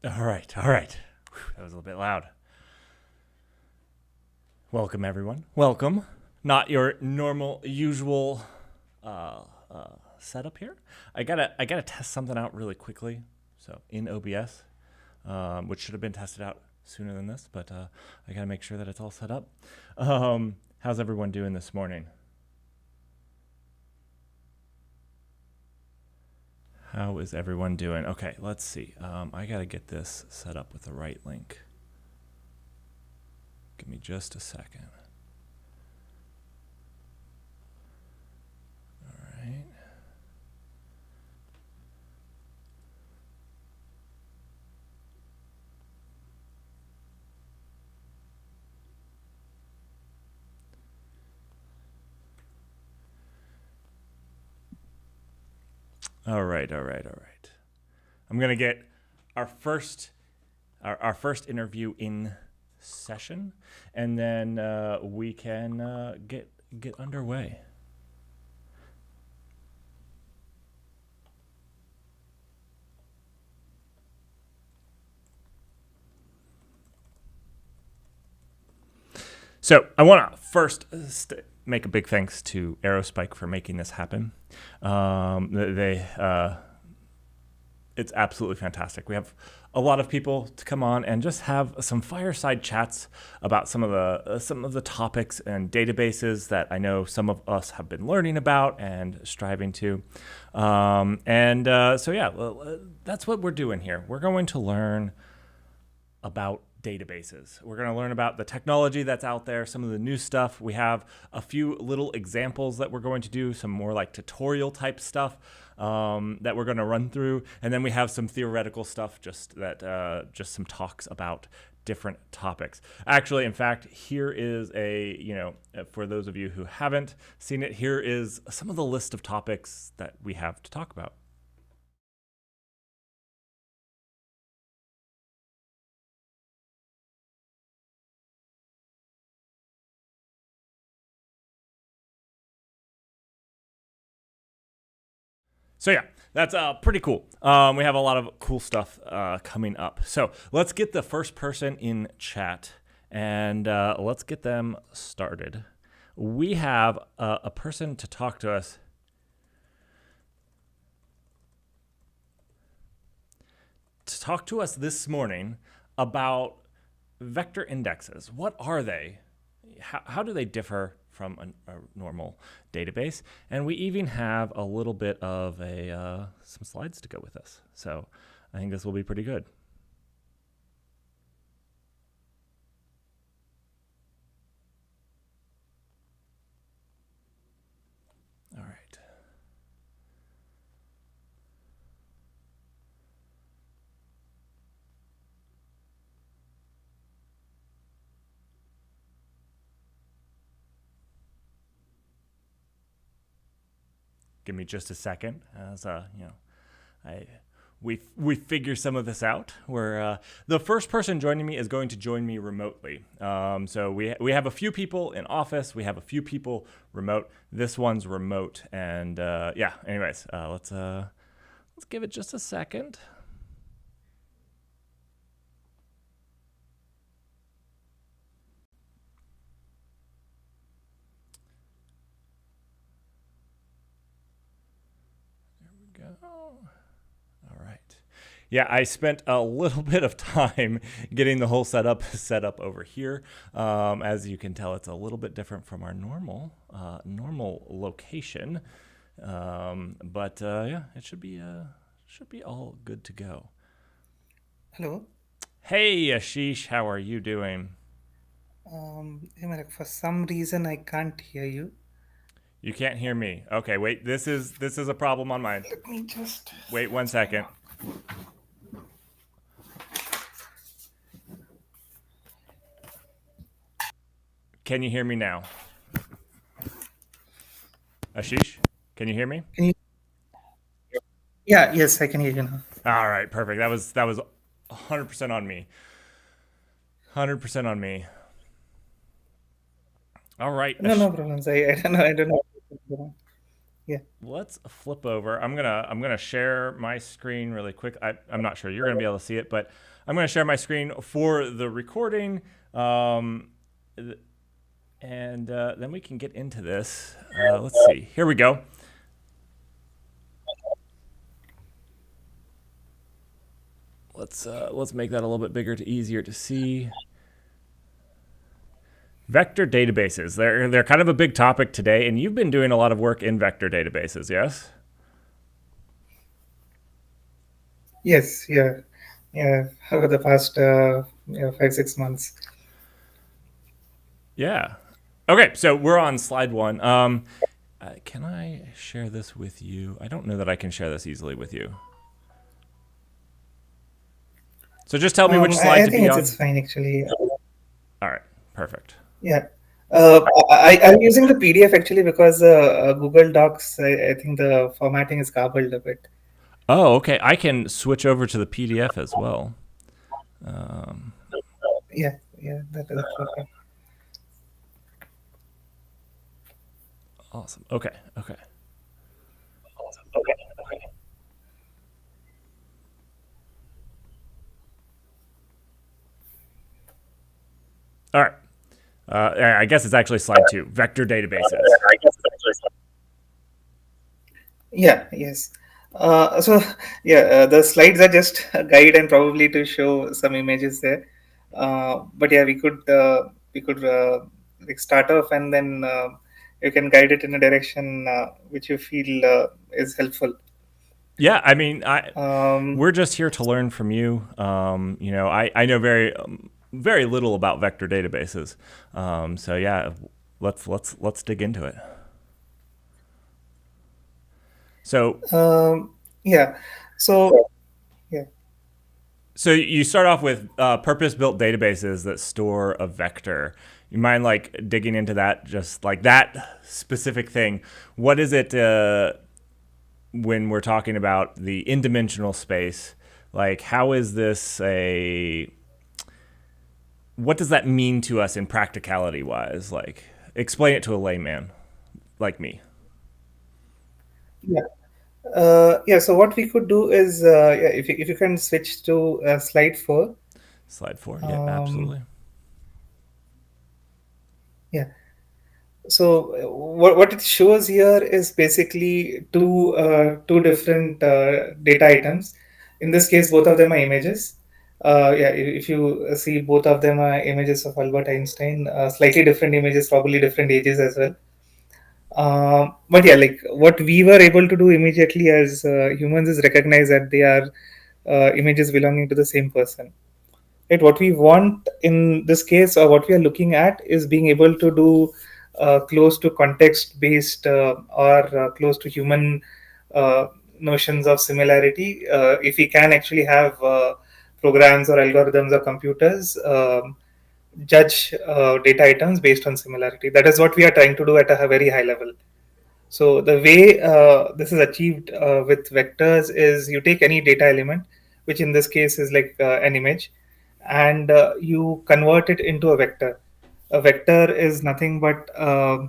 All right. Whew, that was a little bit loud. Welcome, everyone. Welcome. Not your normal, usual setup here. I gotta test something out really quickly. So in OBS, which should have been tested out sooner than this, but I gotta make sure that it's all set up. How's everyone doing this morning? How is everyone doing? Okay, let's see. I gotta get this set up with the right link. Give me just a second. All right. All right. I'm gonna get our first interview in session, and then we can get underway. So I want to first make a big thanks to Aerospike for making this happen. It's absolutely fantastic. We have a lot of people to come on and just have some fireside chats about some of the topics and databases that I know some of us have been learning about and striving to. So that's what we're doing here. We're going to learn about databases. We're going to learn about the technology that's out there, some of the new stuff. We have a few little examples that we're going to do, some more like tutorial type stuff that we're going to run through, and then we have some theoretical stuff, just some talks about different topics. Actually, in fact, here is for those of you who haven't seen it, here is some of the list of topics that we have to talk about. So yeah, that's pretty cool. We have a lot of cool stuff coming up. So let's get the first person in chat and let's get them started. We have a person to talk to us. This morning about vector indexes. What are they? How do they differ from a normal database? And we even have a little bit of some slides to go with this. So I think this will be pretty good. All right. Give me just a second, as we figure some of this out. Where the first person joining me is going to join me remotely. So we have a few people in office. We have a few people remote. This one's remote, and yeah. Anyways, let's give it just a second. All right. Yeah, I spent a little bit of time getting the whole setup set up over here. As you can tell, it's a little bit different from our normal location. Yeah, it should be all good to go. Hello. Hey, Ashish, how are you doing? Hey Marek, for some reason I can't hear you. You can't hear me. Okay, wait. This is a problem on mine. Let me just. Wait one What's going second. on? Can you hear me now? Ashish, can you hear me? Can you? Yeah, yes, I can hear you now. All right, perfect. That was 100% on me. 100% on me. All right. No, no problems. I don't know. Yeah. let's flip over. I'm gonna share my screen really quick. I'm not sure you're gonna be able to see it, but I'm gonna share my screen for the recording, and then we can get into this. Let's see. Here we go. Let's make that a little bit bigger to easier to see. Vector databases. They're kind of a big topic today, and you've been doing a lot of work in vector databases, yes? Yes. Yeah. Yeah. Over the past 5 6 months. Yeah. Okay, so we're on slide one. Can I share this with you? I don't know that I can share this easily with you. So just tell me which slide I to think be it's on. fine actually. All right, perfect. Yeah. I'm using the PDF actually because Google Docs, I think the formatting is garbled a bit. Oh, okay. I can switch over to the PDF as well. Yeah. Yeah. That's okay. Awesome. Okay. Okay. All right. I guess it's actually slide two. Vector databases. Yeah, yes. So yeah, the slides are just a guide and probably to show some images there. But yeah, we could like start off and then you can guide it in a direction which you feel is helpful. Yeah, I mean, Um, we're just here to learn from you. I know very little about vector databases. So yeah, let's dig into it. So um, yeah. So yeah, so you start off with purpose-built databases that store a vector. You mind like digging into that, just like that specific thing? What is it when we're talking about the in-dimensional space? Like, how is this a what does that mean to us in practicality wise? Like, explain it to a layman like me. yeah. Yeah. So what we could do is, yeah, if you can switch to slide 4. Slide four. Yeah, Um, absolutely. yeah. So what it shows here is basically two different data items. In this case, both of them are images. Yeah, if you see, both of them are images of Albert Einstein. Slightly different images, probably different ages as well. But yeah, like what we were able to do immediately as humans is recognize that they are images belonging to the same person. Right, what we want in this case, or what we are looking at, is being able to do close to context based or close to human uh, notions of similarity. If we can actually have programs or algorithms or computers judge data items based on similarity. That is what we are trying to do at a very high level. So the way this is achieved with vectors is you take any data element, which in this case is like an image, and you convert it into a vector. A vector is nothing but uh,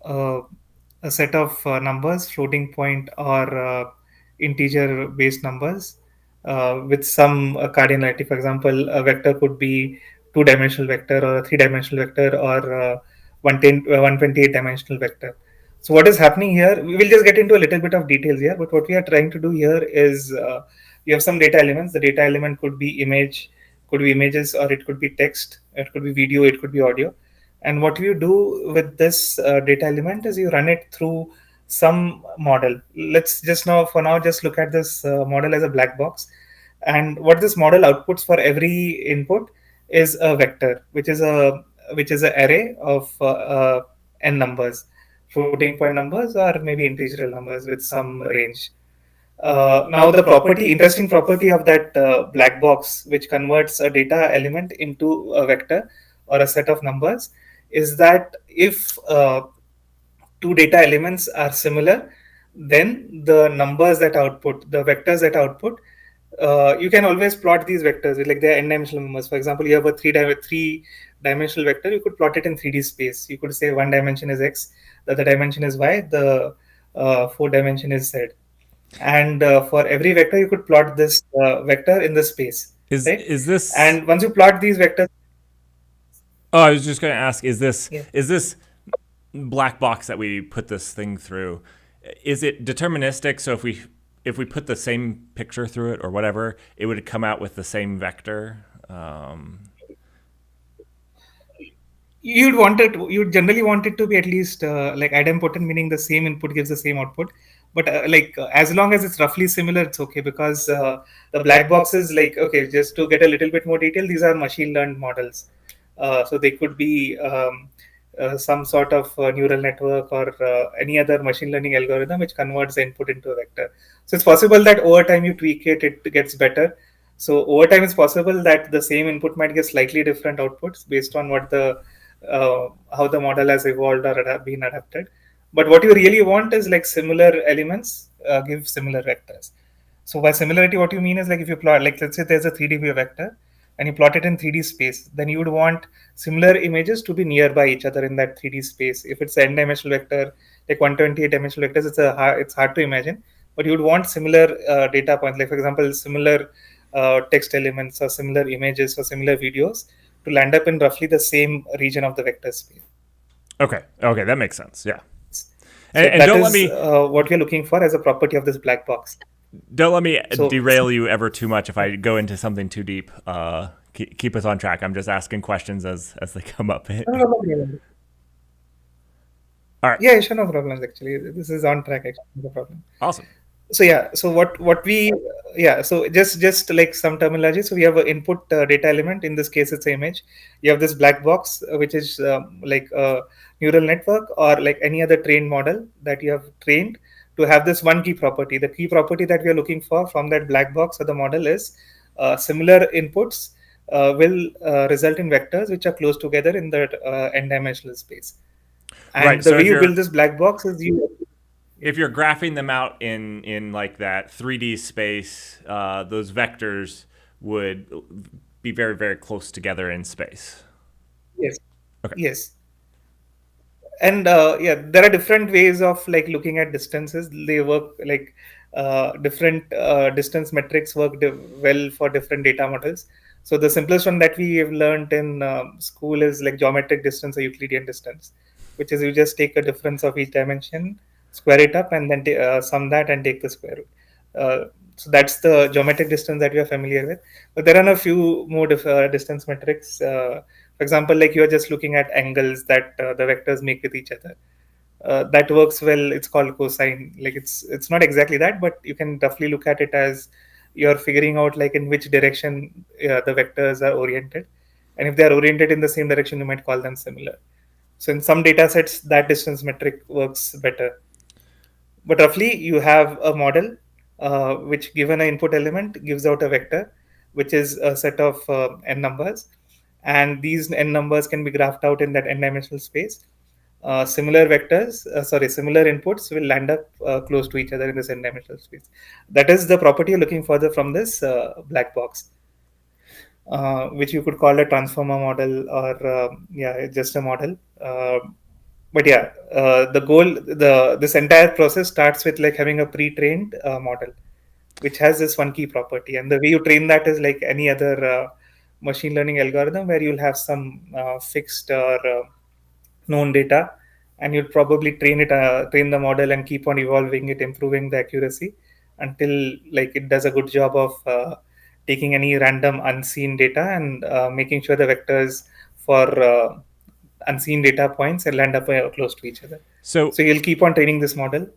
a set of numbers, floating point or integer based numbers with some cardinality. For example, a vector could be two-dimensional vector or a three-dimensional vector or 128 dimensional vector. So what is happening here? We will just get into a little bit of details here, but what we are trying to do here is you have some data elements. The data element could be image, could be images, or it could be text, it could be video, it could be audio. And what you do with this data element is you run it through some model. Let's just now, for now, just look at this model as a black box. And what this model outputs for every input is a vector, which is an array of n numbers, floating point numbers, or maybe integral numbers with some range. Now, the interesting property of that black box, which converts a data element into a vector or a set of numbers, is that if two data elements are similar, then the numbers that output, the vectors that output, you can always plot these vectors like they are n-dimensional numbers. For example, you have a three-dimensional vector. You could plot it in 3D space. You could say one dimension is x, the other dimension is y. The four dimension is z. And for every vector, you could plot this vector in the space, right? Is this? And once you plot these vectors, Oh, I was just going to ask. yeah, Is this black box that we put this thing through? Is it deterministic? So if we put the same picture through it or whatever, it would come out with the same vector. you'd generally want it to be at least like idempotent, meaning the same input gives the same output. But as long as it's roughly similar, it's okay, because the black boxes, like, okay, just to get a little bit more detail, these are machine learned models. So they could be some sort of neural network or any other machine learning algorithm which converts the input into a vector. So it's possible that over time you tweak it, it gets better. So over time, it's possible that the same input might get slightly different outputs based on what the how the model has evolved or been adapted. But what you really want is like similar elements give similar vectors. So by similarity, what you mean is, like, if you plot, like, let's say there's a 3D view vector and you plot it in 3D space, then you would want similar images to be nearby each other in that 3D space. If it's an n-dimensional vector, like 128 dimensional vectors, it's hard to imagine, but you would want similar data points, like, for example, similar text elements or similar images or similar videos to land up in roughly the same region of the vector space. Okay. Okay, that makes sense. Yeah. So And that is what we're looking for as a property of this black box. don't let me So derail you ever too much if I go into something too deep. Keep us on track. I'm just asking questions as they come up. no, no, no, All right. yeah, sure, no problems. Actually, this is on track. Actually, no problem. Awesome. So yeah, so what we yeah, so just like some terminology. So we have an input data element. In this case, it's an image. You have this black box, which is like a neural network or like any other trained model that you have trained to have this one key property. The key property that we are looking for from that black box or the model is similar inputs will result in vectors which are close together in that n-dimensional space. Right. And the So way you build this black box is you if you're graphing them out in like that 3D space, those vectors would be very very close together in space. yes, Okay. yes. And yeah, there are different ways of like looking at distances. They work like different distance metrics work well for different data models. So the simplest one that we have learned in school is like geometric distance or Euclidean distance, which is you just take a difference of each dimension, square it up, and then sum that and take the square root. So that's the geometric distance that we are familiar with. But there are a few more distance metrics. For example, like you are just looking at angles that the vectors make with each other. That works well. It's called cosine. Like it's not exactly that, but you can roughly look at it as you're figuring out like in which direction the vectors are oriented, and if they are oriented in the same direction, you might call them similar. So in some data sets, that distance metric works better. But roughly, you have a model which, given an input element, gives out a vector, which is a set of n numbers, and these n numbers can be graphed out in that n-dimensional space. Similar inputs will land up close to each other in this n-dimensional space. That is the property you're looking for from this black box, which you could call a transformer model or yeah, just a model. But yeah, the goal, the this entire process starts with like having a pre-trained model, which has this one key property, and the way you train that is like any other machine learning algorithm, where you'll have some fixed or known data, and you'll probably train the model and keep on evolving it, improving the accuracy until like it does a good job of taking any random unseen data and making sure the vectors for unseen data points and land up close to each other. So So you'll keep on training this model.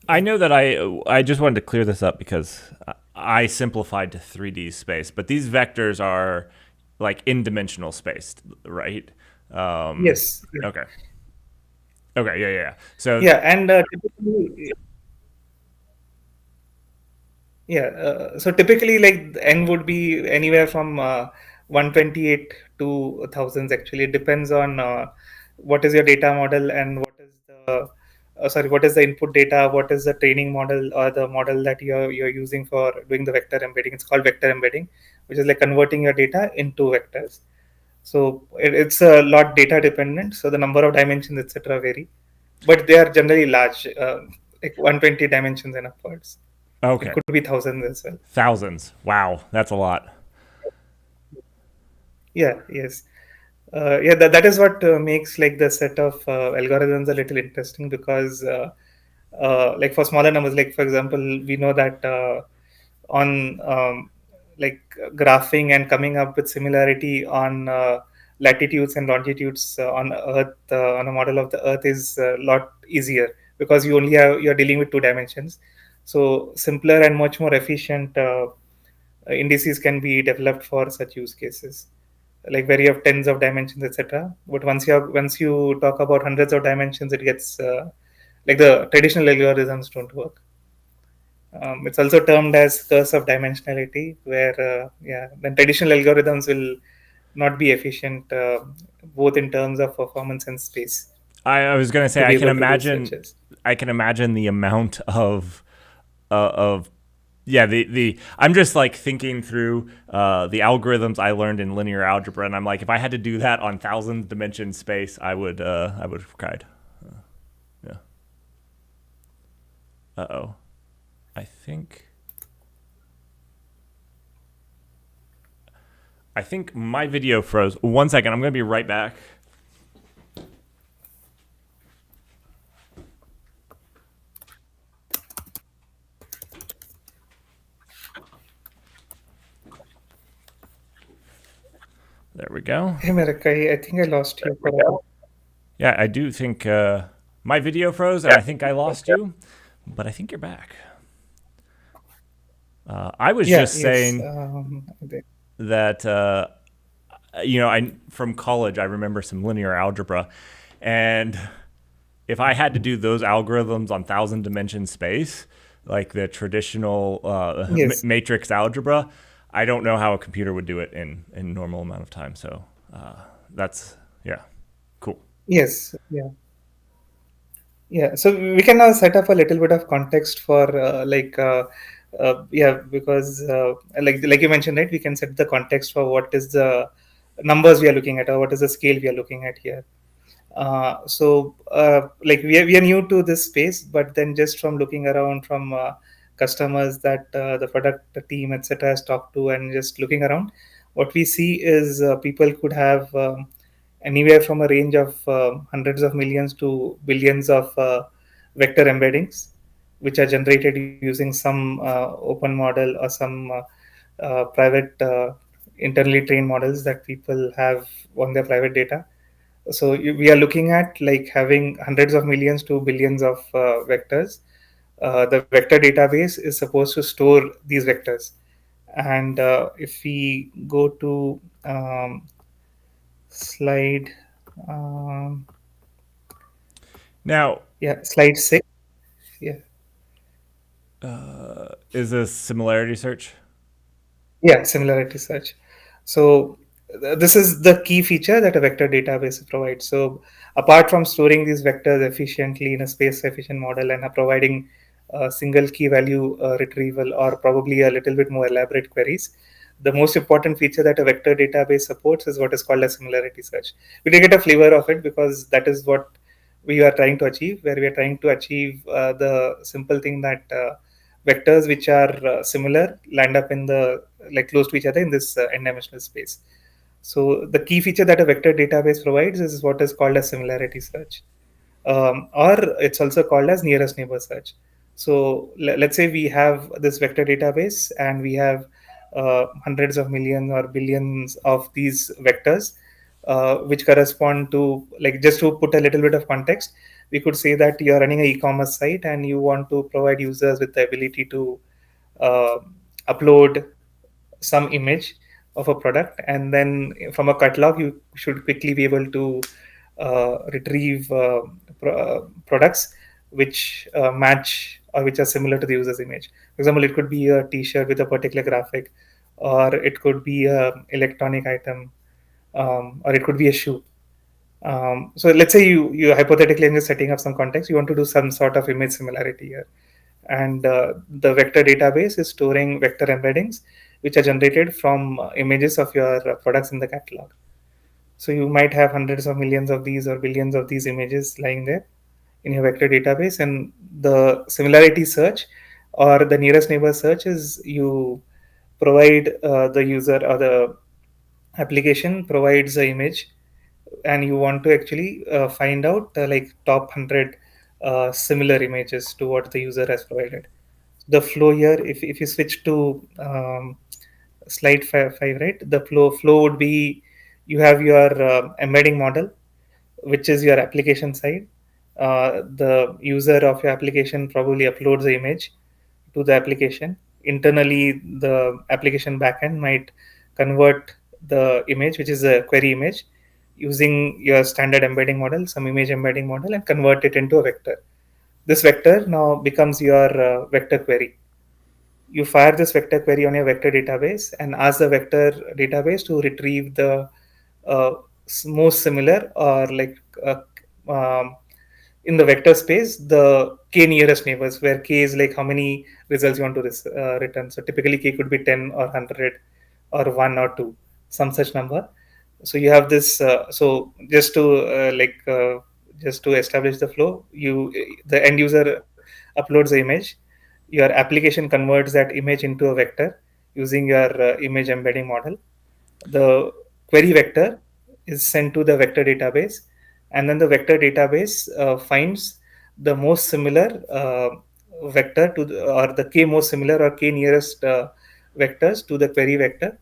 I know that I just wanted to clear this up because I simplified to 3D space, but these vectors are like in dimensional space, right? Yes. Okay. Okay. Yeah. Yeah. So Yeah, and typically, like n would be anywhere from 128 to thousands. Actually, it depends on what is your data model and what is the input data, what is the training model or the model that you're using for doing the vector embedding. It's called vector embedding, which is like converting your data into vectors. So it's a lot data dependent. So the number of dimensions, etc., vary, but they are generally large. like 120 dimensions and upwards. It Okay. could be thousands as well. Thousands. Wow, that's a lot. Yeah, yes. Yeah, that is what makes like the set of algorithms a little interesting, because like for smaller numbers, like for example, we know that on like graphing and coming up with similarity on latitudes and longitudes on Earth, on a model of the Earth, is a lot easier, because you're dealing with two dimensions. So simpler and much more efficient indices can be developed for such use cases, like where you have tens of dimensions, etc. But once you talk about hundreds of dimensions, it gets like the traditional algorithms don't work. It's also termed as curse of dimensionality, where yeah, then traditional algorithms will not be efficient, both in terms of performance and space, I was gonna say to be able to do searches. I can imagine the amount of yeah the I'm just like thinking through the algorithms I learned in linear algebra, and I'm like, if I had to do that on thousand dimension space, I would have cried. Yeah. Oh. I think I think my video froze. 1 second. I'm gonna be right back. There we go. Hey, Merrick, I think I lost you for a while. Yeah, I do think my video froze, and I think I lost you, but I think you're back. I was Yeah, just yes. saying that I from college I remember some linear algebra, and if I had to do those algorithms on thousand dimension space, like the traditional Yes, matrix algebra, I don't know how a computer would do it in normal amount of time. So that's yeah, cool. yes, yeah. Yeah, so we can now set up a little bit of context for yeah, because like you mentioned, right, we can set the context for what is the numbers we are looking at, or what is the scale we are looking at here. Like we are new to this space, but then just from looking around from customers that the product team, etc., has talked to, and just looking around, what we see is people could have anywhere from a range of hundreds of millions to billions of vector embeddings, which are generated using some open model or some private internally trained models that people have on their private data. So we are looking at like having hundreds of millions to billions of vectors. The vector database is supposed to store these vectors, and if we go to slide, um, Now, yeah, slide 6. Yeah, is this similarity search? yeah, similarity search. So this is the key feature that a vector database provides. So apart from storing these vectors efficiently in a space efficient model and providing a single key value retrieval, or probably a little bit more elaborate queries, the most important feature that a vector database supports is what is called a similarity search. We did get a flavor of it because that is what we are trying to achieve, where we are trying to achieve the simple thing that vectors which are similar land up in the like close to each other in this n-dimensional space. So the key feature that a vector database provides is what is called a similarity search, or it's also called as nearest neighbor search. So let's say we have this vector database and we have hundreds of millions or billions of these vectors, which correspond to, like, just to put a little bit of context, we could say that you're running an e-commerce site and you want to provide users with the ability to uh, upload some image of a product, and then from a catalog you should quickly be able to retrieve products which match or which are similar to the user's image. For example, it could be a t-shirt with a particular graphic, or it could be a electronic item, or it could be a shoe. So let's say you hypothetically, I'm just setting up some context, you want to do some sort of image similarity here, and the vector database is storing vector embeddings which are generated from images of your products in the catalog. So you might have hundreds of millions of these or billions of these images lying there, in your vector database, and the similarity search or the nearest neighbor search is you provide the user or the application provides the image, and you want to actually find out like top 100 similar images to what the user has provided. The flow here, if you switch to slide five, right, the flow would be you have your embedding model, which is your application side. The user of your application probably uploads the image to the application. Internally, the application backend might convert the image, which is a query image, using your standard embedding model, some image embedding model, and convert it into a vector. This vector now becomes your vector query. You fire this vector query on your vector database and ask the vector database to retrieve the uh, most similar or like um, in the vector space the k nearest neighbors, where k is like how many results you want to return. So typically k could be 10 or 100 or 1 or 2, some such number. So you have this so just to just to establish the flow, you the end user uploads the image, your application converts that image into a vector using your image embedding model. The query vector is sent to the vector database, and then the vector database finds the most similar vector to or the k most similar or k nearest vectors to the query vector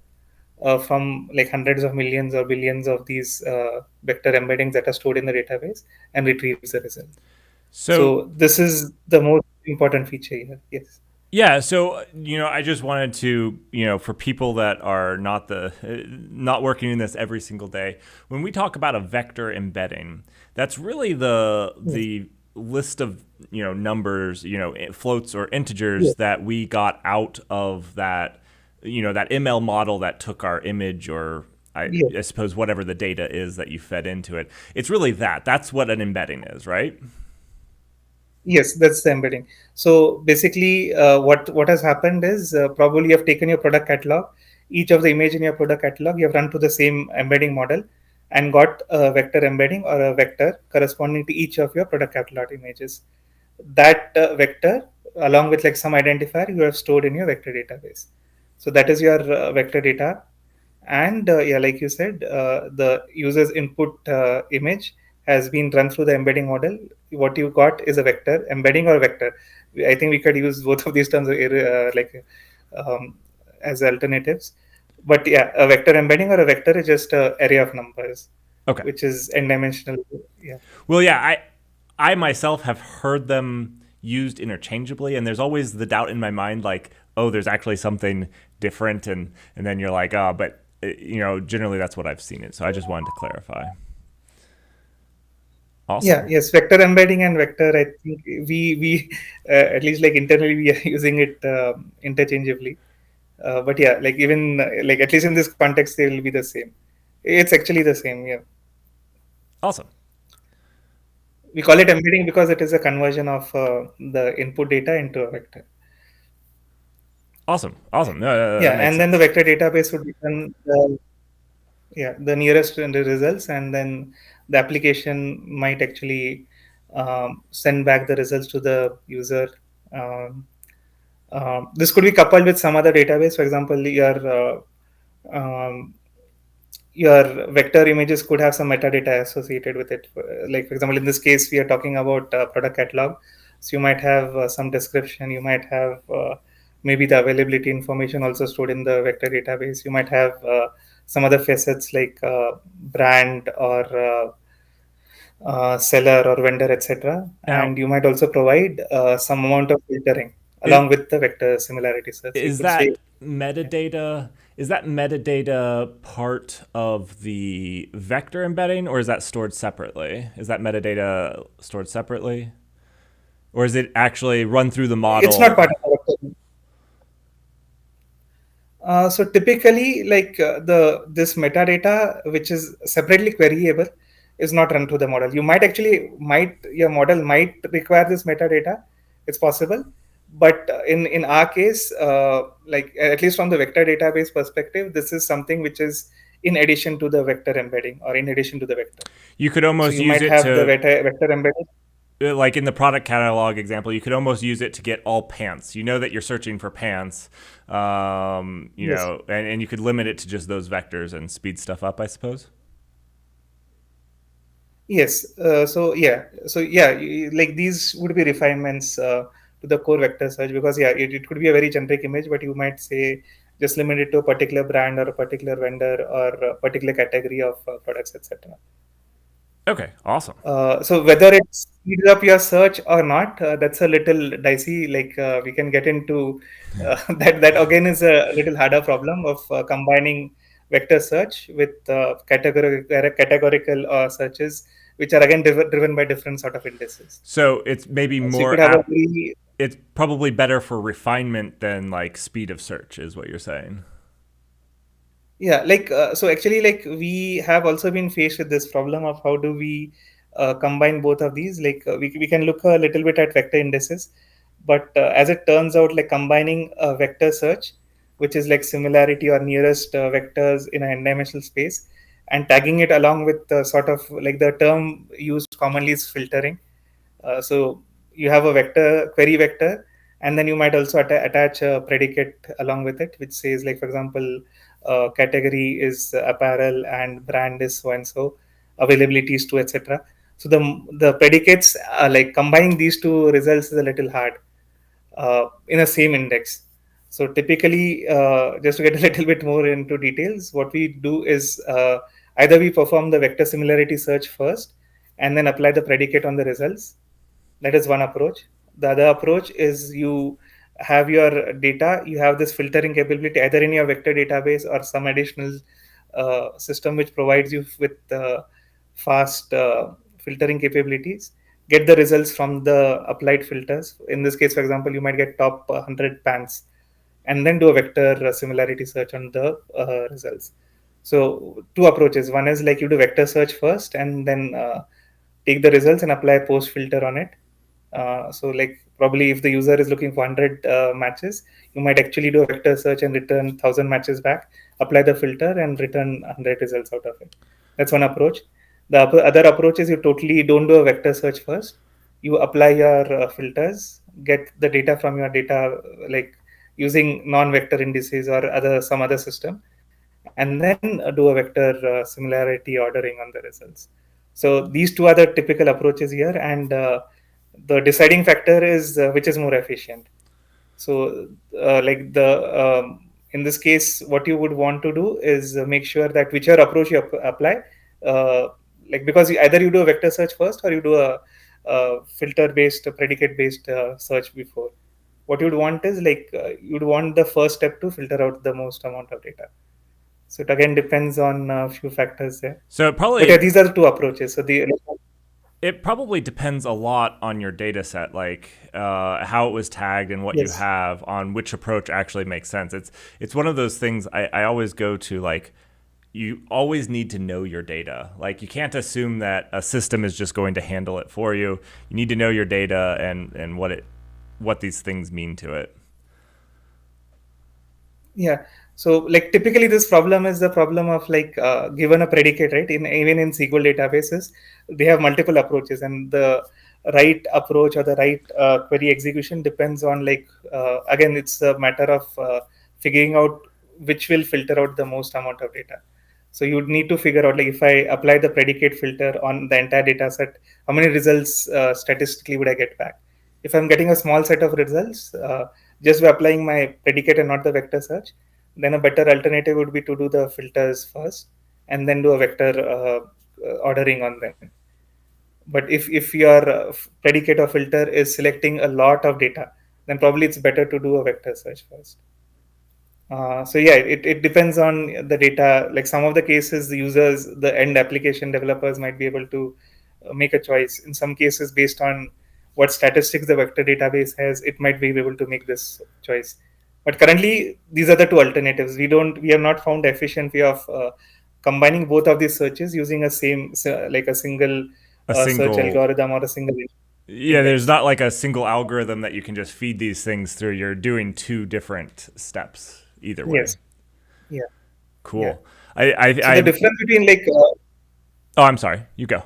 from like hundreds of millions or billions of these vector embeddings that are stored in the database, and retrieves the result. So So this is the most important feature here. Yes. yeah, so I just wanted to, for people that are not working in this every single day, when we talk about a vector embedding, that's really Yes. the list of numbers, floats or integers Yes. that we got out of that ML model that took our image, or Yes. I suppose whatever the data is that you fed into it. It's really that's what an embedding is, right? Yes, that's the embedding. So basically, what has happened is probably you have taken your product catalog, each of the image in your product catalog, you have run to the same embedding model, and got a vector embedding or a vector corresponding to each of your product catalog images. That vector, along with like some identifier, you have stored in your vector database. So that is your vector data. And yeah, like you said, the user's input image has been run through the embedding model. What you got is a vector embedding or vector. I think we could use both of these terms um, as alternatives. But yeah, a vector embedding or a vector is just an array of numbers, Okay. which is n-dimensional. Yeah. Well, yeah, I myself have heard them used interchangeably, and there's always the doubt in my mind, like, oh, there's actually something different, and then you're like, oh, but generally that's what I've seen it. So I just wanted to clarify. Yeah, Awesome. yes, vector embedding and vector. I think we at least like internally we are using it interchangeably. But yeah, like even like at least in this context, they will be the same. It's actually the same. Yeah, Awesome. we call it embedding because it is a conversion of the input data into a vector. Awesome. Awesome. No, Yeah, that makes and then the sense. vector database would return the nearest in the results, and then the application might actually send back the results to the user. Um, this could be coupled with some other database. For example, um, your vector images could have some metadata associated with it. Like for example, in this case, we are talking about product catalog. So you might have some description. You might have maybe the availability information also stored in the vector database. You might have some other facets like brand or seller or vendor, etc. Now, And you might also provide some amount of filtering it, along with the vector similarity search. So you is could say, that metadata? Is that metadata part of the vector embedding, or is that stored separately? Is that metadata stored separately, or is it actually run through the it's not model? part of our. So typically, like the this metadata, which is separately queryable, is not run through the model. You might actually might your model might require this metadata. It's possible, but in our case, like at least from the vector database perspective, this is something which is in addition to the vector embedding or in addition to the vector. You could So almost you use might it have the to vector embedding. like in the product catalog example, you could almost use it to get all pants. You know that you're searching for pants, Yes. and you could limit it to just those vectors and speed stuff up, I suppose. Yes. Like these would be refinements to the core vector search, because yeah, it could be a very generic image, but you might say just limit it to a particular brand or a particular vendor or a particular category of products, etc. Okay, awesome. So whether it speeds up your search or not, that's a little dicey. Like we can get into that again is a little harder problem of combining vector search with categorical searches, which are again driven by different sort of indices. So it's maybe So you more could have a app. very It's probably better for refinement than like speed of search, is what you're saying. Yeah, like so actually, like we have also been faced with this problem of how do we combine both of these. Like we can look a little bit at vector indices, but as it turns out, like combining a vector search, which is like similarity or nearest vectors in an n-dimensional space, and tagging it along with sort of like the term used commonly is filtering. So you have a vector query vector, and then you might also attach a predicate along with it, which says, like for example, category is apparel and brand is so and so, availability is to, etc. So the predicates like combining these two results is a little hard in a same index. So typically, just to get a little bit more into details, what we do is either we perform the vector similarity search first and then apply the predicate on the results. That is one approach. The other approach is you have your data, you have this filtering capability either in your vector database or some additional system which provides you with fast filtering capabilities. Get the results from the applied filters. In this case, for example, you might get top 100 pans and then do a vector similarity search on the results. So, two approaches. One is like you do vector search first and then take the results and apply a post filter on it. So like probably if the user is looking for 100 matches, you might actually do a vector search and return 1000 matches back, apply the filter and return 100 results out of it. That's one approach. The other approach is you totally don't do a vector search first. You apply your filters, get the data from your data like using non-vector indices or other some other system, and then do a vector similarity ordering on the results. So these two are the typical approaches here, and the deciding factor is which is more efficient. So, like the in this case, what you would want to do is make sure that whichever approach you apply, uh, like because either you do a vector search first or you do a filter-based, predicate-based search before. What you'd want is like you'd want the first step to filter out the most amount of data. So it again depends on a few factors there. So it But yeah, probably these are the two approaches. So the it probably depends a lot on your data set, like how it was tagged and what you yes, have on which approach actually makes sense. It's one of those things I always go to, like you always need to know your data. Like you can't assume that a system is just going to handle it for you. You need to know your data and what these things mean to it. yeah. So like typically this problem is the problem of like given a predicate, right? In even in SQL databases, they have multiple approaches, and the right approach or the right query execution depends on like again it's a matter of figuring out which will filter out the most amount of data. So you would need to figure out like if I apply the predicate filter on the entire data set, how many results statistically would I get back? If I'm getting a small set of results, just by applying my predicate and not the vector search, then a better alternative would be to do the filters first and then do a vector ordering on them. But if your predicate or filter is selecting a lot of data, then probably it's better to do a vector search first. So yeah, it depends on the data. Like some of the cases, the users, the end application developers might be able to make a choice. In some cases, based on what statistics the vector database has, it might be able to make this choice. But currently, these are the two alternatives. We have not found efficient way of combining both of these searches using a same like a single A search single algorithm or a single Yeah, there's index. not like a single algorithm that you can just feed these things through. You're doing two different steps either way. Yes. Yeah. Yeah. Cool. I So the I difference between like oh, I'm sorry. You go.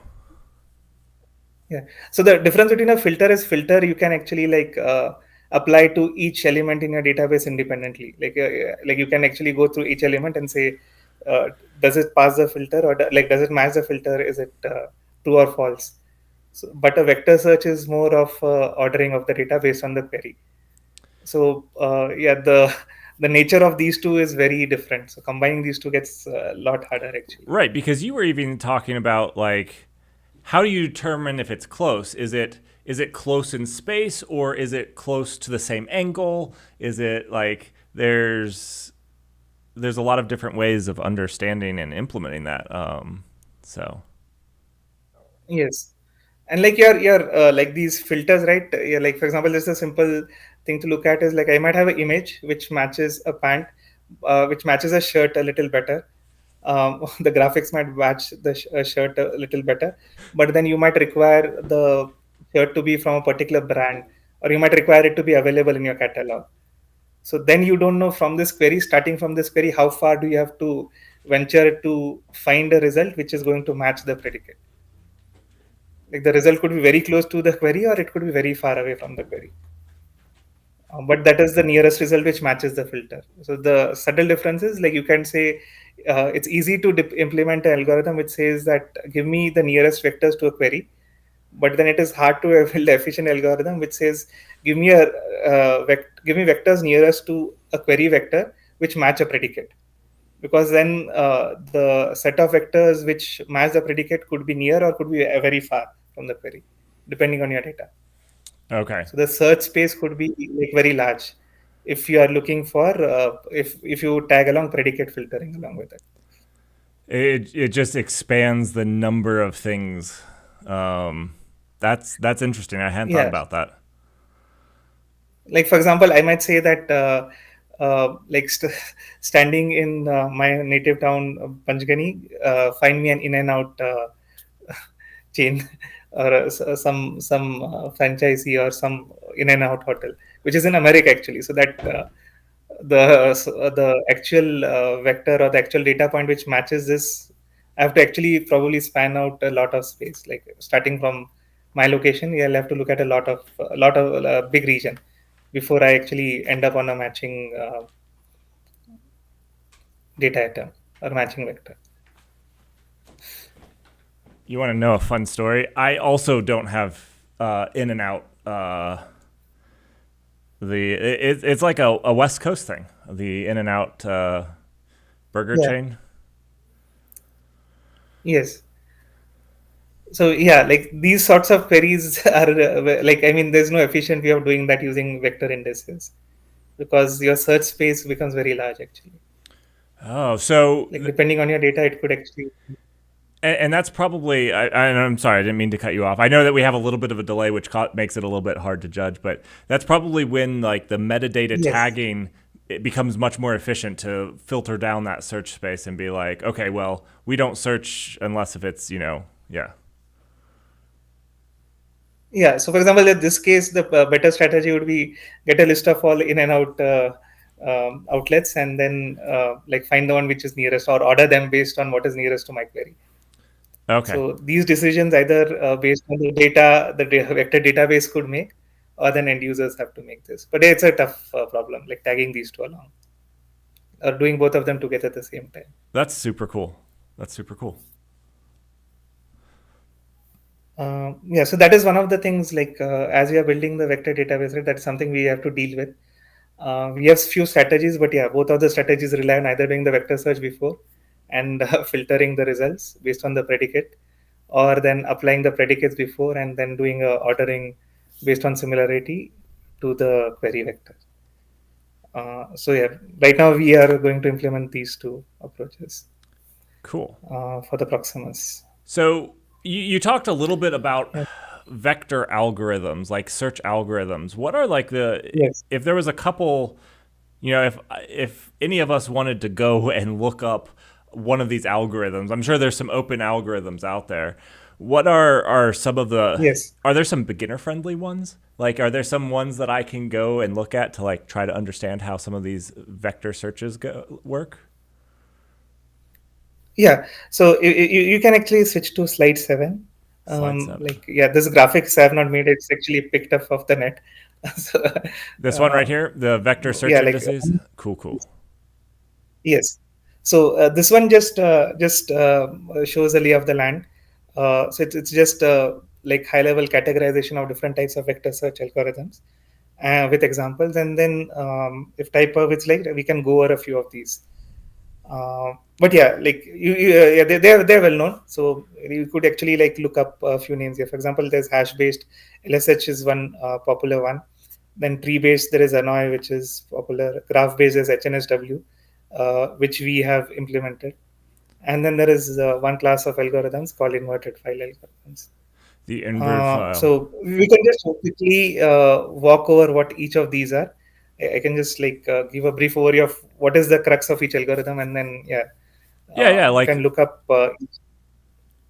Yeah. So the difference between a filter is filter you can actually like apply to each element in your database independently. Like you can actually go through each element and say, does it pass the filter or like does it match the filter? Is it true or false? So, but a vector search is more of ordering of the data based on the query. So yeah, the nature of these two is very different. So combining these two gets a lot harder actually. Right, because you were even talking about like how do you determine if it's close? Is it close in space or is it close to the same angle? Is it like there's a lot of different ways of understanding and implementing that. So Yes. And like your like these filters, right? Yeah, like for example, just a simple thing to look at is like I might have an image which matches a pant, which matches a shirt a little better. The graphics might match the shirt a little better, but then you might require the shirt to be from a particular brand, or you might require it to be available in your catalog. So then you don't know from this query, starting from this query, how far do you have to venture to find a result which is going to match the predicate. Like the result could be very close to the query or it could be very far away from the query. But that is the nearest result which matches the filter. So the subtle difference is like you can say it's easy to implement an algorithm which says that give me the nearest vectors to a query, but then it is hard to build an efficient algorithm which says give me a give me vectors nearest to a query vector which match a predicate, because then the set of vectors which match the predicate could be near or could be very far from the query depending on your data. okay, So the search space could be like very large if you are looking for if you tag along predicate filtering along with it. it just expands the number of things. Um, that's interesting. I hadn't thought Yeah, about that. like for example, I might say that like standing in my native town Panchgani, find me an in and out chain or some franchisee or some in and out hotel which is in America actually, so that the actual vector or the actual data point which matches this, I have to actually probably span out a lot of space, like starting from my location. I'll have to look at a lot of big region before I actually end up on a matching data item or matching vector. You want to know a fun story? I also don't have in and out. It's like a West Coast thing. The In and Out burger Yeah. chain. Yes. So yeah, like these sorts of queries are like, I mean, there's no efficient way of doing that using vector indices because your search space becomes very large actually. Oh, so Like depending on your data, it could actually. and that's probably. I'm sorry, I didn't mean to cut you off. I know that we have a little bit of a delay, which makes it a little bit hard to judge. But that's probably when like the metadata Yes. tagging it becomes much more efficient to filter down that search space and be like, okay, well, we don't search unless if it's yeah. Yeah. So for example, in this case, the better strategy would be get a list of all in and out outlets and then like find the one which is nearest or order them based on what is nearest to my query. Okay. So these decisions either based on the data the vector database could make, or then end users have to make this. But it's a tough problem, like tagging these two along or doing both of them together at the same time. That's super cool. That's super cool. Yeah, so that is one of the things like as we are building the vector database, right, that's something we have to deal with. We have few strategies, but yeah, both of the strategies rely on either doing the vector search before and filtering the results based on the predicate, or then applying the predicates before and then doing a ordering based on similarity to the query vector. So yeah, right now we are going to implement these two approaches Cool. for the Proximus. So you talked a little bit about Yeah. vector algorithms, like search algorithms. What are like Yes. if there was a couple, if any of us wanted to go and look up one of these algorithms, I'm sure there's some open algorithms out there. What are some of the Yes. are there some beginner friendly ones? Like are there some ones that I can go and look at to like try to understand how some of these vector searches work? Yeah. So you can actually switch to slide 7. Slide 7. Like, yeah, this graphics I have not made. It's actually picked up off the net. So, This one right uh, here, the vector search yeah, like, indices. Cool, cool. yes. So this one just shows the lay of the land. So it's just like high level categorization of different types of vector search algorithms with examples, and then if type of it's like we can go over a few of these. But yeah, like yeah, they're well known. So you could actually like look up a few names here. For example, there's hash based LSH is one popular one. Then tree based there is Annoy, which is popular. Graph based is HNSW, which we have implemented. And then there is one class of algorithms called inverted file algorithms. The inverted file. So we can just quickly walk over what each of these are. I can just like give a brief overview of what is the crux of each algorithm, and then yeah, Yeah, yeah, you can like look up.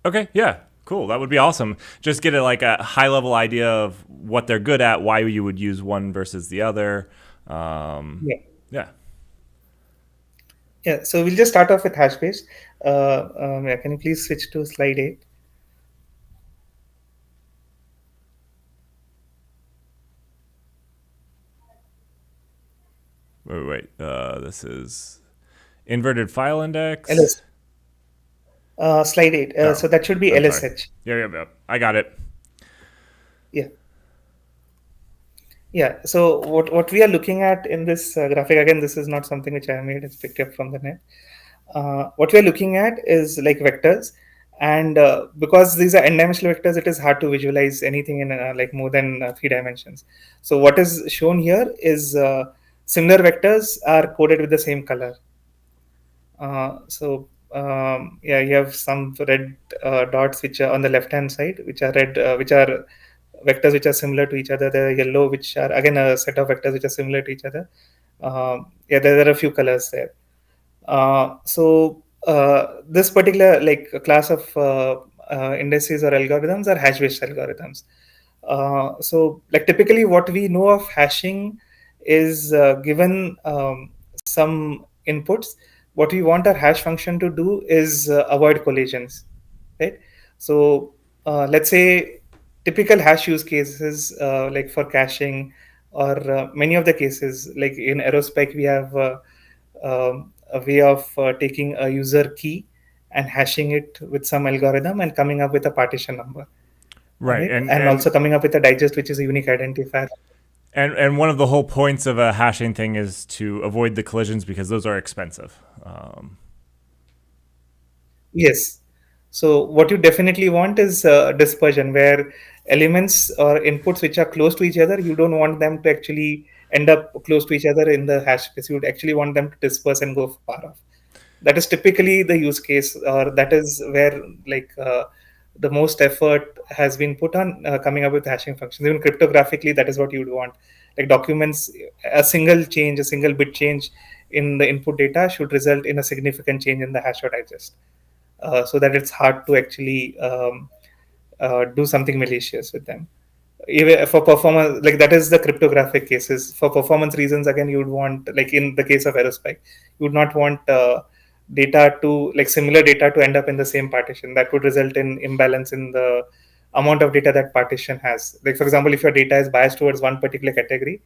okay, yeah, cool. That would be awesome. Just get a high level idea of what they're good at, why you would use one versus the other. Yeah, Yeah. yeah. So we'll just start off with hash based. Yeah, can you please switch to slide 8? Wait. This is inverted file index. LS. Slide 8. Oh, So that should be I'm sorry. LSH. Yeah. I got it. Yeah. Yeah. So what we are looking at in this graphic, again, this is not something which I made. It's picked up from the net. What we are looking at is like vectors, and because these are n-dimensional vectors, it is hard to visualize anything in like more than 3 dimensions. So what is shown here is similar vectors are coded with the same color. Yeah, you have some red dots which are on the left hand side, which are red, which are vectors which are similar to each other. The yellow, which are again a set of vectors which are similar to each other. Yeah, there are a few colors there. This particular like class of indices or algorithms are hash-based algorithms. So like typically what we know of hashing is given some inputs. What we want our hash function to do is avoid collisions, right? So let's say typical hash use cases like for caching or many of the cases like in aerospike we have a way of taking a user key and hashing it with some algorithm and coming up with a partition number, Right. right? And And and also coming up with a digest, which is a unique identifier. and one of the whole points of a hashing thing is to avoid the collisions because those are expensive. Yes. So what you definitely want is dispersion, where elements or inputs which are close to each other, you don't want them to actually end up close to each other in the hash space. You would actually want them to disperse and go far off. That is typically the use case, or that is where like the most effort has been put on coming up with hashing functions. Even cryptographically, that is what you would want. Like documents, a single change, a single bit change in the input data should result in a significant change in the hash or digest, so that it's hard to actually do something malicious with them. Even for performance, like that is the cryptographic cases. For performance reasons, again, you would want, like in the case of aerospike, you would not want data to like similar data to end up in the same partition. That would result in imbalance in the amount of data that partition has. Like for example, if your data is biased towards one particular category,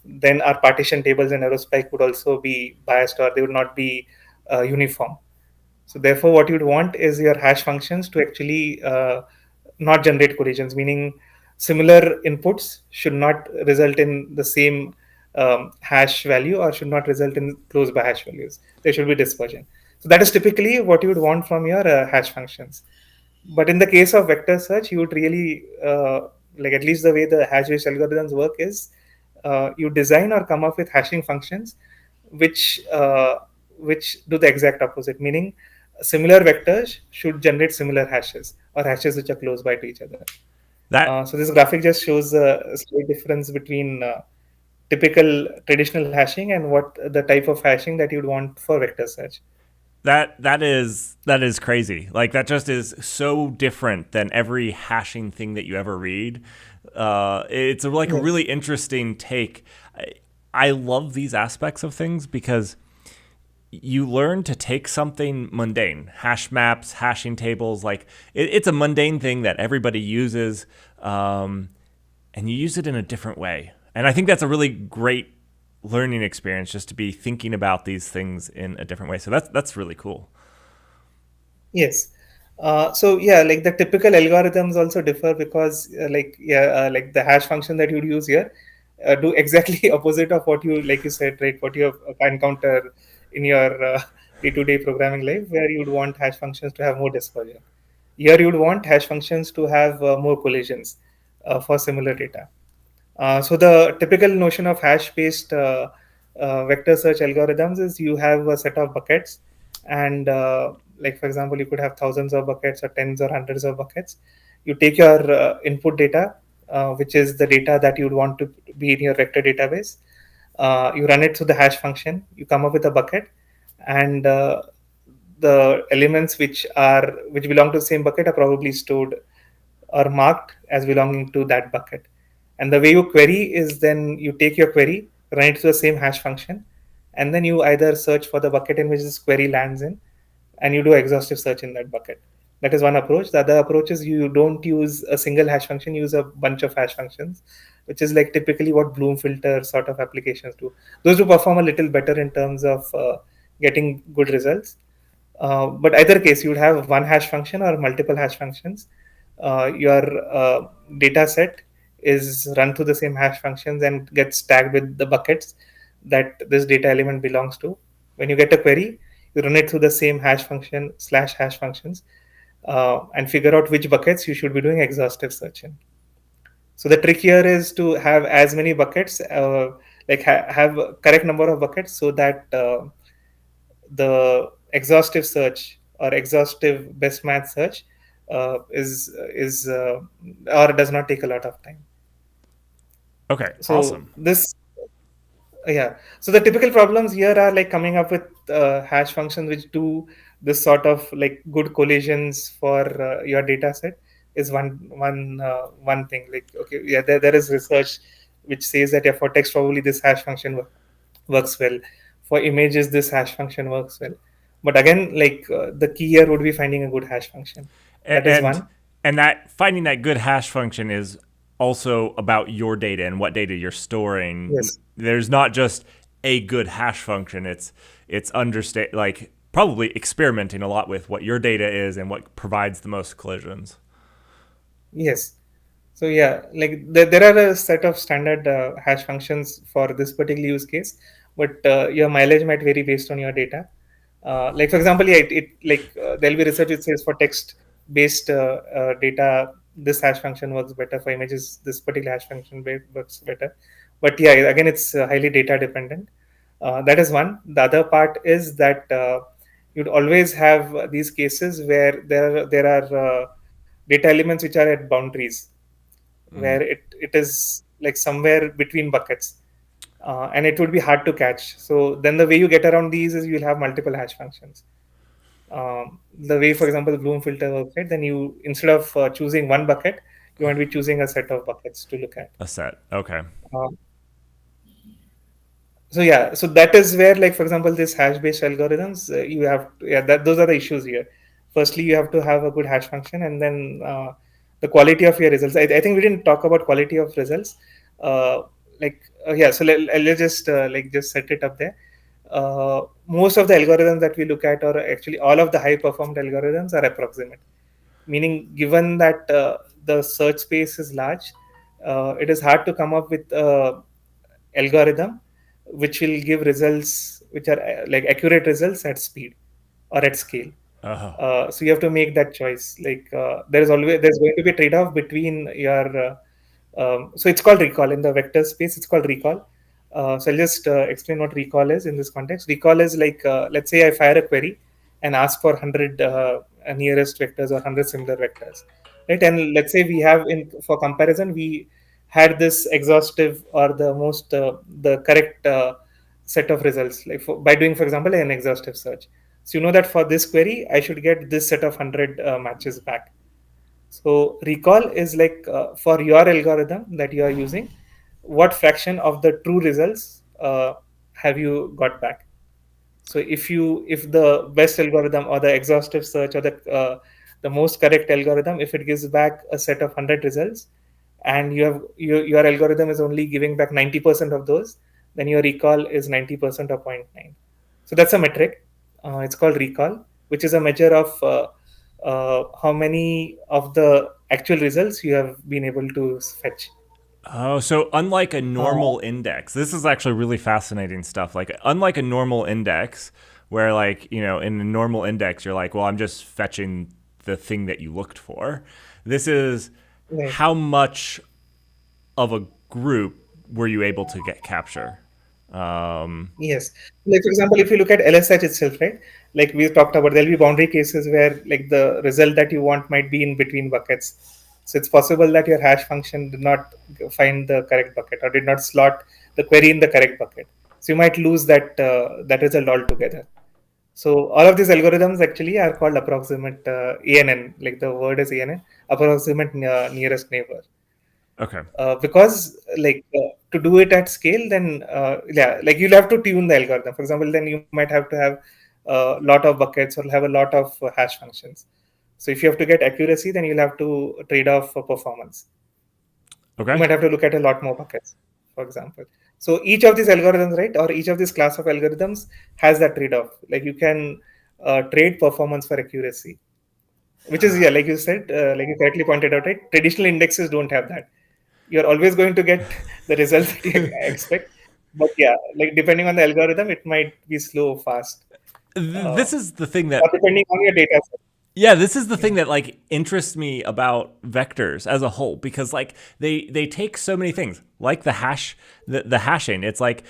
then our partition tables in aerospike would also be biased, or they would not be uniform. So therefore, what you'd want is your hash functions to actually not generate collisions, meaning similar inputs should not result in the same hash value or should not result in close by hash values. There should be dispersion. So that is typically what you would want from your hash functions. But in the case of vector search, you would really like, at least the way the hash-based algorithms work is you design or come up with hashing functions which which do the exact opposite, meaning similar vectors should generate similar hashes or hashes which are close by to each other. That So this graphic just shows a slight difference between typical traditional hashing and what the type of hashing that you'd want for vector search. that is crazy. Like that just is so different than every hashing thing that you ever read. It's like a Yes. really interesting take. I love these aspects of things because you learn to take something mundane, hash maps, hashing tables, like it's a mundane thing that everybody uses, and you use it in a different way. And I think that's a really great learning experience, just to be thinking about these things in a different way. So that's really cool. Yes. So yeah, like the typical algorithms also differ because like the hash function that you'd use here do exactly opposite of what you like you said, right? What you encounter in your day-to-day programming life, where you'd want hash functions to have more dispersion. Here you'd want hash functions to have more collisions for similar data. So the typical notion of hash-based vector search algorithms is you have a set of buckets, and like for example, you could have thousands of buckets or tens or hundreds of buckets. You take your input data, which is the data that you'd want to be in your vector database. You run it through the hash function. You come up with a bucket, and the elements which belong to the same bucket are probably stored or marked as belonging to that bucket. And the way you query is then you take your query, run it through the same hash function, and then you either search for the bucket in which this query lands in, and you do exhaustive search in that bucket. That is one approach. The other approach is you don't use a single hash function, you use a bunch of hash functions, which is like typically what Bloom filter sort of applications do. Those do perform a little better in terms of getting good results. But either case, you would have one hash function or multiple hash functions. Your data set is run through the same hash functions and gets tagged with the buckets that this data element belongs to. When you get a query, you run it through the same hash function slash hash functions and figure out which buckets you should be doing exhaustive search in. So the trick here is to have as many buckets, have a correct number of buckets so that the exhaustive search or exhaustive best match search is or does not take a lot of time. Okay, So awesome. this yeah, so the typical problems here are like coming up with hash functions which do this sort of like good collisions for your data set is one thing. Like okay, yeah, there is research which says that yeah, for text probably this hash function works well, for images this hash function works well, but again like the key here would be finding a good hash function. and That is and, one. and that finding that good hash function is also about your data and what data you're storing. Yes. There's not just a good hash function. It's understand, like probably experimenting a lot with what your data is and what provides the most collisions. Yes. So yeah, like there are a set of standard hash functions for this particular use case, but your mileage might vary based on your data. Like for example, yeah, there'll be research which says for text-based data, this hash function works better. For images, this particular hash function works better. But yeah, again, it's highly data dependent. That is one. The other part is that you'd always have these cases where there are data elements which are at boundaries Mm. where it is like somewhere between buckets and it would be hard to catch. So then the way you get around these is you'll have multiple hash functions. The way, for example, the Bloom filter works, right? Then you instead of choosing one bucket, you want to be choosing a set of buckets to look at. A set. Okay. Um, so yeah, so that is where, like for example, this hash-based algorithms, you have to, yeah, that those are the issues here. Firstly, you have to have a good hash function, and then the quality of your results. I think we didn't talk about quality of results. Yeah, so let's just just set it up there. Most of the algorithms that we look at, or actually all of the high-performed algorithms, are approximate. Meaning, given that the search space is large, it is hard to come up with algorithm which will give results which are like accurate results at speed or at scale. Oh. So you have to make that choice. Like there's going to be a trade-off between your so it's called recall in the vector space. It's called recall. So I'll just explain what recall is in this context. Recall is like let's say I fire a query and ask for 100 nearest vectors or 100 similar vectors, right? And let's say we have in for comparison we had this exhaustive or the correct set of results like by doing for example an exhaustive search. So you know that for this query I should get this set of 100 matches back. So recall is like for your algorithm that you are using, what fraction of the true results have you got back? So if the best algorithm or the exhaustive search or the most correct algorithm, if it gives back a set of 100 results, and your algorithm is only giving back 90% of those, then your recall is 90% of zero point 0.9. So that's a metric. It's called recall, which is a measure of how many of the actual results you have been able to fetch. Oh, so unlike a Uh, normal index, this is actually really fascinating stuff. Like, unlike a normal index, where, like, in a normal index, you're like, well, I'm just fetching the thing that you looked for. This is right. how much of a group were you able to get capture? Yes. Like for example, if you look at LSH itself, right? Like we talked about, there'll be boundary cases where like the result that you want might be in between buckets. So it's possible that your hash function did not find the correct bucket or did not slot the query in the correct bucket. So you might lose that result altogether. So all of these algorithms actually are called approximate ANN, like the word is ANN, approximate nearest neighbor. Okay. Because to do it at scale, then yeah, like you'll have to tune the algorithm. For example, then you might have to have a lot of buckets or have a lot of hash functions. So if you have to get accuracy, then you'll have to trade off for performance. You Okay. might have to look at a lot more buckets, for example. So each of these algorithms, right, or each of these class of algorithms has that trade-off. Like you can trade performance for accuracy, which is, yeah, like you said, like you correctly pointed out, right, traditional indexes don't have that. You're always going to get the result that you expect, but yeah, like depending on the algorithm, it might be slow or fast, This is the thing or that depending on your data set. Yeah, this is the Yeah. thing that, like, interests me about vectors as a whole, because, like, they take so many things, like the hashing. It's like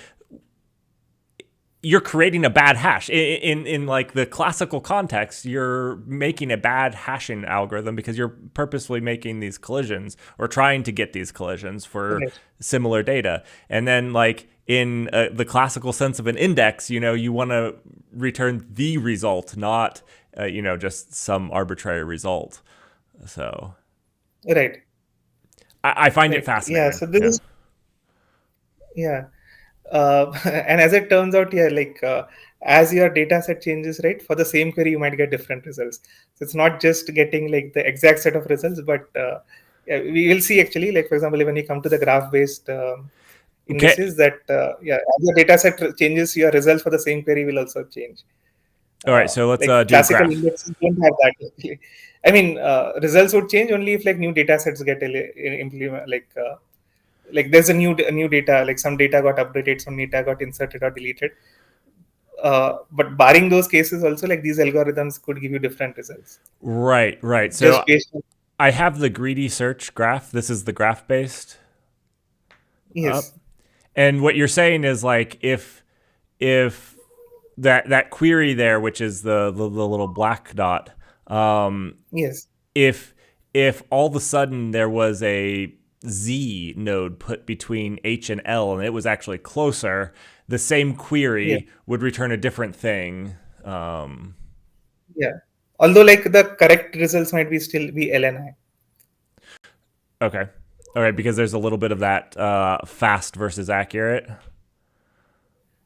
you're creating a bad hash in like the classical context. You're making a bad hashing algorithm because you're purposely making these collisions or trying to get these collisions for Right. similar data. And then, like, in the classical sense of an index, you want to return the result, not just some arbitrary result. So Right. I find it Right. Yeah. fascinating. So this Yeah. is, yeah. And as it turns out, yeah, as your data set changes, right, for the same query, you might get different results. So it's not just getting like the exact set of results, but yeah, we will see actually, like for example, when you come to the graph-based Okay. indices, that yeah, as your data set changes, your results for the same query will also change. All right. So let's Like do a classical graph. indexes don't have that. Actually. I mean, results would change only if like new data sets get implement like there's a new data, like some data got updated, some data got inserted or deleted. But barring those cases, also like these algorithms could give you different results Right. Right. just So based on. I have the greedy search graph. This is the graph based. Yes, And what you're saying is, like, if that query there, which is the little black dot, um, yes, if if all of a sudden there was a Z node put between H and L and it was actually closer, the same yeah, query would return a different thing. Um, yeah. Although like the correct results might be still be LNI. okay. All right, because there's a little bit of that fast versus accurate.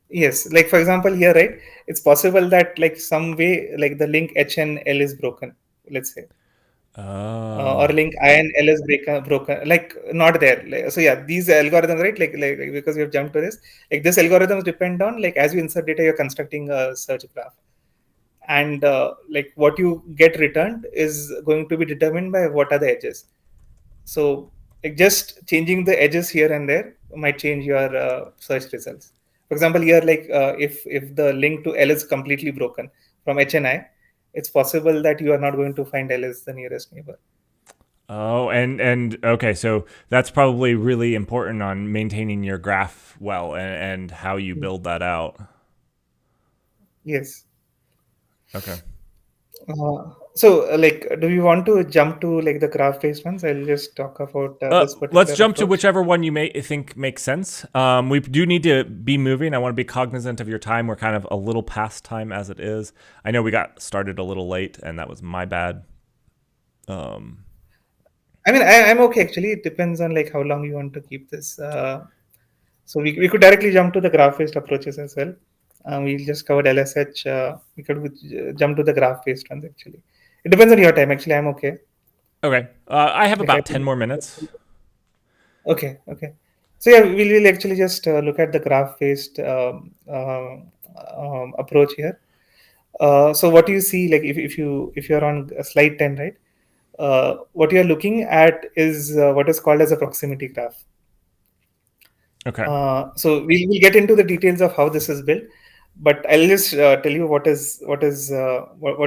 Yes, like for example here, right? It's possible that like some way like the link H and L is broken, let's say, or Oh. link I and L is broken, like not there. So yeah, these algorithms, right? Like because we have jumped to this, like this algorithms depend on like as you insert data, you're constructing a search graph, and like what you get returned is going to be determined by what are the edges. So like just changing the edges here and there might change your search results. For example, here like if the link to L is completely broken from HNI, it's possible that you are not going to find L as the nearest neighbor. Oh, and okay, so that's probably really important on maintaining your graph well, and how you build that out. Yes. Okay. Like, do you want to jump to like the graph-based ones? I'll just talk about this Let's particular jump to approach. whichever one you may think makes sense. We do need to be moving. I want to be cognizant of your time. We're kind of a little past time as it is. I know we got started a little late, and that was my bad. Um, I mean, I'm okay actually. It depends on like how long you want to keep this. So we could directly jump to the graph-based approaches as well. We'll just cover LSH. We could jump to the graph-based ones actually. It depends on your time. Actually, I'm okay. Okay. I have Like I about 10 more minutes. okay, okay. So yeah, we'll actually just look at the graph-based approach here. So what you see, like if you're on slide 10, right? What you're looking at is what is called as a proximity graph. Okay. So we'll get into the details of how this is built, but I'll just tell you what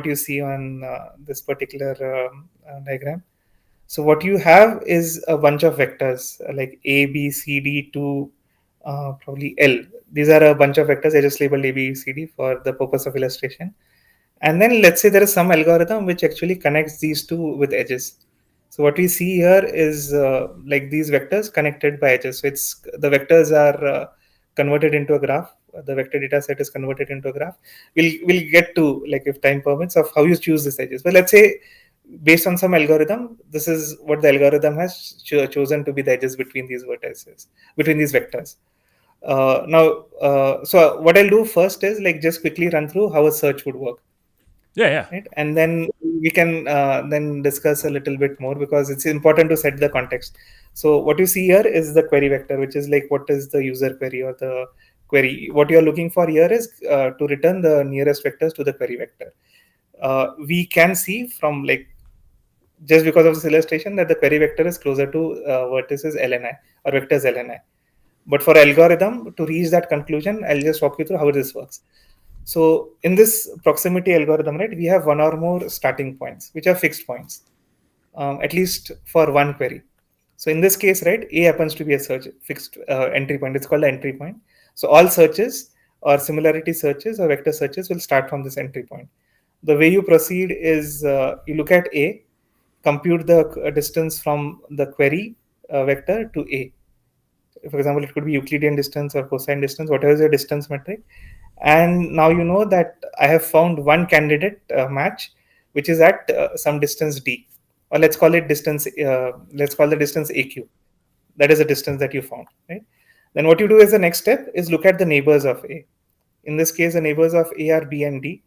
you see on this particular diagram. So what you have is a bunch of vectors like A, B, C, D to probably L. These are a bunch of vectors. I just labeled A, B, C, D for the purpose of illustration. And then let's say there is some algorithm which actually connects these two with edges. So what we see here is like these vectors connected by edges. So it's the vectors are converted into a graph. The vector data set is converted into a graph. We'll get to, like, if time permits, of how you choose these edges. But let's say based on some algorithm, this is what the algorithm has chosen to be the edges between these vertices, between these vectors. So what I'll do first is like just quickly run through how a search would work, Yeah, yeah. right? And then we can then discuss a little bit more because it's important to set the context. So what you see here is the query vector, which is like what is the user query or the query. What you're looking for here is to return the nearest vectors to the query vector. We can see from, like, just because of this illustration, that the query vector is closer to vertices lni or vectors lni. But for algorithm to reach that conclusion, I'll just walk you through how this works. So in this proximity algorithm, right, we have one or more starting points, which are fixed points, at least for one query. So in this case, right, A happens to be a search fixed entry point. It's called the entry point. So all searches or similarity searches or vector searches will start from this entry point. The way you proceed is you look at A, compute the distance from the query vector to A. For example, it could be Euclidean distance or cosine distance, whatever is your distance metric. And now you know that I have found one candidate match, which is at some distance d, or let's call it distance. Let's call the distance aq. That is the distance that you found, right? Then what you do as the next step is look at the neighbors of A. In this case, the neighbors of A are B and D,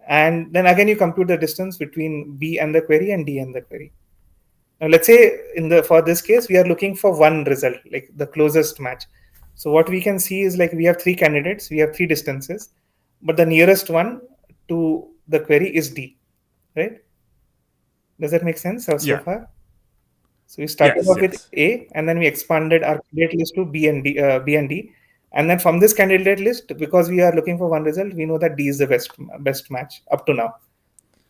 and then again you compute the distance between B and the query and D and the query. Now let's say for this case we are looking for one result, like the closest match. So what we can see is, like, we have three candidates, we have three distances, but the nearest one to the query is D, right? Does that make sense so Yeah. far? So we started Yes, off with yes. A, and then we expanded our candidate list to B and D, and then from this candidate list, because we are looking for one result, we know that D is the best match up to now.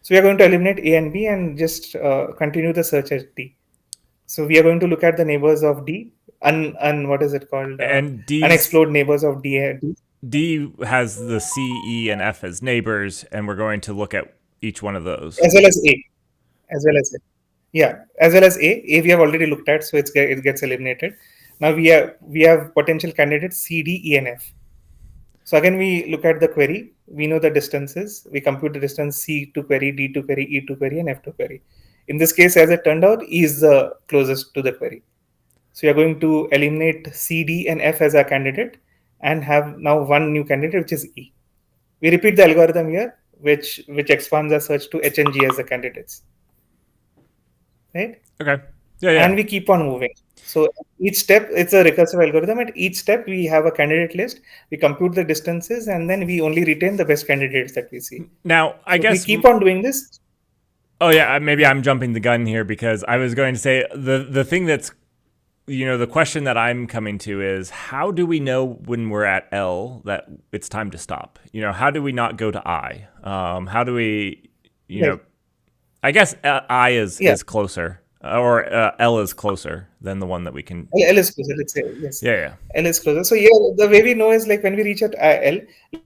So we are going to eliminate A and B and just continue the search at D. So we are going to look at the neighbors of D, what is it called? And Unexplored neighbors of D, D has the C, E, and F as neighbors, and we're going to look at each one of those. as well as A, as well as A. Yeah, as well as A. A we have already looked at, so it gets eliminated. Now we have potential candidates C, D, E, and F. So again, we look at the query. We know the distances. We compute the distance C to query, D to query, E to query, and F to query. In this case, as it turned out, E is the closest to the query. So we are going to eliminate C, D, and F as our candidate and have now one new candidate, which is E. We repeat the algorithm here, which expands our search to H and G as the candidates, right? Okay. Yeah, yeah. And we keep on moving. So each step, it's a recursive algorithm. At each step, we have a candidate list. We compute the distances, and then we only retain the best candidates that we see. Now, I So we guess. keep on doing this. Oh yeah, maybe Yeah. I'm jumping the gun here because I was going to say the thing that's the question that I'm coming to is how do we know when we're at L that it's time to stop? How do we not go to I? How do we, Right. I guess I is Yeah. is closer or L is closer than the one that we can. L is closer. Let's say yes. Yeah, yeah. L is closer. So here, the way we know is, like, when we reach at L,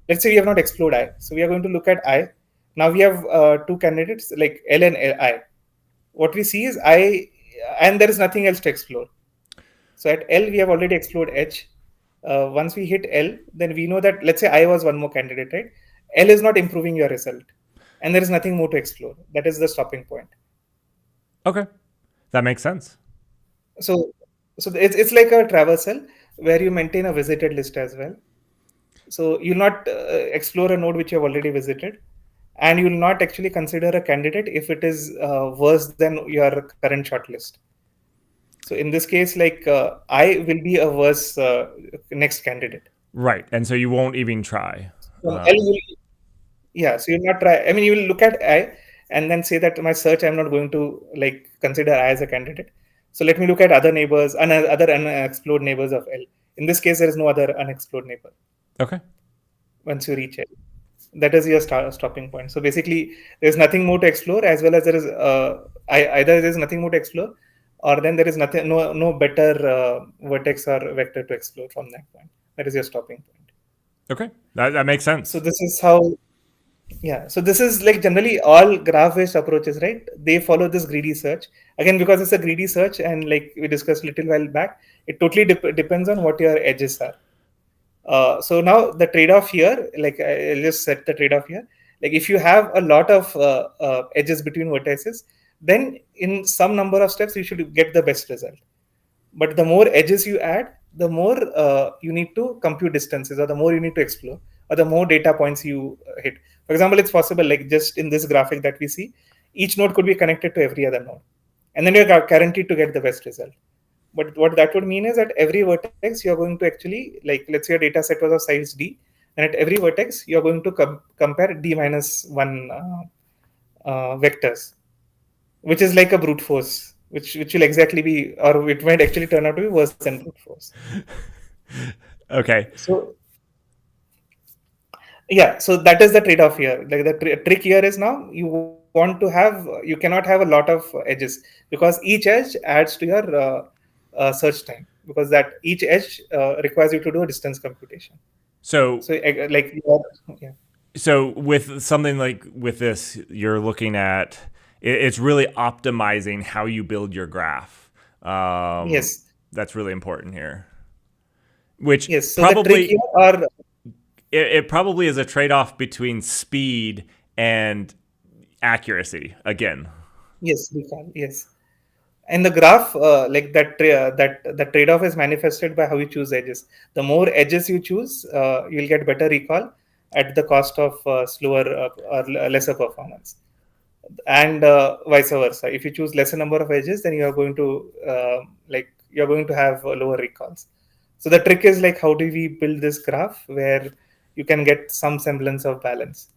let's say we have not explored I. So we are going to look at I. Now we have two candidates like L and I. What we see is I, and there is nothing else to explore. So at L, we have already explored H. Once we hit L, then we know that, let's say I was one more candidate, right? L is not improving your result, and there is nothing more to explore. That is the stopping point. Okay, that makes sense. So, it's like a traversal where you maintain a visited list as well. So you'll not explore a node which you have already visited, and you will not actually consider a candidate if it is worse than your current shortlist. So in this case, like I will be a worse next candidate. Right. And so you won't even try. So L will, yeah. So you'll not try. I mean, you will look at I and then say that my search I'm not going to like consider I as a candidate. So let me look at other neighbors and other unexplored neighbors of L. In this case, there is no other unexplored neighbor Okay. once you reach L. That is your stopping point. So basically, there's nothing more to explore, as well as there is either there's nothing more to explore, or then there is nothing, no better vertex or vector to explore from that point. That is your stopping point. Okay. That makes So sense. this is how, yeah. So this is like generally all graph-based approaches, right? They follow this greedy search again because it's a greedy search, and like we discussed a little while back, it totally depends on what your edges are. So now the trade-off here, like I'll just set the trade-off here. Like if you have a lot of edges between vertices, then in some number of steps you should get the best result. But the more edges you add, the more you need to compute distances, or the more you need to explore, or the more data points you hit. For example, it's possible, like just in this graphic that we see, each node could be connected to every other node, and then you're guaranteed to get the best result. But what that would mean is that every vertex you're going to actually, like let's say your data set was of size D, and at every vertex you're going to compare D minus 1 vectors, which is like a brute force, which will exactly be, or it might actually turn out to be worse than brute force. Okay. So yeah, so that is the trade-off here. Like the trick here is, now you want to have, you cannot have a lot of edges, because each edge adds to your search time, because that each edge requires you to do a distance computation. So So like you are, yeah. so with something like with this, you're looking at it's really optimizing how you build your graph. Yes, That's really important here. Which yes. So the trick probably here are, it probably is a trade-off between speed and accuracy again. yes, we can, yes. In the graph, like that trade-off is manifested by how you choose edges. The more edges you choose, you'll get better recall at the cost of slower or lesser performance, and vice versa. If you choose lesser number of edges, then you are going to you're going to have lower recalls. So the trick is, like, how do we build this graph where you can get some semblance of balance,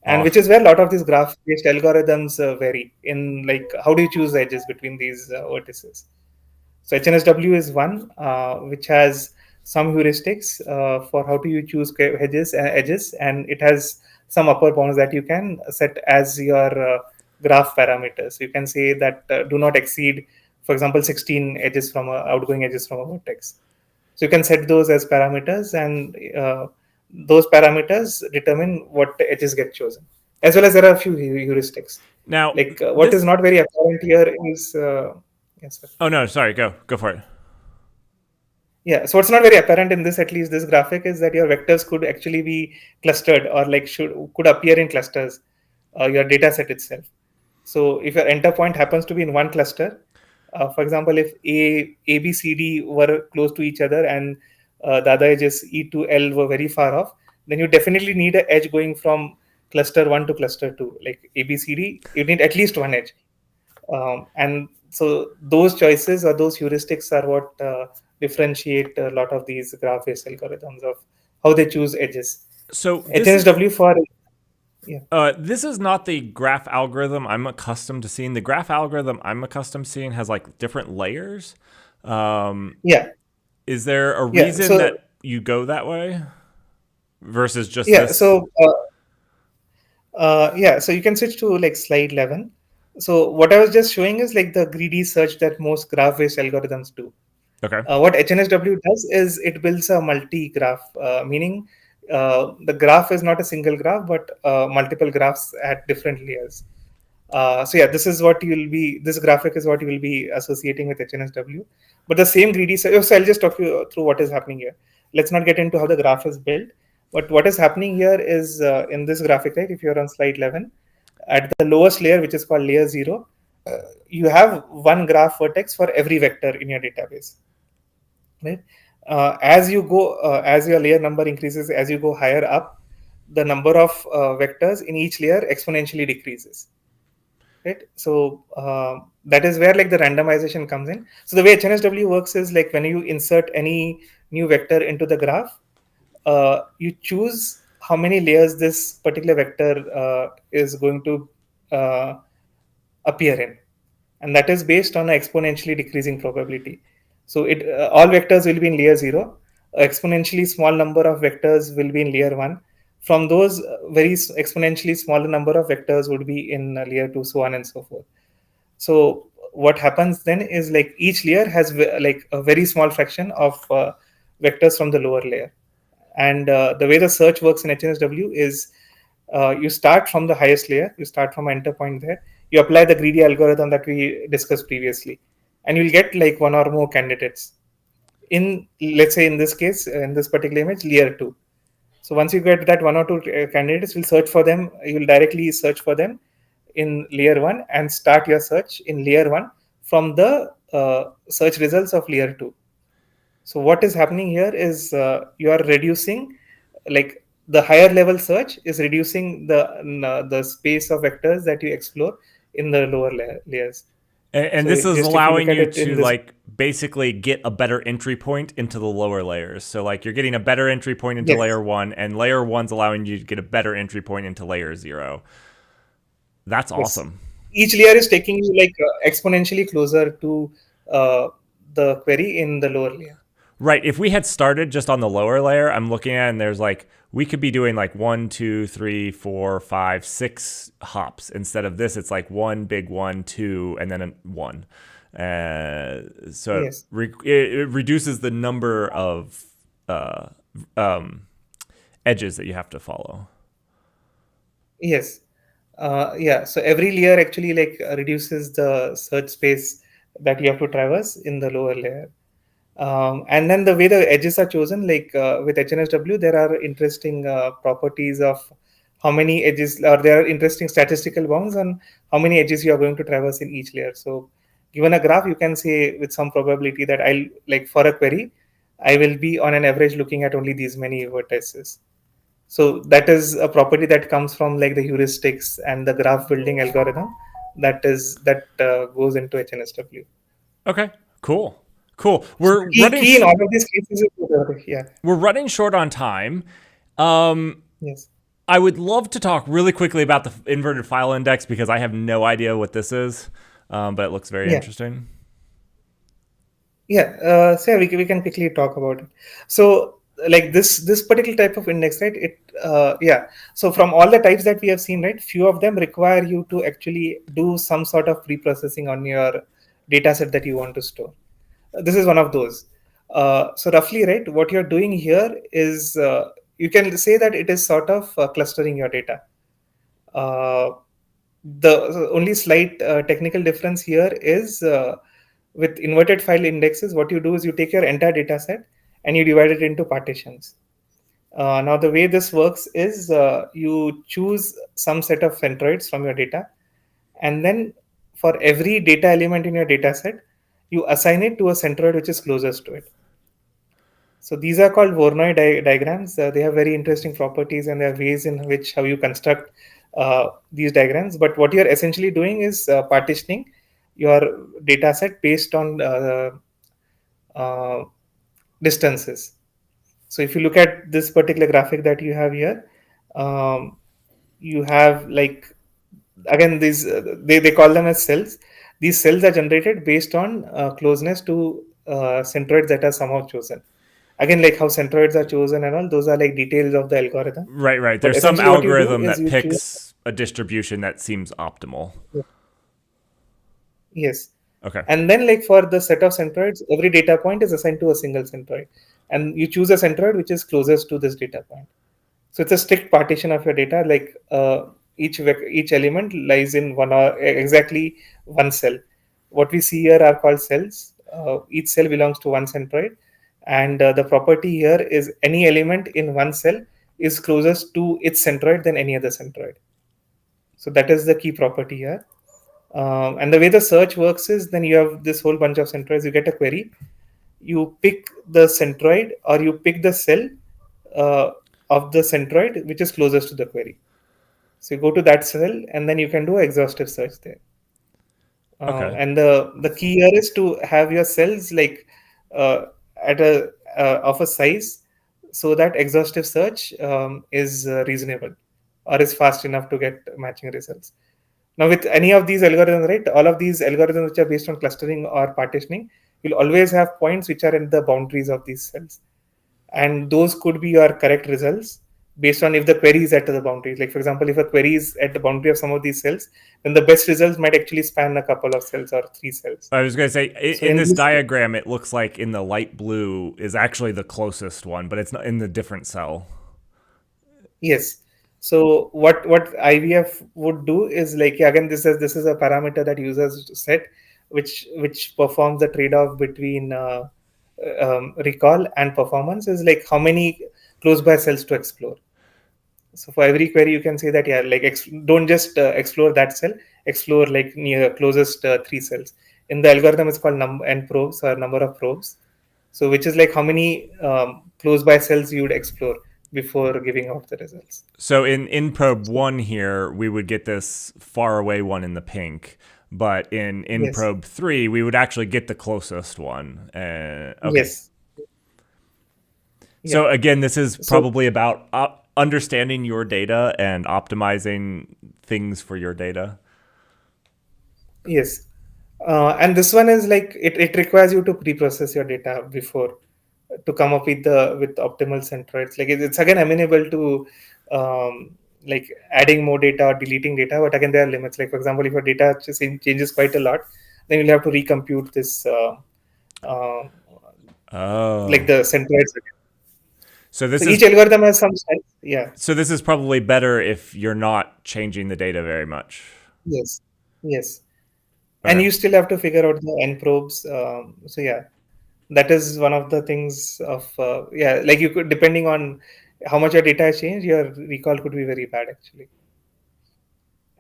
and which Awesome. is where a lot of these graph based algorithms vary in, like, how do you choose edges between these vertices. So HNSW is one which has some heuristics for how do you choose edges, and it has some upper bounds that you can set as your graph parameters. You can say that do not exceed, for example, 16 edges from outgoing edges from a vertex. So you can set those as parameters, and those parameters determine what edges get chosen. As well as there are a few heuristics. Now Like what is this. not very apparent here is yes, sir. Oh no, sorry. Go for it. Yeah, so what's not very apparent in this, at least this graphic, is that your vectors could actually be clustered, or like could appear in clusters, your data set itself. So if your enter point happens to be in one cluster, for example, if A, B, C, D were close to each other, and the other edges E to L were very far off, then you definitely need an edge going from cluster 1 to cluster 2. Like A, B, C, D, you need at least one edge. And so those choices or those heuristics are what differentiate a lot of these graph-based algorithms of how they choose edges. So this is HNSW for, yeah, this is not the graph algorithm I'm accustomed to seeing. The graph algorithm I'm accustomed to seeing has like different layers. Um, yeah, is there a yeah. reason that you go that way versus just Yeah, this? so yeah, so you can switch to like slide 11. So what I was just showing is like the greedy search that most graph-based algorithms do. Okay. What HNSW does is it builds a multi-graph, meaning the graph is not a single graph, but multiple graphs at different layers. So yeah, this is what you will be. This graphic is what you will be associating with HNSW. But the same greedy. So I'll just talk you through what is happening here. Let's not get into how the graph is built. But what is happening here is in this graphic, right? If you're on slide 11, at the lowest layer, which is called layer 0, you have one graph vertex for every vector in your database, right? as your layer number increases, as you go higher up, the number of vectors in each layer exponentially decreases, right? So that is where like the randomization comes in. So the way HNSW works is like when you insert any new vector into the graph, you choose how many layers this particular vector is going to uh, appear in, and that is based on an exponentially decreasing probability. So it all vectors will be in layer 0. A exponentially small number of vectors will be in layer 1. From those, exponentially smaller number of vectors would be in layer 2, so on and so forth. So what happens then is like each layer has like a very small fraction of vectors from the lower layer. And the way the search works in HNSW is you start from the highest layer, you start from enter point there, you apply the greedy algorithm that we discussed previously, and you'll get like one or more candidates. In, let's say in this case, in this particular image, layer 2. So once you get that one or two candidates, you'll search for them, you'll directly search for them in layer 1 and start your search in layer 1 from the search results of layer 2. So what is happening here is you are reducing, like the higher level search is reducing the space of vectors that you explore in the lower layers. And So this is just if you look allowing at you it in to this, like basically get a better entry point into the lower layers. So like you're getting a better entry point into yes, layer 1, and layer 1's allowing you to get a better entry point into layer 0. That's yes, awesome. each layer is taking you like exponentially closer to uh, the query in the lower layer. Right. If we had started just on the lower layer, I'm looking at, and there's like we could be doing like 1, 2, 3, 4, 5, 6 hops. Instead of this, it's like one big one, two, and then a one. So Yes, it reduces the number of uh, um, edges that you have to follow. yes, yeah. So every layer actually like reduces the search space that you have to traverse in the lower layer. And then the way the edges are chosen, like with HNSW, there are interesting properties of how many edges, or there are interesting statistical bounds on how many edges you are going to traverse in each layer. So, given a graph, you can say with some probability that I'll, like for a query, I will be on an average looking at only these many vertices. So that is a property that comes from like the heuristics and the graph building algorithm that goes into HNSW. Okay. Cool. Cool. So We're key in all of these cases is, yeah, running short on time. Um, yes. I would love to talk really quickly about the inverted file index because I have no idea what this is, but it looks very Yeah, interesting. yeah. So yeah, we can quickly talk about it. So like this particular type of index, right? Yeah. So from all the types that we have seen, right, few of them require you to actually do some sort of pre-processing on your data set that you want to store. This is one of those. So roughly, right, what you're doing here is you can say that it is sort of clustering your data. Uh, the only slight technical difference here is with inverted file indexes, what you do is you take your entire data set and you divide it into partitions. Now, the way this works is you choose some set of centroids from your data, and then for every data element in your data set, you assign it to a centroid which is closest to it. So these are called Voronoi diagrams. They have very interesting properties, and there are ways in which how you construct these diagrams. But what you're essentially doing is partitioning your data set based on uh, distances. So if you look at this particular graphic that you have here, um, you have like, again, these they call them as cells. These cells are generated based on closeness to centroids that are somehow chosen. Again, like how centroids are chosen and all, those are like details of the algorithm. Right, right. But There's some essentially, what you do algorithm is that you choose. picks a distribution that seems optimal. Yes. Okay. And then, like for the set of centroids, every data point is assigned to a single centroid, and you choose a centroid which is closest to this data point. So it's a strict partition of your data. Like each element lies in one or exactly one cell. What we see here are called cells. Each cell belongs to one centroid, and the property here is any element in one cell is closest to its centroid than any other centroid. So that is the key property here. And the way the search works is then you have this whole bunch of centroids. You get a query, you pick the centroid or you pick the cell uh, of the centroid which is closest to the query. So you go to that cell and then you can do exhaustive search there. Okay. And the key here is to have your cells like uh, at a of a size so that exhaustive search is reasonable or is fast enough to get matching results. Now, with any of these algorithms, right, all of these algorithms which are based on clustering or partitioning, you'll always have points which are in the boundaries of these cells, and those could be your correct results based on if the query is at the boundaries. Like for example, if a query is at the boundary of some of these cells, then the best results might actually span a couple of cells or three cells. I was going to say, So in in this this, diagram, it looks like in the light blue is actually the closest one, but it's not in the different cell. yes. So what IVF would do is like, yeah, again, this is a parameter that users set, which performs the trade-off between recall and performance, is like how many close by cells to explore. So for every query, you can say that, yeah, like don't just explore that cell, explore like near closest three cells. In the algorithm, it's called n probes or number of probes. So which is like how many close by cells you would explore before giving out the results. So in probe 1 here, we would get this far away one in the pink, but in Yes. probe 3, we would actually get the closest one. Okay. Yes. Yeah. So again, this is So probably about understanding your data and optimizing things for your data. yes. And this one is like it requires you to pre-process your data before to come up with optimal centroids. Like it's again amenable to like adding more data or deleting data, but again there are limits. Like for example, if your data changes quite a lot, then you'll have to recompute this uh, like Oh. the centroids again. So So this is each algorithm has some sense. Yeah. so this is probably better if you're not changing the data very much. Yes. Yes. And Okay. you still have to figure out the n probes. So yeah, that is one of the things of yeah, like you could, depending on how much your data has changed, your recall could be very bad actually.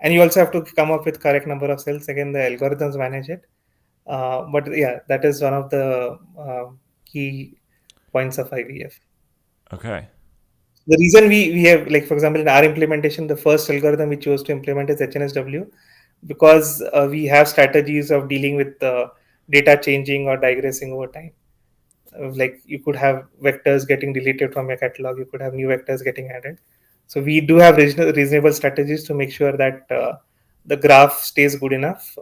And you also have to come up with correct number of cells. Again, the algorithms manage it. But yeah, that is one of the key points of IVF. Okay. The reason we have, like for example, in our implementation, the first algorithm we chose to implement is HNSW, because we have strategies of dealing with data changing or digressing over time. Like you could have vectors getting deleted from your catalog, you could have new vectors getting added. So we do have reasonable strategies to make sure that the graph stays good enough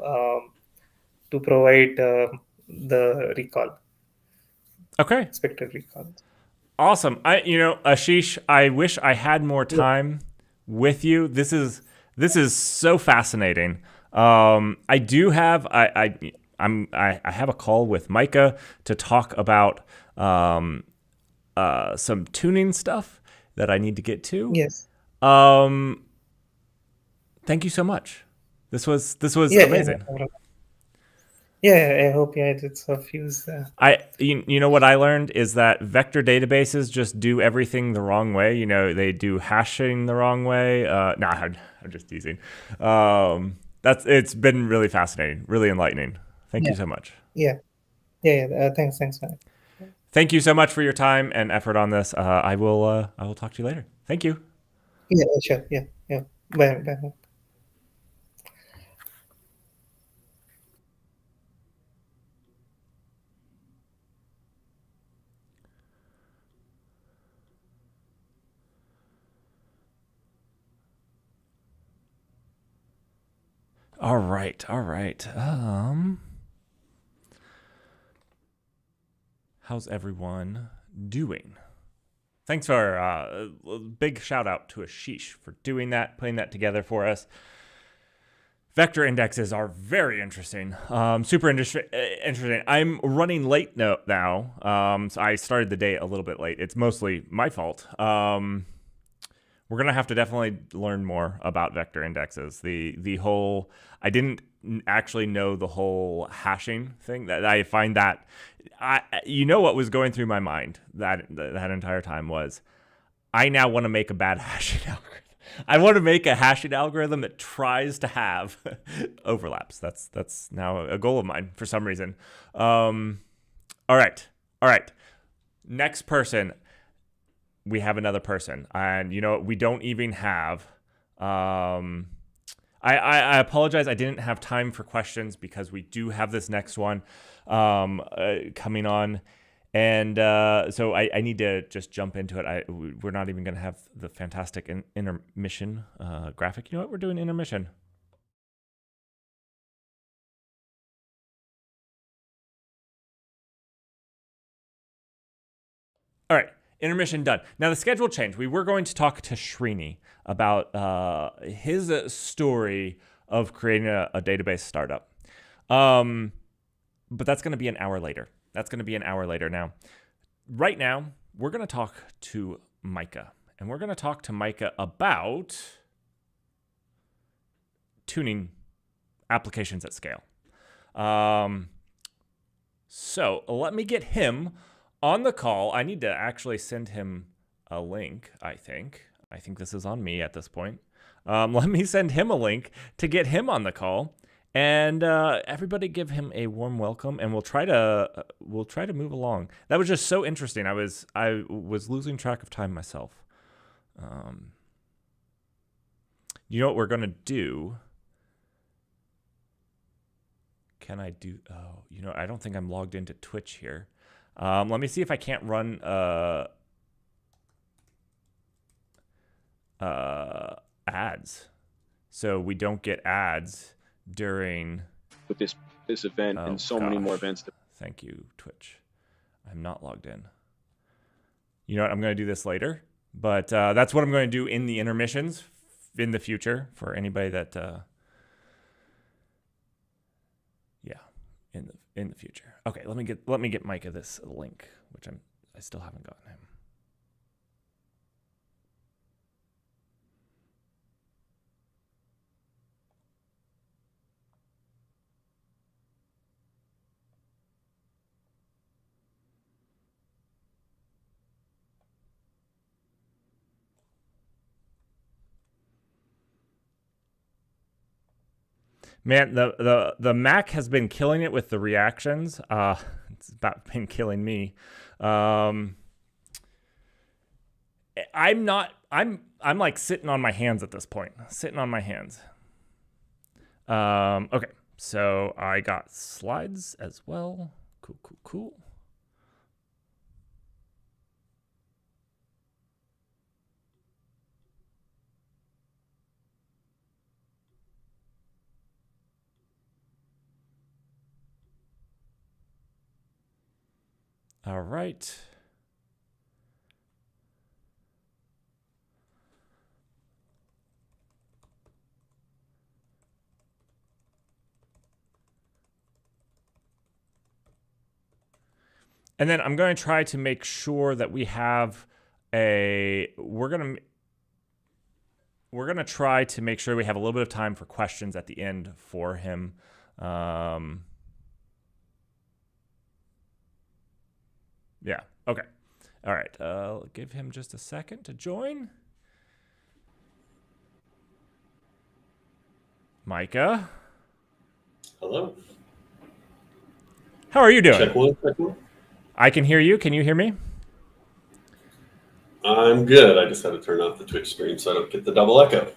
to provide the recall, Okay. expected recall. Awesome. Ashish, I wish I had more Yeah. time with you. This is so fascinating. I do have I have a call with Micah to talk about some tuning stuff that I need to get to. Yes. Um, Thank you so much. This was Yeah, yeah, no amazing. problem. Yeah, yeah, I hope, yeah, it's of use. You know what I learned is that vector databases just do everything the wrong way. You know, they do hashing the wrong way. Nah, I'm just teasing. It's been really fascinating, really enlightening. Thank you Yeah, so much. yeah, yeah, yeah. Thanks, man. Thank you so much for your time and effort on this. I will talk to you later. Thank you. Yeah, sure. Yeah, yeah. Bye, bye. All right, all right. How's everyone doing? Thanks for a big shout out to Ashish for doing that, putting that together for us. Vector indexes are very interesting, super interesting. I'm running late now, so I started the day a little bit late. It's mostly my fault. We're gonna have to definitely learn more about vector indexes. The whole I didn't actually know the whole hashing thing. That I find that what was going through my mind that entire time was I now want to make a bad hashing algorithm. I want to make a hashing algorithm that tries to have overlaps. That's now a goal of mine for some reason. All right. All right. Next person. We have another person. And, we don't even have... I apologize. I didn't have time for questions because we do have this next one coming on. And so I need to just jump into it. We're not even going to have the fantastic intermission graphic. You know what? We're doing intermission. All right. Intermission done. Now the schedule changed. We were going to talk to Srini about his story of creating a database startup. But that's going to be an hour later. Now, right now, we're going to talk to Micah. And we're going to talk to Micah about tuning applications at scale. So let me get him on the call. I need to actually send him a link, I think. I think this is on me at this point. Let me send him a link to get him on the call. And everybody give him a warm welcome, and we'll try to move along. That was just so interesting. I was losing track of time myself. You know what we're gonna do? Can I do? Oh, I don't think I'm logged into Twitch here. Let me see if I can't run ads, so we don't get ads during with this event and so many more events. Thank you, Twitch. I'm not logged in. You know what? I'm going to do this later, but that's what I'm going to do in the intermissions in the future for anybody that in the future. Okay, let me get Micah this link, which I still haven't gotten him. Man, the Mac has been killing it with the reactions. It's about been killing me. I'm like sitting on my hands at this point. Okay, so I got slides as well. Cool. All right. And then I'm going to try to make sure that we have we're going to try to make sure we have a little bit of time for questions at the end for him. Yeah. Okay. All right. I'll give him just a second to join. Micah. Hello. How are you doing? Check one. I can hear you. Can you hear me? I'm good. I just had to turn off the Twitch stream so I don't get the double echo.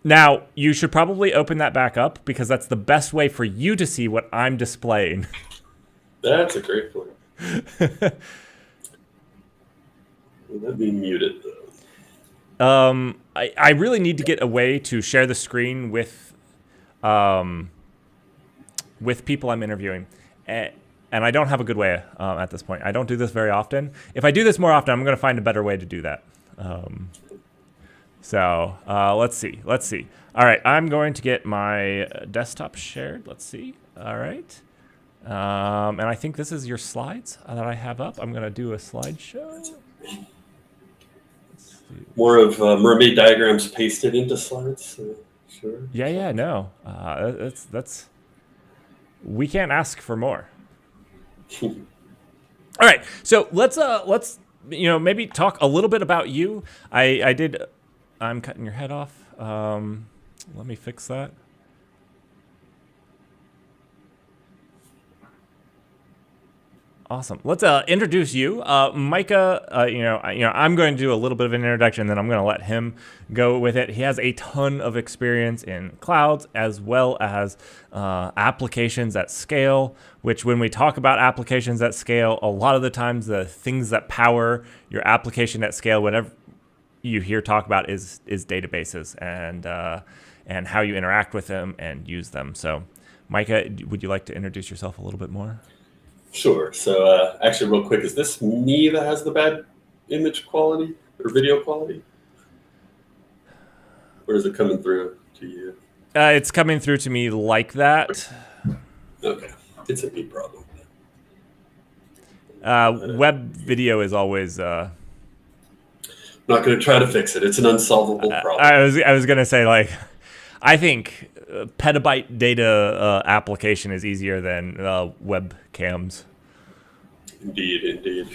Now, you should probably open that back up because that's the best way for you to see what I'm displaying. That's a great point. Let me mute it, though. I really need to get a way to share the screen with people I'm interviewing. And I don't have a good way at this point. I don't do this very often. If I do this more often, I'm going to find a better way to do that. So let's see. All right, I'm going to get my desktop shared. Let's see. All right. And I think this is your slides that I have up. I'm going to do a slideshow. More of mermaid diagrams pasted into slides. So sure. Yeah. No, that's. We can't ask for more. All right, so let's maybe talk a little bit about you. I'm cutting your head off. Let me fix that. Awesome. Let's introduce you, Micah. I'm going to do a little bit of an introduction, then I'm going to let him go with it. He has a ton of experience in clouds as well as applications at scale. Which, when we talk about applications at scale, a lot of the times the things that power your application at scale, whenever you hear talk about, is databases and how you interact with them and use them. So, Micah, would you like to introduce yourself a little bit more? Sure. So actually, real quick, is this me that has the bad image quality or video quality? Or is it coming through to you? It's coming through to me like that. Okay. It's a me problem. Web video is always... I'm not going to try to fix it. It's an unsolvable problem. I was going to say, like, I think petabyte data application is easier than webcams. Indeed.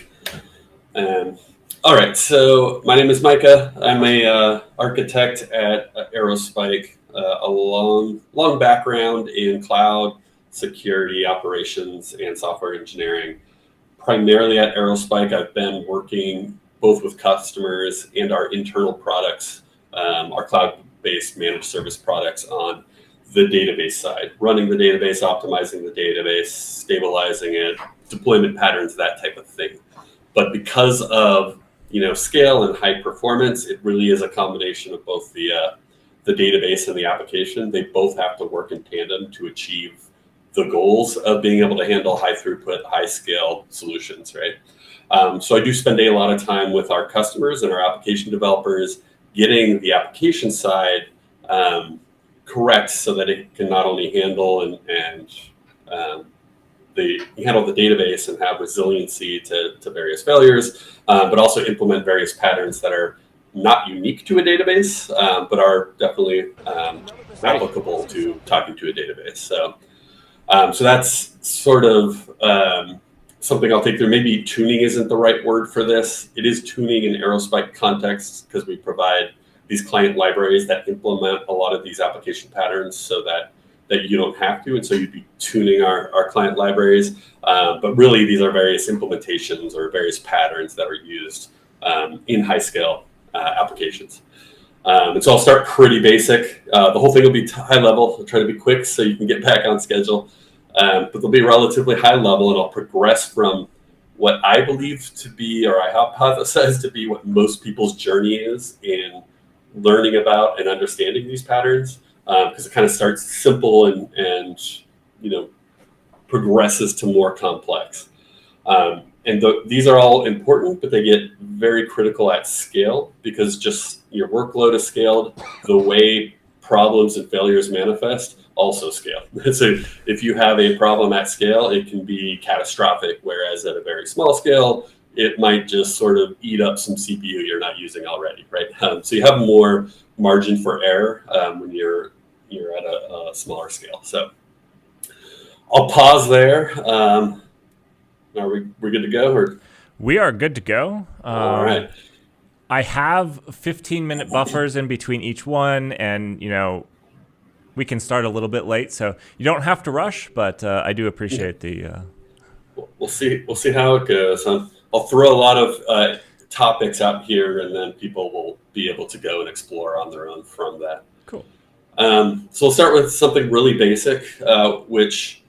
All right, so my name is Micah. I'm a architect at aerospike. A long background in cloud security operations and software engineering. Primarily at aerospike, I've been working both with customers and our internal products, our cloud-based managed service products on the database side, running the database, optimizing the database, stabilizing it, deployment patterns, that type of thing. But because of scale and high performance, it really is a combination of both the database and the application. They both have to work in tandem to achieve the goals of being able to handle high throughput, high scale solutions, right? So I do spend a lot of time with our customers and our application developers, getting the application side correct so that it can not only handle and handle the database and have resiliency to various failures, but also implement various patterns that are not unique to a database, but are definitely applicable to talking to a database. So that's sort of something I'll take through. Maybe tuning isn't the right word for this. It is tuning in aerospike contexts because we provide these client libraries that implement a lot of these application patterns so that you don't have to. And so you'd be tuning our client libraries. But really, these are various implementations or various patterns that are used in high scale applications. And so I'll start pretty basic. The whole thing will be high level. I'll try to be quick so you can get back on schedule. But they'll be relatively high level, and I'll progress from what I believe to be, or I hypothesize to be, what most people's journey is in learning about and understanding these patterns, because it kind of starts simple and progresses to more complex. These are all important, but they get very critical at scale because just your workload is scaled. The way problems and failures manifest also scale. So if you have a problem at scale, it can be catastrophic, whereas at a very small scale, it might just sort of eat up some CPU you're not using already, right? So you have more margin for error when you're at a smaller scale. So I'll pause there. Are we good to go? Or? We are good to go. All right. I have 15-minute buffers in between each one, and we can start a little bit late, so you don't have to rush. But I do appreciate the. We'll see how it goes. I'll throw a lot of topics out here, and then people will be able to go and explore on their own from that. Cool. So we'll start with something really basic, which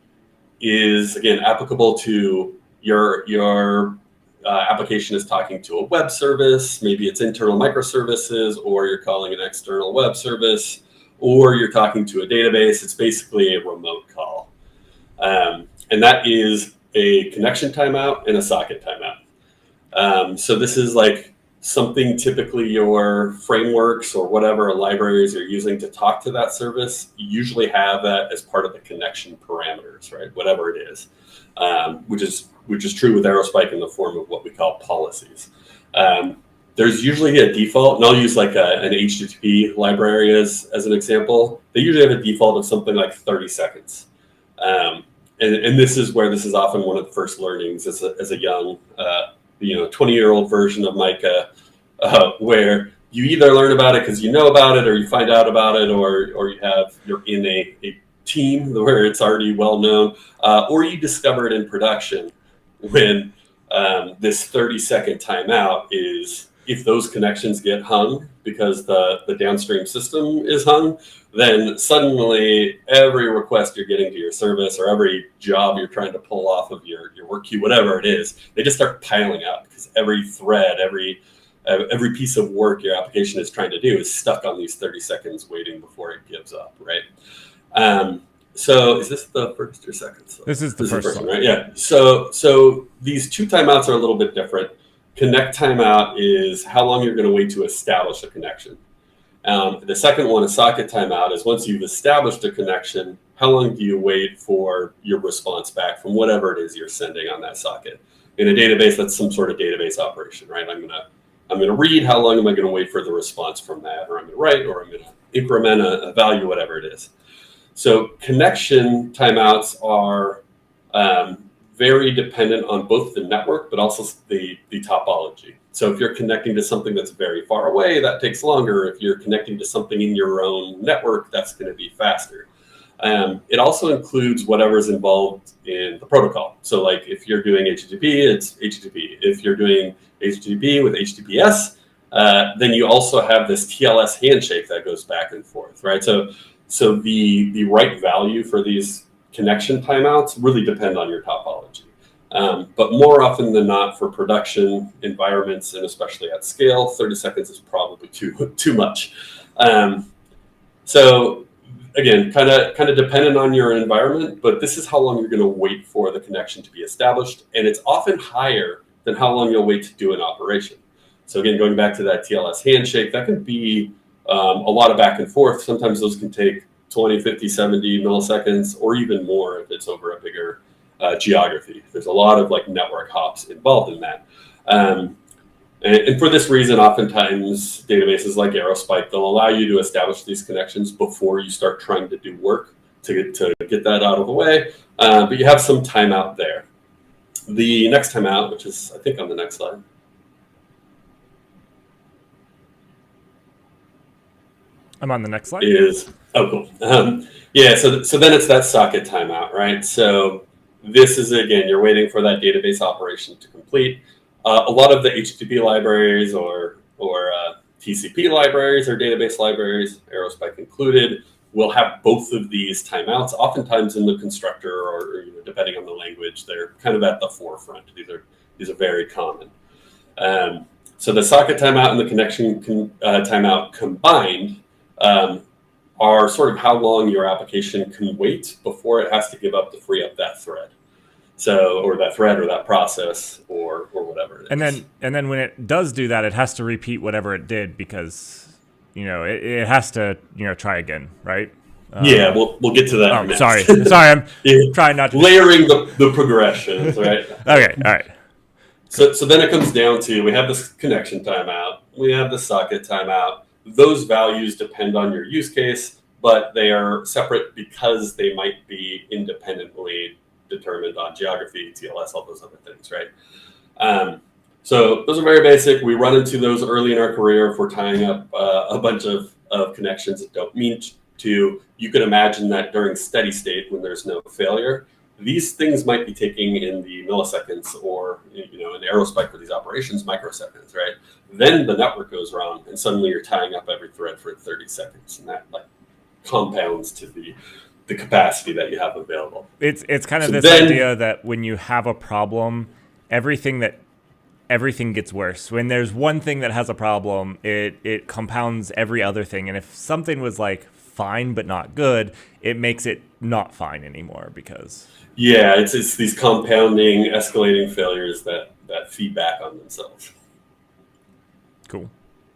is again applicable to your application is talking to a web service. Maybe it's internal microservices, or you're calling an external web service, or you're talking to a database. It's basically a remote call. And that is a connection timeout and a socket timeout. So this is like something typically your frameworks or whatever libraries you're using to talk to that service usually have that as part of the connection parameters, right? Whatever it is, which is true with aerospike in the form of what we call policies. There's usually a default, and I'll use like an HTTP library as an example. They usually have a default of something like 30 seconds. And this is where this is often one of the first learnings as a young, 20-year-old version of Micah, where you either learn about it because you know about it, or you find out about it, or you're in a team where it's already well known, or you discover it in production. when this 30-second timeout is if those connections get hung because the downstream system is hung, then suddenly every request you're getting to your service or every job you're trying to pull off of your work queue, whatever it is, they just start piling up because every thread, every piece of work your application is trying to do is stuck on these 30 seconds waiting before it gives up, right? So is this the first or second slide? This is the first one, right? Yeah. So these two timeouts are a little bit different. Connect timeout is how long you're going to wait to establish a connection. The second one, a socket timeout, is once you've established a connection, how long do you wait for your response back from whatever it is you're sending on that socket? In a database, that's some sort of database operation, right? I'm going to read. How long am I going to wait for the response from that? Or I'm going to write, or I'm going to increment a value, whatever it is. So connection timeouts are very dependent on both the network, but also the topology. So if you're connecting to something that's very far away, that takes longer. If you're connecting to something in your own network, that's going to be faster. It also includes whatever's involved in the protocol. So like if you're doing HTTP, it's HTTP. If you're doing HTTP with HTTPS, then you also have this TLS handshake that goes back and forth, right? So the right value for these connection timeouts really depend on your topology. But more often than not, for production environments, and especially at scale, 30 seconds is probably too much. So again, kind of dependent on your environment, but this is how long you're going to wait for the connection to be established. And it's often higher than how long you'll wait to do an operation. So again, going back to that TLS handshake, that can be a lot of back and forth. Sometimes those can take 20, 50, 70 milliseconds, or even more if it's over a bigger geography. There's a lot of like network hops involved in that. And for this reason, oftentimes databases like aerospike, they'll allow you to establish these connections before you start trying to do work to get that out of the way. But you have some timeout there. The next timeout, which is I think on the next slide. I'm on the next slide. Cool. Yeah, so then it's that socket timeout, right? So this is, again, you're waiting for that database operation to complete. A lot of the HTTP libraries or TCP libraries or database libraries, aerospike included, will have both of these timeouts. Oftentimes in the constructor or depending on the language, they're kind of at the forefront. These are very common. So the socket timeout and the connection timeout combined are sort of how long your application can wait before it has to give up to free up that thread. So, or that thread or that process or whatever it is. And then when it does do that, it has to repeat whatever it did because, it has to, try again, right? Yeah, we'll get to that. Oh, next. sorry, I'm trying not to layering the progressions, right? Okay, all right. So then it comes down to, we have this connection timeout, we have the socket timeout. Those values depend on your use case, but they are separate because they might be independently determined on geography, TLS, all those other things, right? So those are very basic. We run into those early in our career if we're tying up a bunch of connections that don't mean to. You could imagine that during steady state when there's no failure, these things might be taking in the milliseconds or, in aerospike for these operations, microseconds, right? Then the network goes wrong and suddenly you're tying up every thread for 30 seconds and that like compounds to the capacity that you have available. It's kind of this idea that when you have a problem, everything gets worse. When there's one thing that has a problem, it compounds every other thing. And if something was like fine but not good, it makes it not fine anymore because it's these compounding, escalating failures that feed back on themselves. Cool.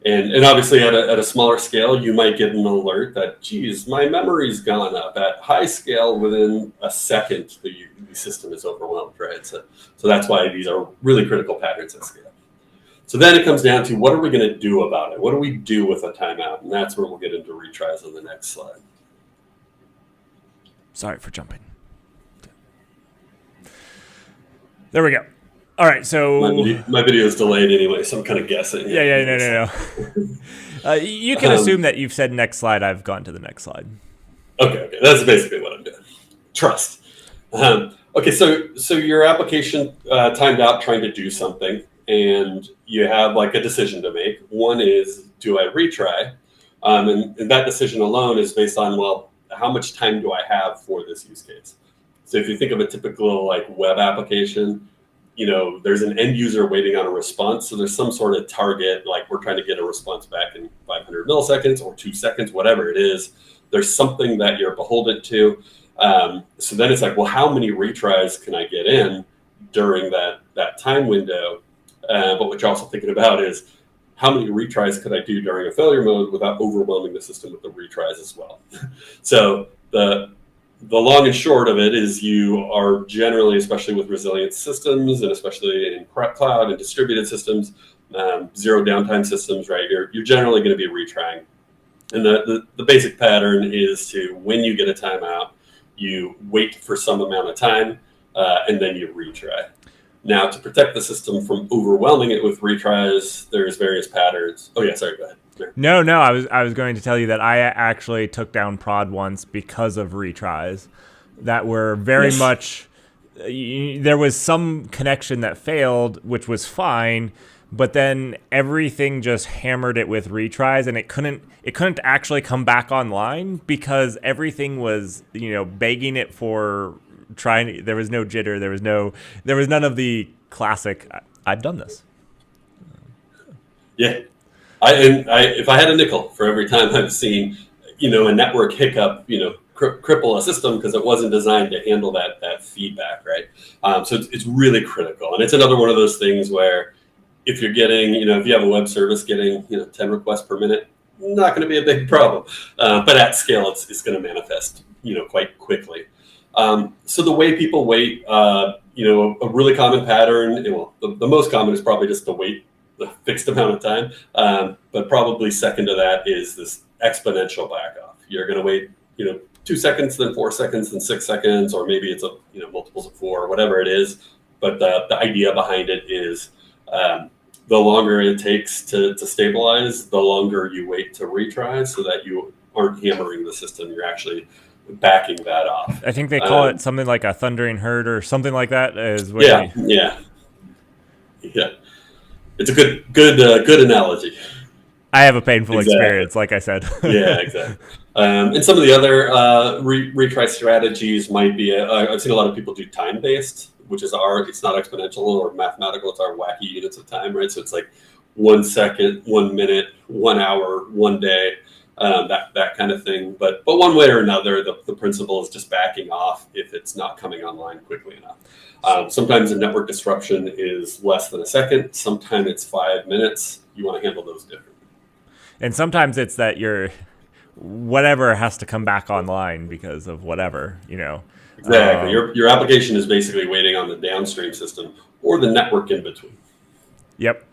And obviously at a smaller scale, you might get an alert that, geez, my memory's gone up. At high scale, within a second, the system is overwhelmed, right? So that's why these are really critical patterns at scale. So then it comes down to, what are we going to do about it? What do we do with a timeout? And that's where we'll get into retries on the next slide. Sorry for jumping. There we go. All right, so my video is delayed anyway, so I'm kind of guessing. No. You can assume that you've said next slide. I've gone to the next slide. Okay, that's basically what I'm doing. Trust. Okay, so your application timed out trying to do something, and you have like a decision to make. One is, do I retry? And that decision alone is based on, well, how much time do I have for this use case? So if you think of a typical like web application, there's an end user waiting on a response. So there's some sort of target, like we're trying to get a response back in 500 milliseconds or 2 seconds, whatever it is. There's something that you're beholden to. So then it's like, well, how many retries can I get in during that time window? But what you're also thinking about is, how many retries could I do during a failure mode without overwhelming the system with the retries as well? So the long and short of it is, you are generally, especially with resilient systems and especially in cloud and distributed systems, zero downtime systems, right? You're generally going to be retrying. And the basic pattern is to, when you get a timeout, you wait for some amount of time and then you retry. Now, to protect the system from overwhelming it with retries, there's various patterns. Oh yeah, sorry, go ahead. No, I was going to tell you that I actually took down prod once because of retries that were very much, there was some connection that failed, which was fine, but then everything just hammered it with retries, and it couldn't actually come back online because everything was, begging it for trying. There was no jitter. There was none of the classic, I've done this. Yeah. If I had a nickel for every time I've seen, a network hiccup, cripple a system because it wasn't designed to handle that feedback, right? So it's really critical. And it's another one of those things where, if you're getting, if you have a web service getting, 10 requests per minute, not going to be a big problem. But at scale, it's going to manifest, quite quickly. So the way people wait, a really common pattern, the most common is probably just to wait a fixed amount of time. But probably second to that is this exponential back off. You're going to wait, 2 seconds, then 4 seconds, then 6 seconds, or maybe it's multiples of 4, whatever it is. But the idea behind it is, the longer it takes to stabilize, the longer you wait to retry, so that you aren't hammering the system. You're actually backing that off. I think they call it something like a thundering herd or something like that. Yeah. It's a good analogy. I have a painful experience, like I said. Yeah, exactly. And some of the other retry strategies might be, I've seen a lot of people do time-based, which is it's not exponential or mathematical, it's our wacky units of time, right? So it's like 1 second, 1 minute, 1 hour, 1 day, that kind of thing. But one way or another, the principle is just backing off if it's not coming online quickly enough. Sometimes a network disruption is less than a second. Sometimes it's 5 minutes. You want to handle those differently. And sometimes it's that your whatever has to come back online because of whatever, Exactly. Your application is basically waiting on the downstream system or the network in between. Yep.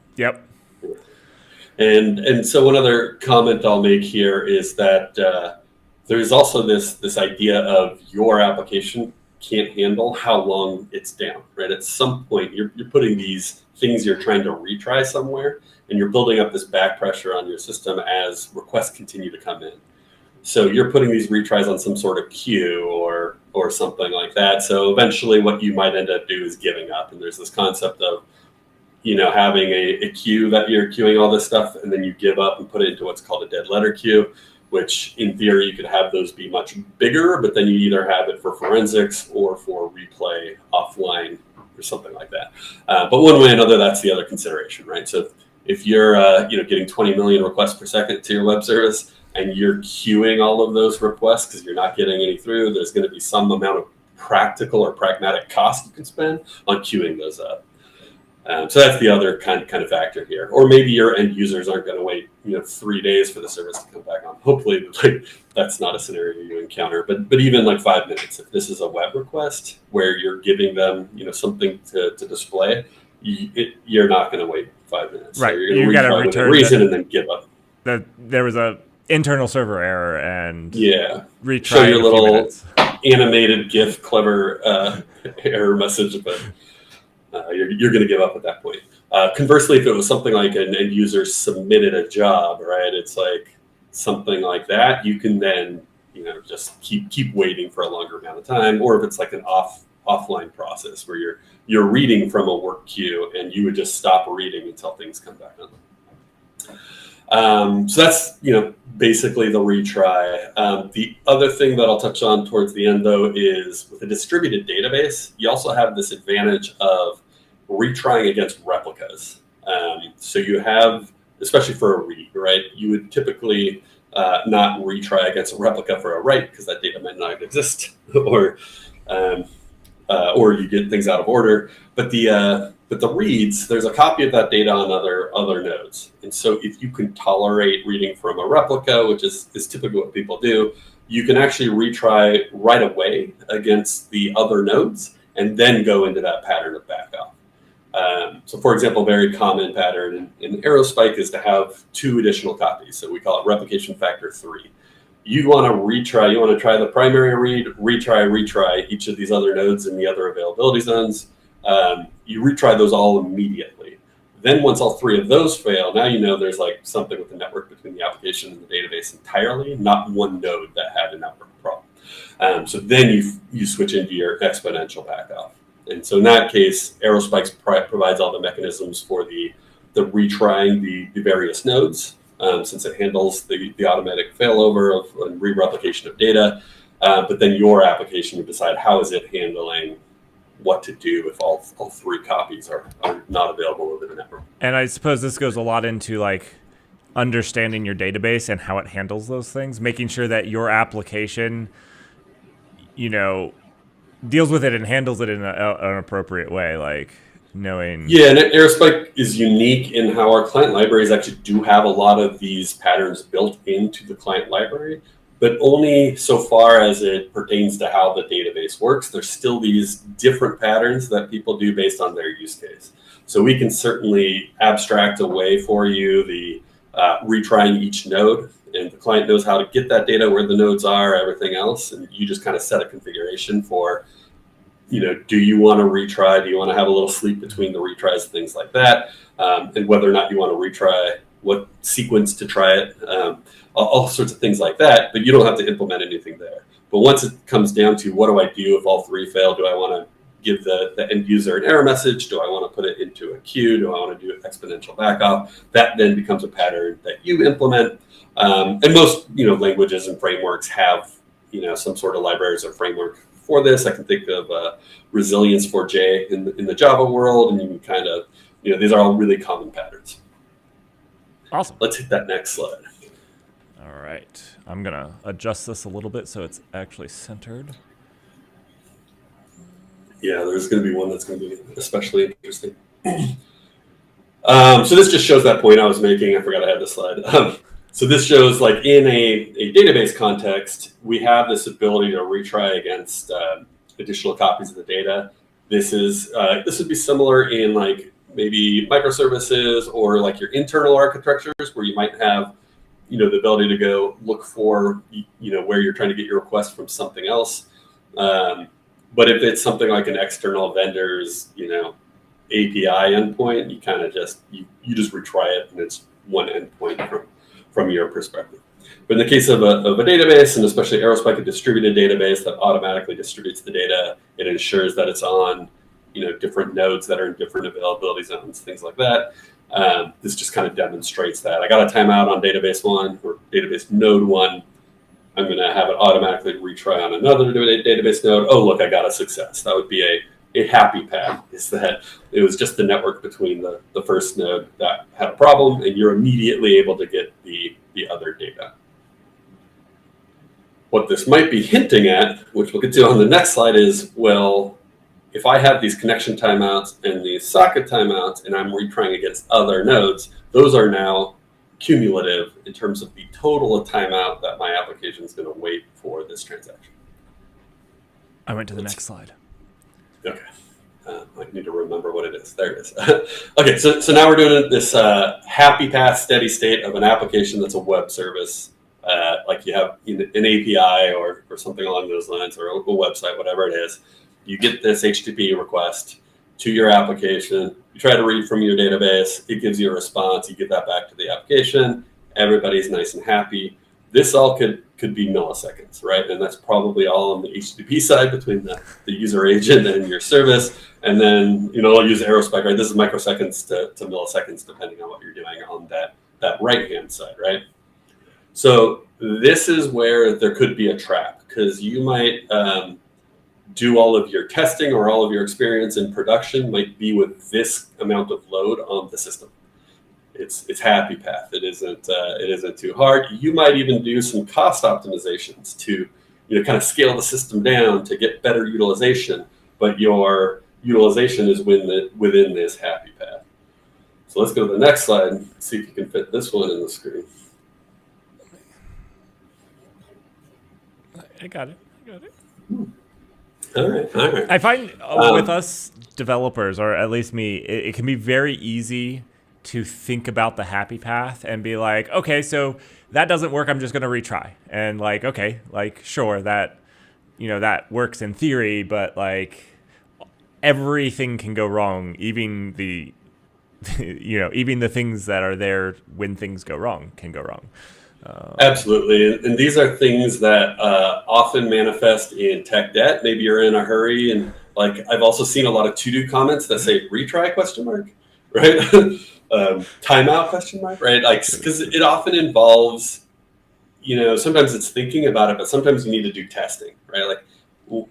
And so one other comment I'll make here is that there's also this idea of your application can't handle how long it's down, right? At some point, you're putting these things you're trying to retry somewhere, and you're building up this back pressure on your system as requests continue to come in. So you're putting these retries on some sort of queue or something like that. So eventually what you might end up doing is giving up. And there's this concept of, having a queue that you're queuing all this stuff, and then you give up and put it into what's called a dead letter queue, which in theory you could have those be much bigger, but then you either have it for forensics or for replay offline or something like that. But one way or another, that's the other consideration, right? So if you're getting 20 million requests per second to your web service, and you're queuing all of those requests because you're not getting any through, there's going to be some amount of practical or pragmatic cost you can spend on queuing those up. So that's the other kind of factor here. Or maybe your end users aren't going to wait 3 days for the service to come back on. Hopefully, that's not a scenario you encounter. But even 5 minutes, if this is a web request where you're giving them something to display, you're not going to wait 5 minutes. Right. So you're going to retry with a reason and then give up. There was a internal server error and retry show your little minutes. Animated GIF clever error message, but you're going to give up at that point. Conversely, if it was something like an end user submitted a job, right? It's like something like that. You can then just keep waiting for a longer amount of time, or if it's like an offline process where you're reading from a work queue and you would just stop reading until things come back on. So that's, basically the retry. The other thing that I'll touch on towards the end, though, is with a distributed database, you also have this advantage of retrying against replicas. So you have, especially for a read, right? You would typically not retry against a replica for a write because that data might not exist, or you get things out of order. But the reads, there's a copy of that data on other nodes. And so if you can tolerate reading from a replica, which is typically what people do, you can actually retry right away against the other nodes and then go into that pattern of backup. So for example, a very common pattern in aerospike is to have 2 additional copies. So we call it replication factor 3. You want to try the primary read, retry each of these other nodes in the other availability zones. You retry those all immediately. Then once all 3 of those fail, now there's like something with the network between the application and the database entirely, not one node that had a network problem. So then you switch into your exponential backup. And so in that case, aerospike provides all the mechanisms for the retrying the various nodes, since it handles the automatic failover and re-replication of data. But then your application would decide how is it handling what to do if all 3 copies are not available over the network. And I suppose this goes a lot into like understanding your database and how it handles those things, making sure that your application, deals with it and handles it in an appropriate way, like knowing. Yeah, and aerospike is unique in how our client libraries actually do have a lot of these patterns built into the client library, but only so far as it pertains to how the database works. There's still these different patterns that people do based on their use case. So we can certainly abstract away for you the retrying each node, and the client knows how to get that data, where the nodes are, everything else, and you just kind of set a configuration for, do you want to retry? Do you want to have a little sleep between the retries, things like that, and whether or not you want to retry, what sequence to try it, all sorts of things like that, but you don't have to implement anything there. But once it comes down to what do I do if all 3 fail, do I want to give the end user an error message? Do I want to put it into a queue? Do I want to do exponential backup? That then becomes a pattern that you implement. And most languages and frameworks have some sort of libraries or framework for this. I can think of Resilience4j in the Java world, and you can kind of these are all really common patterns. Awesome. Let's hit that next slide. All right, I'm gonna adjust this a little bit so it's actually centered. Yeah, there's going to be one that's going to be especially interesting. So this just shows that point I was making. I forgot I had this slide. So this shows, like, in a database context, we have this ability to retry against additional copies of the data. This would be similar in like maybe microservices or like your internal architectures where you might have the ability to go look for where you're trying to get your request from something else. But if it's something like an external vendor's API endpoint, you kind of just you just retry it, and it's one endpoint from your perspective. But in the case of a database, and especially aerospike, a distributed database that automatically distributes the data, it ensures that it's on different nodes that are in different availability zones, things like that. This just kind of demonstrates that. I got a timeout on database 1 or database node 1. I'm going to have it automatically retry on another database node. Oh, look, I got a success. That would be a happy path, is that it was just the network between the first node that had a problem, and you're immediately able to get the other data. What this might be hinting at, which we'll get to on the next slide, is, well, if I have these connection timeouts and these socket timeouts and I'm retrying against other nodes, those are now cumulative in terms of the total of timeout that my application is going to wait for this transaction. I went to the next slide. Okay. I need to remember what it is. There it is. Okay, so now we're doing this happy path steady state of an application that's a web service, like you have an API or something along those lines, or a website, whatever it is. You get this HTTP request to your application. You try to read from your database. It gives you a response. You give that back to the application. Everybody's nice and happy. this all could be milliseconds, right? And that's probably all on the HTTP side between the user agent and your service. And then, I'll use aerospike, right? This is microseconds to milliseconds, depending on what you're doing on that right-hand side, right? So this is where there could be a trap, because you might do all of your testing or all of your experience in production might be with this amount of load on the system. It's happy path. It isn't too hard. You might even do some cost optimizations to kind of scale the system down to get better utilization, but your utilization is within this happy path. So let's go to the next slide and see if you can fit this one in the screen. I got it. All right. I find with us developers, or at least me, it can be very easy to think about the happy path and be like, okay, so that doesn't work, I'm just going to retry. And like, okay, like, sure, that, that works in theory, but like everything can go wrong. Even the, even the things that are there when things go wrong can go wrong. Absolutely. And these are things that often manifest in tech debt. Maybe you're in a hurry, and like, I've also seen a lot of to-do comments that say retry ? Right? Timeout ? Right? Like, because it often involves, sometimes it's thinking about it, but sometimes you need to do testing, right? Like,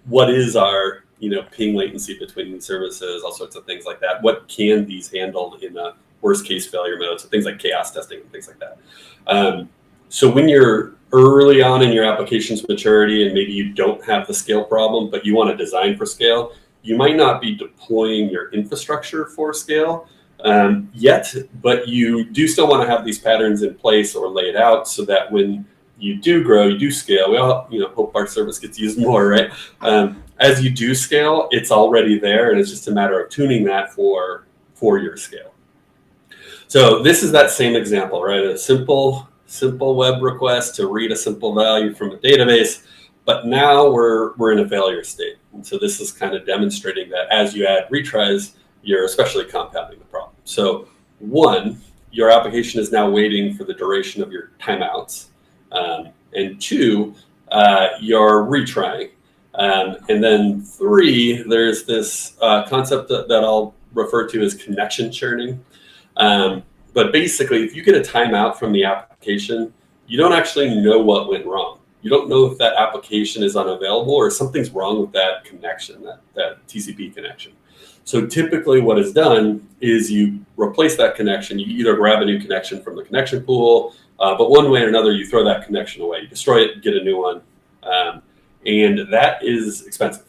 what is our, ping latency between services, all sorts of things like that. What can these handle in a worst case failure mode? So things like chaos testing and things like that. So when you're early on in your application's maturity and maybe you don't have the scale problem, but you want to design for scale, you might not be deploying your infrastructure for scale yet, but you do still want to have these patterns in place or lay it out so that when you do grow, you do scale. We all, hope our service gets used more, right? As you do scale, it's already there, and it's just a matter of tuning that for your scale. So this is that same example, right? A simple web request to read a simple value from a database, but now we're in a failure state. And so this is kind of demonstrating that as you add retries, you're especially compounding the problem. So one, your application is now waiting for the duration of your timeouts. And two, you're retrying. And then three, there's this concept that I'll refer to as connection churning. But basically, if you get a timeout from the application, you don't actually know what went wrong. You don't know if that application is unavailable or something's wrong with that connection, that TCP connection. So typically what is done is you replace that connection. You either grab a new connection from the connection pool, but one way or another, you throw that connection away. You destroy it, get a new one. And that is expensive.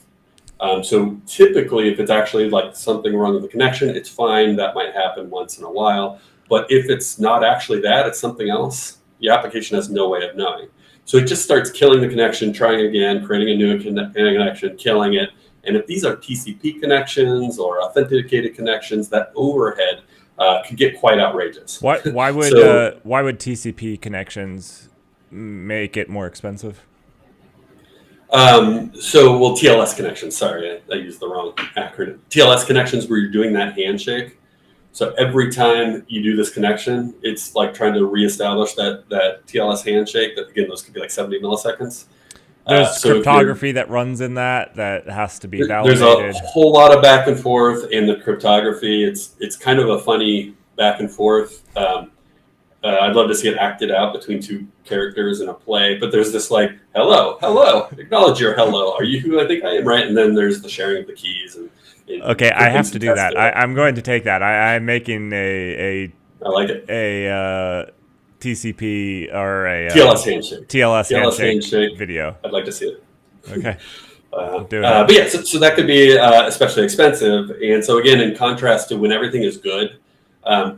So typically, if it's actually like something wrong with the connection, it's fine. That might happen once in a while. But if it's not actually that, it's something else, the application has no way of knowing. So it just starts killing the connection, trying again, creating a new connection, killing it. And if these are TCP connections or authenticated connections, that overhead can get quite outrageous. Why would TCP connections make it more expensive? TLS connections, sorry, I used the wrong acronym. TLS connections where you're doing that handshake. So every time you do this connection, it's like trying to reestablish that TLS handshake. That, again, those could be like 70 milliseconds. There's cryptography that runs in that has to be validated. There's a whole lot of back and forth in the cryptography. It's kind of a funny back and forth. I'd love to see it acted out between two characters in a play, but there's this like, hello, acknowledge your hello. Are you who I think I am, right? And then there's the sharing of the keys. Okay, I have to do that. I'm going to take that. I'm making I like it. A TCP or a TLS handshake video. I'd like to see it. Okay. But yeah, so that could be especially expensive. And so again, in contrast to when everything is good,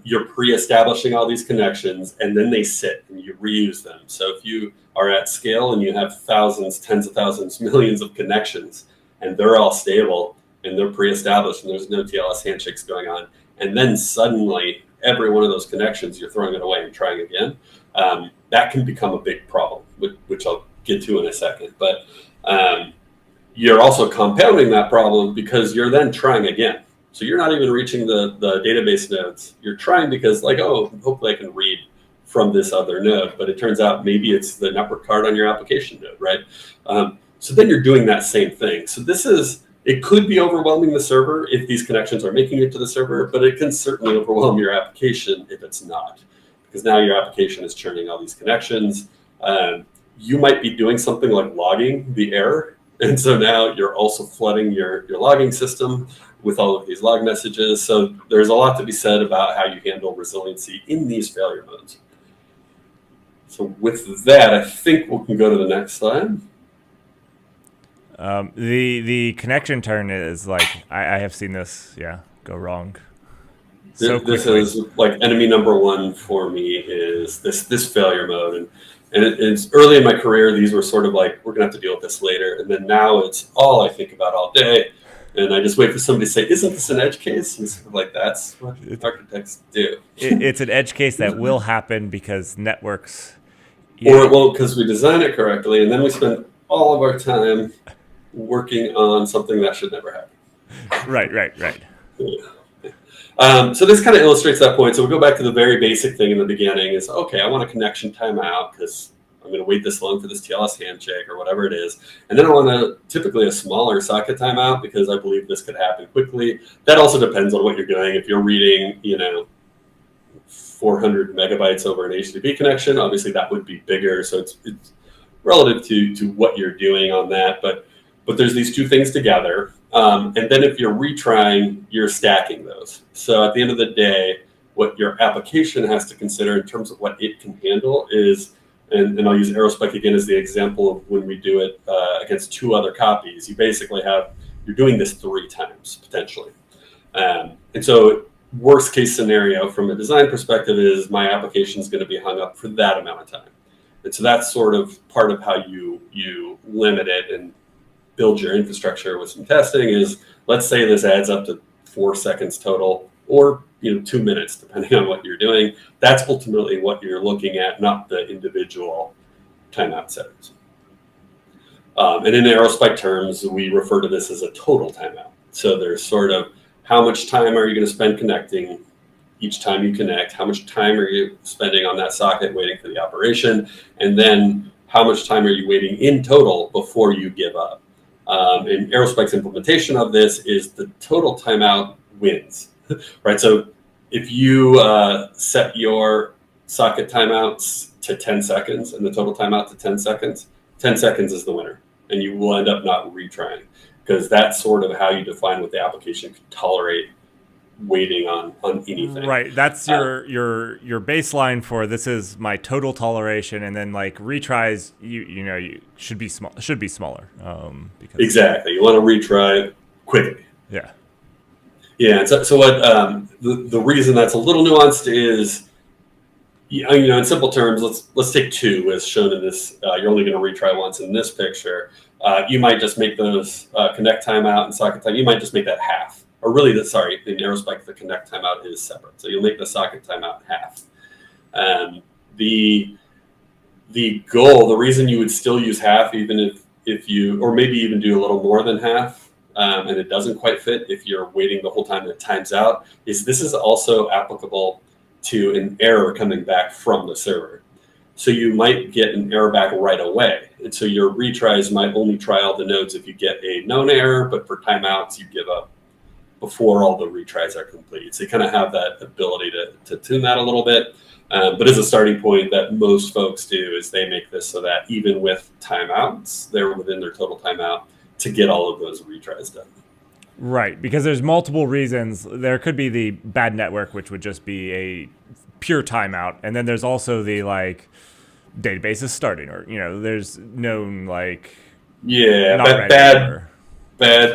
you're pre-establishing all these connections and then they sit and you reuse them. So if you are at scale and you have thousands, tens of thousands, millions of connections and they're all stable and they're pre-established and there's no TLS handshakes going on, and then suddenly every one of those connections, you're throwing it away and trying again, that can become a big problem, which I'll get to in a second. But you're also compounding that problem because you're then trying again. So you're not even reaching the database nodes. You're trying because like, oh, hopefully I can read from this other node, but it turns out maybe it's the network card on your application node, right? So then you're doing that same thing. So it could be overwhelming the server if these connections are making it to the server, but it can certainly overwhelm your application if it's not, because now your application is churning all these connections. You might be doing something like logging the error, and so now you're also flooding your logging system with all of these log messages. So there's a lot to be said about how you handle resiliency in these failure modes. So with that, I think we can go to the next slide. The connection turn is like, I have seen this, go wrong. This is like enemy number one for me is this failure mode. And it's early in my career, these were sort of like, we're gonna have to deal with this later. And then now it's all I think about all day. And I just wait for somebody to say, isn't this an edge case? And sort of like, that's what architects do. It's an edge case that will happen because networks... Or it won't because we design it correctly. And then we spend all of our time working on something that should never happen. Right. Yeah. So this kind of illustrates that point. So we go back to the very basic thing in the beginning is, okay, I want a connection timeout because I'm going to wait this long for this TLS handshake or whatever it is. And then I want typically a smaller socket timeout because I believe this could happen quickly. That also depends on what you're doing. If you're reading, 400 megabytes over an HTTP connection, obviously that would be bigger. So it's relative to what you're doing on that. But there's these two things together. And then if you're retrying, you're stacking those. So at the end of the day, what your application has to consider in terms of what it can handle is, and I'll use aerospike again as the example of when we do it against two other copies, you're doing this 3 times potentially. And so worst case scenario from a design perspective is my application is going to be hung up for that amount of time. And so that's sort of part of how you limit it and build your infrastructure with some testing is, let's say this adds up to 4 seconds total or 2 minutes, depending on what you're doing. That's ultimately what you're looking at, not the individual timeout settings. And in aerospike terms, we refer to this as a total timeout. So there's sort of how much time are you going to spend connecting each time you connect? How much time are you spending on that socket waiting for the operation? And then how much time are you waiting in total before you give up? And aerospike's implementation of this is the total timeout wins, right? So if you set your socket timeouts to 10 seconds and the total timeout to 10 seconds, 10 seconds is the winner. And you will end up not retrying, because that's sort of how you define what the application can tolerate waiting on anything. Right. That's your baseline for this is my total toleration, and then like retries you should be smaller. Because exactly. You want to retry quickly. Yeah. Yeah. And so what the reason that's a little nuanced is, in simple terms, let's take 2 as shown in this. You're only going to retry once in this picture. You might just make those connect timeout and socket time. You might just make that half, or really, in aerospike, the connect timeout is separate. So you'll make the socket timeout half. The goal, the reason you would still use half, even if you, or maybe even do a little more than half, and it doesn't quite fit if you're waiting the whole time that it times out, is this is also applicable to an error coming back from the server. So you might get an error back right away. And so your retries might only try all the nodes if you get a known error, but for timeouts, you give up before all the retries are complete. So you kind of have that ability to tune that a little bit. But as a starting point that most folks do is they make this so that even with timeouts, they're within their total timeout to get all of those retries done. Right, because there's multiple reasons. There could be the bad network, which would just be a pure timeout. And then there's also the like database is starting, or there's known like bad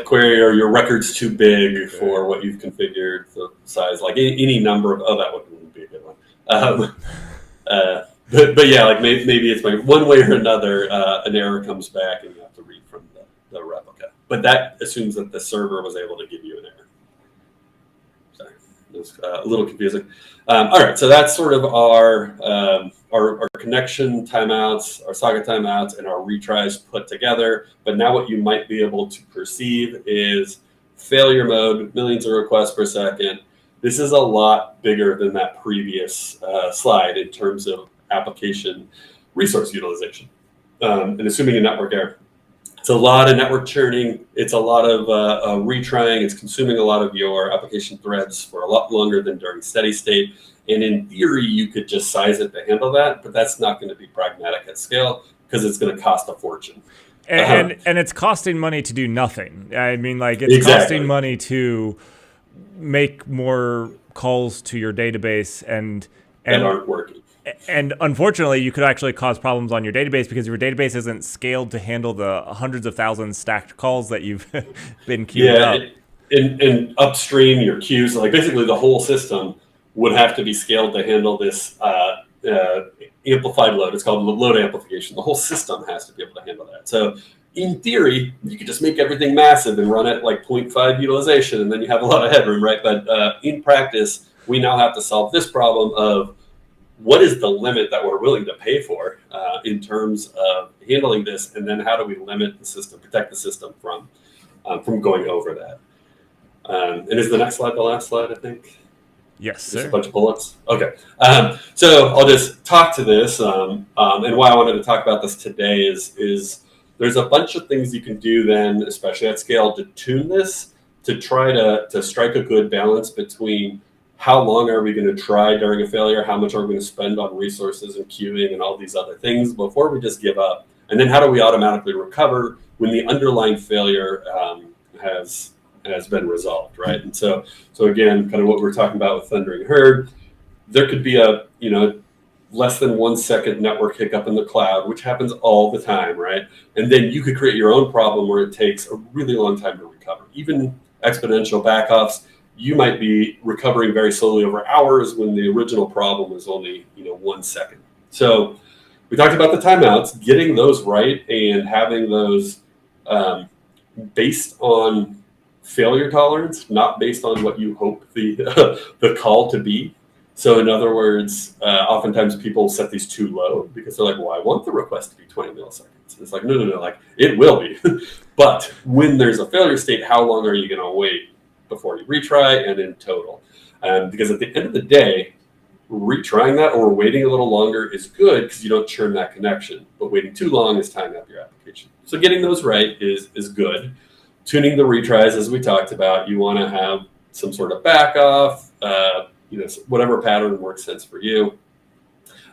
query, or your record's too big for what you've configured, the size, like any number of that wouldn't be a good one. But yeah, like maybe it's like one way or another, an error comes back and you have to read from the replica. But that assumes that the server was able to give you an error. Sorry, it was a little confusing. All right, so that's sort of our connection timeouts, our socket timeouts, and our retries put together. But now what you might be able to perceive is failure mode, millions of requests per second. This is a lot bigger than that previous slide in terms of application resource utilization. And assuming a network error, it's a lot of network churning. It's a lot of retrying. It's consuming a lot of your application threads for a lot longer than during steady state. And in theory, you could just size it to handle that, but that's not going to be pragmatic at scale because it's going to cost a fortune. And it's costing money to do nothing. I mean, like, it's Exactly. costing money to make more calls to your database and aren't working. And unfortunately, you could actually cause problems on your database because your database isn't scaled to handle the hundreds of thousands stacked calls that you've been queuing up. And upstream your queues, like basically the whole system would have to be scaled to handle this amplified load. It's called load amplification. The whole system has to be able to handle that. So in theory, you could just make everything massive and run it like 0.5 utilization, and then you have a lot of headroom, right? But in practice, we now have to solve this problem of what is the limit that we're willing to pay for in terms of handling this, and then how do we limit the system, protect the system from going over that? And is the next slide the last slide, I think? Yes, Just sir. a bunch of bullets. Okay. So I'll just talk to this. And why I wanted to talk about this today is there's a bunch of things you can do then, especially at scale, to tune this, to try to strike a good balance between how long are we going to try during a failure, how much are we going to spend on resources and queuing and all these other things before we just give up, and then how do we automatically recover when the underlying failure has been resolved, right? And so again, kind of what we're talking about with Thundering Herd, there could be a less than 1 second network hiccup in the cloud, which happens all the time, right? And then you could create your own problem where it takes a really long time to recover. Even exponential backoffs, you might be recovering very slowly over hours when the original problem was only 1 second. So we talked about the timeouts, getting those right and having those based on failure tolerance, not based on what you hope the call to be. So in other words, oftentimes people set these too low because they're like, well, I want the request to be 20 milliseconds. It's like, no, like it will be. But when there's a failure state, how long are you going to wait before you retry and in total? Because at the end of the day, retrying that or waiting a little longer is good because you don't churn that connection. But waiting too long is tying up your application. So getting those right is good. Tuning the retries, as we talked about, you want to have some sort of back off, whatever pattern works sense for you.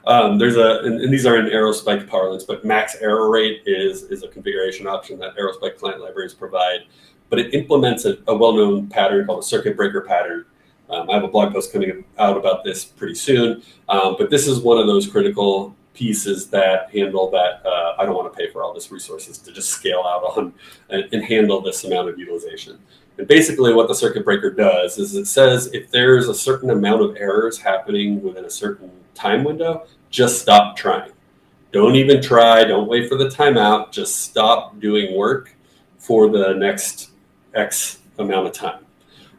There's and these are in aerospike parlance, but max error rate is a configuration option that aerospike client libraries provide, but it implements a well-known pattern called a circuit breaker pattern. I have a blog post coming out about this pretty soon, but this is one of those critical pieces that handle that I don't want to pay for all this resources to just scale out on and handle this amount of utilization. And basically what the circuit breaker does is it says if there's a certain amount of errors happening within a certain time window, just stop trying. Don't even try. Don't wait for the timeout. Just stop doing work for the next X amount of time.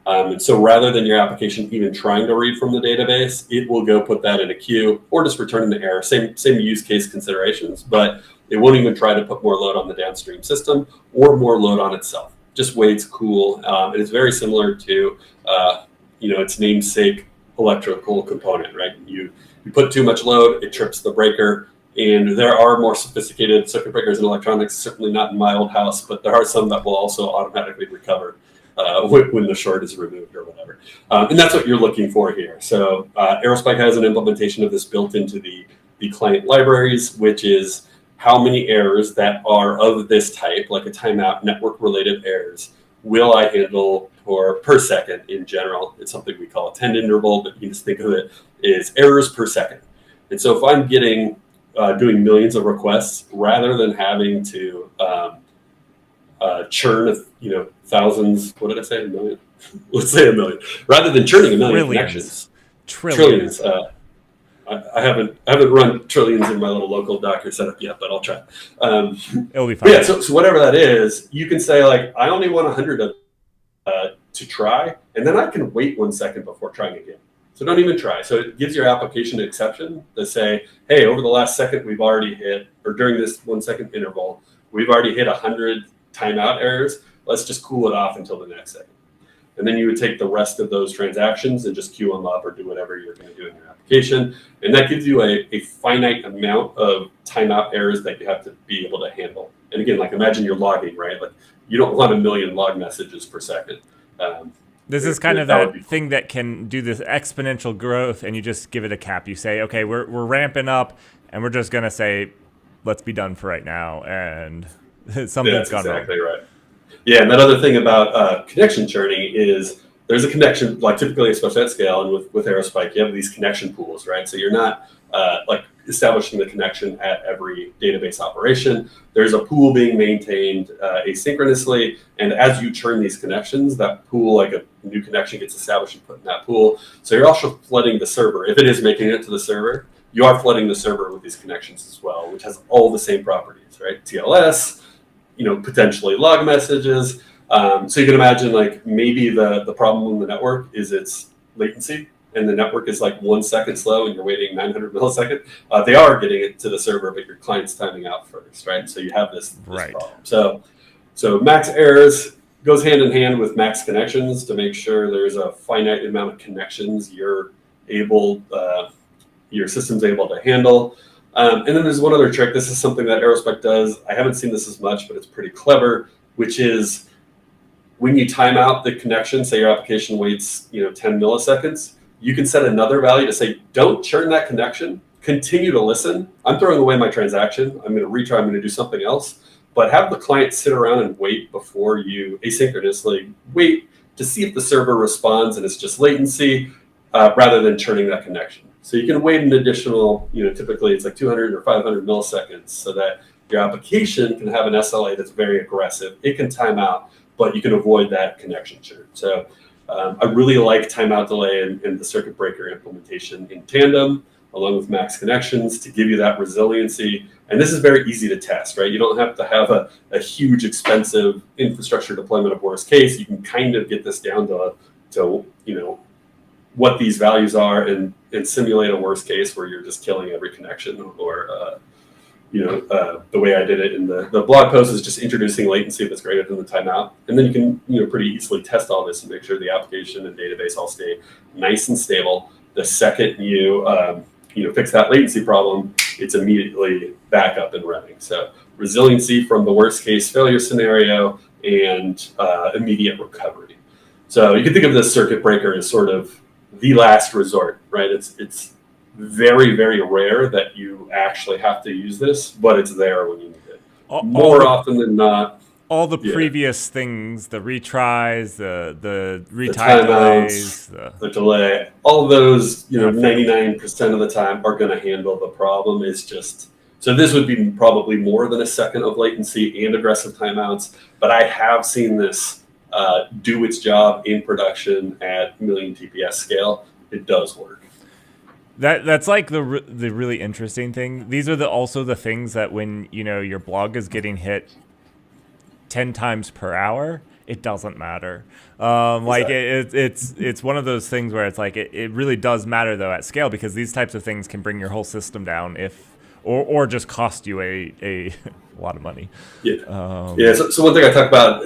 And so rather than your application even trying to read from the database, it will go put that in a queue or just return the error. Same use case considerations, but it won't even try to put more load on the downstream system or more load on itself. Just waits cool. And it's very similar to, its namesake electrical component, right? You put too much load, it trips the breaker. And there are more sophisticated circuit breakers in electronics, certainly not in my old house, but there are some that will also automatically recover when the short is removed or whatever. And that's what you're looking for here. So aerospike has an implementation of this built into the client libraries, which is how many errors that are of this type, like a timeout, network-related errors, will I handle per second in general. It's something we call a 10 interval, but you just think of it as errors per second. And so if I'm doing millions of requests, rather than having to churn thousands, what did I say, a million? Let's say a million. Rather than churning a million connections. Trillions. I haven't run trillions in my little local Docker setup yet, but I'll try. It'll be fine. Yeah, so whatever that is, you can say like, I only want 100 of to try, and then I can wait 1 second before trying again. So don't even try. So it gives your application an exception to say, hey, over the last second we've already hit, or during this 1 second interval, we've already hit 100 timeout errors. Let's just cool it off until the next second. And then you would take the rest of those transactions and just queue them up or do whatever you're going to do in your application. And that gives you a finite amount of timeout errors that you have to be able to handle. And again, like imagine you're logging, right? Like you don't want 1 million log messages per second. This is kind of that thing that can do this exponential growth, and you just give it a cap. You say, okay, we're ramping up, and we're just going to say, let's be done for right now. And something's gone wrong. Exactly right. Yeah, and that other thing about connection churning is there's a connection, like typically, especially at scale, and with aerospike, you have these connection pools, right? So you're not like establishing the connection at every database operation. There's a pool being maintained asynchronously, and as you churn these connections, that pool, like a new connection gets established and put in that pool. So you're also flooding the server. If it is making it to the server, you are flooding the server with these connections as well, which has all the same properties, right? TLS, potentially log messages. So you can imagine like maybe the problem in the network is its latency, and the network is like 1 second slow and you're waiting 900 milliseconds. They are getting it to the server, but your client's timing out first, right? So you have this problem. So max errors goes hand in hand with max connections to make sure there's a finite amount of connections your system's able to handle. And then there's one other trick. This is something that aerospike does. I haven't seen this as much, but it's pretty clever, which is when you time out the connection, say your application waits 10 milliseconds, you can set another value to say, don't churn that connection, continue to listen. I'm throwing away my transaction. I'm going to retry, I'm going to do something else, but have the client sit around and wait before you asynchronously wait to see if the server responds and it's just latency rather than churning that connection. So you can wait an additional, typically it's like 200 or 500 milliseconds so that your application can have an SLA that's very aggressive. It can time out, but you can avoid that connection churn. So I really like timeout delay and the circuit breaker implementation in tandem, along with max connections to give you that resiliency. And this is very easy to test, right? You don't have to have a huge, expensive infrastructure deployment of worst case. You can kind of get this down to what these values are and simulate a worst case where you're just killing every connection or the way I did it in the blog post is just introducing latency that's greater than the timeout. And then you can, pretty easily test all this and make sure the application and database all stay nice and stable. The second you fix that latency problem, it's immediately back up and running. So resiliency from the worst case failure scenario and immediate recovery. So you can think of this circuit breaker as sort of the last resort, right? It's very, very rare that you actually have to use this, but it's there when you need it. More often than not. All the previous things, the retries, the retime delays, the delay, all those, 99% of the time are going to handle the problem. It's just, so this would be probably more than a second of latency and aggressive timeouts, but I have seen this do its job in production at million TPS scale. It does work. That's like the really interesting thing. These are also the things that when your blog is getting hit 10 times per hour, it doesn't matter. Like it's one of those things where it's like it really does matter though at scale, because these types of things can bring your whole system down or just cost you a lot of money. So one thing I talk about,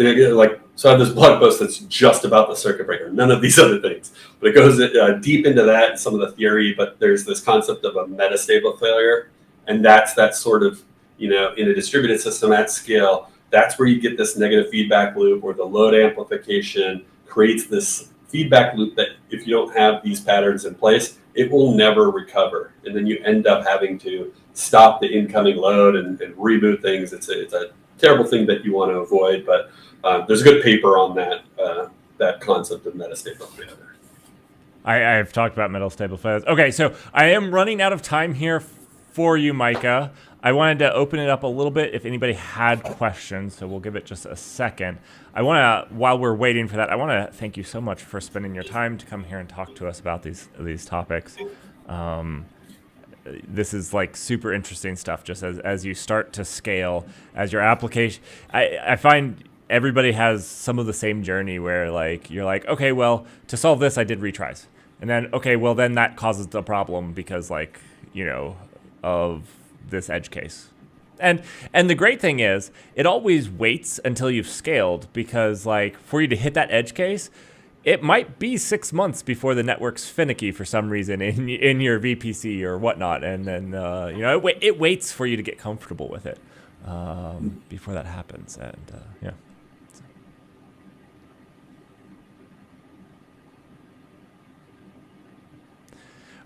so I have this blog post that's just about the circuit breaker, none of these other things, but it goes deep into that and some of the theory. But there's this concept of a metastable failure, and that's that sort of in a distributed system at scale. That's where you get this negative feedback loop, where the load amplification creates this feedback loop that if you don't have these patterns in place, it will never recover, and then you end up having to stop the incoming load and reboot things. It's a terrible thing that you want to avoid, but there's a good paper on that concept of metastable failure. I've talked about metastable failures. Okay, so I am running out of time here for you, Micah. I wanted to open it up a little bit if anybody had questions, so we'll give it just a second. While we're waiting for that, I want to thank you so much for spending your time to come here and talk to us about these topics. This is like super interesting stuff, just as you start to scale, as your application. I find everybody has some of the same journey where like you're like, okay, well, to solve this, I did retries. And then, okay, well, then that causes the problem because of this edge case. And the great thing is it always waits until you've scaled, because like for you to hit that edge case, it might be 6 months before the network's finicky for some reason in your VPC or whatnot, and then it waits for you to get comfortable with it before that happens, and yeah.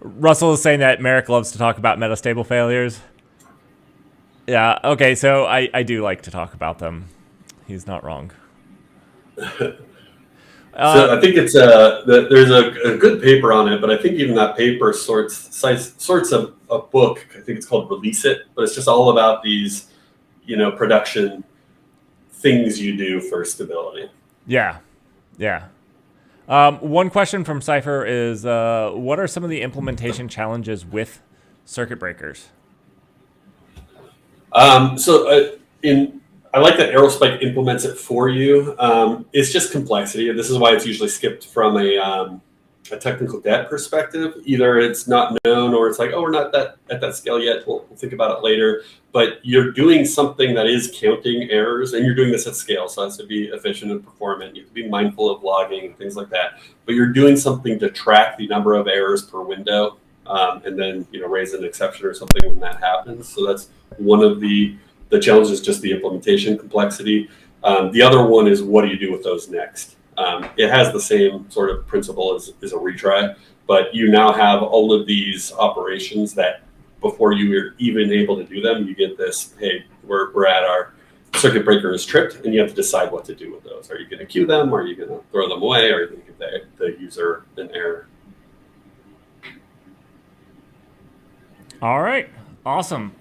Russell is saying that Merrick loves to talk about metastable failures. Yeah, okay, so I do like to talk about them. He's not wrong. So I think it's there's a good paper on it, but I think even that paper sorts a book. I think it's called Release It, but it's just all about these, production things you do for stability. Yeah. One question from Cypher is, what are some of the implementation challenges with circuit breakers? I like that aerospike implements it for you. It's just complexity, and this is why it's usually skipped from a technical debt perspective. Either it's not known, or it's like, oh, we're not at that scale yet. We'll think about it later. But you're doing something that is counting errors, and you're doing this at scale, so it has to be efficient and performant. You have to be mindful of logging and things like that. But you're doing something to track the number of errors per window, and then raise an exception or something when that happens. So that's one of the challenge is just the implementation complexity. The other one is, what do you do with those next? It has the same sort of principle as a retry, but you now have all of these operations that before you were even able to do them, you get this, hey, we're at our circuit breaker is tripped, and you have to decide what to do with those. Are you going to queue them? Are you going to throw them away? Are you going to give the user an error? All right. Awesome.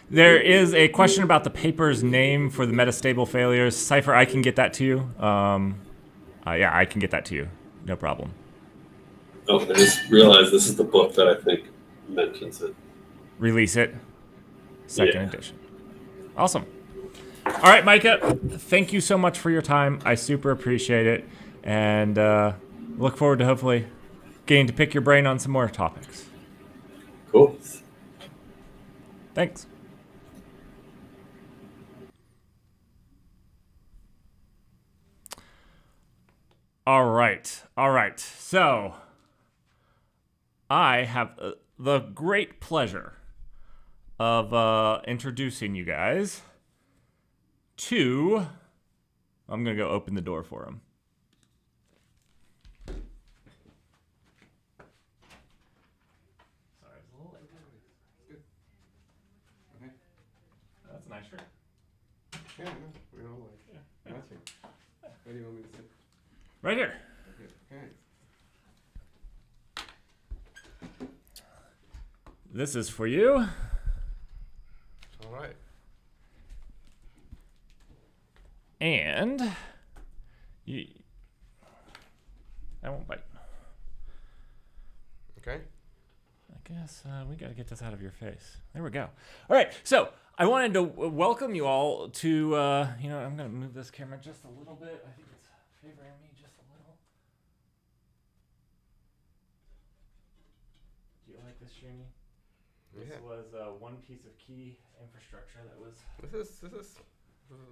There is a question about the paper's name for the metastable failures. Cypher, I can get that to you. Yeah, I can get that to you. No problem. Oh, I just realized this is the book that I think mentions it. Release It. Second edition. Awesome. All right, Micah, thank you so much for your time. I super appreciate it. And look forward to hopefully getting to pick your brain on some more topics. Cool. Thanks. All right. So I have the great pleasure of introducing you guys to... I'm going to go open the door for him. Sorry, it's a little late. Good. Okay. That's a nice shirt. Yeah, we all like matching. Where do you want me to sit? Right here. Okay. This is for you. All right. And I won't bite. Okay. I guess we got to get this out of your face. There we go. All right. So I wanted to welcome you all to, I'm going to move this camera just a little bit. I think it's favoring me just a little. Do you like this, Srini? This was one piece of key infrastructure that was... This is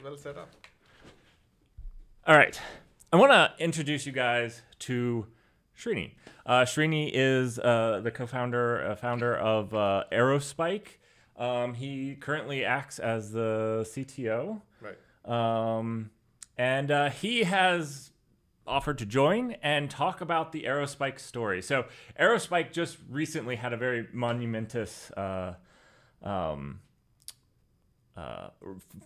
well set up. All right. I want to introduce you guys to Srini. Srini is the founder of Aerospike. He currently acts as the CTO. Right. And he has offered to join and talk about the Aerospike story. So Aerospike just recently had a very monumentous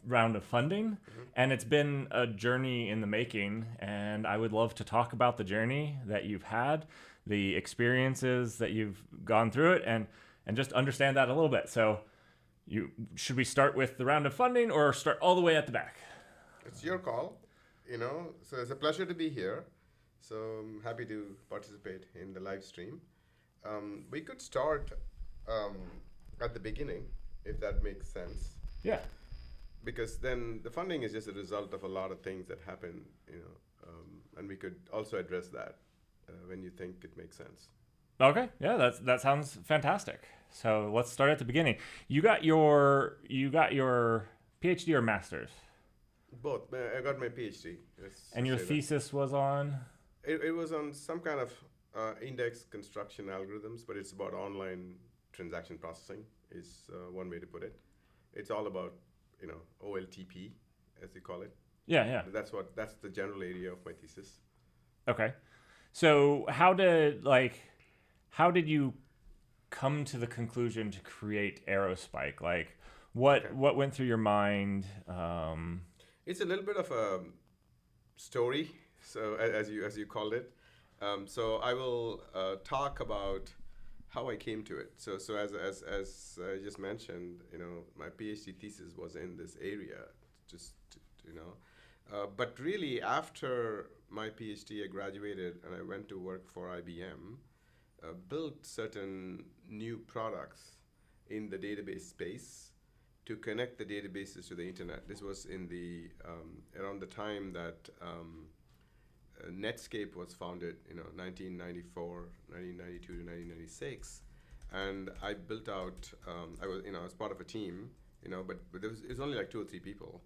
round of funding, and it's been a journey in the making, and I would love to talk about the journey that you've had, the experiences that you've gone through it, and just understand that a little bit. So should we start with the round of funding or start all the way at the back? It's your call, so it's a pleasure to be here. So I'm happy to participate in the live stream. We could start at the beginning, if that makes sense. Yeah. Because then the funding is just a result of a lot of things that happen, and we could also address that when you think it makes sense. Okay. Yeah, that sounds fantastic. So let's start at the beginning. You got your PhD or master's? Both. I got my PhD. And your thesis was on? It was on some kind of index construction algorithms, but it's about online transaction processing is one way to put it. It's all about, OLTP, as they call it. Yeah. That's the general area of my thesis. Okay. So how did you come to the conclusion to create aerospike? Like what went through your mind? It's a little bit of a story, so as you called it. So I will talk about how I came to it. So as I just mentioned, my PhD thesis was in this area, but really after my PhD, I graduated and I went to work for IBM, built certain new products in the database space to connect the databases to the internet. This was in the around the time that Netscape was founded, 1994, 1992 to 1996, and I built out. I was part of a team, but it was only like 2 or 3 people.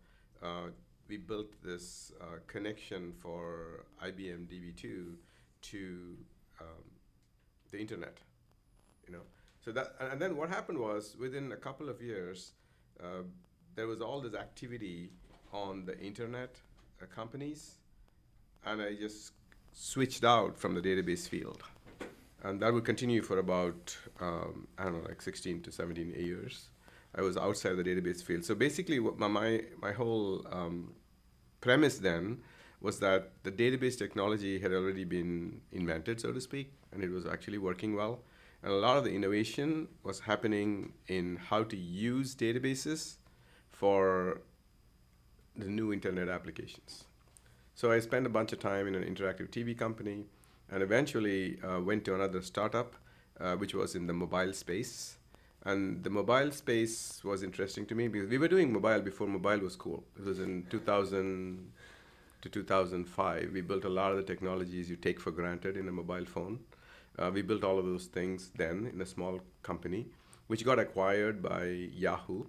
We built this connection for IBM DB2 to the internet, So that, and then what happened was within a couple of years, there was all this activity on the internet companies, and I just switched out from the database field, and that would continue for about like 16 to 17 years. I was outside the database field. So basically, what my whole premise then was that the database technology had already been invented, so to speak, and it was actually working well. And a lot of the innovation was happening in how to use databases for the new internet applications. So I spent a bunch of time in an interactive TV company, and eventually went to another startup, which was in the mobile space. And the mobile space was interesting to me because we were doing mobile before mobile was cool. It was in 2000 to 2005. We built a lot of the technologies you take for granted in a mobile phone. We built all of those things then in a small company, which got acquired by Yahoo.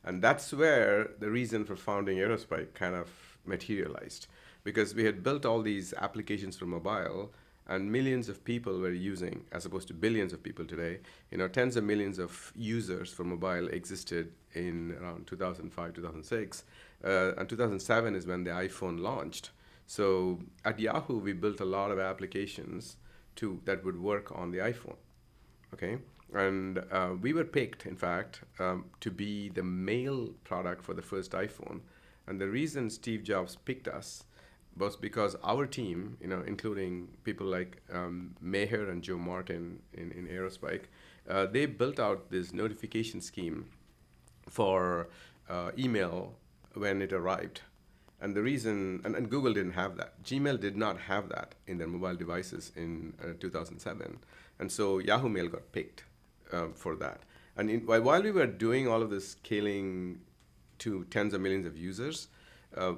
And that's where the reason for founding aerospike kind of materialized, because we had built all these applications for mobile, and millions of people were using, as opposed to billions of people today. Tens of millions of users for mobile existed in around 2005, 2006. And 2007 is when the iPhone launched. So at Yahoo, we built a lot of applications that would work on the iPhone. Okay, and we were picked, in fact, to be the mail product for the first iPhone. And the reason Steve Jobs picked us was because our team, including people like Meher and Joe Martin in aerospike, they built out this notification scheme for email when it arrived. And the reason, and Google didn't have that. Gmail did not have that in their mobile devices in 2007. And so Yahoo Mail got picked for that. And while we were doing all of this scaling to tens of millions of users,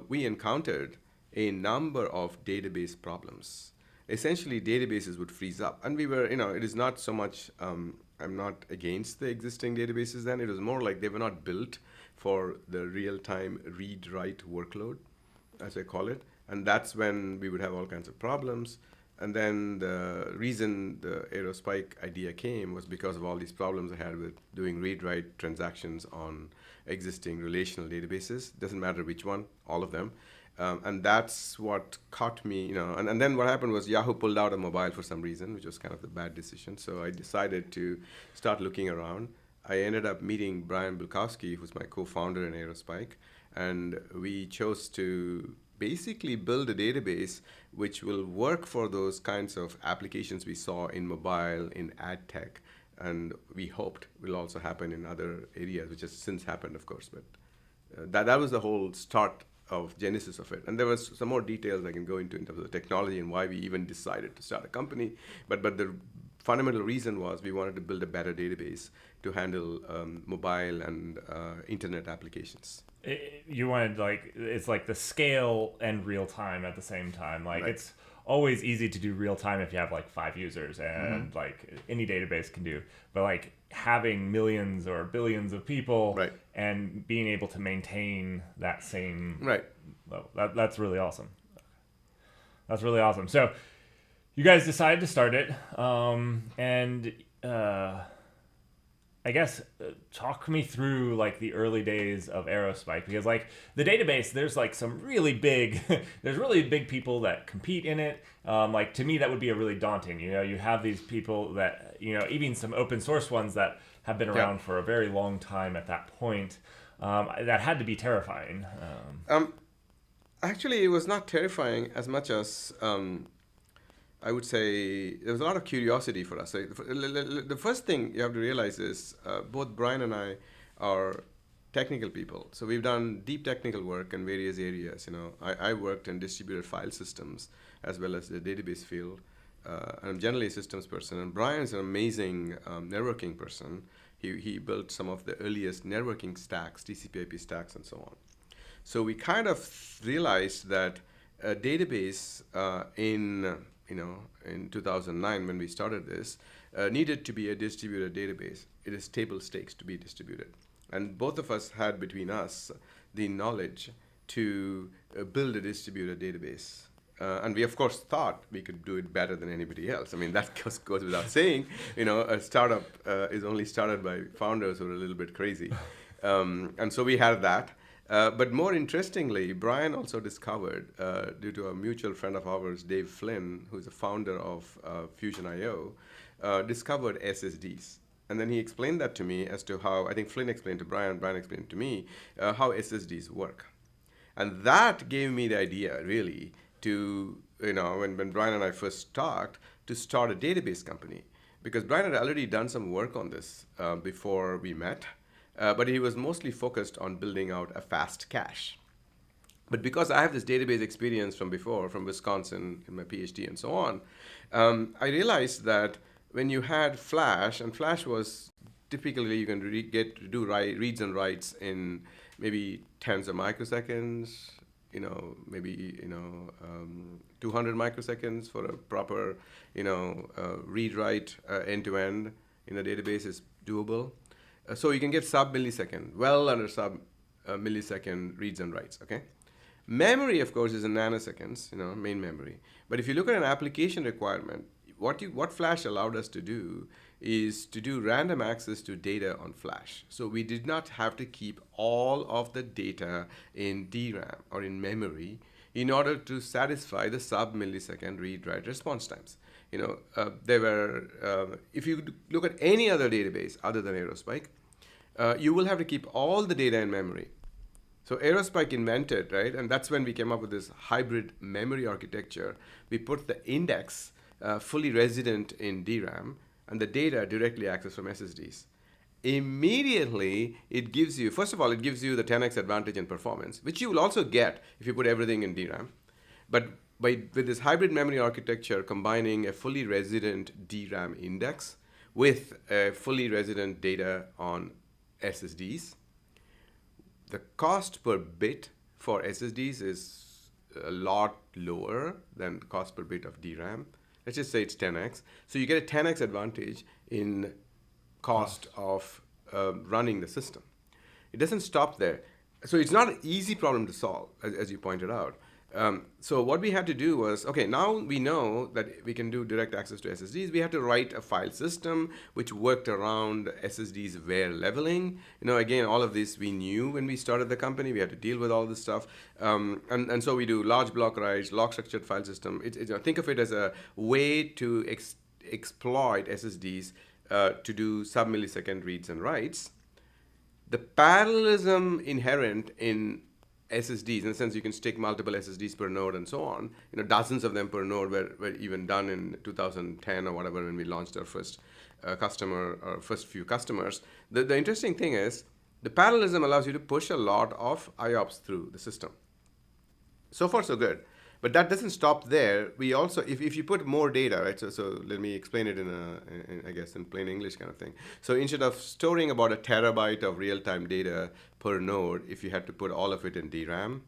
we encountered a number of database problems. Essentially, databases would freeze up. And we were, it is not so much, I'm not against the existing databases then. It was more like they were not built for the real-time read-write workload, as I call it. And that's when we would have all kinds of problems. And then the reason the aerospike idea came was because of all these problems I had with doing read-write transactions on existing relational databases. Doesn't matter which one, all of them. And that's what caught me, and then what happened was Yahoo pulled out of mobile for some reason, which was kind of the bad decision. So I decided to start looking around. I ended up meeting Brian Bulkowski, who's my co-founder in aerospike, and we chose to basically build a database which will work for those kinds of applications we saw in mobile, in ad tech, and we hoped will also happen in other areas, which has since happened, of course. But that was the whole start of genesis of it. And there was some more details I can go into in terms of the technology and why we even decided to start a company. But the fundamental reason was we wanted to build a better database to handle mobile and internet applications. You wanted, it's like the scale and real time at the same time. Right. It's always easy to do real time if you have 5 users, and any database can do. But having millions or billions of people, right, and being able to maintain that same right level, that's really awesome. That's really awesome. So you guys decided to start it, and I guess talk me through like the early days of aerospike, because like the database, there's like some really big there's really big people that compete in it. Like to me that would be a really daunting, you have these people that, even some open source ones that have been around for a very long time at that point. That had to be terrifying. Actually, it was not terrifying as much as I would say there was a lot of curiosity for us. So the first thing you have to realize is both Brian and I are technical people. So we've done deep technical work in various areas. I worked in distributed file systems as well as the database field. I'm generally a systems person. And Brian is an amazing networking person. He built some of the earliest networking stacks, TCP/IP stacks, and so on. So we kind of realized that a database in 2009 when we started this, needed to be a distributed database. It is table stakes to be distributed. And both of us had between us the knowledge to build a distributed database. And we, of course, thought we could do it better than anybody else. I mean, that goes without saying. A startup is only started by founders who are a little bit crazy. And so we had that. But more interestingly, Brian also discovered, due to a mutual friend of ours, Dave Flynn, who's the founder of Fusion.io, discovered SSDs. And then he explained that to me as to how, I think Flynn explained to Brian explained to me, how SSDs work. And that gave me the idea, really, to, when Brian and I first talked, to start a database company. Because Brian had already done some work on this before we met. But he was mostly focused on building out a fast cache. But because I have this database experience from before, from Wisconsin in my PhD and so on, I realized that when you had Flash, and Flash was typically you can do reads and writes in maybe tens of microseconds, maybe 200 microseconds for a proper read-write end-to-end in a database is doable. So you can get sub-millisecond, well under sub-millisecond reads and writes, okay? Memory, of course, is in nanoseconds, main memory. But if you look at an application requirement, what Flash allowed us to do is to do random access to data on Flash. So we did not have to keep all of the data in DRAM or in memory in order to satisfy the sub-millisecond read-write response times. There were, if you look at any other database other than aerospike, you will have to keep all the data in memory. So aerospike invented, right? And that's when we came up with this hybrid memory architecture. We put the index fully resident in DRAM and the data directly accessed from SSDs. Immediately, it gives you, first of all, it gives you the 10x advantage in performance, which you will also get if you put everything in DRAM. But with this hybrid memory architecture combining a fully resident DRAM index with a fully resident data on SSDs, the cost per bit for SSDs is a lot lower than the cost per bit of DRAM. Let's just say it's 10x. So you get a 10x advantage in cost of running the system. It doesn't stop there. So it's not an easy problem to solve, as you pointed out. So what we had to do was, okay, now we know that we can do direct access to SSDs. We had to write a file system which worked around SSDs where leveling. Again, all of this we knew when we started the company. We had to deal with all this stuff. And so we do large block writes, log structured file system. Think of it as a way to exploit SSDs to do sub-millisecond reads and writes. The parallelism inherent in SSDs, in the sense you can stick multiple SSDs per node and so on, dozens of them per node were even done in 2010 or whatever when we launched our first few customers. The interesting thing is the parallelism allows you to push a lot of IOPS through the system. So far, so good. But that doesn't stop there. We also, if you put more data, right? So let me explain it in plain English kind of thing. So instead of storing about 1 terabyte of real-time data per node, if you had to put all of it in DRAM,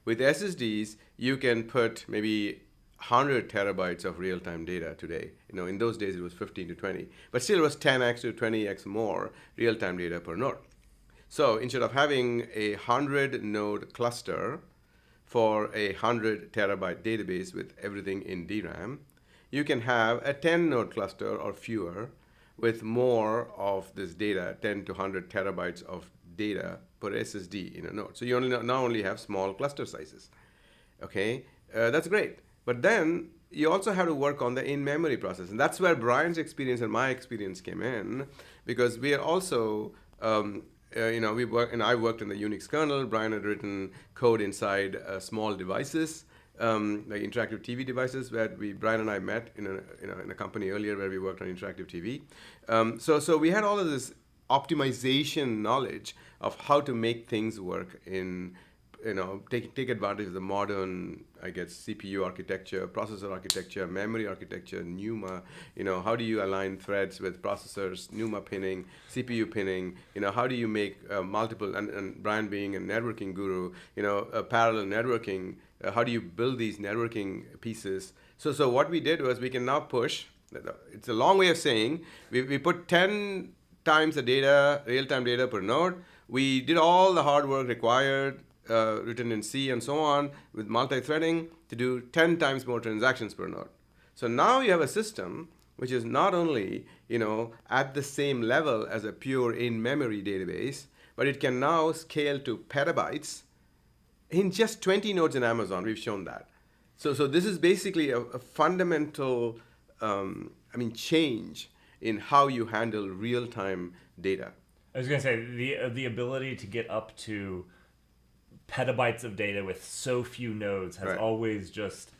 with SSDs, you can put maybe 100 terabytes of real-time data today. In those days it was 15 to 20, but still it was 10x to 20x more real-time data per node. So instead of having a 100 node cluster, for a 100 terabyte database with everything in DRAM, you can have a 10 node cluster or fewer with more of this data, 10 to 100 terabytes of data per SSD in a node. So you now only have small cluster sizes. Okay, that's great. But then you also have to work on the in-memory process. And that's where Brian's experience and my experience came in, because we are also, we work, and I worked in the Unix kernel. Brian had written code inside small devices, like interactive TV devices, where Brian and I met in a company earlier where we worked on interactive TV. So we had all of this optimization knowledge of how to make things work in, take advantage of the modern, I guess, CPU architecture, processor architecture, memory architecture, NUMA. How do you align threads with processors, NUMA pinning, CPU pinning? How do you make multiple, and Brian being a networking guru, parallel networking, how do you build these networking pieces? So what we did was we can now push, it's a long way of saying, we put 10 times the data, real-time data per node. We did all the hard work required, written in C and so on, with multi-threading to do 10 times more transactions per node. So now you have a system which is not only, at the same level as a pure in-memory database, but it can now scale to petabytes in just 20 nodes in Amazon. We've shown that. So this is basically a fundamental, change in how you handle real-time data. I was going to say, the ability to get up to petabytes of data with so few nodes has always just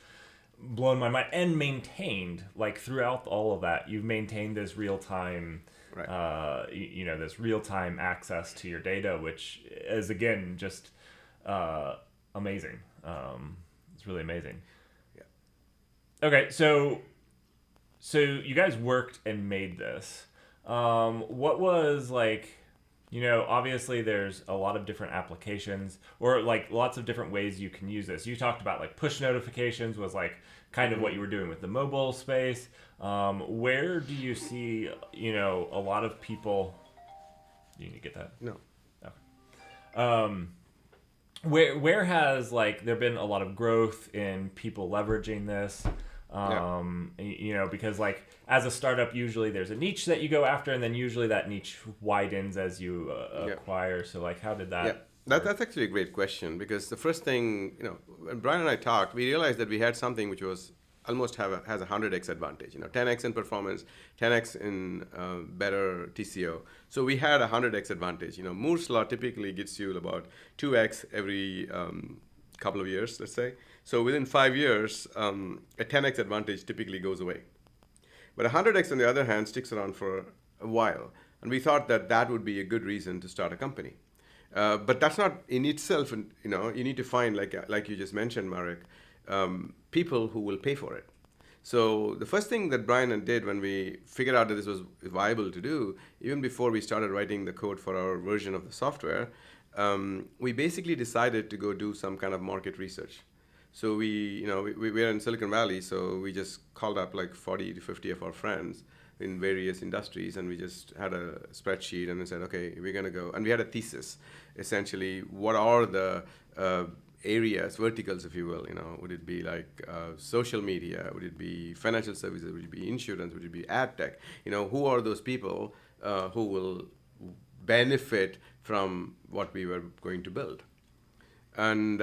blown my mind, and maintained, like, throughout all of that, you've maintained this real-time, this real-time access to your data, which is, again, just amazing. It's really amazing. Yeah. Okay, so you guys worked and made this. What was, like, obviously there's a lot of different applications, or like lots of different ways you can use this. You talked about, like, push notifications was like kind of what you were doing with the mobile space. Where do you see, a lot of people, do you need to get that? No. Okay. Where has, like, there been a lot of growth in people leveraging this? Because, like, as a startup, usually there's a niche that you go after, and then usually that niche widens as you acquire. So, like, how did that? Yeah, that's actually a great question, because the first thing, when Brian and I talked, we realized that we had something which was almost has a 100x advantage. 10x in performance, 10x in better TCO. So we had a 100x advantage. Moore's law typically gets you about 2x every couple of years, let's say. So within 5 years, a 10x advantage typically goes away. But a 100x, on the other hand, sticks around for a while. And we thought that would be a good reason to start a company. But that's not in itself, you need to find, like you just mentioned, Marek, people who will pay for it. So the first thing that Brian did when we figured out that this was viable to do, even before we started writing the code for our version of the software, we basically decided to go do some kind of market research. So we are in Silicon Valley, so we just called up like 40 to 50 of our friends in various industries, and we just had a spreadsheet, and we said, okay, we're going to go. And we had a thesis, essentially, what are the areas, verticals, if you will, would it be like social media, would it be financial services, would it be insurance, would it be ad tech, who are those people who will benefit from what we were going to build. And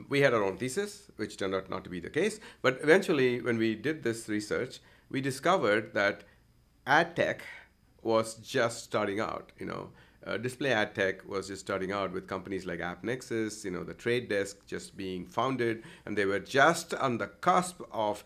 we had our own thesis, which turned out not to be the case. But eventually, when we did this research, we discovered that ad tech was just starting out. Display ad tech was just starting out with companies like AppNexus, the Trade Desk just being founded, and they were just on the cusp of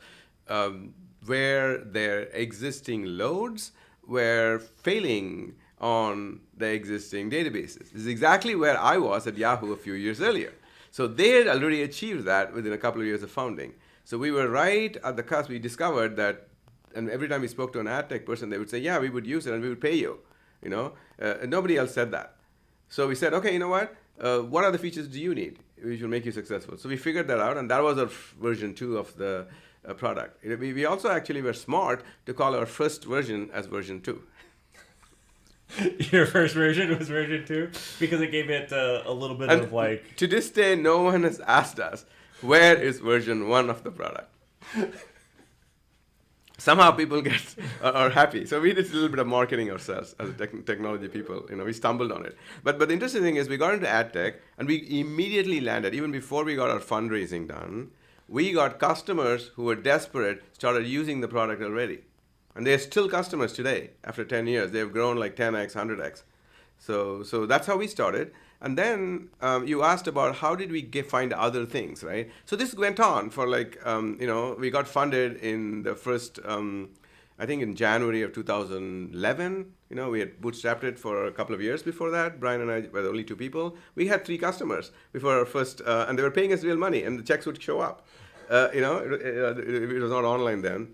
where their existing loads were failing on the existing databases. This is exactly where I was at Yahoo a few years earlier. So they had already achieved that within a couple of years of founding. So we were right at the cusp. We discovered that, and every time we spoke to an ad tech person, they would say, yeah, we would use it and we would pay you. And nobody else said that. So we said, okay, you know what? What other features do you need which will make you successful? So we figured that out, and that was our version 2 of the product. We also actually were smart to call our first version as version 2. Your first version was version 2 because it gave it a little bit of like. To this day, no one has asked us where is version 1 of the product. Somehow people are happy. So we did a little bit of marketing ourselves as technology people. We stumbled on it. But the interesting thing is we got into ad tech and we immediately landed, even before we got our fundraising done, we got customers who were desperate, started using the product already. And they're still customers today after 10 years. They've grown like 10x, 100x. So that's how we started. And then you asked about how did we find other things, right? So this went on for like, we got funded in the first, I think in January of 2011. We had bootstrapped it for a couple of years before that. Brian and I were the only 2 people. We had 3 customers before our first, and they were paying us real money, and the checks would show up. It was not online then,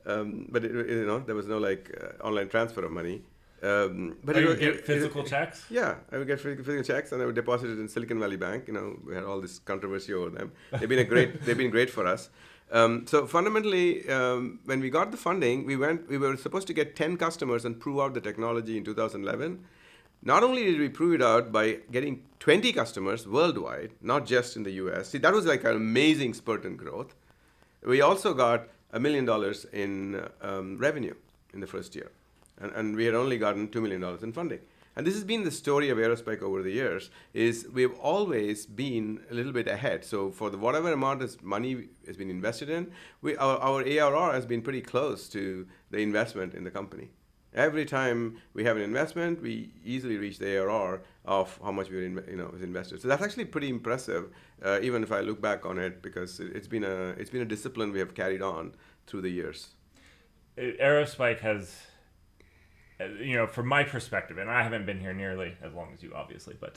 but there was no like online transfer of money. But you get physical checks? Yeah, I would get physical checks, and I would deposit it in Silicon Valley Bank. We had all this controversy over them. They've been great for us. So fundamentally, when we got the funding, we were supposed to get 10 customers and prove out the technology in 2011. Not only did we prove it out by getting 20 customers worldwide, not just in the US. See, that was like an amazing spurt in growth. We also got $1 million in revenue in the first year. And we had only gotten $2 million in funding. And this has been the story of aerospike over the years, is we've always been a little bit ahead. So for whatever amount of money has been invested in, our ARR has been pretty close to the investment in the company. Every time we have an investment, we easily reach the ARR of how much we was invested. So that's actually pretty impressive, even if I look back on it, because it's been a discipline we have carried on through the years. Aerospike has, from my perspective, and I haven't been here nearly as long as you, obviously, but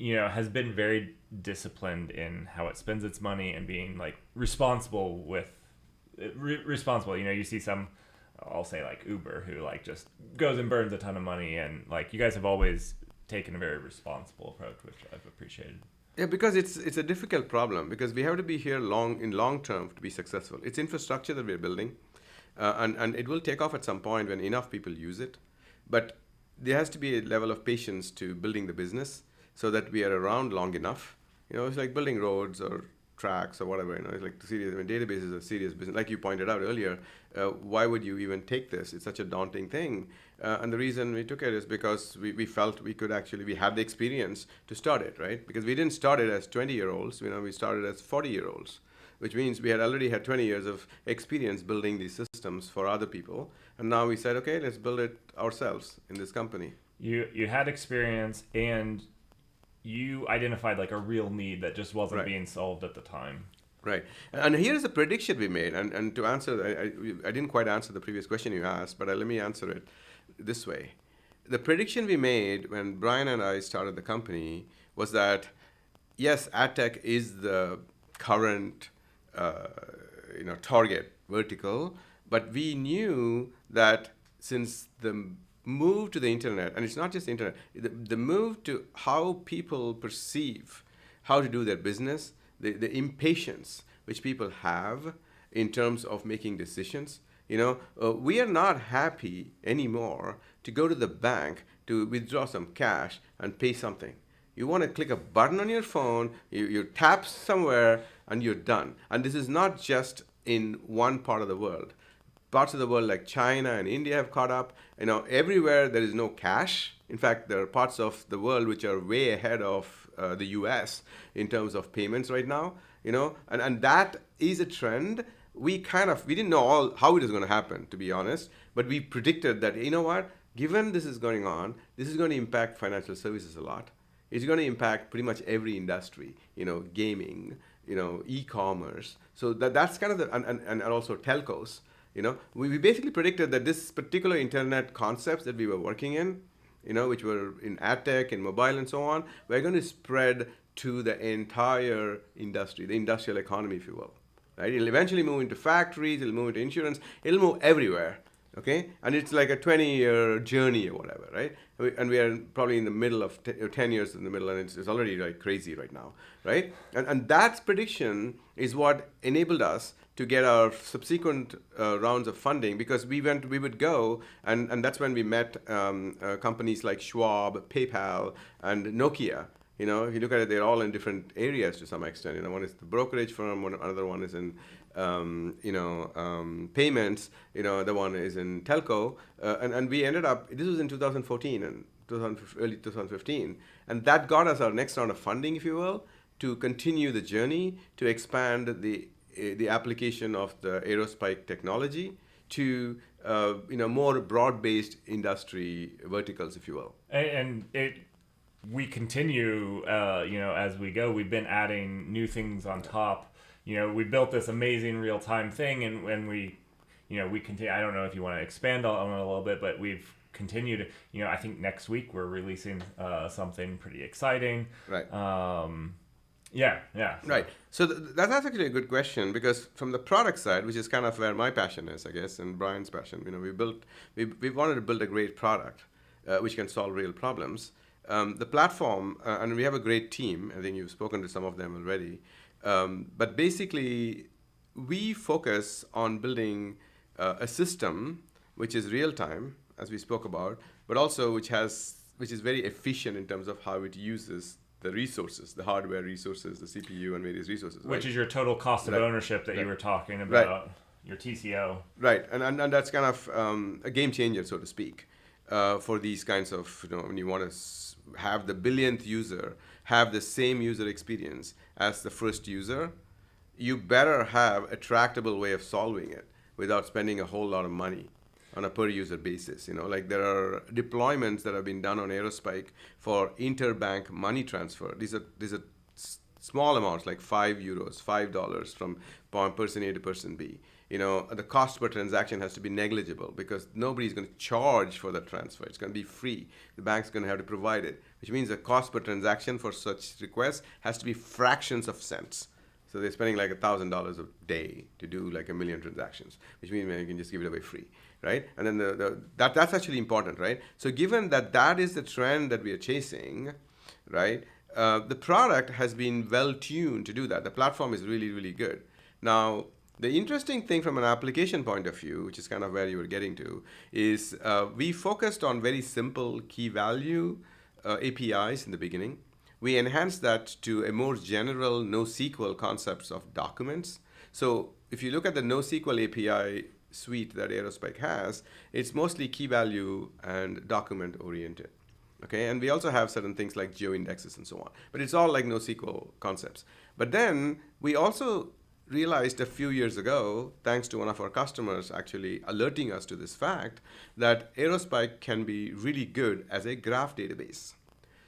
has been very disciplined in how it spends its money and being like responsible. You see some, I'll say like Uber, who like just goes and burns a ton of money, and like you guys have always taken a very responsible approach, which I've appreciated. Yeah, because it's a difficult problem, because we have to be here long term to be successful. It's infrastructure that we're building. And it will take off at some point when enough people use it. But there has to be a level of patience to building the business so that we are around long enough. It's like building roads or tracks or whatever. It's like database is a serious business. Like you pointed out earlier, why would you even take this? It's such a daunting thing. And the reason we took it is because we felt we had the experience to start it, right? Because we didn't start it as 20-year-olds. We started as 40-year-olds. Which means we had already had 20 years of experience building these systems for other people. And now we said, okay, let's build it ourselves in this company. You had experience, and you identified like a real need that just wasn't being solved at the time. Right. And here's a prediction we made. And to answer, I didn't quite answer the previous question you asked, but let me answer it this way. The prediction we made when Brian and I started the company was that, yes, ad tech is the current target vertical, but we knew that since the move to the internet, and it's not just the internet, the move to how people perceive how to do their business, the impatience which people have in terms of making decisions, we are not happy anymore to go to the bank to withdraw some cash and pay something. You want to click a button on your phone, you tap somewhere, and you're done. And this is not just in one part of the world. Parts of the world like China and India have caught up. Everywhere there is no cash. In fact, there are parts of the world which are way ahead of the US in terms of payments right now. And that is a trend. We didn't know how it was going to happen, to be honest, but we predicted that, given this is going on, this is going to impact financial services a lot. It's going to impact pretty much every industry, gaming, e-commerce. So that's kind of and also telcos. We basically predicted that this particular internet concepts that we were working in, which were in ad tech and mobile and so on, we're going to spread to the entire industry, the industrial economy, if you will. Right? It'll eventually move into factories, it'll move into insurance, it'll move everywhere. Okay, and it's like a 20-year journey or whatever, right? And we are probably in the middle of 10 years in the middle, and it's already like crazy right now, right? And that prediction is what enabled us to get our subsequent rounds of funding, because we would go, and that's when we met companies like Schwab, PayPal, and Nokia. You know, if you look at it, they're all in different areas to some extent. You know, one is the brokerage firm, another one is in payments. You know, the one is in telco, and we ended up. This was in 2014 and early 2015, and that got us our next round of funding, if you will, to continue the journey to expand the application of the aerospike technology to more broad-based industry verticals, if you will. And we continue, as we go. We've been adding new things on top. You know, we built this amazing real-time thing, and when we continue. I don't know if you want to expand on it a little bit, but we've continued. You know, I think next week we're releasing something pretty exciting. Right. Yeah. Right. So that's actually a good question, because from the product side, which is kind of where my passion is, I guess, and Brian's passion, you know, we wanted to build a great product which can solve real problems. The platform, and we have a great team. I think you've spoken to some of them already. But basically, we focus on building a system which is real time, as we spoke about, but also which is very efficient in terms of how it uses the resources, the hardware resources, the CPU and various resources. Which is your total cost of ownership that you were talking about, your TCO. Right, and that's kind of a game changer, so to speak, for these kinds of, when you want to have the billionth user have the same user experience as the first user, you better have a tractable way of solving it without spending a whole lot of money on a per user basis. You know, like there are deployments that have been done on aerospike for interbank money transfer. These are small amounts, like €5, $5 from person A to person B. You know, the cost per transaction has to be negligible because nobody's going to charge for that transfer. It's going to be free. The bank's going to have to provide it, which means the cost per transaction for such requests has to be fractions of cents. So they're spending like $1,000 a day to do like 1 million transactions, which means you can just give it away free, right? And then that's actually important, right? So given that is the trend that we are chasing, right? The product has been well tuned to do that. The platform is really, really good. Now, the interesting thing from an application point of view, which is kind of where you were getting to, is we focused on very simple key value APIs in the beginning. We enhanced that to a more general NoSQL concepts of documents. So if you look at the NoSQL API suite that aerospike has, it's mostly key value and document oriented. Okay, and we also have certain things like geoindexes and so on. But it's all like NoSQL concepts. But then we also realized a few years ago, thanks to one of our customers actually alerting us to this fact, that aerospike can be really good as a graph database.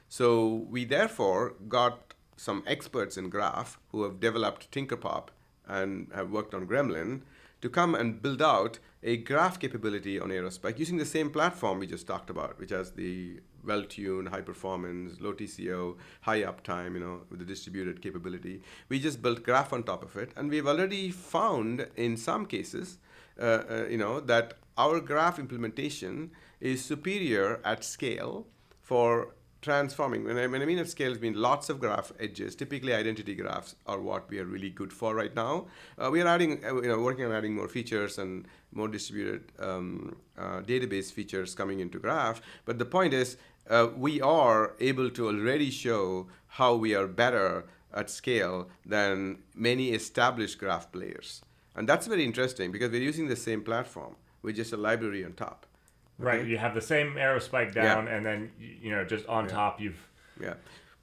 So we therefore got some experts in graph who have developed Tinkerpop and have worked on Gremlin to come and build out a graph capability on aerospike using the same platform we just talked about, which has the well-tuned, high performance, low TCO, high uptime, with the distributed capability. We just built graph on top of it, and we've already found in some cases, that our graph implementation is superior at scale for transforming. When I mean at scale, it's been lots of graph edges. Typically, identity graphs are what we are really good for right now. We are adding, working on adding more features and more distributed database features coming into graph. But the point is, we are able to already show how we are better at scale than many established graph players. And that's very interesting because we're using the same platform with just a library on top. Right, you have the same aerospike down, and then just on top you've. Yeah.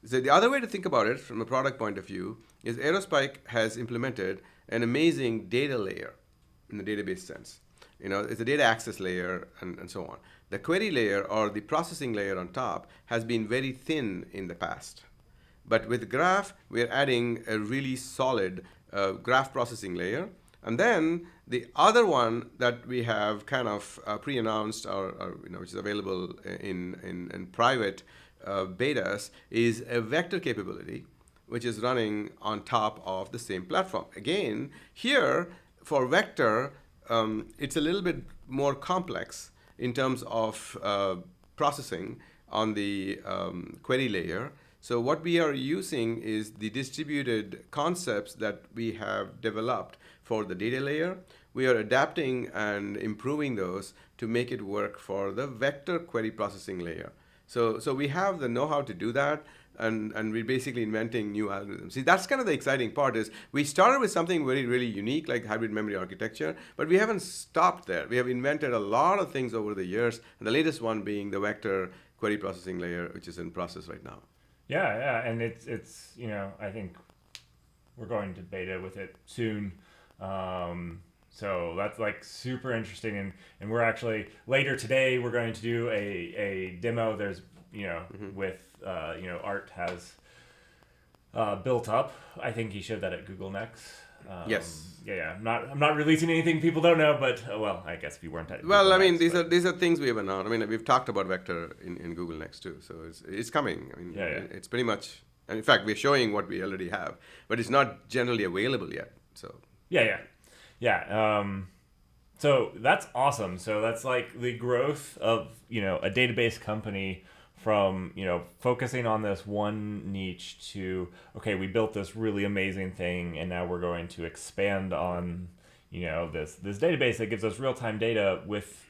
So the other way to think about it from a product point of view is aerospike has implemented an amazing data layer in the database sense. It's a data access layer and so on. The query layer or the processing layer on top has been very thin in the past. But with graph, we're adding a really solid graph processing layer. And then the other one that we have kind of pre-announced, or which is available in private betas, is a vector capability, which is running on top of the same platform. Again, here for vector, it's a little bit more complex in terms of processing on the query layer. So what we are using is the distributed concepts that we have developed for the data layer. We are adapting and improving those to make it work for the vector query processing layer. So we have the know-how to do that, and we're basically inventing new algorithms. See, that's kind of the exciting part is we started with something very, really unique like hybrid memory architecture, but we haven't stopped there. We have invented a lot of things over the years, and the latest one being the vector query processing layer, which is in process right now. Yeah, and it's I think we're going to beta with it soon. So that's like super interesting, and we're actually later today we're going to do a demo. There's with Art has built up. I think he showed that at Google Next. Yes. Yeah. I'm not releasing anything people don't know, but well, I guess if you weren't at well, Google I mean, Next, these are things we have announced. I mean, we've talked about vector in Google Next too, so it's coming. I mean, it's pretty much. And in fact, we're showing what we already have, but it's not generally available yet. So yeah. So that's awesome. So that's like the growth of a database company from focusing on this one niche to, okay, we built this really amazing thing and now we're going to expand on this database that gives us real-time data with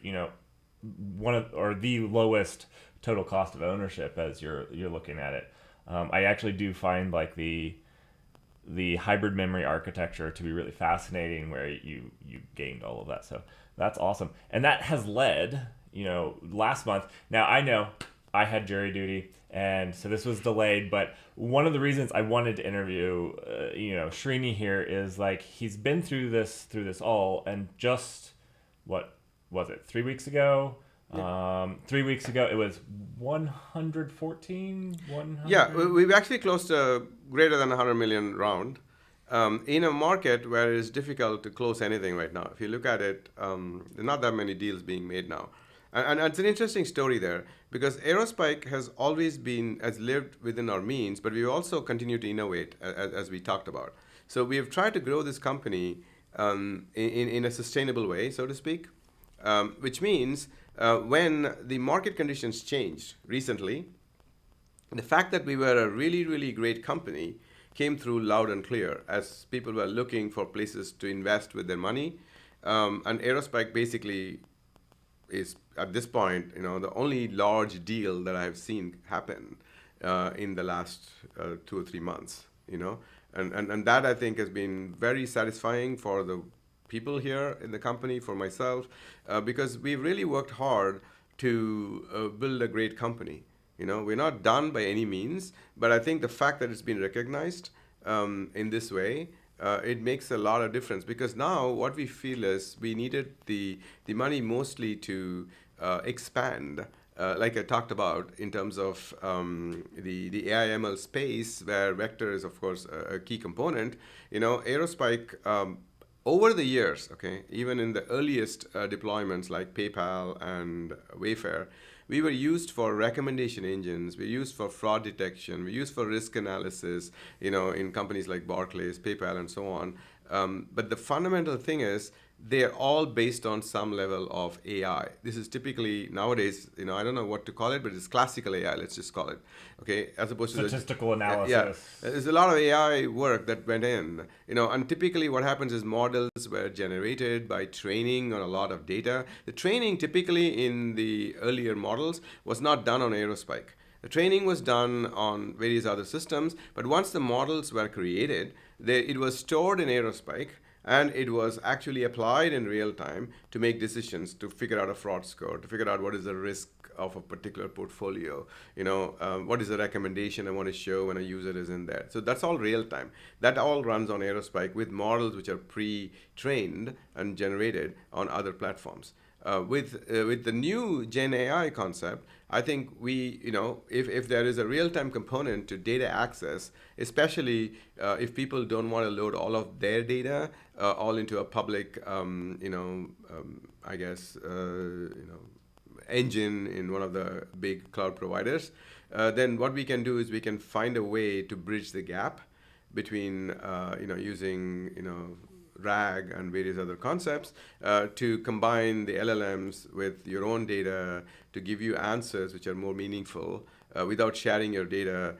one of or the lowest total cost of ownership as you're looking at it. I actually do find like the hybrid memory architecture to be really fascinating, where you gained all of that. So that's awesome. And that has led, last month. Now I know I had jury duty, and so this was delayed, but one of the reasons I wanted to interview, Srini here is like, he's been through this all, and just, what was it, 3 weeks ago? Yeah. 3 weeks ago, it was 114? Yeah, we've actually closed a greater than 100 million round in a market where it's difficult to close anything right now. If you look at it, there are not that many deals being made now. And it's an interesting story there, because aerospike has lived within our means, but we also continue to innovate, as we talked about. So we have tried to grow this company in a sustainable way, so to speak, which means when the market conditions changed recently, the fact that we were a really, really great company came through loud and clear as people were looking for places to invest with their money. And aerospike basically is, at this point, the only large deal that I've seen happen in the last 2 or 3 months, and that I think has been very satisfying for the people here in the company, for myself, because we've really worked hard to build a great company. We're not done by any means, but I think the fact that it's been recognized in this way, it makes a lot of difference, because now what we feel is we needed the money mostly to expand, like I talked about, in terms of the AI/ML space, where vector is, of course, a key component. Aerospike, over the years, even in the earliest deployments like PayPal and Wayfair, we were used for recommendation engines, we used for fraud detection, we used for risk analysis, in companies like Barclays, PayPal, and so on. But the fundamental thing is, they're all based on some level of AI. This is typically nowadays, I don't know what to call it, but it's classical AI, let's just call it, as opposed to statistical analysis. Yeah, there's a lot of AI work that went in, and typically what happens is models were generated by training on a lot of data. The training typically in the earlier models was not done on aerospike. The training was done on various other systems, but once the models were created, it was stored in aerospike, and it was actually applied in real time to make decisions, to figure out a fraud score, to figure out what is the risk of a particular portfolio, what is the recommendation I want to show when a user is in there. So that's all real time. That all runs on aerospike with models which are pre-trained and generated on other platforms. With the new Gen AI concept, I think if there is a real-time component to data access, especially if people don't want to load all of their data all into a public, engine in one of the big cloud providers, then what we can do is we can find a way to bridge the gap between using RAG and various other concepts to combine the LLMs with your own data to give you answers which are more meaningful without sharing your data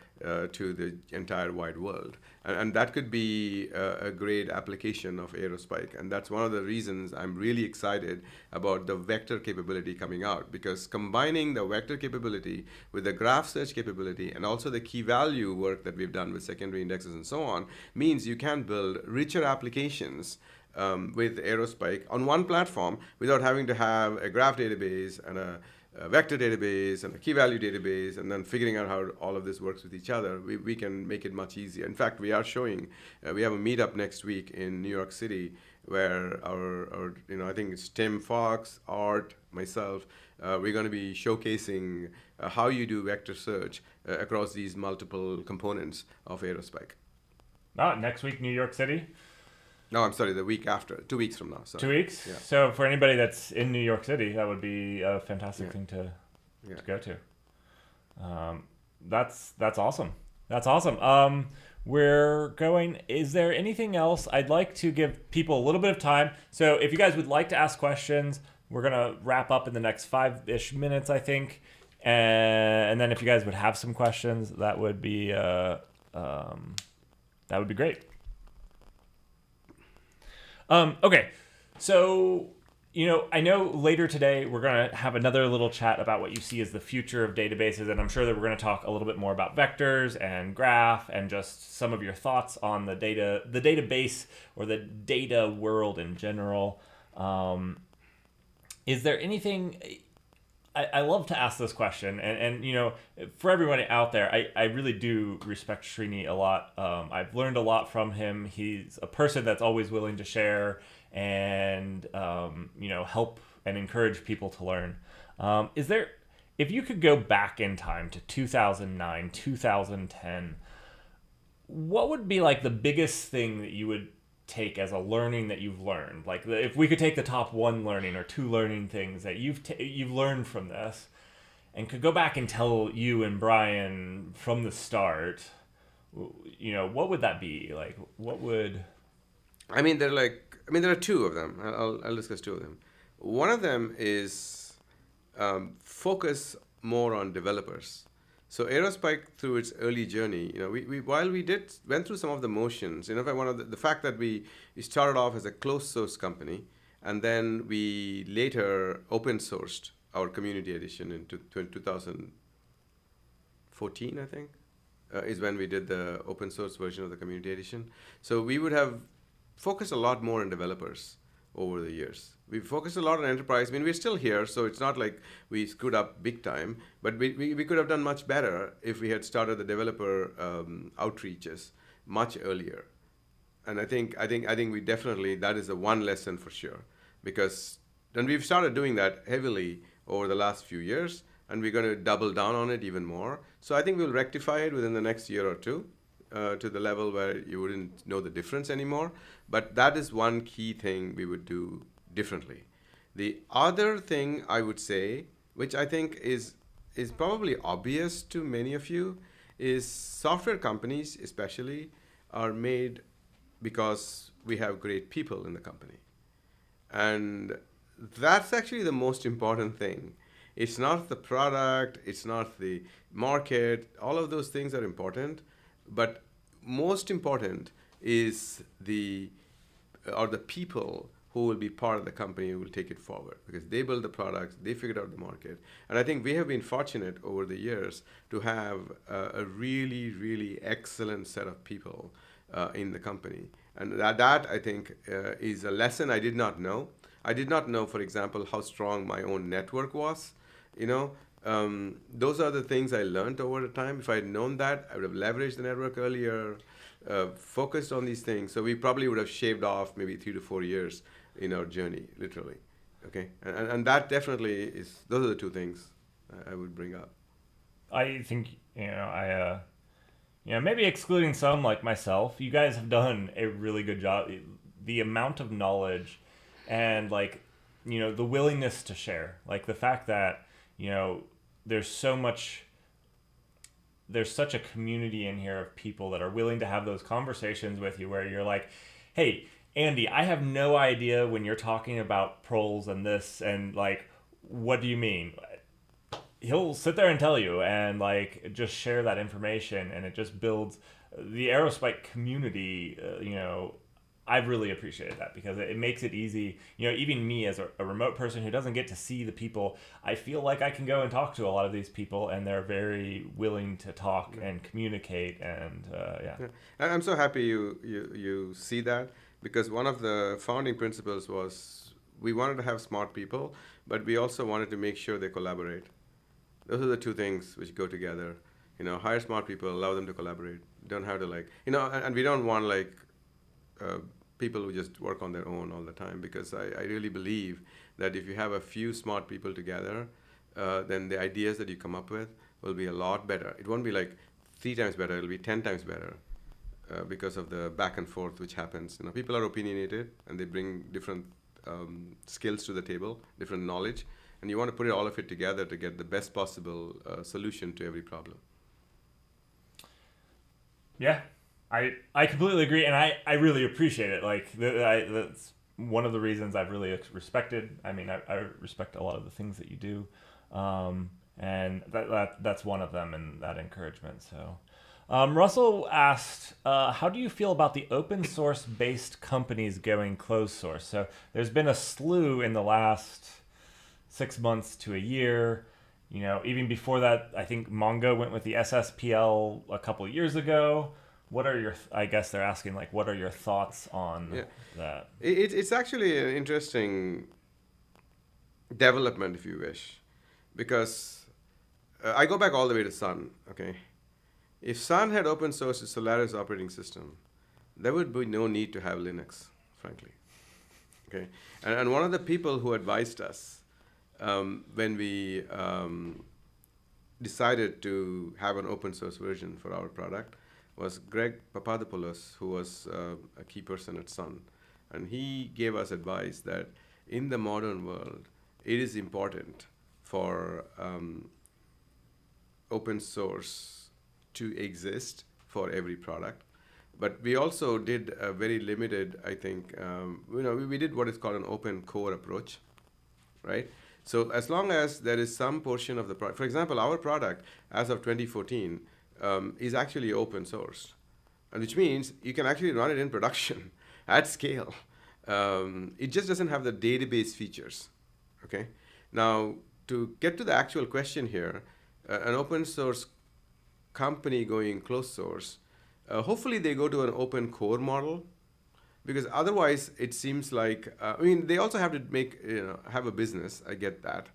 to the entire wide world. And that could be a great application of aerospike. And that's one of the reasons I'm really excited about the vector capability coming out, because combining the vector capability with the graph search capability and also the key value work that we've done with secondary indexes and so on means you can build richer applications with aerospike on one platform without having to have a graph database and a vector database and a key value database, and then figuring out how all of this works with each other. We can make it much easier. In fact, we are showing, we have a meetup next week in New York City where our I think it's Tim Fox, Art, myself, we're going to be showcasing how you do vector search across these multiple components of aerospike. Next week, New York City? No, I'm sorry, the week after, 2 weeks from now. So. 2 weeks? Yeah. So for anybody that's in New York City, that would be a fantastic thing to go to. That's awesome. That's awesome. Is there anything else? I'd like to give people a little bit of time. So if you guys would like to ask questions, we're going to wrap up in the next 5-ish minutes, I think. And then if you guys would have some questions, that would be great. Okay, so, I know later today we're going to have another little chat about what you see as the future of databases, and I'm sure that we're going to talk a little bit more about vectors and graph and just some of your thoughts on the database or the data world in general. Is there anything... I love to ask this question, and for everybody out there, I really do respect Srini a lot. I've learned a lot from him. He's a person that's always willing to share and help and encourage people to learn. If you could go back in time to 2009, 2010, what would be like the biggest thing that you would take as a learning that you've learned? Like if we could take the top one learning or two learning things that you've learned from this and could go back and tell you and Brian from the start, what would that be? Like what would... there are two of them. I'll discuss two of them. One of them is focus more on developers. So aerospike, through its early journey, while we went through some of the motions, one of the fact that we started off as a closed source company, and then we later open sourced our community edition in 2014, I think, is when we did the open source version of the community edition. So we would have focused a lot more on developers over the years. We focused a lot on enterprise. We're still here, so it's not like we screwed up big time, but we could have done much better if we had started the developer outreaches much earlier. And I think we definitely, that is the one lesson for sure, because then we've started doing that heavily over the last few years, and we're going to double down on it even more. So I think we'll rectify it within the next year or two. To the level where you wouldn't know the difference anymore. But that is one key thing we would do differently. The other thing I would say, which I think is probably obvious to many of you, is software companies especially are made because we have great people in the company. And that's actually the most important thing. It's not the product, it's not the market, all of those things are important. But most important is the people who will be part of the company who will take it forward, because they build the products, they figured out the market. And I think we have been fortunate over the years to have a really, really excellent set of people in the company. And that I think is a lesson I did not know. I did not know, for example, how strong my own network was, those are the things I learned over the time. If I had known that, I would have leveraged the network earlier, focused on these things. So we probably would have shaved off maybe 3 to 4 years in our journey, literally. Okay, and that definitely is. Those are the two things I would bring up. I think maybe excluding some like myself, you guys have done a really good job. The amount of knowledge and the willingness to share, like the fact that there's such a community in here of people that are willing to have those conversations with you where you're like, hey, Andy, I have no idea when you're talking about proles and this and what do you mean? he'll sit there and tell you and like just share that information, and it just builds the aerospike community. I've really appreciated that because it makes it easy. Even me as a remote person who doesn't get to see the people, I feel like I can go and talk to a lot of these people, and they're very willing to talk and communicate. And yeah. I'm so happy you see that, because one of the founding principles was we wanted to have smart people, but we also wanted to make sure they collaborate. Those are the two things which go together. Hire smart people, allow them to collaborate. Don't have to and we don't want people who just work on their own all the time, because I really believe that if you have a few smart people together, then the ideas that you come up with will be a lot better. It won't be like 3 times better, it'll be 10 times better because of the back and forth which happens. People are opinionated and they bring different skills to the table, different knowledge, and you want to put all of it together to get the best possible solution to every problem. Yeah. I completely agree, and I really appreciate it. That's one of the reasons I've really respected. I mean, I respect a lot of the things that you do, and that's one of them, and that encouragement. So, Russell asked, how do you feel about the open source based companies going closed source? So there's been a slew in the last 6 months to a year. Even before that, I think Mongo went with the SSPL a couple of years ago. What are your? I guess they're asking what are your thoughts on that? It's actually an interesting development, if you wish, because I go back all the way to Sun. Okay, if Sun had open sourced the Solaris operating system, there would be no need to have Linux, frankly. Okay, and one of the people who advised us when we decided to have an open source version for our product was Greg Papadopoulos, who was a key person at Sun. And he gave us advice that in the modern world, it is important for open source to exist for every product. But we also did a very limited, I think, we did what is called an open core approach, right? So as long as there is some portion of the product, for example, our product as of 2014, is actually open source, and which means you can actually run it in production at scale. It just doesn't have the database features. Okay. Now, to get to the actual question here, an open source company going closed source, hopefully they go to an open core model, because otherwise it seems like they also have to have a business. I get that.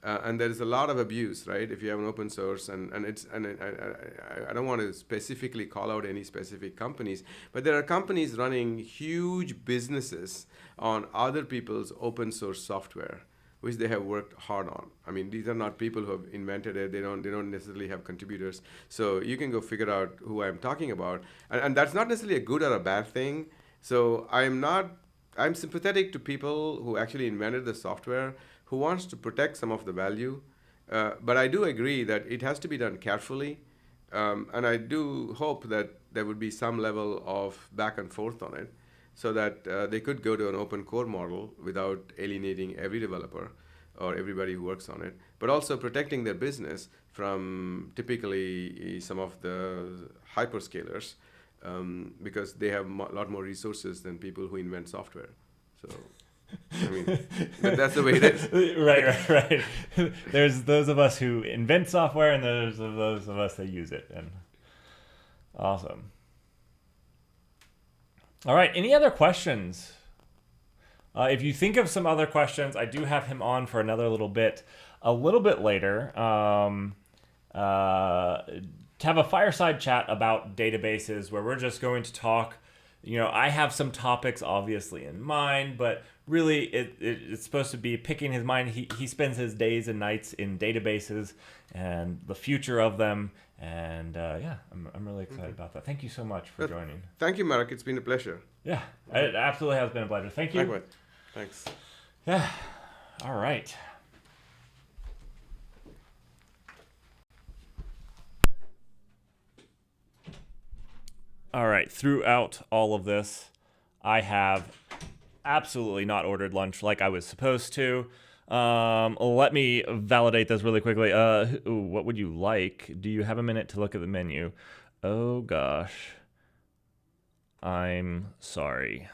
And there is a lot of abuse, right? If you have an open source, and I don't want to specifically call out any specific companies, but there are companies running huge businesses on other people's open source software, which they have worked hard on. I mean, these are not people who have invented it. They don't necessarily have contributors. So you can go figure out who I'm talking about, and that's not necessarily a good or a bad thing. So I'm sympathetic to people who actually invented the software, who wants to protect some of the value. But I do agree that it has to be done carefully. And I do hope that there would be some level of back and forth on it, so that they could go to an open core model without alienating every developer or everybody who works on it, but also protecting their business from typically some of the hyperscalers, because they have a lot more resources than people who invent software. So, I mean, but that's the way it is. Right. There's those of us who invent software, and there's those of us that use it. And awesome. All right. Any other questions? If you think of some other questions, I do have him on for another little bit later. To have a fireside chat about databases where we're just going to talk. I have some topics obviously in mind, but really it's supposed to be picking his mind. He spends his days and nights in databases and the future of them. And I'm really excited about that. Thank you so much for joining. Thank you, Mark. It's been a pleasure. Yeah, it absolutely has been a pleasure. Thank you. Likewise. Thanks. Yeah. All right. All right. Throughout all of this, I have absolutely not ordered lunch like I was supposed to. Let me validate this really quickly. What would you like? Do you have a minute to look at the menu? Oh gosh. I'm sorry.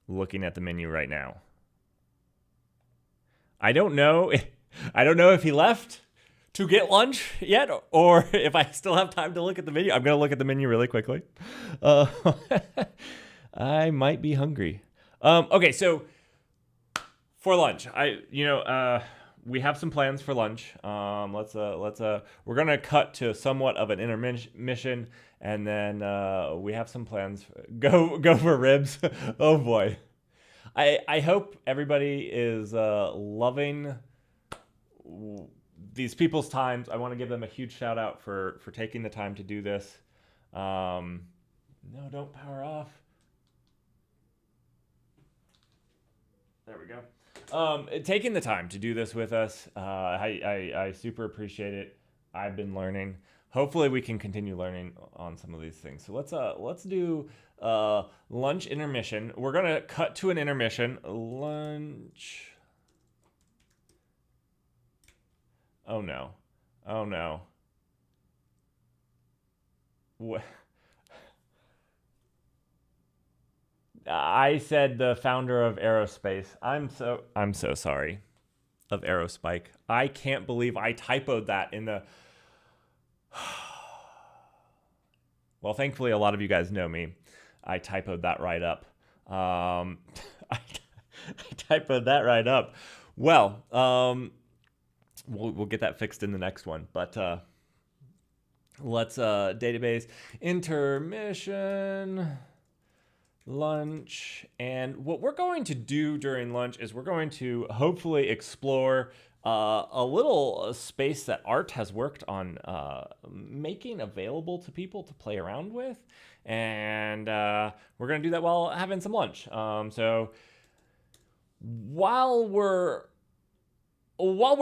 Looking at the menu right now. I don't know. I don't know if he left to get lunch yet, or if I still have time to look at the menu. I'm gonna look at the menu really quickly. I might be hungry. Okay, so for lunch, we have some plans for lunch. We're gonna cut to somewhat of an intermission, and then we have some plans. Go for ribs. Oh boy. I hope everybody is loving these people's times. I want to give them a huge shout out for taking the time to do this. No, don't power off. There we go. Taking the time to do this with us, I super appreciate it. I've been learning. Hopefully, we can continue learning on some of these things. So let's do lunch intermission. We're gonna cut to an intermission. Lunch. Oh no! Oh no! What? I said the founder of aerospace. I'm so sorry. Of aerospike. I can't believe I typoed that in the. Well, thankfully, a lot of you guys know me. I typoed that right up. I typoed that right up. Well, we'll get that fixed in the next one. But let's database intermission. Lunch. And what we're going to do during lunch is we're going to hopefully explore a little space that Art has worked on making available to people to play around with. And we're going to do that while having some lunch. So while we're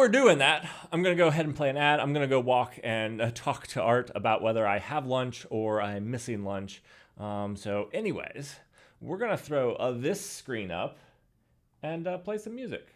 doing that, I'm going to go ahead and play an ad. I'm going to go walk and talk to Art about whether I have lunch or I'm missing lunch. So anyways, we're going to throw this screen up and play some music.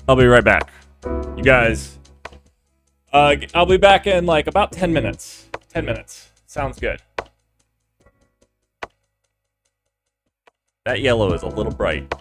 I'll be right back. You guys, I'll be back in like about 10 minutes. 10 minutes. Sounds good. That yellow is a little bright.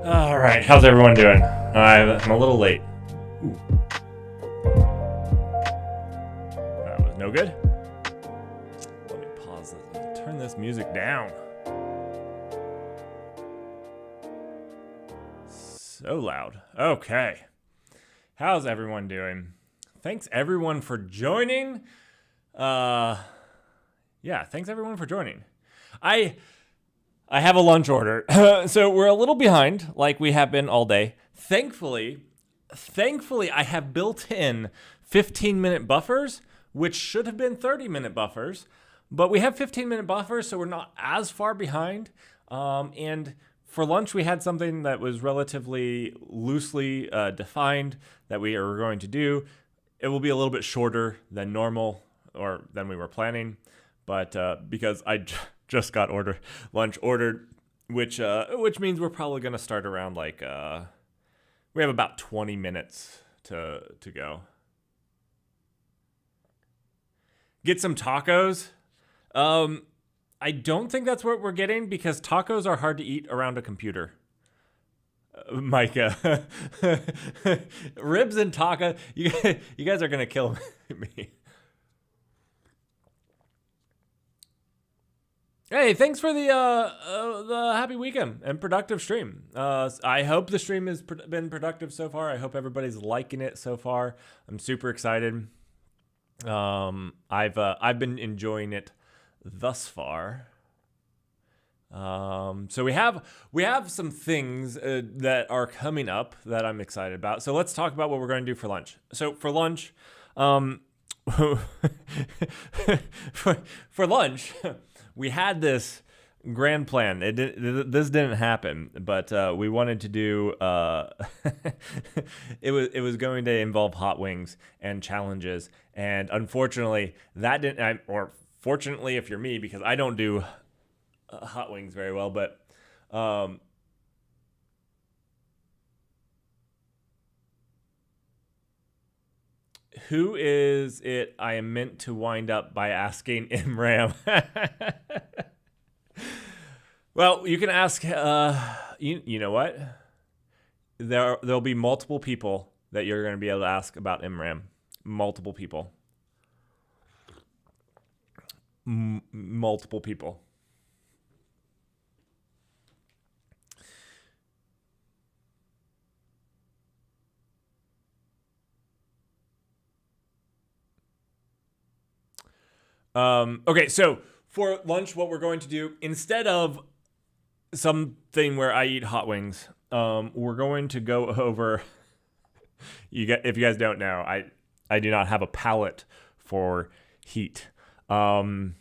All right, how's everyone doing? I'm a little late. Ooh. That was no good. Let me pause this and turn this music down. So loud. Okay. How's everyone doing? Thanks everyone for joining. Thanks everyone for joining. I have a lunch order. So we're a little behind, like we have been all day. Thankfully, I have built in 15-minute buffers, which should have been 30-minute buffers. But we have 15-minute buffers, so we're not as far behind. And for lunch, we had something that was relatively loosely defined that we are going to do. It will be a little bit shorter than normal or than we were planning. But because I just got lunch ordered, which means we're probably going to start around we have about 20 minutes to go. Get some tacos. I don't think that's what we're getting because tacos are hard to eat around a computer. Micah, ribs and taco. You guys are going to kill me. Hey, thanks for the happy weekend and productive stream. I hope the stream has been productive so far. I hope everybody's liking it so far. I'm super excited. I've been enjoying it thus far. So we have some things that are coming up that I'm excited about. So let's talk about what we're going to do for lunch. So for lunch, for lunch. We had this grand plan. This didn't happen, but we wanted to do. It was going to involve hot wings and challenges, and unfortunately, that didn't. Or fortunately, if you're me, because I don't do hot wings very well, but. Who is it I am meant to wind up by asking Imram? Well, you can ask, you know what? There'll be multiple people that you're going to be able to ask about Imram. Multiple people. Multiple people. Okay, so for lunch, what we're going to do, instead of something where I eat hot wings, we're going to go over. If you guys don't know, I do not have a palate for heat. We're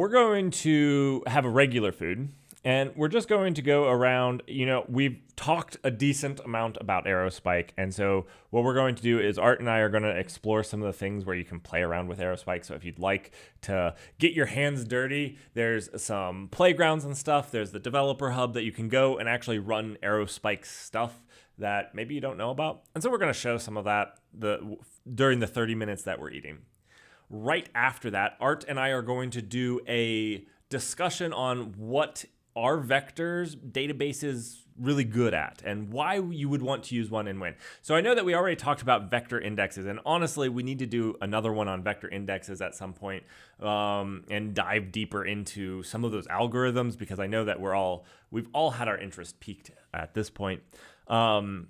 going to have a regular food. And we're just going to go around, we've talked a decent amount about aerospike. And so what we're going to do is Art and I are going to explore some of the things where you can play around with aerospike. So if you'd like to get your hands dirty, there's some playgrounds and stuff. There's the developer hub that you can go and actually run aerospike stuff that maybe you don't know about. And so we're going to show some of that during the 30 minutes that we're eating. Right after that, Art and I are going to do a discussion on what are vectors databases really good at and why you would want to use one and when. So I know that we already talked about vector indexes, and honestly, we need to do another one on vector indexes at some point and dive deeper into some of those algorithms, because I know that we've all had our interest piqued at this point. I'm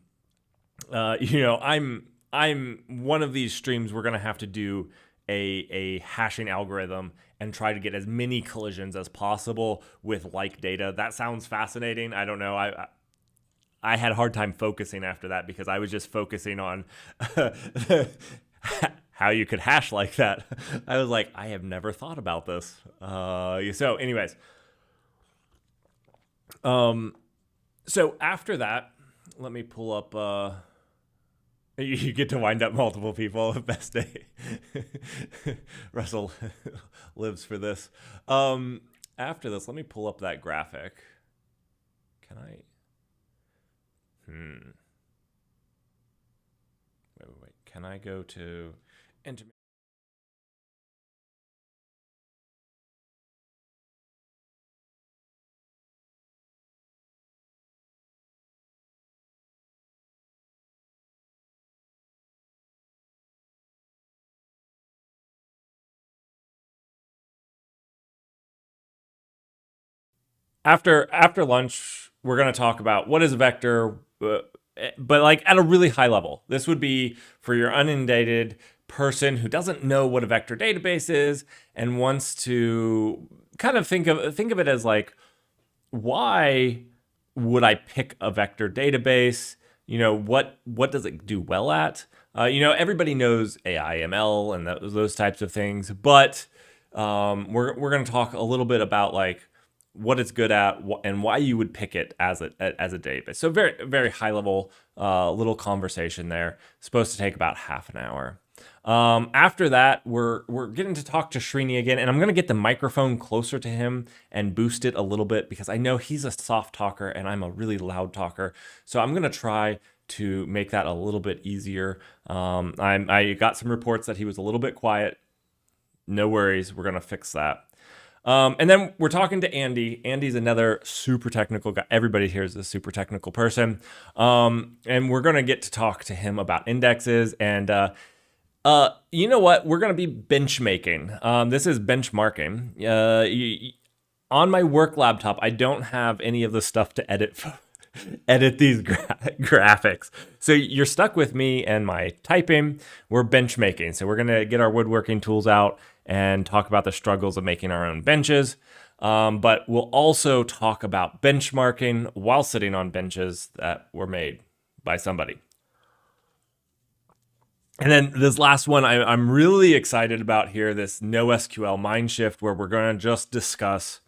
one of these streams we're going to have to do a hashing algorithm and try to get as many collisions as possible with like data. That sounds fascinating. I don't know. I had a hard time focusing after that because I was just focusing on how you could hash like that. I was like, I have never thought about this. So anyways, so after that, let me pull up. You get to wind up multiple people. Best day. Russell lives for this. After this, let me pull up that graphic. Can I? Wait. Can I go to intimate? After lunch, we're going to talk about what is a vector, but like at a really high level. This would be for your uninundated person who doesn't know what a vector database is and wants to kind of think of it as like, why would I pick a vector database? What does it do well at? Everybody knows AI, ML, and those types of things, but we're going to talk a little bit about like what it's good at and why you would pick it as a database. So very, very high level little conversation there. Supposed to take about half an hour. After that, we're getting to talk to Srini again, and I'm going to get the microphone closer to him and boost it a little bit because I know he's a soft talker and I'm a really loud talker. So I'm going to try to make that a little bit easier. I got some reports that he was a little bit quiet. No worries. We're going to fix that. And then we're talking to Andy. Andy's another super technical guy. Everybody here is a super technical person. And we're going to get to talk to him about indexes. And you know what? We're going to be benchmaking. This is benchmarking. On my work laptop, I don't have any of the stuff to edit these graphics. So you're stuck with me and my typing. We're benchmaking. So we're going to get our woodworking tools out and talk about the struggles of making our own benches. But we'll also talk about benchmarking while sitting on benches that were made by somebody. And then this last one I'm really excited about here, this NoSQL Mindshift, where we're going to just discuss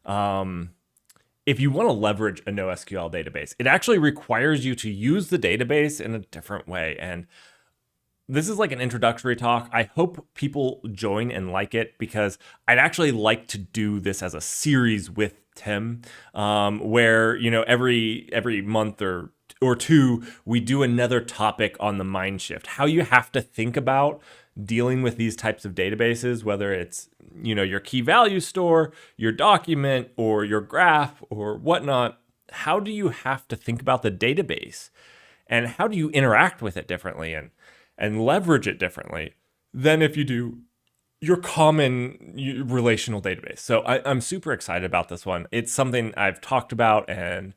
if you want to leverage a NoSQL database, it actually requires you to use the database in a different way. And this is like an introductory talk. I hope people join and like it, because I'd actually like to do this as a series with Tim, where, you know, every month or two, we do another topic on the Mindshift, how you have to think about dealing with these types of databases, whether it's, you know, your key value store, your document, or your graph or whatnot. How do you have to think about the database, and how do you interact with it differently and leverage it differently than if you do your common relational database? So I'm super excited about this one. It's something I've talked about and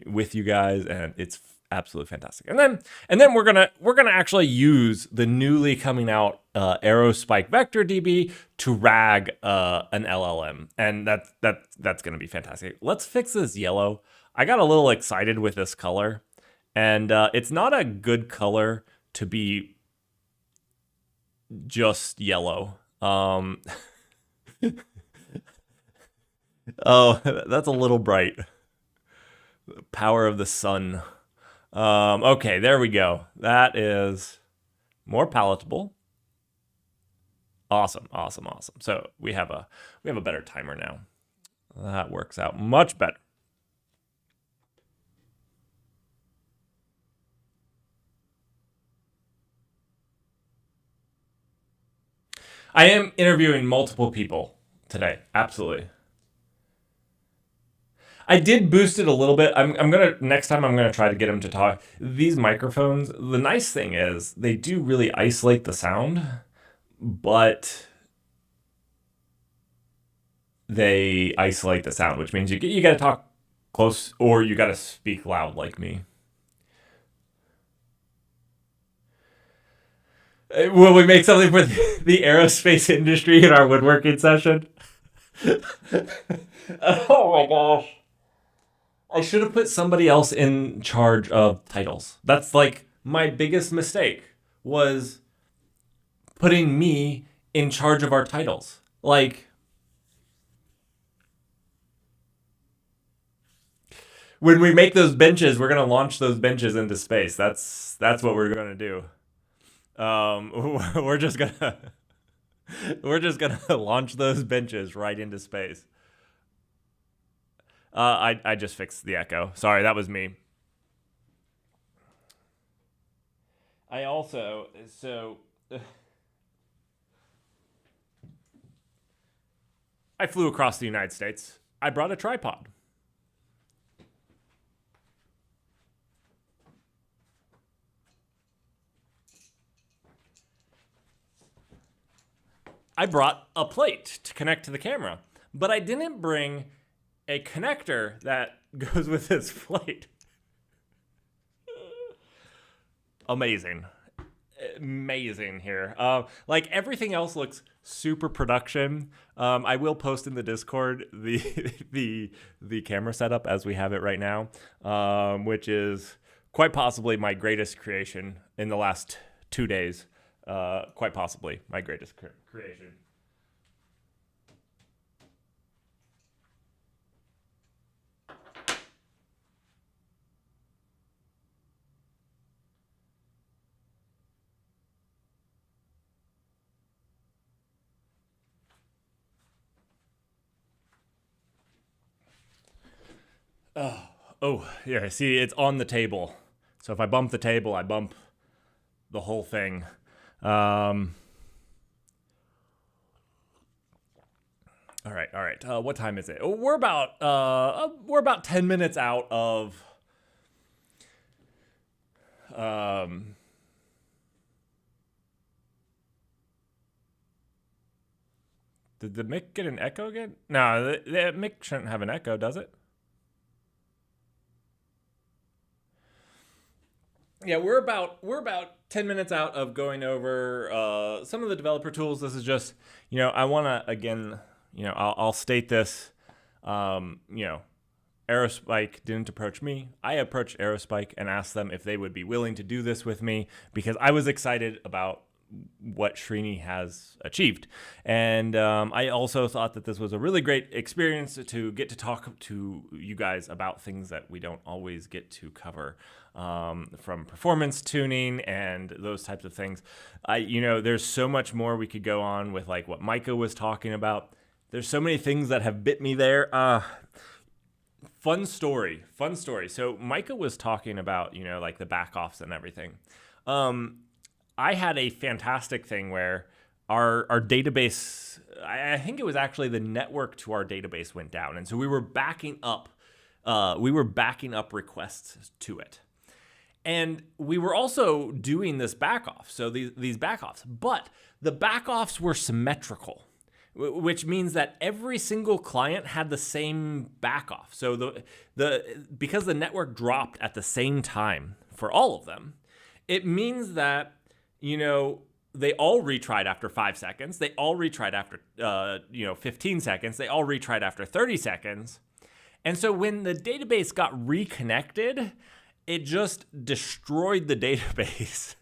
with you guys, and it's absolutely fantastic. And then we're gonna actually use the newly coming out aerospike vector DB to RAG an LLM, and that's gonna be fantastic. Let's fix this yellow. I got a little excited with this color, and it's not a good color to be just yellow. Oh, that's a little bright. The power of the sun. Okay, there we go. That is more palatable. Awesome. So we have a better timer now. That works out much better. I am interviewing multiple people today. Absolutely. I did boost it a little bit. Next time I'm gonna try to get him to talk. These microphones, the nice thing is they do really isolate the sound, but they isolate the sound, which means you gotta talk close, or you gotta speak loud like me. Will we make something for the aerospace industry in our woodworking session? Oh my gosh. I should have put somebody else in charge of titles. That's like my biggest mistake, was putting me in charge of our titles. Like, when we make those benches, we're going to launch those benches into space. That's what we're going to do. We're just going to launch those benches right into space. I just fixed the echo. Sorry, that was me. I flew across the United States. I brought a tripod. I brought a plate to connect to the camera, but I didn't bring a connector that goes with this plate. Amazing here. Like, everything else looks super production. I will post in the Discord the camera setup as we have it right now, which is quite possibly my greatest creation in the last 2 days. Quite possibly my greatest creation. Oh, yeah, see, it's on the table. So if I bump the table, I bump the whole thing. All right. What time is it? Oh, we're about 10 minutes out of Did the mic get an echo again? No, the mic shouldn't have an echo, does it? Yeah, we're about 10 minutes out of going over some of the developer tools. This is just, I want to, again, I'll state this, Aerospike didn't approach me. I approached Aerospike and asked them if they would be willing to do this with me because I was excited about what Srini has achieved. And I also thought that this was a really great experience to get to talk to you guys about things that we don't always get to cover, from performance tuning and those types of things. There's so much more we could go on with, like what Micah was talking about. There's so many things that have bit me there. Fun story. So Micah was talking about, like the back offs and everything. I had a fantastic thing where our database, I think it was actually the network to our database went down. And so we were backing up requests to it. And we were also doing this back off. So these back offs, but the back offs were symmetrical, which means that every single client had the same back off. So because the network dropped at the same time for all of them, it means that they all retried after 5 seconds. They all retried after 15 seconds. They all retried after 30 seconds. And so when the database got reconnected, it just destroyed the database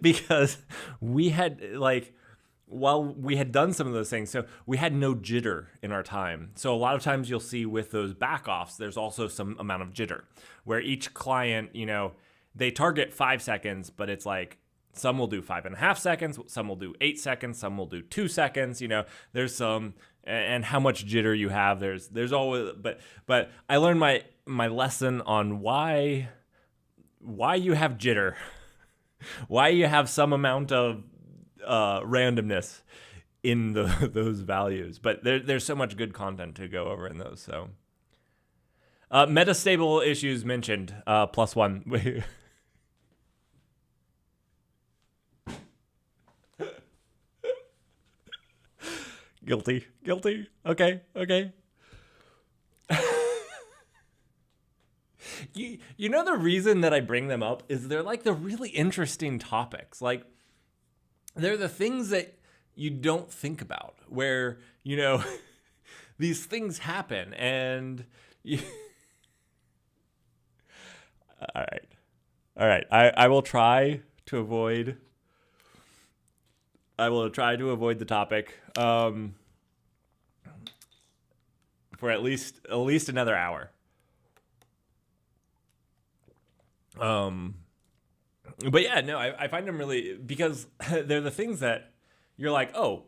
because we had while we had done some of those things, so we had no jitter in our time. So a lot of times you'll see with those backoffs, there's also some amount of jitter where each client, they target 5 seconds, but it's like some will do 5.5 seconds, some will do 8 seconds, some will do 2 seconds. There's some, and how much jitter you have. There's always, but I learned my lesson on why you have jitter, why you have some amount of randomness in those values. But there's so much good content to go over in those. So metastable issues mentioned, +1. Guilty. Okay. The reason that I bring them up is they're like the really interesting topics. Like, they're the things that you don't think about, where, these things happen and all right. I will try to avoid the topic for at least another hour. But yeah, no, I find them really, because they're the things that you're like, oh,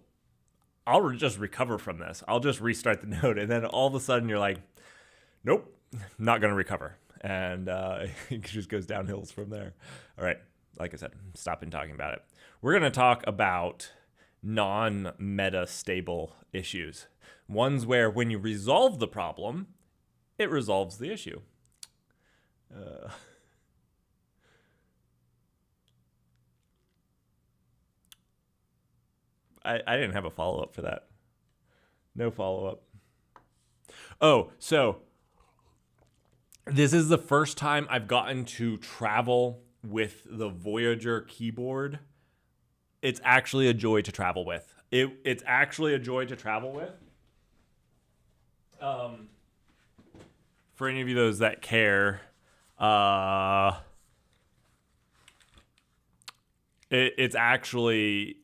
I'll just recover from this. I'll just restart the node. And then all of a sudden you're like, nope, not going to recover. And it just goes downhill from there. All right. Like I said, stopping talking about it. We're going to talk about non-meta stable issues. Ones where when you resolve the problem, it resolves the issue. I didn't have a follow-up for that. No follow-up. Oh, so this is the first time I've gotten to travel with the Voyager keyboard. It's actually a joy to travel with. It's actually a joy to travel with. For any of you those that care, it's actually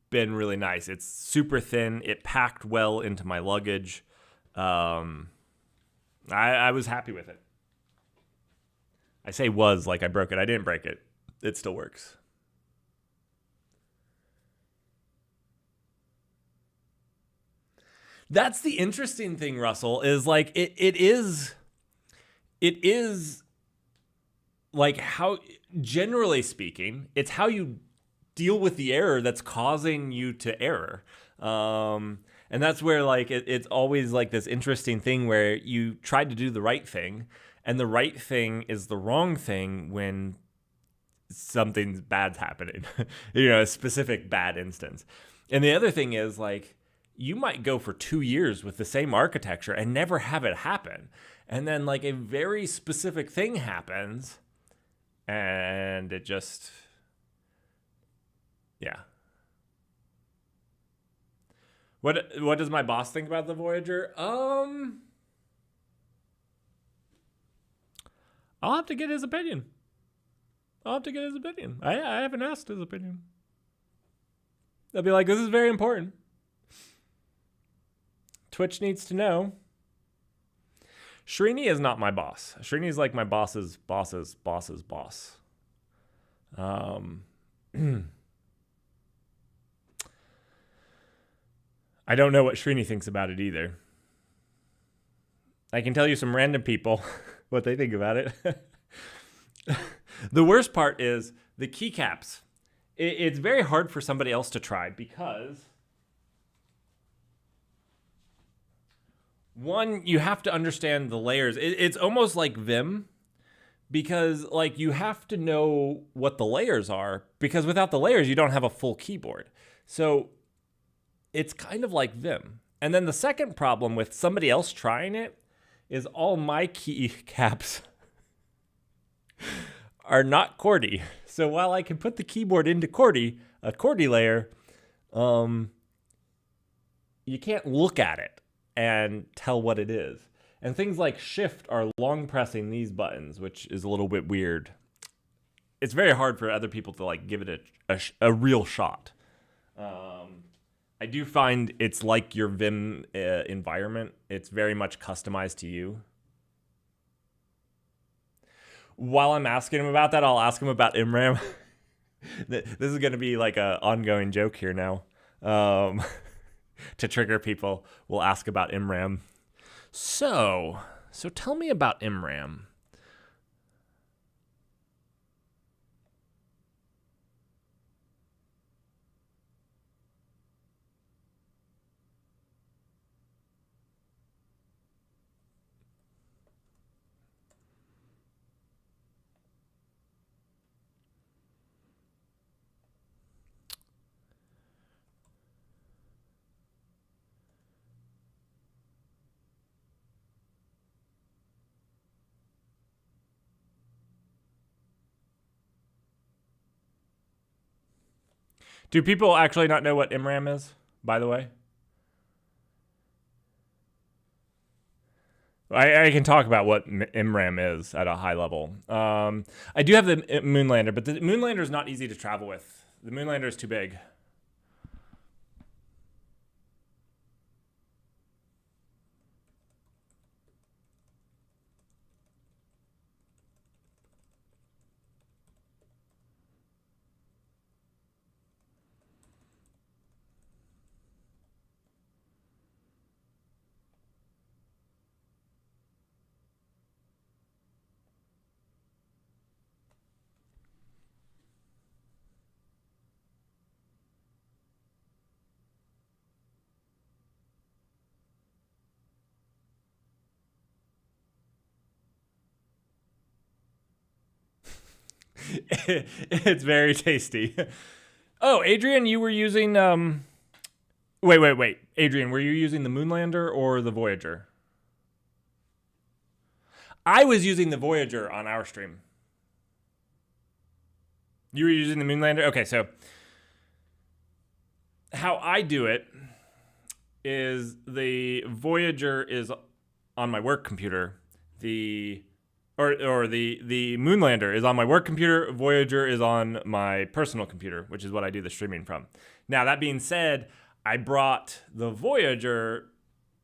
been really nice. It's super thin. It packed well into my luggage. I was happy with it. I say was like I broke it. I didn't break it. It still works. That's the interesting thing, Russell, is like it is like how, generally speaking, it's how you deal with the error that's causing you to error. And that's where like it's always like this interesting thing where you try to do the right thing, and the right thing is the wrong thing when something bad's happening, a specific bad instance. And the other thing is like, you might go for 2 years with the same architecture and never have it happen. And then like a very specific thing happens and it just, yeah. What does my boss think about the Voyager? I'll have to get his opinion. I haven't asked his opinion. I'll be like, this is very important. Twitch needs to know. Srini is not my boss. Srini is like my boss's boss's boss's boss. I don't know what Srini thinks about it either. I can tell you some random people what they think about it. The worst part is the keycaps. It's very hard for somebody else to try because, one, you have to understand the layers. It's almost like Vim because like you have to know what the layers are because without the layers, you don't have a full keyboard. So it's kind of like Vim. And then the second problem with somebody else trying it is all my keycaps are not QWERTY. So while I can put the keyboard into QWERTY, a QWERTY layer, you can't look at it and tell what it is. And things like shift are long pressing these buttons, which is a little bit weird. It's very hard for other people to like give it a real shot. I do find it's like your Vim environment. It's very much customized to you. While I'm asking him about that, I'll ask him about IMRAM. This is going to be like an ongoing joke here now. To trigger people, we'll ask about IMRAM. So tell me about IMRAM. Do people actually not know what IMRAM is, by the way? I can talk about what IMRAM is at a high level. I do have the Moonlander, but the Moonlander is not easy to travel with. The Moonlander is too big. It's very tasty. Oh, Adrian, you were using wait. Adrian, were you using the Moonlander or the Voyager? I was using the Voyager on our stream. You were using the Moonlander? Okay, so how I do it is the Voyager is on my work computer. The Moonlander is on my work computer. Voyager is on my personal computer, which is what I do the streaming from. Now, that being said, I brought the Voyager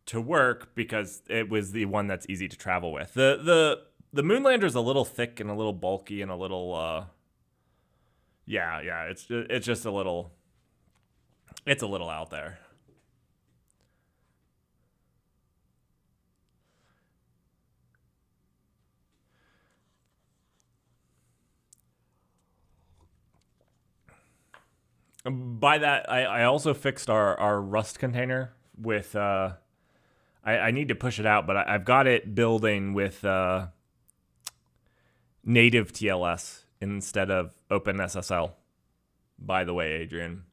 to work because it was the one that's easy to travel with. The Moonlander is a little thick and a little bulky and a little it's just a little out there. By that, I also fixed our Rust container with, I need to push it out, but I've got it building with native TLS instead of OpenSSL, by the way, Adrian.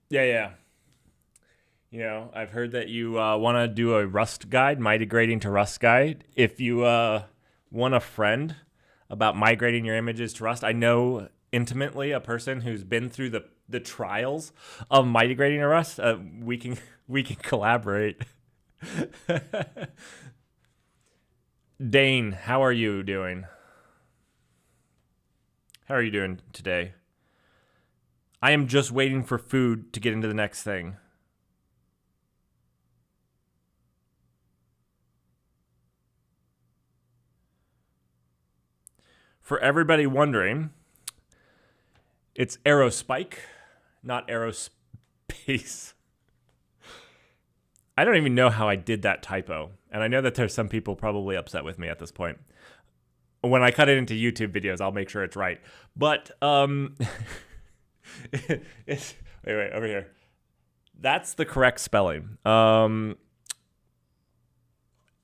Yeah. You know, I've heard that you want to do a Rust guide, migrating to Rust guide. If you want a friend about migrating your images to Rust, I know intimately a person who's been through the trials of migrating to Rust, we can collaborate. Dane, how are you doing? How are you doing today? I am just waiting for food to get into the next thing. For everybody wondering, it's aerospike, not aerospace. I don't even know how I did that typo. And I know that there's some people probably upset with me at this point. When I cut it into YouTube videos, I'll make sure it's right. But, it's, wait, over here. That's the correct spelling. I'm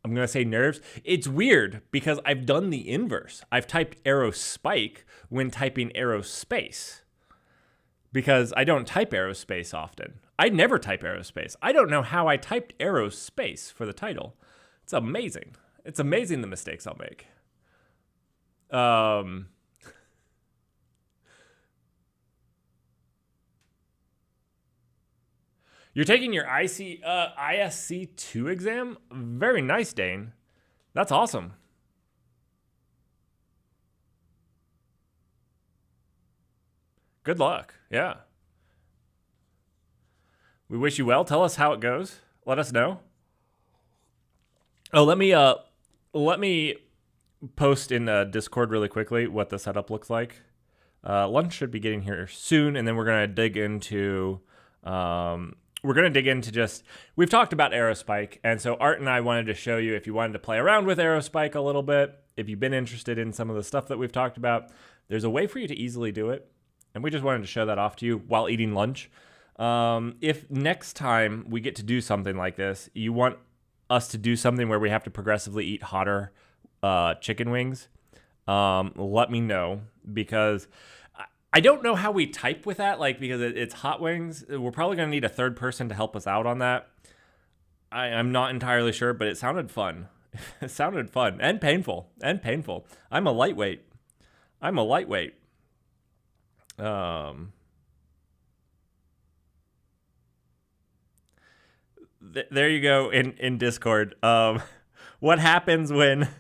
going to say nerves. It's weird because I've done the inverse. I've typed aerospike when typing aerospace because I don't type aerospace often. I never type aerospace. I don't know how I typed aerospace for the title. It's amazing. It's amazing the mistakes I'll make. You're taking your ISC2 exam? Very nice, Dane. That's awesome. Good luck. Yeah. We wish you well. Tell us how it goes. Let us know. Oh, let me post in Discord really quickly what the setup looks like. Lunch should be getting here soon, and then we're gonna dig into just, we've talked about aerospike, and so Art and I wanted to show you if you wanted to play around with aerospike a little bit, if you've been interested in some of the stuff that we've talked about, there's a way for you to easily do it, and we just wanted to show that off to you while eating lunch. If next time we get to do something like this, you want us to do something where we have to progressively eat hotter chicken wings, let me know, because I don't know how we type with that, like, because it's hot wings. We're probably going to need a third person to help us out on that. I'm not entirely sure, but it sounded fun. It sounded fun and painful. I'm a lightweight. There you go in Discord. What happens when...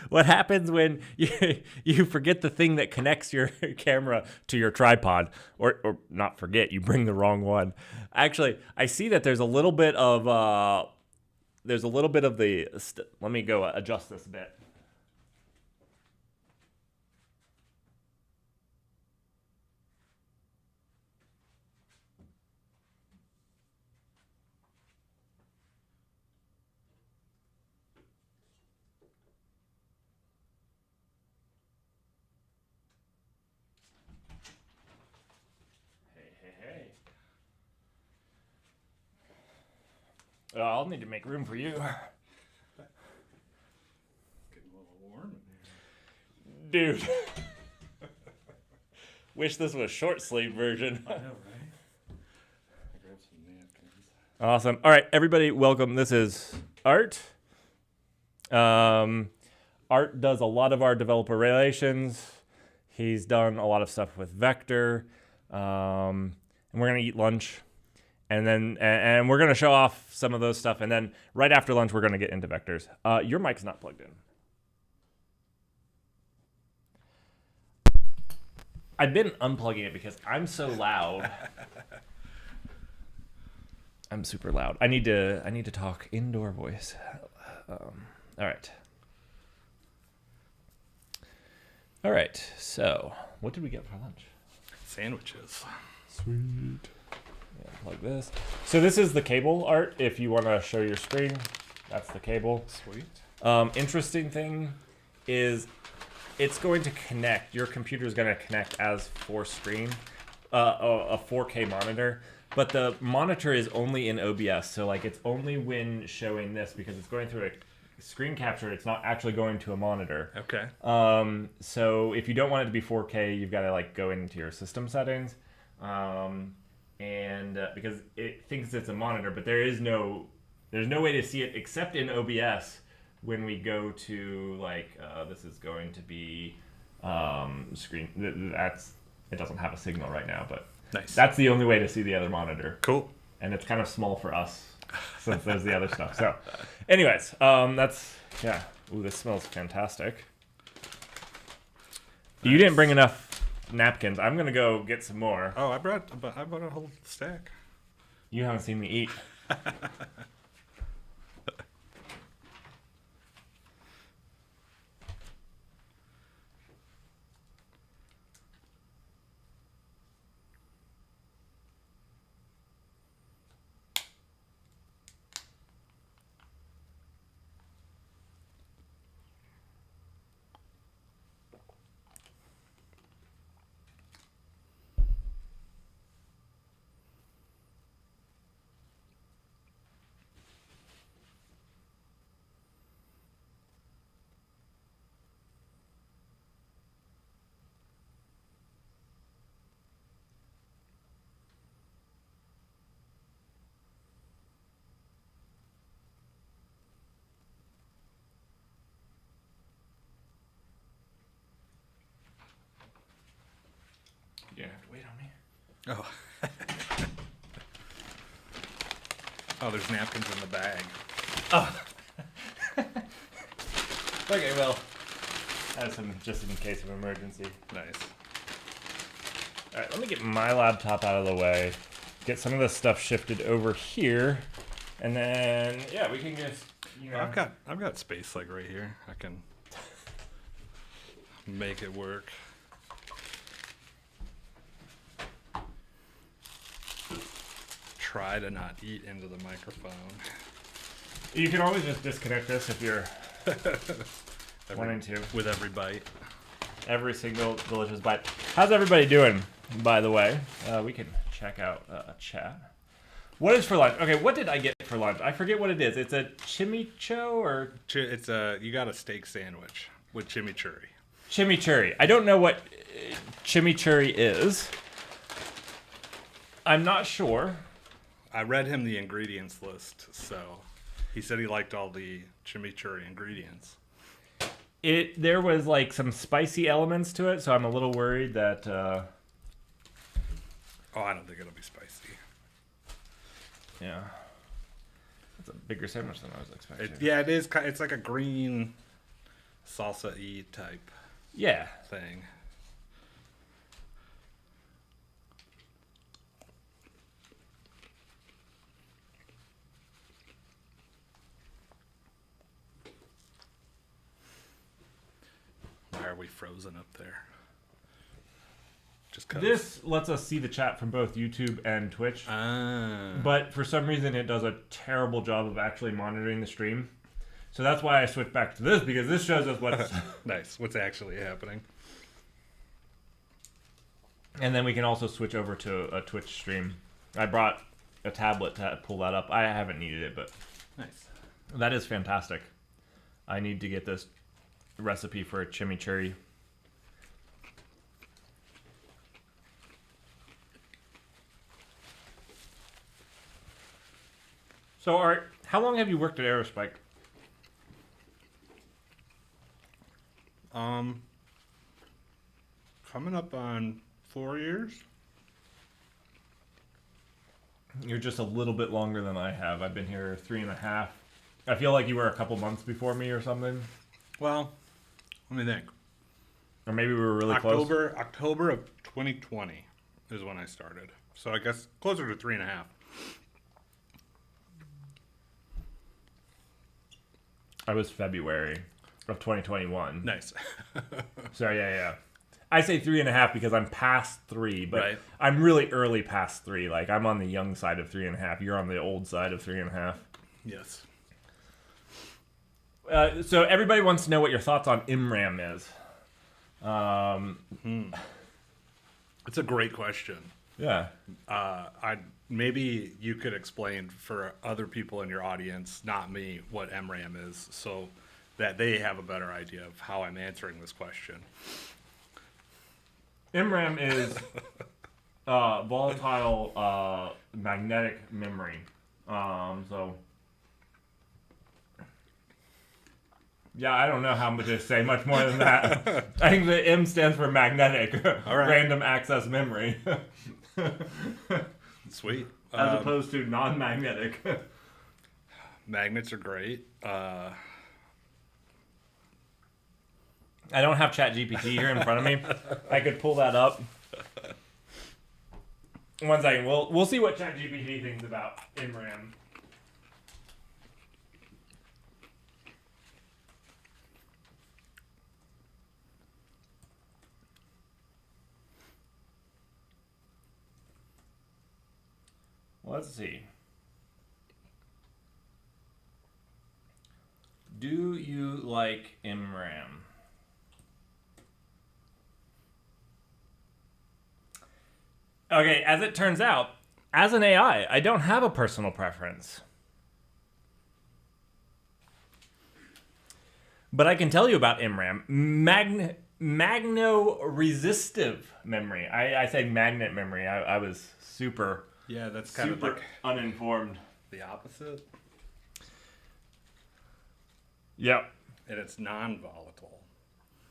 What happens when you forget the thing that connects your camera to your tripod, or not forget, you bring the wrong one. Actually, I see that there's a little bit of let me go adjust this a bit. I'll need to make room for you. Getting a little warm in here. Dude. Wish this was short sleeve version. I know, right? I grabbed some napkins. Awesome. All right, everybody, welcome. This is Art. Art does a lot of our developer relations. He's done a lot of stuff with Vector. And we're going to eat lunch. And then we're going to show off some of those stuff. And then right after lunch, we're going to get into vectors. Your mic's not plugged in. I've been unplugging it because I'm so loud. I'm super loud. I need to talk indoor voice. All right. So what did we get for lunch? Sandwiches. Sweet. Yeah, plug this. So this is the cable, Art. If you want to show your screen, that's the cable. Sweet. Interesting thing is it's going to connect. Your computer is going to connect as screen, a 4K monitor. But the monitor is only in OBS. So like it's only when showing this because it's going through a screen capture. It's not actually going to a monitor. Okay. So if you don't want it to be 4K, you've got to like go into your system settings. Because it thinks it's a monitor, but there's no way to see it except in OBS when we go to like this is going to be screen. It doesn't have a signal right now, but Nice. that's the only way to see the other monitor. Cool. And it's kind of small for us since there's the other stuff. So, anyways, that's yeah. Ooh, this smells fantastic. You didn't bring enough napkins. I'm gonna go get some more. Oh, I brought a whole stack. You haven't seen me eat. You have to wait on me. Oh. Oh, there's napkins in the bag. Oh. Okay, well, have some just in case of emergency. Nice. All right, let me get my laptop out of the way, get some of this stuff shifted over here, and then yeah, we can just I've got space like right here. I can make it work. Try to not eat into the microphone. You can always just disconnect this if you're wanting to. With every bite. Every single delicious bite. How's everybody doing, by the way? We can check out chat. What is for lunch? Okay, what did I get for lunch? I forget what it is. It's a chimicho or... You got a steak sandwich with chimichurri. Chimichurri. I don't know what chimichurri is. I'm not sure. I read him the ingredients list, so he said he liked all the chimichurri ingredients. There was like some spicy elements to it, so I'm a little worried that... Oh, I don't think it'll be spicy. Yeah. It's a bigger sandwich than I was expecting. Yeah, it is. It's like a green salsa-y type thing. Why are we frozen up there? Just 'cause. This lets us see the chat from both YouTube and Twitch. But for some reason, it does a terrible job of actually monitoring the stream. So that's why I switched back to this, because this shows us what's... Nice. What's actually happening. And then we can also switch over to a Twitch stream. I brought a tablet to pull that up. I haven't needed it, but... Nice. That is fantastic. I need to get this recipe for a chimichurri. So, Art, how long have you worked at Aerospike? Coming up on 4 years. You're just a little bit longer than I have. I've been here 3.5. I feel like you were a couple months before me or something. Well, let me think. Or maybe we were really close. October of 2020 is when I started. So I guess closer to 3.5. I was February of 2021. Nice. So yeah. I say 3.5 because I'm past 3, but Right. I'm really early past 3. Like I'm on the young side of 3.5. You're on the old side of 3.5. Yes. So everybody wants to know what your thoughts on IMRAM is. It's a great question. Yeah. Maybe you could explain for other people in your audience, not me, what MRAM is, so that they have a better idea of how I'm answering this question. IMRAM is volatile magnetic memory. So Yeah, I don't know how much to say much more than that. I think the M stands for magnetic, All right. random access memory, Sweet. as opposed to non-magnetic. Magnets are great. I don't have ChatGPT here in front of me. I could pull that up. 1 second. We'll see what ChatGPT thinks about MRAM. Let's see. Do you like MRAM? Okay, as it turns out, as an AI, I don't have a personal preference. But I can tell you about MRAM. Magno-resistive memory. I say magnet memory. I was super... Yeah, that's kind of like uninformed. the opposite. Yep. And it's non-volatile.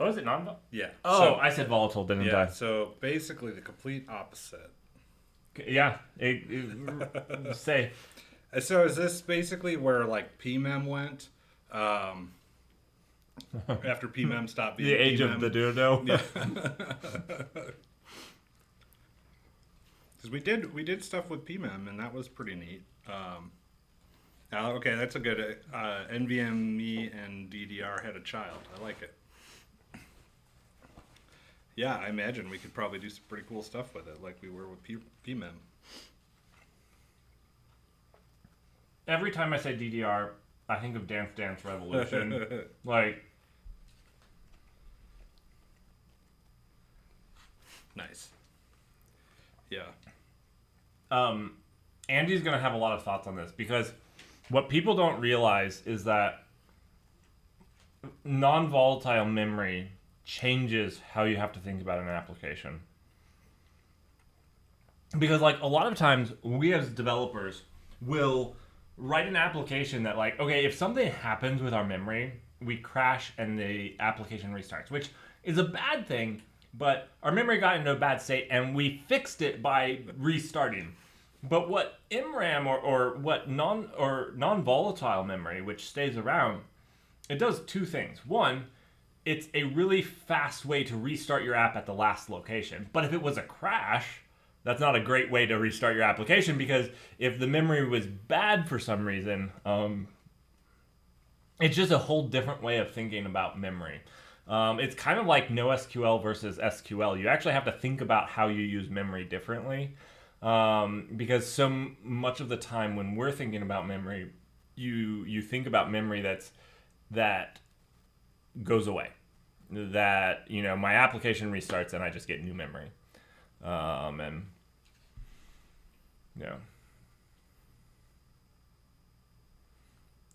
Oh, is it non-volatile? Yeah. Oh, So- I said volatile, didn't yeah. I? So basically, the complete opposite. Yeah. Say. So is this basically where like PMEM went? After PMEM stopped being The age PMEM? of the dodo. Yeah. Because we did stuff with PMEM, and that was pretty neat. Okay, that's a good NVMe and DDR had a child. I like it. Yeah, I imagine we could probably do some pretty cool stuff with it, like we were with PMEM. Every time I say DDR, I think of Dance Dance Revolution. Like, Nice. Yeah. Andy's going to have a lot of thoughts on this because what people don't realize is that non-volatile memory changes how you have to think about an application. Because like a lot of times we as developers will write an application that like, okay, if something happens with our memory, we crash and the application restarts, which is a bad thing, but our memory got into a bad state and we fixed it by restarting. But what MRAM or what non-volatile memory, which stays around, it does two things. One, it's a really fast way to restart your app at the last location. But if it was a crash, that's not a great way to restart your application because if the memory was bad for some reason, it's just a whole different way of thinking about memory. It's kind of like NoSQL versus SQL. You actually have to think about how you use memory differently. Because so much of the time when we're thinking about memory, you think about memory that goes away. That, you know, my application restarts and I just get new memory. And, you know.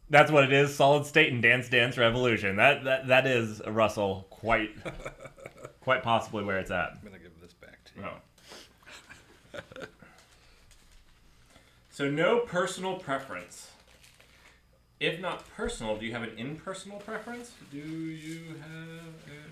That's what it is, solid state and Dance Dance Revolution. That is, Russell, quite possibly where it's at. I'm going to give this back to you. Oh. So no personal preference. If not personal, do you have an impersonal preference? Do you have an...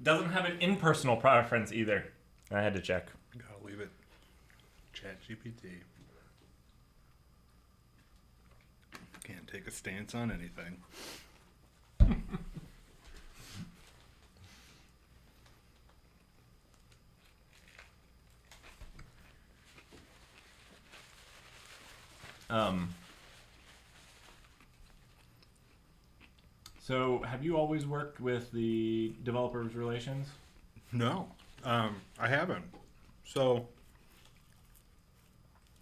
Doesn't have an impersonal preference either. I had to check. Gotta leave it. ChatGPT. Can't take a stance on anything. So have you always worked with the developers relations? No, I haven't. So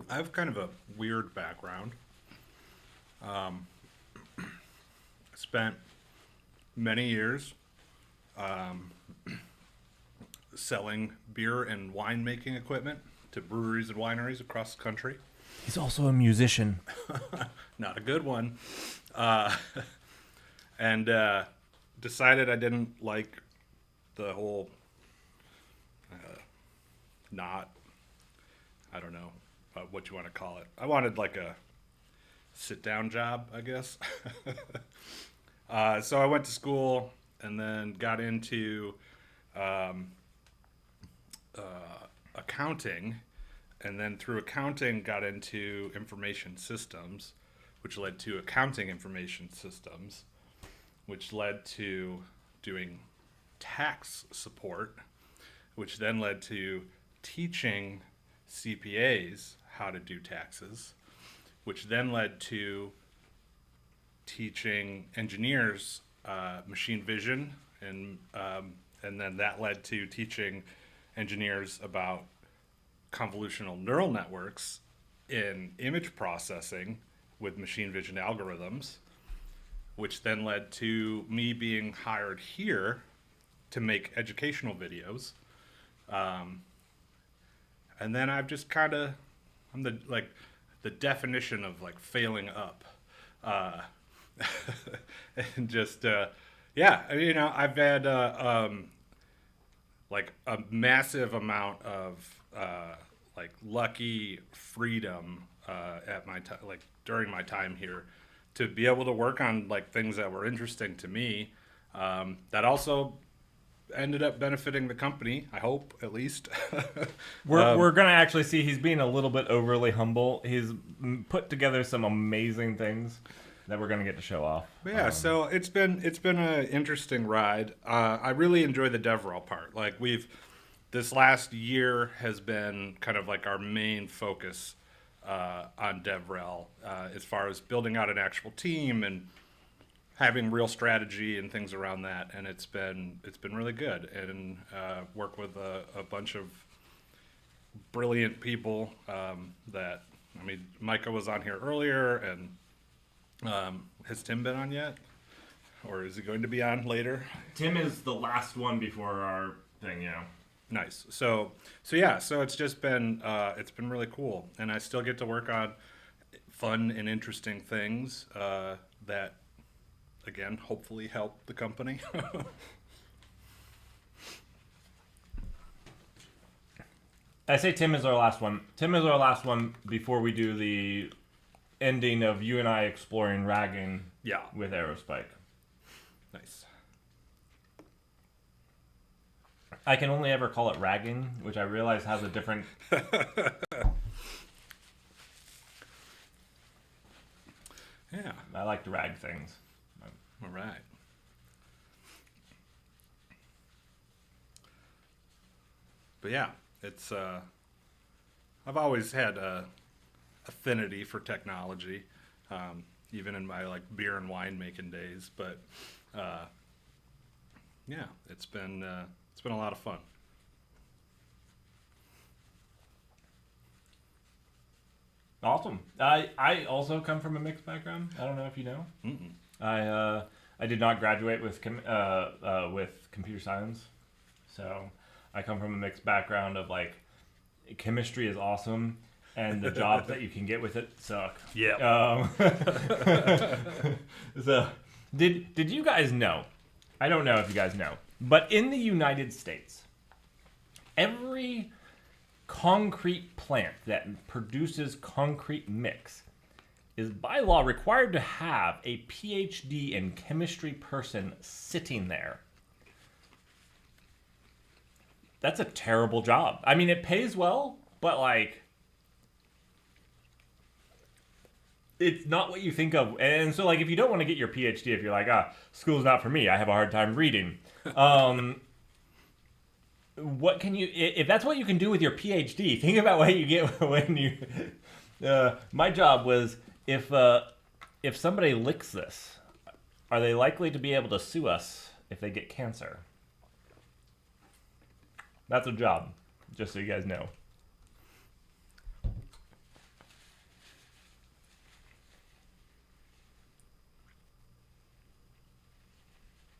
I have kind of a weird background. Spent many years selling beer and winemaking equipment to breweries and wineries across the country. He's also a musician. Not a good one. and decided I didn't like the whole I don't know what you want to call it. I wanted like a sit-down job, I guess. So I went to school and then got into accounting, and then through accounting got into information systems, which led to accounting information systems, which led to doing tax support, which then led to teaching CPAs how to do taxes, which then led to teaching engineers machine vision, and then that led to teaching engineers about convolutional neural networks in image processing with machine vision algorithms, which then led to me being hired here to make educational videos. And then I've just kind of, I'm the definition of like failing up. And just, yeah, you know, I've had like a massive amount of like lucky freedom at my time, like during my time here, to be able to work on like things that were interesting to me, that also ended up benefiting the company, I hope, at least. We're gonna actually see he's being a little bit overly humble. He's put together some amazing things that we're gonna get to show off. Yeah, so it's been an interesting ride. I really enjoy the DevRel part. Like this last year has been kind of like our main focus on DevRel, as far as building out an actual team and having real strategy and things around that. And it's been really good, and work with a bunch of brilliant people that, I mean, Micah was on here earlier, and has Tim been on yet? Or is he going to be on later? Tim is the last one before our thing, yeah. Nice. So yeah, so it's just been, it's been really cool. And I still get to work on fun and interesting things that, again, hopefully help the company. I say Tim is our last one. Tim is our last one before we do the ending of you and I exploring ragging with aerospike. Nice. I can only ever call it ragging, which I realize has a different... Yeah. I like to rag things. All right. But yeah, it's I've always had a affinity for technology, even in my like beer and wine making days. But yeah, it's been a lot of fun. Awesome. I also come from a mixed background. I don't know if you know. Mm-mm. I did not graduate with computer science, so I come from a mixed background of like chemistry is awesome, and the jobs that you can get with it suck. Yeah. So did you guys know? I don't know if you guys know, but in the United States, every concrete plant that produces concrete mix is by law required to have a PhD in chemistry person sitting there. That's a terrible job. I mean, it pays well, but like, it's not what you think of. And so like, if you don't want to get your PhD, if you're like, school's not for me, I have a hard time reading. What can you, if that's what you can do with your PhD, think about what you get when you, my job was, if somebody licks this, are they likely to be able to sue us if they get cancer? That's a job, just so you guys know.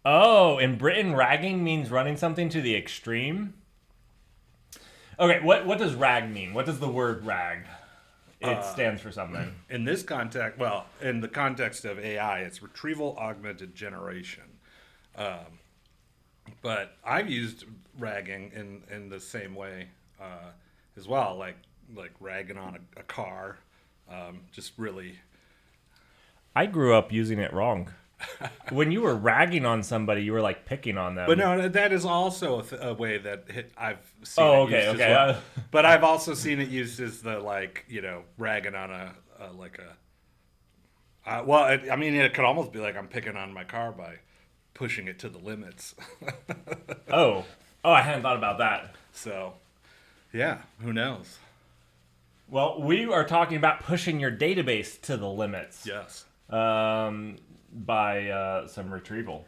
Oh, in Britain, ragging means running something to the extreme? Okay, what does rag mean? What does the word rag it stands for something. In this context, in the context of AI, it's retrieval augmented generation. But I've used ragging in the same way as well, like ragging on a car. Just really. I grew up using it wrong. When you were ragging on somebody, you were like picking on them. But no, that is also a way that I've seen Oh, it used okay. as well. But I've also seen it used as the ragging on I mean, it could almost be like I'm picking on my car by pushing it to the limits. Oh, I hadn't thought about that. So, yeah, who knows? Well, we are talking about pushing your database to the limits. Yes. By some retrieval.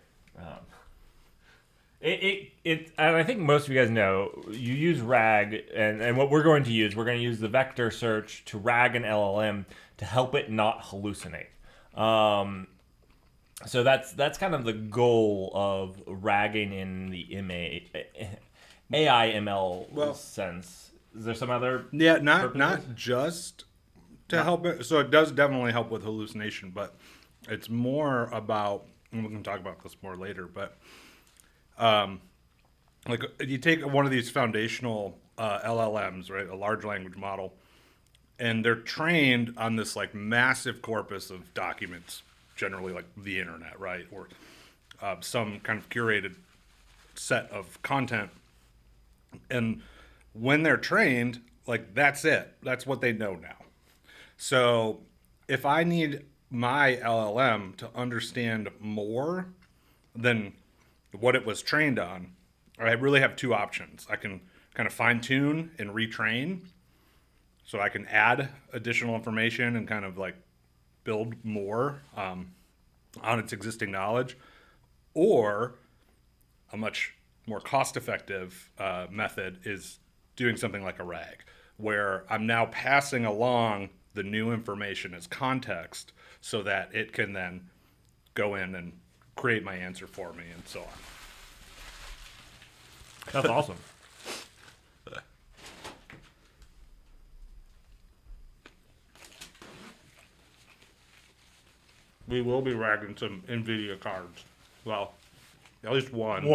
And I think most of you guys know, you use RAG, and what we're going to use the vector search to RAG an LLM to help it not hallucinate. So that's kind of the goal of ragging in the AI ML sense. Is there some other? Yeah, not just to help it. So it does definitely help with hallucination, but it's more about, and we can talk about this more later, but like you take one of these foundational LLMs, right, a large language model, and they're trained on this like massive corpus of documents, generally like the internet, right, or some kind of curated set of content. And when they're trained, like that's it. That's what they know now. So if I need my LLM to understand more than what it was trained on, I really have two options. I can kind of fine tune and retrain, so I can add additional information and kind of like build more on its existing knowledge, or a much more cost-effective method is doing something like a RAG, where I'm now passing along the new information as context so that it can then go in and create my answer for me and so on. That's awesome. We will be ragging some NVIDIA cards. Well, at least one.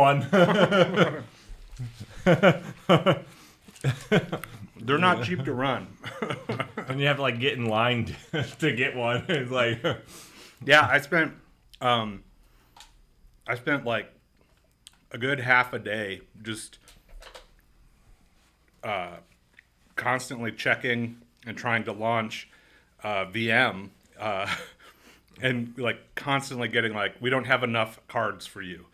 They're not cheap to run. And you have to like get in line to get one. It's like, yeah, I spent like a good half a day just constantly checking and trying to launch VM, and like constantly getting like, we don't have enough cards for you.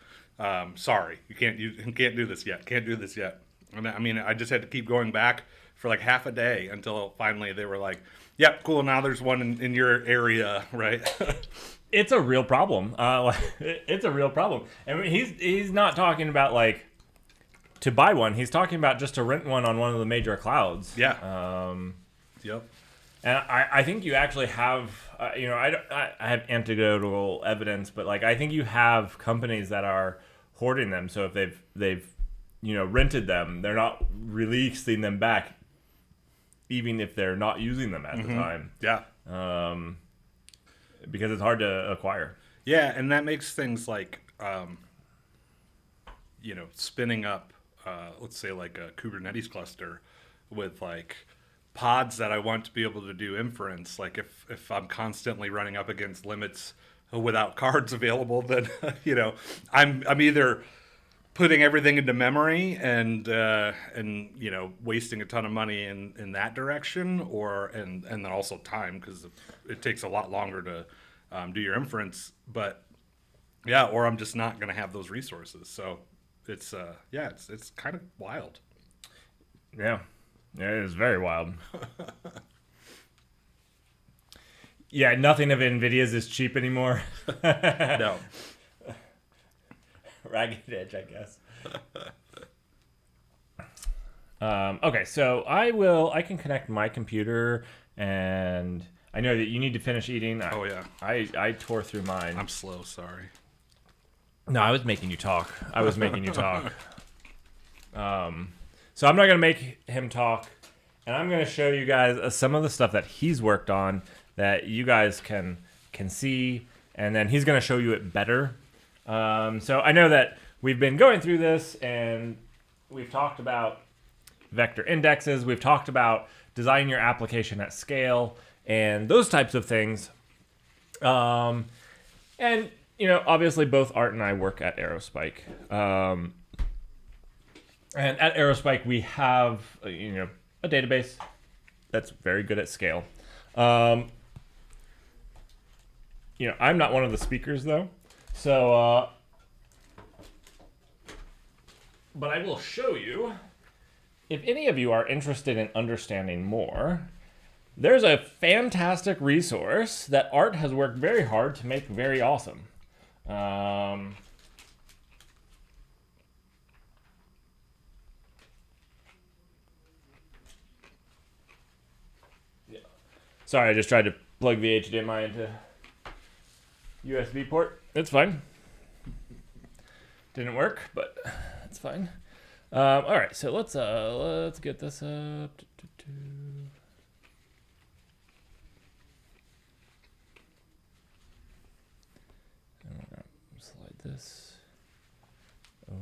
Sorry, you can't do this yet. Can't do this yet. And I mean, I just had to keep going back for like half a day until finally they were like, yep, cool, now there's one in your area, right? it's a real problem. It's a real problem. And he's not talking about like to buy one. He's talking about just to rent one on one of the major clouds. Yeah. Yep. And I think you actually have, I have anecdotal evidence, but like I think you have companies that are hoarding them. So if they've rented them, they're not releasing them back, even if they're not using them at the time. Yeah. Because it's hard to acquire. Yeah, and that makes things like, spinning up, let's say like a Kubernetes cluster with like pods that I want to be able to do inference. Like if I'm constantly running up against limits without cards available, then I'm either putting everything into memory and wasting a ton of money in that direction, and then also time, because it takes a lot longer to do your inference. But yeah, or I'm just not going to have those resources. So it's kind of wild. Yeah, it is very wild. Yeah, nothing of NVIDIA's is cheap anymore. No. Ragged edge, I guess. Okay, so I can connect my computer, and I know that you need to finish eating. Oh yeah. I tore through mine. I'm slow, sorry. No, I was making you talk. So I'm not gonna make him talk, and I'm going to show you guys some of the stuff that he's worked on that you guys can see, and then he's going to show you it better. So I know that we've been going through this, and we've talked about vector indexes. We've talked about designing your application at scale and those types of things. And, you know, obviously both Art and I work at aerospike. And at aerospike, we have, you know, a database that's very good at scale. You know, I'm not one of the speakers, though. So, but I will show you, if any of you are interested in understanding more, there's a fantastic resource that Art has worked very hard to make very awesome. Yeah. Sorry, I just tried to plug the HDMI into USB port. It's fine. Didn't work, but it's fine. All right, so let's get this up. And we're gonna slide this over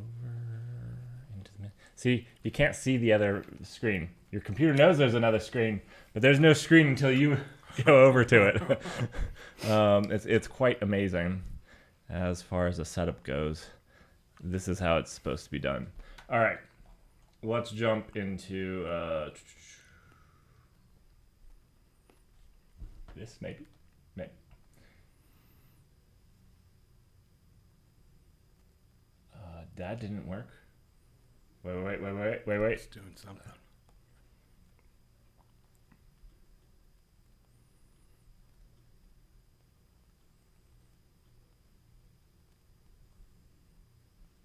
into the. See, you can't see the other screen. Your computer knows there's another screen, but there's no screen until you go over to it. It's quite amazing as far as the setup goes. This is how it's supposed to be done. All right, let's jump into this maybe. That didn't work. Wait. It's doing something.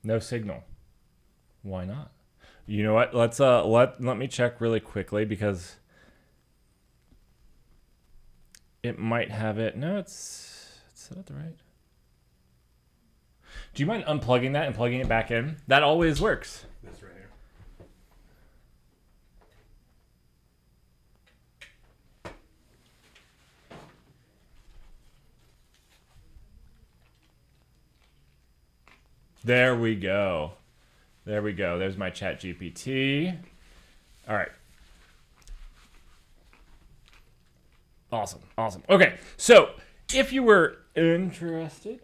No signal. Why not? You know what? Let's let me check really quickly because it might have it. No, it's set up the right. Do you mind unplugging that and plugging it back in? That always works. This right here. There we go. There we go. There's my chat GPT. All right. Awesome. Okay. So if you were interested,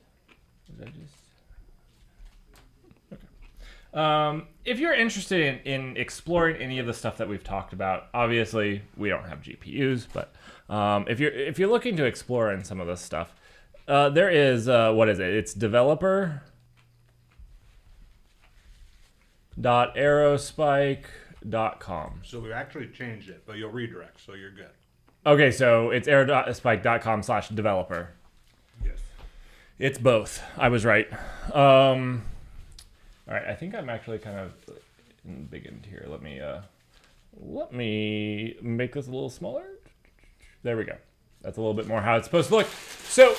if you're interested in exploring any of the stuff that we've talked about, obviously we don't have GPUs, but if you're looking to explore in some of this stuff, there is what is it? It's developer.aerospike.com. So we actually changed it, but you'll redirect, so you're good. Okay, so it's aerospike.com/developer. Yes. It's both. I was right. All right, I think I'm actually kind of big into here. Let me make this a little smaller. There we go. That's a little bit more how it's supposed to look. So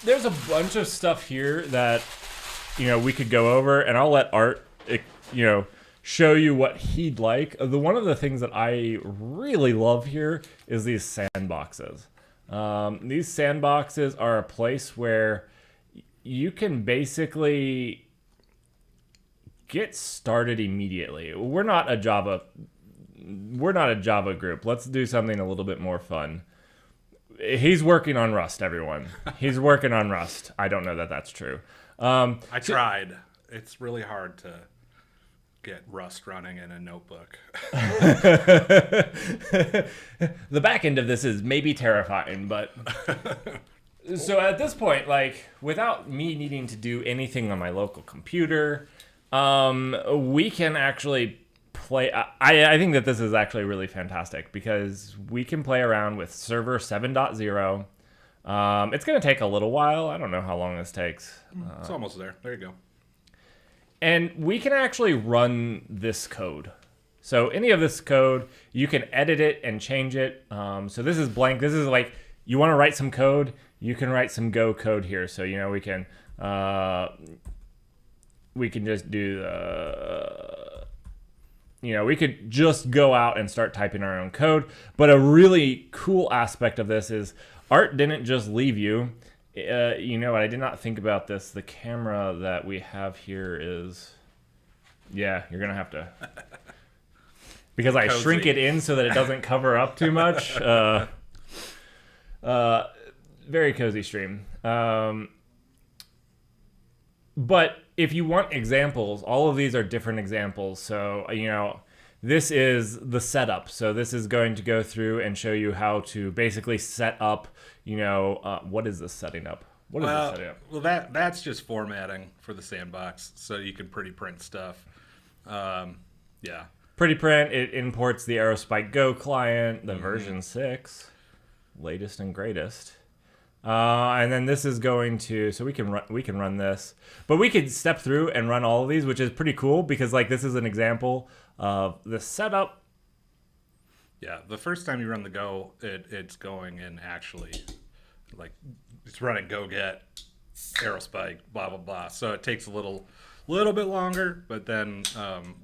there's a bunch of stuff here that, you know, we could go over, and I'll let Art, you know, show you what he'd like. One of the things that I really love here is these sandboxes. These sandboxes are a place where you can basically get started immediately. We're not a Java group. Let's do something a little bit more fun. He's working on Rust, everyone. He's working on Rust. I don't know that that's true. I tried. It's really hard to get Rust running in a notebook. The back end of this is maybe terrifying, but so at this point, like, without me needing to do anything on my local computer, we can actually play. I think that this is actually really fantastic because we can play around with server 7.0. It's going to take a little while. I don't know how long this takes. It's almost there. There you go. And we can actually run this code. So any of this code, you can edit it and change it. So this is blank. This is like, you want to write some code, you can write some Go code here. So, you know, we can just do we could just go out and start typing our own code. But a really cool aspect of this is Art didn't just leave you. I did not think about this. The camera that we have here is, you're going to have to, because I shrink it in so that it doesn't cover up too much. Very cozy stream. But if you want examples, all of these are different examples. So, this is the setup. So this is going to go through and show you how to basically set up, what is this setting up? What is this setting up? Well, that's just formatting for the sandbox, so you can pretty print stuff. Pretty print, it imports the aerospike Go client, the version 6, latest and greatest. And then this is going to, so we can run this, but we could step through and run all of these, which is pretty cool because this is an example of the setup. Yeah, the first time you run the Go, it's going and actually it's running go get aerospike blah blah blah. So it takes a little bit longer, but then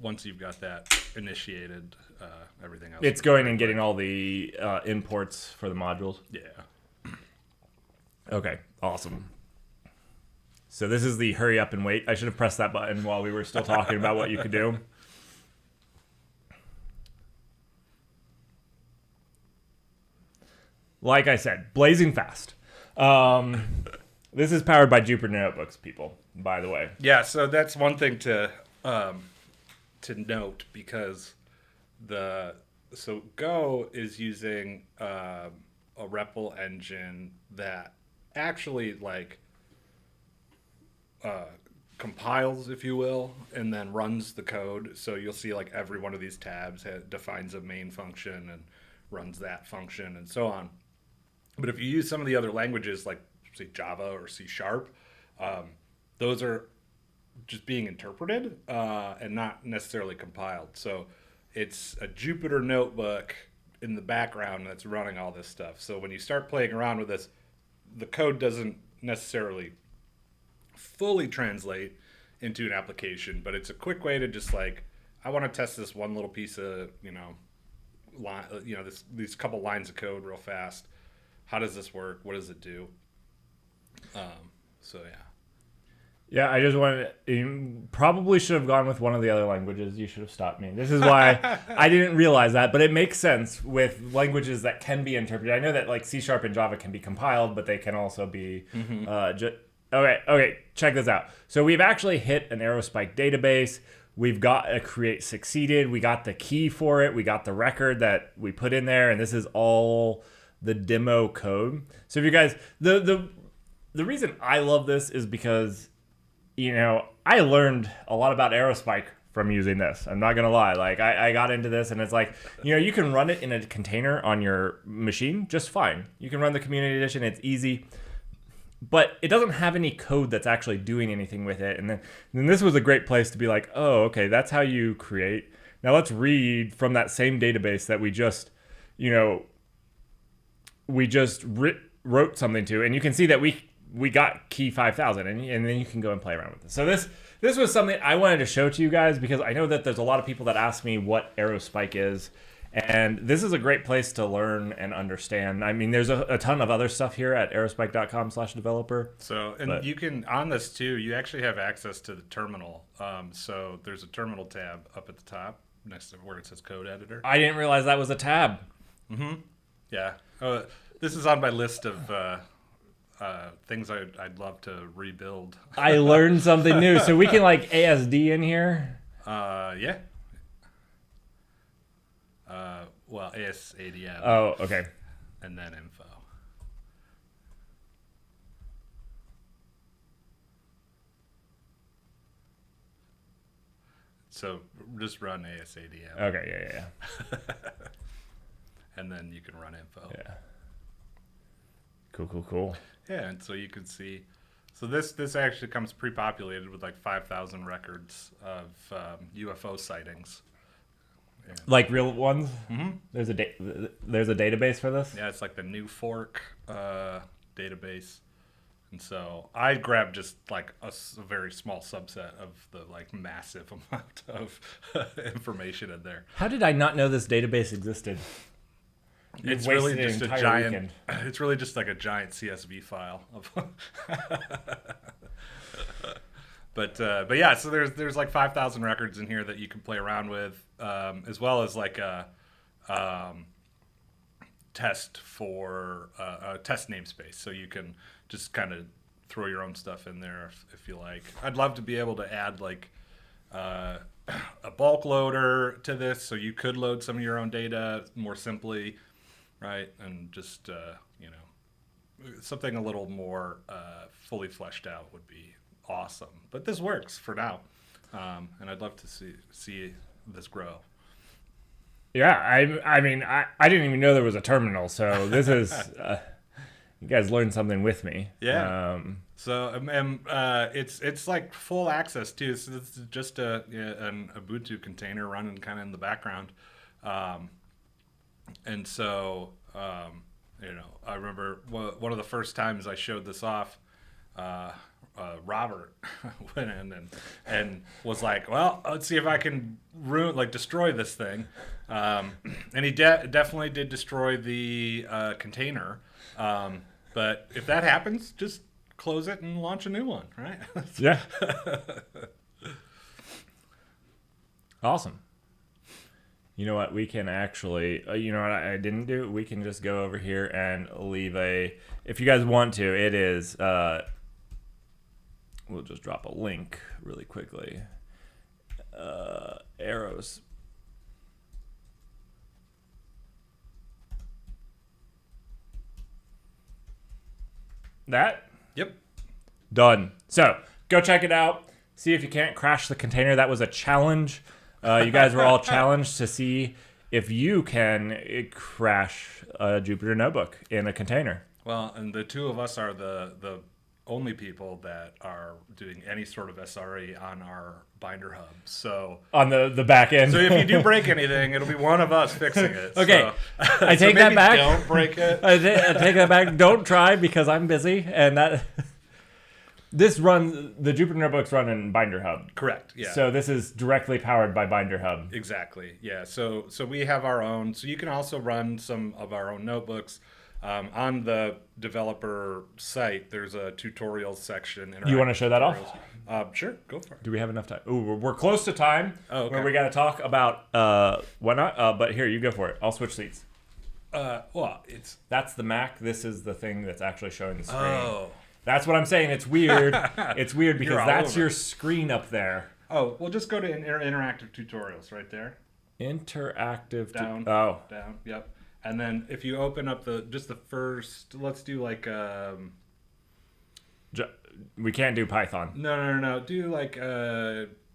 once you've got that initiated, everything else. It's going and getting all the imports for the modules. Yeah. Okay, awesome. So this is the hurry up and wait. I should have pressed that button while we were still talking about what you could do. Like I said, blazing fast. This is powered by Jupyter Notebooks, people, by the way. Yeah, so that's one thing to note because Go is using a REPL engine that actually compiles, if you will, and then runs the code. So you'll see every one of these tabs defines a main function and runs that function and so on. But if you use some of the other languages like say Java or C#, those are just being interpreted and not necessarily compiled. So it's a Jupyter notebook in the background that's running all this stuff. So when you start playing around with this, the code doesn't necessarily fully translate into an application, but it's a quick way to just I want to test this one little piece of these couple lines of code real fast. How does this work? What does it do? Yeah, I just wanted you probably should have gone with one of the other languages. You should have stopped me. This is why I didn't realize that, but it makes sense with languages that can be interpreted. I know that C# and Java can be compiled, but they can also be okay, check this out. So we've actually hit an aerospike database. We've got a create succeeded. We got the key for it. We got the record that we put in there, and this is all the demo code. So if you guys, the reason I love this is because I learned a lot about aerospike from using this. I'm not gonna lie. I got into this, and it's you can run it in a container on your machine just fine. You can run the community edition. It's easy, but it doesn't have any code that's actually doing anything with it. And then this was a great place to be oh, okay, that's how you create. Now let's read from that same database that we just wrote something to, and you can see that we got key 5000, and then you can go and play around with this. So this was something I wanted to show to you guys because I know that there's a lot of people that ask me what aerospike is, and this is a great place to learn and understand. I mean, there's a ton of other stuff here at aerospike.com/developer. So, you can, on this too, you actually have access to the terminal. So there's a terminal tab up at the top next to where it says code editor. I didn't realize that was a tab. Mm-hmm. Yeah. This is on my list of things I'd love to rebuild. I learned something new. So we can ASD in here? Yeah. ASADM. Oh, okay. And then info. So just run ASADM. Okay, yeah. And then you can run info. Yeah. Cool. Yeah, and so you can see. So this actually comes pre-populated with 5,000 records of UFO sightings. Yeah. Real ones? Mm-hmm. There's a database for this? Yeah, it's the New Fork database. And so I grabbed just like a very small subset of the like massive amount of information in there. How did I not know this database existed? It's really just a giant. It's really just like a giant CSV file of. But yeah, so there's like 5,000 records in here that you can play around with, as well as like a test for a test namespace, so you can just kind of throw your own stuff in there if you like. I'd love to be able to add like a bulk loader to this, so you could load some of your own data more simply, right? And just something a little more fully fleshed out would be awesome. But this works for now, and I'd love to see this grow. Yeah, I mean, I didn't even know there was a terminal, so this is you guys learned something with me. Yeah. It's like full access too. So this is just an Ubuntu container running kind of in the background, and so I remember one of the first times I showed this off. Robert went in and was like, well, let's see if I can destroy this thing. And he definitely did destroy the container. But if that happens, just close it and launch a new one, right? Yeah. Awesome. You know what? We can actually, you know what I didn't do? We can just go over here and leave if you guys want to, it is, we'll just drop a link really quickly. Arrows. That? Yep. Done. So go check it out. See if you can't crash the container. That was a challenge. You guys were all challenged to see if you can crash a Jupyter Notebook in a container. Well, and the two of us are the only people that are doing any sort of SRE on our binder hub. So on the back end. So if you do break anything, it'll be one of us fixing it. Okay, so, I take that back. Don't break it. I take that back. Don't try because I'm busy, and that the Jupyter Notebooks run in Binder Hub. Correct. Yeah. So this is directly powered by Binder Hub. Exactly. Yeah. So we have our own. So you can also run some of our own notebooks. On the developer site, there's a tutorials section. You want to show that off? Sure, go for it. Do we have enough time? Ooh, we're close to time. Oh, okay. Where we got to talk about whatnot. But here, you go for it. I'll switch seats. That's the Mac. This is the thing that's actually showing the screen. Oh. That's what I'm saying. It's weird. It's weird because that's your screen up there. Oh, well, just go to interactive tutorials right there. Interactive. Down. Down. Yep. And then if you open up the first, let's do like we can't do Python. No. Do like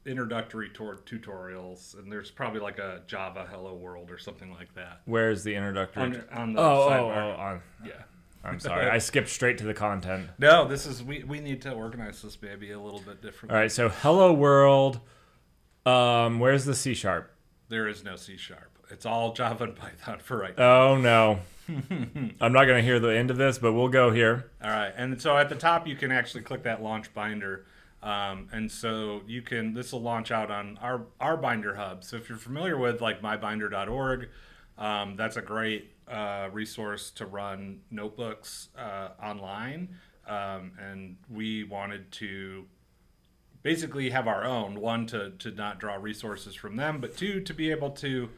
introductory tutorials, and there's probably like a Java Hello World or something like that. Where's the introductory? On the sidebar. On. Yeah. I'm sorry. I skipped straight to the content. No, this is we need to organize this maybe a little bit differently. All right. So Hello World. Where's the C#? There is no C#. It's all Java and Python for right now. Oh, no. I'm not going to hear the end of this, but we'll go here. All right. And so at the top, you can actually click that launch binder. And so this will launch out on our binder hub. So if you're familiar with like mybinder.org, that's a great resource to run notebooks online. And we wanted to basically have our own, one, to not draw resources from them, but two, to be able to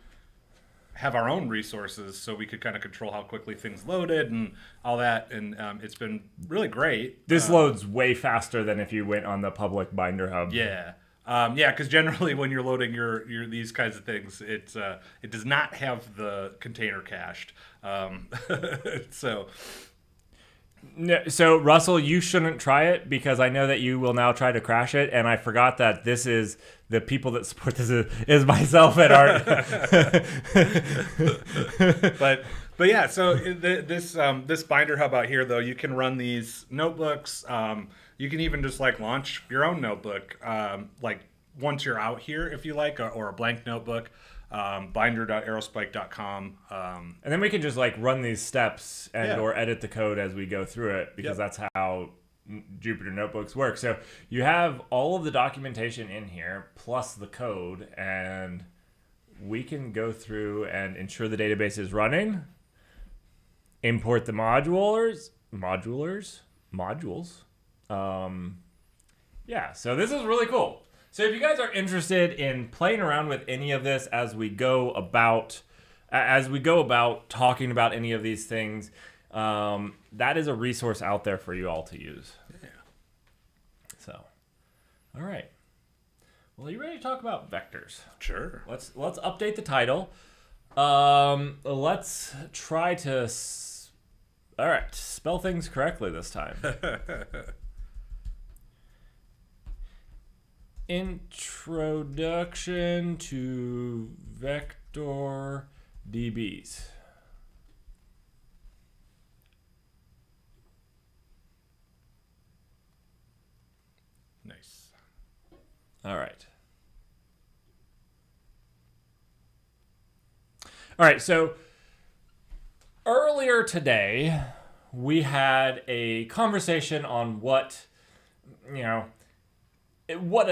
have our own resources so we could kind of control how quickly things loaded and all that. And it's been really great. This loads way faster than if you went on the public Binder Hub. Yeah. Because generally when you're loading your these kinds of things, it does not have the container cached. So Russell, you shouldn't try it because I know that you will now try to crash it, and I forgot that this is the people that support this is myself at Art. but yeah, so this Binder Hub out here though, you can run these notebooks. You can even just like launch your own notebook, like once you're out here if you like, or a blank notebook. Binder.aerospike.com. And then we can just like run these steps or edit the code as we go through it because that's how Jupyter Notebooks work. So you have all of the documentation in here plus the code, and we can go through and ensure the database is running, import the modules. Yeah, so this is really cool. So if you guys are interested in playing around with any of this as we go about talking about any of these things, that is a resource out there for you all to use. Yeah. So, all right. Well, are you ready to talk about vectors? Sure. Let's update the title. Let's try to spell things correctly this time. Introduction to vector DBs. Nice. All right. All right, so earlier today, we had a conversation on what a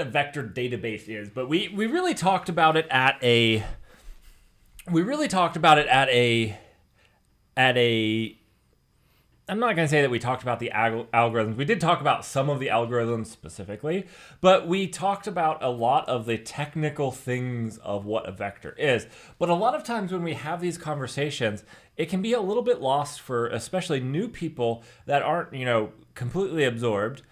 vector database is, but we really talked about it at a I'm not going to say that we talked about the algorithms. We did talk about some of the algorithms specifically, but we talked about a lot of the technical things of what a vector is. But a lot of times when we have these conversations, it can be a little bit lost for especially new people that aren't, completely absorbed,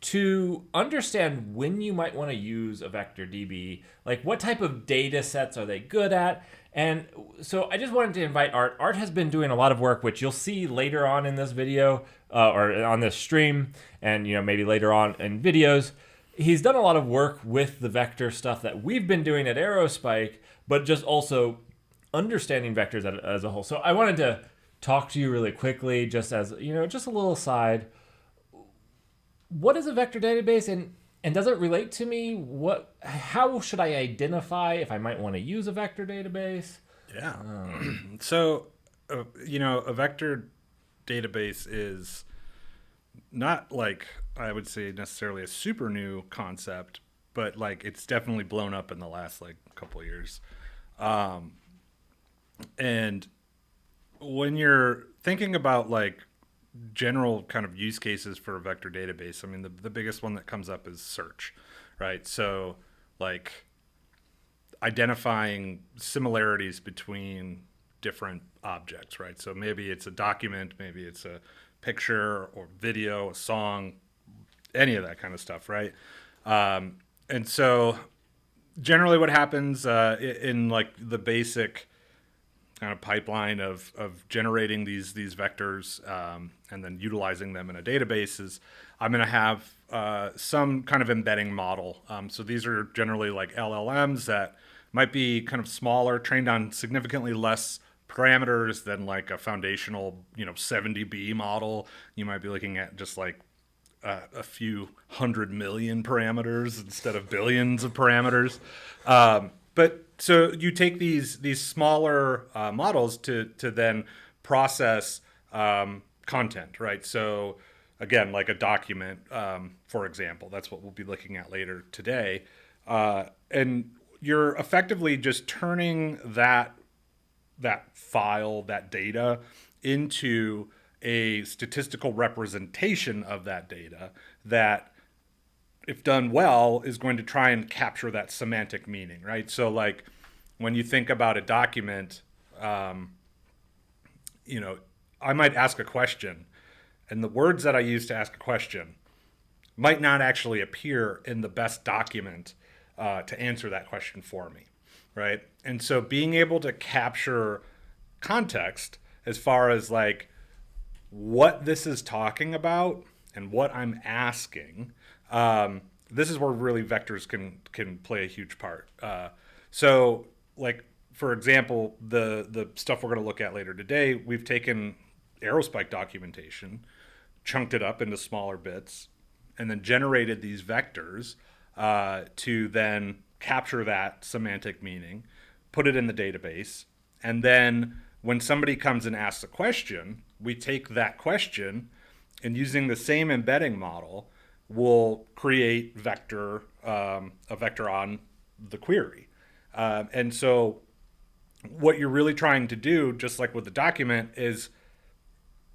to understand when you might want to use a vector DB, like what type of data sets are they good at. And so I just wanted to invite Art. Art has been doing a lot of work, which you'll see later on in this video or on this stream, and maybe later on in videos. He's done a lot of work with the vector stuff that we've been doing at aerospike, but just also understanding vectors as a whole. So I wanted to talk to you really quickly, just as just a little aside. What is a vector database, and does it relate to me? How should I identify if I might want to use a vector database? Yeah. So, a vector database is not like, I would say, necessarily a super new concept, but like it's definitely blown up in the last couple of years. And when you're thinking about general kind of use cases for a vector database, I mean, the biggest one that comes up is search, right? So identifying similarities between different objects, right? So maybe it's a document, maybe it's a picture or video, a song, any of that kind of stuff, right? And so generally what happens in the basic kind of pipeline of generating these vectors and then utilizing them in a database is I'm going to have some kind of embedding model. So these are generally like LLMs that might be kind of smaller, trained on significantly less parameters than like a foundational 70B model. You might be looking at just a few 100 million parameters instead of billions of parameters. But so you take these smaller models to then process content, right? So again, like a document, for example, that's what we'll be looking at later today. And you're effectively just turning that file, that data, into a statistical representation of that data that, if done well, is going to try and capture that semantic meaning, right? So when you think about a document, I might ask a question, and the words that I use to ask a question might not actually appear in the best document to answer that question for me, right? And so being able to capture context as far as what this is talking about and what I'm asking, this is where really vectors can play a huge part. So for example, the stuff we're going to look at later today, we've taken aerospike documentation, chunked it up into smaller bits, and then generated these vectors to then capture that semantic meaning, put it in the database, and then when somebody comes and asks a question, we take that question and using the same embedding model, we'll create a vector on the query. And so what you're really trying to do, just like with the document, is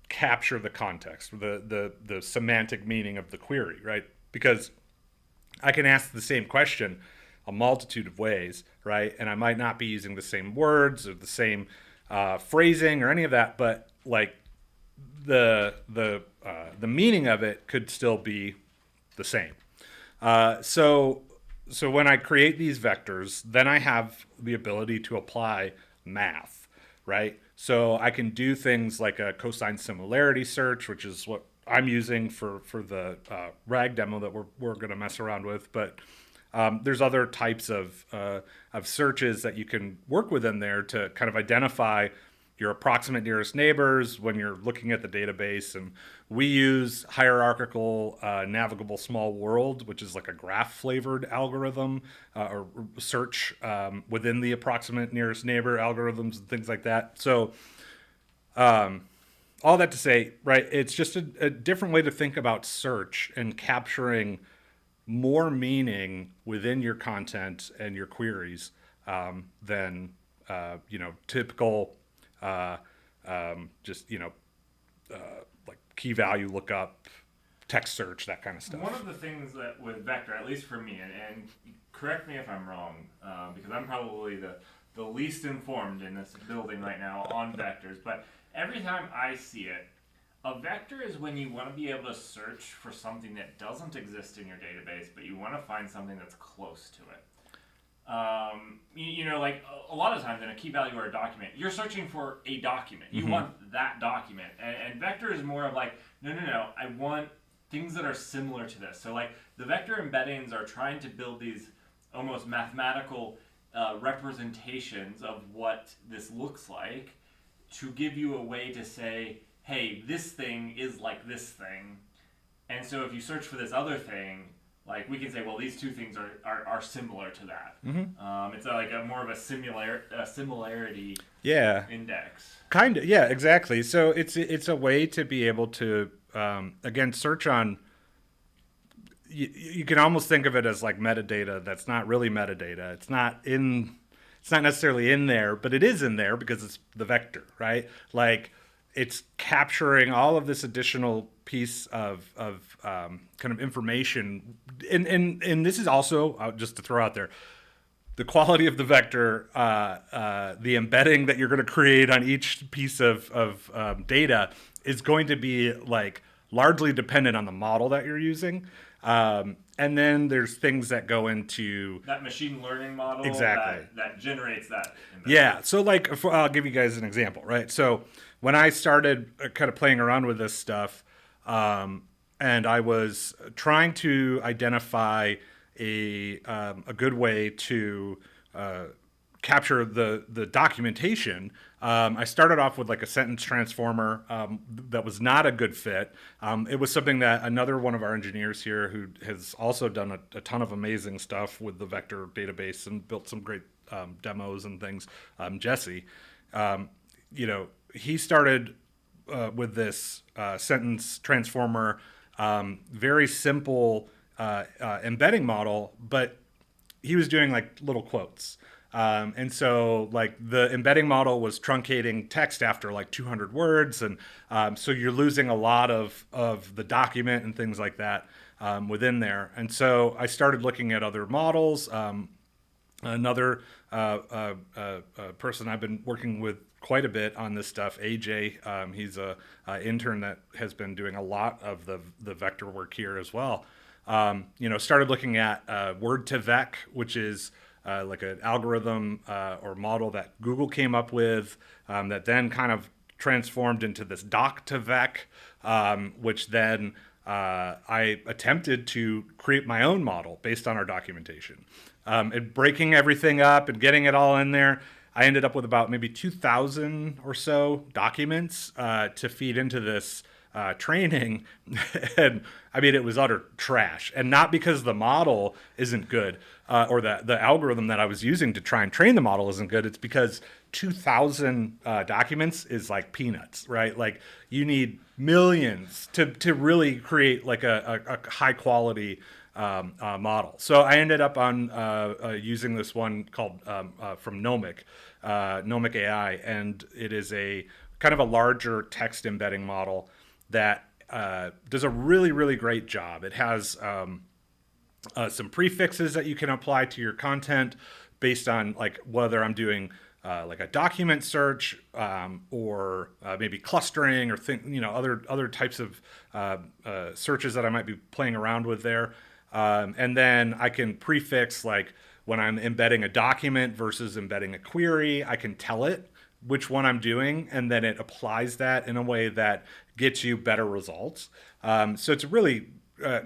capture the context, the semantic meaning of the query, right? Because I can ask the same question a multitude of ways, right? And I might not be using the same words or the same phrasing or any of that, but like the meaning of it could still be the same. So when I create these vectors, then I have the ability to apply math, right? So I can do things like a cosine similarity search, which is what I'm using for the RAG demo that we're going to mess around with. But there's other types of searches that you can work within there to kind of identify your approximate nearest neighbors when you're looking at the database. And we use hierarchical navigable small world, which is like a graph flavored algorithm or search within the approximate nearest neighbor algorithms and things like that. So all that to say, right, it's just a different way to think about search and capturing more meaning within your content and your queries than typical like key value lookup, text search, that kind of stuff. One of the things that with vector, at least for me, and correct me if I'm wrong, because I'm probably the least informed in this building right now on vectors, but every time I see it, a vector is when you want to be able to search for something that doesn't exist in your database, but you want to find something that's close to it. Like a lot of times in a key value or a document, you're searching for a document. You want that document. And vector is more of like, no, I want things that are similar to this. So like the vector embeddings are trying to build these almost mathematical representations of what this looks like to give you a way to say, hey, this thing is like this thing. And so if you search for this other thing, like we can say, well, these two things are similar to that. It's like a more of a similarity index. Kind of, yeah, exactly. So it's a way to be able to, again, search on, you can almost think of it as like metadata that's not really metadata. It's not necessarily in there, but it is in there because it's the vector, right? Like it's capturing all of this additional piece of kind of information. And this is also, just to throw out there, the quality of the vector, the embedding that you're going to create on each piece of data is going to be like largely dependent on the model that you're using. And then there's things that go into that machine learning model that generates that. Yeah. So like, I'll give you guys an example, right? So when I started kind of playing around with this stuff, and I was trying to identify a good way to capture the documentation, I started off with like a sentence transformer that was not a good fit. It was something that another one of our engineers here who has also done a ton of amazing stuff with the vector database and built some great demos and things, Jesse, he started with this sentence transformer, very simple embedding model, but he was doing like little quotes. And so like the embedding model was truncating text after like 200 words. And so you're losing a lot of the document and things like that within there. And so I started looking at other models. Another person I've been working with quite a bit on this stuff, AJ, he's a intern that has been doing a lot of the vector work here as well. Started looking at word2vec, which is like an algorithm or model that Google came up with that then kind of transformed into this doc2vec, which then I attempted to create my own model based on our documentation. And breaking everything up and getting it all in there, I ended up with about maybe 2,000 or so documents to feed into this training, and I mean, it was utter trash. And not because the model isn't good, or the algorithm that I was using to try and train the model isn't good. It's because 2,000 documents is like peanuts, right? Like you need millions to really create like a high quality model. So I ended up on using this one called from Nomic AI, and it is a kind of a larger text embedding model that does a really, really great job. It has some prefixes that you can apply to your content based on like whether I'm doing like a document search or maybe clustering or other types of searches that I might be playing around with there. And then I can prefix like when I'm embedding a document versus embedding a query, I can tell it which one I'm doing, and then it applies that in a way that gets you better results. So it's a really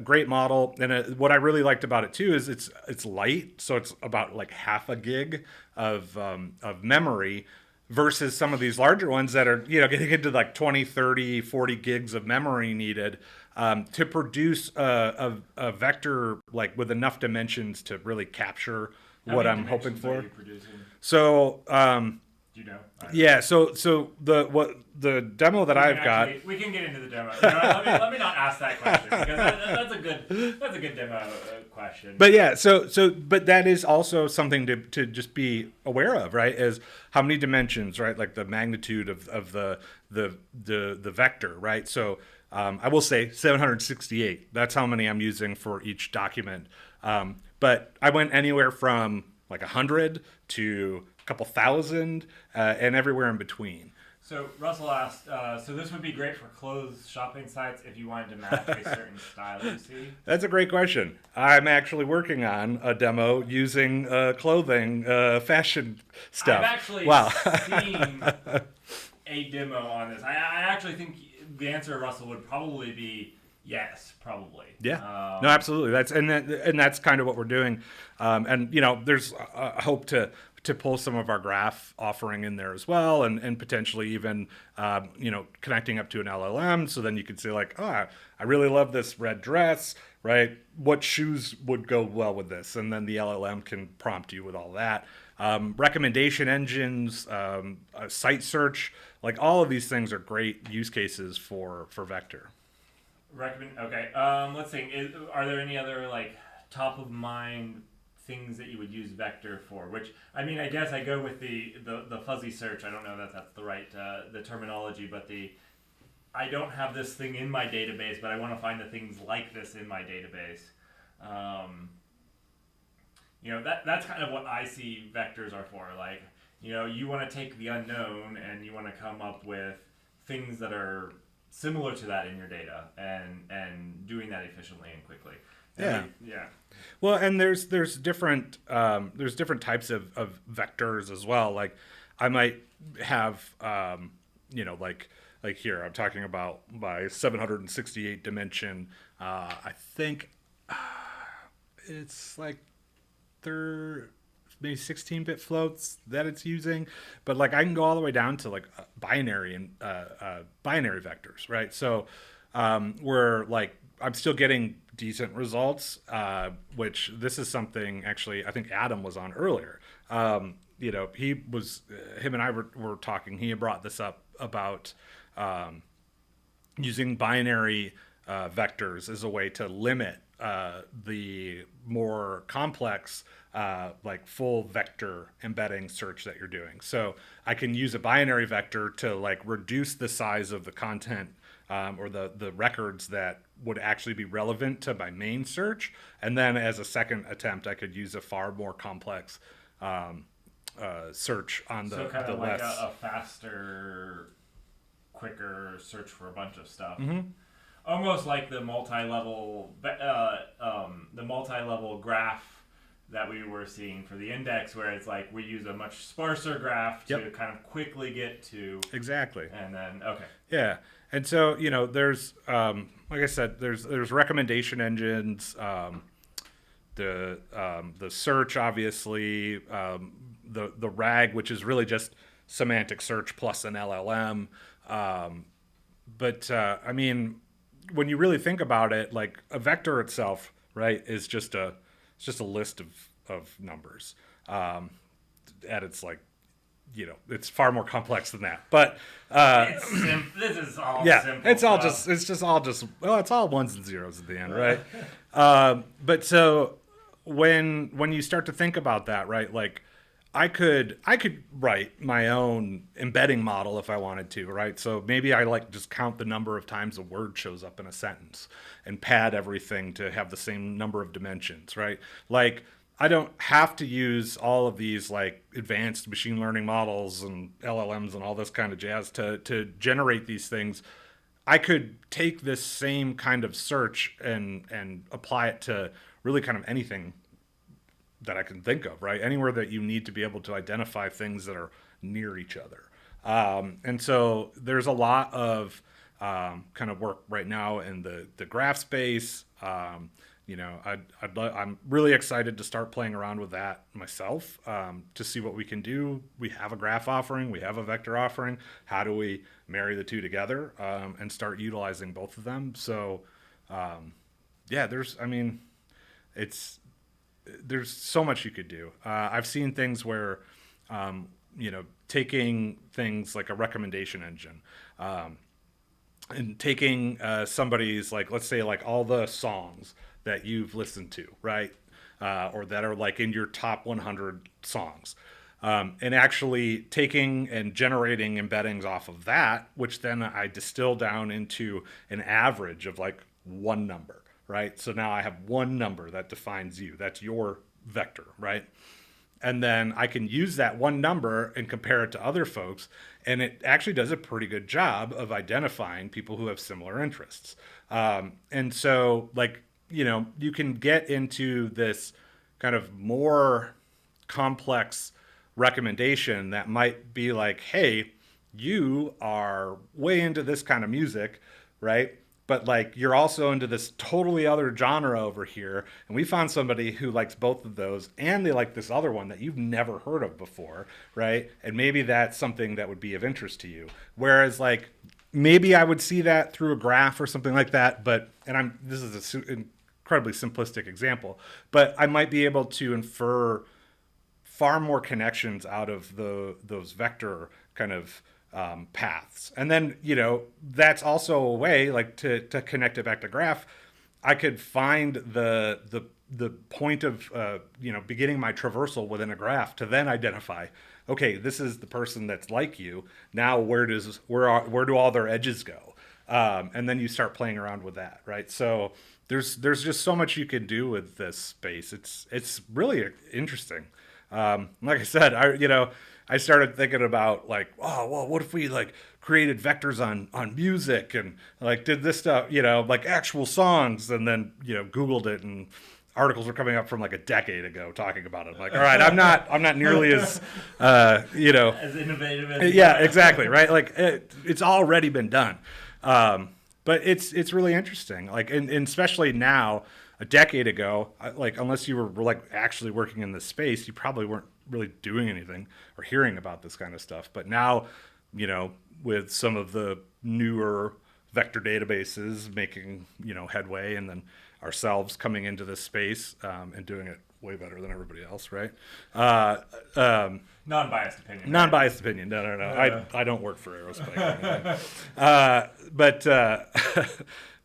great model, and what I really liked about it too is it's light, so it's about like half a gig of memory, versus some of these larger ones that are getting into like 20, 30, 40 gigs of memory needed to produce a vector like with enough dimensions to really capture what I'm hoping for. So do you know? Yeah, so the demo that I've got. We can get into the demo. Let me not ask that question, because that's a good demo question. But yeah, but that is also something to just be aware of, right? Is how many dimensions, right? Like the magnitude of the vector, right? So I will say 768. That's how many I'm using for each document. But I went anywhere from like 100 to a couple thousand, and everywhere in between. So Russell asked, so this would be great for clothes shopping sites if you wanted to match a certain style you see? That's a great question. I'm actually working on a demo using clothing, fashion stuff. I've actually seen a demo on this. I actually think the answer, Russell, would probably be yes, probably. Yeah. No, absolutely. That's kind of what we're doing. And there's a hope to pull some of our graph offering in there as well, and potentially even connecting up to an LLM, so then you could say like, I really love this red dress, right? What shoes would go well with this? And then the LLM can prompt you with all that. Recommendation engines, site search, like all of these things are great use cases for vector. Okay. Let's see. Are there any other like top of mind things that you would use vector for? Which, I mean, I guess I go with the fuzzy search. I don't know that that's the right the terminology, but I don't have this thing in my database, but I want to find the things like this in my database. That's kind of what I see vectors are for. Like, you want to take the unknown and you want to come up with things that are similar to that in your data, and doing that efficiently and quickly. Yeah. Yeah. Well, and there's different types of vectors as well. Like I might have like here I'm talking about my 768 dimension. I think it's like maybe 16-bit floats that it's using, but like I can go all the way down to like binary and binary vectors, right? So where like I'm still getting decent results, which this is something actually I think Adam was on earlier. Him and I were talking. He had brought this up about using binary vectors as a way to limit the more complex like full vector embedding search that you're doing. So I can use a binary vector to like reduce the size of the content or the records that would actually be relevant to my main search. And then as a second attempt, I could use a far more complex search on the so kind of less... like a faster, quicker search for a bunch of stuff. Mm-hmm. Almost like the multi-level graph that we were seeing for the index, where it's like we use a much sparser graph to kind of quickly get to exactly. And then yeah, and so there's like I said, there's recommendation engines, the search, obviously, the RAG, which is really just semantic search plus an LLM. I mean, when you really think about it, like a vector itself, right, is just a list of numbers. At its like, it's far more complex than that. But this is all yeah, simple it's all stuff. it's all ones and zeros at the end, right? But so when you start to think about that, right, like I could write my own embedding model if I wanted to, right? So maybe I like just count the number of times a word shows up in a sentence and pad everything to have the same number of dimensions, right? Like I don't have to use all of these like advanced machine learning models and LLMs and all this kind of jazz to generate these things. I could take this same kind of search and apply it to really kind of anything that I can think of, right? Anywhere that you need to be able to identify things that are near each other. And so there's a lot of kind of work right now in the graph space. I'm really excited to start playing around with that myself to see what we can do. We have a graph offering, we have a vector offering. How do we marry the two together and start utilizing both of them? So, there's so much you could do. I've seen things where, taking things like a recommendation engine and taking somebody's, like, let's say, like all the songs that you've listened to, right? Or that are like in your top 100 songs. And actually taking and generating embeddings off of that, which then I distill down into an average of like one number. Right? So now I have one number that defines you. That's your vector, right? And then I can use that one number and compare it to other folks. And it actually does a pretty good job of identifying people who have similar interests. And so, like, you can get into this kind of more complex recommendation that might be like, hey, you are way into this kind of music, right? But like you're also into this totally other genre over here, and we found somebody who likes both of those, and they like this other one that you've never heard of before, right? And maybe that's something that would be of interest to you. Whereas like maybe I would see that through a graph or something like that, but this is an incredibly simplistic example, but I might be able to infer far more connections out of those vector kind of paths. And then, that's also a way like to connect it back to graph. I could find the point of, beginning my traversal within a graph to then identify, okay, this is the person that's like you. Now, where do all their edges go? And then you start playing around with that. Right. So there's just so much you can do with this space. It's really interesting. Like I said, I started thinking about like, oh, well, what if we like created vectors on music and like did this stuff, like actual songs, and then, Googled it and articles were coming up from like a decade ago talking about it. I'm like, all right, I'm not nearly as, as innovative as yeah, exactly. Right. Like it's already been done. But it's really interesting. Like, and especially now, a decade ago, like unless you were like actually working in this space, you probably weren't really doing anything or hearing about this kind of stuff. But now, with some of the newer vector databases making, headway, and then ourselves coming into this space and doing it way better than everybody else, right? Non-biased opinion. Non-biased opinion. No. I don't work for aerospike.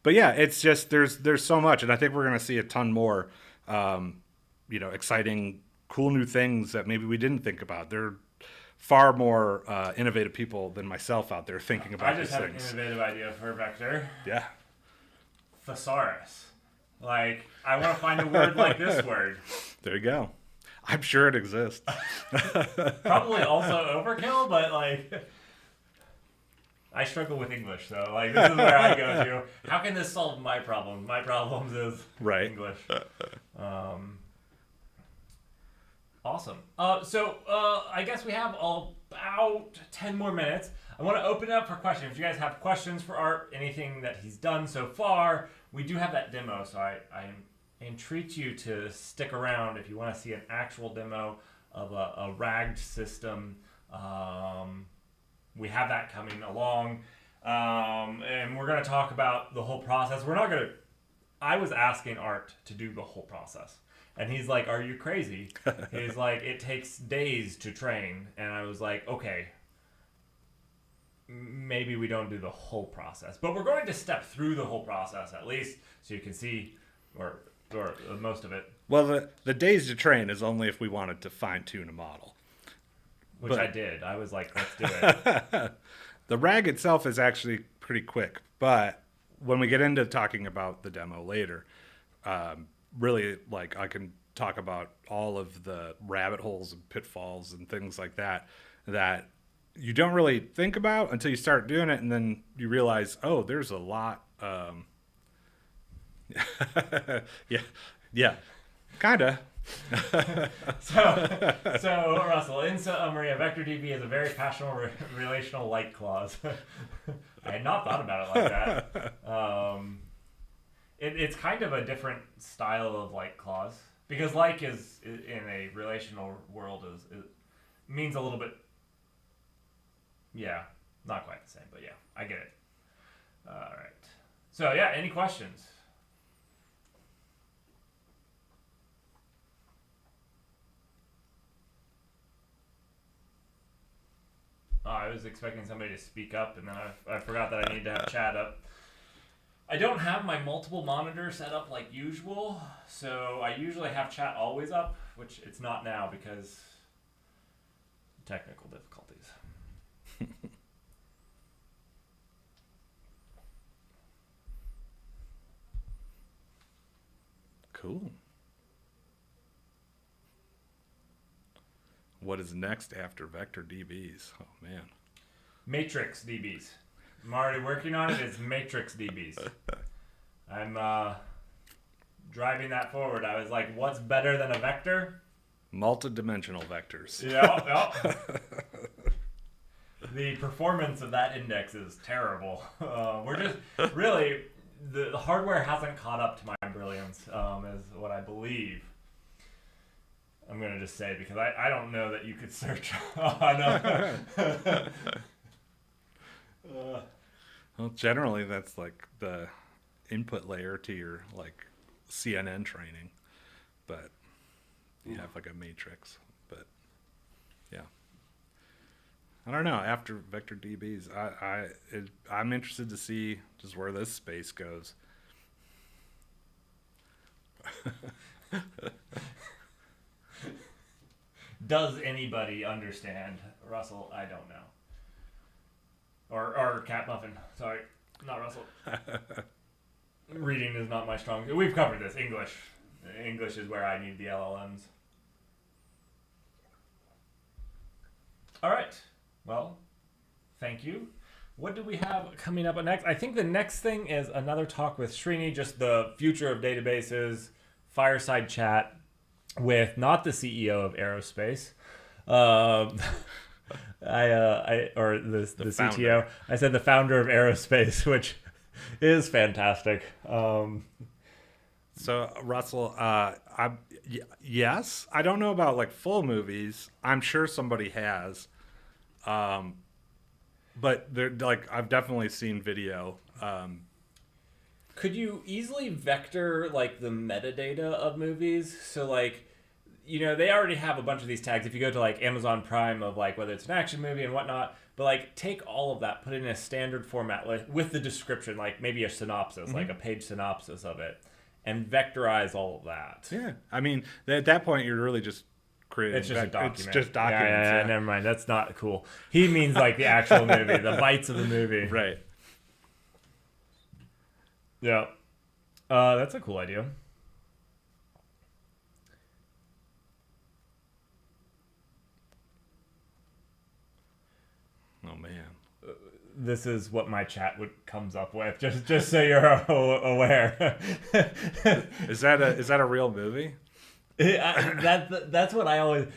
But yeah, it's just there's so much, and I think we're going to see a ton more, exciting, cool new things that maybe we didn't think about. There are far more innovative people than myself out there thinking about these things. I just have an innovative idea for a vector. Yeah. Thesaurus. Like, I want to find a word like this word. There you go. I'm sure it exists. Probably also overkill, but like, I struggle with English, so like this is where I go to. How can this solve my problems? My problems is right. English. Awesome. So I guess we have about 10 more minutes. I want to open it up for questions. If you guys have questions for Art, anything that he's done so far, we do have that demo, so I entreat you to stick around if you want to see an actual demo of a ragged system. We have that coming along. And we're going to talk about the whole process. We're not going to. I was asking Art to do the whole process. And he's like, "Are you crazy?" He's like, "It takes days to train." And I was like, "Okay, maybe we don't do the whole process, but we're going to step through the whole process at least, so you can see, or most of it." Well, the days to train is only if we wanted to fine tune a model, which I did. I was like, "Let's do it." The RAG itself is actually pretty quick, but when we get into talking about the demo later, really, like, I can talk about all of the rabbit holes and pitfalls and things like that you don't really think about until you start doing it, and then you realize, oh, there's a lot. yeah, kinda. So Russell, in summary, a vector DB is a very passional relational like clause. I had not thought about it like that. It's kind of a different style of like clause, because like is in a relational world is means a little bit. Yeah, not quite the same, but yeah, I get it. All right. So yeah, any questions? Oh, I was expecting somebody to speak up, and then I forgot that I need to have chat up. I don't have my multiple monitors set up like usual, so I usually have chat always up, which it's not now because technical difficulties. Cool. What is next after vector DBs? Oh man. Matrix DBs. I'm already working on it. It's Matrix DBs. I'm driving that forward. I was like, what's better than a vector? Multi-dimensional vectors. Yeah. The performance of that index is terrible. We're just really, the hardware hasn't caught up to my brilliance, is what I believe. I'm going to just say, because I don't know that you could search on Well, generally that's like the input layer to your like CNN training, but you have like a matrix. But yeah, I don't know. After vector DBs, I'm interested to see just where this space goes. Does anybody understand, Russell? I don't know. Or Cat Muffin. Sorry, not Russell. Reading is not my strong. We've covered this. English. English is where I need the LLMs. All right. Well, thank you. What do we have coming up next? I think the next thing is another talk with Srini, just the future of databases, fireside chat with not the CEO of Aerospace, the CTO. I said the founder of Aerospace, which is fantastic. So Russell, yes, I don't know about like full movies. I'm sure somebody has, but they're like I've definitely seen video. Could you easily vector like the metadata of movies? So like, you know, they already have a bunch of these tags. If you go to like Amazon Prime of like whether it's an action movie and whatnot, but like take all of that, put it in a standard format like, with the description, like maybe a synopsis, like a page synopsis of it, and vectorize all of that. Yeah, I mean at that point you're really just creating. It's just a document. It's just documents. Yeah, never mind. That's not cool. He means like the actual movie, the bites of the movie. Right. Yeah. That's a cool idea. Oh man. This is what my chat comes up with. Just so you're aware. Is that a real movie? That's what I always.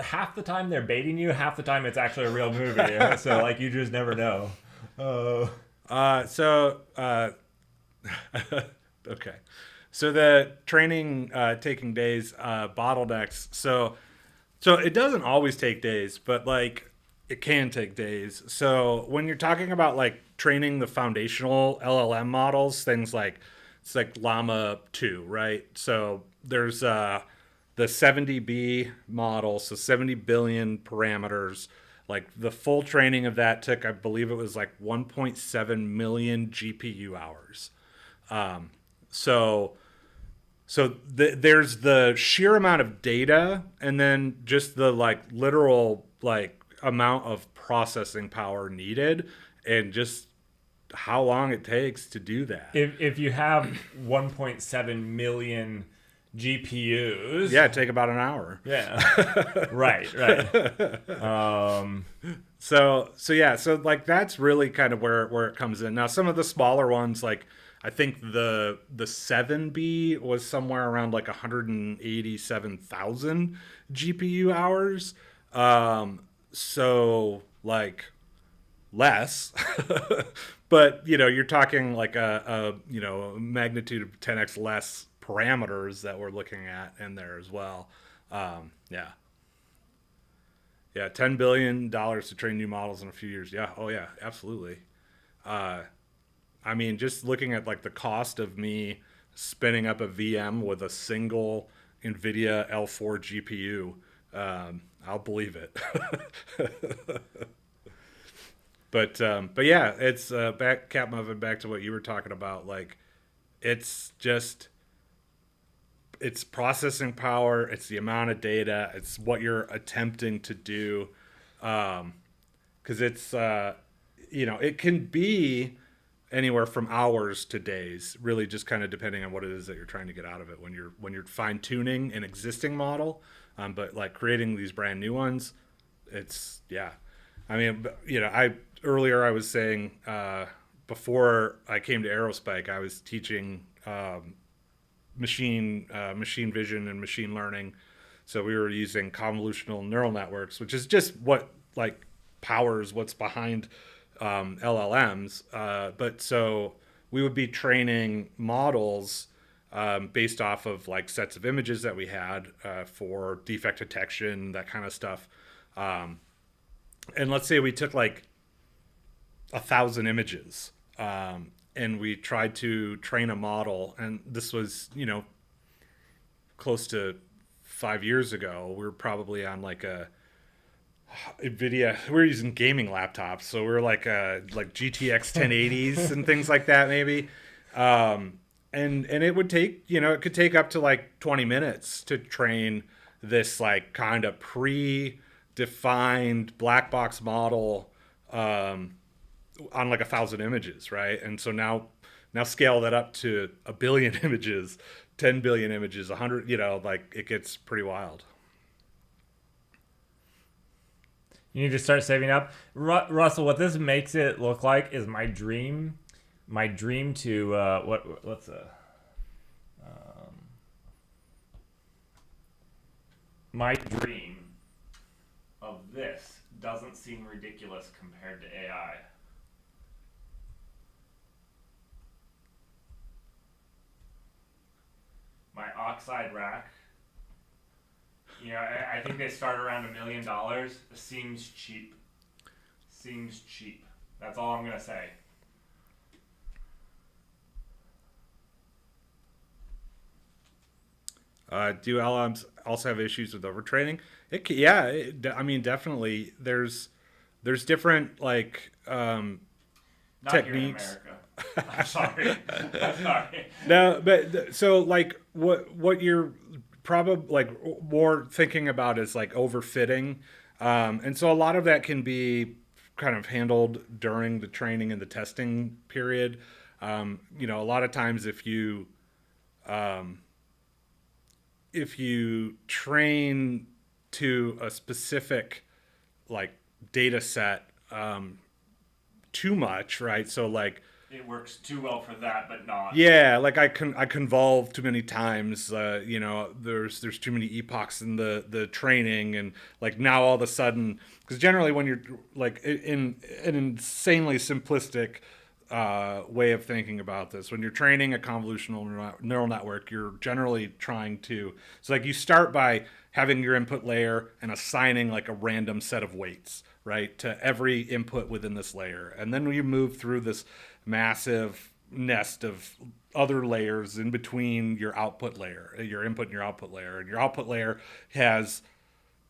Half the time they're baiting you. Half the time it's actually a real movie. So like you just never know. Okay. So the training taking days, bottlenecks. So it doesn't always take days, but like it can take days. So when you're talking about like training the foundational LLM models, things like it's like Llama 2, right? So there's the 70B model, so 70 billion parameters. Like the full training of that took, I believe it was like 1.7 million GPU hours. There's the sheer amount of data, and then just the like literal like amount of processing power needed, and just how long it takes to do that. If you have 1.7 million GPUs, yeah, it'd take about an hour. Yeah, right. So like that's really kind of where it comes in. Now some of the smaller ones, like I think the 7B was somewhere around like 187,000 GPU hours. So like less, but you're talking like a magnitude of 10x less parameters that we're looking at in there as well. $10 billion to train new models in a few years. Yeah. Oh yeah, absolutely. I mean, just looking at like the cost of me spinning up a VM with a single NVIDIA L4 GPU, I'll believe it. But yeah, it's back to what you were talking about. Like, it's processing power, it's the amount of data, it's what you're attempting to do, because it's it can be anywhere from hours to days, really just kind of depending on what it is that you're trying to get out of it when you're fine tuning an existing model, but like creating these brand new ones, it's I mean, earlier I was saying before I came to aerospike, I was teaching machine vision and machine learning. So we were using convolutional neural networks, which is just what like powers what's behind LLMs. But so we would be training models based off of like sets of images that we had for defect detection, that kind of stuff. And let's say we took like 1,000 images, and we tried to train a model, and this was, close to 5 years ago. We were probably on like a NVIDIA, we were using gaming laptops, so we were like GTX 1080s and things like that maybe. And it would take, it could take up to like 20 minutes to train this like kind of pre-defined black box model on like 1,000 images, right? And so now scale that up to 1 billion images, 10 billion images, 100, like it gets pretty wild. You need to start saving up. Russell, what this makes it look like is my dream to my dream of this doesn't seem ridiculous compared to AI. My oxide rack, I think they start around $1 million. Seems cheap. That's all I'm gonna say. Do LLMs also have issues with overtraining? I mean, definitely. There's different like Not techniques. Here in America. I'm sorry. No, but so like what you're probably like more thinking about is like overfitting, and so a lot of that can be kind of handled during the training and the testing period. A lot of times if you train to a specific like data set too much, right? So like it works too well for that, but not. Yeah, like I convolve too many times. There's too many epochs in the training, and like now all of a sudden, because generally when you're like in an insanely simplistic way of thinking about this. When you're training a convolutional neural network, you're generally trying to, so like you start by having your input layer and assigning like a random set of weights, right, to every input within this layer. And then you move through this massive nest of other layers in between your output layer, your input and your output layer. And your output layer has,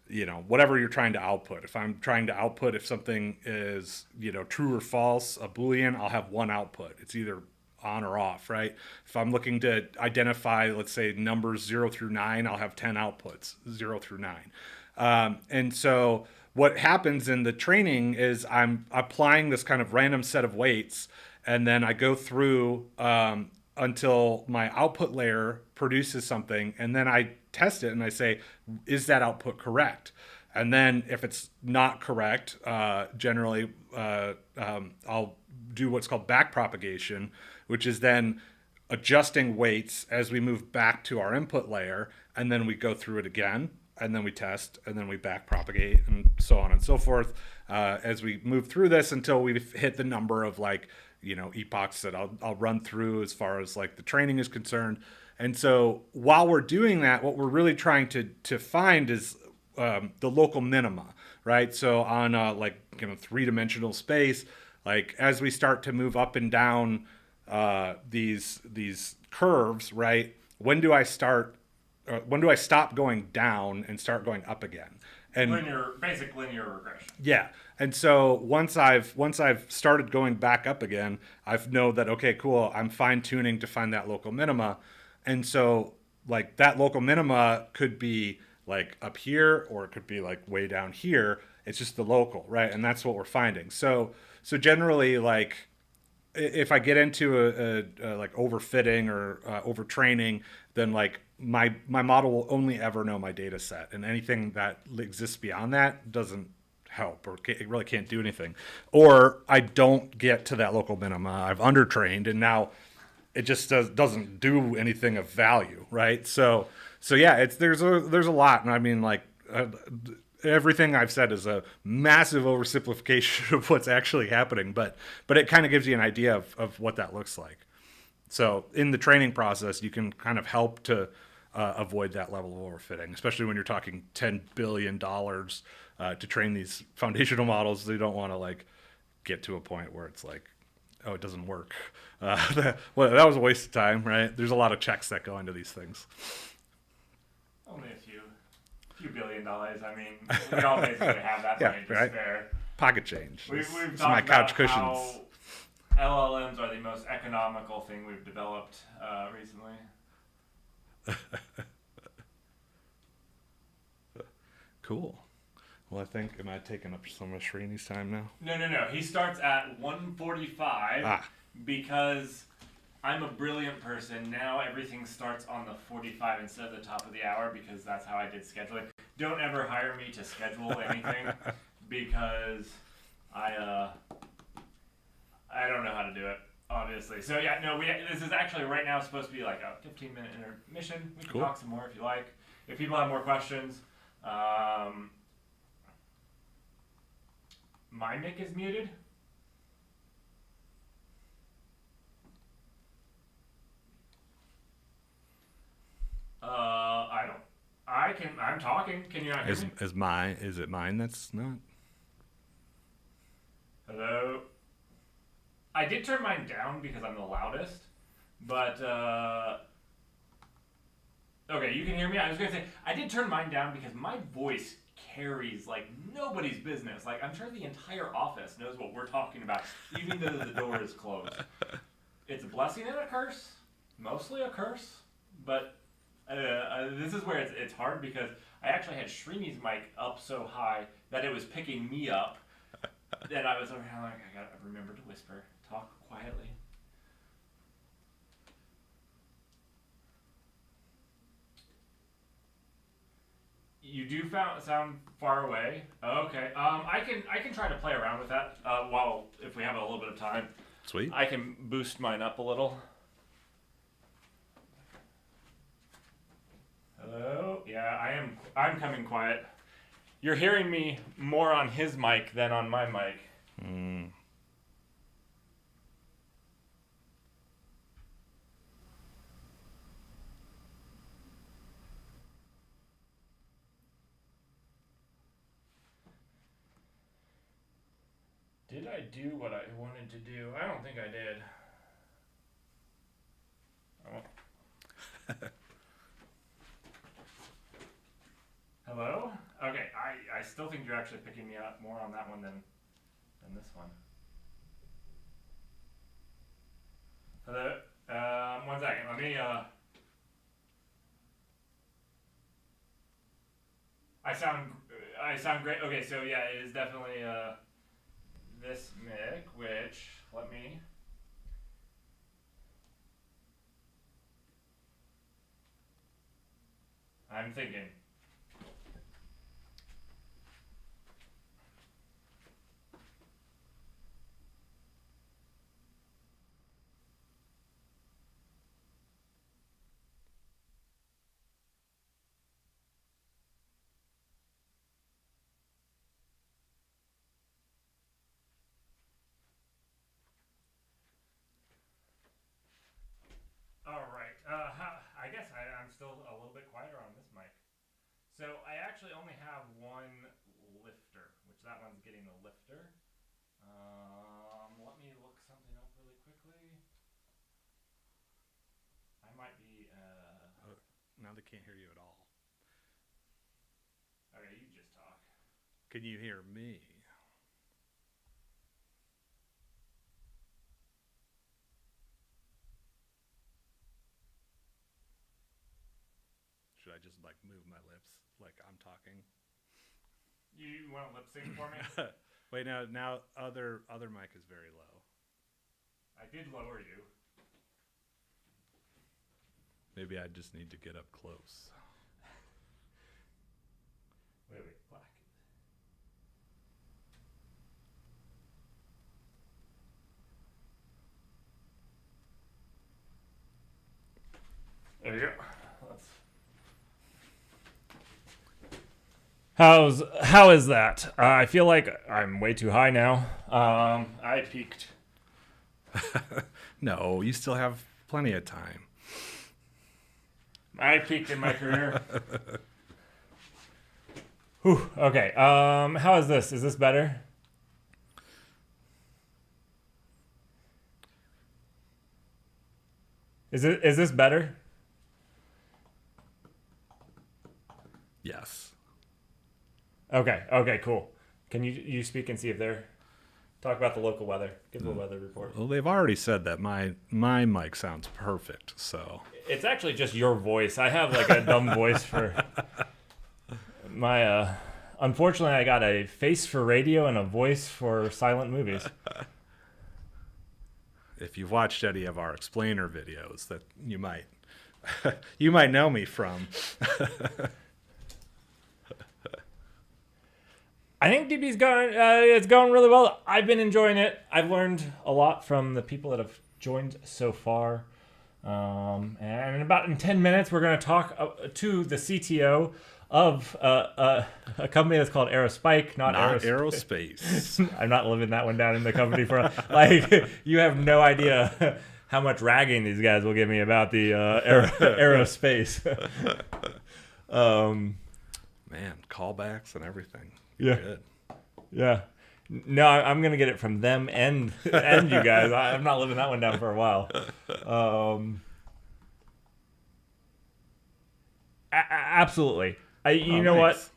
you know, whatever you're trying to output. If I'm trying to output if something is, you know, true or false, a Boolean, I'll have one output. It's either on or off, right? If I'm looking to identify, let's say, numbers 0 through 9, I'll have 10 outputs, 0 through 9. And so what happens in the training is I'm applying this kind of random set of weights, and then I go through until my output layer produces something, and then I test it and I say, is that output correct? And then if it's not correct, generally I'll do what's called backpropagation, which is then adjusting weights as we move back to our input layer, and then we go through it again, and then we test, and then we backpropagate, and so on and so forth, as we move through this until we've hit the number of, like, you know, epochs that I'll run through as far as like the training is concerned. And so while we're doing that, what we're really trying to find is the local minima, right? So on like, you know, 3-dimensional space, like as we start to move up and down these curves, right? When do I stop going down and start going up again? And basic linear regression. Yeah. And so once I've started going back up again, I know that, okay, cool, I'm fine tuning to find that local minima. And so like that local minima could be like up here, or it could be like way down here. It's just the local, right? And that's what we're finding. So generally, like if I get into a like overfitting or overtraining, then like my model will only ever know my data set, and anything that exists beyond that doesn't help, or it really can't do anything. Or I don't get to that local minima. I've undertrained, and now it just doesn't do anything of value, right? So yeah, there's a lot, and I mean, like everything I've said is a massive oversimplification of what's actually happening, but it kind of gives you an idea of what that looks like. So in the training process, you can kind of help to avoid that level of overfitting, especially when you're talking $10 billion to train these foundational models. They don't want to like get to a point where it's like, oh, it doesn't work. That was a waste of time, right? There's a lot of checks that go into these things. Only a few $1 billion. I mean, we all basically have that money to spare. Pocket change. We've It's talked my couch about cushions. how LLMs are the most economical thing we've developed recently. Cool. Well, I think, am I taking up some of Srini's time now? No. He starts at 1:45 because I'm a brilliant person. Now everything starts on the 45 instead of the top of the hour, because that's how I did scheduling. Don't ever hire me to schedule anything because I don't know how to do it, obviously. So yeah, no, this is actually right now supposed to be like a 15-minute intermission. We can talk some more if you like. If people have more questions. My mic is muted. I'm talking. Can you not hear me? Is it mine that's not? Hello? I did turn mine down because I'm the loudest, but, okay, you can hear me? I was going to say, I did turn mine down because my voice carries like nobody's business. Like, I'm sure the entire office knows what we're talking about, even though the door is closed. It's a blessing and a curse. Mostly a curse, but this is where it's hard because I actually had Srini's mic up so high that it was picking me up. Then I was over here like, I gotta remember to whisper, talk quietly. You do sound far away. Okay. I can try to play around with that if we have a little bit of time. Sweet. I can boost mine up a little. Hello? Yeah, I'm coming quiet. You're hearing me more on his mic than on my mic. Did I do what I wanted to do? I don't think I did. Oh. Hello? Okay, I still think you're actually picking me up more on that one than this one. Hello? 1 second. Let me, I sound great. Okay, so yeah, it is definitely, this mic, which, let me... I'm thinking. All right. I guess I'm still a little bit quieter on this mic. So I actually only have one lifter, which that one's getting a lifter. Let me look something up really quickly. I might be. Now they can't hear you at all. Okay, you just talk. Can you hear me? Should I just like move my lips like I'm talking? You want to lip sync for me? Wait, now other mic is very low. I did lower you. Maybe I just need to get up close. Wait, black. There you go. How is that? I feel like I'm way too high now. I peaked. No, you still have plenty of time. I peaked in my career. Whew, okay. How is this? Is this better? Is this better? Yes. Okay, cool. Can you speak and see if they're talk about the local weather? Give the weather report. Well, they've already said that my mic sounds perfect, so It's actually just your voice. I have like a dumb voice for my unfortunately I got a face for radio and a voice for silent movies. if you've watched any of our explainer videos, that you might you might know me from. I think DB's it's going really well. I've been enjoying it. I've learned a lot from the people that have joined so far. And in 10 minutes, we're going to talk to the CTO of a company that's called aerospike, not aerospace. I'm not living that one down in the company for like you have no idea how much ragging these guys will give me about the aerospace. Man, callbacks and everything. Yeah. Good. Yeah. No, I'm going to get it from them and you guys. I'm not living that one down for a while. Absolutely. You know nice. what?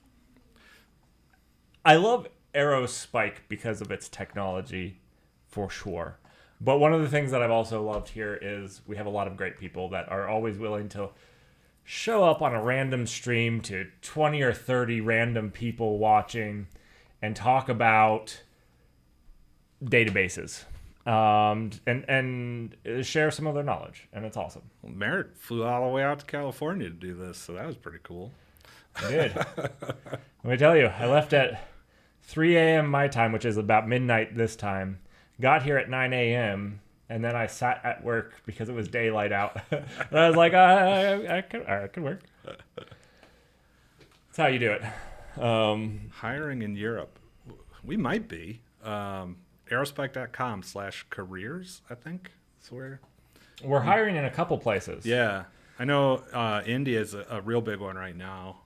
I love aerospike because of its technology, for sure. But one of the things that I've also loved here is we have a lot of great people that are always willing to show up on a random stream to 20 or 30 random people watching and talk about databases and share some of their knowledge, and it's awesome. Well, Merritt flew all the way out to California to do this, so that was pretty cool. I did. Let me tell you, I left at 3 a.m. my time, which is about midnight this time, got here at 9 a.m., and then I sat at work because it was daylight out. And I was like, I could work. That's how you do it. Hiring in Europe. We might be. Aerospike.com/careers, I think. That's where. We're hiring in a couple places. Yeah. I know India is a real big one right now.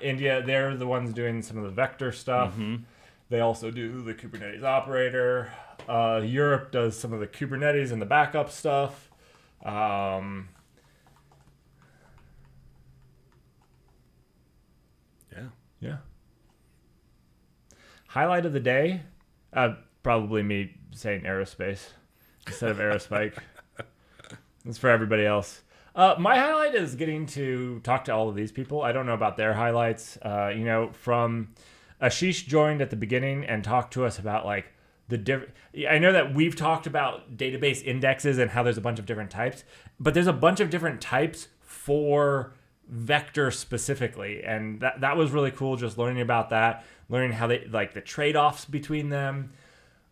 India, they're the ones doing some of the vector stuff. They also do the Kubernetes operator. Europe does some of the Kubernetes and the backup stuff. Yeah. Highlight of the day, probably me saying aerospace instead of aerospike. It's for everybody else. My highlight is getting to talk to all of these people. I don't know about their highlights. From Ashish joined at the beginning and talked to us about like the different. I know that we've talked about database indexes and how there's a bunch of different types, but there's a bunch of different types for vector specifically, and that was really cool. Just learning about that, learning how they like the trade-offs between them.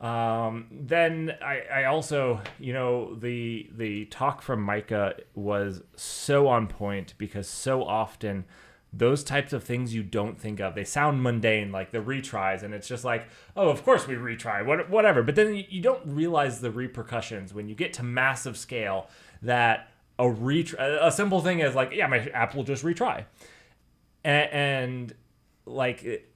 Then I also, the talk from Micah was so on point because so often those types of things you don't think of. They sound mundane, like the retries, and it's just like, oh, of course we retry, whatever. But then you don't realize the repercussions when you get to massive scale that a simple thing is like, yeah, my app will just retry. And like,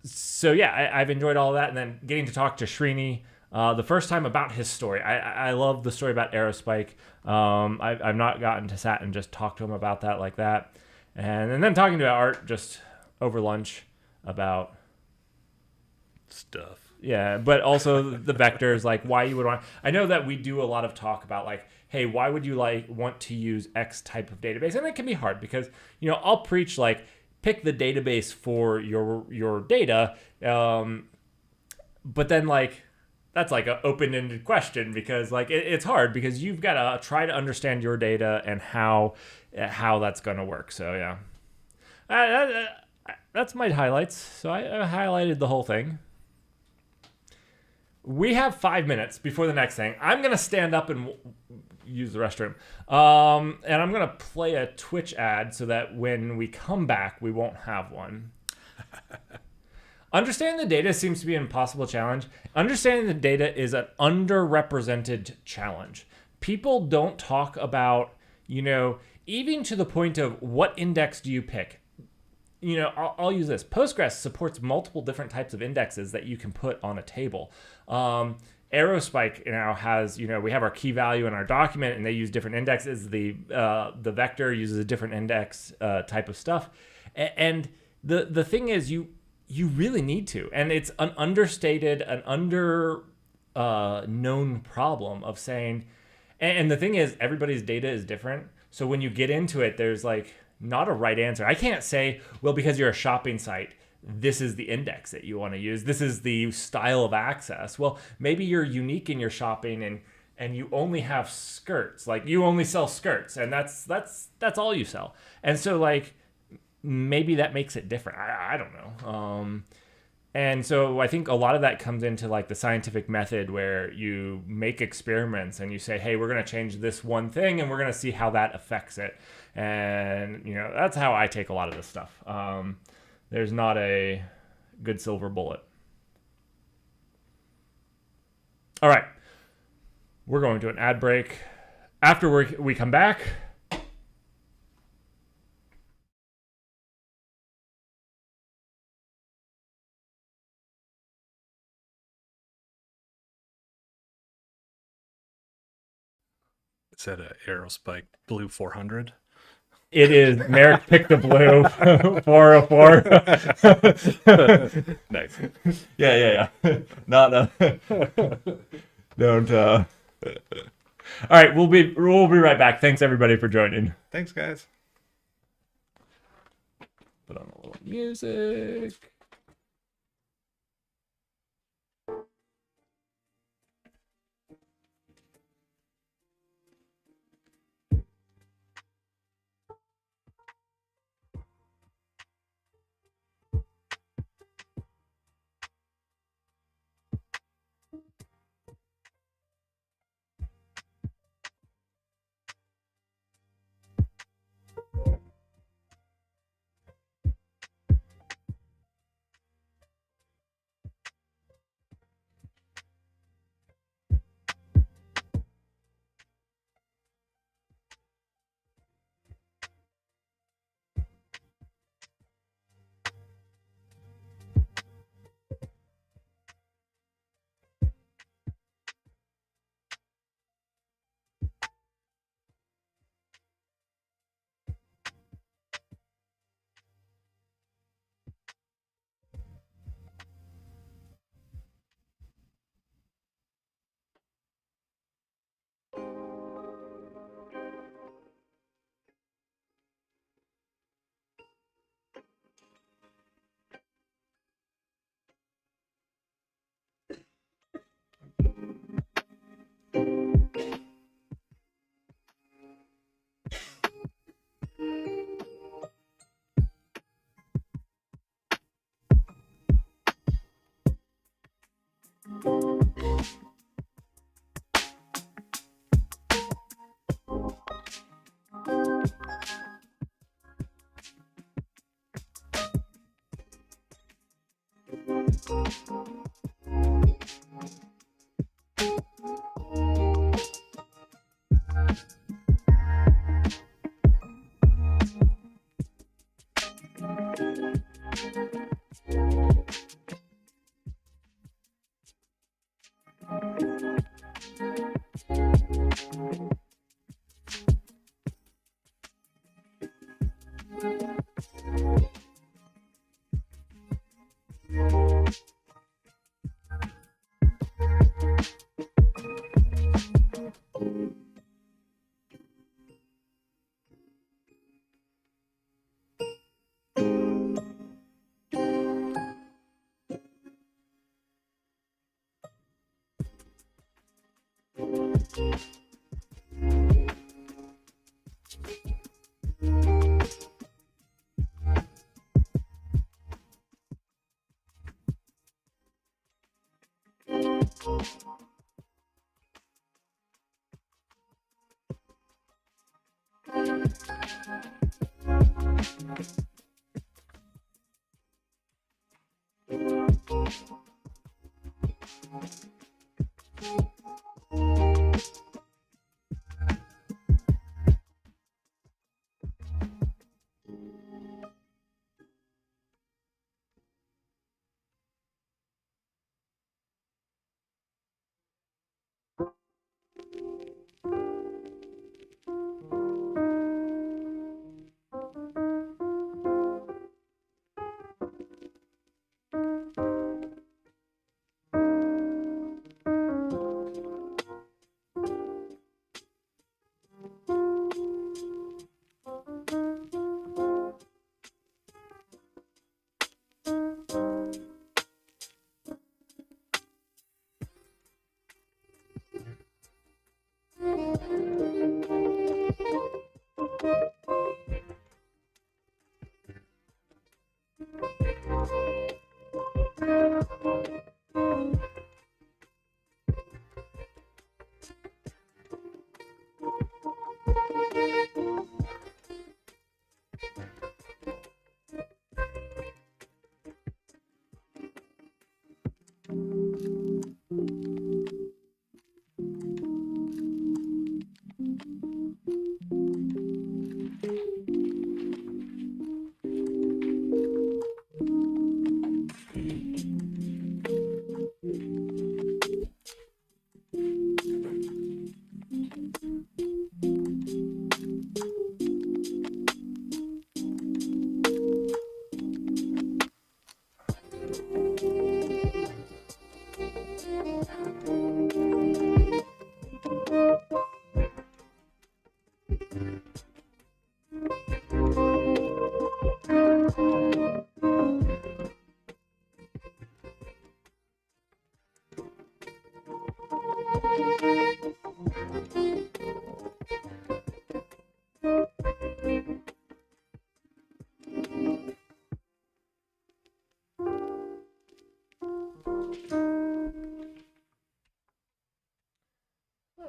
so yeah, I've enjoyed all of that. And then getting to talk to Srini the first time about his story. I love the story about aerospike. I've not gotten to sat and just talk to him about that like that. And then talking to Art just over lunch about stuff. Yeah, but also the vectors, like why you would want. I know that we do a lot of talk about like, hey, why would you want to use X type of database? And it can be hard because I'll preach like pick the database for your data, but then like that's like an open-ended question because like it's hard because you've got to try to understand your data and how that's going to work. So yeah, that's my highlights. So I highlighted the whole thing. We have 5 minutes before the next thing. I'm going to stand up and use the restroom. And I'm going to play a Twitch ad so that when we come back, we won't have one. Understanding the data seems to be an impossible challenge. Understanding the data is an underrepresented challenge. People don't talk about, even to the point of what index do you pick? I'll use this. Postgres supports multiple different types of indexes that you can put on a table. Aerospike now has, we have our key value in our document and they use different indexes. The vector uses a different index type of stuff. And the thing is you really need to, and it's an understated, an known problem of saying, and the thing is everybody's data is different. So when you get into it, there's like not a right answer. I can't say, well, because you're a shopping site, this is the index that you want to use. This is the style of access. Well, maybe you're unique in your shopping and you only have skirts. Like you only sell skirts and that's all you sell. And so like maybe that makes it different. I don't know. And so I think a lot of that comes into like the scientific method where you make experiments and you say, hey, we're going to change this one thing and we're going to see how that affects it. And, that's how I take a lot of this stuff. There's not a good silver bullet. All right. We're going to an ad break. After we come back, Is that a aerospike blue 400? it is Merrick picked the blue 404. Nice. Yeah. Not don't. All right, we'll be right back. Thanks everybody for joining. Thanks, guys. Put on a little music.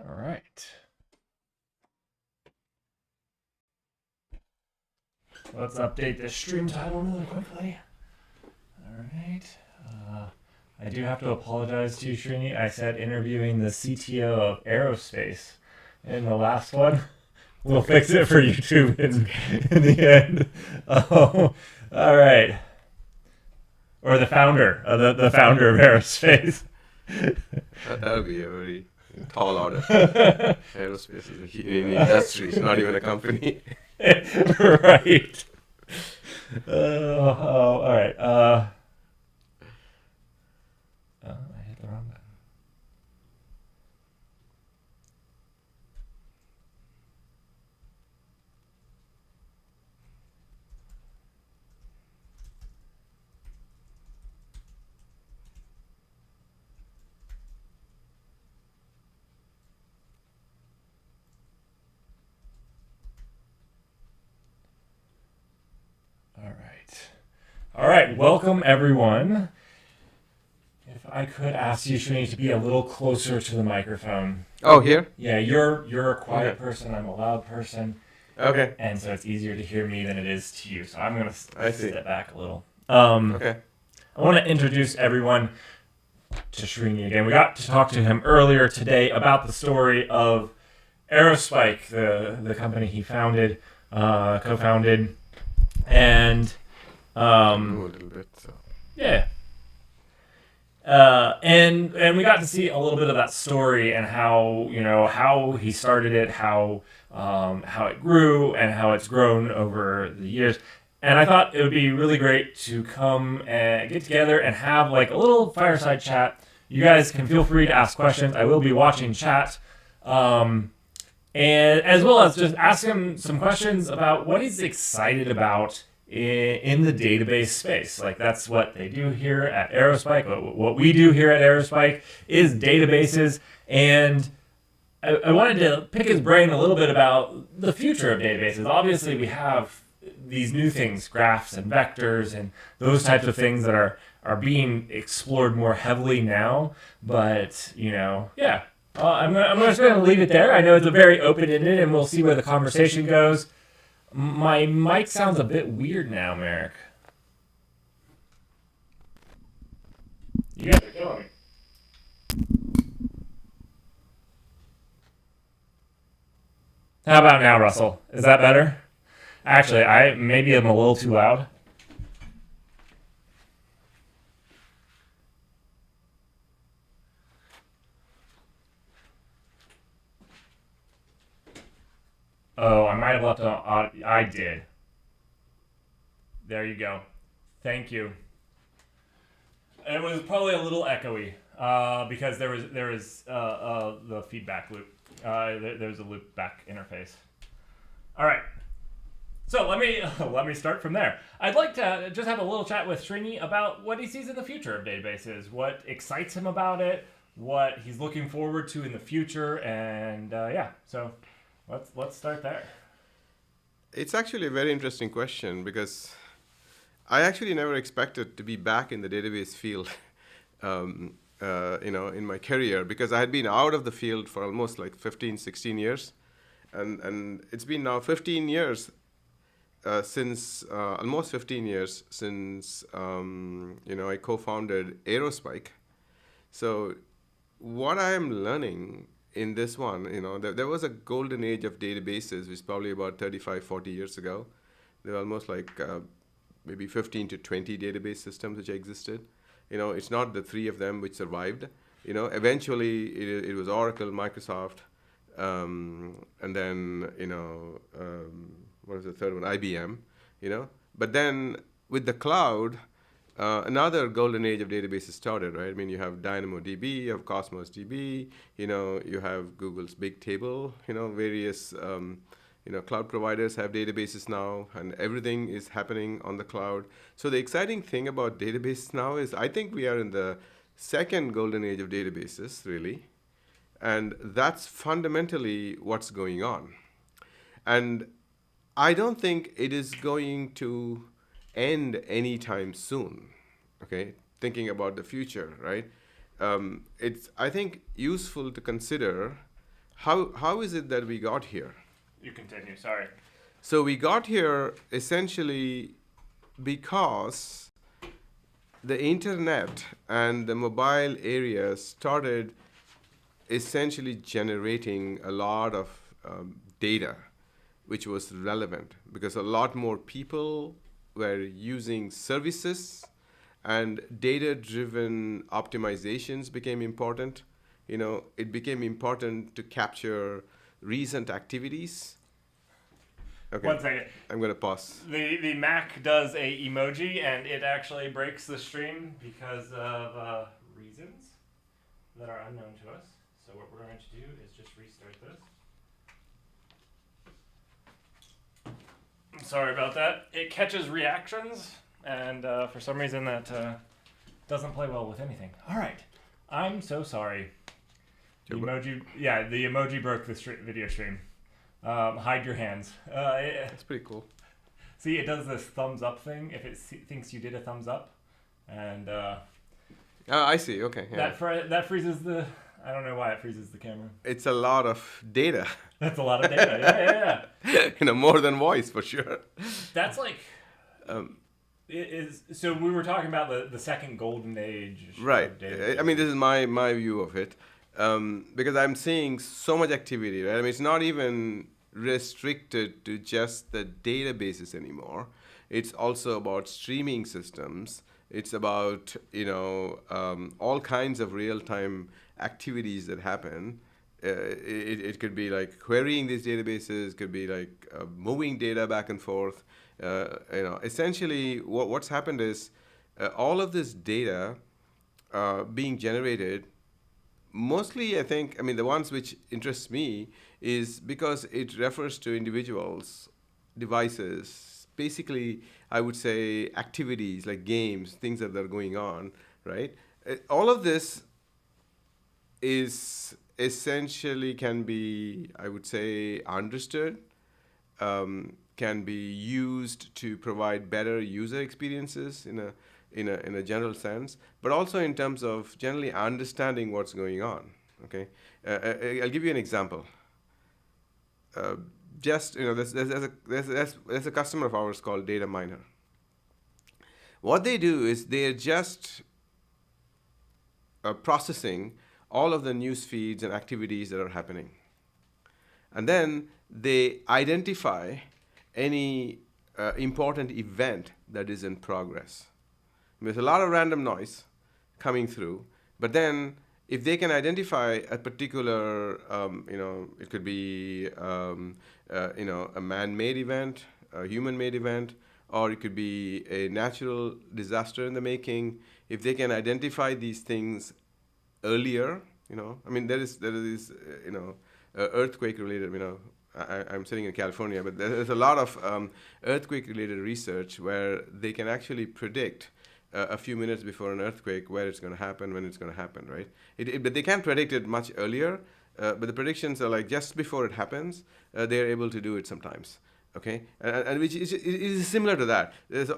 All right. Let's update the stream title really quickly. All right. I do have to apologize to you, Srini. I said interviewing the CTO of aerospace in the last one. We'll fix it for YouTube in the end. Oh, all right. Or the founder of the founder of aerospace. That would be a very tall order. Aerospace is an industry, it's not even a company. Right. All right. I hit the wrong button. All right, welcome everyone. If I could ask you, Srini, to be a little closer to the microphone. Oh, here? Yeah, you're a quiet person. I'm a loud person. Okay. And so it's easier to hear me than it is to you. So I'm gonna step back a little. Okay. I want to introduce everyone to Srini again. We got to talk to him earlier today about the story of Aerospike, the company he founded, co-founded, and a little bit. So. yeah. And we got to see a little bit of that story and how he started it, how it grew, and how it's grown over the years. And I thought it would be really great to come and get together and have like a little fireside chat. You guys can feel free to ask questions. I will be watching chat. And as well as just ask him some questions about what he's excited about in the database space. Like that's what they do here at aerospike. What we do here at aerospike is databases. And I wanted to pick his brain a little bit about the future of databases. Obviously, we have these new things, graphs and vectors and those types of things that are being explored more heavily now. But, yeah. I'm just going to leave it there. I know it's a very open-ended, and we'll see where the conversation goes. My mic sounds a bit weird now, Merrick. You guys are killing me. How about now, Russell? Is that better? Actually, maybe I'm a little too loud. Oh, I might have left I did. There you go. Thank you. It was probably a little echoey because there was the feedback loop. There's a loop back interface. All right. So let me start from there. I'd like to just have a little chat with Srini about what he sees in the future of databases, what excites him about it, what he's looking forward to in the future, and yeah. So let's start there. It's actually a very interesting question because I actually never expected to be back in the database field, in my career, because I had been out of the field for almost like 15, 16 years. And it's been now 15 years almost 15 years since, I co-founded aerospike. So what I am learning in this one, there was a golden age of databases, which is probably about 35, 40 years ago. There were almost like maybe 15 to 20 database systems which existed. It's not the three of them which survived. Eventually it was Oracle, Microsoft, and then, what was the third one? IBM, But then with the cloud, another golden age of databases started, right? I mean, you have DynamoDB, you have Cosmos DB, you have Google's Big Table, various, cloud providers have databases now, and everything is happening on the cloud. So the exciting thing about databases now is I think we are in the second golden age of databases, really. And that's fundamentally what's going on. And I don't think it is going to end anytime soon, okay? Thinking about the future, right? It's, I think, useful to consider how is it that we got here? You continue, sorry. So we got here essentially because the internet and the mobile area started essentially generating a lot of data which was relevant because a lot more people were using services and data-driven optimizations became important. It became important to capture recent activities. Okay. 1 second. I'm going to pause. The Mac does a emoji and it actually breaks the stream because of reasons that are unknown to us. So what we're going to do is just restart this. Sorry about that. It catches reactions, and for some reason that doesn't play well with anything. All right. I'm so sorry. The emoji broke the video stream. Hide your hands. That's pretty cool. See, it does this thumbs up thing if it thinks you did a thumbs up, and I see. Okay. Yeah. That freezes the. I don't know why it freezes the camera. It's a lot of data. That's a lot of data. Yeah. More than voice for sure. That's like. So we were talking about the second golden age. Right. I mean, this is my view of it, because I'm seeing so much activity. Right. I mean, it's not even restricted to just the databases anymore. It's also about streaming systems. It's about all kinds of real-time activities that happen. It could be like querying these databases, could be like moving data back and forth. Essentially, what's happened is all of this data being generated. Mostly, I mean, the ones which interest me is because it refers to individuals, devices, basically, I would say activities like games, things that are going on, right? All of this is essentially can be, I would say, understood, can be used to provide better user experiences in a general sense, but also in terms of generally understanding what's going on. Okay, I'll give you an example. There's a customer of ours called Data Miner. What they do is they're just processing all of the news feeds and activities that are happening. And then they identify any important event that is in progress. There's a lot of random noise coming through, but then if they can identify a particular, it could be, a man-made event, a human-made event, or it could be a natural disaster in the making. If they can identify these things earlier, I mean, there is earthquake-related, I'm sitting in California, but there's a lot of earthquake-related research where they can actually predict a few minutes before an earthquake where it's going to happen, when it's going to happen, right? But they can't predict it much earlier, but the predictions are like just before it happens, they're able to do it sometimes, okay? And which is similar to that.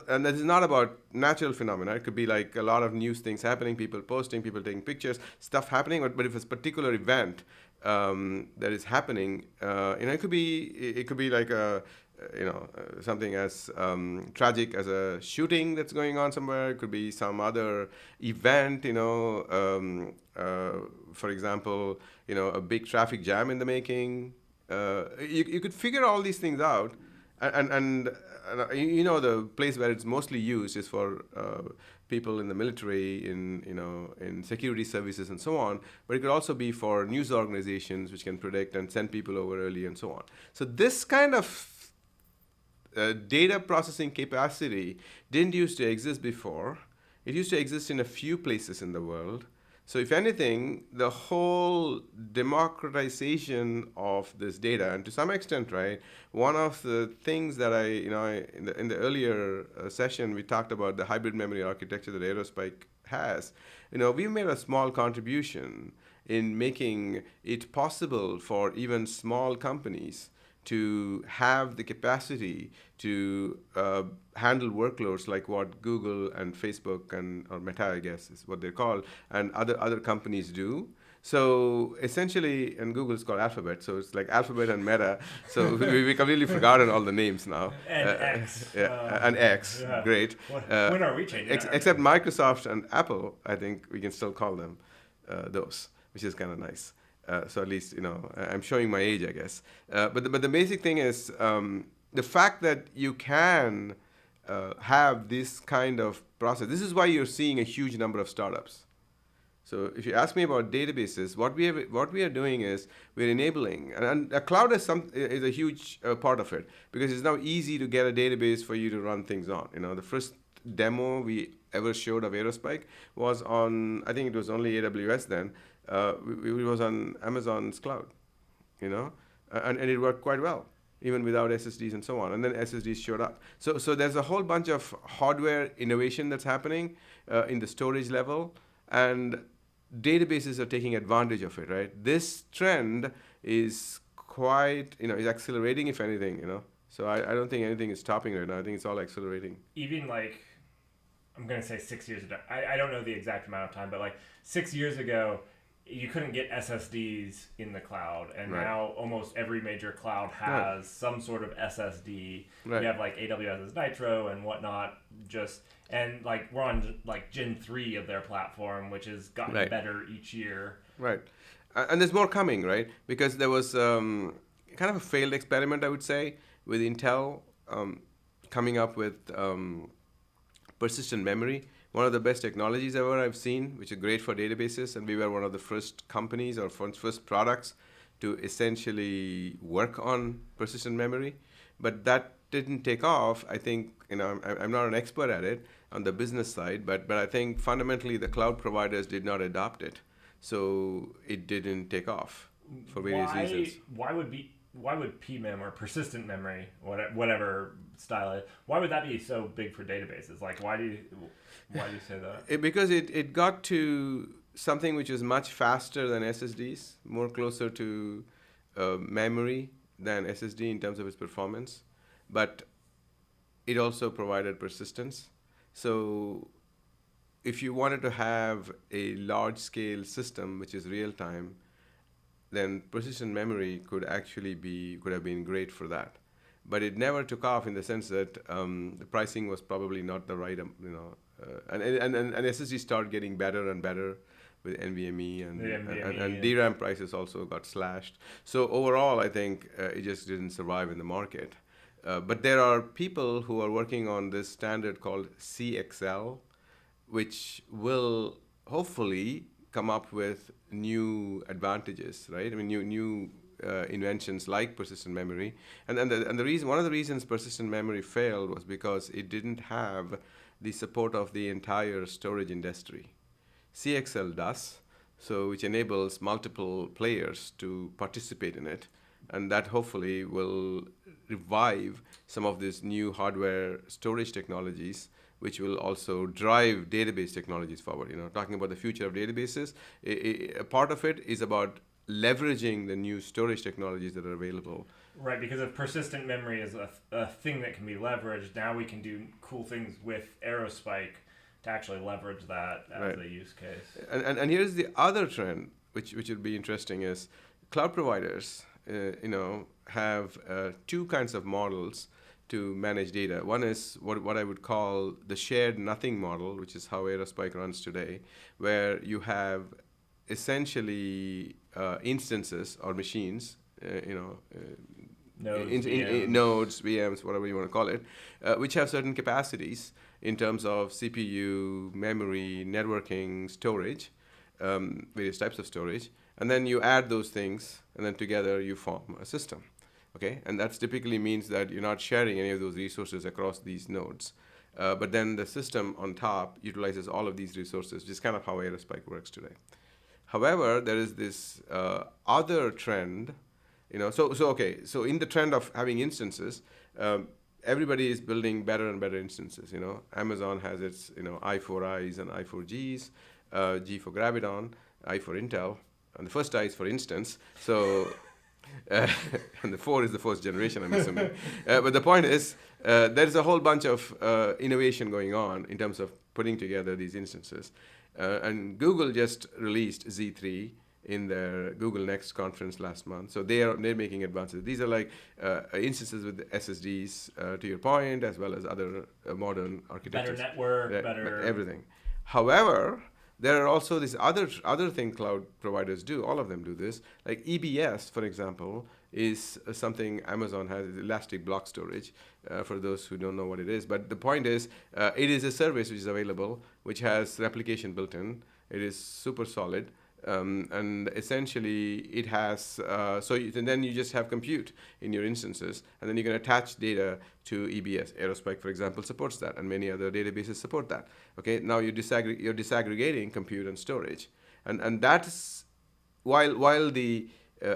And that is not about natural phenomena. It could be like a lot of news things happening, people posting, people taking pictures, stuff happening, but if it's a particular event that is happening, it could be like something as tragic as a shooting that's going on somewhere. It could be some other event, for example, a big traffic jam in the making. You could figure all these things out, and the place where it's mostly used is for people in the military, in security services and so on, but it could also be for news organizations which can predict and send people over early and so on. So this kind of data processing capacity didn't used to exist before. It used to exist in a few places in the world. So if anything, the whole democratization of this data, and to some extent, right, one of the things that in the earlier session, we talked about the hybrid memory architecture that aerospike has. We made a small contribution in making it possible for even small companies to have the capacity to handle workloads like what Google and Facebook or Meta, I guess, is what they're called, and other companies do. So essentially, and Google's called Alphabet, so it's like Alphabet and Meta. So we completely forgotten all the names now. And X. And X, yeah. Great. When are we changing? Except Microsoft and Apple, I think we can still call them those, which is kind of nice. So at least, I'm showing my age, I guess. But the basic thing is the fact that you can have this kind of process. This is why you're seeing a huge number of startups. So if you ask me about databases, what we are doing is we're enabling, and a cloud is a huge part of it, because it's now easy to get a database for you to run things on. The first demo we ever showed of aerospike was on, I think it was only AWS then. It was on Amazon's cloud, and it worked quite well, even without SSDs and so on. And then SSDs showed up. So there's a whole bunch of hardware innovation that's happening in the storage level, and databases are taking advantage of it, right? This trend is quite, is accelerating, if anything, So I don't think anything is stopping right now. I think it's all accelerating. Even like, I'm going to say 6 years ago. I don't know the exact amount of time, but like 6 years ago, you couldn't get SSDs in the cloud, and right. Now almost every major cloud has some sort of SSD. Right. You have like AWS's Nitro and whatnot, and like we're on like Gen 3 of their platform, which has gotten better each year. Right, and there's more coming, right? Because there was kind of a failed experiment, I would say, with Intel coming up with persistent memory, one of the best technologies ever I've seen, which is great for databases, and we were one of the first companies or first products to essentially work on persistent memory. But that didn't take off. I think, I'm not an expert at it on the business side, but I think fundamentally the cloud providers did not adopt it, so it didn't take off for various reasons. Why would PMEM or persistent memory, whatever style it, why would that be so big for databases? Like, why do you say that? Because it got to something which is much faster than SSDs, more closer to memory than SSD in terms of its performance, but it also provided persistence. So if you wanted to have a large-scale system which is real-time, then persistent memory could have been great for that. But it never took off in the sense that the pricing was probably not the right, and SSD started getting better and better with NVMe, and DRAM prices also got slashed. So overall, I think it just didn't survive in the market. But there are people who are working on this standard called CXL, which will hopefully come up with new advantages, right? I mean, new inventions like persistent memory, and the reason, one of the reasons persistent memory failed was because it didn't have the support of the entire storage industry. CXL does, so which enables multiple players to participate in it, and that hopefully will revive some of these new hardware storage technologies, which will also drive database technologies forward. Talking about the future of databases, a part of it is about leveraging the new storage technologies that are available. Right, because if persistent memory is a thing that can be leveraged, now we can do cool things with aerospike to actually leverage that as a use case. And here's the other trend, which would be interesting, is cloud providers, have two kinds of models to manage data. One is what I would call the shared nothing model, which is how aerospike runs today, where you have essentially instances or machines, nodes, VMs, whatever you want to call it, which have certain capacities in terms of CPU, memory, networking, storage, various types of storage, and then you add those things, and then together you form a system. Okay, and that typically means that you're not sharing any of those resources across these nodes. But then the system on top utilizes all of these resources, which is kind of how aerospike works today. However, there is this other trend, so in the trend of having instances, everybody is building better and better instances. Amazon has its i4Is and i4Gs, G for Graviton, I for Intel, and the first I is for instance. So. And the 4 is the first generation, I'm assuming. But the point is, there's a whole bunch of innovation going on in terms of putting together these instances. And Google just released Z3 in their Google Next conference last month. So they're making advances. These are like instances with SSDs, to your point, as well as other modern architectures. Better network, better everything. However, there are also these other thing cloud providers do. All of them do this. Like EBS, for example, is something Amazon has, elastic block storage, for those who don't know what it is. But the point is, it is a service which is available, which has replication built in. It is super solid. And essentially, it has, and then you just have compute in your instances, and then you can attach data to EBS. Aerospike, for example, supports that, and many other databases support that. Okay, now you're disaggregating compute and storage, and that's while the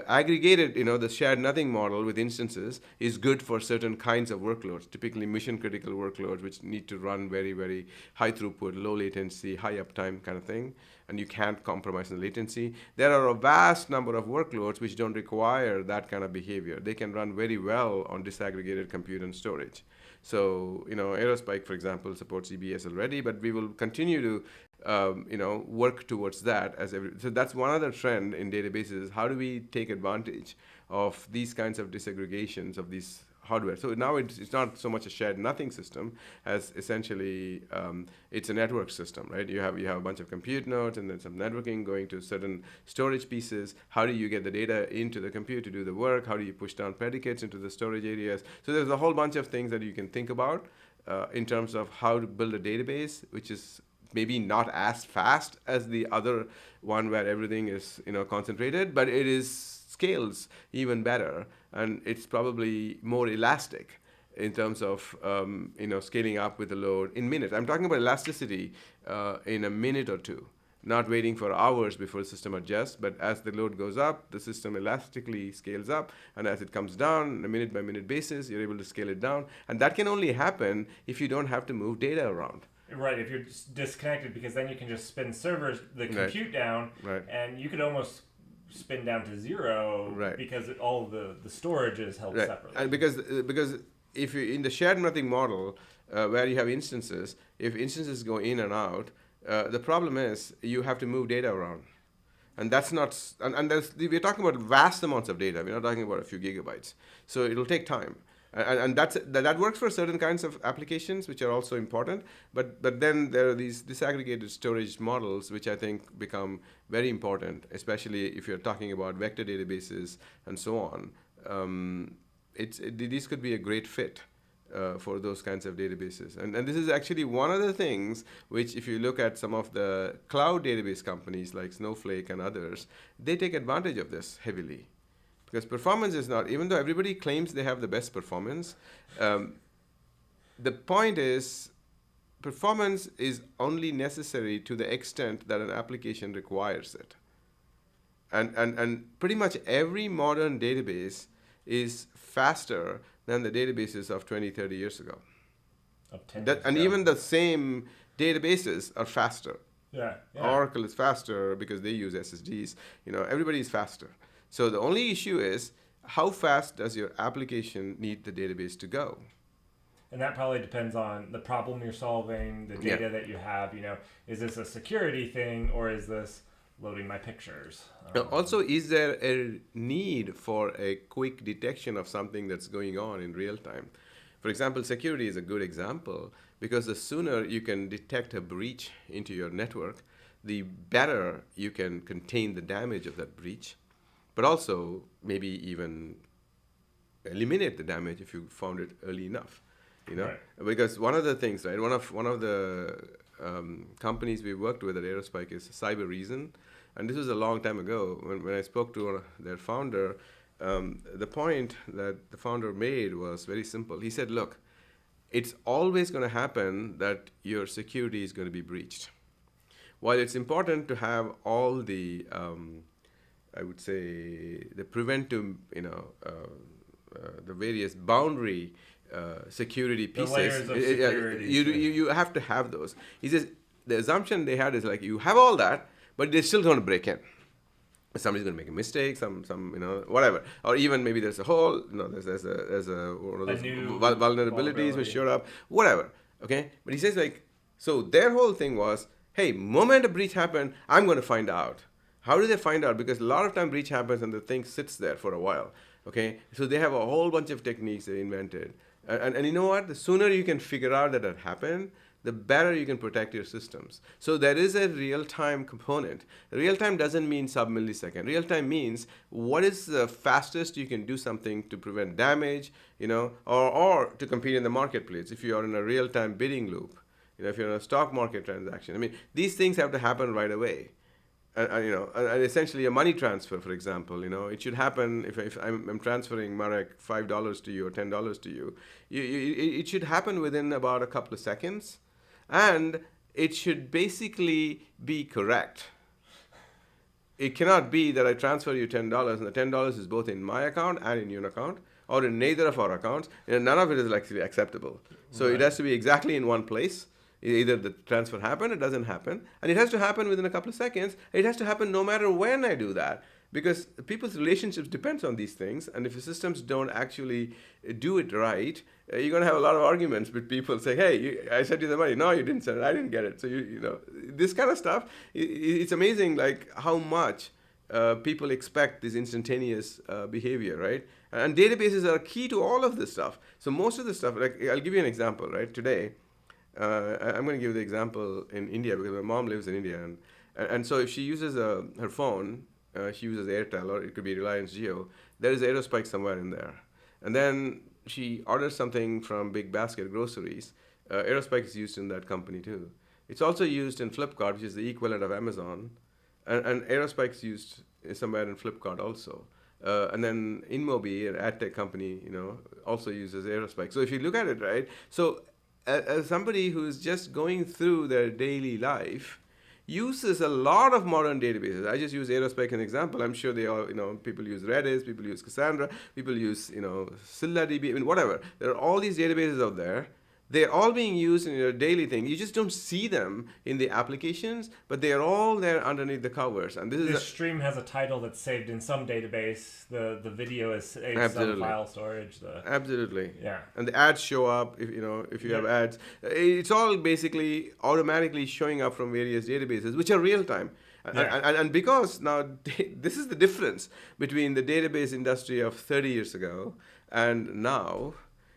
aggregated, the shared nothing model with instances is good for certain kinds of workloads, typically mission critical workloads, which need to run very, very high throughput, low latency, high uptime kind of thing, and you can't compromise on the latency. There are a vast number of workloads which don't require that kind of behavior. They can run very well on disaggregated compute and storage. So, aerospike, for example, supports EBS already, but we will continue to work towards that. So that's one other trend in databases. How do we take advantage of these kinds of disaggregations of these hardware? So now it's not so much a shared nothing system as essentially it's a network system, right? You have a bunch of compute nodes and then some networking going to certain storage pieces. How do you get the data into the compute to do the work? How do you push down predicates into the storage areas? So there's a whole bunch of things that you can think about in terms of how to build a database, which is maybe not as fast as the other one where everything is concentrated, but it is scales even better, and it's probably more elastic in terms of scaling up with the load in minutes. I'm talking about elasticity in a minute or two, not waiting for hours before the system adjusts, but as the load goes up, the system elastically scales up, and as it comes down on a minute by minute basis, you're able to scale it down. And that can only happen if you don't have to move data around. Right, if you're just disconnected, because then you can just spin servers, the compute down, and you could almost spin down to zero, because all the storage is held separately. And because if you in the shared nothing model, where you have instances, if instances go in and out, the problem is you have to move data around, and that's not. And we're talking about vast amounts of data. We're not talking about a few gigabytes. So it'll take time. And that works for certain kinds of applications, which are also important. But then there are these disaggregated storage models, which I think become very important, especially if you're talking about vector databases and so on. These could be a great fit for those kinds of databases. And this is actually one of the things which, if you look at some of the cloud database companies like Snowflake and others, they take advantage of this heavily. Because performance is not, even though everybody claims they have the best performance, the point is performance is only necessary to the extent that an application requires it. And pretty much every modern database is faster than the databases of 20, 30 years ago. And even the same databases are faster. Yeah. Oracle is faster because they use SSDs. Everybody is faster. So the only issue is, how fast does your application need the database to go? And that probably depends on the problem you're solving, the data that you have. Is this a security thing, or is this loading my pictures? Also, is there a need for a quick detection of something that's going on in real time? For example, security is a good example, because the sooner you can detect a breach into your network, the better you can contain the damage of that breach. But also maybe even eliminate the damage if you found it early enough, Because one of the things, one of the companies we worked with at aerospike is Cyber Reason, and this was a long time ago when I spoke to their founder. The point that the founder made was very simple. He said, "Look, it's always going to happen that your security is going to be breached. While it's important to have all the I would say the preventive, the various boundary security pieces. The layers of security. You have to have those." He says the assumption they had is like, you have all that, but they're still going to break in. Somebody's going to make a mistake, some whatever, or even maybe there's a hole. There's a one of those vulnerabilities which showed up, whatever. Okay, but he says so their whole thing was, hey, moment a breach happened, I'm going to find out. How do they find out? Because a lot of time breach happens and the thing sits there for a while. Okay, so they have a whole bunch of techniques they invented, and you know what? The sooner you can figure out that it happened, the better you can protect your systems. So there is a real-time component. Real-time doesn't mean sub-millisecond. Real-time means what is the fastest you can do something to prevent damage, or to compete in the marketplace. If you are in a real-time bidding loop, if you're in a stock market transaction, these things have to happen right away. And essentially a money transfer, for example, it should happen if I'm transferring, Marek, $5 to you or $10 to you, it should happen within about a couple of seconds, and it should basically be correct. It cannot be that I transfer you $10 and the $10 is both in my account and in your account, or in neither of our accounts, and none of it is actually acceptable. So it has to be exactly in one place. Either the transfer happened, it doesn't happen, and it has to happen within a couple of seconds. It has to happen no matter when I do that, because people's relationships depends on these things, and if the systems don't actually do it right, you're going to have a lot of arguments with people saying, hey, I sent you the money. No, you didn't send it. I didn't get it. So, this kind of stuff, it's amazing how much people expect this instantaneous behavior, right? And databases are key to all of this stuff. So most of the stuff, I'll give you an example, right? Today, I'm going to give the example in India because my mom lives in India, and so if she uses her phone, she uses Airtel, or it could be Reliance Jio. There is aerospike somewhere in there, and then she orders something from Big Basket Groceries. Aerospike is used in that company too. It's also used in Flipkart, which is the equivalent of Amazon, and aerospike's used somewhere in Flipkart also. And then InMobi, an ad tech company, also uses aerospike. So if you look at it, right, so as somebody who's just going through their daily life, uses a lot of modern databases. I just use aerospike as an example. I'm sure they all, people use Redis, people use Cassandra, people use, ScyllaDB, I mean, whatever. There are all these databases out there. They're all being used in your daily thing. You just don't see them in the applications, but they are all there underneath the covers. And this stream has a title that's saved in some database. The video is saved in some file storage. Absolutely. Yeah. And the ads show up if you have ads. It's all basically automatically showing up from various databases, which are real time. And because now this is the difference between the database industry of 30 years ago and now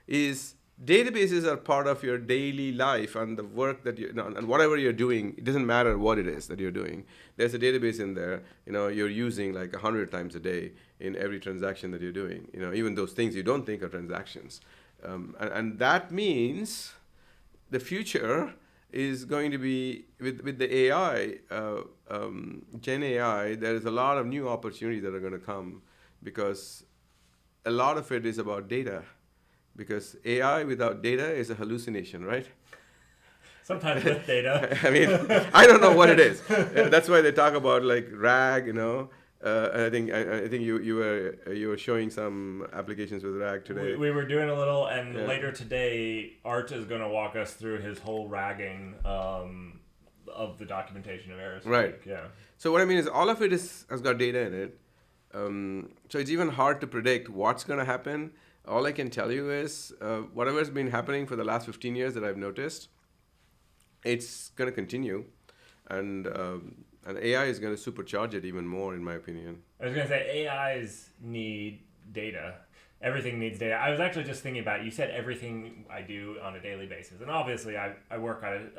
is databases are part of your daily life and the work that and whatever you're doing. It doesn't matter what it is that you're doing. There's a database in there. You're using like 100 times a day in every transaction that you're doing. Even those things you don't think are transactions, and that means the future is going to be with the AI, Gen AI. There is a lot of new opportunities that are going to come because a lot of it is about data. Because AI without data is a hallucination, right? Sometimes with data. I mean, I don't know what it is. That's why they talk about like RAG, And I think you were showing some applications with RAG today. We were doing a little, and later today, Art is going to walk us through his whole ragging of the documentation of aerospike. Right. Yeah. So what I mean is, all of it has got data in it. So it's even hard to predict what's going to happen. All I can tell you is whatever's been happening for the last 15 years that I've noticed, it's going to continue, and AI is going to supercharge it even more, in my opinion. I was going to say AIs need data. Everything needs data. I was actually just thinking about, you said everything I do on a daily basis, and obviously I work on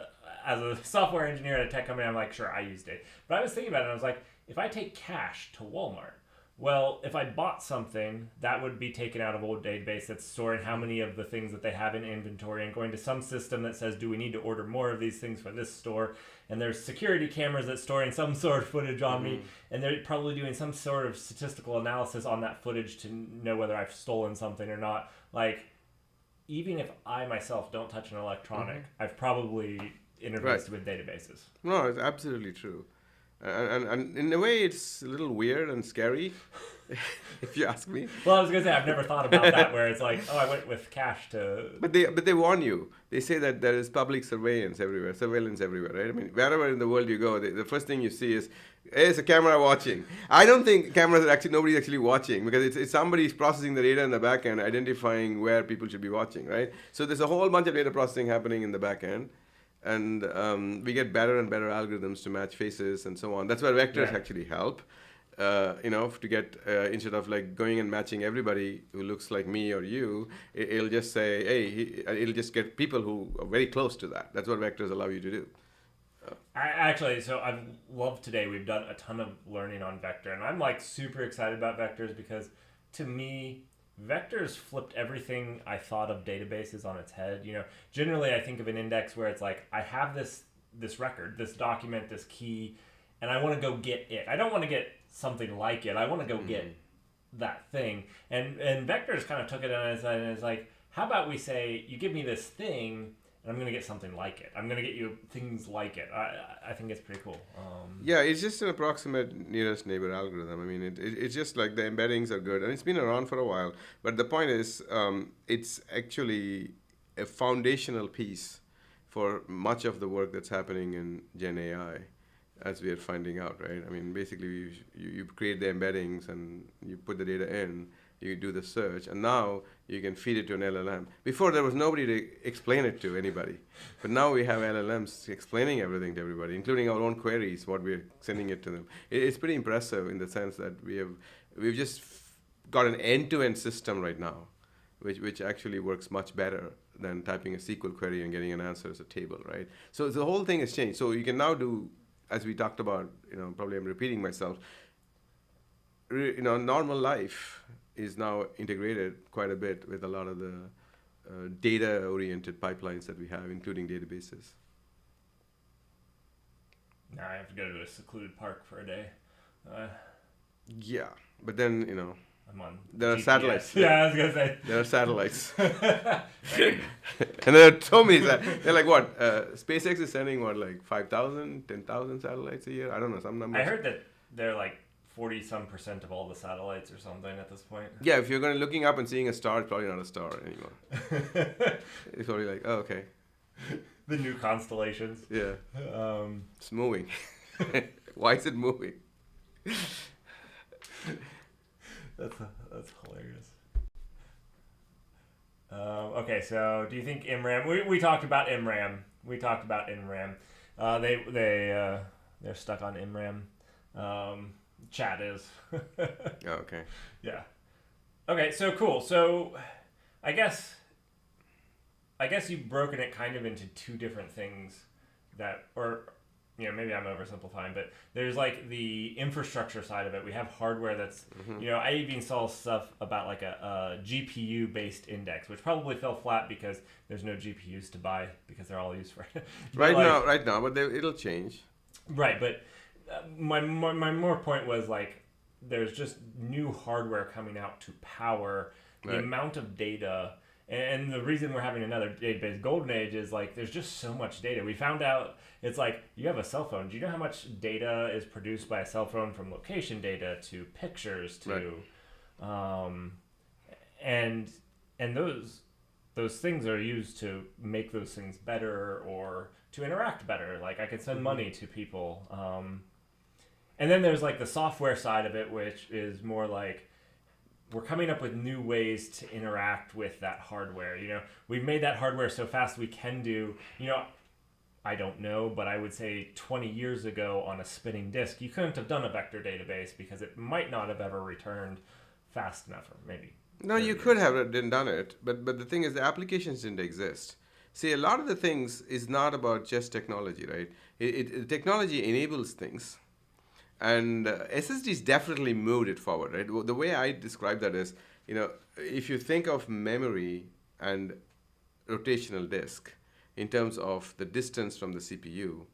as a software engineer at a tech company. I'm like, sure, I use data, but I was thinking about it, and I was like, if I take cash to Walmart. Well, if I bought something, that would be taken out of a database that's storing how many of the things that they have in inventory and going to some system that says, do we need to order more of these things for this store? And there's security cameras that's storing some sort of footage on me, and they're probably doing some sort of statistical analysis on that footage to know whether I've stolen something or not. Like, even if I myself don't touch an electronic, I've probably interfaced with databases. No, it's absolutely true. And in a way, it's a little weird and scary, if you ask me. Well, I was gonna say I've never thought about that, where it's like, oh, I went with cash to. But they warn you. They say that there is public surveillance everywhere, right? I mean, wherever in the world you go, the first thing you see is, hey, it's a camera watching. I don't think cameras are nobody's actually watching, because it's somebody's processing the data in the back end, identifying where people should be watching, right? So there's a whole bunch of data processing happening in the back end. And we get better and better algorithms to match faces and so on. That's where vectors actually help, to get, instead of like going and matching everybody who looks like me or you, it'll just say, hey, it'll just get people who are very close to that. That's what vectors allow you to do. So I've loved today. We've done a ton of learning on vector, and I'm like super excited about vectors because to me, vectors flipped everything I thought of databases on its head. Generally I think of an index where it's like, I have this record, this document, this key, and I want to go get it. I don't want to get something like it. I want to go get that thing. And vectors kind of took it on its side, and it's like, how about we say, you give me this thing, and I'm going to get something like it. I'm going to get you things like it. I think it's pretty cool. Yeah, it's just an approximate nearest neighbor algorithm. I mean, it's just like the embeddings are good, and it's been around for a while. But the point is, it's actually a foundational piece for much of the work that's happening in Gen AI, as we are finding out, right? I mean, basically, you create the embeddings, and you put the data in, you do the search, and now you can feed it to an LLM. Before, there was nobody to explain it to anybody. But now we have LLMs explaining everything to everybody, including our own queries, what we're sending it to them. It's pretty impressive in the sense that we've just got an end-to-end system right now, which actually works much better than typing a SQL query and getting an answer as a table, right? So the whole thing has changed. So you can now do, as we talked about, probably I'm repeating myself, normal life is now integrated quite a bit with a lot of the data-oriented pipelines that we have, including databases. Now I have to go to a secluded park for a day. Yeah, but then I'm on. there are GPS. satellites. Yeah, I was gonna say. There are satellites. And there are so many. They're like what? SpaceX is sending what, like 5,000, 10,000 satellites a year? I don't know, some numbers. I heard that they're like 40-some% of all the satellites or something at this point. Yeah, if you're going to looking up and seeing a star, it's probably not a star anymore. It's probably like, oh, okay. The new constellations. Yeah. It's moving. Why is it moving? That's hilarious. Okay, so do you think IMRAM? We talked about IMRAM. They're stuck on IMRAM. Chat is. Oh, okay. Yeah. Okay, so cool. So I guess you've broken it kind of into two different things maybe I'm oversimplifying, but there's like the infrastructure side of it. We have hardware that's, I even saw stuff about like a GPU based index, which probably fell flat because there's no GPUs to buy because they're all used for right now, but it'll change. Right, but my more point was like there's just new hardware coming out to power the amount of data. And the reason we're having another database golden age is like there's just so much data. We found out it's like you have a cell phone. Do you know how much data is produced by a cell phone, from location data to pictures to, and those things are used to make those things better or to interact better. Like I could send money to people, and then there's like the software side of it, which is more like we're coming up with new ways to interact with that hardware. We've made that hardware so fast we can do, I don't know, but I would say 20 years ago on a spinning disk, you couldn't have done a vector database because it might not have ever returned fast enough, or maybe. No, you could have done it, but the thing is the applications didn't exist. See, a lot of the things is not about just technology, right? Technology enables things. And SSDs definitely moved it forward, right? The way I describe that is, if you think of memory and rotational disk in terms of the distance from the CPU,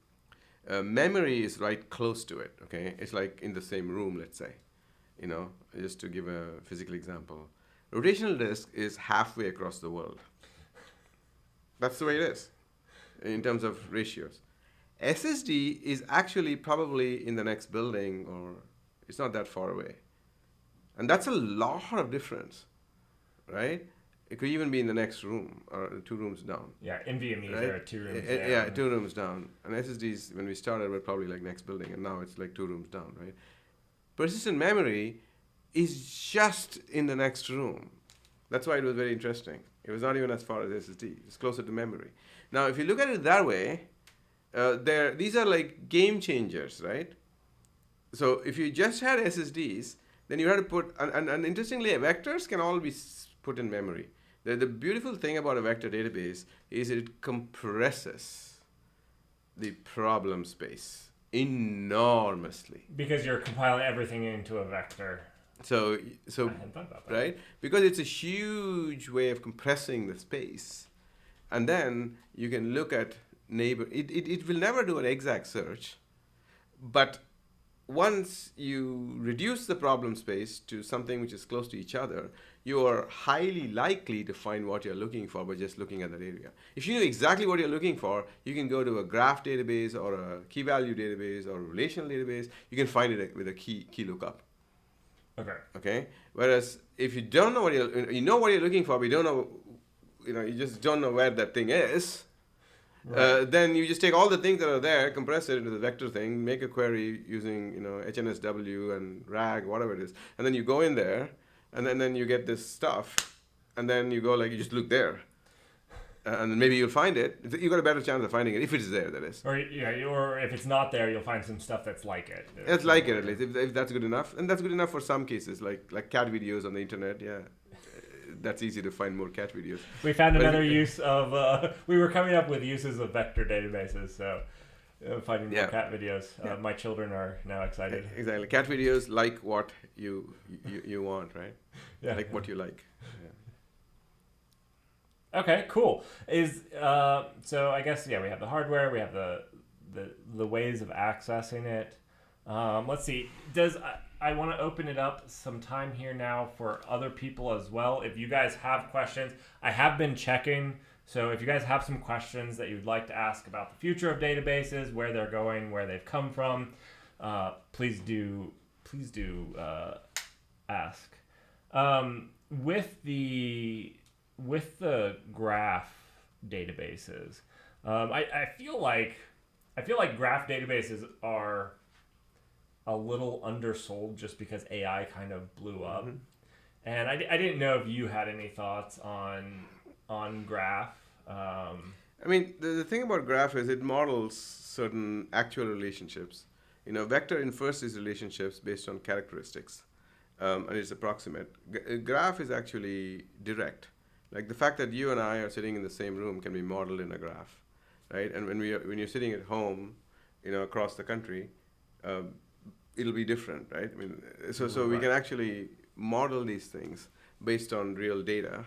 memory is right close to it, okay? It's like in the same room, let's say, just to give a physical example. Rotational disk is halfway across the world. That's the way it is in terms of ratios. SSD is actually probably in the next building, or it's not that far away. And that's a lot of difference, right? It could even be in the next room or 2 rooms down. Yeah, NVMe's right? are 2 rooms down. Yeah, 2 rooms down. And SSDs, when we started, were probably like next building, and now it's like 2 rooms down, right? Persistent memory is just in the next room. That's why it was very interesting. It was not even as far as SSD. It's closer to memory. Now, if you look at it that way, these are like game changers, right? So if you just had SSDs, then you had to put, and interestingly, vectors can all be put in memory. The beautiful thing about a vector database is it compresses the problem space enormously. Because you're compiling everything into a vector. So I hadn't thought about that. right? Because it's a huge way of compressing the space. And then you can look at neighbor. It will never do an exact search, but once you reduce the problem space to something which is close to each other, you are highly likely to find what you're looking for by just looking at that area. If you know exactly what you're looking for, you can go to a graph database or a key value database or a relational database. You can find it with a key lookup. Okay. Whereas if you don't know what you know what you're looking for, but you don't know, you just don't know where that thing is. Right. Then you just take all the things that are there, compress it into the vector thing, make a query using HNSW and RAG, whatever it is, and then you go in there, and then you get this stuff, and then you go you just look there, and then maybe you'll find it. You got a better chance of finding it if it is there. That is. Or if it's not there, you'll find some stuff that's like it. It's like it at least. If that's good enough, and that's good enough for some cases, like cat videos on the internet. Yeah. That's easy to find more cat videos. We found another use of, we were coming up with uses of vector databases, so finding more cat videos. My children are now excited. Exactly. Cat videos like what you want, right? Yeah. Like what you like. Yeah. Okay, cool. So I guess, we have the hardware, we have the the ways of accessing it. Let's see. I want to open it up some time here now for other people as well. If you guys have questions, I have been checking. So if you guys have some questions that you'd like to ask about the future of databases, where they're going, where they've come from, please do ask. With the graph databases, I feel like graph databases are a little undersold just because AI kind of blew up. Mm-hmm. And I didn't know if you had any thoughts on graph. I mean, the thing about graph is it models certain actual relationships. Vector infers these relationships based on characteristics, and it's approximate. Graph is actually direct. Like the fact that you and I are sitting in the same room can be modeled in a graph, right? And when you're sitting at home, across the country, it'll be different, right? I mean, so we can actually model these things based on real data,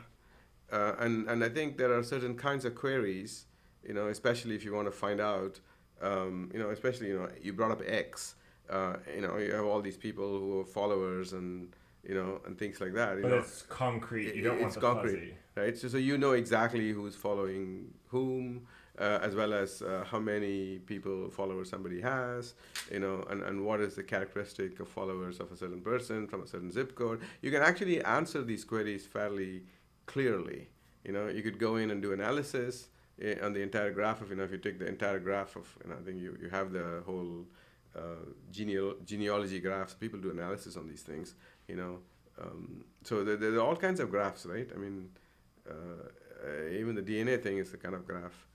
and I think there are certain kinds of queries, especially if you want to find out, especially you brought up X, you have all these people who are followers and and things like that. But it's concrete. You don't want the concrete, fuzzy. right? So you know exactly who's following whom, as well as how many followers somebody has, and what is the characteristic of followers of a certain person from a certain zip code. You can actually answer these queries fairly clearly. You could go in and do analysis on the entire graph of, if you take the entire graph of, I think you have the whole genealogy graphs. People do analysis on these things, so there are all kinds of graphs, right? I mean, even the DNA thing is a kind of graph.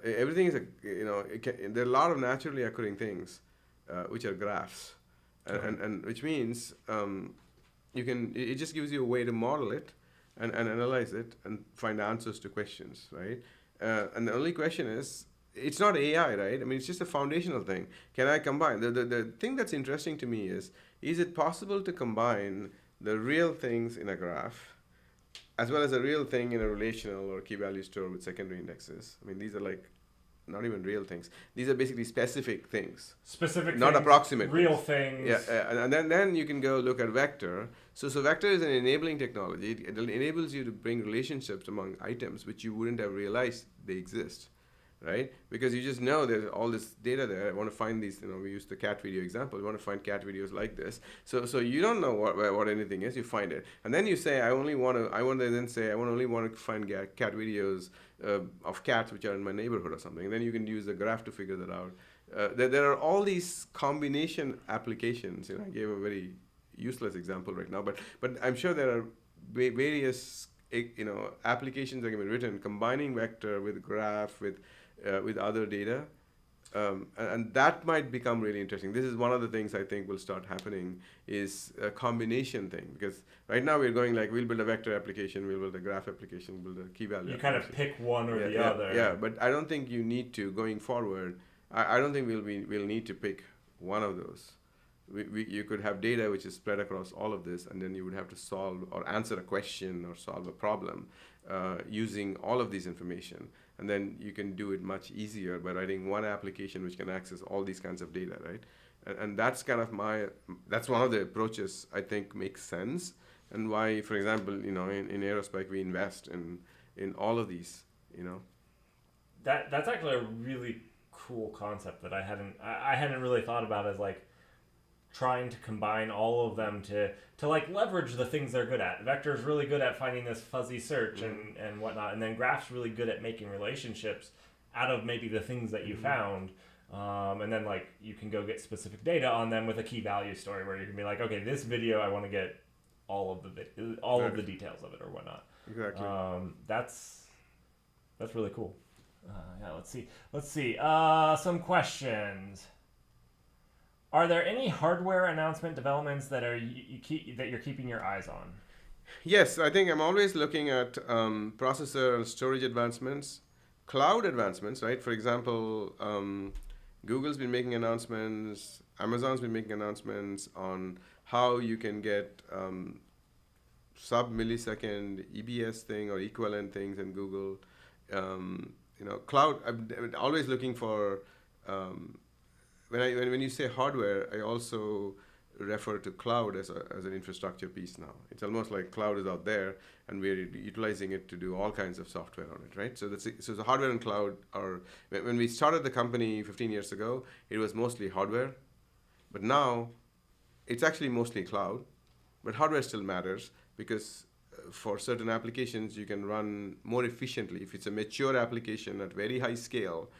Everything is there are a lot of naturally occurring things which are graphs, and which means it just gives you a way to model it and analyze it and find answers to questions, right? And the only question is, it's not AI, right? I mean, it's just a foundational thing. Can I combine? The thing that's interesting to me is it possible to combine the real things in a graph as well as a real thing in a relational or key value store with secondary indexes? I mean, these are like not even real things. These are basically specific things. Specific not things, approximate real things. things. Yeah, and then you can go look at vector. So vector is an enabling technology. It enables you to bring relationships among items which you wouldn't have realized they exist, right? Because you just know there's all this data there. I want to find these, we use the cat video example. You want to find cat videos like this. So you don't know what anything is, you find it. And then you say, I only want to find cat videos of cats which are in my neighborhood or something. And then you can use the graph to figure that out. There are all these combination applications. I gave a very useless example right now, but I'm sure there are various applications that can be written combining vector with graph with other data, and that might become really interesting. This is one of the things I think will start happening is a combination thing, because right now we're going like we'll build a vector application, we'll build a graph application, build a key value. You kind of pick one or the other. Yeah, but I don't think you need to going forward. I don't think we'll need to pick one of those. You could have data which is spread across all of this, and then you would have to solve or answer a question or solve a problem using all of these information. And then you can do it much easier by writing one application which can access all these kinds of data, right? And that's kind of that's one of the approaches I think makes sense, and why, for example, in aerospike we invest in all of these, That's actually a really cool concept that I hadn't really thought about, as like trying to combine all of them to like leverage the things they're good at. Vector's really good at finding this fuzzy search and whatnot, and then Graph's really good at making relationships out of maybe the things that you found, and then like you can go get specific data on them with a key value story where you can be like, okay, this video I want to get all of the details of it or whatnot. Exactly. That's really cool. Let's see. Some questions. Are there any hardware announcement developments that you're keeping your eyes on? Yes, I think I'm always looking at processor and storage advancements, cloud advancements, right? For example, Google's been making announcements, Amazon's been making announcements on how you can get sub-millisecond EBS thing or equivalent things in Google. Cloud, I'm always looking for when you say hardware, I also refer to cloud as an infrastructure piece now. It's almost like cloud is out there, and we're utilizing it to do all kinds of software on it, right? So so the hardware and cloud are. When we started the company 15 years ago, it was mostly hardware, but now it's actually mostly cloud. But hardware still matters because for certain applications you can run more efficiently. If it's a mature application at very high scale,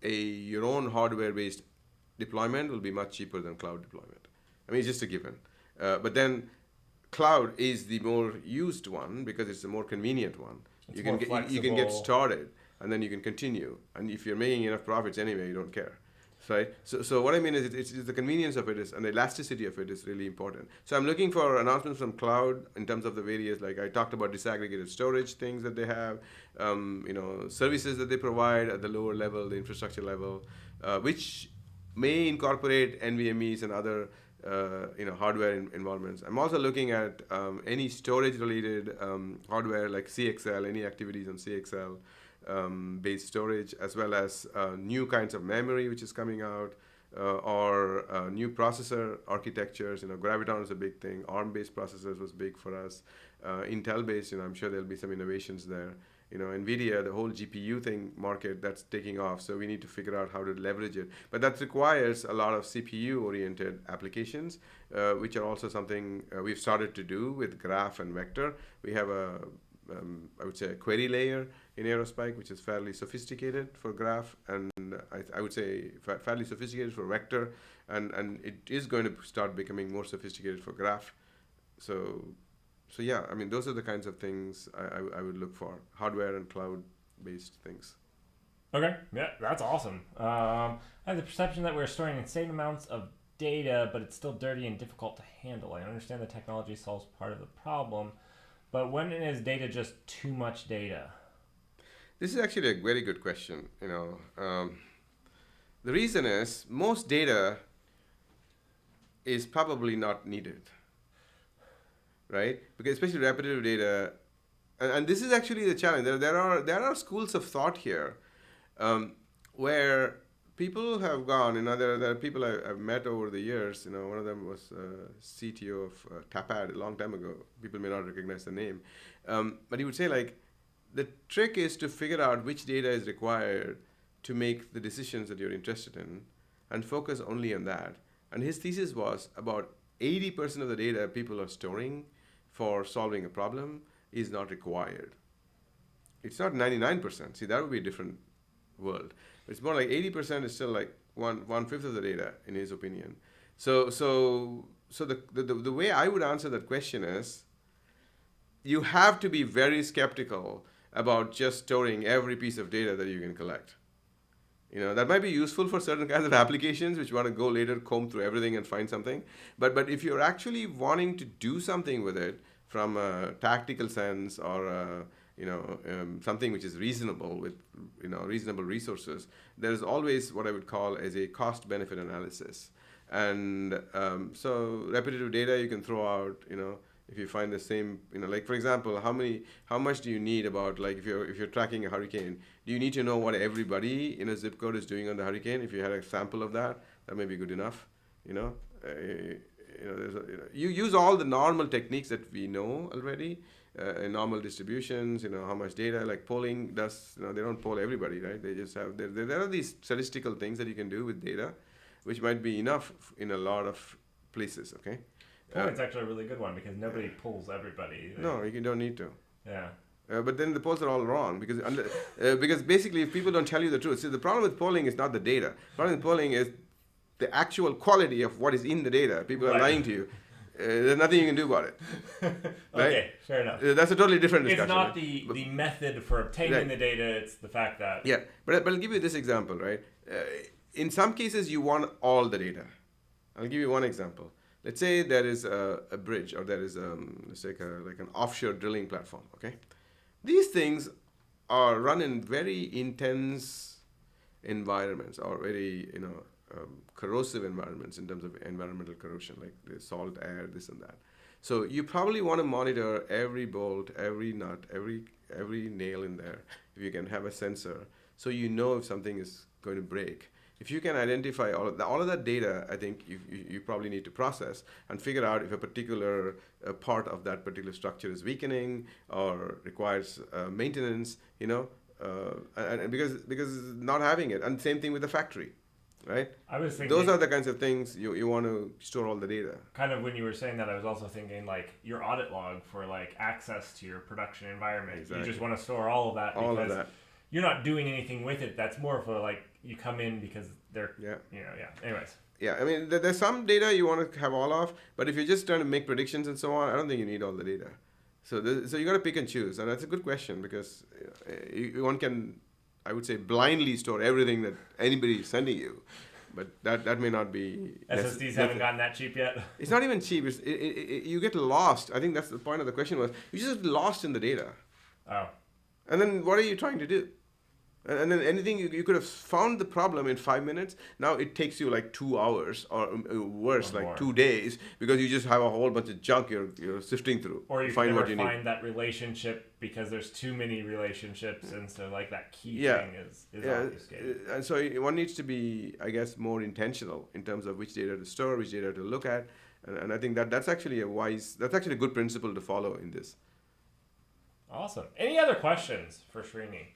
your own hardware-based deployment will be much cheaper than cloud deployment. I mean, it's just a given. But then cloud is the more used one because it's the more convenient one. It's you more you can get flexible. started and then you can continue. And if you're making enough profits anyway, you don't care. Right? So what I mean is it's the convenience of it and the elasticity of it is really important. So I'm looking for announcements from cloud in terms of the various, like I talked about disaggregated storage things that they have, services that they provide at the lower level, the infrastructure level, which may incorporate NVMEs and other hardware environments. I'm also looking at any storage-related hardware like CXL, any activities on CXL based storage, as well as new kinds of memory which is coming out, or new processor architectures. Graviton is a big thing. ARM-based processors was big for us. Intel-based, I'm sure there'll be some innovations there. NVIDIA, the whole GPU thing market, that's taking off, so we need to figure out how to leverage it. But that requires a lot of CPU-oriented applications, which are also something we've started to do with graph and vector. We have I would say a query layer in aerospike, which is fairly sophisticated for graph, and I would say fairly sophisticated for vector, and it is going to start becoming more sophisticated for graph. So yeah, I mean, those are the kinds of things I would look for, hardware and cloud-based things. Okay, yeah, that's awesome. I have the perception that we're storing insane amounts of data, but it's still dirty and difficult to handle. I understand the technology solves part of the problem, but when is data just too much data? This is actually a very good question. The reason is most data is probably not needed, right? Because especially repetitive data, and this is actually the challenge. There are schools of thought here where people have gone. There are people I've met over the years. One of them was CTO of Tapad a long time ago. People may not recognize the name, but he would say, like, the trick is to figure out which data is required to make the decisions that you're interested in, and focus only on that. And his thesis was about 80% of the data people are storing for solving a problem is not required. It's not 99%. See, that would be a different world. It's more like 80% is still like one fifth of the data, in his opinion. So the way I would answer that question is, you have to be very skeptical about just storing every piece of data that you can collect. That might be useful for certain kinds of applications which want to go later, comb through everything and find something. But if you're actually wanting to do something with it from a tactical sense, or something which is reasonable with reasonable resources, there's always what I would call as a cost-benefit analysis. And so repetitive data you can throw out. If you find the same, like for example, how much do you need about, like if you're tracking a hurricane, do you need to know what everybody in a zip code is doing on the hurricane? If you had a sample of that may be good enough. You use all the normal techniques that we know already, in normal distributions. How much data, like polling does. They don't poll everybody, right? They just have there are these statistical things that you can do with data, which might be enough in a lot of places. Okay. Polling's actually a really good one because nobody pulls everybody. No, you don't need to. Yeah. But then the polls are all wrong because basically if people don't tell you the truth. See, the problem with polling is not the data. The problem with polling is the actual quality of what is in the data. People are lying to you. There's nothing you can do about it. Right? Okay, fair enough. That's a totally different discussion. It's not the method for obtaining the data, it's the fact that... Yeah, but I'll give you this example, right? In some cases, you want all the data. I'll give you one example. Let's say there is a bridge, or there is let's take like an offshore drilling platform. Okay, these things are run in very intense environments, or very corrosive environments in terms of environmental corrosion, like the salt air, this and that. So you probably want to monitor every bolt, every nut, every every nail in there, if you can have a sensor, so you know if something is going to break. If you can identify all of that data, I think you probably need to process and figure out if a particular part of that particular structure is weakening or requires maintenance, and because not having it, and same thing with the factory, right? I was thinking Those are the kinds of things you want to store all the data. Kind of when you were saying that, I was also thinking like your audit log for like access to your production environment. Exactly. You just want to store all of that All because of that. you're not doing anything with it. That's more of a like you come in because they're Anyways. Yeah, I mean, there's some data you want to have all of, but if you're just trying to make predictions and so on, I don't think you need all the data. So you got to pick and choose, and that's a good question because one can, I would say, blindly store everything that anybody is sending you, but that may not be. SSDs haven't gotten that cheap yet. It's not even cheap. You get lost. I think that's the point of the question was you just get lost in the data. Oh. And then what are you trying to do? And then anything you could have found the problem in 5 minutes. Now it takes you like 2 hours or worse, like 2 days, because you just have a whole bunch of junk you're sifting through. Or you find never what you find need. that relationship because there's too many relationships, and so like that key thing is obfuscated. And so one needs to be, I guess, more intentional in terms of which data to store, which data to look at, and I think that's actually a good principle to follow in this. Awesome. Any other questions for Srini?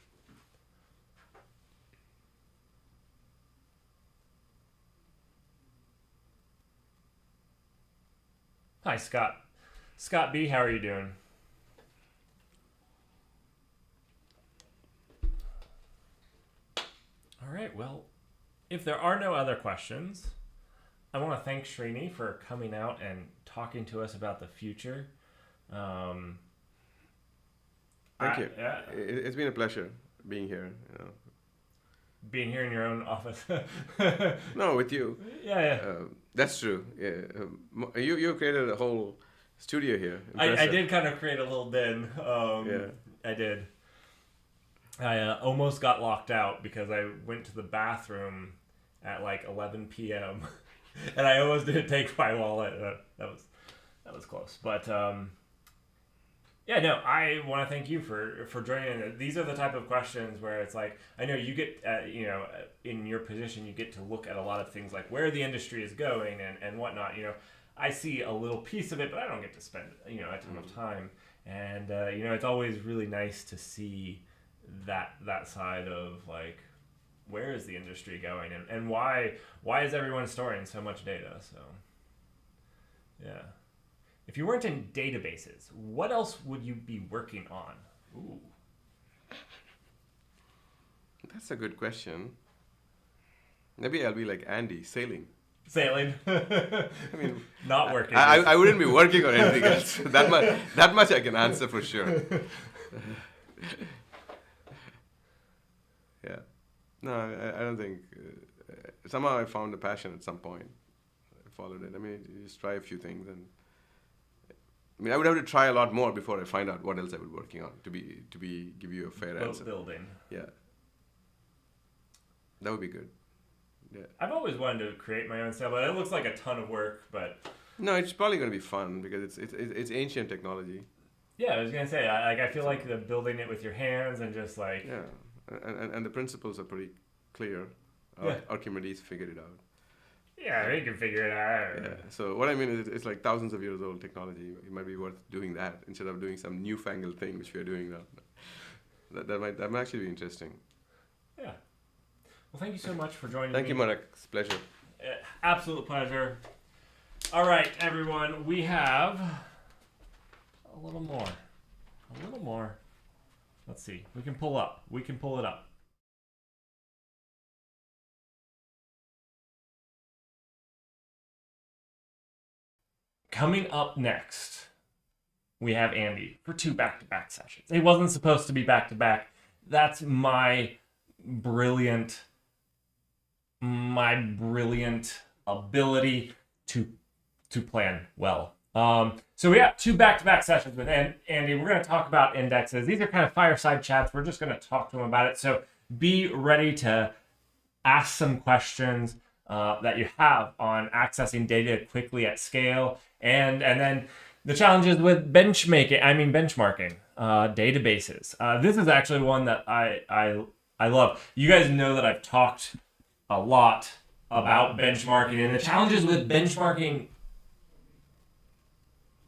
Hi, Scott. Scott B., how are you doing? All right, well, if there are no other questions, I want to thank Srini for coming out and talking to us about the future. Thank you. It's been a pleasure being here. Being here in your own office. No, with you. Yeah. That's true. Yeah. You created a whole studio here. I did kind of create a little den. I did. I almost got locked out because I went to the bathroom at like 11 p.m. and I almost didn't take my wallet. That was close. But I want to thank you for joining. These are the type of questions where it's like, I know you get, in your position, you get to look at a lot of things like where the industry is going and whatnot. I see a little piece of it, but I don't get to spend, a ton of time. And, it's always really nice to see that side of like, where is the industry going and why is everyone storing so much data? So, yeah. If you weren't in databases, what else would you be working on? Ooh. That's a good question. Maybe I'll be like Andy, sailing. Sailing? I mean, not working. I wouldn't be working on anything else. That much I can answer for sure. Yeah. No, I don't think. Somehow I found a passion at some point. I followed it. I mean, you just try a few things and. I mean, I would have to try a lot more before I find out what else I was working on to give you a fair answer. Building. Yeah. That would be good. Yeah. I've always wanted to create my own stuff, but it looks like a ton of work. But no, it's probably going to be fun because it's ancient technology. Yeah, I was gonna say, I feel like the building it with your hands and just like and the principles are pretty clear. Archimedes figured it out. Yeah, you can figure it out. Yeah. So what I mean is, it's like thousands of years old technology. It might be worth doing that instead of doing some newfangled thing which we are doing now. That might actually be interesting. Yeah. Well, thank you so much for joining me. Thank you, Marek. It's a pleasure. Absolute pleasure. All right, everyone. We have a little more. Let's see. We can pull it up. Coming up next, we have Andy for 2 back-to-back sessions. It wasn't supposed to be back-to-back. That's my brilliant ability to plan well. So we have 2 back-to-back sessions with Andy. We're going to talk about indexes. These are kind of fireside chats. We're just going to talk to him about it. So be ready to ask some questions that you have on accessing data quickly at scale, and then the challenges with benchmarking. databases. This is actually one that I love. You guys know that I've talked a lot about benchmarking and the challenges with benchmarking.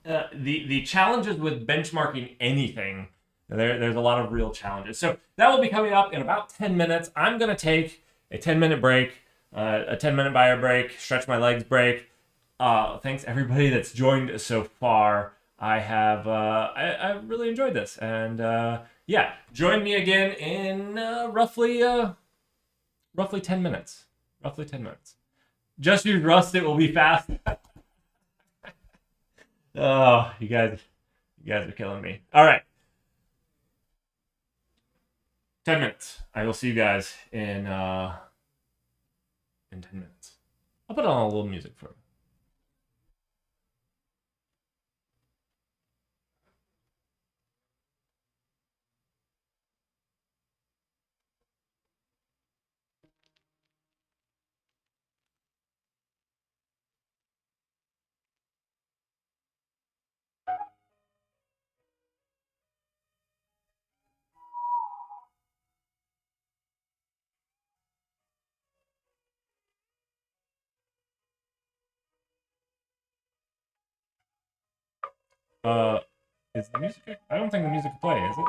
The challenges with benchmarking anything. There's a lot of real challenges. So that will be coming up in about 10 minutes. I'm going to take a 10-minute break, a 10-minute bio break, stretch my legs break. Thanks everybody that's joined so far. I really enjoyed this. And yeah, join me again in roughly 10 minutes. Roughly 10 minutes. Just use Rust, it will be fast. Oh, you guys are killing me. All right. 10 minutes. I will see you guys in 10 minutes. I'll put on a little music for you. Is the music? I don't think the music can play, is it?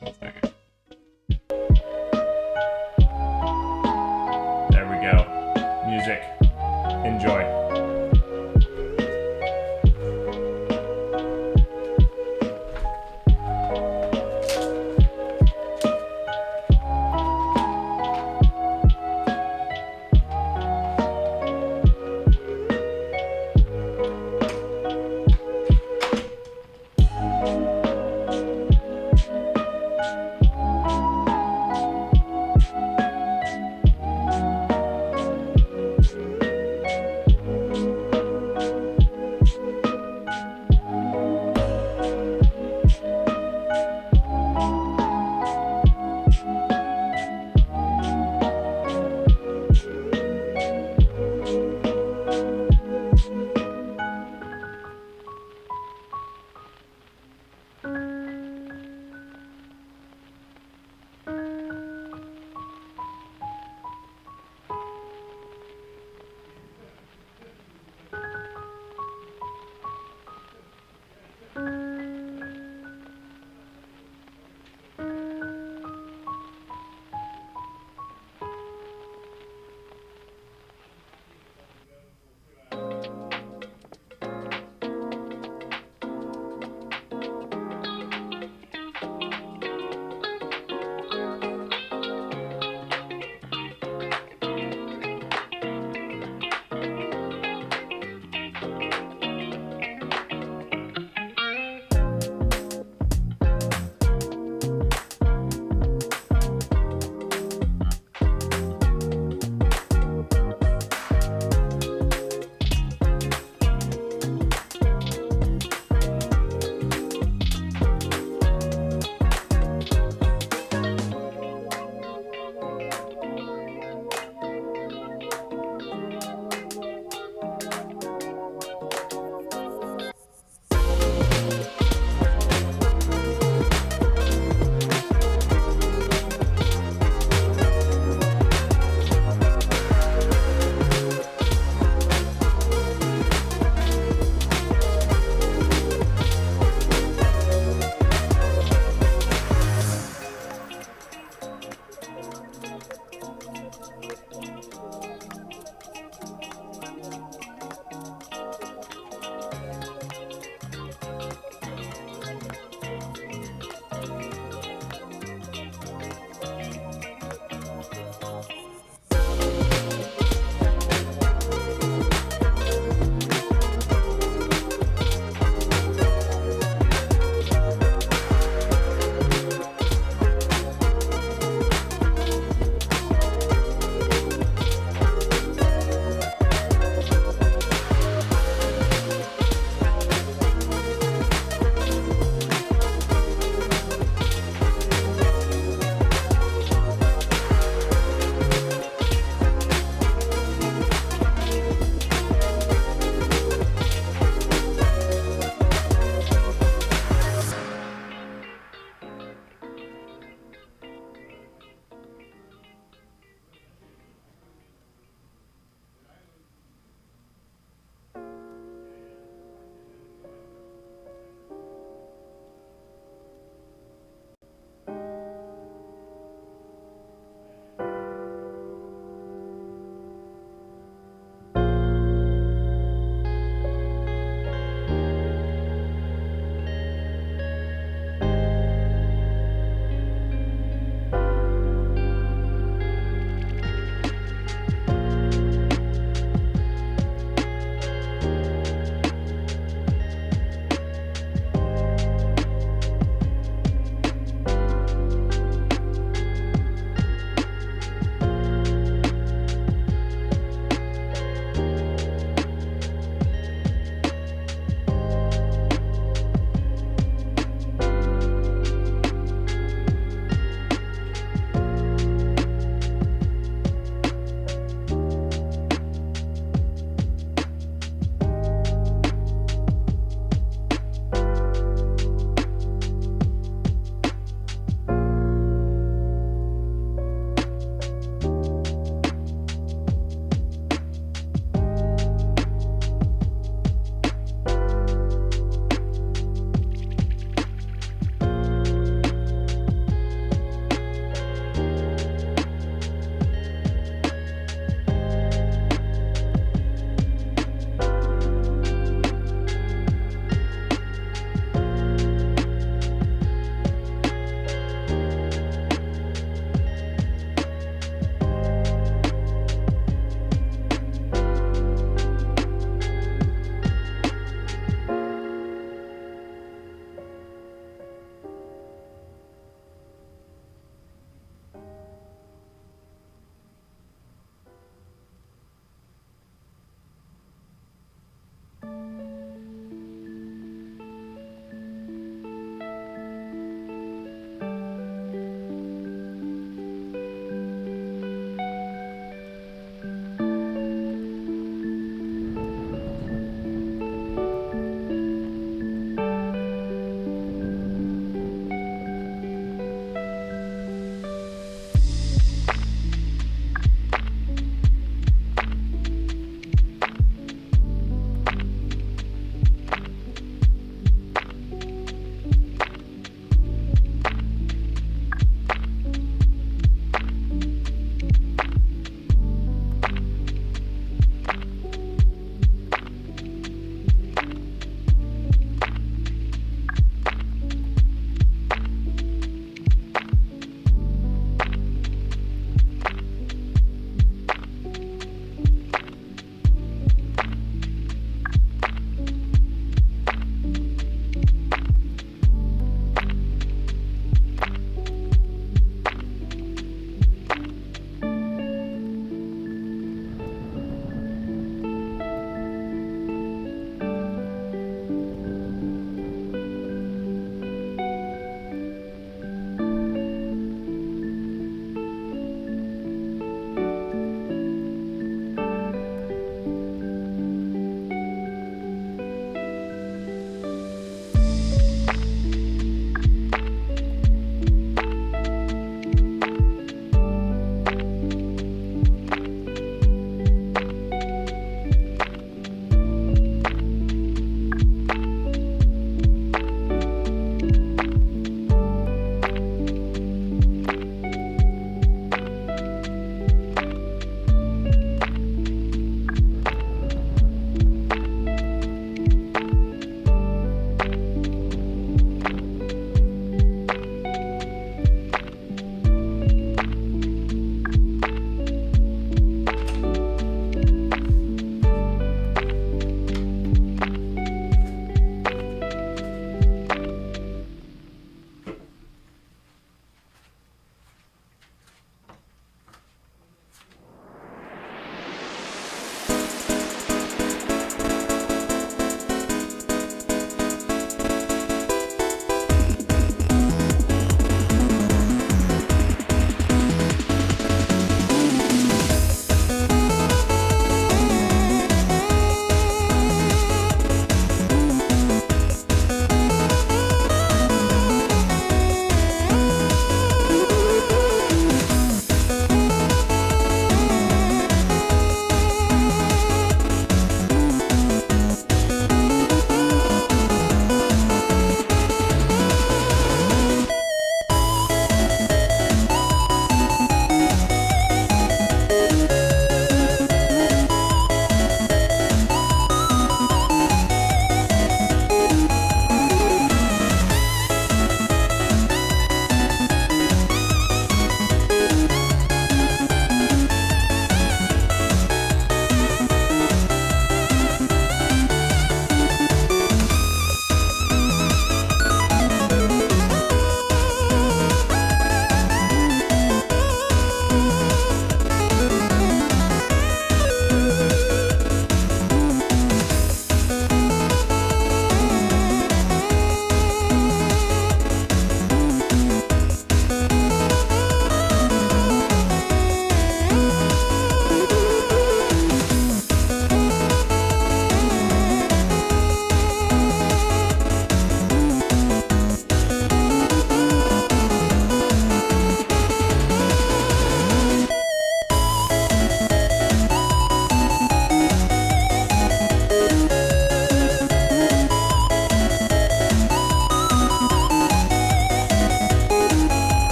One second. There we go. Music. Enjoy.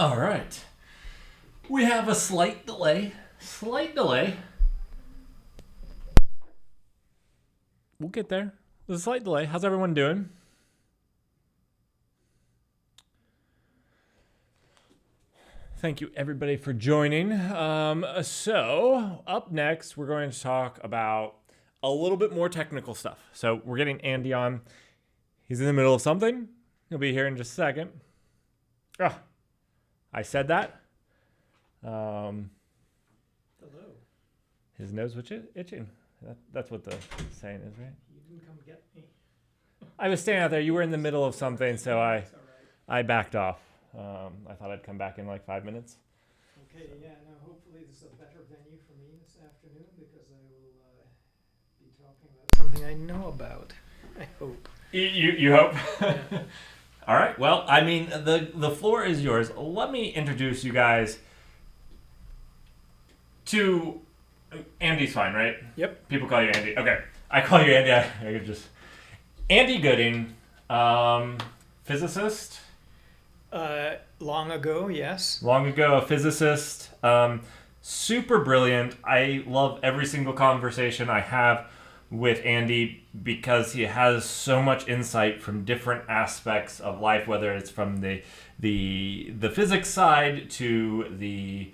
All right. We have a slight delay. We'll get there. There's a slight delay. How's everyone doing? Thank you, everybody, for joining. So, up next, we're going to talk about a little bit more technical stuff. So, we're getting Andy on. He's in the middle of something. He'll be here in just a second. Ah, I said that. Hello. His nose was itching. That's what the saying is, right? You didn't come get me. I was standing out there. You were in the middle of something, so I backed off. I thought I'd come back in like 5 minutes. Okay, yeah, now hopefully this is a better venue for me this afternoon because I will be talking about something I know about. I hope. You hope? Yeah. All right. Well, I mean, the floor is yours. Let me introduce you guys to Andy's fine, right? Yep. People call you Andy. Okay. I call you Andy. I could just... Andy Gooding, physicist. Long ago, yes. Long ago, a physicist. Super brilliant. I love every single conversation I have with Andy because he has so much insight from different aspects of life, whether it's from the physics side to the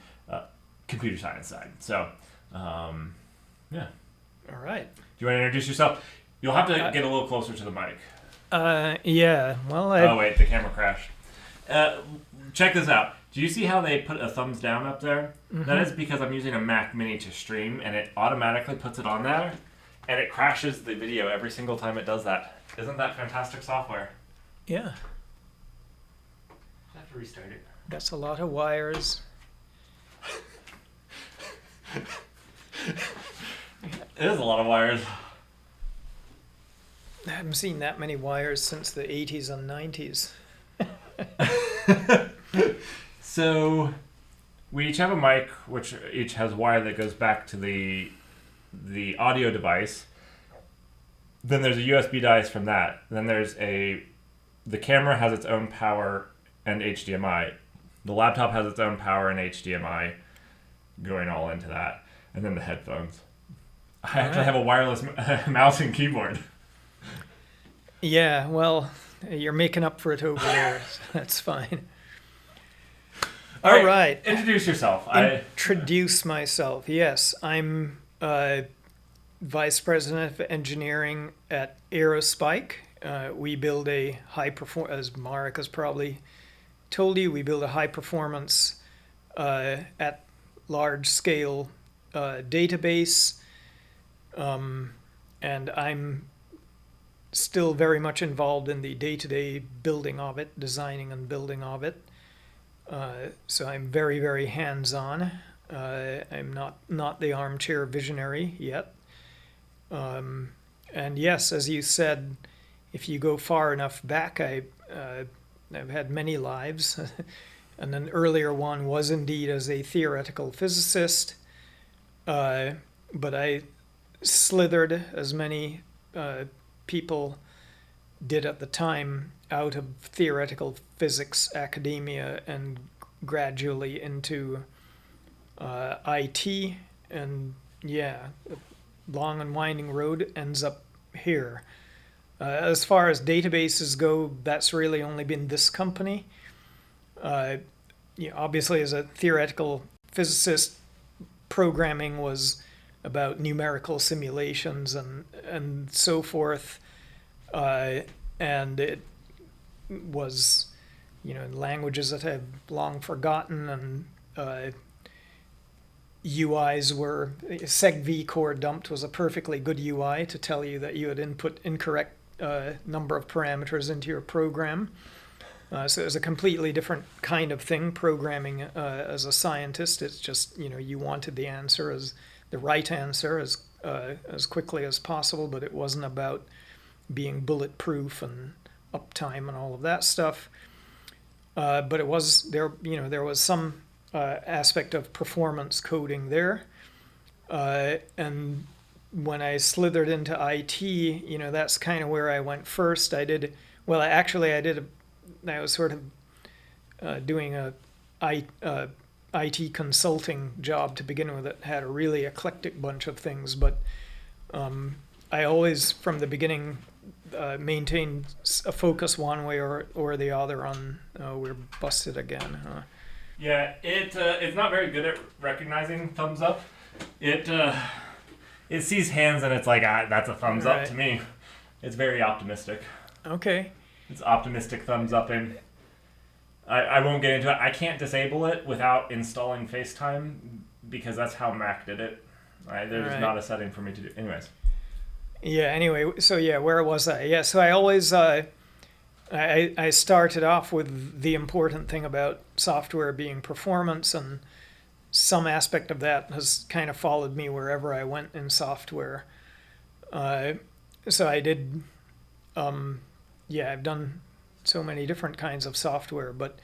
computer science side. So, yeah. All right. Do you want to introduce yourself? You'll have to get a little closer to the mic. Yeah. Well, Oh, wait, the camera crashed. Check this out. Do you see how they put a thumbs down up there? Mm-hmm. That is because I'm using a Mac Mini to stream, and it automatically puts it on there, and it crashes the video every single time it does that. Isn't that fantastic software? Yeah. I have to restart it. That's a lot of wires. It is a lot of wires. I haven't seen that many wires since the 80s and 90s. So we each have a mic, which each has wire that goes back to the audio device. Then there's a USB device from that. Then there's the camera has its own power and HDMI. The laptop has its own power and HDMI going all into that. And then the headphones. I actually have a wireless mouse and keyboard. Yeah, well, you're making up for it over there. So that's fine. All right. Introduce yourself. Introduce myself. Yes, I'm Vice President of Engineering at Aerospike. We build a as Marek has probably told you, we build a high-performance at large-scale database. And I'm still very much involved in the day-to-day building of it, designing and building of it. So I'm very, very hands-on. I'm not the armchair visionary yet. And yes, as you said, if you go far enough back, I've had many lives. And an earlier one was indeed as a theoretical physicist. But I slithered, as many people did at the time, out of theoretical physics academia and gradually into IT. And yeah, long and winding road ends up here. As far as databases go, that's really only been this company. Obviously, as a theoretical physicist, programming was about numerical simulations and so forth, and it was, languages that I've long forgotten, and UIs were segv core dumped was a perfectly good UI to tell you that you had input incorrect number of parameters into your program. So it was a completely different kind of thing, programming as a scientist. It's just, you wanted the answer as the right answer as quickly as possible, but it wasn't about being bulletproof and uptime and all of that stuff. But it was there was some aspect of performance coding there. And when I slithered into IT, that's kind of where I went first. I was sort of doing a IT consulting job to begin with. It had a really eclectic bunch of things, but I always, from the beginning, maintained a focus one way or the other on we're busted again. Yeah, it's not very good at recognizing thumbs up. It sees hands and it's like, that's a thumbs up to me. It's very optimistic. Okay. It's optimistic thumbs up, and I won't get into it. I can't disable it without installing FaceTime because that's how Mac did it. There's not a setting for me to do. Anyways. Yeah, anyway, so yeah, where was I? Yeah, so I always, I started off with the important thing about software being performance, and some aspect of that has kind of followed me wherever I went in software. So I did, I've done so many different kinds of software, but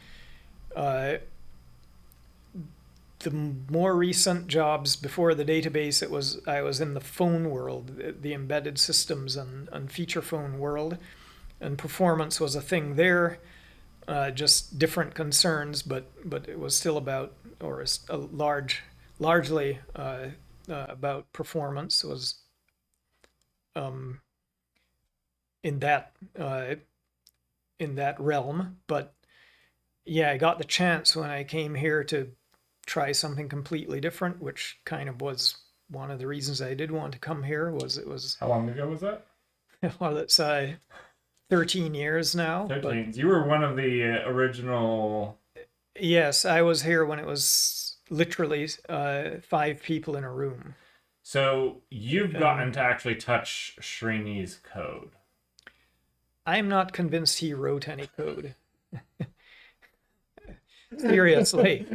the more recent jobs before the database, I was in the phone world, the embedded systems and feature phone world, and performance was a thing there, just different concerns, but it was still about, or largely about performance. Was in that realm, but yeah, I got the chance when I came here to try something completely different, which kind of was one of the reasons I did want to come here. Was it was How long ago was that? well, it's 13 years now. 13. You were one of the original. Yes, I was here when it was literally 5 people in a room. So you've gotten to actually touch Srini's code. I'm not convinced he wrote any code. Seriously.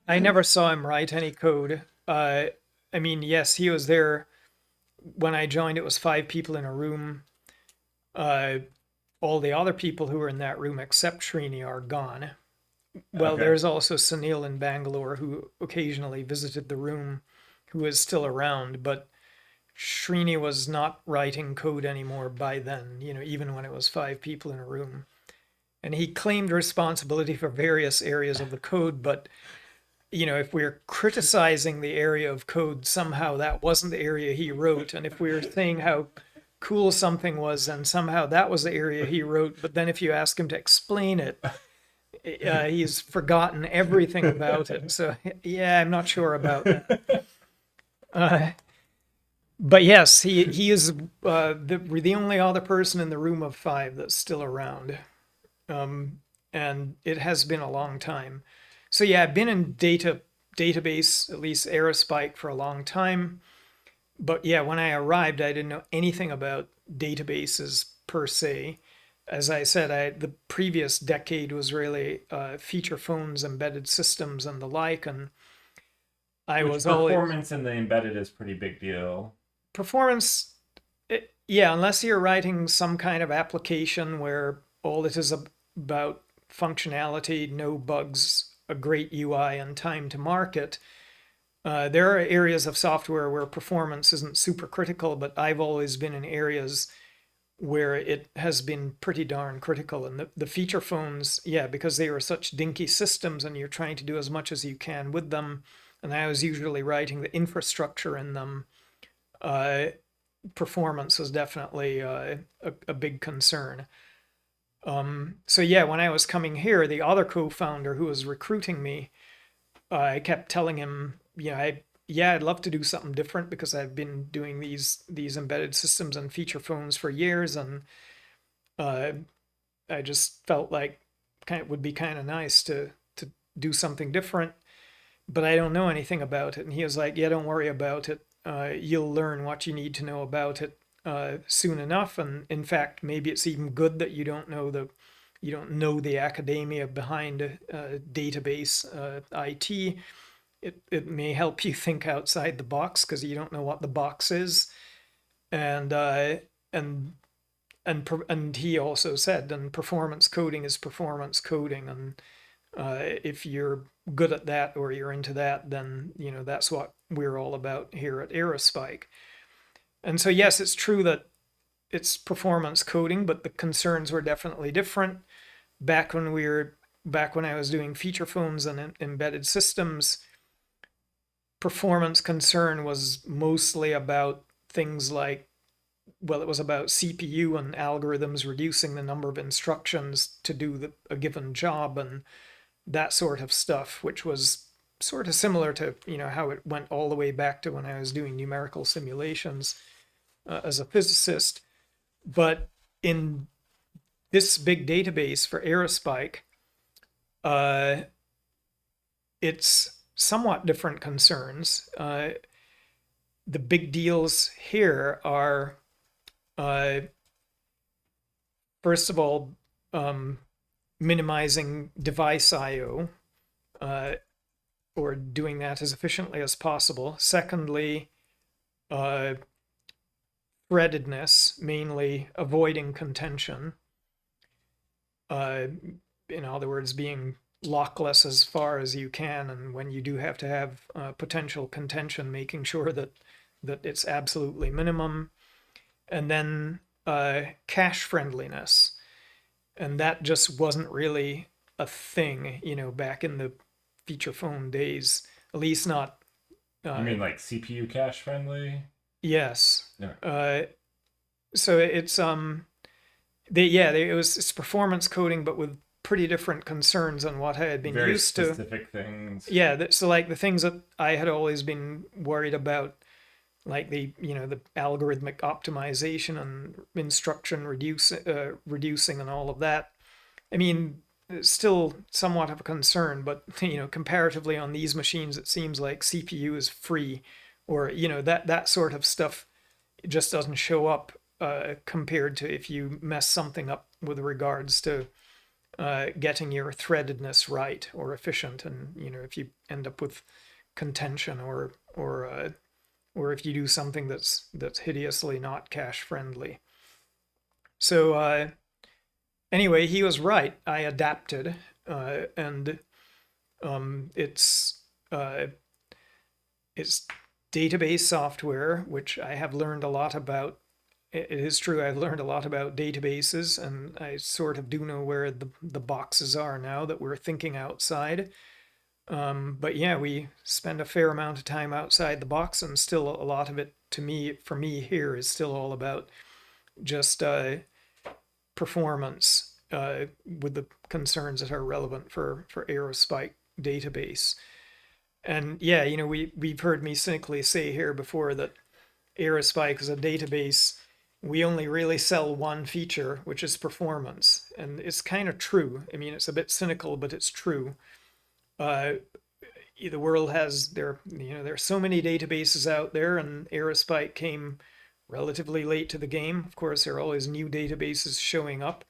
I never saw him write any code. I mean, yes, he was there when I joined. It was 5 people in a room. All the other people who were in that room except Srini are gone. Well, there's also Sunil in Bangalore who occasionally visited the room, who is still around, but Srini was not writing code anymore by then, even when it was 5 people in a room. And he claimed responsibility for various areas of the code, but if we're criticizing the area of code, somehow that wasn't the area he wrote. And if we're saying how cool something was, then somehow that was the area he wrote. But then if you ask him to explain it, he's forgotten everything about it. So yeah, I'm not sure about that. But yes, he is the only other person in the room of 5 that's still around. And it has been a long time. So yeah, I've been in database, at least aerospike, for a long time. But yeah, when I arrived, I didn't know anything about databases per se. As I said, the previous decade was really feature phones, embedded systems, and the like. And performance in the embedded is pretty big deal. Performance, unless you're writing some kind of application where all it is about functionality, no bugs, a great UI, and time to market. There are areas of software where performance isn't super critical, but I've always been in areas where it has been pretty darn critical. And the feature phones, because they were such dinky systems and you're trying to do as much as you can with them, and I was usually writing the infrastructure in them, performance was definitely a big concern. So yeah, when I was coming here, the other co-founder who was recruiting me, I kept telling him, I'd love to do something different because I've been doing these embedded systems and feature phones for years, and I just felt like it would be kind of nice to do something different, but I don't know anything about it. And he was like, yeah, don't worry about it. You'll learn what you need to know about it soon enough. And in fact, maybe it's even good that you don't know the academia behind database IT. It may help you think outside the box because you don't know what the box is. And he also said, and performance coding is performance coding, and if you're good at that or you're into that, then that's what we're all about here at Aerospike. And so yes, it's true that it's performance coding, but the concerns were definitely different. Back when we were back when I was doing feature phones and embedded systems, performance concern was mostly about things like, well, it was about CPU and algorithms reducing the number of instructions to do a given job and that sort of stuff, which was sort of similar to, how it went all the way back to when I was doing numerical simulations as a physicist. But in this big database for aerospike, it's somewhat different concerns. The big deals here are, first of all, minimizing device I/O, or doing that as efficiently as possible. Secondly, threadedness, mainly avoiding contention. In other words, being lockless as far as you can, and when you do have to have potential contention, making sure that it's absolutely minimum. And then cache friendliness, and that just wasn't really a thing, back in the feature phone days, at least not. You mean like CPU cache friendly? Yes. Yeah. So it's it's performance coding, but with pretty different concerns on what I had been Very used to. specific things. Yeah, so like the things that I had always been worried about, like the algorithmic optimization and instruction reducing and all of that. I mean, it's still somewhat of a concern, but comparatively on these machines, it seems like CPU is free, or that sort of stuff just doesn't show up compared to if you mess something up with regards to getting your threadedness right or efficient, and if you end up with contention or if you do something that's hideously not cache friendly. So anyway, he was right. I adapted, and it's database software, which I have learned a lot about. It is true, I've learned a lot about databases, and I sort of do know where the boxes are now that we're thinking outside. But yeah, we spend a fair amount of time outside the box, and still a lot of it, for me here, is still all about just performance with the concerns that are relevant for aerospike database. And yeah, we've heard me cynically say here before that aerospike is a database. We only really sell one feature, which is performance. And it's kind of true. I mean, it's a bit cynical, but it's true. The world has, there are so many databases out there, and aerospike came relatively late to the game. Of course, there are always new databases showing up.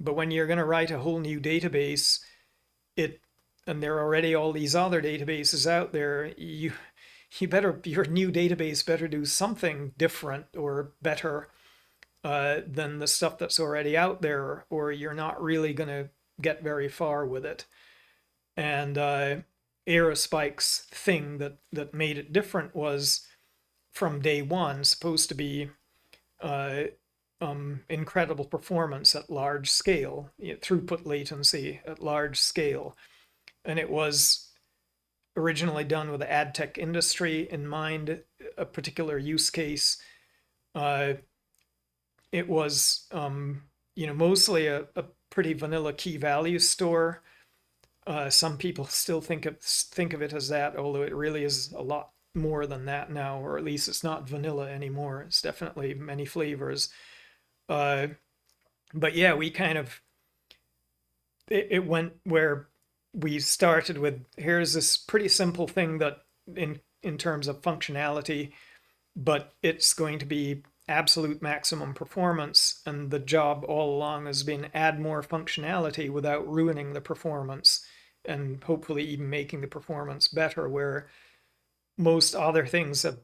But when you're going to write a whole new database, and there are already all these other databases out there, your new database better do something different or better than the stuff that's already out there, or you're not really going to get very far with it. And aerospike's thing that made it different was, from day one, supposed to be incredible performance at large scale, throughput latency at large scale. And it was originally done with the ad tech industry in mind, a particular use case. It was, mostly a pretty vanilla key value store. Some people still think of it as that, although it really is a lot more than that now, or at least it's not vanilla anymore. It's definitely many flavors. But yeah, we kind of, it went where we started with, here's this pretty simple thing that in terms of functionality, but it's going to be absolute maximum performance, and the job all along has been add more functionality without ruining the performance, and hopefully even making the performance better, where most other things have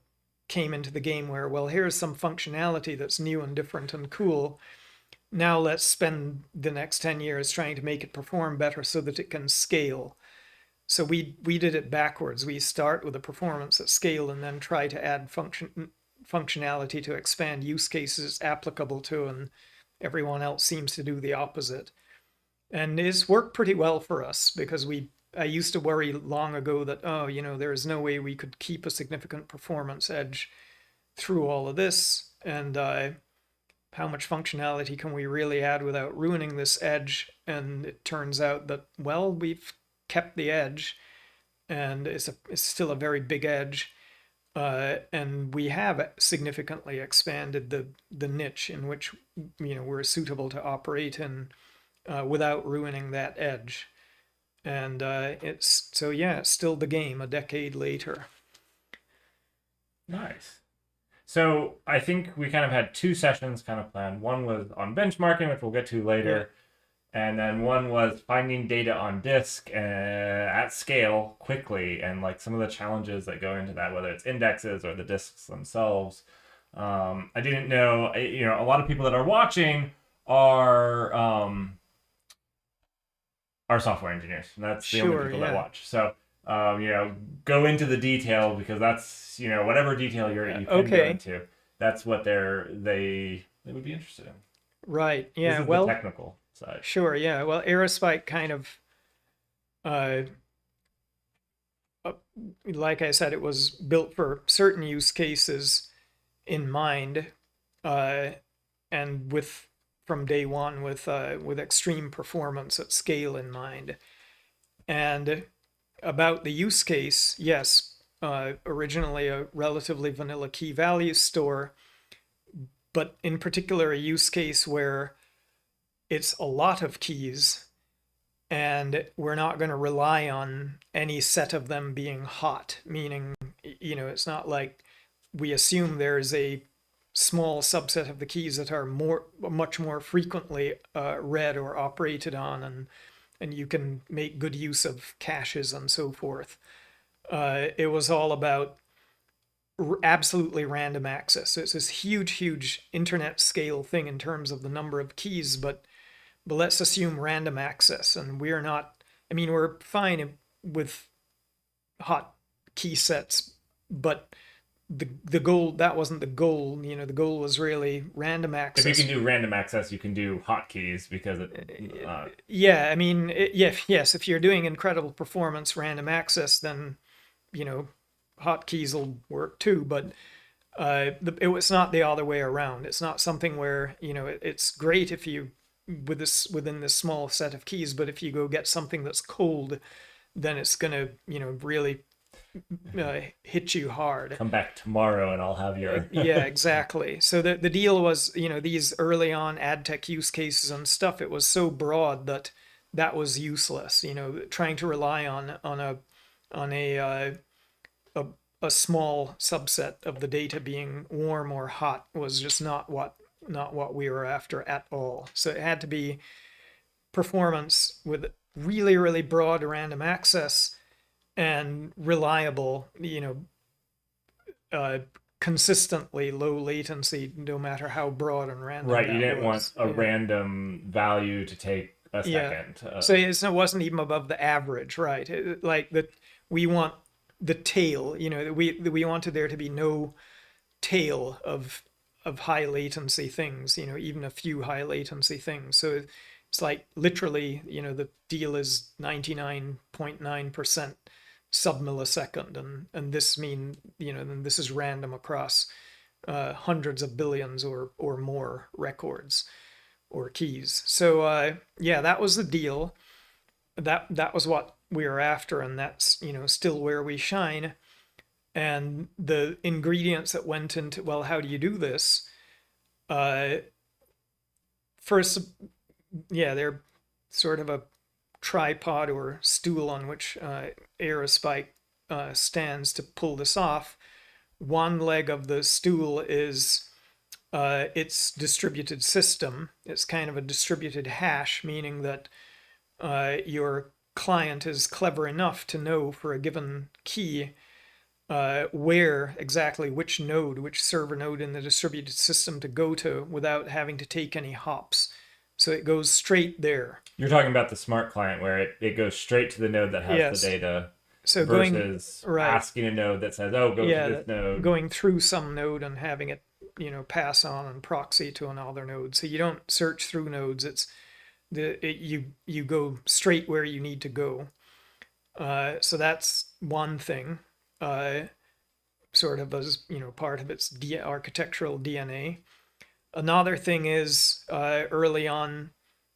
came into the game where, well, here's some functionality that's new and different and cool. Now let's spend the next 10 years trying to make it perform better so that it can scale. So we did it backwards. We start with a performance at scale and then try to add functionality to expand use cases applicable to, and everyone else seems to do the opposite. And it's worked pretty well for us because I used to worry long ago that, oh, there is no way we could keep a significant performance edge through all of this, and how much functionality can we really add without ruining this edge? And it turns out that, well, we've kept the edge, and it's still a very big edge, and we have significantly expanded the niche in which we're suitable to operate in without ruining that edge. And it's still the game a decade later. Nice. So I think we kind of had 2 sessions kind of planned. One was on benchmarking, which we'll get to later. Yeah. And then one was finding data on disk at scale quickly, and like some of the challenges that go into that, whether it's indexes or the disks themselves. I didn't know, a lot of people that are watching are software engineers. That's the only people that watch. So go into the detail, because that's, whatever detail you can go into, that's what they would be interested in. Right. Yeah. This is well, the technical side. Sure. Yeah. Well, aerospike kind of, like I said, it was built for certain use cases in mind, and from day one with extreme performance at scale in mind. And about the use case, yes, originally a relatively vanilla key value store, but in particular a use case where it's a lot of keys and we're not going to rely on any set of them being hot, meaning, it's not like we assume there's a small subset of the keys that are much more frequently read or operated on, and you can make good use of caches and so forth. It was all about absolutely random access. So it's this huge internet scale thing in terms of the number of keys, but let's assume random access, and we're fine with hot key sets, but the goal, that wasn't the goal. The goal was really random access. If you can do random access, you can do hotkeys, because yes, if you're doing incredible performance random access, then hotkeys will work too. But it was not the other way around. It's not something where it's great if you within this small set of keys, but if you go get something that's cold, then it's gonna really hit you hard. Come back tomorrow and I'll have your yeah, exactly. So the deal was, these early on ad tech use cases and stuff, it was so broad that was useless. Trying to rely on a small subset of the data being warm or hot was just not what we were after at all. So it had to be performance with really broad random access and reliable, consistently low latency, no matter how broad and random. Right, you didn't want a random value to take a second. So it wasn't even above the average, right? We want the tail. We wanted there to be no tail of high latency things. Even a few high latency things. So it's like literally, the deal is 99.9% sub-millisecond, and this then this is random across hundreds of billions or more records or keys. So that was the deal. That was what we were after, and that's still where we shine. And the ingredients that went into, well, how do you do this? First, they're sort of a tripod or stool on which aerospike stands to pull this off. One leg of the stool is its distributed system. It's kind of a distributed hash, meaning that your client is clever enough to know for a given key where exactly which server node in the distributed system to go to without having to take any hops. So it goes straight there. You're talking about the smart client, where it goes straight to the node that has the data, so versus asking a node that says, oh, go to this node. Going through some node and having it pass on and proxy to another node. So you don't search through nodes. It's you go straight where you need to go. So that's one thing, sort of as, part of its architectural DNA. Another thing is early on,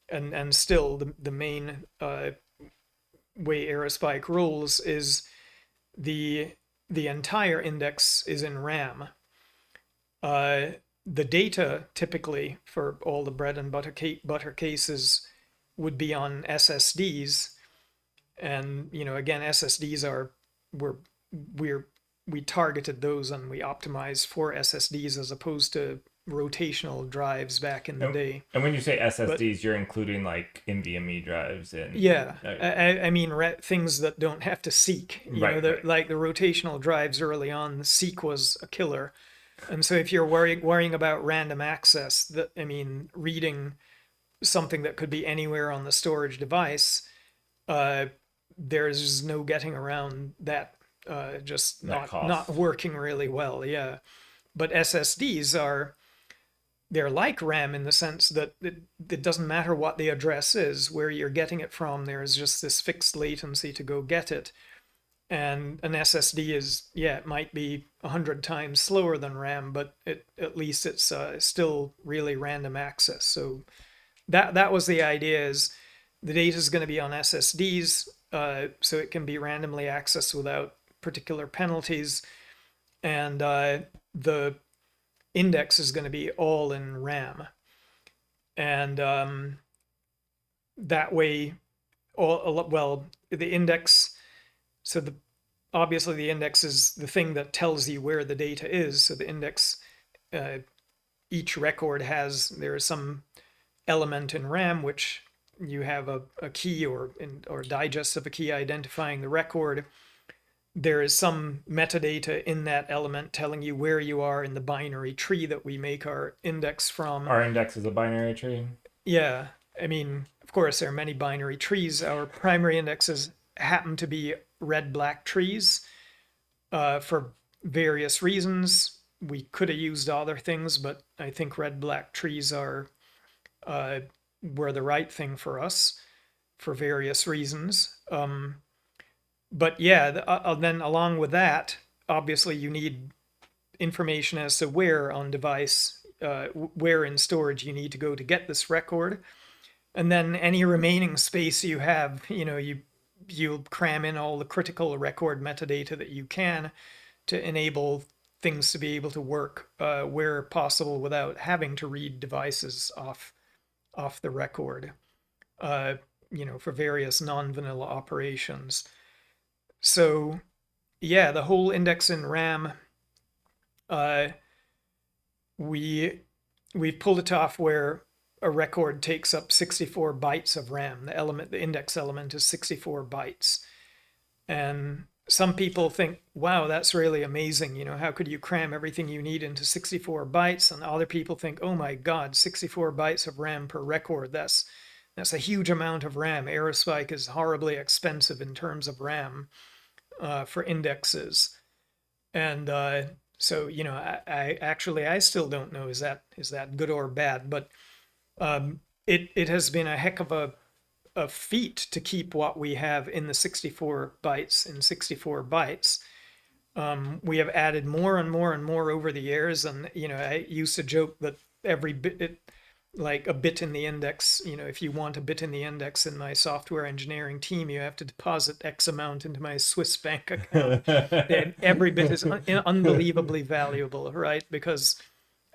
and still the main way aerospike rolls is the entire index is in RAM. The data typically for all the bread and butter cases would be on SSDs, and again, SSDs are we targeted those and we optimized for SSDs as opposed to rotational drives back in the day. And when you say SSDs, you're including like NVMe drives and yeah, I mean things that don't have to seek. Right. Like the rotational drives early on, the seek was a killer, and so if you're worrying about random access, reading something that could be anywhere on the storage device, there's no getting around that. Just not working really well. Yeah, but SSDs they're like RAM in the sense that it doesn't matter what the address is, where you're getting it from. There's just this fixed latency to go get it. And an SSD it might be 100 times slower than RAM, but at least it's still really random access. So that was the idea, is the data is going to be on SSDs, so it can be randomly accessed without particular penalties, and the index is going to be all in RAM, and that way, the index. So obviously the index is the thing that tells you where the data is. So the index, each record there is some element in RAM which you have a key or digest of a key identifying the record. There is some metadata in that element telling you where you are in the binary tree that we make our index from. Our index is a binary tree? Yeah. Of course, there are many binary trees. Our primary indexes happen to be red-black trees for various reasons. We could have used other things, but I think red-black trees were the right thing for us for various reasons. But yeah, then along with that, obviously you need information as to where on device, where in storage you need to go to get this record. And then any remaining space you have, you'll cram in all the critical record metadata that you can to enable things to be able to work where possible without having to read devices off the record, for various non-vanilla operations. So, yeah, the whole index in RAM, we've pulled it off where a record takes up 64 bytes of RAM. The index element is 64 bytes. And some people think, wow, that's really amazing. How could you cram everything you need into 64 bytes? And other people think, oh my God, 64 bytes of RAM per record. That's a huge amount of RAM. aerospike is horribly expensive in terms of RAM for indexes. And so, I still don't know, is that good or bad? But it has been a heck of a feat to keep what we have in the 64 bytes in 64 bytes. We have added more and more and more over the years, and I used to joke that every bit, like a bit in the index, if you want a bit in the index in my software engineering team, you have to deposit X amount into my Swiss bank account. And every bit is unbelievably valuable, right? Because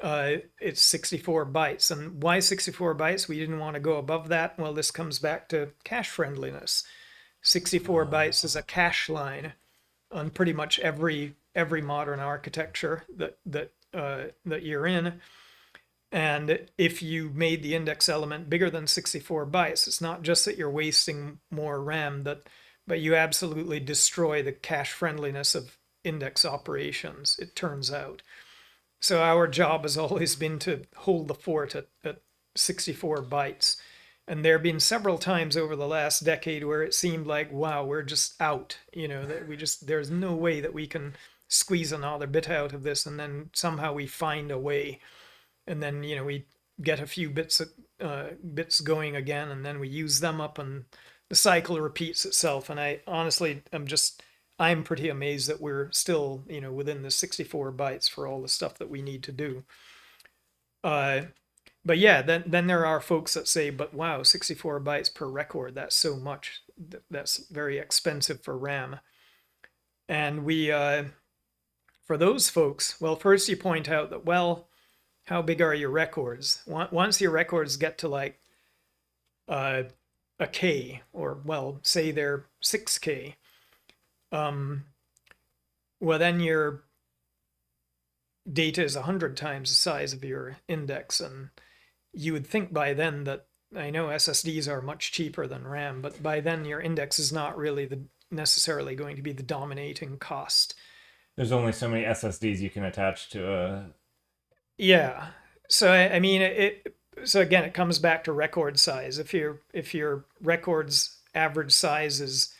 it's 64 bytes. And why 64 bytes? We didn't want to go above that. Well, this comes back to cache friendliness. 64 bytes is a cache line on pretty much every modern architecture that you're in. And if you made the index element bigger than 64 bytes, it's not just that you're wasting more RAM, but you absolutely destroy the cache friendliness of index operations, it turns out. So our job has always been to hold the fort at 64 bytes. And there have been several times over the last decade where it seemed like, wow, we're just out, that there's no way that we can squeeze another bit out of this. And then somehow we find a way. And then, we get a few bits going again, and then we use them up, and the cycle repeats itself. And I honestly I'm pretty amazed that we're still, within the 64 bytes for all the stuff that we need to do. But yeah, then there are folks that say, but wow, 64 bytes per record, that's so much. That's very expensive for RAM. And we, for those folks, well, first you point out that, well, how big are your records? Once your records get to like a K, or well, say they're 6K, well, then your data is 100 times the size of your index, and you would think by then that, I know SSDs are much cheaper than RAM, but by then your index is not really necessarily going to be the dominating cost. There's only so many SSDs you can attach to a... Yeah. So I mean, so again, it comes back to record size. If your record's average size is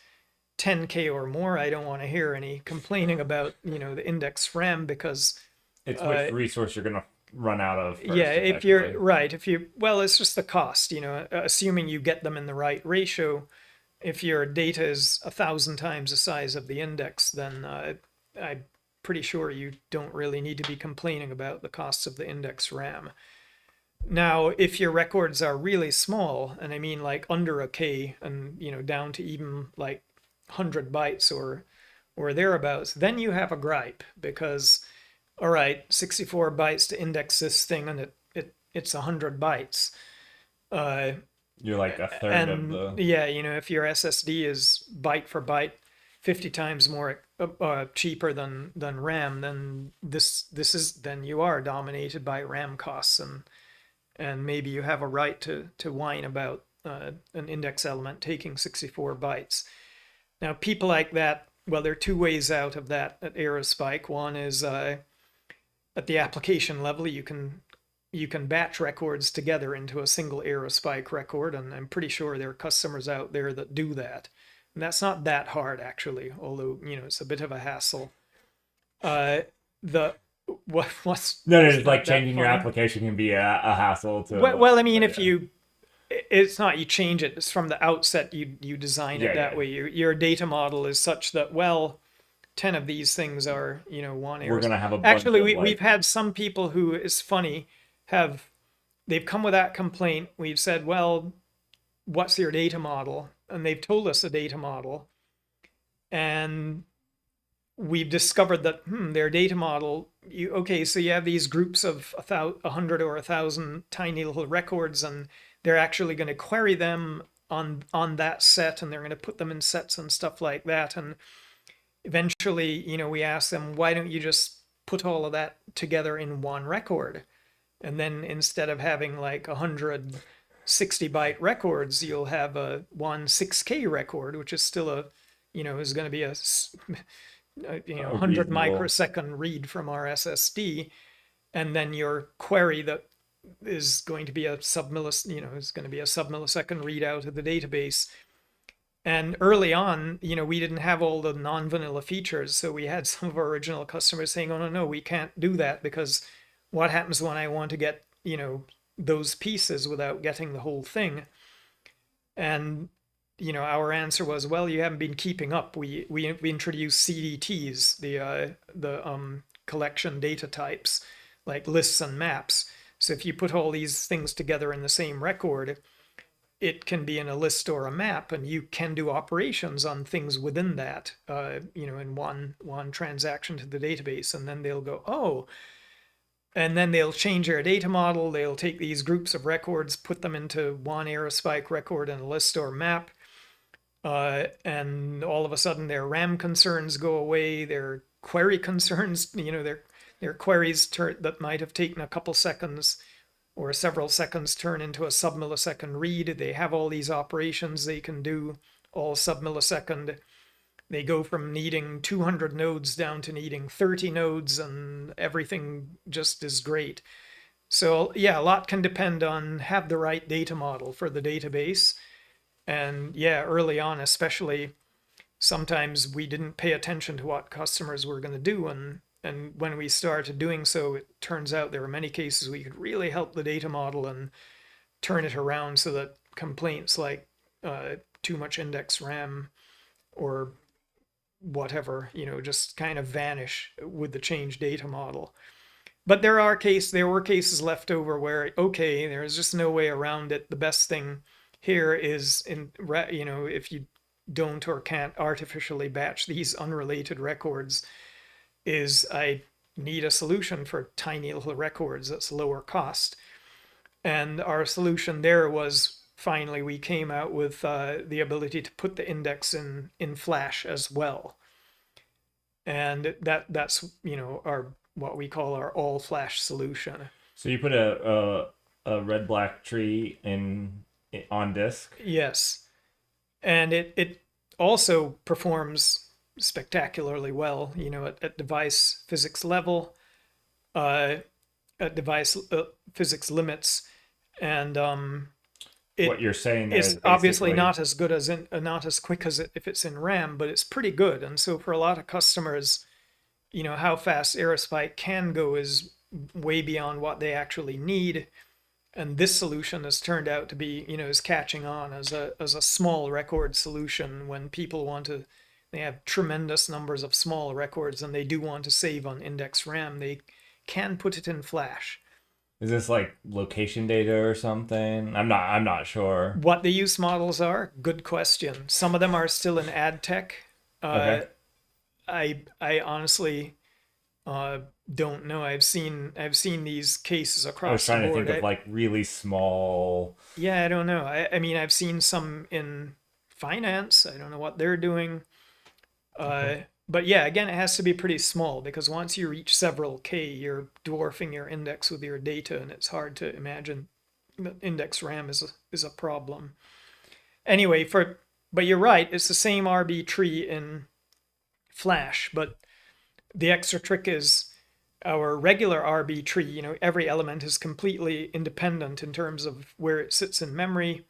10K or more, I don't want to hear any complaining about, the index RAM, because it's which resource you're going to run out of first, yeah, if you're right, well, it's just the cost, assuming you get them in the right ratio. If your data is 1,000 times the size of the index, then I'm pretty sure you don't really need to be complaining about the costs of the index RAM. Now, if your records are really small, and I mean like under a K, and down to even like 100 bytes or thereabouts, then you have a gripe, because all right, 64 bytes to index this thing, and it's 100 bytes. You're like a third of the... Yeah, if your SSD is byte for byte 50 times more cheaper than RAM, then then you are dominated by RAM costs, and maybe you have a right to whine about an index element taking 64 bytes. Now, people like that, well, there are two ways out of that at aerospike. One is at the application level, you can batch records together into a single aerospike record, and I'm pretty sure there are customers out there that do that. And that's not that hard, actually, although, it's a bit of a hassle. What's No, it's like changing your application can be a hassle to... Well, I mean, it's not you change it, it's from the outset you design it that way. Your data model is such that, well, 10 of these things are, one aerospike. We're going to have a bunch Actually, of, we've had some people who, is funny, they've come with that complaint. We've said, well, what's your data model? And they've told us a data model. And we've discovered that, their data model, so you have these groups of 100 or 1,000 tiny little records, and they're actually going to query them on that set, and they're going to put them in sets and stuff like that. And eventually, we ask them, why don't you just put all of that together in one record? And then instead of having like 100 60-byte records, you'll have one 6K record, which is still is going to be a 100 microsecond read from our SSD, and then your query that is going to be a sub-millisecond readout of the database. And early on, we didn't have all the non-vanilla features, so we had some of our original customers saying, "Oh no, we can't do that, because what happens when I want to get those pieces without getting the whole thing?" And our answer was, well, you haven't been keeping up. We introduced CDTs, the collection data types, like lists and maps. So if you put all these things together in the same record, it can be in a list or a map, and you can do operations on things within that, in one transaction to the database, and then they'll go, oh. And then they'll change their data model. They'll take these groups of records, put them into one aerospike record in a list or map. And all of a sudden their RAM concerns go away. Their query concerns, their queries that might have taken a couple seconds or several seconds turn into a sub-millisecond read. They have all these operations they can do, all sub-millisecond. They go from needing 200 nodes down to needing 30 nodes, and everything just is great. So yeah, a lot can depend on have the right data model for the database. And yeah, early on especially, sometimes we didn't pay attention to what customers were going to do, And when we started doing so, it turns out there are many cases we could really help the data model and turn it around so that complaints like too much index RAM or whatever, just kind of vanish with the change data model. But there were cases left over where, okay, there's just no way around it. The best thing here is, if you don't or can't artificially batch these unrelated records, is I need a solution for tiny little records that's lower cost. And our solution there was, finally, we came out with the ability to put the index in Flash as well. And that's our what we call our all Flash solution. So you put a red-black tree on disk? Yes. And it also performs spectacularly well, at device physics level, at device physics limits. And what you're saying there is obviously not as good as not as quick as if it's in RAM, but it's pretty good. And so for a lot of customers, how fast aerospike can go is way beyond what they actually need. And this solution has turned out to be, is catching on as a small record solution when people they have tremendous numbers of small records and they do want to save on index RAM. They can put it in Flash. Is this like location data or something? I'm not sure. What the use models are? Good question. Some of them are still in ad tech. Okay. I honestly don't know. I've seen these cases across the board. I was trying to think of like really small. Yeah, I don't know. I mean, I've seen some in finance. I don't know what they're doing. But yeah, again, it has to be pretty small because once you reach several K, you're dwarfing your index with your data, and it's hard to imagine that index RAM is a problem. Anyway, but you're right, it's the same RB tree in Flash, but the extra trick is our regular RB tree, every element is completely independent in terms of where it sits in memory.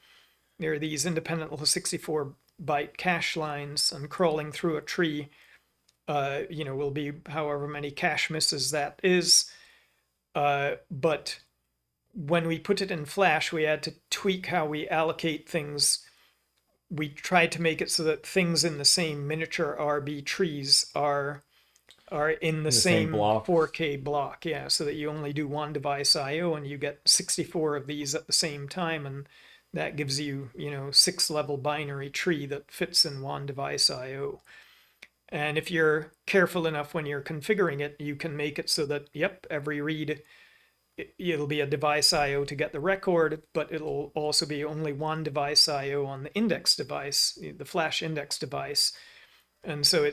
There are these independent little 64-byte cache lines, and crawling through a tree will be however many cache misses that is. But when we put it in Flash, we had to tweak how we allocate things. We tried to make it so that things in the same miniature RB trees are in the same 4K block. Yeah, so that you only do one device I/O and you get 64 of these at the same time, and that gives you, 6-level binary tree that fits in one device I/O. And if you're careful enough when you're configuring it, you can make it so that, every read, it'll be a device I/O to get the record, but it'll also be only one device I/O on the index device, the Flash index device. And so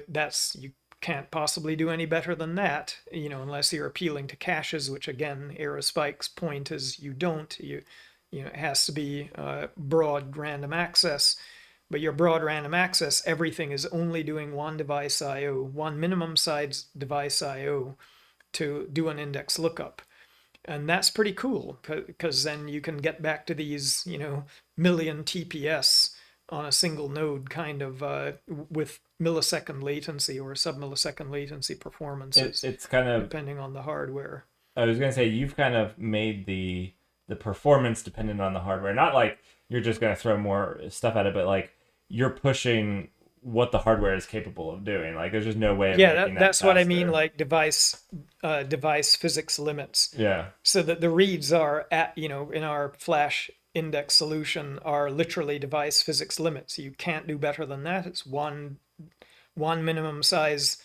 you can't possibly do any better than that, unless you're appealing to caches, which again, aerospike's point is you don't. It has to be broad random access. But your broad random access, everything is only doing one device I/O, one minimum size device I/O to do an index lookup. And that's pretty cool because then you can get back to these, million TPS on a single node kind of with millisecond latency or sub-millisecond latency performances. It's kind of depending on the hardware. I was going to say, you've kind of made the performance dependent on the hardware. Not like you're just going to throw more stuff at it, but like you're pushing what the hardware is capable of doing. Like there's just no way of making that's faster. What I mean, like device physics limits. Yeah. So that the reads are at, in our Flash index solution are literally device physics limits. You can't do better than that. It's one minimum size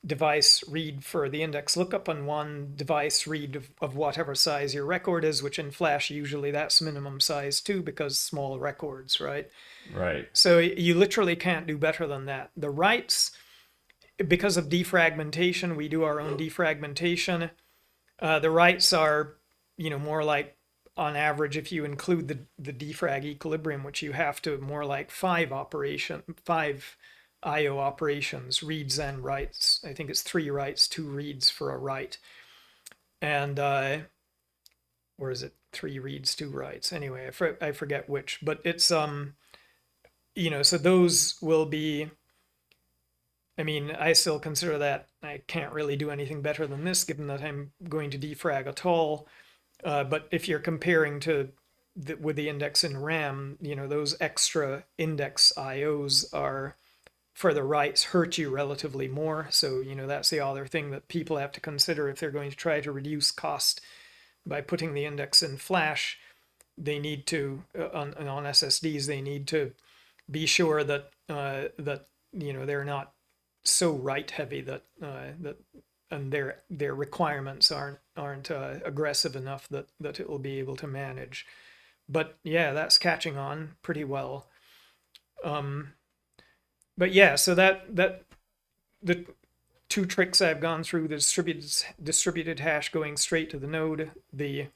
device read for the index lookup and one device read of whatever size your record is, which in Flash usually that's minimum size too because small records, right? Right. So you literally can't do better than that. The writes, because of defragmentation, we do our own defragmentation. The writes are, more like on average, if you include the defrag equilibrium, which you have to more like 5 I/O operations, reads and writes. I think it's 3 writes, 2 reads for a write. And, or is it 3 reads, 2 writes? Anyway, I forget which, but it's, so those will be, I mean, I still consider that, I can't really do anything better than this, given that I'm going to defrag at all. But if you're comparing to with the index in RAM, those extra index IOs are for the writes hurt you relatively more. So, that's the other thing that people have to consider if they're going to try to reduce cost by putting the index in flash. They need to, on SSDs, they need to be sure that they're not so write heavy that and their requirements aren't aggressive enough that it will be able to manage. But yeah, that's catching on pretty well. But yeah, so that the two tricks I've gone through: the distributed hash going straight to the node, the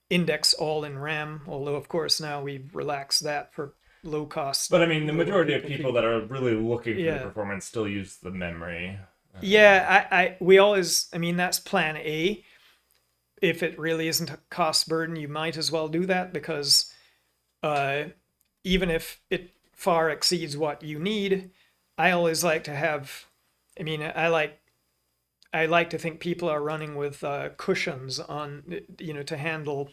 index all in RAM. Although of course now we've relaxed that for low cost. But I mean, the majority of people that are really looking for the performance still use the memory. We always, that's plan A. If it really isn't a cost burden, you might as well do that, because even if it far exceeds what you need, I always like to have, I like to think people are running with cushions on, to handle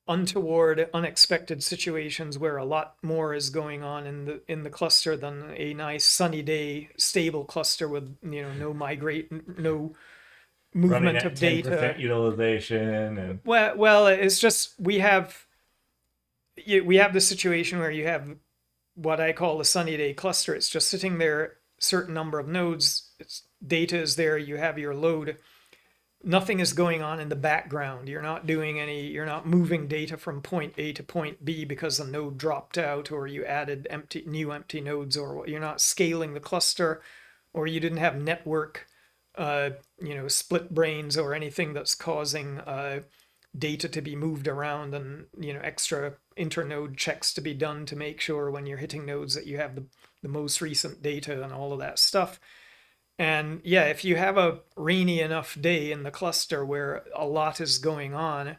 untoward, unexpected situations where a lot more is going on in the cluster than a nice sunny day stable cluster with no movement of data, 10% utilization, and well, it's just we have the situation where you have what I call the sunny day cluster. It's just sitting there, certain number of nodes, data is there, you have your load. Nothing is going on in the background. You're not moving data from point A to point B because the node dropped out, or you added new empty nodes, or you're not scaling the cluster, or you didn't have network split brains or anything that's causing data to be moved around, and extra internode checks to be done to make sure when you're hitting nodes that you have the most recent data and all of that stuff. And yeah, if you have a rainy enough day in the cluster where a lot is going on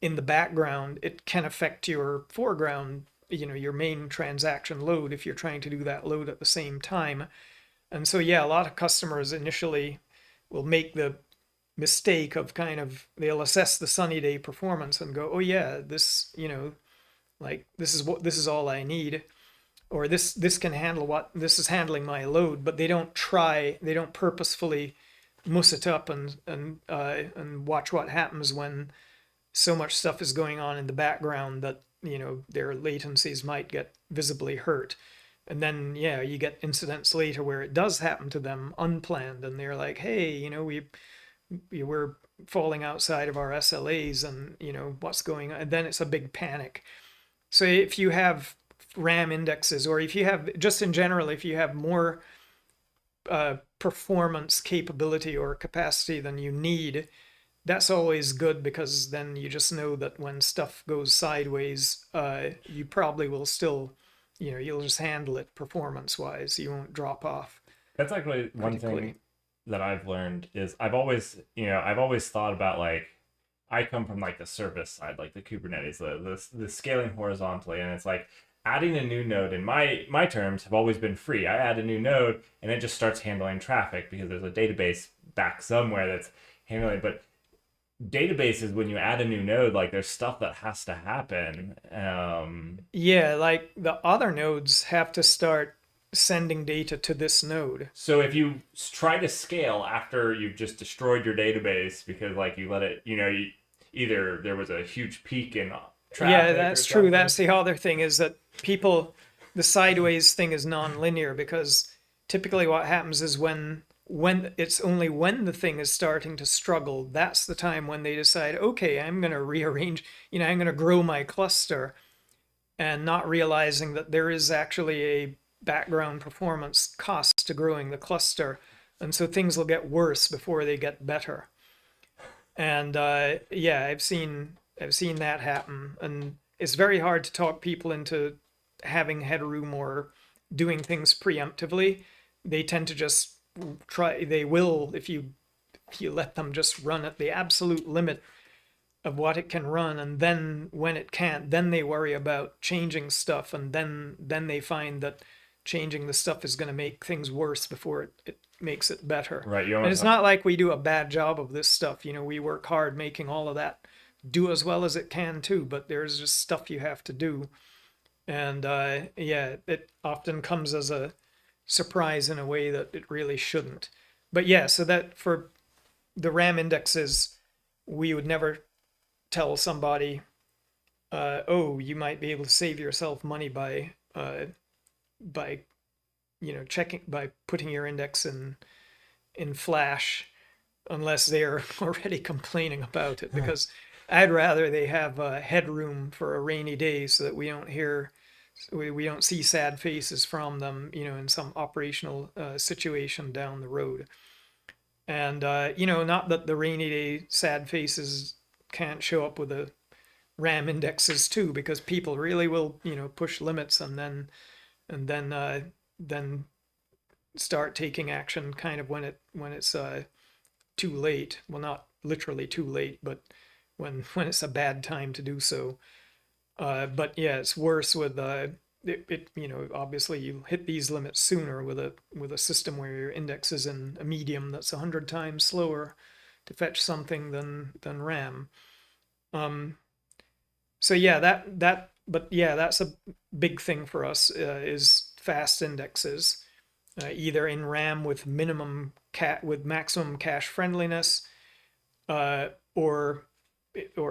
in the background, it can affect your foreground, your main transaction load, if you're trying to do that load at the same time. And so yeah, a lot of customers initially will make the mistake of they'll assess the sunny day performance and go, oh yeah, this this is all I need, or this can handle this is handling my load. But they don't purposefully muss it up and watch what happens when so much stuff is going on in the background that their latencies might get visibly hurt. And then you get incidents later where it does happen to them unplanned, and they're like, hey, we're falling outside of our SLAs, and what's going on. And then it's a big panic. So if you have RAM indexes, or if you have, just in general, if you have more performance capability or capacity than you need, that's always good, because then you just know that when stuff goes sideways, you probably will still, you'll just handle it performance wise. You won't drop off. That's actually one thing that I've learned is I've always thought about, like, I come from like the service side, like the Kubernetes, the scaling horizontally, and it's like adding a new node in my terms have always been free. I add a new node and it just starts handling traffic because there's a database back somewhere that's handling. But databases, when you add a new node, like there's stuff that has to happen. Like the other nodes have to start sending data to this node. So if you try to scale after you've just destroyed your database because like you let it, either there was a huge peak in traffic. Yeah, that's true. That's the other thing, is that the sideways thing is non-linear, because typically what happens is when it's only when the thing is starting to struggle, that's the time when they decide, okay, I'm going to rearrange, I'm going to grow my cluster, and not realizing that there is actually a background performance cost to growing the cluster. And so things will get worse before they get better. And I've seen that happen. And it's very hard to talk people into having headroom or doing things preemptively. They tend to just if you let them just run at the absolute limit of what it can run, and then when it can't, then they worry about changing stuff, and then they find that changing the stuff is going to make things worse before it makes it better. Right. And it's not like we do a bad job of this stuff. We work hard making all of that do as well as it can too, but there's just stuff you have to do. And it often comes as a surprise in a way that it really shouldn't. But yeah, so that for the RAM indexes, we would never tell somebody, oh, you might be able to save yourself money by putting your index in Flash, unless they're already complaining about it, because I'd rather they have headroom for a rainy day so that we don't see sad faces from them, in some operational situation down the road. And not that the rainy day sad faces can't show up with the RAM indexes too, because people really will push limits and then start taking action kind of when it's too late. Well, not literally too late, but when it's a bad time to do so. But yeah, it's worse with obviously you hit these limits sooner with a system where your index is in a medium that's 100 times slower to fetch something than RAM. So yeah, that's a big thing for us, is fast indexes, either in RAM with maximum cache friendliness, or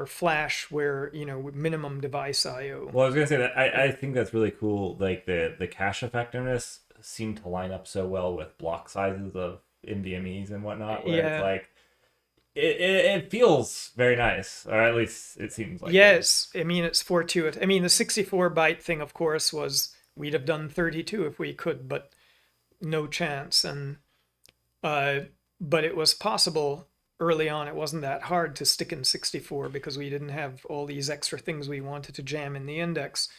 Flash where with minimum device I/O. Well, I was gonna say that I think that's really cool. Like the cache effectiveness seemed to line up so well with block sizes of NVMEs and whatnot. Where it's like it feels very nice, or at least it seems like. Yes, I mean it's fortuitous. I mean the 64-byte thing, of course, was we'd have done 32 if we could, but no chance. And but it was possible. Early on, it wasn't that hard to stick in 64 because we didn't have all these extra things we wanted to jam in the index.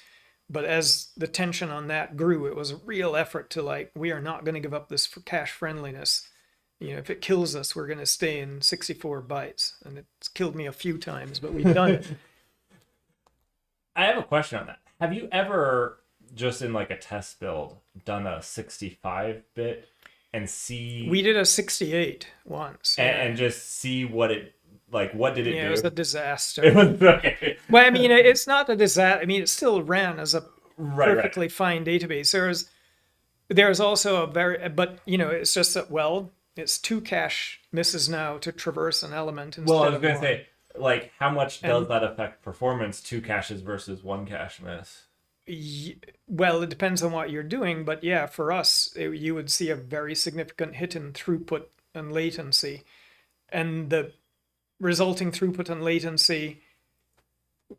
But as the tension on that grew, it was a real effort to we are not going to give up this for cache friendliness. If it kills us, we're going to stay in 64 bytes. And it's killed me a few times, but we've done it. I have a question on that. Have you ever, just in a test build, done a 65-bit and see... We did a 68 once. And just see what it... what did it do? Yeah, it was a disaster. It was okay. Well, I mean, it's not a disaster. I mean, it still ran as a perfectly fine database. There's also but it's just that, it's 2 cache misses now to traverse an element instead of 1. Well, I was going to say, how much does that affect performance, 2 caches versus 1 cache miss? Well, it depends on what you're doing, but yeah, for us, you would see a very significant hit in throughput and latency, and the resulting throughput and latency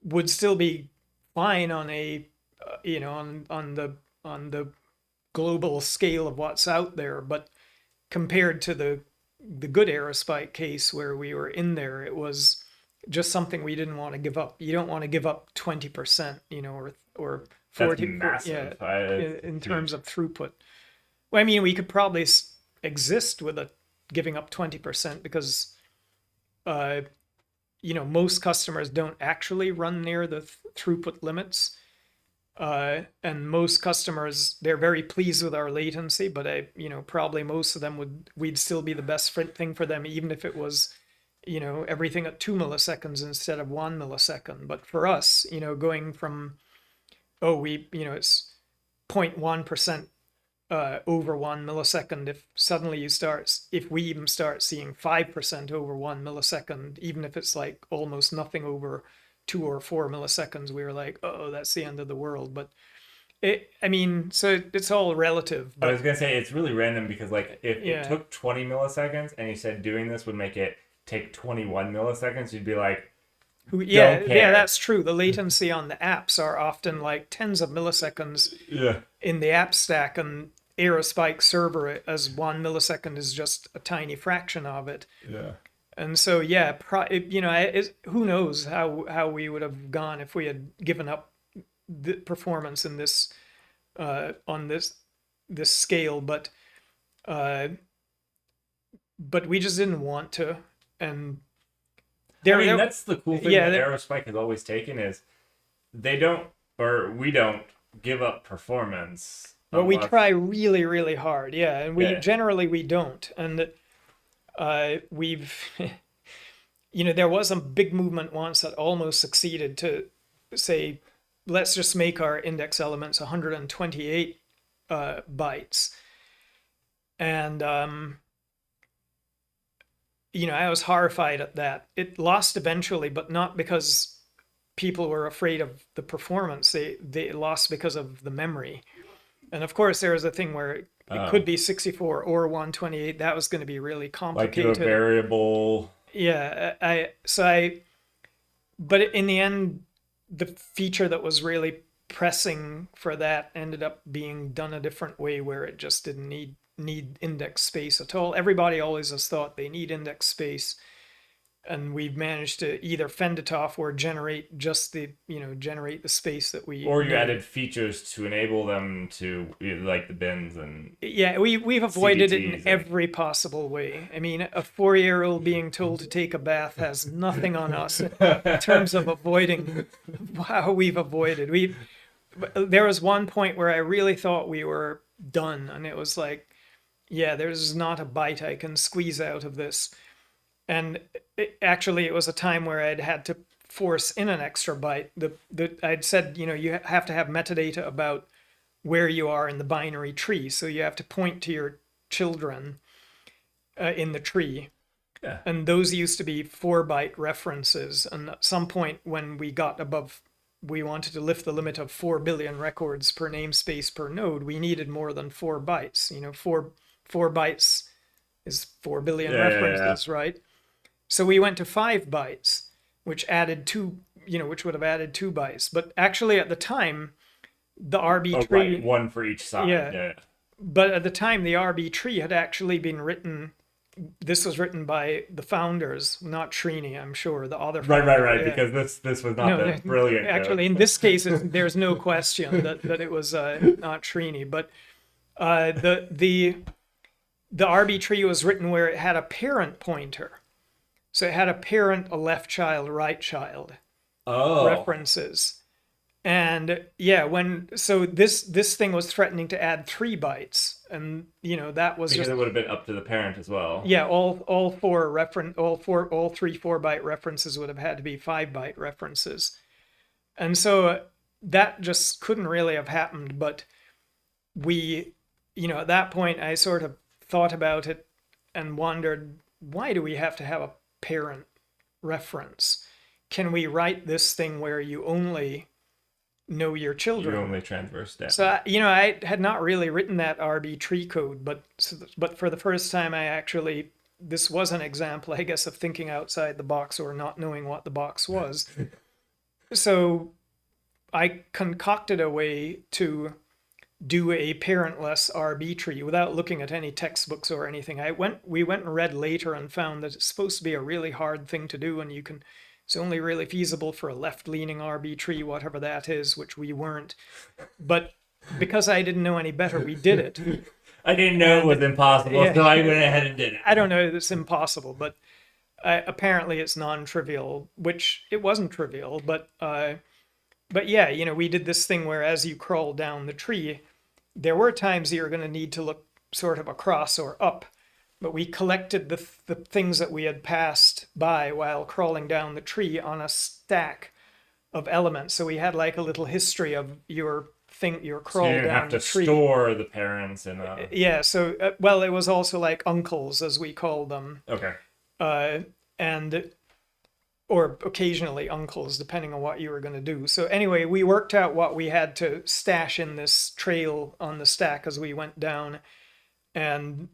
would still be fine on a on the global scale of what's out there, but compared to the good aerospike case where we were in there, it was just something we didn't want to give up. You don't want to give up 20%, or 40. That's massive. In terms of throughput. Well, I mean, we could probably exist with giving up 20% because, most customers don't actually run near the throughput limits. And most customers, they're very pleased with our latency, but probably most of them we'd still be the best thing for them, even if it was, everything at 2 milliseconds instead of 1 millisecond. But for us, going from, it's 0.1% over 1 millisecond. If suddenly if we even start seeing 5% over 1 millisecond, even if it's almost nothing over 2 or 4 milliseconds, we were like, oh, that's the end of the world. But so it's all relative. But I was going to say, it's really random because if it took 20 milliseconds and you said doing this would make it take 21 milliseconds, you'd be like, yeah, that's true. The latency on the apps are often tens of milliseconds in the app stack, and aerospike server as 1 millisecond is just a tiny fraction of it. Yeah. And so, who knows how we would have gone if we had given up the performance in this on this scale, but we just didn't want to. And that's the cool thing that aerospike has always taken is we don't give up performance Well, we lots. try really, really hard, yeah, and we Yeah. generally we don't, and we've, there was a big movement once that almost succeeded to say, let's just make our index elements 128 bytes, and I was horrified at that. It lost eventually, but not because people were afraid of the performance. They lost because of the memory. And of course, there was a thing where it could be 64 or 128. That was going to be really Like complicated. do a variable. Yeah, but in the end, the feature that was really pressing for that ended up being done a different way, where it just didn't need index space at all. Everybody always has thought they need index space, and we've managed to either fend it off or generate just the generate the space that we Or you need. added features to enable them to, like the bins and... Yeah, we've avoided it in CDTs and- every possible way. I mean, a 4-year-old being told to take a bath has nothing on us in terms of avoiding how we've avoided. There was one point where I really thought we were done, and it was like, yeah, there's not a byte I can squeeze out of this. And it was a time where I'd had to force in an extra byte. I'd said, you have to have metadata about where you are in the binary tree. So you have to point to your children in the tree. Yeah. And those used to be 4-byte references. And at some point when we got above, we wanted to lift the limit of 4 billion records per namespace per node, we needed more than 4 bytes. 4 bytes is 4 billion references, right? So we went to 5 bytes, which which would have added 2 bytes. But actually at the time, the RB tree... Right, one for each side. Yeah. But at the time, the RB tree had actually been written... This was written by the founders, not Srini, I'm sure, the other founder. Right, Yeah. because this was not the brilliant Actually, code. in this case, there's no question that it was not Srini. But the RB tree was written where it had a parent pointer. So it had a parent, a left child, right child references. And yeah, this thing was threatening to add 3 bytes, and that was Because just, it would have been up to the parent as well. yeah, all 3 4-byte references would have had to be 5-byte references. And so that just couldn't really have happened, but at that point I sort of thought about it and wondered, why do we have to have a parent reference? Can we write this thing where you only know your children? You only transverse down. So I had not really written that RB tree code, but for the first time this was an example, I guess, of thinking outside the box or not knowing what the box was. So I concocted a way to do a parentless RB tree without looking at any textbooks or anything. We went and read later and found that it's supposed to be a really hard thing to do, and it's only really feasible for a left-leaning RB tree, whatever that is, which we weren't. But because I didn't know any better, we did it. I didn't know it was impossible, yeah. so I went ahead and did it. I don't know if it's impossible, but apparently it's non-trivial, which it wasn't trivial. But yeah, we did this thing where as you crawl down the tree, there were times you're going to need to look sort of across or up. But we collected the things that we had passed by while crawling down the tree on a stack of elements. So we had like a little history of your crawl So you didn't down have to the tree. store the parents in Yeah, so, it was also like uncles, as we called them. Okay. Or occasionally uncles, depending on what you were going to do. So anyway, we worked out what we had to stash in this trail on the stack as we went down, and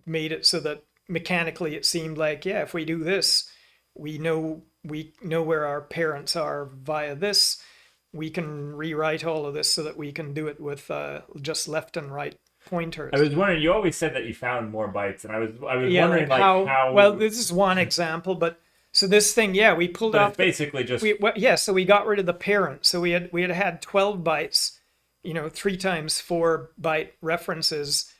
made it so that mechanically it seemed like, yeah, if we do this, we know where our parents are via this. We can rewrite all of this so that we can do it with just left and right pointers. I was wondering, you always said that you found more bytes, and I was wondering how... Well, this is one example, but so this thing, yeah, we pulled But off... it's basically just... So we got rid of the parent. So we had 12 bytes, 3 times 4 byte references.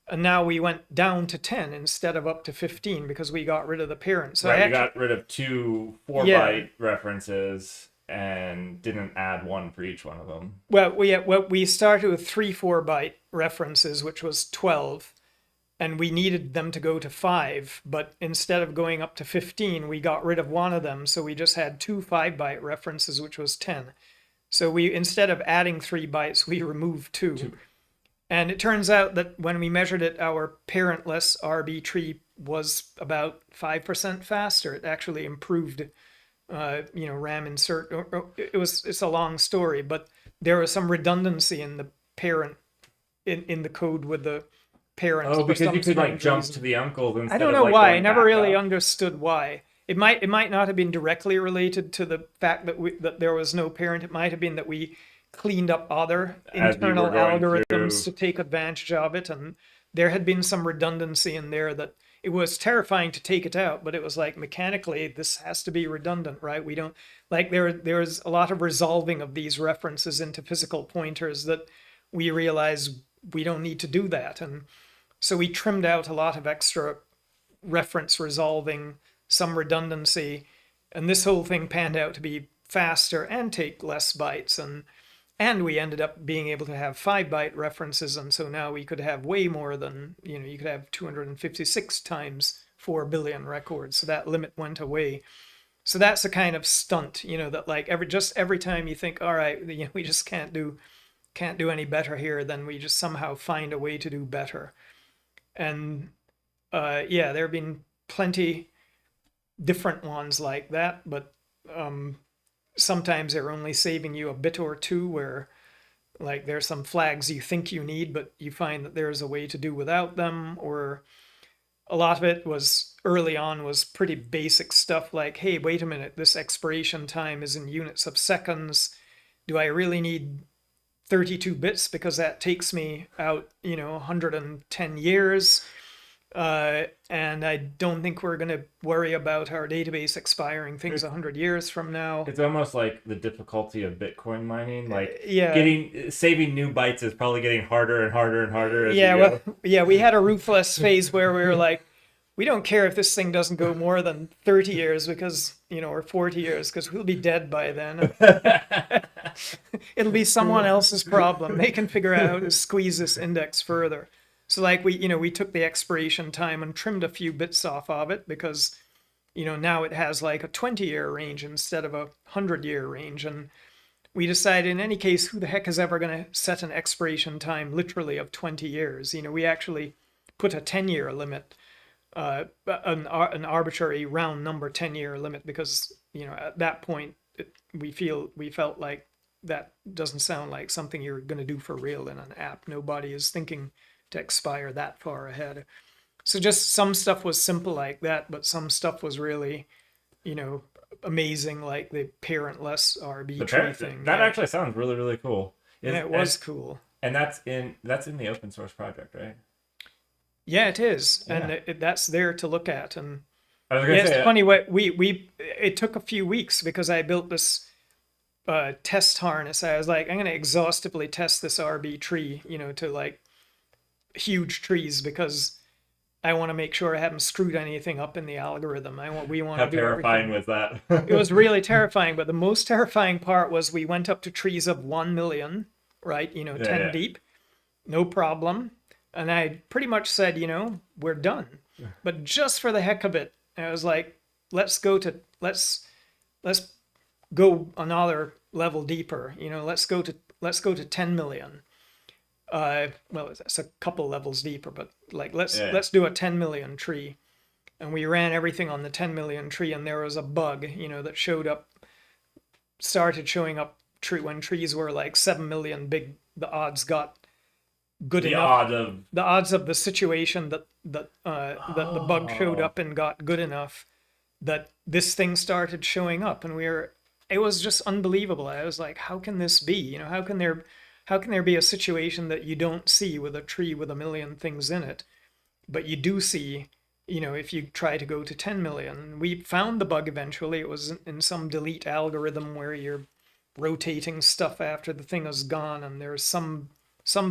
And now we went down to 10 instead of up to 15 because we got rid of the parent. So you got rid of 2 4-byte references. and didn't add one for each one of them. Well, we started with 3 4-byte references, which was 12, and we needed them to go to 5, but instead of going up to 15, we got rid of one of them, so we just had 2 5-byte references, which was 10. So we, instead of adding 3 bytes, we removed 2. And it turns out that when we measured it, our parentless RB tree was about 5% faster. It actually improved, RAM insert. It's a long story, but there was some redundancy in the parent, in the code with the parents. Oh, because you could like jump to the uncles instead I don't of, know like, why. I going never back really up. understood why. It might not have been directly related to the fact that there was no parent. It might have been that we cleaned up other As you were internal going algorithms through. to take advantage of it, and there had been some redundancy in there that it was terrifying to take it out, but it was like mechanically this has to be redundant, right? We don't like there's a lot of resolving of these references into physical pointers that we realize we don't need to do that, and so we trimmed out a lot of extra reference resolving, some redundancy, and this whole thing panned out to be faster and take less bytes, and we ended up being able to have 5-byte references, and so now we could have way more than, you could have 256 times 4 billion records, so that limit went away. So that's a kind of stunt, that like every time you think, all right, we just can't do any better here, then we just somehow find a way to do better. And there have been plenty different ones like that, but sometimes they're only saving you a bit or two, where like there's some flags you think you need, but you find that there's a way to do without them. Or a lot of it was early on was pretty basic stuff like, hey, wait a minute, this expiration time is in units of seconds. Do I really need 32 bits because that takes me out 110 years? And I don't think we're going to worry about our database expiring things 100 years from now. It's almost like the difficulty of Bitcoin mining. Like Yeah. saving new bytes is probably getting harder and harder and harder. As Yeah, you go. well, we had a ruthless phase where we were like, we don't care if this thing doesn't go more than 30 years because, or 40 years, because we'll be dead by then. It'll be someone else's problem. They can figure out how to squeeze this index further. So like we took the expiration time and trimmed a few bits off of it because, now it has like a 20-year range instead of a 100-year range. And we decided in any case, who the heck is ever going to set an expiration time literally of 20 years? We actually put a 10-year limit, an arbitrary round number 10-year limit, because, at that point we felt like that doesn't sound like something you're going to do for real in an app. Nobody is thinking to expire that far ahead. So just some stuff was simple like that, but some stuff was really, amazing, like the parentless RB tree thing. That actually sounds really, really cool. Yeah, it was cool. And that's in the open source project, right? Yeah, it is, Yeah. and that's there to look at. And I was gonna say, it's funny what it took a few weeks because I built this test harness. I was like, I'm going to exhaustively test this RB tree, to like huge trees, because I want to make sure I haven't screwed anything up in the algorithm. We want how to do terrifying everything. was that? It was really terrifying, but the most terrifying part was we went up to trees of 1 million, right? 10 deep, no problem. And I pretty much said, we're done. But just for the heck of it, I was like, let's go another level deeper. Let's go to 10 million. Well, it's a couple levels deeper, but like let's do a 10 million tree. And we ran everything on the 10 million tree, and there was a bug, that started showing up when trees were like 7 million big. The odds got good enough. The odds of the situation that the bug showed up and got good enough that this thing started showing up, and it was just unbelievable. I was like, how can this be? How can there be a situation that you don't see with a tree with 1 million things in it, but you do see, if you try to go to 10 million? We found the bug eventually. It was in some delete algorithm where you're rotating stuff after the thing is gone, and there's some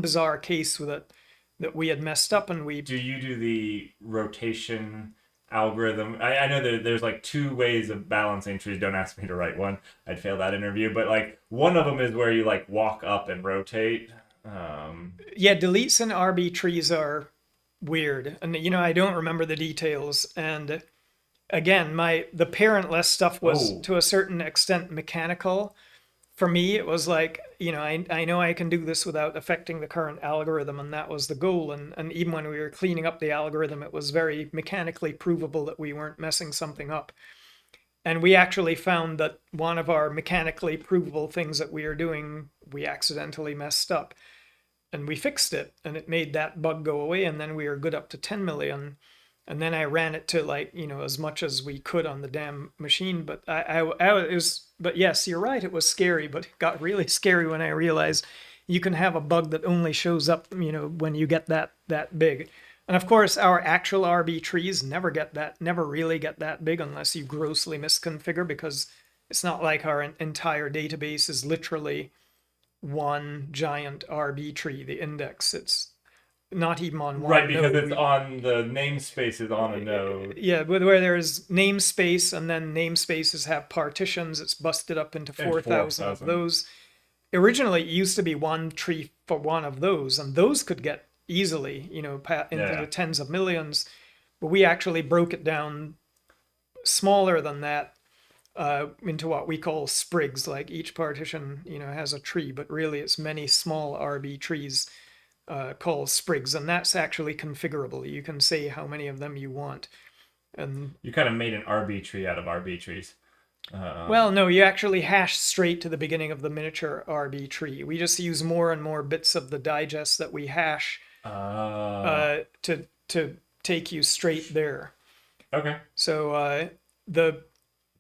bizarre case with it that we had messed up, and Do you do the rotation algorithm. I know there's like two ways of balancing trees. Don't ask me to write one. I'd fail that interview. But like one of them is where you like walk up and rotate. Yeah, deletes and RB trees are weird, and I don't remember the details. And again, the parentless stuff was to a certain extent mechanical. For me, it was like, I know I can do this without affecting the current algorithm, and that was the goal. And even when we were cleaning up the algorithm, it was very mechanically provable that we weren't messing something up. And we actually found that one of our mechanically provable things that we are doing, we accidentally messed up. And we fixed it, and it made that bug go away, and then we were good up to 10 million. And then I ran it to like, as much as we could on the damn machine. But but yes, you're right. It was scary, but it got really scary when I realized you can have a bug that only shows up, when you get that big. And of course, our actual RB trees never really get that big unless you grossly misconfigure, because it's not like our entire database is literally one giant RB tree, the index. It's not even on one right, because node. it's on the namespace is on a node. Yeah, where there's namespace, and then namespaces have partitions. It's busted up into 4,000 of those. Originally, it used to be one tree for one of those, and those could get easily, into the tens of millions. But we actually broke it down smaller than that, into what we call sprigs. Like each partition, has a tree, but really it's many small RB trees. Called sprigs, and that's actually configurable. You can say how many of them you want. And you kind of made an RB tree out of RB trees. Well, no, you actually hash straight to the beginning of the miniature RB tree. We just use more and more bits of the digest that we hash to take you straight there. Okay. So the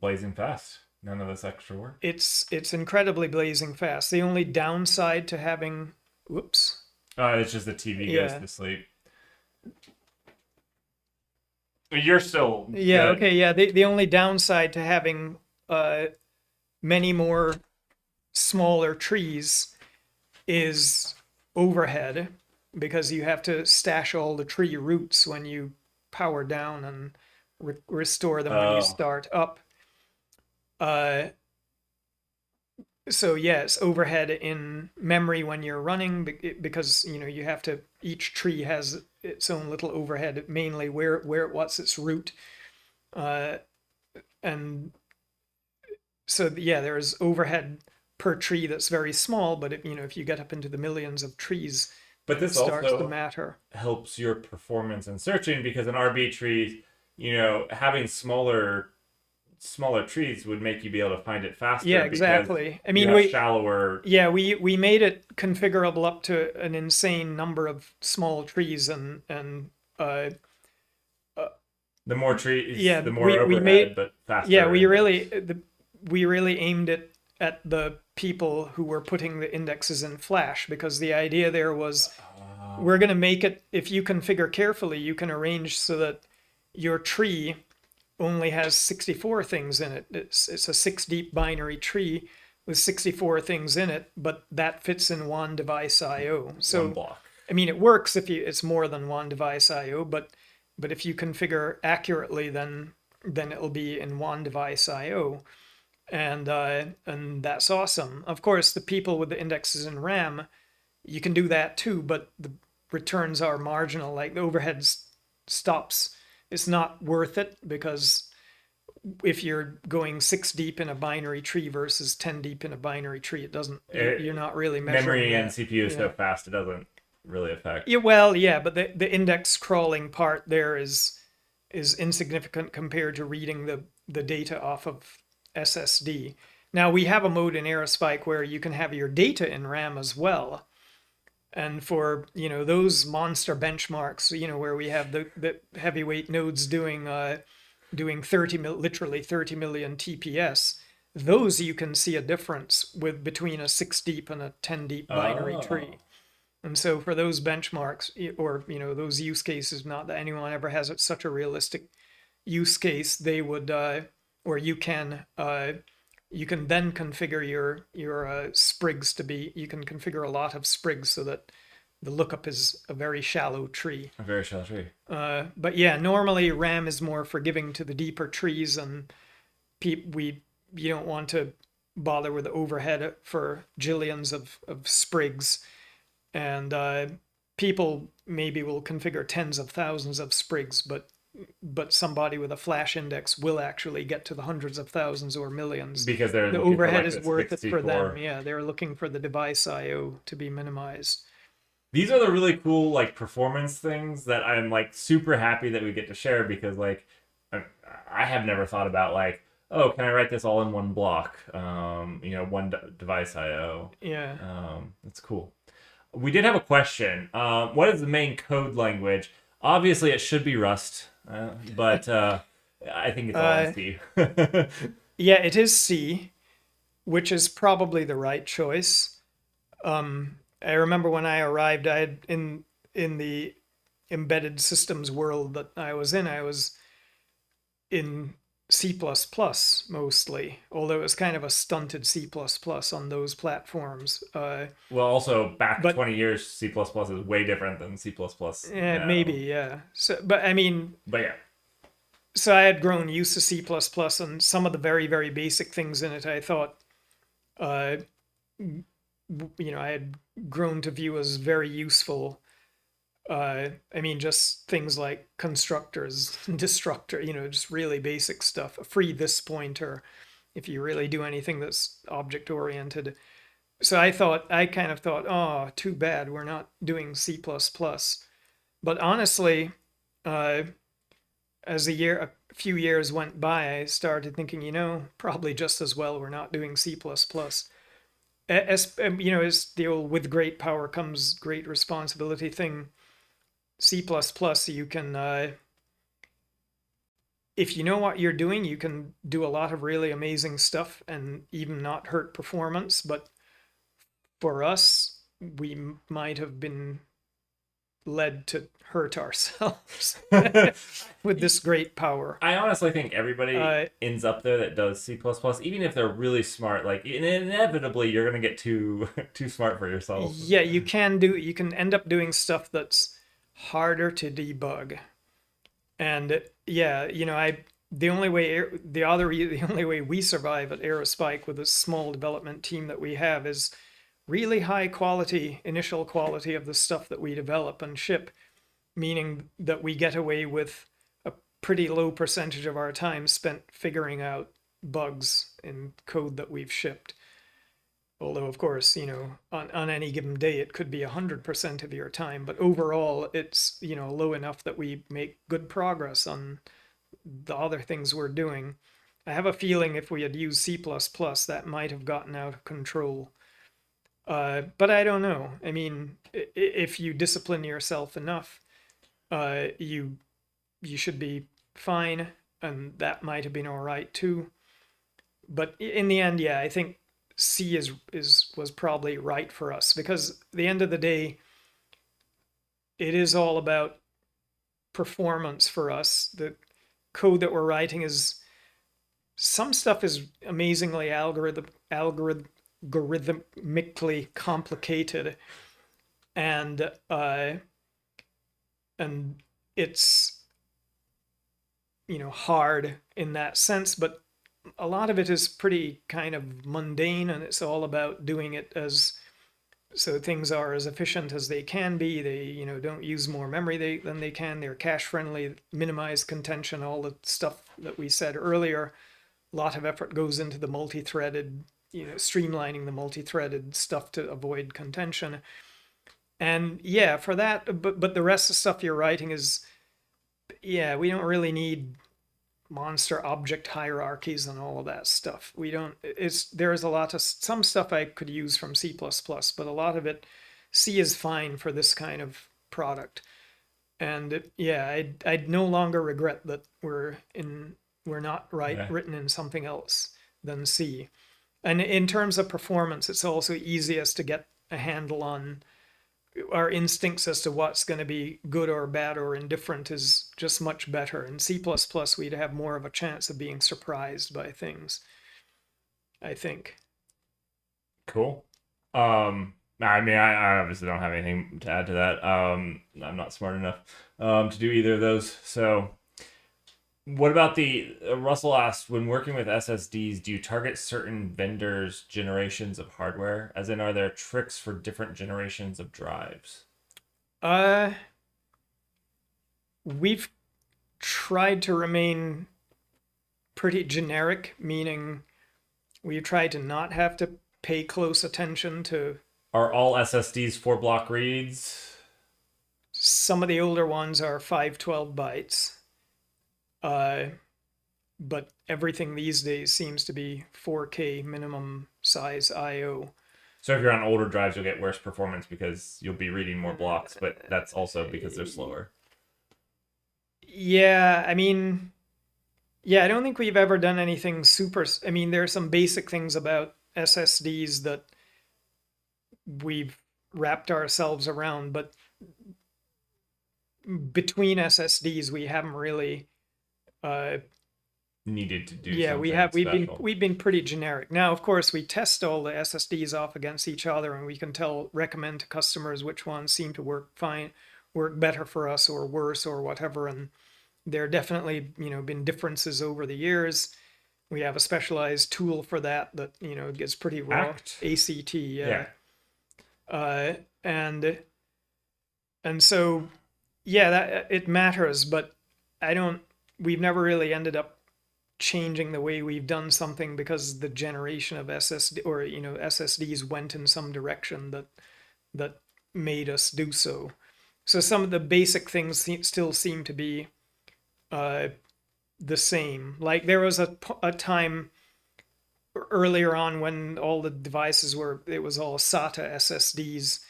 blazing fast. None of this extra work. It's incredibly blazing fast. The only downside to having it's just the TV goes to sleep. You're still good. Okay, yeah. The only downside to having many more smaller trees is overhead, because you have to stash all the tree roots when you power down and restore them when you start up. So yes, overhead in memory when you're running, because you have to. Each tree has its own little overhead, mainly what's its root, and so there's overhead per tree that's very small. But if you get up into the millions of trees, but this starts also to matter. Helps your performance in searching, because an RB tree, having smaller trees would make you be able to find it faster. Yeah, exactly. I mean, shallower. Yeah, we made it configurable up to an insane number of small trees, and the more trees, the more we overhead, made, but faster. Yeah, we really aimed it at the people who were putting the indexes in Flash, because the idea there was we're going to make it, if you configure carefully, you can arrange so that your tree only has 64 things in it. It's a 6-deep binary tree with 64 things in it, but that fits in one device I/O. So one block. I mean, it works if it's more than one device I/O, but if you configure accurately, then it'll be in one device I/O, and that's awesome. Of course, the people with the indexes in RAM, you can do that too, but the returns are marginal. Like the overhead stops. It's not worth it, because if you're going 6 deep in a binary tree versus 10 deep in a binary tree, you're not really measuring memory that. And CPU is so fast, it doesn't really affect. Yeah, well, yeah, but the index crawling part there is insignificant compared to reading the data off of SSD. Now we have a mode in aerospike where you can have your data in RAM as well. And for those monster benchmarks, where we have the heavyweight nodes doing literally 30 million TPS, those you can see a difference between a 6 deep and a 10 deep binary tree. And so for those benchmarks, or those use cases, not that anyone ever has such a realistic use case, they would or you can then configure your sprigs to be, you can configure a lot of sprigs so that the lookup is a very shallow tree. A very shallow tree. But yeah, normally RAM is more forgiving to the deeper trees, and you don't want to bother with the overhead for jillions of sprigs. And people maybe will configure tens of thousands of sprigs, but somebody with a flash index will actually get to the hundreds of thousands or millions. Because they're the looking for, overhead like, is this worth it for 64. them. Yeah, they're looking for the device I/O to be minimized. These are the really cool, like, performance things that I'm, like, super happy that we get to share, because, like, I have never thought about, like, oh, can I write this all in one block? One device I/O. Yeah. That's cool. We did have a question. What is the main code language? Obviously, it should be Rust, but I think it's all in C. Yeah, it is C, which is probably the right choice. I remember when I arrived, I had in the embedded systems world that I was in C++ mostly, although it was kind of a stunted C++ on those platforms. Well, also back but- 20 years, C++ is way different than C++. Yeah, now. maybe, yeah. So, but I mean, But yeah. so I had grown used to C++, and some of the very, very basic things in it I thought, I had grown to view as very useful. I mean, just things like constructors, destructor, just really basic stuff. A free this pointer, if you really do anything that's object oriented. So I kind of thought, oh, too bad we're not doing C++. But honestly, as a few years went by, I started thinking, probably just as well we're not doing C++. As the old "with great power comes great responsibility" thing. C++, you can, if you know what you're doing, you can do a lot of really amazing stuff and even not hurt performance. But for us, we might have been led to hurt ourselves with this great power. I honestly think everybody ends up there that does C++, even if they're really smart. Like, inevitably, you're going to get too smart for yourself. Yeah, you can end up doing stuff that's harder to debug. And yeah, the only way we survive at aerospike with a small development team that we have is really high quality, initial quality of the stuff that we develop and ship, meaning that we get away with a pretty low percentage of our time spent figuring out bugs in code that we've shipped. Although, of course, on any given day, it could be 100% of your time. But overall, it's, low enough that we make good progress on the other things we're doing. I have a feeling if we had used C++, that might have gotten out of control. But I don't know. I mean, if you discipline yourself enough, you should be fine. And that might have been all right, too. But in the end, yeah, I think C was probably right for us, because at the end of the day, it is all about performance for us. The code that we're writing some stuff is amazingly algorithmically complicated, and it's hard in that sense, but a lot of it is pretty kind of mundane, and it's all about doing it so things are as efficient as they can be. They, don't use more memory than they can. They're cache friendly, minimize contention, all the stuff that we said earlier. A lot of effort goes into the multi-threaded, streamlining the multi-threaded stuff to avoid contention. And yeah, for that, but the rest of the stuff you're writing is, yeah, we don't really need monster object hierarchies and all of that stuff. There is a lot of some stuff I could use from C++, but a lot of it, C is fine for this kind of product. And I'd no longer regret that we're not written in something else than C. And in terms of performance, it's also easiest to get a handle on. Our instincts as to what's going to be good or bad or indifferent is just much better. In C++, we'd have more of a chance of being surprised by things, I think. Cool. I mean, I obviously don't have anything to add to that. I'm not smart enough to do either of those. So, what about the Russell asked, when working with SSDs, do you target certain vendors' generations of hardware? As in, are there tricks for different generations of drives? We've tried to remain pretty generic, meaning we've tried to not have to pay close attention to. Are all SSDs 4-block reads? Some of the older ones are 512 bytes. But everything these days seems to be 4K minimum size I/O. So if you're on older drives, you'll get worse performance because you'll be reading more blocks, but that's also because they're slower. Yeah, I mean, yeah, I don't think we've ever done anything super. I mean, there are some basic things about SSDs that we've wrapped ourselves around, but between SSDs, we haven't really needed to do. Yeah, something we've been pretty generic. Now, of course, we test all the SSDs off against each other, and we can recommend to customers which ones seem to work better for us or worse or whatever. And there are definitely been differences over the years. We have a specialized tool for that gets pretty raw. ACT, yeah. And so that it matters, but we've never really ended up changing the way we've done something because the generation of SSD or SSDs went in some direction that made us do so. So some of the basic things still seem to be the same. Like there was a time earlier on when all the devices it was all SATA SSDs.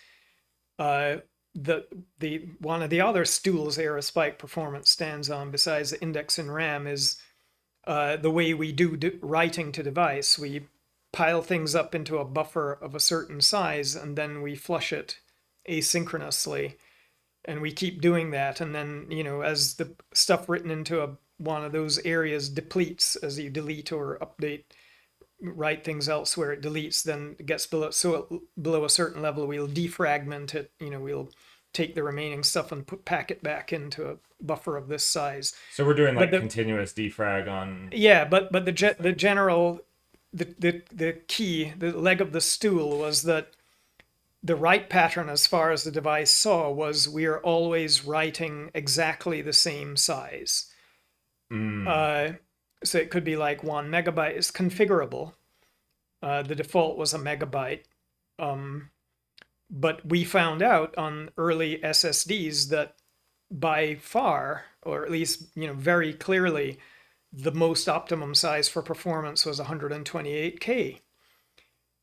One of the other stools aerospike performance stands on besides the index and RAM is the way we do writing to device. We pile things up into a buffer of a certain size and then we flush it asynchronously, and we keep doing that, and then as the stuff written into one of those areas depletes as you delete or update, write things elsewhere, it deletes, then it gets below a certain level, we'll defragment it, we'll take the remaining stuff and pack it back into a buffer of this size. So we're doing continuous defrag on. Yeah, but the general, the key, the leg of the stool was that the write pattern, as far as the device saw, was we are always writing exactly the same size. So it could be like 1 megabyte. It's configurable. The default was a megabyte. But we found out on early SSDs that by far, or at least very clearly, the most optimum size for performance was 128K.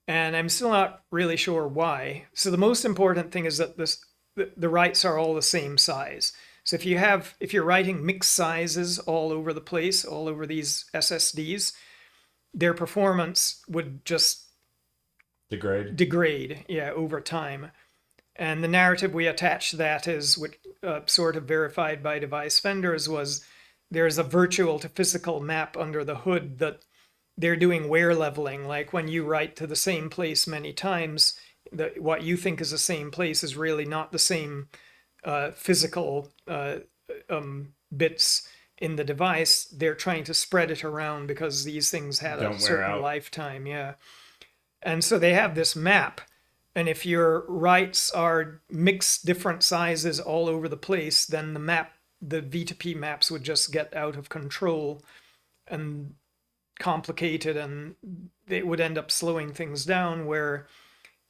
And I'm still not really sure why. So the most important thing is that the writes are all the same size. So if you're writing mixed sizes all over the place, all over these SSDs, their performance would just degrade, over time. And the narrative we attached to that is, which sort of verified by device vendors, was there's a virtual to physical map under the hood that they're doing wear leveling. Like when you write to the same place many times, what you think is the same place is really not the same physical bits in the device. They're trying to spread it around because these things had a certain lifetime. Yeah. And so they have this map. And if your writes are mixed different sizes all over the place, then the V2P maps would just get out of control and complicated, and it would end up slowing things down, where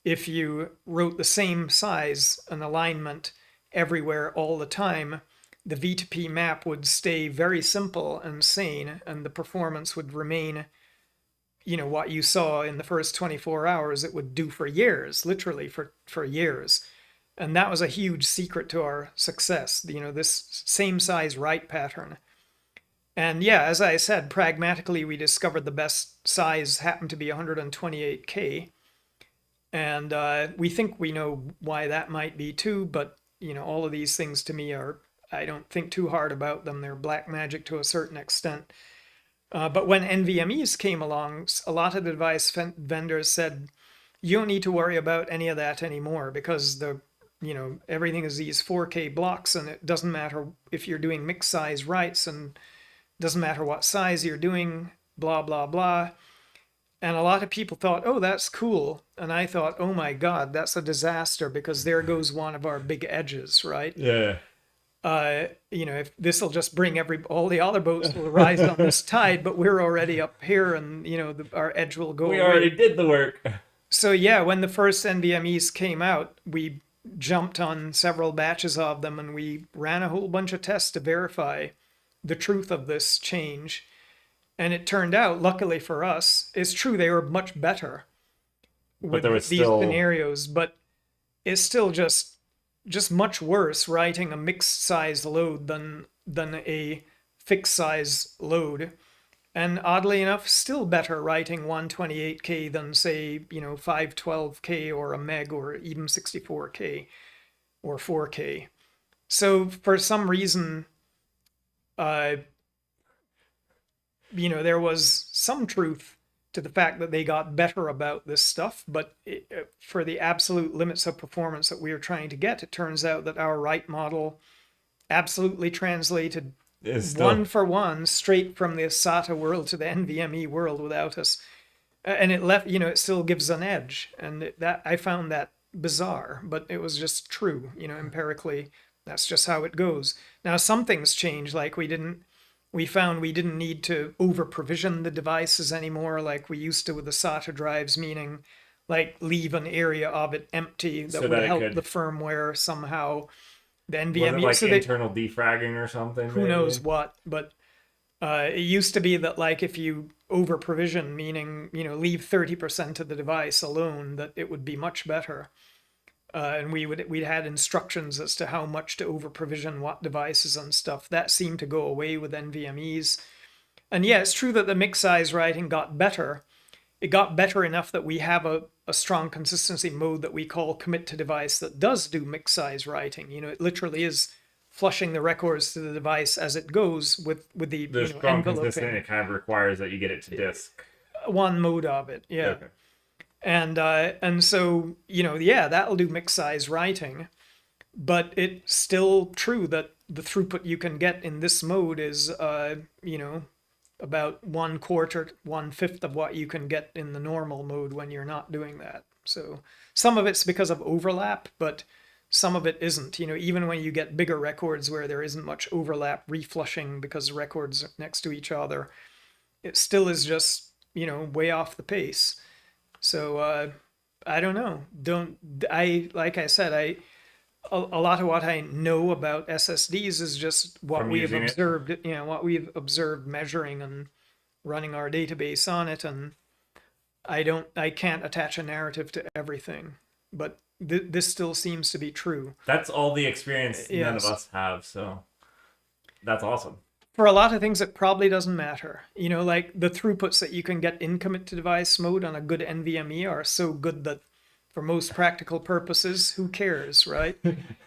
if you wrote the same size and alignment everywhere all the time, the V2P map would stay very simple and sane, and the performance would remain what you saw in the first 24 hours it would do for years, literally for years. And that was a huge secret to our success, this same size write pattern. And yeah, as I said, pragmatically, we discovered the best size happened to be 128K. And we think we know why that might be too, but all of these things to me I don't think too hard about them. They're black magic to a certain extent. But when NVMEs came along, a lot of the device vendors said, you don't need to worry about any of that anymore, because everything is these 4K blocks, and it doesn't matter if you're doing mix size writes, and doesn't matter what size you're doing, blah, blah, blah. And a lot of people thought, oh, that's cool. And I thought, oh my God, that's a disaster, because there goes one of our big edges, right? Yeah. If this will just bring all the other boats will rise on this tide, but we're already up here, and our edge will go We away. already did the work. So yeah, when the first NVMEs came out, we jumped on several batches of them, and we ran a whole bunch of tests to verify the truth of this change. And it turned out, luckily for us, it's true they were much better with there was these still... scenarios, but it's still just much worse writing a mixed size load than a fixed size load. And oddly enough, still better writing 128K than, say, 512K or a meg, or even 64K or 4K. So for some reason, there was some truth to the fact that they got better about this stuff, but for the absolute limits of performance that we were trying to get, it turns out that our write model absolutely translated one for one straight from the SATA world to the NVMe world without us, and it left. It still gives an edge, and that I found that bizarre, but it was just true. Empirically, that's just how it goes. Now some things change, like we found we didn't need to over provision the devices anymore like we used to with the SATA drives, meaning like leave an area of it empty that would help the firmware somehow. The NVMe, was it like internal defragging or something? Who knows what, but it used to be that, like, if you over provision, meaning leave 30% of the device alone, that it would be much better. And we'd had instructions as to how much to over provision what devices and stuff. That seemed to go away with NVMEs. And yeah, it's true that the mix size writing got better. It got better enough that we have a strong consistency mode that we call commit to device that does do mix size writing. It literally is flushing the records to the device as it goes with the strong enveloping. consistent. It kind of requires that you get it to disk. One mode of it, yeah. Okay. And so that'll do mix size writing, but it's still true that the throughput you can get in this mode is about 1/5 of what you can get in the normal mode when you're not doing that. So some of it's because of overlap, but some of it isn't. Even when you get bigger records where there isn't much overlap reflushing because the records are next to each other, it still is just way off the pace. So I don't know. Like I said, a lot of what I know about SSDs is just what we have observed, what we've observed measuring and running our database on it. And I can't attach a narrative to everything, but this still seems to be true. That's all the experience none of us have. So that's awesome. For a lot of things, it probably doesn't matter. Like the throughputs that you can get in commit to device mode on a good NVMe are so good that for most practical purposes, who cares, right?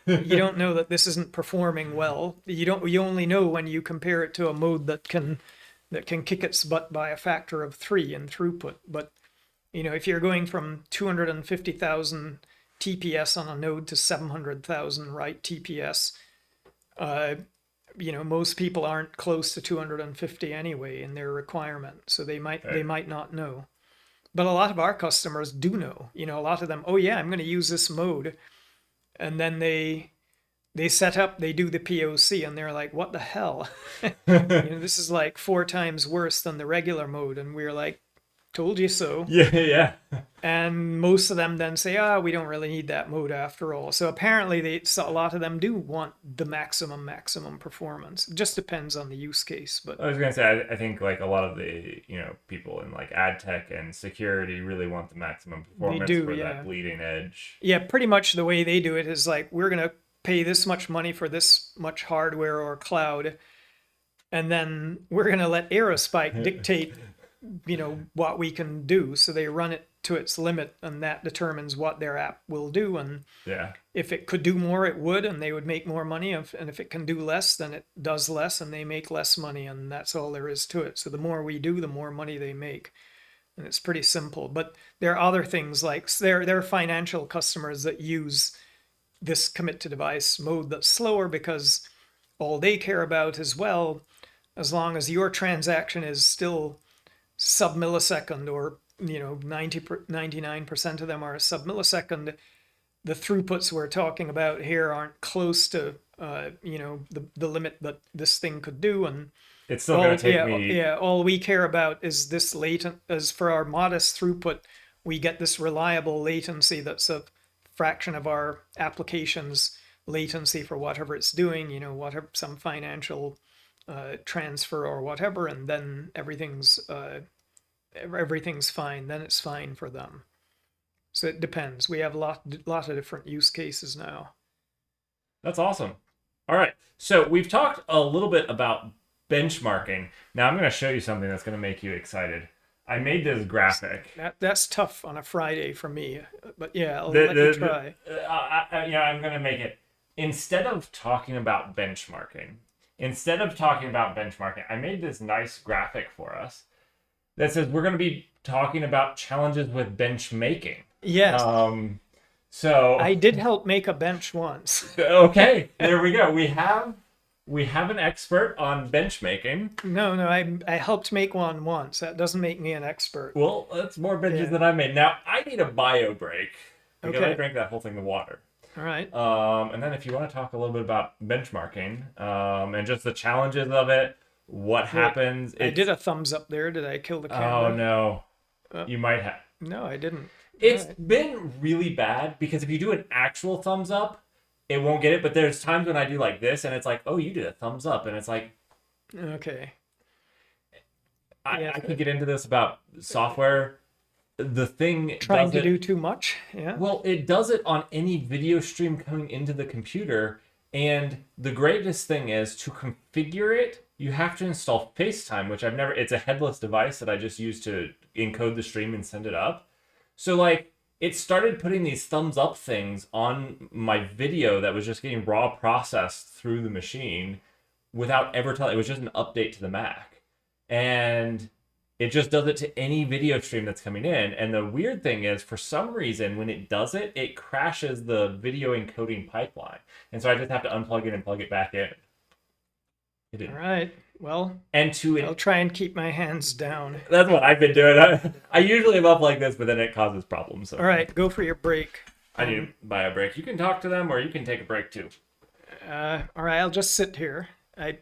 You don't know that this isn't performing well. You only know when you compare it to a mode that can kick its butt by a factor of 3 in throughput. But if you're going from 250,000 TPS on a node to 700,000 write TPS, most people aren't close to 250 anyway in their requirement, so they might not know. But a lot of our customers do know. A lot of them, oh yeah, I'm going to use this mode, and then they set up, they do the POC, and they're like, what the hell? This is like 4 times worse than the regular mode, and we're like, told you so. Yeah. And most of them then say, we don't really need that mode after all. So apparently a lot of them do want the maximum performance. It just depends on the use case. But I was going to say, I think like a lot of the, people in like ad tech and security really want the maximum performance that bleeding edge. Yeah, pretty much the way they do it is like, we're going to pay this much money for this much hardware or cloud, and then we're going to let aerospike dictate what we can do. So they run it to its limit, and that determines what their app will do. And if it could do more, it would, and they would make more money. And if it can do less, then it does less, and they make less money, and that's all there is to it. So the more we do, the more money they make. and it's pretty simple. But there are other things like there are financial customers that use this commit to device mode that's slower because all they care about is, well, as long as your transaction is still sub-millisecond, or 99% of them are sub-millisecond, the throughputs we're talking about here aren't close to the limit that this thing could do. And It's still going to take me. Yeah, all we care about is this latent, as for our modest throughput, we get this reliable latency that's a fraction of our application's latency for whatever it's doing, whatever, some financial transfer or whatever, and then everything's fine. Then it's fine for them. So it depends. We have a lot of different use cases now. That's awesome. All right. So we've talked a little bit about benchmarking. Now I'm going to show you something that's going to make you excited. I made this graphic. That's tough on a Friday for me, but yeah, I'll let you try. I'm going to make it. Instead of talking about benchmarking, I made this nice graphic for us that says we're going to be talking about challenges with bench making. Yes. So I did help make a bench once. Okay, there we go. We have an expert on bench making. No, I helped make one once. That doesn't make me an expert. Well, that's more benches than I made. Now I need a bio break because I drank that whole thing of water. All right. And then if you want to talk a little bit about benchmarking, and just the challenges of it, what happens. I did a thumbs up there. Did I kill the camera? Oh no, you might have. No, I didn't. It's been really bad because if you do an actual thumbs up, it won't get it. But there's times when I do like this and it's like, oh, you did a thumbs up. And it's like, okay. I could get into this about software. The thing trying to do too much. Yeah. Well, it does it on any video stream coming into the computer. And the greatest thing is to configure it, you have to install FaceTime, which it's a headless device that I just use to encode the stream and send it up. So like it started putting these thumbs up things on my video that was just getting raw processed through the machine without ever telling. It was just an update to the Mac. And it just does it to any video stream that's coming in. And the weird thing is, for some reason, when it does it, it crashes the video encoding pipeline. And so I just have to unplug it and plug it back in. All right. Well, I'll try and keep my hands down. That's what I've been doing. I usually am up like this, but then it causes problems. So. All right, go for your break. I need to buy a break. You can talk to them, or you can take a break too. All right, I'll just sit here. I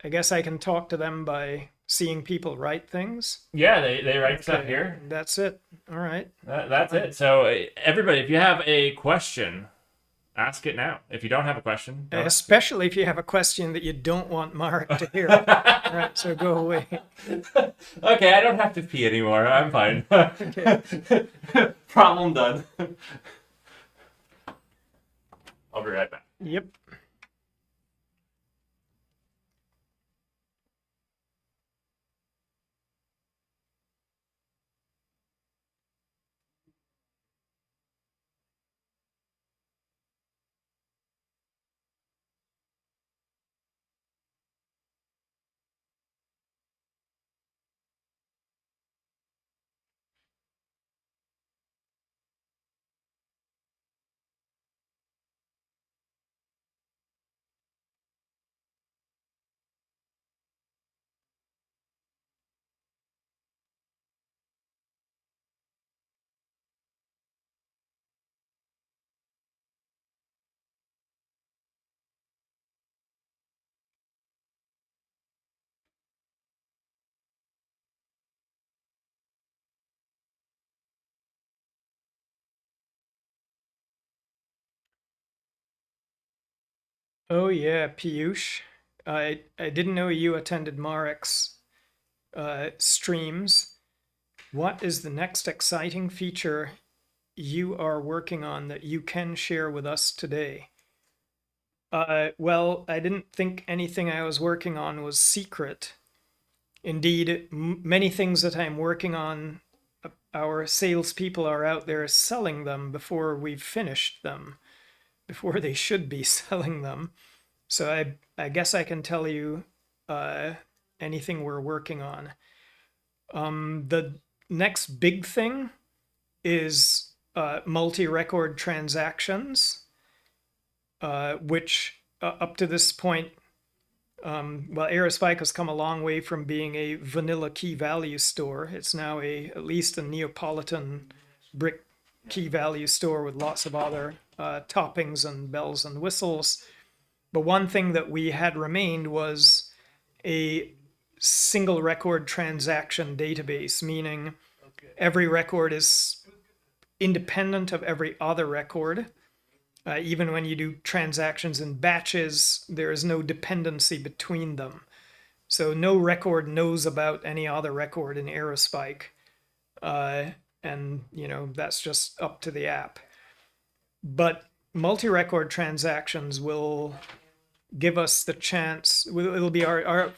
guess I can talk to them by seeing people write things. Yeah, they write stuff here. That's it. All right. That's it. So everybody, if you have a question, ask it now. If you don't have a question, especially if you have a question that you don't want Mark to hear. All right, so go away. Okay, I don't have to pee anymore. I'm fine. Okay. Problem done. I'll be right back. Yep. Oh yeah, Piyush. I didn't know you attended Marek's streams. What is the next exciting feature you are working on that you can share with us today? Well, I didn't think anything I was working on was secret. Indeed, many things that I'm working on, our salespeople are out there selling them before we've finished them, before they should be selling them. So I guess I can tell you anything we're working on. The next big thing is multi-record transactions, which up to this point, well, aerospike has come a long way from being a vanilla key value store. It's now at least a Neapolitan brick key value store with lots of other toppings and bells and whistles. But one thing that we had remained was a single record transaction database, meaning every record is independent of every other record. Even when you do transactions in batches, there is no dependency between them. So no record knows about any other record in aerospike. And, that's just up to the app. But multi-record transactions will give us the chance, it'll be our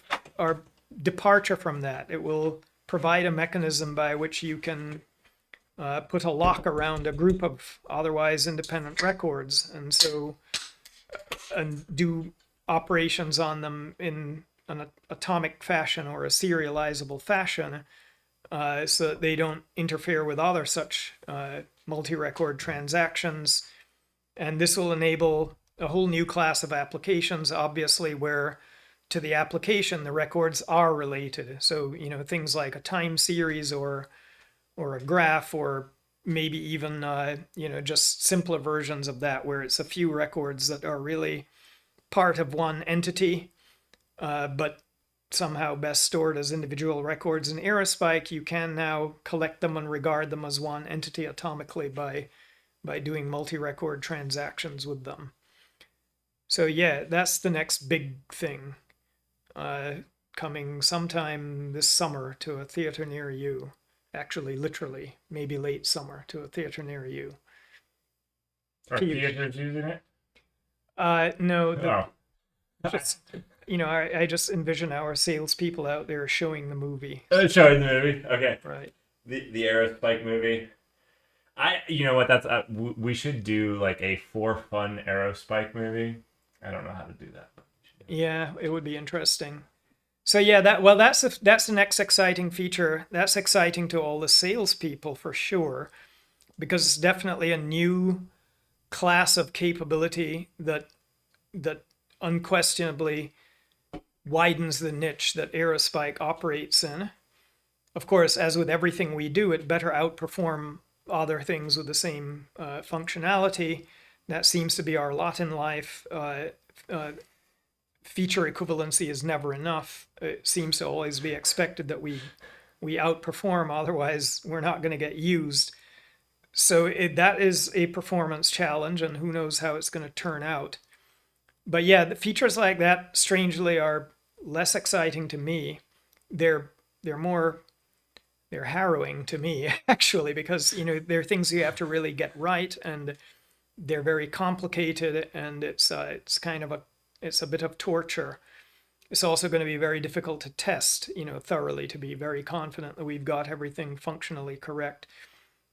departure from that. It will provide a mechanism by which you can put a lock around a group of otherwise independent records, and do operations on them in an atomic fashion or a serializable fashion, so that they don't interfere with other such multi-record transactions. And this will enable a whole new class of applications, obviously, where to the application the records are related. So, things like a time series or a graph, or maybe even, just simpler versions of that, where it's a few records that are really part of one entity, but somehow best stored as individual records. In aerospike, you can now collect them and regard them as one entity atomically by doing multi-record transactions with them. So yeah, that's the next big thing, coming sometime this summer to a theater near you. Actually, literally, maybe late summer to a theater near you. Are theaters using it? No. I just envision our salespeople out there showing the movie. Showing the movie? Okay. Right. The aerospike movie. That's we should do like a for fun aerospike movie. I don't know how to do that. Yeah, it would be interesting. So yeah, that's the next exciting feature. That's exciting to all the salespeople for sure, because it's definitely a new class of capability that unquestionably widens the niche that aerospike operates in. Of course, as with everything we do, it better outperform other things with the same functionality. That seems to be our lot in life. Feature equivalency is never enough. It seems to always be expected that we outperform, otherwise we're not going to get used. So that is a performance challenge, and who knows how it's going to turn out. But yeah, the features like that, strangely, are less exciting to me. They're harrowing to me, actually, because they're things you have to really get right, and they're very complicated, and it's a bit of torture. It's also going to be very difficult to test, thoroughly, to be very confident that we've got everything functionally correct.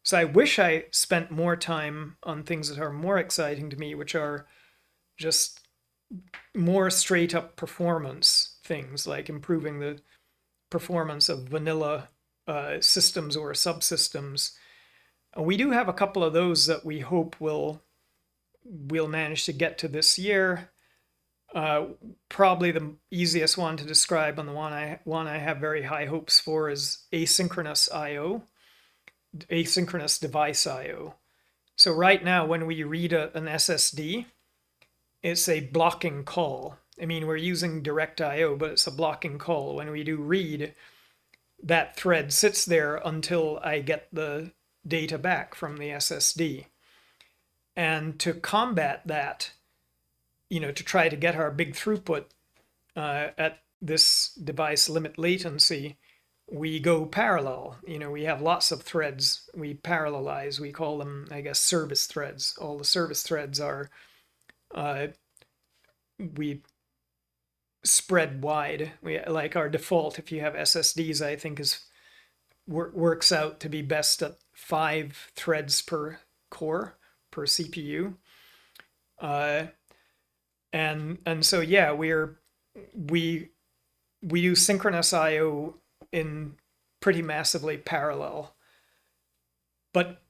So I wish I spent more time on things that are more exciting to me, which are just more straight up performance things, like improving the performance of vanilla systems or subsystems. And we do have a couple of those that we hope we'll manage to get to this year. Probably the easiest one to describe, and the one I have very high hopes for, is asynchronous I/O, asynchronous device I/O. So right now, when we read an SSD, it's a blocking call. I mean, we're using direct I/O, but it's a blocking call. When we do read, that thread sits there until I get the data back from the SSD. And to combat that, to try to get our big throughput at this device limit latency, we go parallel. We have lots of threads. We parallelize. We call them, I guess, service threads. All the service threads are, we spread wide. Like our default, if you have SSDs, I think works out to be best at 5 threads per core per CPU. And so yeah, we do synchronous I/O in pretty massively parallel. But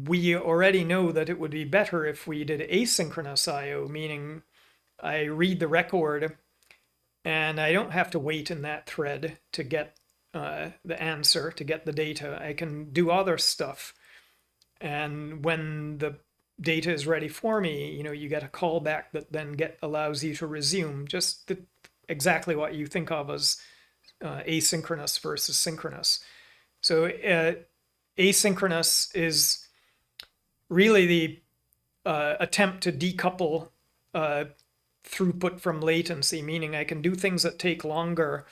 we already know that it would be better if we did asynchronous I/O, meaning I read the record and I don't have to wait in that thread to get the answer, to get the data. I can do other stuff. And when the data is ready for me, you get a callback that then allows you to resume just exactly what you think of as asynchronous versus synchronous. So asynchronous is really the attempt to decouple throughput from latency, meaning I can do things that take longer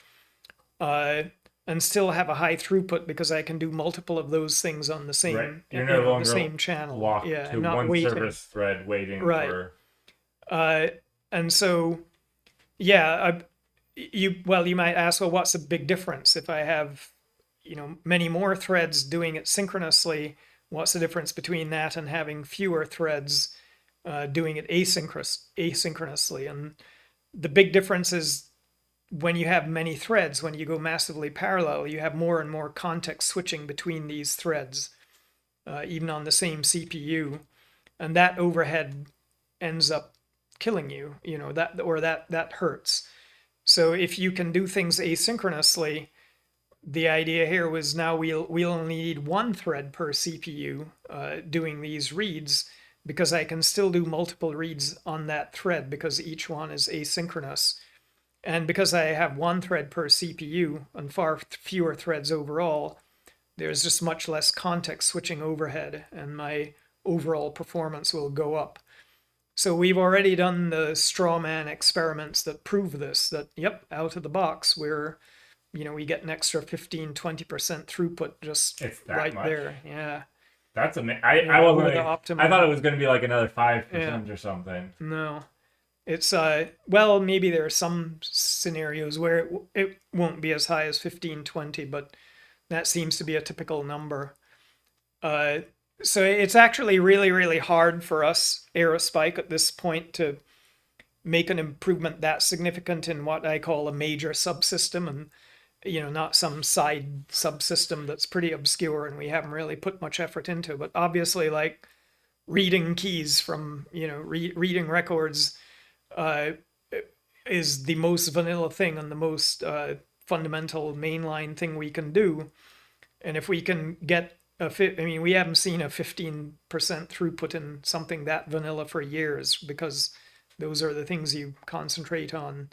and still have a high throughput because I can do multiple of those things on the same, Right. You're no longer the same channel. locked Yeah, to I'm not one waiting. service thread waiting Right. for. And so, yeah, you might ask, well, what's the big difference if I have, many more threads doing it synchronously? What's the difference between that and having fewer threads doing it asynchronously? And the big difference is when you have many threads, when you go massively parallel, you have more and more context switching between these threads, even on the same CPU, and that overhead ends up killing you. That hurts. So if you can do things asynchronously, the idea here was now we'll only need one thread per CPU doing these reads, because I can still do multiple reads on that thread because each one is asynchronous. And because I have one thread per CPU and far fewer threads overall, there's just much less context switching overhead, and my overall performance will go up. So we've already done the straw man experiments that prove this, that, yep, out of the box, we get an extra 15-20% throughput just right much. there. Yeah. That's amazing. I thought it was going to be like another 5% or something. No. It's, maybe there are some scenarios where it won't be as high as 15-20, but that seems to be a typical number. So it's actually really, really hard for us, aerospike, at this point to make an improvement that significant in what I call a major subsystem, and not some side subsystem that's pretty obscure and we haven't really put much effort into. But obviously, like reading keys from reading records is the most vanilla thing and the most fundamental mainline thing we can do. And if we can get we haven't seen a 15% throughput in something that vanilla for years, because those are the things you concentrate on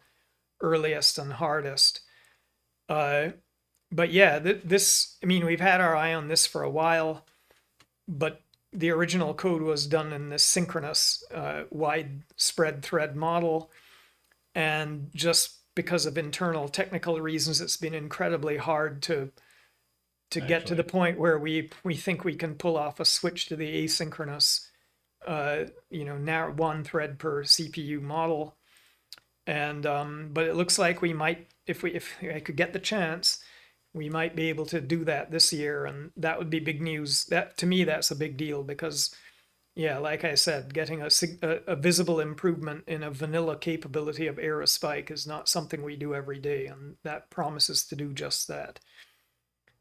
earliest and hardest. But yeah, we've had our eye on this for a while, but the original code was done in this synchronous widespread thread model. And just because of internal technical reasons, it's been incredibly hard to get to the point where we think we can pull off a switch to the asynchronous, now one thread per CPU model. And but it looks like we might, if I could get the chance, we might be able to do that this year, and that would be big news. That, to me, that's a big deal, because, yeah, like I said, getting a visible improvement in a vanilla capability of aerospike is not something we do every day, and that promises to do just that.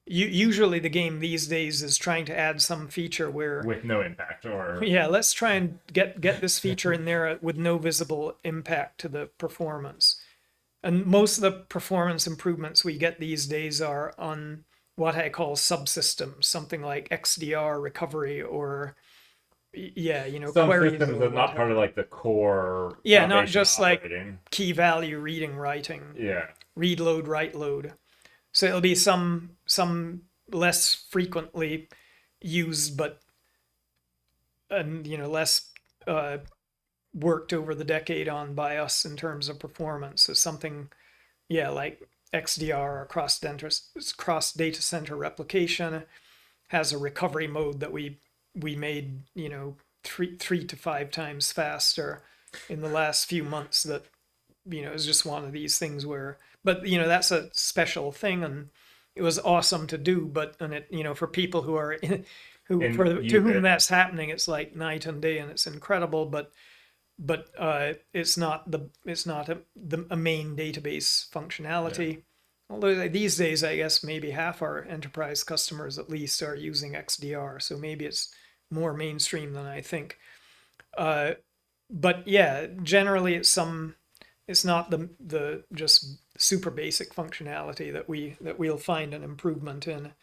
Usually the game these days is trying to add some feature where with no impact, or let's try and get this feature in there with no visible impact to the performance. And most of the performance improvements we get these days are on what I call subsystems, something like XDR recovery, or some queries systems are not part of like the core. Not just operating. like key value reading, writing. Yeah. Read load, write load. So it'll be some less frequently used, but less worked over the decade on by us in terms of performance. So something, like XDR, or cross data center replication, has a recovery mode that we made 3 to 5 times faster in the last few months. That is just one of these things where. But that's a special thing, and it was awesome to do. But for people who are to whom that's happening, it's like night and day, and it's incredible. But it's not a main database functionality. although these days, I guess maybe half our enterprise customers at least are using XDR, so maybe it's more mainstream than I think. But yeah, generally it's not the just super basic functionality that we'll find an improvement in.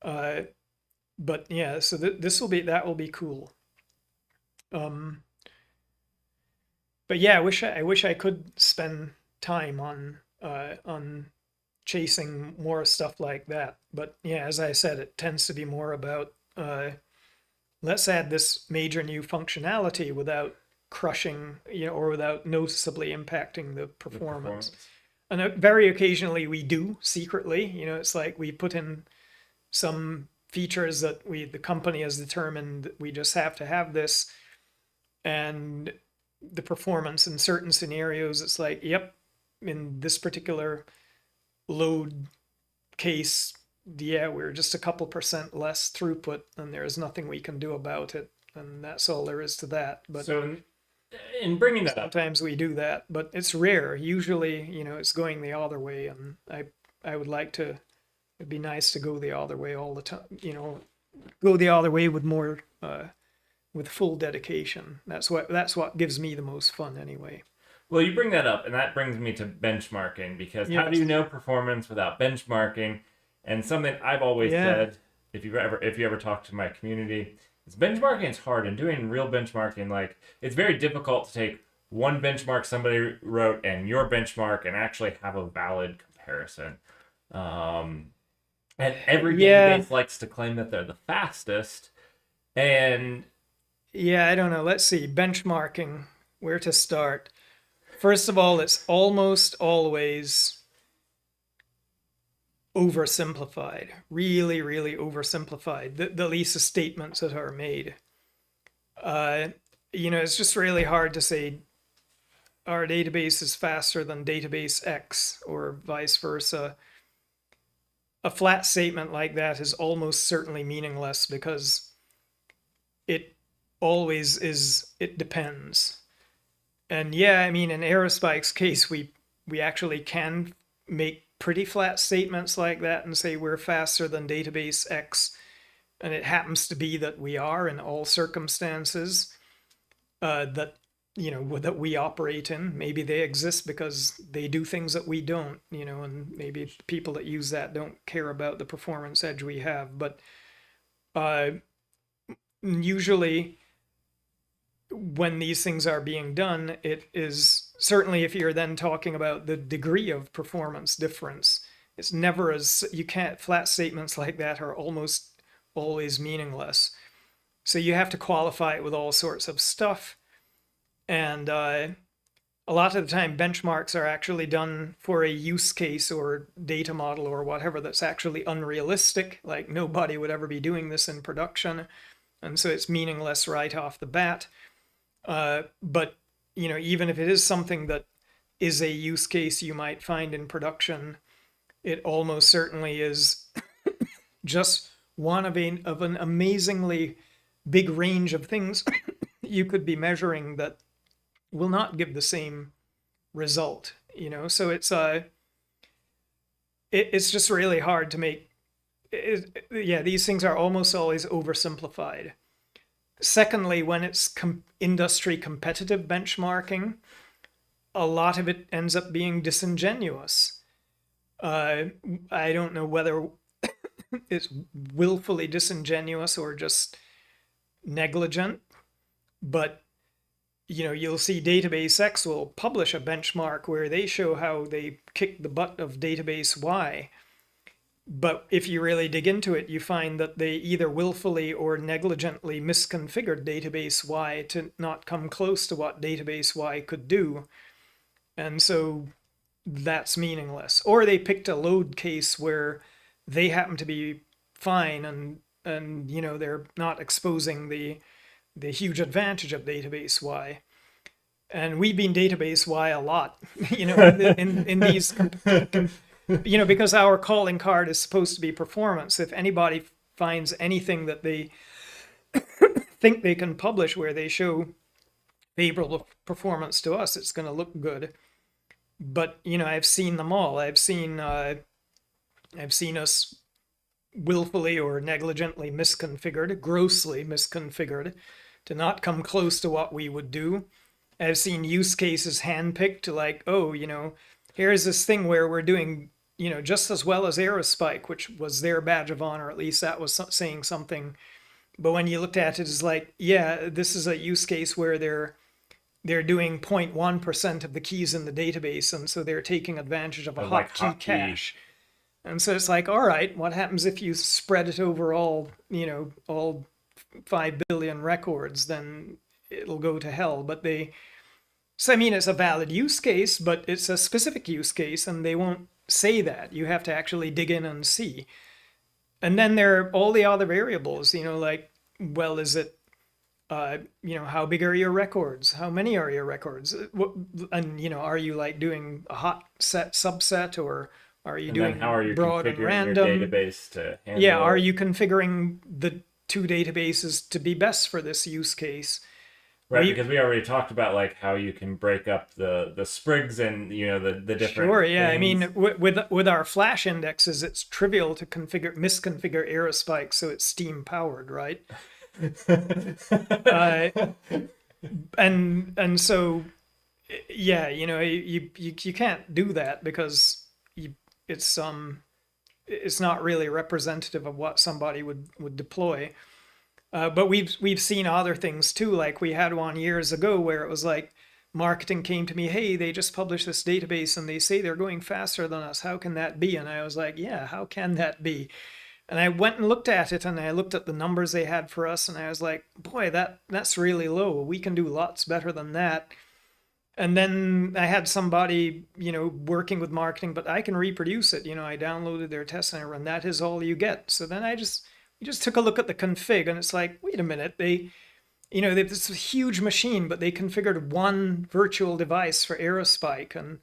But yeah, so that will be cool. But yeah, I wish I could spend time on chasing more stuff like that. But yeah, as I said, it tends to be more about let's add this major new functionality without crushing, or without noticeably impacting the performance. And very occasionally we do secretly, it's like we put in some features that the company has determined that we just have to have this, and the performance in certain scenarios, it's like, yep, in this particular load case, yeah, we're just a couple % less throughput, and there's nothing we can do about it, and that's all there is to that. But so in bringing that up, sometimes we do that, but it's rare. Usually, it's going the other way, and I would like to. It'd be nice to go the other way all the time. Go the other way with more, with full dedication. That's what gives me the most fun, anyway. Well, you bring that up, and that brings me to benchmarking, because how do you know performance without benchmarking? And something I've always said, if you ever talk to my community, is benchmarking is hard, and doing real benchmarking, like, it's very difficult to take one benchmark somebody wrote and your benchmark and actually have a valid comparison. And every database likes to claim that they're the fastest. And yeah, I don't know. Let's see. Benchmarking, where to start? First of all, it's almost always oversimplified. Really, really oversimplified. The least of statements that are made. It's just really hard to say our database is faster than database X or vice versa. A flat statement like that is almost certainly meaningless, because it always is, it depends. And yeah, I mean, in aerospike's case, we actually can make pretty flat statements like that and say we're faster than database X, and it happens to be that we are in all circumstances that we operate in. Maybe they exist because they do things that we don't, and maybe people that use that don't care about the performance edge we have. But usually when these things are being done, it is certainly, if you're then talking about the degree of performance difference, it's never flat statements like that are almost always meaningless. So you have to qualify it with all sorts of stuff. And a lot of the time, benchmarks are actually done for a use case or data model or whatever that's actually unrealistic. Like, nobody would ever be doing this in production. And so it's meaningless right off the bat. But, even if it is something that is a use case you might find in production, it almost certainly is just one of an amazingly big range of things you could be measuring that will not give the same result, so it's just really hard to make these things are almost always oversimplified. Secondly, when it's industry competitive benchmarking, a lot of it ends up being disingenuous. I don't know whether it's willfully disingenuous or just negligent, but you'll see database X will publish a benchmark where they show how they kicked the butt of database Y. But if you really dig into it, you find that they either willfully or negligently misconfigured database Y to not come close to what database Y could do. And so that's meaningless. Or they picked a load case where they happen to be fine and they're not exposing the huge advantage of database Y. And we've been database Y a lot, in these, because our calling card is supposed to be performance. If anybody finds anything that they think they can publish where they show favorable performance to us, it's going to look good. but I've seen them all. I've seen us willfully or negligently misconfigured, grossly misconfigured, to not come close to what we would do. I've seen use cases handpicked, like, oh, here's this thing where we're doing, just as well as aerospike, which was their badge of honor. At least that was saying something. But when you looked at it, it's like, yeah, this is a use case where they're doing 0.1% of the keys in the database, and so they're taking advantage of a hotkey cache. And so it's like, all right, what happens if you spread it over all 5 billion records? Then it'll go to hell. But so I mean, it's a valid use case, but it's a specific use case, and they won't say that. You have to actually dig in and see. And then there are all the other variables, like, well, is it, how big are your records? How many are your records? And, are you like doing a hot set subset, or are you doing how are you broad and configuring random? your database to handle? Yeah, are you configuring the two databases to be best for this use case? Right, because we already talked about like how you can break up the sprigs and the different. Sure, yeah. things. I mean, with our Flash indexes, it's trivial to misconfigure aerospike so it's steam powered, right? And so, yeah, you can't do that because it's not really representative of what somebody would deploy. But we've seen other things too. Like we had one years ago where it was like marketing came to me, hey, they just published this database and they say they're going faster than us. How can that be? And I was like, yeah, how can that be? And I went and looked at it, and I looked at the numbers they had for us, and I was like, boy, that's really low. We can do lots better than that. And then I had somebody, working with marketing, but I can reproduce it. I downloaded their test and I run, that is all you get. So then we just took a look at the config, and it's like, wait a minute, they've this huge machine, but they configured one virtual device for aerospike, and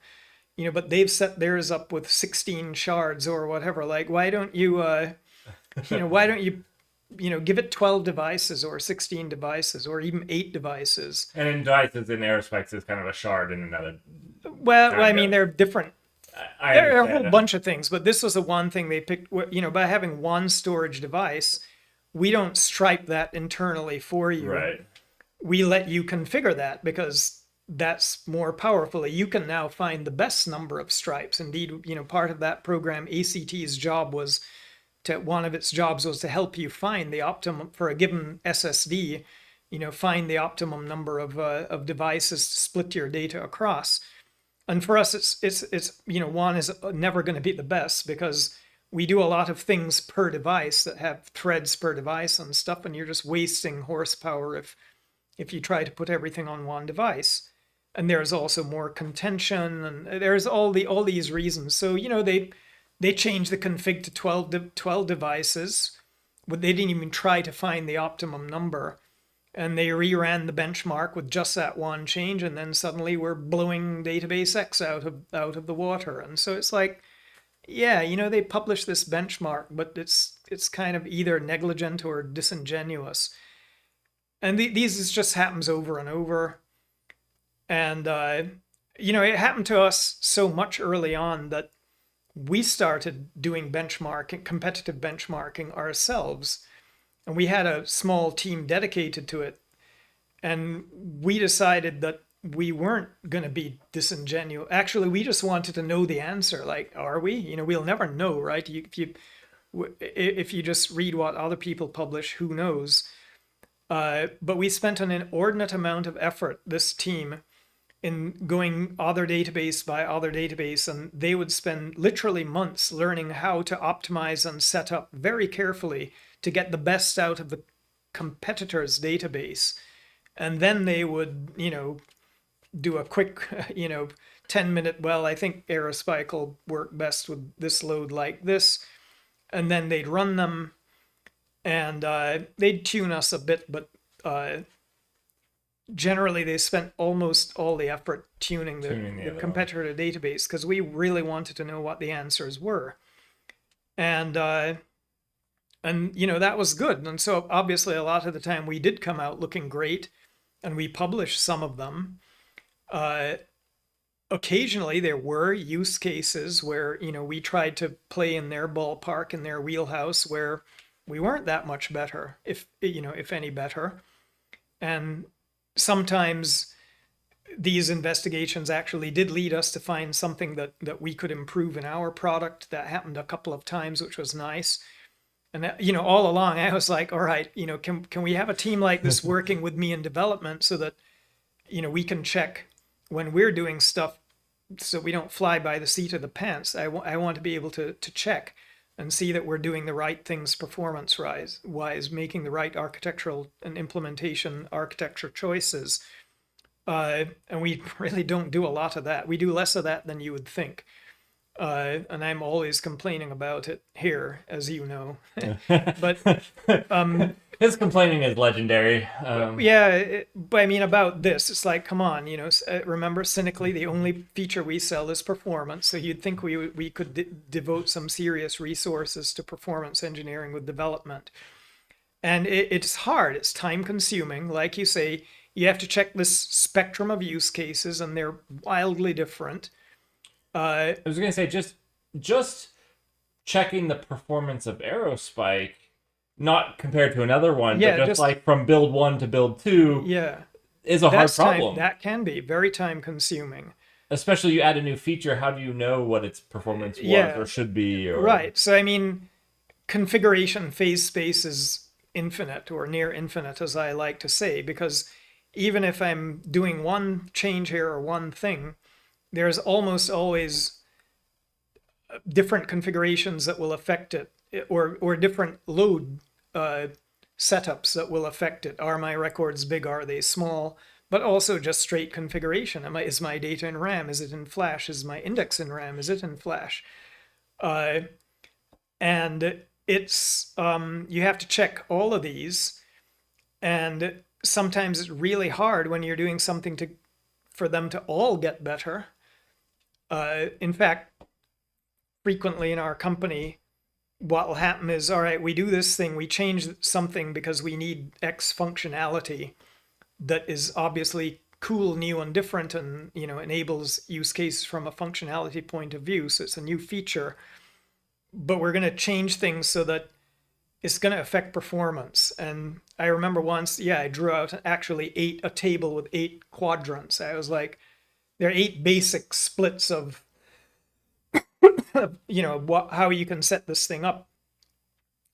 but they've set theirs up with 16 shards or whatever. Like, why don't you give it 12 devices or 16 devices or even 8 devices? And in devices in aerospikes is kind of a shard in another. Well, I mean, they're different. There are a whole that. bunch of things, but this was the one thing they picked. By having one storage device, we don't stripe that internally for you. Right. We let you configure that because that's more powerful. You can now find the best number of stripes. Indeed, part of that program, ACT's job was one of its jobs was to help you find the optimum for a given SSD. Find the optimum number of devices to split your data across. And for us, it's one is never going to be the best because we do a lot of things per device that have threads per device and stuff, and you're just wasting horsepower if you try to put everything on one device. And there's also more contention, and there's all these reasons. So they changed the config to 12 devices, but they didn't even try to find the optimum number. And they reran the benchmark with just that one change, and then suddenly we're blowing database X out of the water. And so it's like, yeah, they publish this benchmark, but it's kind of either negligent or disingenuous. And these just happens over and over. And it happened to us so much early on that we started doing competitive benchmarking ourselves. And we had a small team dedicated to it. And we decided that we weren't going to be disingenuous. Actually, we just wanted to know the answer. Like, are we? We'll never know, right? If you just read what other people publish, who knows? But we spent an inordinate amount of effort, this team, in going other database by other database, and they would spend literally months learning how to optimize and set up very carefully to get the best out of the competitor's database. And then they would, do a quick, 10-minute, well, I think aerospike will work best with this load like this. And then they'd run them, and they'd tune us a bit, but generally they spent almost all the effort tuning the competitor database because we really wanted to know what the answers were. And that was good. And so obviously a lot of the time we did come out looking great, and we published some of them. occasionally there were use cases where, we tried to play in their ballpark, in their wheelhouse, where we weren't that much better, if any better. And sometimes these investigations actually did lead us to find something that we could improve in our product. That happened a couple of times, which was nice. And that, all along I was like, all right, can we have a team like this working with me in development so that, we can check when we're doing stuff so we don't fly by the seat of the pants. I want to be able to check and see that we're doing the right things performance-wise, making the right architectural and implementation architecture choices. And we really don't do a lot of that. We do less of that than you would think. And I'm always complaining about it here, as you know. But his complaining is legendary. But I mean, about this, it's like, come on, remember, cynically, the only feature we sell is performance. So you'd think we could devote some serious resources to performance engineering with development. And it's hard. It's time consuming. Like you say, you have to check this spectrum of use cases, and they're wildly different. I was going to say, just checking the performance of aerospike, not compared to another one, but just like from build 1 to build 2, is a hard problem. That can be very time consuming. Especially you add a new feature, how do you know what its performance was or should be? Right. So, I mean, configuration phase space is infinite, or near infinite, as I like to say, because even if I'm doing one change here or one thing, there's almost always different configurations that will affect it, or different load setups that will affect it. Are my records big? Are they small? But also just straight configuration. Is my data in RAM? Is it in Flash? Is my index in RAM? Is it in Flash? And it's you have to check all of these, and sometimes it's really hard when you're doing something for them to all get better. In fact, frequently in our company, what will happen is, all right, we do this thing, we change something because we need X functionality that is obviously cool, new, and different, and enables use cases from a functionality point of view. So it's a new feature, but we're going to change things so that it's going to affect performance. And I remember once, I drew out actually a table with 8 quadrants. I was like, there are 8 basic splits of, how you can set this thing up,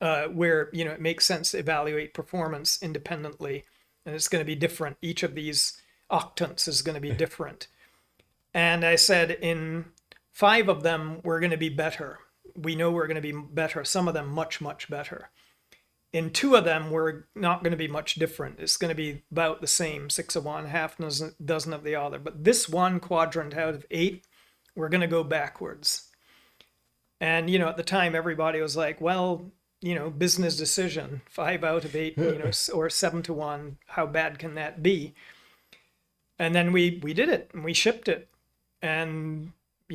where, it makes sense to evaluate performance independently. And it's going to be different. Each of these octants is going to be different. And I said, in 5 of them, we're going to be better. We know we're going to be better. Some of them much, much better. In 2 of them, we're not going to be much different. It's going to be about the same, 6 of one, half dozen of the other. But this one quadrant out of 8, we're going to go backwards. And, at the time, everybody was like, well, business decision, 5 out of 8, or 7 to 1, how bad can that be? And then we did it, and we shipped it. And,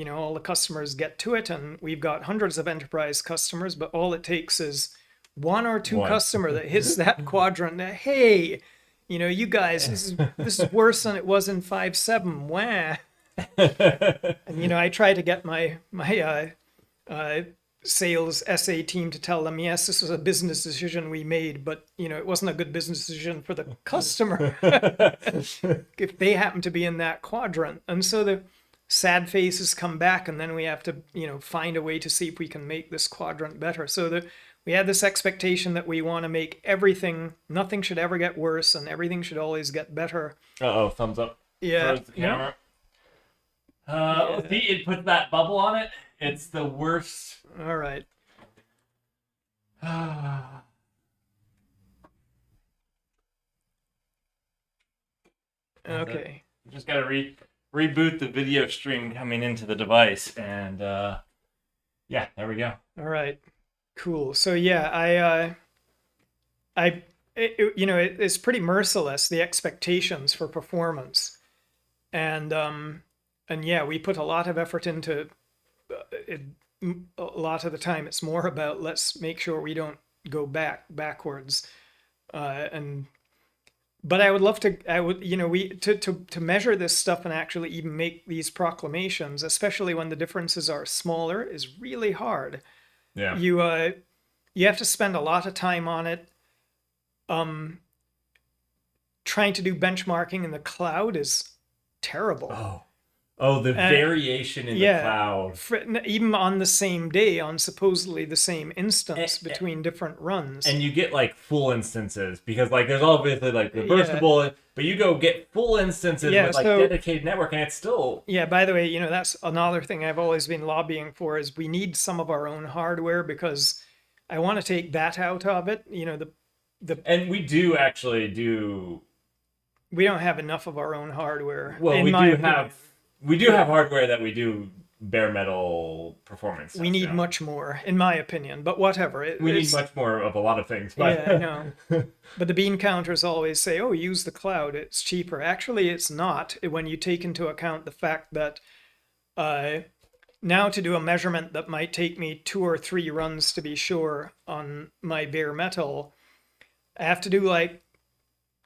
all the customers get to it, and we've got hundreds of enterprise customers, but all it takes is 1 or 2 customer that hits that quadrant that, hey, you guys, this is worse than it was in 5.7. Wah. And, I try to get my sales SA team to tell them, yes, this was a business decision we made, but, it wasn't a good business decision for the customer if they happen to be in that quadrant. And so the sad faces come back, and then we have to, find a way to see if we can make this quadrant better. So we had this expectation that we want to make nothing should ever get worse, and everything should always get better. Uh-oh, thumbs up. Yeah. Towards the camera. See, it puts that bubble on it. It's the worst. All right. Okay. Just got to reboot the video stream coming into the device, and there we go. All right. Cool. So it's pretty merciless, the expectations for performance, and we put a lot of effort into it. A lot of the time, it's more about let's make sure we don't go backwards, and but I would love to, to measure this stuff and actually even make these proclamations, especially when the differences are smaller, is really hard. Yeah. You have to spend a lot of time on it. Trying to do benchmarking in the cloud is terrible. Oh, the variation in the cloud. Even on the same day, on supposedly the same instance between different runs. And you get like full instances because like there's obviously like the burstable, but you go get full instances with like dedicated network and it's still... Yeah, by the way, that's another thing I've always been lobbying for is we need some of our own hardware because I want to take that out of it. And we do actually do... We don't have enough of our own hardware. Well, we do have hardware that we do bare metal performance. We need much more, in my opinion, but whatever. We need much more of a lot of things. But... Yeah, I know. But the bean counters always say, oh, use the cloud, it's cheaper. Actually, it's not when you take into account the fact that now to do a measurement that might take me 2 or 3 runs to be sure on my bare metal, I have to do like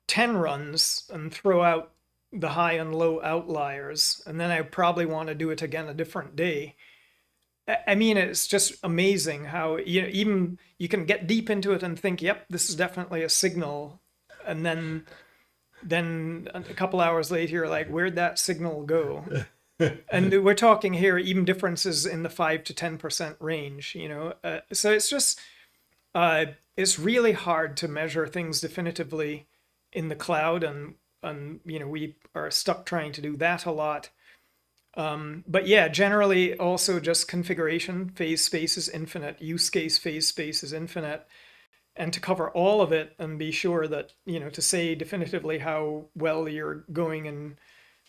10 runs and throw out the high and low outliers, and then I probably want to do it again a different day. I mean, it's just amazing how even you can get deep into it and think, yep, this is definitely a signal, and then a couple hours later you're like, where'd that signal go? And we're talking here even differences in the 5 to 10% range, so it's just it's really hard to measure things definitively in the cloud, and we are stuck trying to do that a lot. But yeah, generally also just configuration, phase space is infinite, use case phase space is infinite. And to cover all of it and be sure that, to say definitively how well you're going in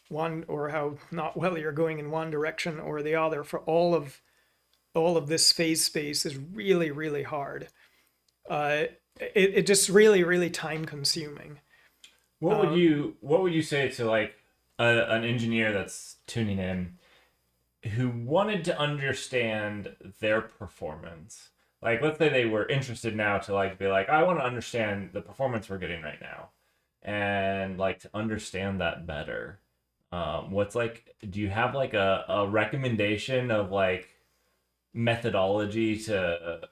one or how not well you're going in one direction or the other for all of this phase space is really, really hard. It just really, really time consuming. What would you say to like an engineer that's tuning in who wanted to understand their performance? Like, let's say they were interested now to like be like, I want to understand the performance we're getting right now, and like to understand that better. Do you have like a recommendation of like methodology to?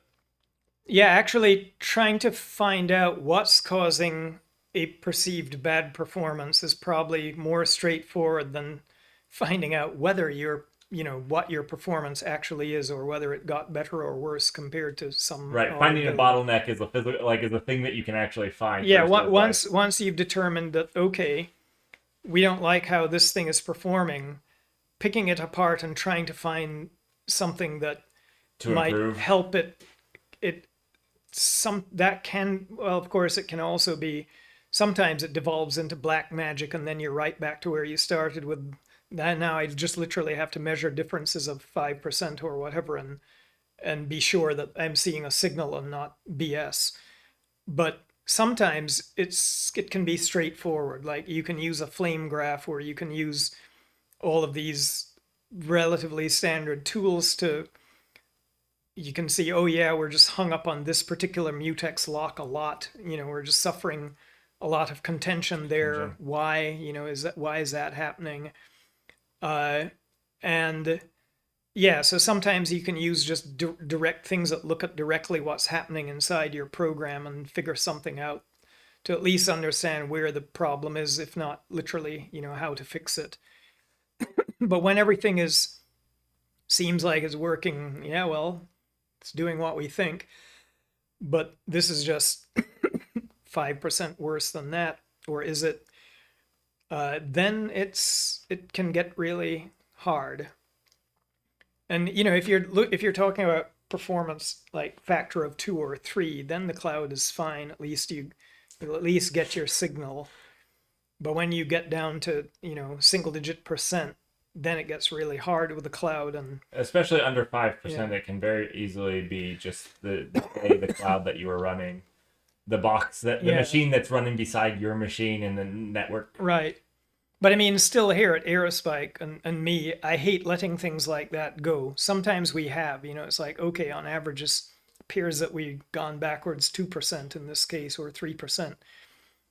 Yeah, actually trying to find out what's causing a perceived bad performance is probably more straightforward than finding out whether what your performance actually is or whether it got better or worse compared to some... Right, finding a bottleneck is a thing that you can actually find. Yeah, once you've determined that, okay, we don't like how this thing is performing, picking it apart and trying to find something that might help it of course it can also be, sometimes it devolves into black magic and then you're right back to where you started with that. Now I just literally have to measure differences of 5% or whatever and be sure that I'm seeing a signal and not BS. But sometimes it can be straightforward. Like you can use a flame graph or you can use all of these relatively standard tools you can see, oh yeah, we're just hung up on this particular mutex lock a lot. We're just suffering a lot of contention there. Why, why is that happening? And yeah, so sometimes you can use just direct things that look at directly what's happening inside your program and figure something out to at least understand where the problem is, if not literally, how to fix it. But when everything seems like it's working, yeah, well, it's doing what we think, but this is just 5% worse than that, or is it? Then it can get really hard. And if you're talking about performance like factor of 2 or 3, then the cloud is fine. At least you'll at least get your signal. But when you get down to single-digit %, then it gets really hard with the cloud, and especially under 5%, it can very easily be just the cloud that you are running, the box the machine that's running beside your machine in the network. Right. But I mean, still here at aerospike and me, I hate letting things like that go. Sometimes we have, it's like, okay, on average, it appears that we've gone backwards 2% in this case, or 3%.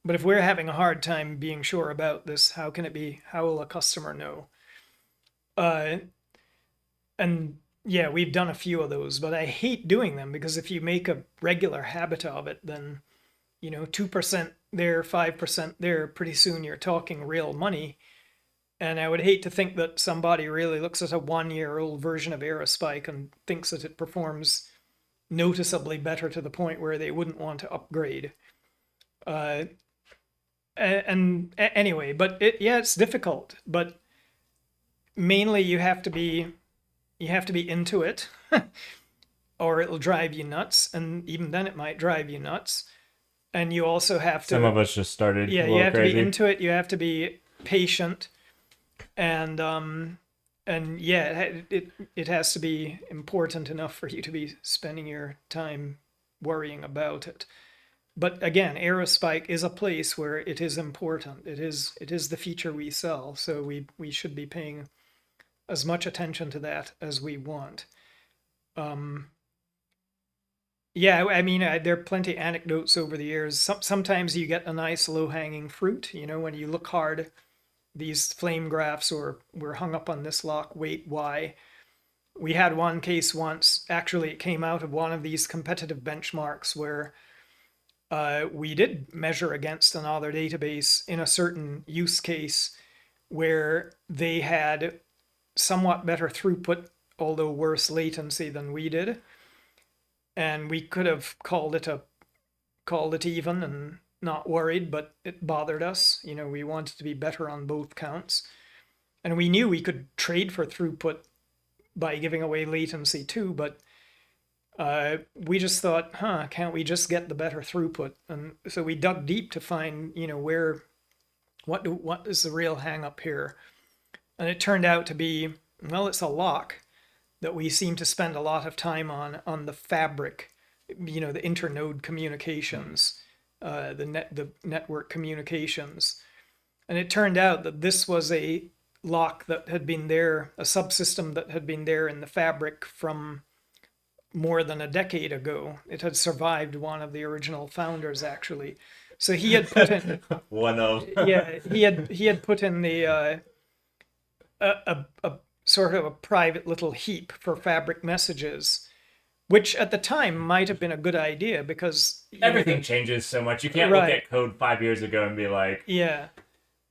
But if we're having a hard time being sure about this, how can it be? How will a customer know? And yeah, we've done a few of those, but I hate doing them because if you make a regular habit of it, then 2% there, 5% there, pretty soon you're talking real money. And I would hate to think that somebody really looks at a 1-year-old version of aerospike and thinks that it performs noticeably better to the point where they wouldn't want to upgrade. And anyway, but it's difficult, but mainly you have to be into it or it'll drive you nuts, and even then it might drive you nuts. And you also have to, some of us just started yeah, a you little have crazy. to be into it, you have to be patient, and yeah, it has to be important enough for you to be spending your time worrying about it. But again, aerospike is a place where it is important. It is the feature we sell, so we should be paying as much attention to that as we want. Yeah, I mean, there are plenty of anecdotes over the years. Sometimes you get a nice low-hanging fruit, when you look hard. These flame graphs were hung up on this lock, wait, why? We had one case once, actually it came out of one of these competitive benchmarks where we did measure against another database in a certain use case where they had somewhat better throughput, although worse latency than we did. And we could have called it even and not worried, but it bothered us. We wanted to be better on both counts. And we knew we could trade for throughput by giving away latency too, but we just thought, can't we just get the better throughput? And so we dug deep to find, what is the real hang up here? And it turned out to be, well, it's a lock that we seem to spend a lot of time on the fabric, the internode communications, the network communications. And it turned out that this was a lock that had been there, a subsystem that had been there in the fabric from more than a decade ago. It had survived one of the original founders, actually. So he had put in one of yeah, he had put in the a sort of a private little heap for fabric messages, which at the time might have been a good idea because everything changes so much. You can't Right. look at code 5 years ago and be like, yeah,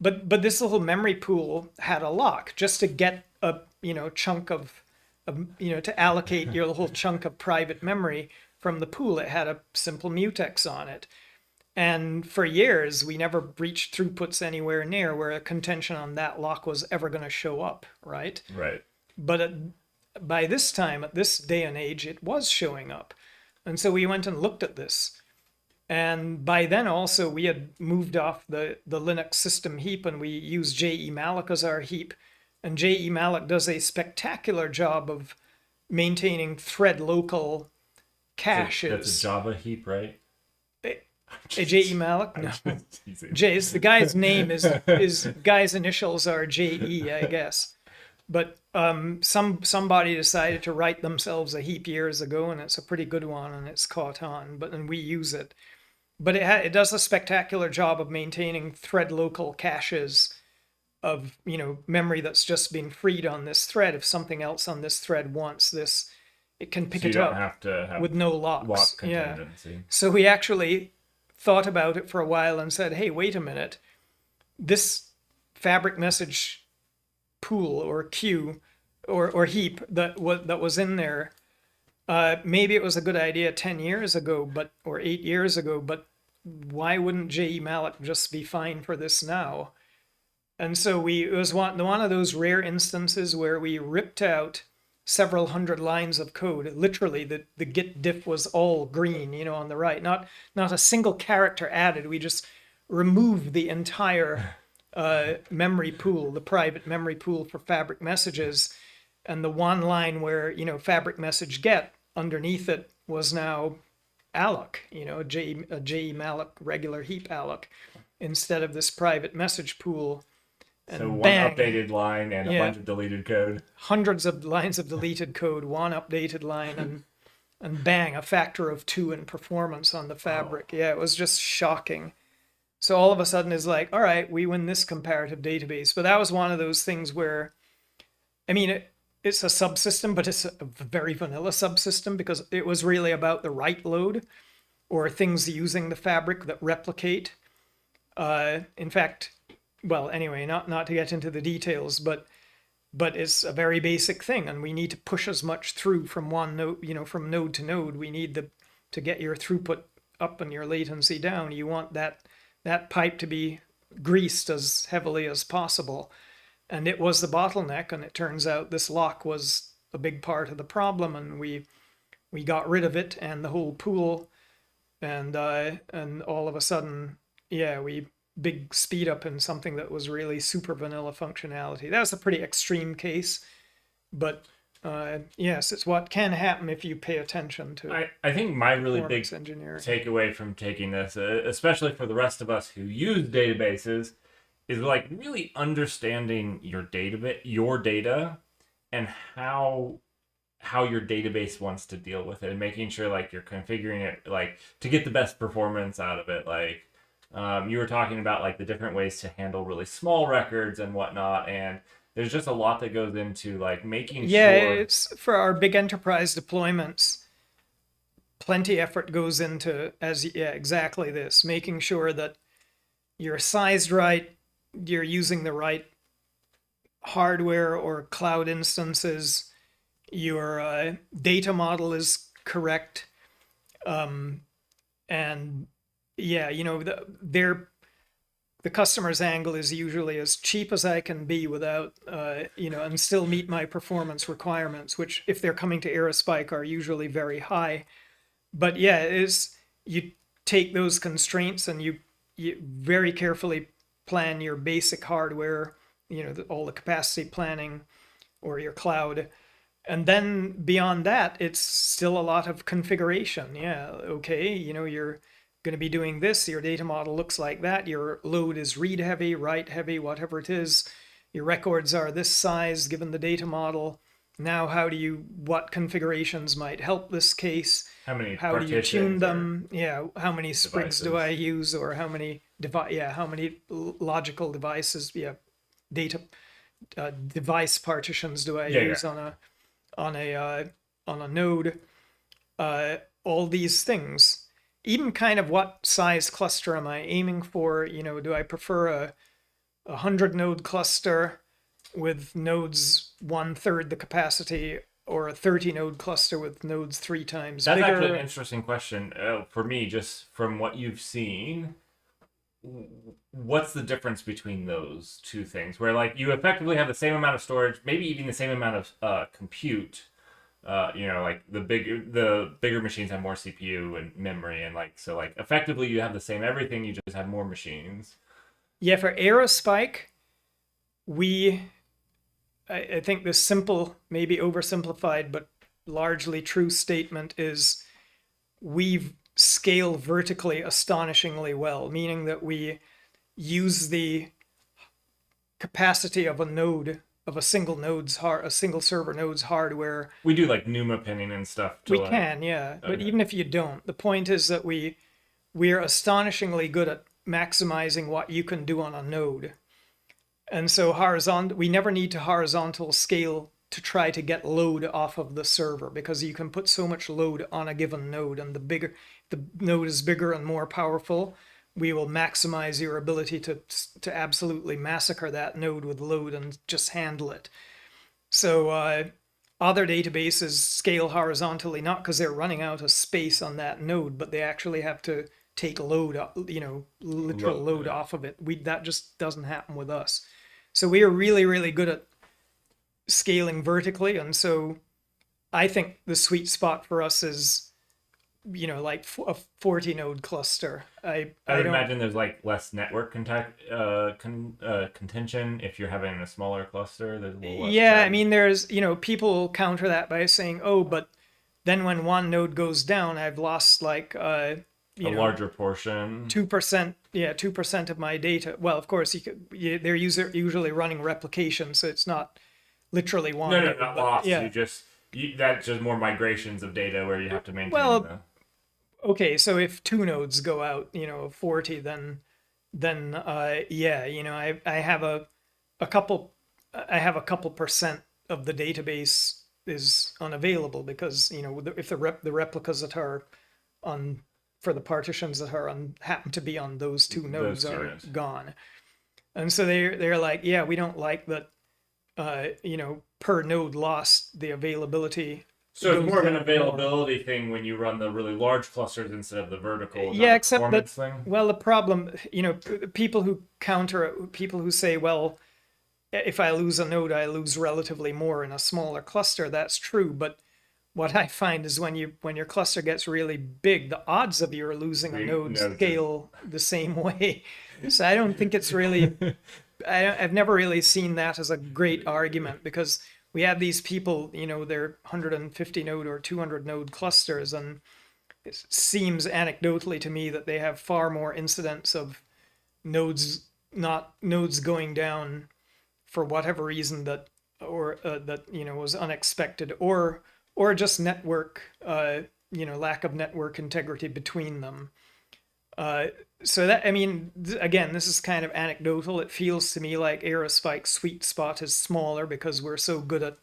but this little memory pool had a lock just to get a chunk of to allocate your little chunk of private memory from the pool. It had a simple mutex on it. And for years, we never reached throughputs anywhere near where a contention on that lock was ever going to show up, right? right. But by this time, at this day and age, it was showing up. And so we went and looked at this. And by then also, we had moved off the Linux system heap and we used JE-malloc as our heap. And JE-malloc does a spectacular job of maintaining thread local caches. That's a Java heap, right? A JE-malloc? No. The guy's name is guy's initials are JE, I guess. But somebody decided to write themselves a heap years ago, and it's a pretty good one, and it's caught on. And we use it. But it does a spectacular job of maintaining thread local caches of memory that's just been freed on this thread. If something else on this thread wants this, it can pick So it you up don't have to have with no locks. lock contingency. So we actually thought about it for a while and said, hey, wait a minute. This fabric message pool or queue or heap that was in there, maybe it was a good idea 10 years ago, or 8 years ago, but why wouldn't JE-malloc just be fine for this now? And so it was one of those rare instances where we ripped out several hundred lines of code. Literally, the git diff was all green, on the right. Not a single character added. We just removed the entire memory pool, the private memory pool for fabric messages. And the one line where, fabric message get, underneath it was now alloc, a JE-malloc regular heap alloc, instead of this private message pool. And so one bang, updated line and a bunch of deleted code. hundreds of lines of deleted code, one updated line, and bang, a factor of 2 in performance on the fabric. Yeah, it was just shocking. So all of a sudden it's like, all right, we win this comparative database. But that was one of those things where, I mean, it's a subsystem, but it's a very vanilla subsystem because it was really about the write load or things using the fabric that replicate. In fact, well, anyway, not to get into the details, but it's a very basic thing, and we need to push as much through from one node, from node to node. We need to get your throughput up and your latency down. You want that pipe to be greased as heavily as possible. And it was the bottleneck, and it turns out this lock was a big part of the problem, and we got rid of it and the whole pool, and all of a sudden, we big speed up in something that was really super vanilla functionality. That was a pretty extreme case, but yes, it's what can happen if you pay attention to. I think my really big engineering takeaway from taking this, especially for the rest of us who use databases, is like really understanding your data and how your database wants to deal with it, and making sure like you're configuring it like to get the best performance out of it. Like you were talking about like the different ways to handle really small records and whatnot, and there's just a lot that goes into like making sure. It's for our big enterprise deployments, plenty effort goes into exactly this, making sure that you're sized right, you're using the right hardware or cloud instances, your data model is correct, and the customer's angle is usually as cheap as I can be without, and still meet my performance requirements, which if they're coming to aerospike are usually very high. But you take those constraints and you very carefully plan your basic hardware, all the capacity planning or your cloud. And then beyond that, it's still a lot of configuration. You're going to be doing this. Your data model looks like that. Your load is read heavy, write heavy, whatever it is. Your records are this size given the data model. Now, what configurations might help this case? How do you tune them? How many sprigs do I use, or how many logical devices? Data device partitions do I use on a node? All these things. Even kind of what size cluster am I aiming for? Do I prefer a 100 node cluster with nodes 1/3 the capacity, or a 30 node cluster with nodes 3 times bigger? That's actually an interesting question for me, just from what you've seen. What's the difference between those two things, where like you effectively have the same amount of storage, maybe even the same amount of compute? Like the bigger machines have more CPU and memory, and like so like effectively you have the same everything, you just have more machines. For aerospike, I think the simple, maybe oversimplified, but largely true statement is we scale vertically astonishingly well, meaning that we use the capacity of a single server node's hardware. We do like NUMA pinning and stuff. We can. But even if you don't, the point is that we're astonishingly good at maximizing what you can do on a node. And so we never need to horizontal scale to try to get load off of the server, because you can put so much load on a given node, and the node is bigger and more powerful, we will maximize your ability to absolutely massacre that node with load and just handle it. So other databases scale horizontally, not because they're running out of space on that node, but they actually have to take load, literal load off of it. That just doesn't happen with us. So we are really, really good at scaling vertically, and so I think the sweet spot for us is, like a 40 node cluster. I would imagine there's like less network contention if you're having a smaller cluster. There's a little less I mean, there's people counter that by saying, oh, but then when one node goes down, I've lost like a larger portion. 2%, 2% of my data. Well, of course, they're usually running replication, so it's not literally one. No, not lost. That's just more migrations of data where you have to maintain. Okay, so if 2 nodes go out, 40, then then yeah, I have a couple percent of the database is unavailable because if the replicas that are on for the partitions that are on happen to be on those two nodes are gone, and so they're like, yeah, we don't like that. Per node lost, the availability. So it's more of an availability thing when you run the really large clusters instead of the vertical. Yeah, except that, thing. Well, the problem, people who say, well, if I lose a node, I lose relatively more in a smaller cluster. That's true, but what I find is when your cluster gets really big, the odds of you losing a node scale the same way. So I don't think it's really. I've never really seen that as a great argument because we have these people, they're 150 node or 200 node clusters, and it seems anecdotally to me that they have far more incidents of nodes going down for whatever reason that was unexpected or just network lack of network integrity between them. So that, again, this is kind of anecdotal. It feels to me like aerospike's sweet spot is smaller because we're so good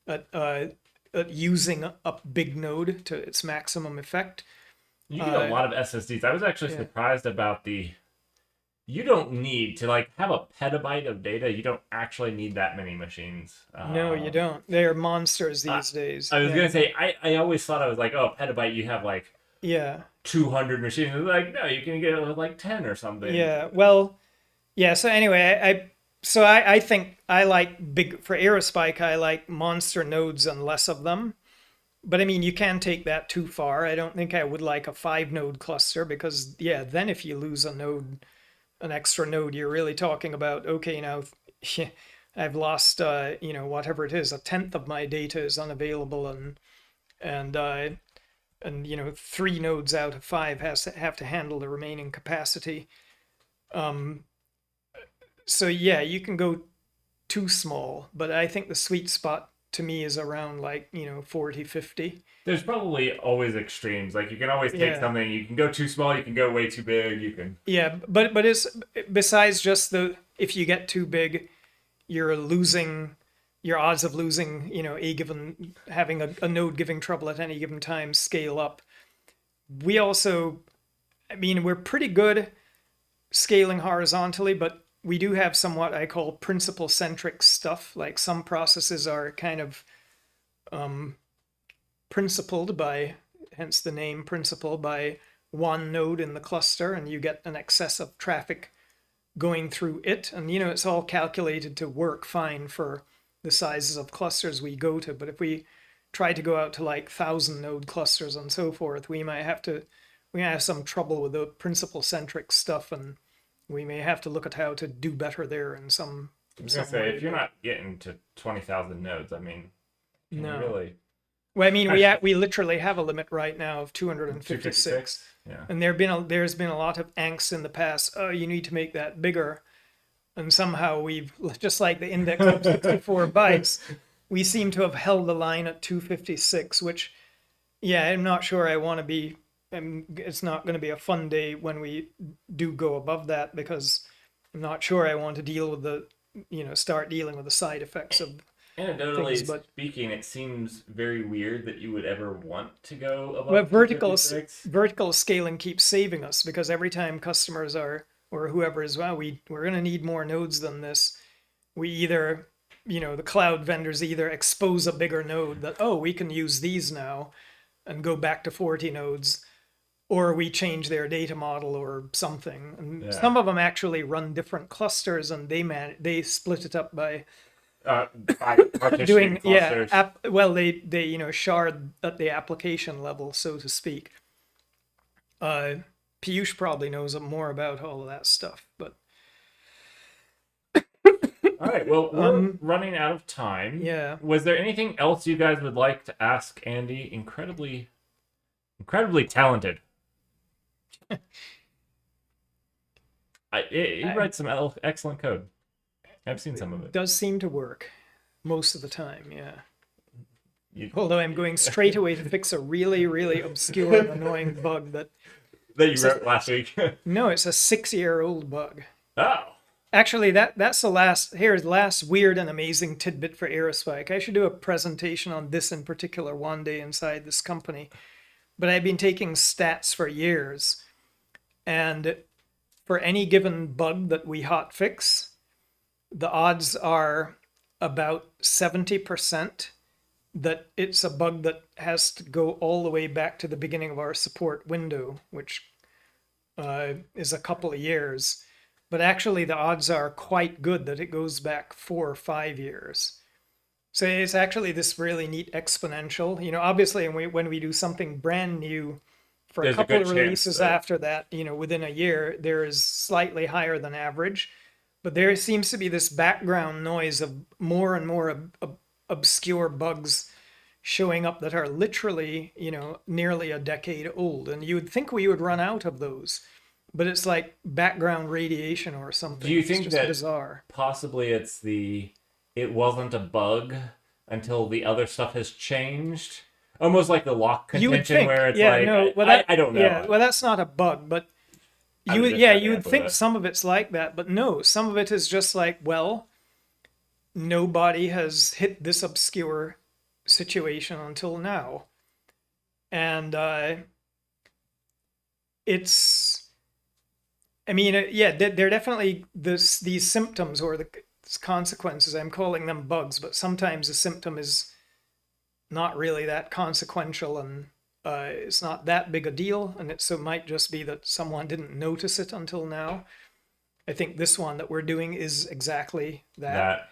at using a big node to its maximum effect. You get a lot of SSDs. I was actually surprised about you don't need to have a petabyte of data. You don't actually need that many machines. No, you don't. They're monsters these days. I was going to say, I always thought I was a petabyte, you have 200 machines. No, you can get 10 or something. Yeah, well, yeah, so anyway, I think I like for aerospike, I like monster nodes and less of them. But you can take that too far. I don't think I would like a 5-node cluster because, then if you lose an extra node, you're really talking about, okay, now I've lost, whatever it is, 1/10 of my data is unavailable, and 3 nodes out of 5 have to handle the remaining capacity. So yeah, you can go too small, but I think the sweet spot to me is around 40, 50. There's probably always extremes. You can always take something, you can go too small, you can go way too big, you can. Yeah, but it's besides just if you get too big, you're losing your odds of losing, having a node giving trouble at any given time scale up. We also, we're pretty good scaling horizontally, but we do have somewhat I call principal-centric stuff. Like some processes are kind of principled by, hence the name principal, by one node in the cluster, and you get an excess of traffic going through it. And, it's all calculated to work fine for the sizes of clusters we go to. But if we try to go out to 1,000 node clusters and so forth, we might have some trouble with the principal-centric stuff, and we may have to look at how to do better there in some. I was gonna say, if you're not getting to 20,000 nodes, no. Really. Well, we literally have a limit right now of 256. Yeah. And there's been a lot of angst in the past. Oh, you need to make that bigger, and somehow we've, just like the index of 64 bytes, we seem to have held the line at 256, which, I'm not sure I want to be. It's not going to be a fun day when we do go above that, because I'm not sure I want to deal with start dealing with the side effects of anecdotally speaking, it seems very weird that you would ever want to go above. Well, vertical scaling keeps saving us, because every time customers or whoever is, we're going to need more nodes than this. We either, the cloud vendors either expose a bigger node that, we can use these now and go back to 40 nodes, or we change their data model or something. And some of them actually run different clusters, and they split it up by doing clusters. They shard at the application level, so to speak. Piyush probably knows more about all of that stuff, but. All right, well, we're running out of time. Yeah. Was there anything else you guys would like to ask Andy? Incredibly talented. He writes some excellent code. I've seen some of it. Does seem to work most of the time, yeah. Although I'm going straight away to fix a really, really obscure and annoying bug that that you wrote last week. No, it's a 6-year-old bug. Oh. Actually, that's the last weird and amazing tidbit for aerospike. I should do a presentation on this in particular one day inside this company. But I've been taking stats for years, and for any given bug that we hotfix, the odds are about 70% that it's a bug that has to go all the way back to the beginning of our support window, which is a couple of years. But actually, the odds are quite good that it goes back 4 or 5 years. So it's actually this really neat exponential. Obviously, when we do something brand new, for a couple of releases after that, within a year, there is slightly higher than average. But there seems to be this background noise of more and more obscure bugs showing up that are literally, nearly a decade old. And you would think we would run out of those. But it's like background radiation or something. Do you think that bizarre? Possibly it wasn't a bug until the other stuff has changed? Almost like the lock contention where it's I don't know. Yeah, well, that's not a bug, but you would think some of it's like that, but no, some of it is just like, well, nobody has hit this obscure situation until now. And they're definitely these symptoms or the consequences. I'm calling them bugs, but sometimes the symptom is not really that consequential, and it's not that big a deal, and it might just be that someone didn't notice it until now. I think this one that we're doing is exactly that.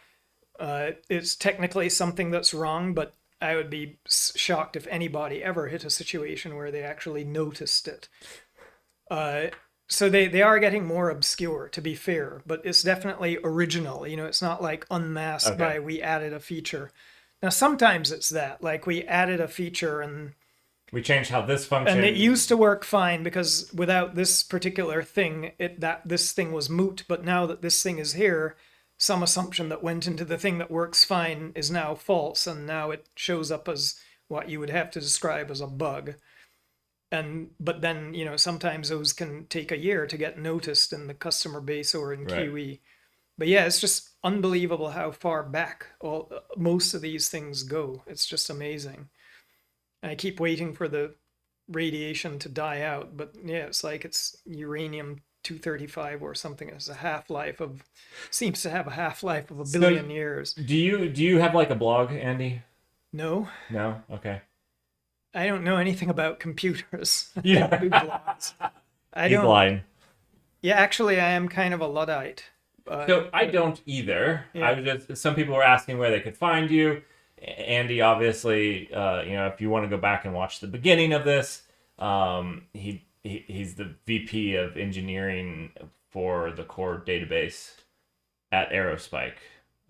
It's technically something that's wrong, but I would be shocked if anybody ever hit a situation where they actually noticed it. So they are getting more obscure, to be fair, but it's definitely original. It's not like unmasked by we added a feature. Now, sometimes it's that, like we added a feature and we changed how this functioned. And it used to work fine because without this particular thing, this thing was moot. But now that this thing is here, some assumption that went into the thing that works fine is now false, and now it shows up as what you would have to describe as a bug. But then, sometimes those can take a year to get noticed in the customer base or in QE. But yeah, it's just unbelievable how far back most of these things go. It's just amazing. I keep waiting for the radiation to die out, but yeah, it's like it's uranium-235 or something. It seems to have a half-life of a billion years. Do you have like a blog, Andy? No. No? Okay. I don't know anything about computers. Yeah. He's lying. Yeah, actually, I am kind of a Luddite. So I don't either. Yeah. Some people were asking where they could find you. Andy, obviously, if you want to go back and watch the beginning of this, he's the VP of engineering for the core database at Aerospike.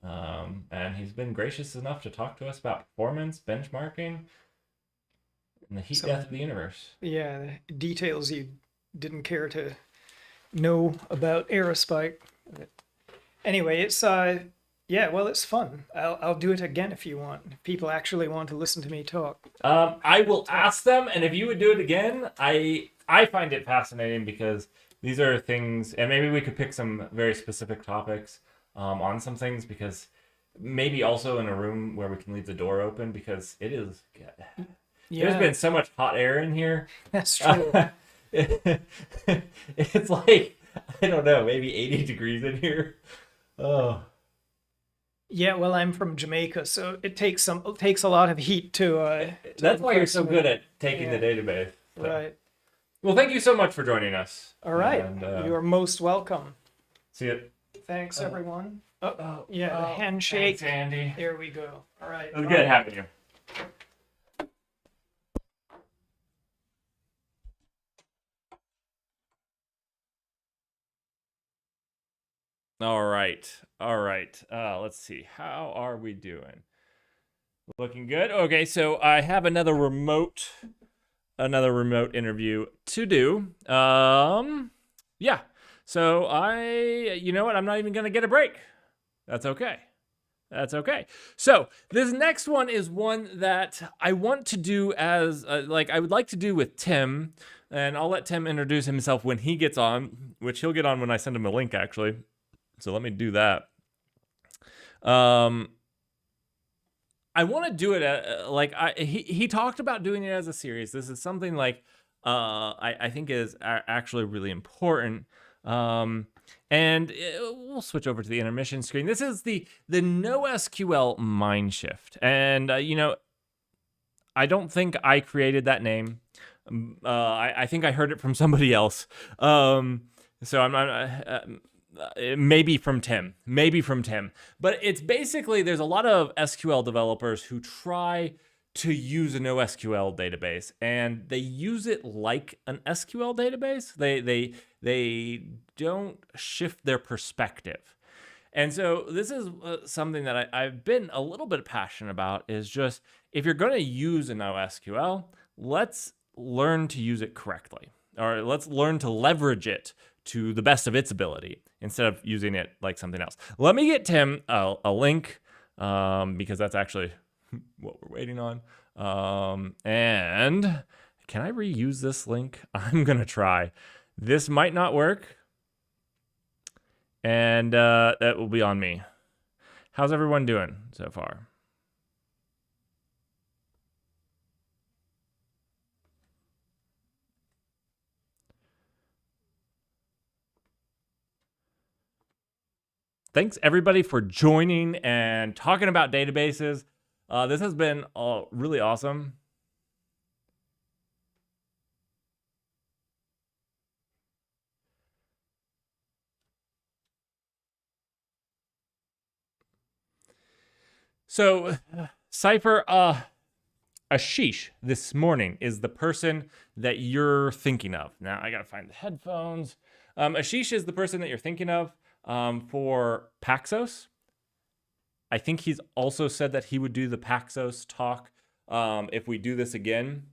And he's been gracious enough to talk to us about performance, benchmarking, and the heat death of the universe. Yeah, details you didn't care to know about Aerospike. Anyway, it's it's fun. I'll do it again if you want. If people actually want to listen to me talk. I will ask them, and if you would do it again, I find it fascinating because these are things, and maybe we could pick some very specific topics on some things, because maybe also in a room where we can leave the door open, because it is. There's been so much hot air in here. That's true. It's like, I don't know, maybe 80 degrees in here. Oh. Yeah, well, I'm from Jamaica, so it takes a lot of heat to That's why you're so good at taking the database. So. Right. Well, thank you so much for joining us. All right. And, you're most welcome. See you. Thanks, everyone. The handshake. Thanks, Andy. There we go. All right. It was good having you. All right. Let's see. How are we doing? Looking good. Okay, so I have another remote interview to do. Yeah. So you know what? I'm not even gonna get a break. That's okay. That's okay. So this next one is one that I want to do as I would like to do with Tim, and I'll let Tim introduce himself when he gets on, which he'll get on when I send him a link actually. So let me do that. I want to do it he talked about doing it as a series. This is something I think is actually really important. We'll switch over to the intermission screen. This is the NoSQL mind shift. And, I don't think I created that name. I think I heard it from somebody else. So I'm maybe from Tim. But it's basically, there's a lot of SQL developers who try to use a NoSQL database, and they use it like an SQL database. They don't shift their perspective. And so this is something that I've been a little bit passionate about, is just, if you're going to use a NoSQL, let's learn to use it correctly, or let's learn to leverage it to the best of its ability instead of using it like something else. Let me get Tim a link, because that's actually what we're waiting on. And can I reuse this link? I'm going to try. This might not work, and that will be on me. How's everyone doing so far? Thanks everybody for joining and talking about databases. This has been really awesome. So, Cypher, Ashish this morning is the person that you're thinking of. Now, I gotta find the headphones. Ashish is the person that you're thinking of for Paxos. I think he's also said that he would do the Paxos talk if we do this again.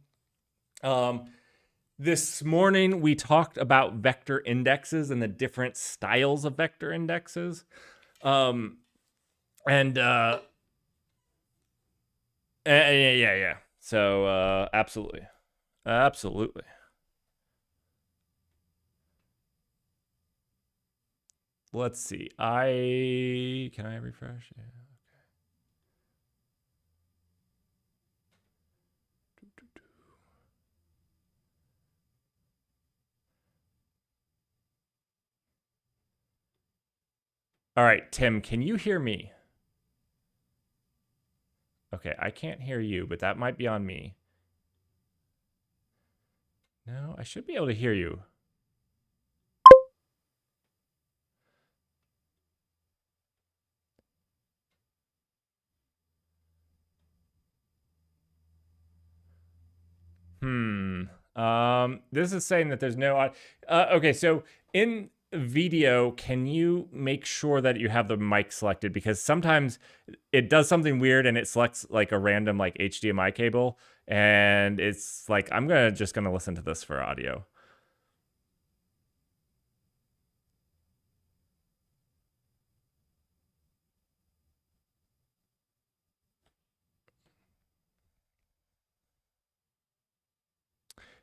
This morning, we talked about vector indexes and the different styles of vector indexes. Yeah. So, absolutely. Let's see. Can I refresh? Yeah. Okay. All right, Tim, can you hear me? Okay, I can't hear you, but that might be on me. No, I should be able to hear you. This is saying that there's no okay, so in video, can you make sure that you have the mic selected? Because sometimes it does something weird and it selects like a random like HDMI cable, and it's like, I'm just gonna listen to this for audio.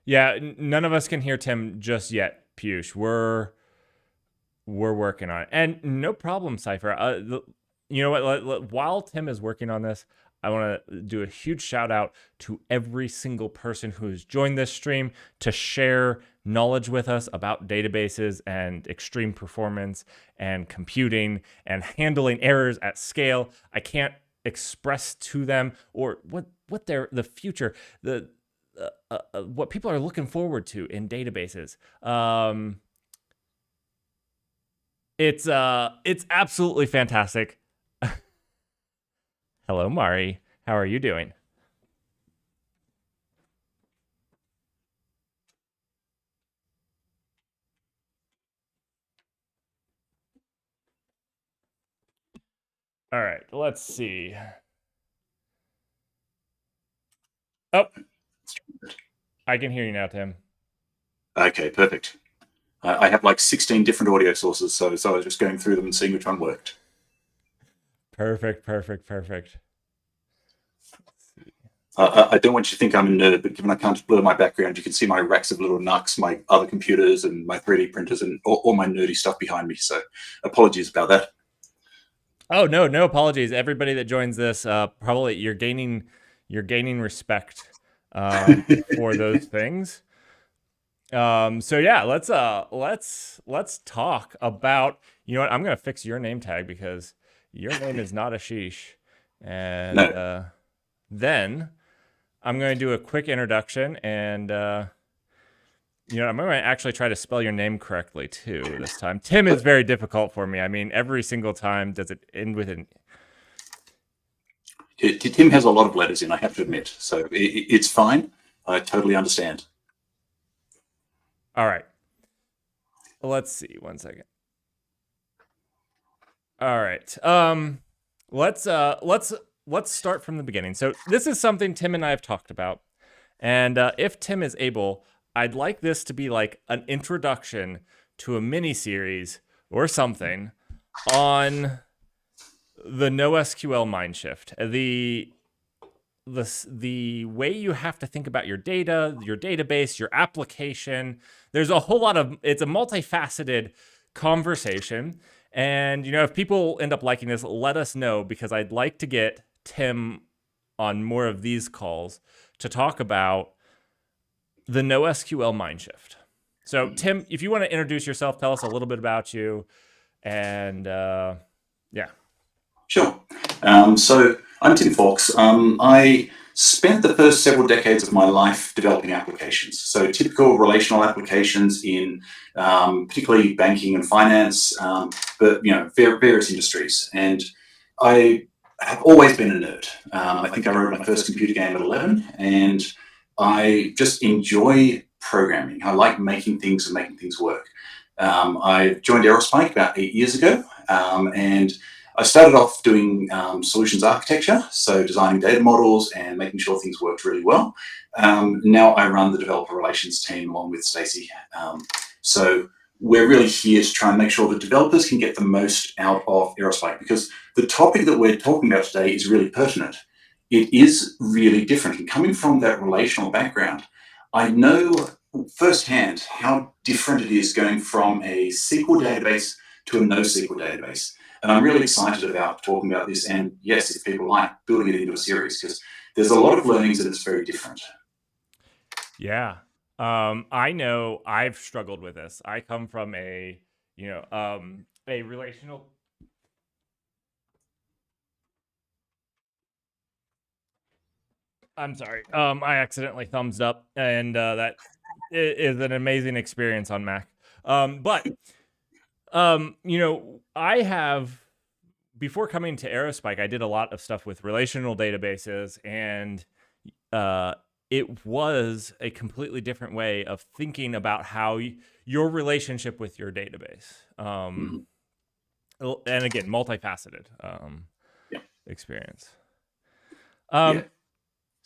Yeah, none of us can hear Tim just yet, Piyush. We're working on it. And no problem, Cypher. You know what? While Tim is working on this, I want to do a huge shout out to every single person who's joined this stream to share knowledge with us about databases and extreme performance and computing and handling errors at scale. I can't express to them or what the future, what people are looking forward to in databases. It's absolutely fantastic. Hello, Mari. How are you doing? All right, let's see. Oh, I can hear you now, Tim. Okay, perfect. I have like 16 different audio sources, so I was just going through them and seeing which one worked. Perfect. I don't want you to think I'm a nerd, but given I can't blur my background, you can see my racks of little NUCs, my other computers, and my 3D printers, and all my nerdy stuff behind me. So apologies about that. Oh, no apologies. Everybody that joins this, probably you're gaining respect for those things. So yeah, let's talk about, you know what, I'm gonna fix your name tag because your name is not Ashish. And No. then I'm going to do a quick introduction, and you know, I'm going to actually try to spell your name correctly too this time. Tim is very difficult for me. I mean, every single time does it end with an... Tim has a lot of letters in, I have to admit. So it's fine. I totally understand. All right. Let's see. 1 second. All right. Let's start from the beginning. So this is something Tim and I have talked about. And if Tim is able, I'd like this to be like an introduction to a mini series or something on the NoSQL Mindshift. The way you have to think about your data, your database, your application. There's a whole lot of, it's a multifaceted conversation. And, you know, if people end up liking this, let us know, because I'd like to get Tim on more of these calls to talk about the NoSQL Mindshift. So, Tim, if you want to introduce yourself, tell us a little bit about you. And, yeah. Sure. So I'm Tim Fox. I spent the first several decades of my life developing applications. So typical relational applications in particularly banking and finance, but you know, various industries. And I have always been a nerd. I think I wrote my first computer game at 11, and I just enjoy programming. I like making things and making things work. I joined Aerospike about 8 years ago, and I started off doing solutions architecture, so designing data models and making sure things worked really well. Now I run the developer relations team along with Stacey. So we're really here to try and make sure that developers can get the most out of Aerospike, because the topic that we're talking about today is really pertinent. It is really different. And coming from that relational background, I know firsthand how different it is going from a SQL database to a NoSQL database. And I'm really excited about talking about this. And yes, if people like, building it into a series, because there's a lot of learnings and it's very different. Yeah. I know I've struggled with this. I come from a relational... I'm sorry. I accidentally thumbs up, and that is an amazing experience on Mac. You know, I have, before coming to Aerospike, I did a lot of stuff with relational databases, and it was a completely different way of thinking about how your relationship with your database. And again, multifaceted experience.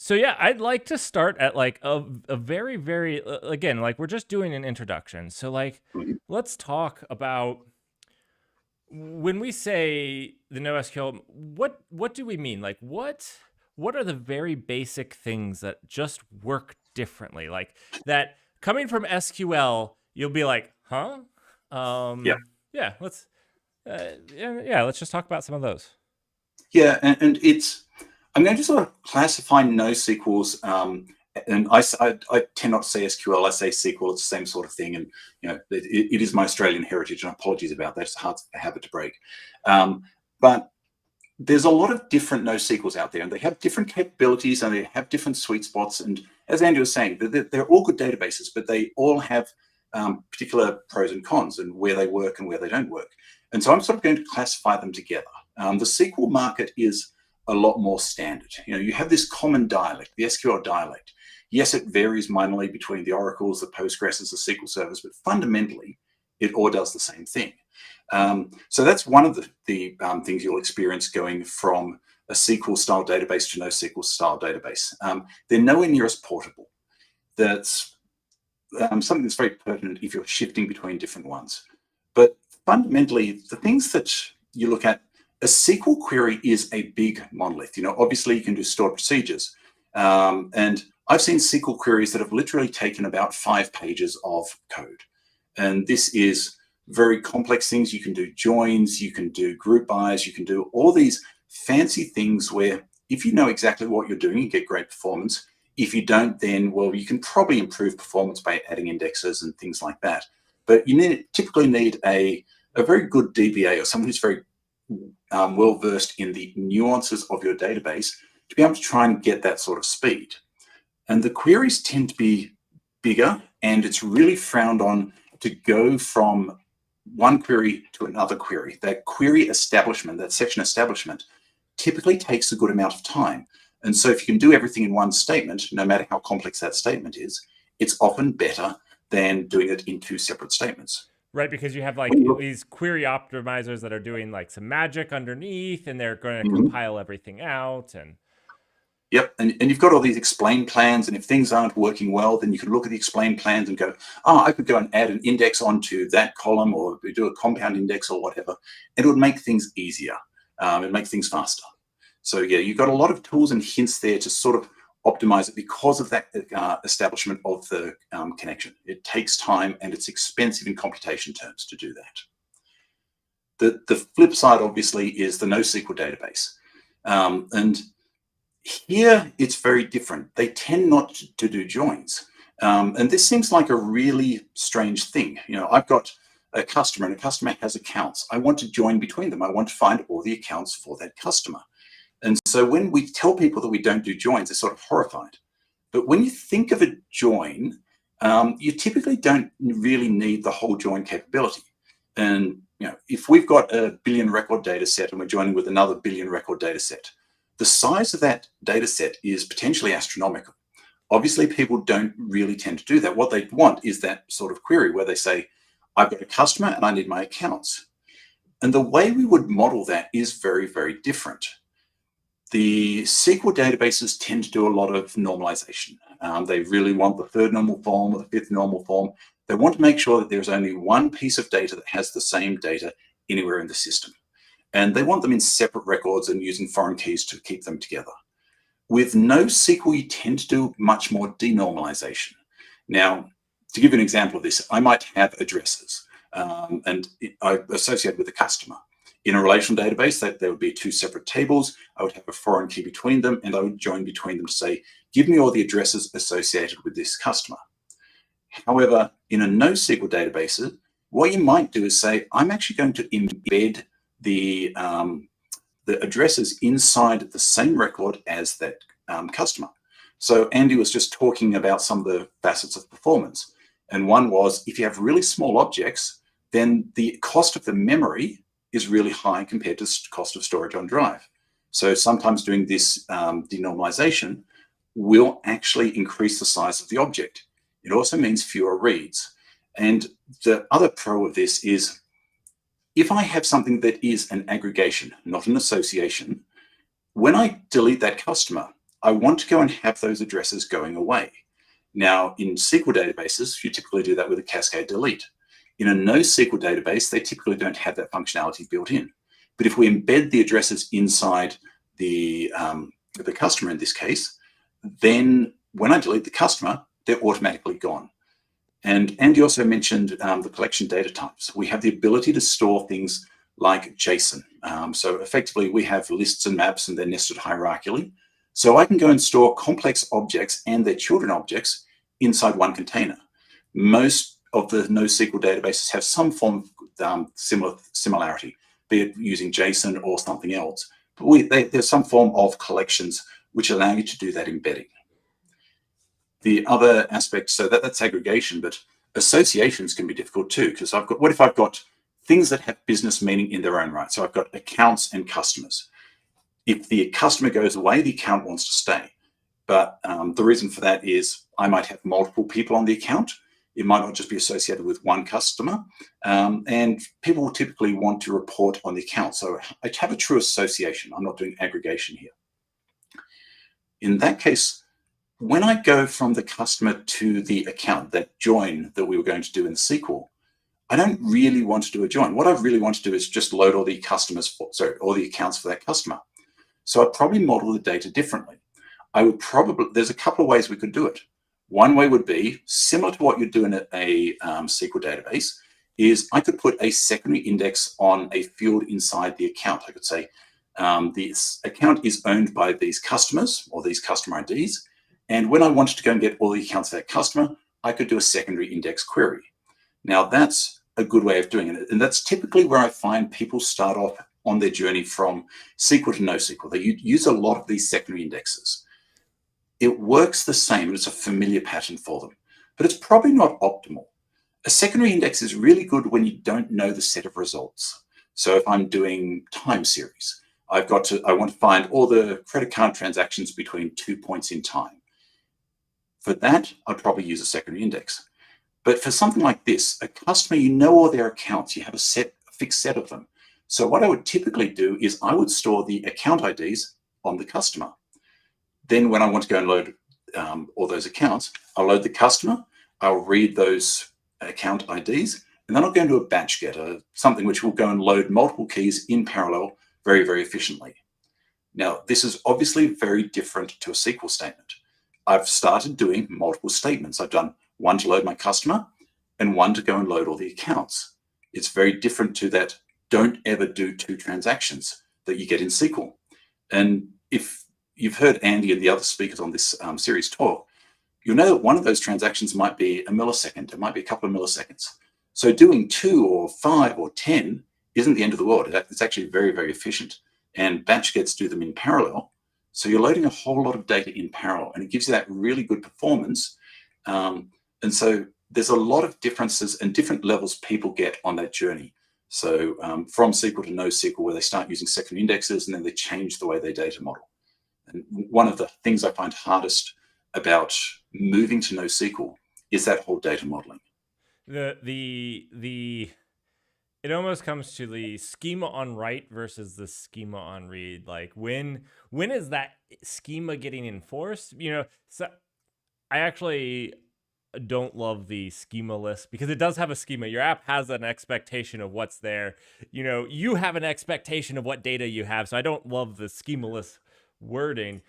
So yeah, I'd like to start at like a very, very, again, like we're just doing an introduction. So like, let's talk about, when we say the NoSQL, what do we mean? Like what are the very basic things that just work differently? Like that coming from SQL, you'll be like, huh? Yeah, let's just talk about some of those. Yeah, and it's, I'm going to sort of classify NoSQLs, and I tend not to say SQL, I say SQL, it's the same sort of thing. And, you know, it is my Australian heritage, and apologies about that. It's a hard habit to break. But there's a lot of different NoSQLs out there, and they have different capabilities, and they have different sweet spots. And as Andrew was saying, they're all good databases, but they all have particular pros and cons, and where they work and where they don't work. And so I'm sort of going to classify them together. The SQL market is a lot more standard. You know, you have this common dialect, the SQL dialect. Yes, it varies minorly between the oracles, the Postgres, the SQL servers, but fundamentally, it all does the same thing. So that's one of the things you'll experience going from a SQL-style database to NoSQL-style database. They're nowhere near as portable. That's something that's very pertinent if you're shifting between different ones. But fundamentally, the things that you look at a SQL query is a big monolith. Obviously you can do stored procedures. And I've seen SQL queries that have literally taken about 5 pages of code. And this is very complex things. You can do joins, you can do group bys, you can do all these fancy things where if you know exactly what you're doing, you get great performance. If you don't, then, well, you can probably improve performance by adding indexes and things like that. But you typically need a very good DBA or someone who's very well-versed in the nuances of your database to be able to try and get that sort of speed. And the queries tend to be bigger, and it's really frowned on to go from one query to another query. That query establishment, that section establishment, typically takes a good amount of time. And so if you can do everything in one statement, no matter how complex that statement is, it's often better than doing it in 2 separate statements. Right, because you have like these query optimizers that are doing like some magic underneath, and they're going to compile everything out. And yep, and you've got all these explain plans, and if things aren't working well, then you can look at the explain plans and go, I could go and add an index onto that column, or do a compound index or whatever. It would make things easier. It make things faster. So yeah, you've got a lot of tools and hints there to sort of optimize it because of that establishment of the connection. It takes time and it's expensive in computation terms to do that. The flip side, obviously, is the NoSQL database. And here it's very different. They tend not to do joins. And this seems like a really strange thing. I've got a customer and a customer has accounts. I want to join between them. I want to find all the accounts for that customer. And so when we tell people that we don't do joins, they're sort of horrified. But when you think of a join, you typically don't really need the whole join capability. And if we've got a billion record data set and we're joining with another billion record data set, the size of that data set is potentially astronomical. Obviously, people don't really tend to do that. What they want is that sort of query where they say, I've got a customer and I need my accounts. And the way we would model that is very, very different. The SQL databases tend to do a lot of normalization. They really want the 3rd normal form or the 5th normal form. They want to make sure that there's only one piece of data that has the same data anywhere in the system. And they want them in separate records and using foreign keys to keep them together. With NoSQL, you tend to do much more denormalization. Now, to give you an example of this, I might have addresses and I associate with a customer. In a relational database, there would be 2 separate tables. I would have a foreign key between them, and I would join between them to say, give me all the addresses associated with this customer. However, in a NoSQL database, what you might do is say, I'm actually going to embed the addresses inside the same record as that customer. So Andy was just talking about some of the facets of performance. And one was, if you have really small objects, then the cost of the memory is really high compared to the cost of storage on drive. So sometimes doing this denormalization will actually increase the size of the object. It also means fewer reads. And the other pro of this is, if I have something that is an aggregation, not an association, when I delete that customer, I want to go and have those addresses going away. Now, in SQL databases, you typically do that with a cascade delete. In a NoSQL database, they typically don't have that functionality built in. But if we embed the addresses inside the customer in this case, then when I delete the customer, they're automatically gone. And Andy also mentioned the collection data types. We have the ability to store things like JSON. So effectively, we have lists and maps, and they're nested hierarchically. So I can go and store complex objects and their children objects inside one container. Most of the NoSQL databases have some form of similarity, be it using JSON or something else. But there's some form of collections which allow you to do that embedding. The other aspect, so that's aggregation, but associations can be difficult too, because what if I've got things that have business meaning in their own right? So I've got accounts and customers. If the customer goes away, the account wants to stay. But the reason for that is I might have multiple people on the account. It might not just be associated with one customer. And people will typically want to report on the account. So I have a true association. I'm not doing aggregation here. In that case, when I go from the customer to the account, that join that we were going to do in SQL, I don't really want to do a join. What I really want to do is just load all the accounts for that customer. So I'd probably model the data differently. There's a couple of ways we could do it. One way would be similar to what you'd do in a SQL database, is I could put a secondary index on a field inside the account. I could say, this account is owned by these customers or these customer IDs. And when I wanted to go and get all the accounts of that customer, I could do a secondary index query. Now that's a good way of doing it. And that's typically where I find people start off on their journey from SQL to NoSQL. They use a lot of these secondary indexes. It works the same, and it's a familiar pattern for them, but it's probably not optimal. A secondary index is really good when you don't know the set of results. So if I'm doing time series, I want to find all the credit card transactions between 2 points in time. For that, I'd probably use a secondary index. But for something like this, a customer, you know all their accounts, you have a fixed set of them. So what I would typically do is I would store the account IDs on the customer. Then when I want to go and load all those accounts, I'll load the customer, I'll read those account IDs, and then I'll go into a batch getter, something which will go and load multiple keys in parallel very, very efficiently. Now, this is obviously very different to a SQL statement. I've started doing multiple statements. I've done one to load my customer and one to go and load all the accounts. It's very different to that don't ever do 2 transactions that you get in SQL. And if you've heard Andy and the other speakers on this series talk, you'll know that one of those transactions might be a millisecond. It might be a couple of milliseconds. So doing 2 or 5 or 10 isn't the end of the world. It's actually very, very efficient. And batch gets do them in parallel. So you're loading a whole lot of data in parallel, and it gives you that really good performance. And so there's a lot of differences and different levels people get on that journey. So from SQL to NoSQL, where they start using secondary indexes and then they change the way they data model. And one of the things I find hardest about moving to NoSQL is that whole data modeling. It almost comes to the schema on write versus the schema on read. Like when is that schema getting enforced? So I actually don't love the schema list because it does have a schema. Your app has an expectation of what's there. You have an expectation of what data you have. So I don't love the schema list wording.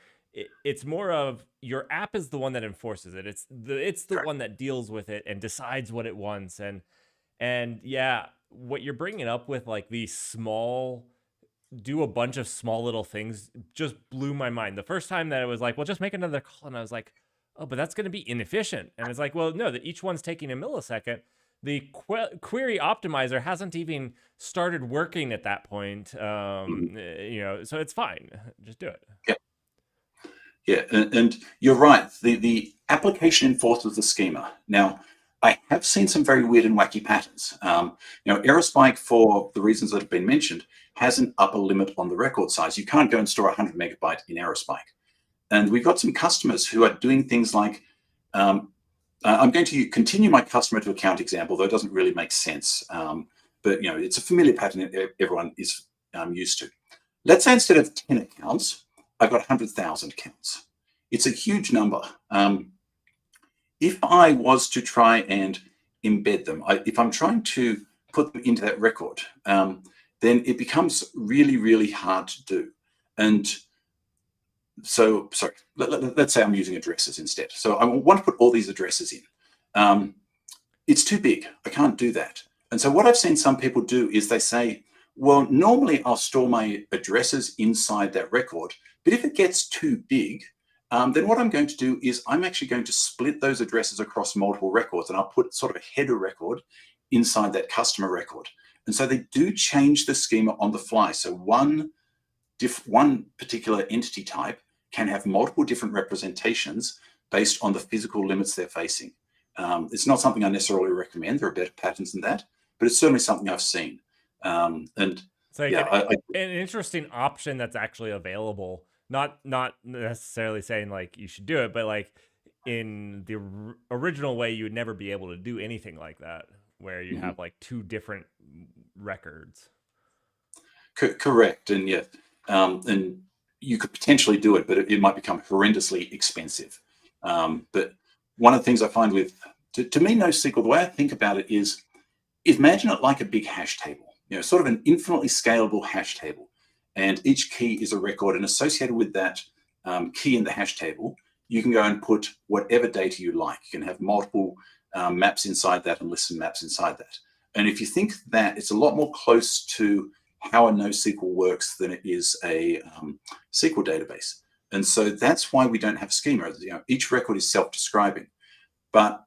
It's more of your app is the one that enforces it. It's the one that deals with it and decides what it wants. And yeah, what you're bringing up with like do a bunch of small little things just blew my mind. The first time that it was like, well, just make another call. And I was like, oh, but that's going to be inefficient. And it's like, well, no, that each one's taking a millisecond. The query optimizer hasn't even started working at that point. So it's fine. Just do it. Yeah. Yeah, and you're right. The application enforces the schema. Now, I have seen some very weird and wacky patterns. aerospike, for the reasons that have been mentioned, has an upper limit on the record size. You can't go and store 100 megabyte in aerospike. And we've got some customers who are doing things like, I'm going to continue my customer to account example, though it doesn't really make sense. But it's a familiar pattern that everyone is used to. Let's say instead of 10 accounts, I've got 100,000 accounts. It's a huge number. If I was to try and embed them, if I'm trying to put them into that record, then it becomes really, really hard to do. And so, sorry, let's say I'm using addresses instead. So I want to put all these addresses in. It's too big. I can't do that. And so what I've seen some people do is they say, well, normally I'll store my addresses inside that record, but if it gets too big, then what I'm going to do is I'm actually going to split those addresses across multiple records, and I'll put sort of a header record inside that customer record. And so they do change the schema on the fly. So one particular entity type can have multiple different representations based on the physical limits they're facing. It's not something I necessarily recommend. There are better patterns than that, but it's certainly something I've seen. It's like an interesting option that's actually available. Not necessarily saying like you should do it, but like in the original way, you would never be able to do anything like that, where you have like 2 different records. Correct, and yeah, and you could potentially do it, but it might become horrendously expensive. But one of the things I find to me, NoSQL, the way I think about it is, imagine it like a big hash table, sort of an infinitely scalable hash table. And each key is a record, and associated with that key in the hash table, you can go and put whatever data you like. You can have multiple maps inside that and listen maps inside that. And if you think that, it's a lot more close to how a NoSQL works than it is a SQL database. And so that's why we don't have schema. Each record is self-describing, but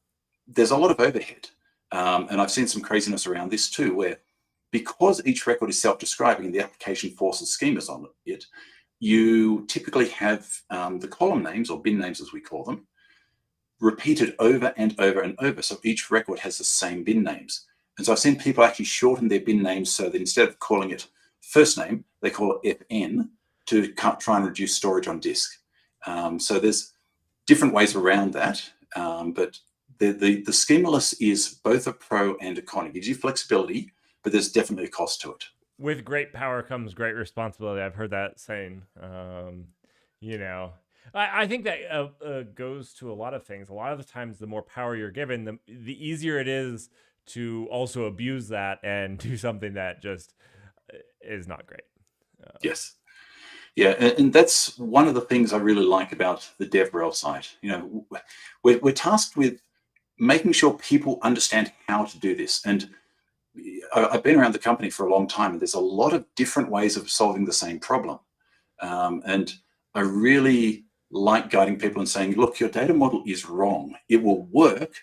there's a lot of overhead. And I've seen some craziness around this too, where because each record is self-describing and the application forces schemas on it, you typically have the column names, or bin names as we call them, repeated over and over and over. So each record has the same bin names. And so I've seen people actually shorten their bin names so that instead of calling it first name, they call it FN to try and reduce storage on disk. So there's different ways around that. But the schemaless is both a pro and a con. It gives you flexibility, but there's definitely a cost to it. With great power comes great responsibility. I've heard that saying. I think that goes to a lot of things. A lot of the times, the more power you're given, the easier it is to also abuse that and do something that just is not great. Yes. Yeah, and that's one of the things I really like about the DevRel side. We're tasked with making sure people understand how to do this. And I've been around the company for a long time, and there's a lot of different ways of solving the same problem. And I really like guiding people and saying, look, your data model is wrong. It will work,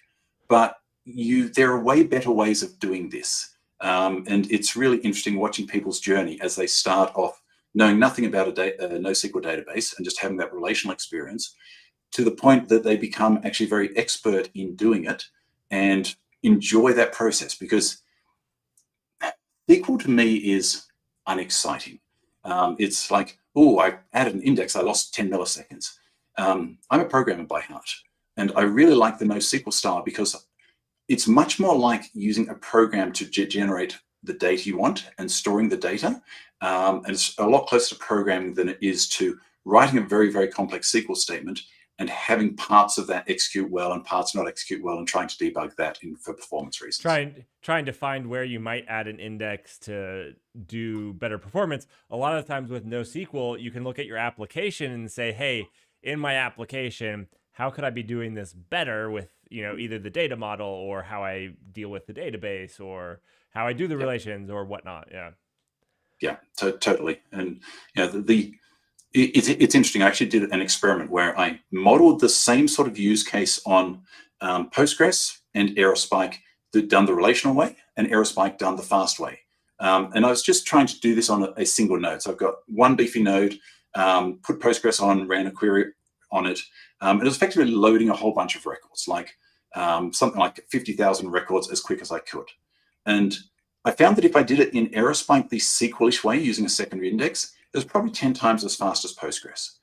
but there are way better ways of doing this. And it's really interesting watching people's journey as they start off knowing nothing about a NoSQL database and just having that relational experience, to the point that they become actually very expert in doing it and enjoy that process. Because SQL to me is unexciting. It's like, oh, I added an index, I lost 10 milliseconds. I'm a programmer by heart, and I really like the NoSQL style because it's much more like using a program to generate the data you want and storing the data. And it's a lot closer to programming than it is to writing a very, very complex SQL statement and having parts of that execute well and parts not execute well, and trying to debug that for performance reasons. Trying to find where you might add an index to do better performance. A lot of times with NoSQL, you can look at your application and say, hey, in my application, how could I be doing this better with either the data model or how I deal with the database or how I do the relations or whatnot. Yeah, totally. And it's interesting. I actually did an experiment where I modeled the same sort of use case on Postgres and aerospike, done the relational way, and aerospike done the fast way. And I was just trying to do this on a single node. So I've got one beefy node, put Postgres on, ran a query on it. It was effectively loading a whole bunch of records, like something like 50,000 records as quick as I could. And I found that if I did it in aerospike the SQL-ish way using a secondary index, it was probably 10 times as fast as Postgres.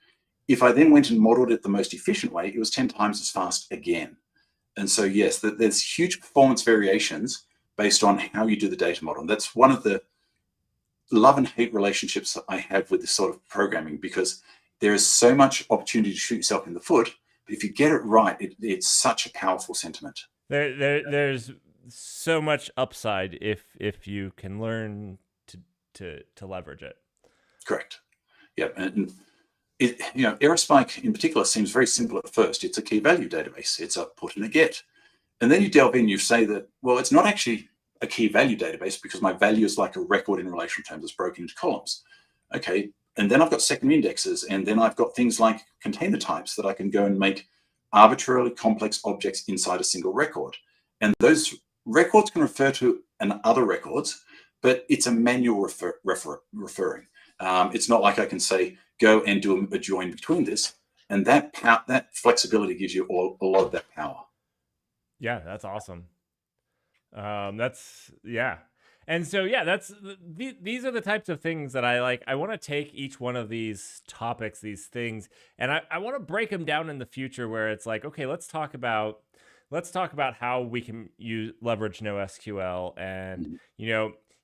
If I then went and modeled it the most efficient way, it was 10 times as fast again. And so, yes, there's huge performance variations based on how you do the data model. And that's one of the love and hate relationships that I have with this sort of programming, because there is so much opportunity to shoot yourself in the foot. But if you get it right, it's such a powerful sentiment. There's so much upside if you can learn to leverage it. Correct. Yeah, and aerospike in particular seems very simple at first. It's a key value database. It's a put and a get, and then you delve in. You say that, well, it's not actually a key value database because my value is like a record in relational terms that's broken into columns. Okay, and then I've got secondary indexes, and then I've got things like container types that I can go and make arbitrarily complex objects inside a single record, and those records can refer to other records, but it's a manual referring. It's not like I can say, go and do a join between this. And that flexibility gives you a lot of that power. Yeah, that's awesome. And so, these are the types of things that I like. I want to take each one of these topics, these things, and I want to break them down in the future where it's like, okay, let's talk about how we can leverage NoSQL, and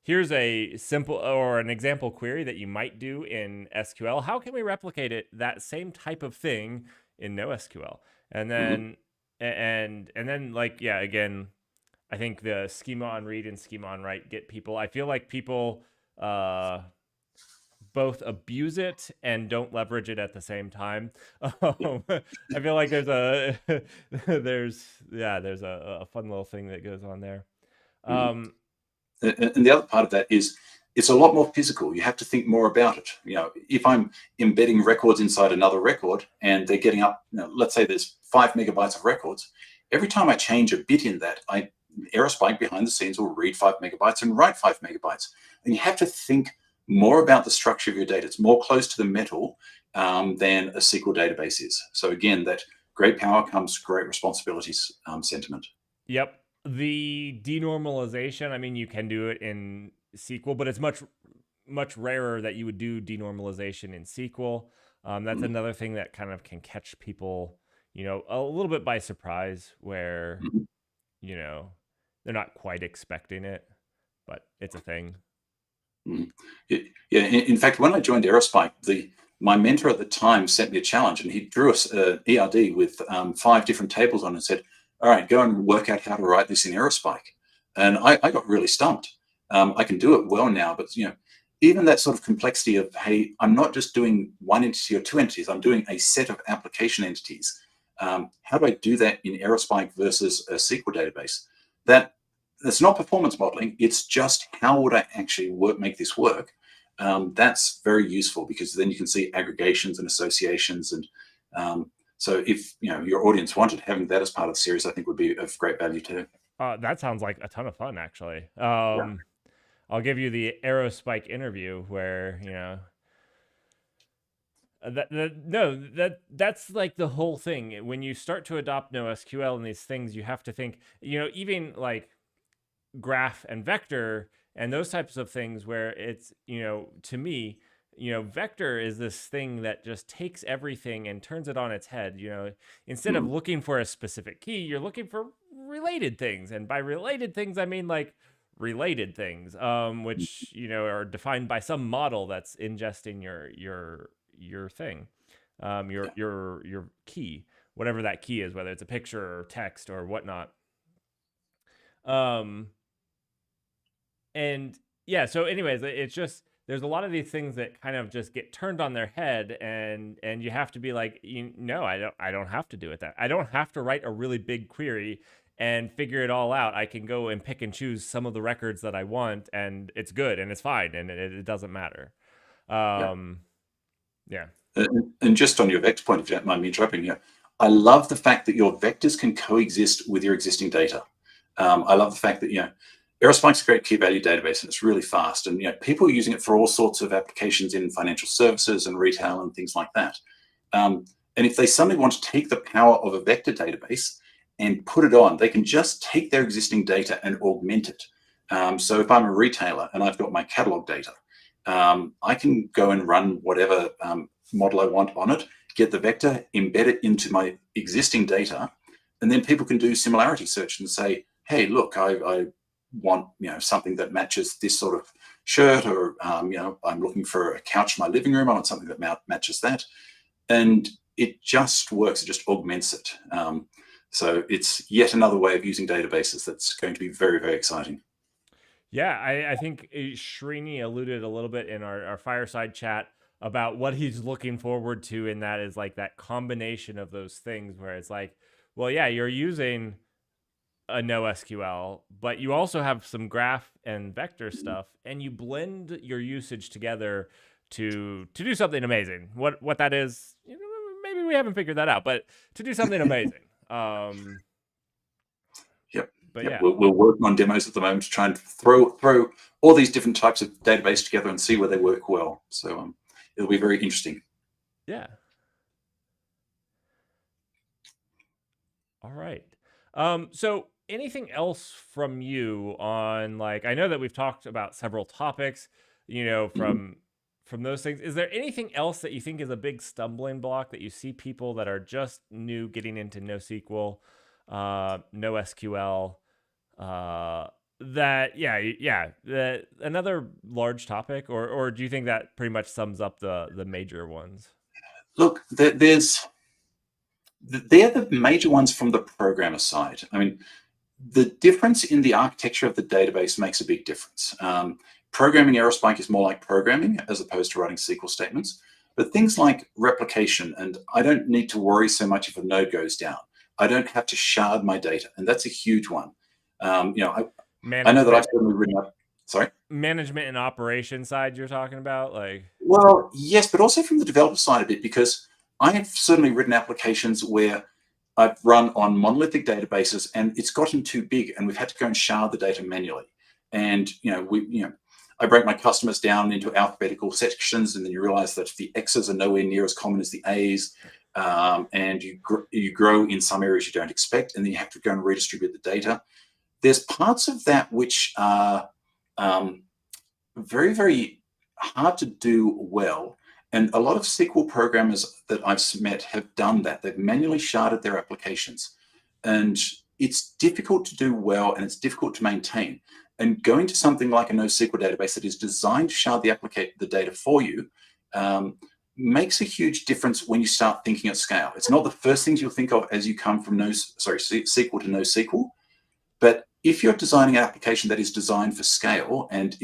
here's a simple or an example query that you might do in SQL. How can we replicate that same type of thing in NoSQL? And then again, I think the schema on read and schema on write get people. I feel like people both abuse it and don't leverage it at the same time. I feel like there's a there's a fun little thing that goes on there. And the other part of that is it's a lot more physical. You have to think more about it. If I'm embedding records inside another record and they're getting up, let's say there's 5 megabytes of records. Every time I change a bit in that, aerospike behind the scenes will read 5 megabytes and write 5 megabytes. And you have to think more about the structure of your data. It's more close to the metal than a SQL database is. So again, that great power comes great responsibilities sentiment. Yep. The denormalization, I mean, you can do it in SQL, but it's much rarer that you would do denormalization in SQL. That's another thing that kind of can catch people, a little bit by surprise, where, they're not quite expecting it, but it's a thing. Yeah. In fact, when I joined aerospike, my mentor at the time sent me a challenge, and he drew us an ERD with 5 different tables on it and said, all right, go and work out how to write this in aerospike. And I got really stumped. I can do it well now, but even that sort of complexity of, hey, I'm not just doing one entity or 2 entities, I'm doing a set of application entities. How do I do that in aerospike versus a SQL database? That's not performance modeling. It's just how would I actually make this work? That's very useful, because then you can see aggregations and associations. And so if your audience wanted, having that as part of the series, I think would be of great value too. That sounds like a ton of fun, actually. Yeah. I'll give you the aerospike interview where, that's like the whole thing. When you start to adopt NoSQL and these things, you have to think, even like graph and vector and those types of things, where it's, to me, vector is this thing that just takes everything and turns it on its head. Instead of looking for a specific key, you're looking for related things. And by related things, I mean like related things, which, are defined by some model that's ingesting your thing, your key, whatever that key is, whether it's a picture or text or whatnot. And yeah, so anyways, it's just, there's a lot of these things that kind of just get turned on their head, and you have to be like, I don't have to do it that. I don't have to write a really big query and figure it all out. I can go and pick and choose some of the records that I want, and it's good and it's fine, and it doesn't matter. Yeah. And just on your vector point, if you don't mind me interrupting you, I love the fact that your vectors can coexist with your existing data. I love the fact that, aerospike's a great key value database, and it's really fast. And people are using it for all sorts of applications in financial services and retail and things like that. And if they suddenly want to take the power of a vector database and put it on, they can just take their existing data and augment it. So if I'm a retailer and I've got my catalog data, I can go and run whatever model I want on it, get the vector, embed it into my existing data, and then people can do similarity search and say, hey, look, I want something that matches this sort of shirt, or I'm looking for a couch in my living room, I want something that matches that, and it just works. It just augments it. So it's yet another way of using databases that's going to be very, very exciting. Yeah, I think Srini alluded a little bit in our fireside chat about what he's looking forward to, and that is like that combination of those things where it's like, well, yeah, you're using a NoSQL, but you also have some graph and vector stuff, and you blend your usage together to do something amazing. What that is, maybe we haven't figured that out, but to do something amazing. Yep. But yep. yeah, we're working on demos at the moment to try and throw all these different types of database together and see where they work well. So it'll be very interesting. Yeah. All right. So anything else from you on, like, I know that we've talked about several topics, from those things. Is there anything else that you think is a big stumbling block that you see people that are just new getting into NoSQL, NoSQL, that another large topic, or do you think that pretty much sums up the major ones? Look, they're the major ones from the programmer side. I mean, the difference in the architecture of the database makes a big difference. Programming aerospike is more like programming as opposed to writing SQL statements. But things like replication, and I don't need to worry so much if a node goes down. I don't have to shard my data, and that's a huge one. I know that I've certainly written up. Sorry? Management and operation side you're talking about? Well, yes, but also from the developer side a bit, because I have certainly written applications where I've run on monolithic databases and it's gotten too big and we've had to go and shard the data manually. And, I break my customers down into alphabetical sections, and then you realize that the X's are nowhere near as common as the A's. And you grow in some areas you don't expect, and then you have to go and redistribute the data. There's parts of that which are very, very hard to do well. And a lot of SQL programmers that I've met have done that. They've manually sharded their applications. And it's difficult to do well, and it's difficult to maintain. And going to something like a NoSQL database that is designed to shard the data for you makes a huge difference when you start thinking at scale. It's not the first things you'll think of as you come from SQL to NoSQL. But if you're designing an application that is designed for scale, and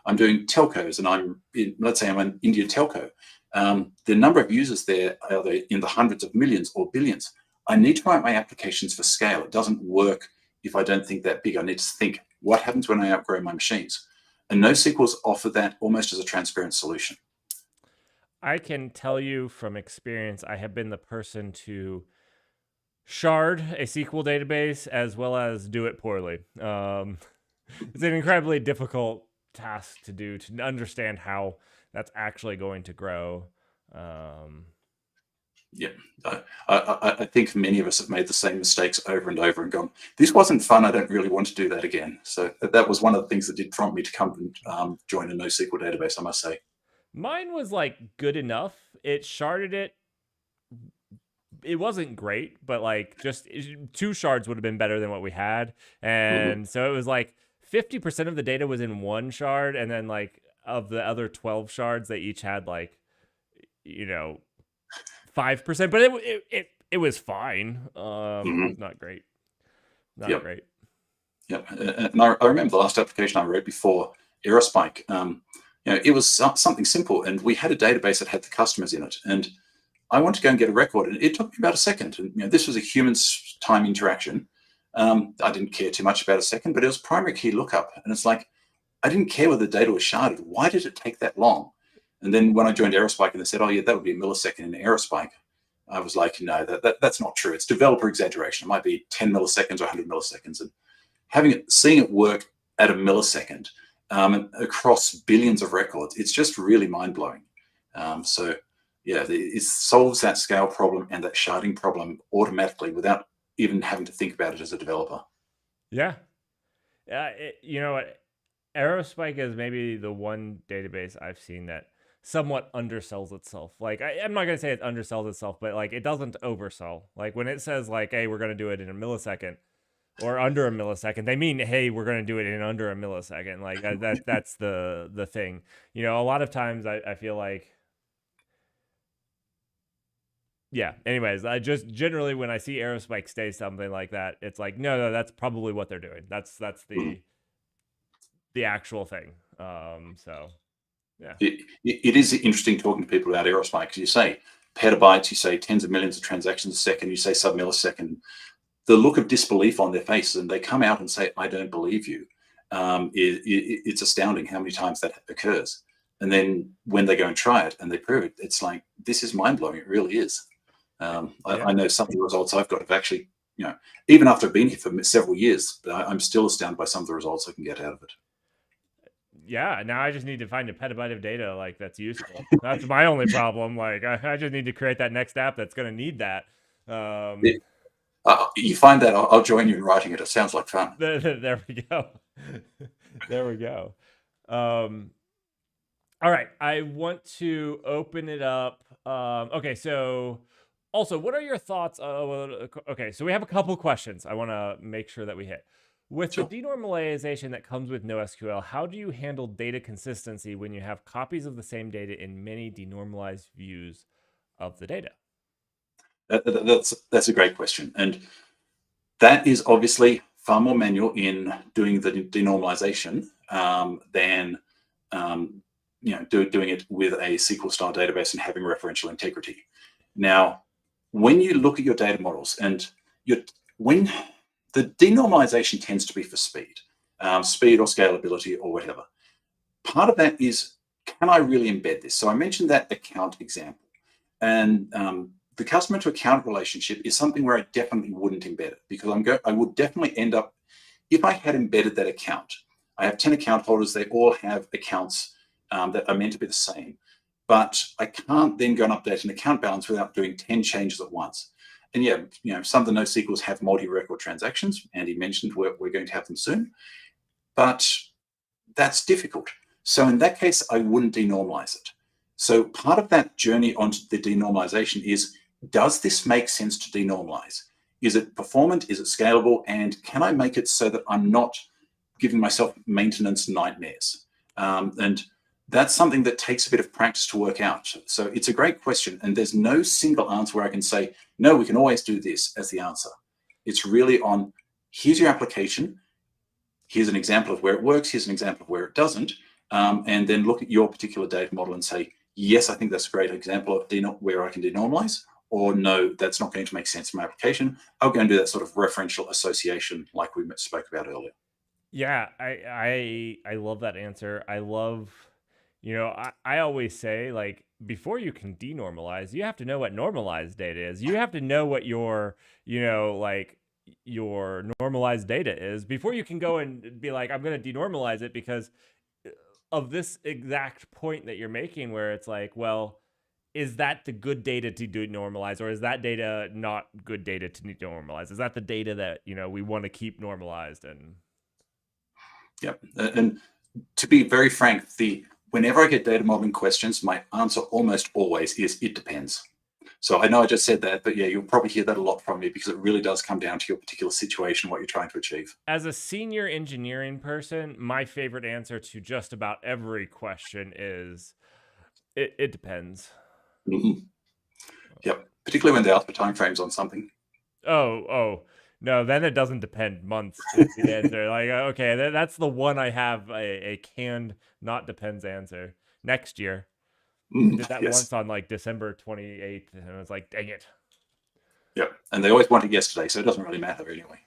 I'm doing telcos, and let's say I'm an India telco, the number of users there are in the hundreds of millions or billions. I need to write my applications for scale. It doesn't work if I don't think that big. I need to think, what happens when I outgrow my machines? And NoSQLs offer that almost as a transparent solution. I can tell you from experience, I have been the person to shard a SQL database as well as do it poorly. It's an incredibly difficult task to do, to understand how that's actually going to grow. Yeah, I think many of us have made the same mistakes over and over and gone, this wasn't fun, I don't really want to do that again. So that was one of the things that did prompt me to come and join a NoSQL database, I must say. Mine was good enough. It sharded it. It wasn't great, but just 2 shards would have been better than what we had. And so it was 50% of the data was in one shard, and then of the other 12 shards, they each had 5%, but it was fine. It was not great. Not great. Yep. And I remember the last application I wrote before aerospike. It was something simple, and we had a database that had the customers in it, and I want to go and get a record, and it took me about a second. And this was a human's time interaction. I didn't care too much about a second, but it was primary key lookup, and it's I didn't care whether the data was sharded. Why did it take that long? And then when I joined aerospike and they said, oh yeah, that would be a millisecond in aerospike, I was like, no, that's not true. It's developer exaggeration. It might be 10 milliseconds or 100 milliseconds, and seeing it work at a millisecond across billions of records, it's just really mind blowing. So yeah, it solves that scale problem and that sharding problem automatically without even having to think about it as a developer. Yeah. You know what? Aerospike is maybe the one database I've seen that somewhat undersells itself. I'm not going to say it undersells itself, but it doesn't oversell. When it says hey, we're going to do it in a millisecond or under a millisecond, they mean, hey, we're going to do it in under a millisecond. That's the thing. A lot of times I feel yeah. Anyways, I just generally when I see aerospike say something like that, it's no, that's probably what they're doing. That's the actual thing. So yeah. It is interesting talking to people about aerospike, because you say petabytes, you say tens of millions of transactions a second, you say sub-millisecond. The look of disbelief on their faces, and they come out and say, I don't believe you. It's astounding how many times that occurs. And then when they go and try it and they prove it, it's this is mind-blowing. It really is. I know some of the results I've got have actually, even after I've been here for several years, I'm still astounded by some of the results I can get out of it. Yeah, now I just need to find a petabyte of data that's useful. That's my only problem. I just need to create that next app that's going to need that. You find that, I'll join you in writing it. It sounds like fun. There we go. There we go. All right, I want to open it up. Okay, so also, what are your thoughts? Okay, so we have a couple questions I want to make sure that we hit. With the denormalization that comes with NoSQL, how do you handle data consistency when you have copies of the same data in many denormalized views of the data? That's a great question. And that is obviously far more manual in doing the denormalization than doing it with a SQL style database and having referential integrity. Now, when you look at your data models, and when the denormalization tends to be for speed or scalability or whatever. Part of that is, can I really embed this? So I mentioned that account example, and the customer to account relationship is something where I definitely wouldn't embed it, because I would definitely end up, if I had embedded that account, I have 10 account holders, they all have accounts that are meant to be the same, but I can't then go and update an account balance without doing 10 changes at once. And yeah, some of the NoSQLs have multi-record transactions. Andy mentioned we're going to have them soon, but that's difficult. So in that case, I wouldn't denormalize it. So part of that journey onto the denormalization is, does this make sense to denormalize? Is it performant? Is it scalable? And can I make it so that I'm not giving myself maintenance nightmares? And that's something that takes a bit of practice to work out. So it's a great question. And there's no single answer where I can say, no, we can always do this as the answer. It's really on, here's your application. Here's an example of where it works. Here's an example of where it doesn't. And then look at your particular data model and say, yes, I think that's a great example of where I can denormalize, or no, that's not going to make sense in my application. I'll go and do that sort of referential association like we spoke about earlier. Yeah, I love that answer. I love, I always say, like, before you can denormalize, you have to know what normalized data is. You have to know what your normalized data is before you can go and be like, I'm going to denormalize it, because of this exact point that you're making, where it's like, well, is that the good data to denormalize, or is that data not good data to denormalize? Is that the data that, we want to keep normalized? And yeah, and to be very frank, whenever I get data modeling questions, my answer almost always is, it depends. So I know I just said that, but yeah, you'll probably hear that a lot from me, because it really does come down to your particular situation, what you're trying to achieve. As a senior engineering person, my favorite answer to just about every question is, it depends. Mm-hmm. Yep, particularly when they ask for timeframes on something. Oh, no, then it doesn't depend. Months is the answer. Like, okay, that's the one I have a canned, not depends answer. Next year. I did that once on like December 28th, and I was like, dang it. Yep, and they always want it yesterday, so it doesn't really matter anyway.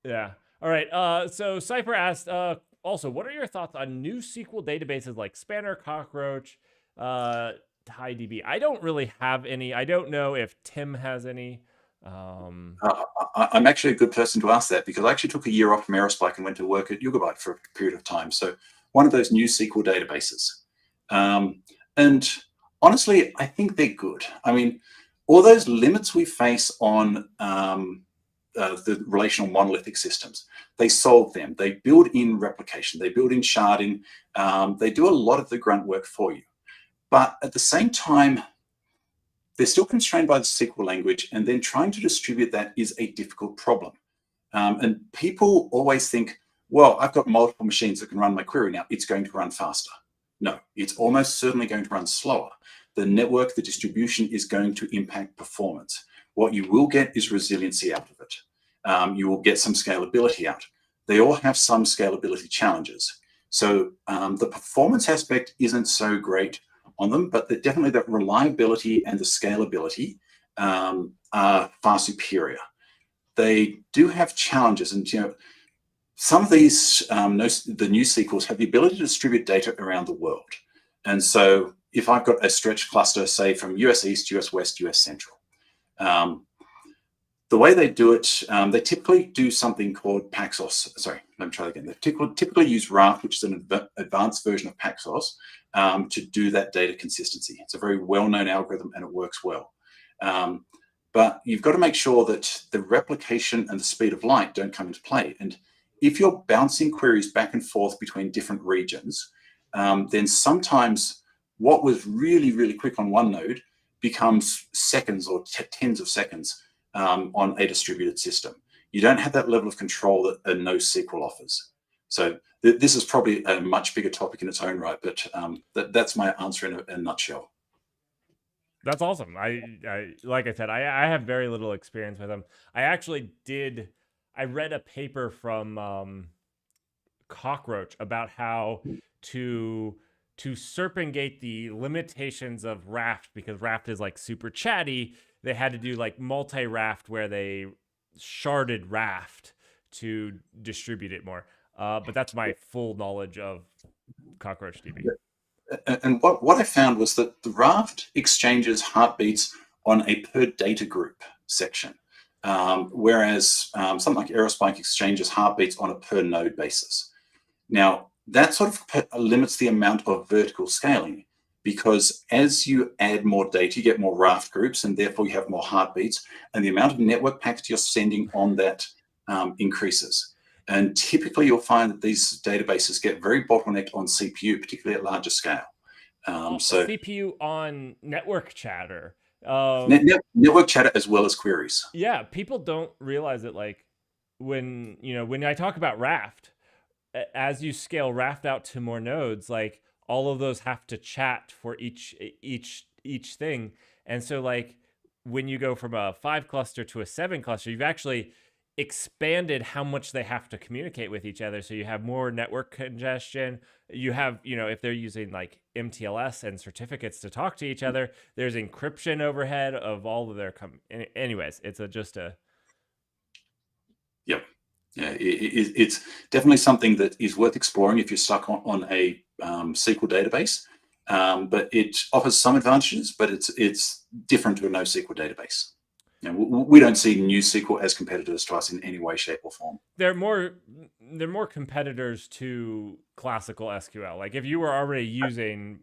Yeah. All right. So Cypher asked, also, what are your thoughts on new SQL databases like Spanner, Cockroach, TiDB? I don't really have any. I don't know if Tim has any. I'm actually a good person to ask that, because I actually took a year off from aerospike and went to work at Yugabyte for a period of time. So one of those new SQL databases. And honestly, I think they're good. I mean, all those limits we face on the relational monolithic systems, they solve them. They build in replication. They build in sharding. They do a lot of the grunt work for you. But at the same time, they're still constrained by the SQL language, and then trying to distribute that is a difficult problem. And people always think, well, I've got multiple machines that can run my query now, it's going to run faster. No, it's almost certainly going to run slower. The network, the distribution is going to impact performance. What you will get is resiliency out of it. You will get some scalability out. They all have some scalability challenges. So the performance aspect isn't so great on them, but definitely that reliability and the scalability are far superior. They do have challenges, and some of these, the new SQLs have the ability to distribute data around the world. And so if I've got a stretched cluster, say from US East, US West, US Central, the way they do it, they typically do something called Paxos. Sorry, let me try that again. They typically use Raft, which is an advanced version of Paxos, to do that data consistency. It's a very well-known algorithm, and it works well. But you've got to make sure that the replication and the speed of light don't come into play. And if you're bouncing queries back and forth between different regions, then sometimes what was really, really quick on one node becomes seconds or tens of seconds on a distributed system. You don't have that level of control that a NoSQL offers. So this is probably a much bigger topic in its own right, but that's my answer in a nutshell. That's awesome. I like I said, I have very little experience with them. I actually did I read a paper from Cockroach about how to circumvent the limitations of Raft, because Raft is like super chatty. They had to do like multi-Raft where they sharded Raft to distribute it more. But that's my full knowledge of CockroachDB. And what I found was that the Raft exchanges heartbeats on a per data group section, whereas something like aerospike exchanges heartbeats on a per node basis. Now, that sort of limits the amount of vertical scaling, because as you add more data, you get more Raft groups, and therefore you have more heartbeats, and the amount of network packets you're sending on that increases. And typically you'll find that these databases get very bottlenecked on CPU, particularly at larger scale. So CPU on network chatter. Network chatter as well as queries. Yeah, people don't realize it. Like when I talk about Raft, as you scale Raft out to more nodes, like all of those have to chat for each thing. And so like when you go from a 5 cluster to a 7 cluster, you've actually expanded how much they have to communicate with each other. So you have more network congestion. You have, if they're using like MTLS and certificates to talk to each other, there's encryption overhead of all of their anyways, it's just a Yep. Yeah, it's definitely something that is worth exploring if you're stuck on a SQL database. But it offers some advantages, but it's different to a NoSQL database. We don't see NewSQL as competitors to us in any way, shape, or form. They're more competitors to classical SQL. Like if you were already using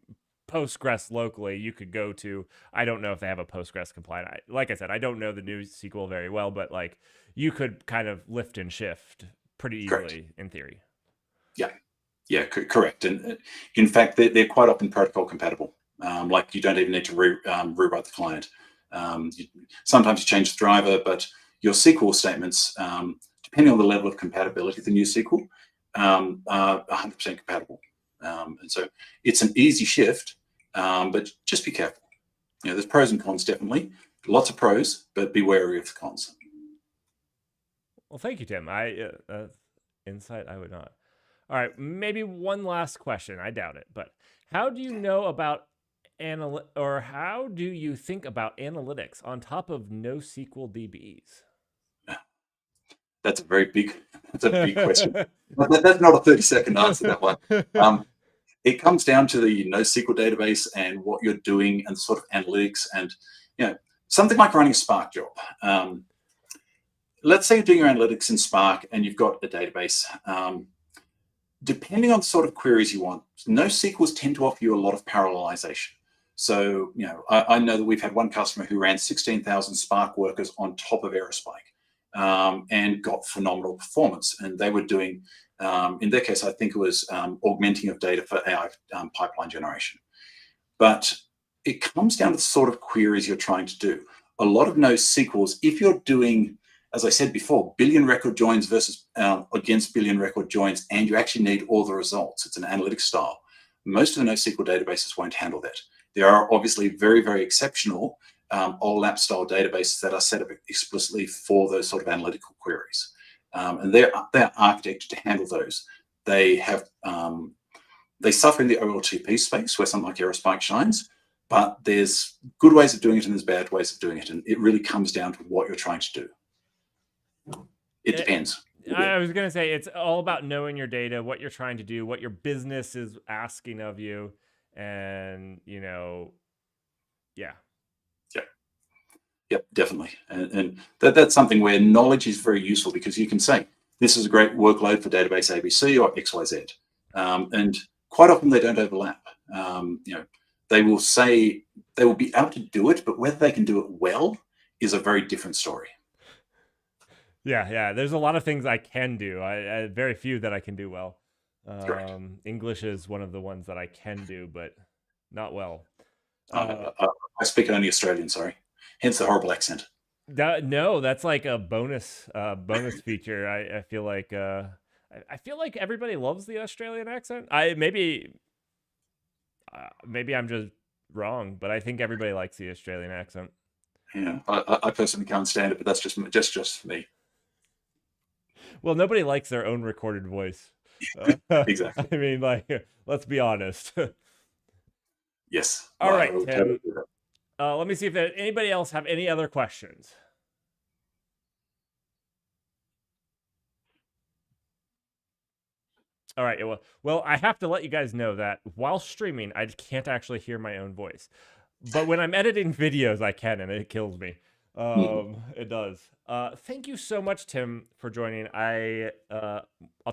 Postgres locally, you could go to, I don't know if they have a Postgres compliant. Like I said, I don't know the NewSQL very well, but like you could kind of lift and shift pretty easily in theory. Yeah, correct. And in fact, they're quite often protocol compatible. Like you don't even need to rewrite the client. Sometimes you change the driver, but your SQL statements, depending on the level of compatibility, the NewSQL are 100% compatible. And so it's an easy shift, but just be careful. There's pros and cons, definitely. Lots of pros, but be wary of the cons. Well, thank you, Tim. Insight I would not. All right, maybe one last question. I doubt it, but how do you know about how do you think about analytics on top of NoSQL DBs? That's a big question. That's not a 30-second answer, that one. It comes down to the NoSQL database and what you're doing and sort of analytics and, something like running a Spark job. Let's say you're doing your analytics in Spark and you've got a database. Depending on the sort of queries you want, NoSQLs tend to offer you a lot of parallelization. So, I know that we've had one customer who ran 16,000 Spark workers on top of aerospike and got phenomenal performance. And they were doing, in their case, I think it was augmenting of data for AI pipeline generation. But it comes down to the sort of queries you're trying to do. A lot of NoSQLs, if you're doing, as I said before, billion record joins versus against billion record joins, and you actually need all the results. It's an analytics style. Most of the NoSQL databases won't handle that. There are obviously very, very exceptional OLAP style databases that are set up explicitly for those sort of analytical queries. And they're architected to handle those. They suffer in the OLTP space where something like aerospike shines, but there's good ways of doing it and there's bad ways of doing it. And it really comes down to what you're trying to do. It depends. I was going to say, it's all about knowing your data, what you're trying to do, what your business is asking of you. And, yeah. Yep, definitely. And that's something where knowledge is very useful, because you can say, this is a great workload for database ABC or XYZ. And quite often they don't overlap. They will say they will be able to do it, but whether they can do it well is a very different story. Yeah. There's a lot of things I can do. I very few that I can do well. English is one of the ones that I can do, but not well. I speak only Australian, sorry. Hence the horrible accent. No, that's like a bonus feature. I feel like everybody loves the Australian accent. Maybe I'm just wrong, but I think everybody likes the Australian accent. Yeah, I personally can't stand it, but that's just me. Well, nobody likes their own recorded voice. Exactly. I mean, like, let's be honest. Yes. All Well, right, I will Tim. totally do that. Let me see if anybody else have any other questions. All right. Well, I have to let you guys know that while streaming, I can't actually hear my own voice. But when I'm editing videos, I can, and it kills me. It does. Thank you so much, Tim, for joining. I'll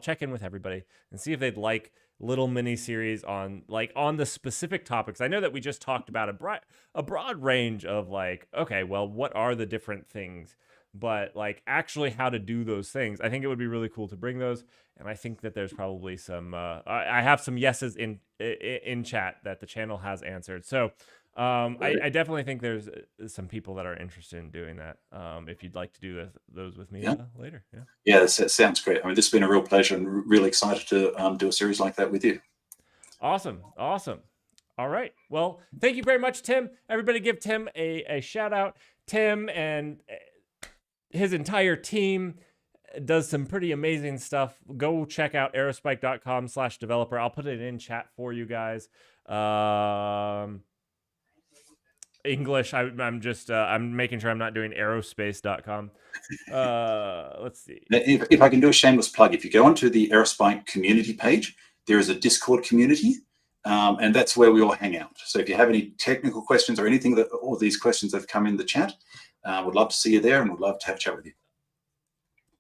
check in with everybody and see if they'd like little mini series on the specific topics. I know that we just talked about a broad range of like, okay, well, what are the different things? But like actually how to do those things. I think it would be really cool to bring those. And I think that there's probably some. I have some yeses in chat that the channel has answered. So. I definitely think there's some people that are interested in doing that. If you'd like to do those with me later. Yeah, that sounds great. I mean, this has been a real pleasure and really excited to do a series like that with you. Awesome. All right. Well, thank you very much, Tim. Everybody give Tim a shout out. Tim and his entire team does some pretty amazing stuff. Go check out aerospike.com/developer. I'll put it in chat for you guys. English. I'm just I'm making sure I'm not doing aerospace.com. Let's see. If I can do a shameless plug, if you go onto the Aerospike community page, there is a Discord community, and that's where we all hang out. So if you have any technical questions or anything that all these questions that have come in the chat, would love to see you there and would love to have a chat with you.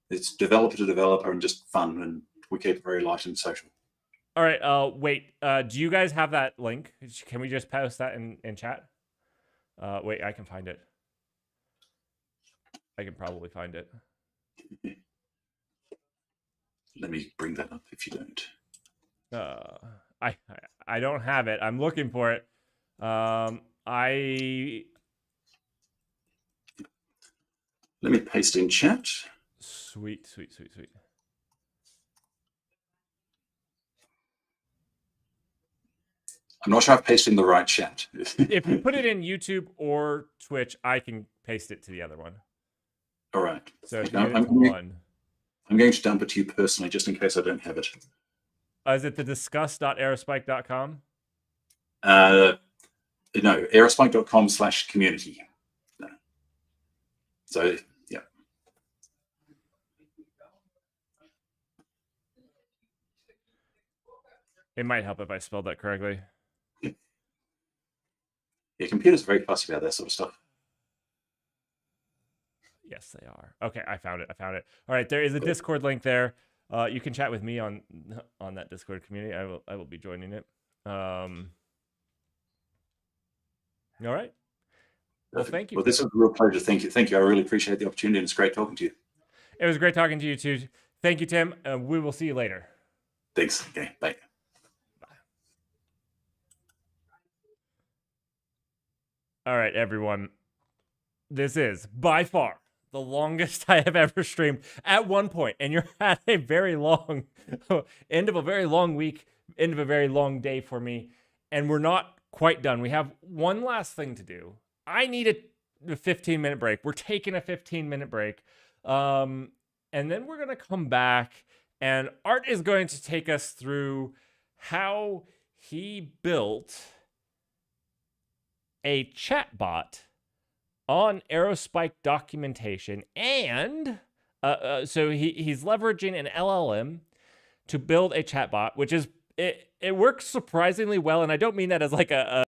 It's developer to developer and just fun, and we keep it very light and social. All right. Wait. Do you guys have that link? Can we just post that in chat? Wait, I can find it. I can probably find it. Let me bring that up if you don't. I don't have it. I'm looking for it. Let me paste in chat. Sweet. I'm not sure I've pasted in the right chat. If you put it in YouTube or Twitch, I can paste it to the other one. All right. So if you get it to one. I'm going to dump it to you personally, just in case I don't have it. Is it the discuss.aerospike.com? No, aerospike.com/community. No. So, yeah. It might help if I spelled that correctly. Yeah, computers are very fussy about that sort of stuff. Yes, they are. Okay, I found it. All right, there is a Discord link there. You can chat with me on that Discord community. I will be joining it. All right. Well, thank you. Well, this was a real pleasure. Thank you. I really appreciate the opportunity, and it's great talking to you. It was great talking to you too. Thank you, Tim. We will see you later. Thanks. Okay, bye. All right, everyone. This is by far the longest I have ever streamed at one point, and you're at a very long end of a very long week, end of a very long day for me, and we're not quite done. We have one last thing to do. I need a 15-minute break. We're taking a 15-minute break, and then we're gonna come back, and Art is going to take us through how he built a chatbot on Aerospike documentation, and so he's leveraging an LLM to build a chatbot, which is it works surprisingly well. And I don't mean that as like a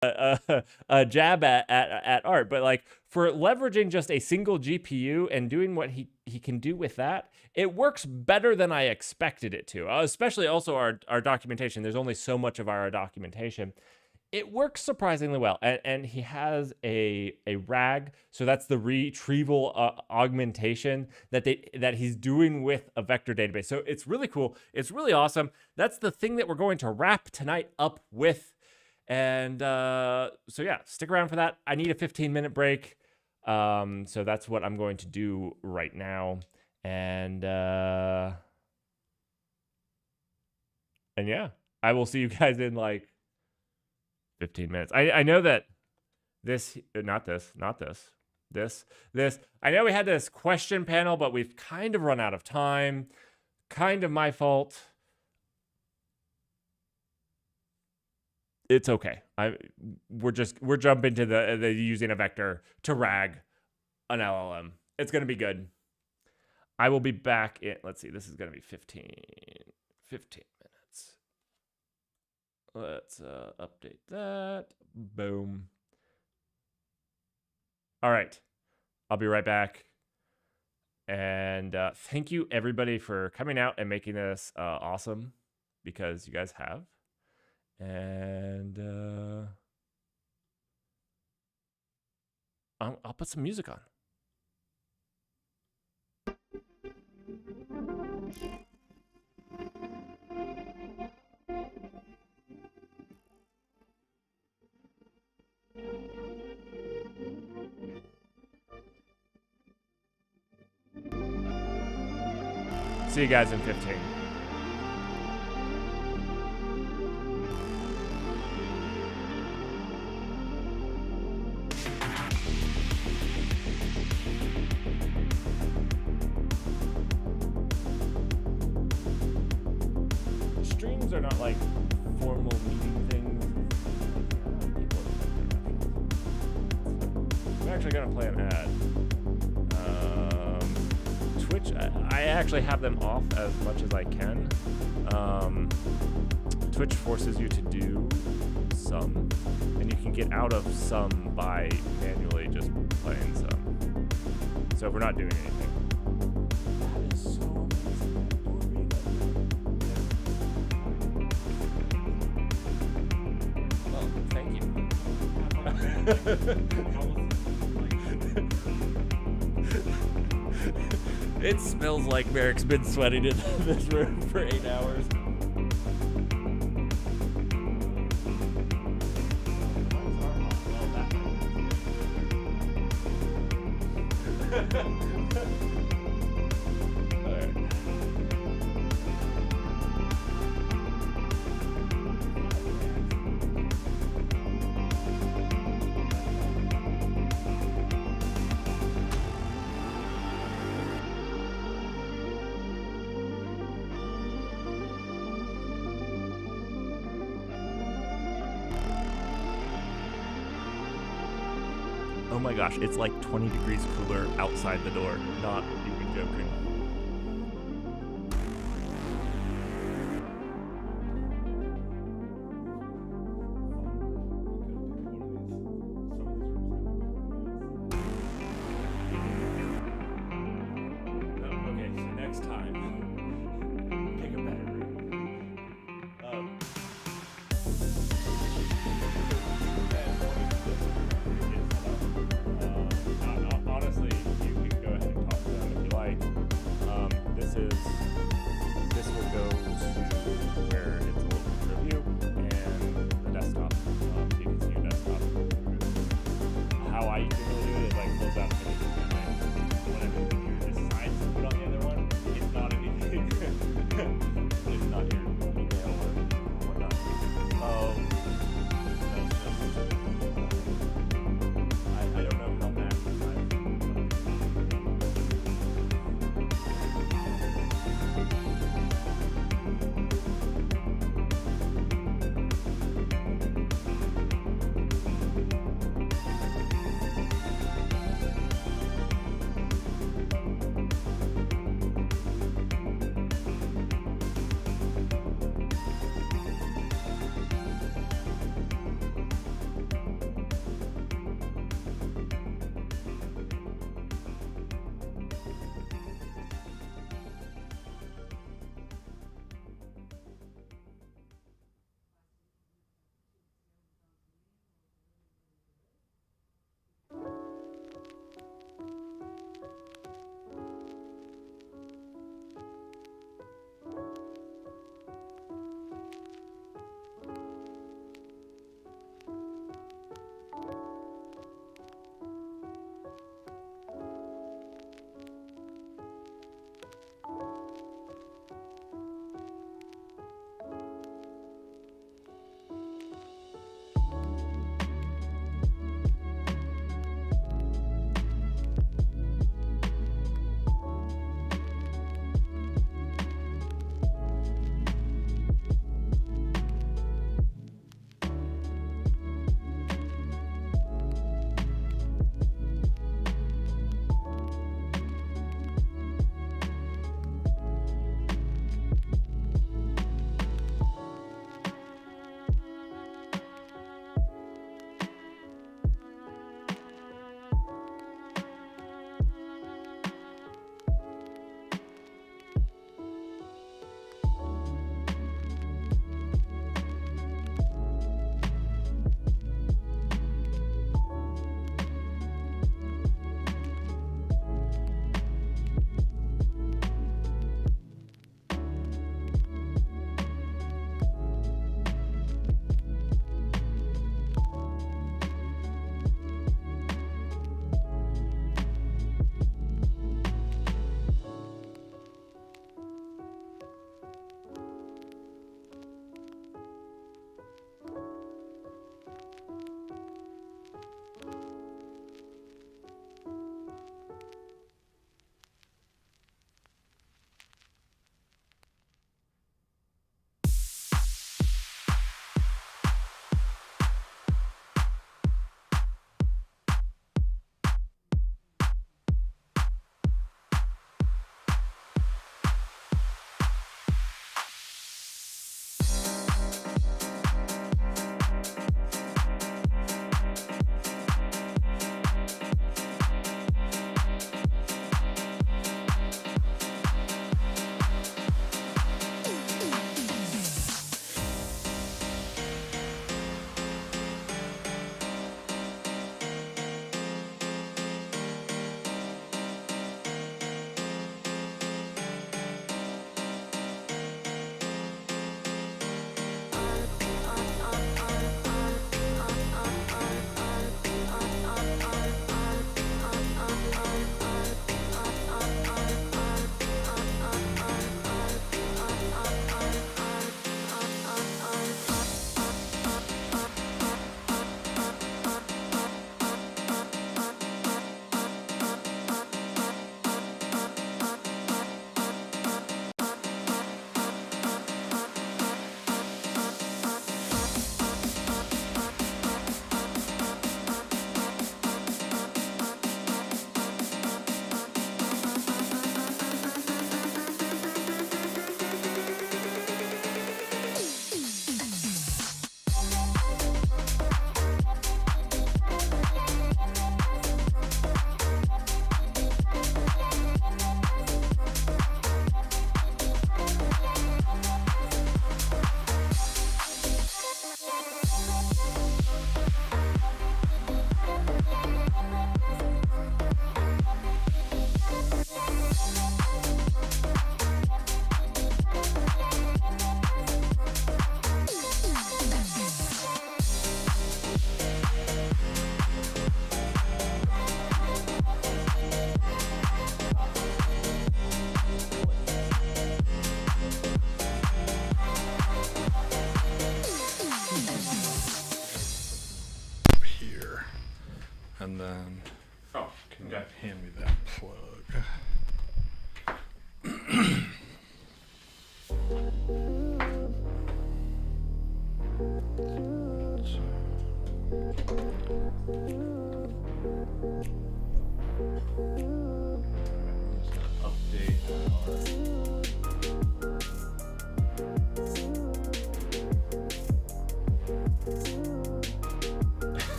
jab at Art, but like for leveraging just a single GPU and doing what he can do with that, it works better than I expected it to. Especially also our documentation. There's only so much of our documentation. It works surprisingly well, and he has a RAG, so that's the retrieval augmentation that he's doing with a vector database. So it's really cool. It's really awesome. That's the thing that we're going to wrap tonight up with. And so yeah, stick around for that. I need a 15-minute break, so that's what I'm going to do right now. And yeah, I will see you guys in like 15 minutes. I know that this, I know we had this question panel, but we've kind of run out of time. kind of my fault. It's okay. We're jumping to the using a vector to RAG an LLM. It's going to be good. I will be back in, let's see, this is going to be 15 minutes. Let's update that. Boom. All right. I'll be right back. And thank you, everybody, for coming out and making this awesome, because you guys have. And I'll put some music on. See you guys in 15. Streams are not like formal meeting things. I'm actually gonna play an ad. Twitch, I actually have them off as much as I can. Twitch forces you to do some, and you can get out of some by manually just playing some. So if we're not doing anything. That is so amazing. Well, thank you. It smells like Merrick's been sweating in this room for 8 hours. Oh my gosh, it's like 20 degrees cooler outside the door. Not even joking. Okay, so next time, pick a better room. Honestly, you can go ahead and talk to them if you like. and then can you hand me that plug?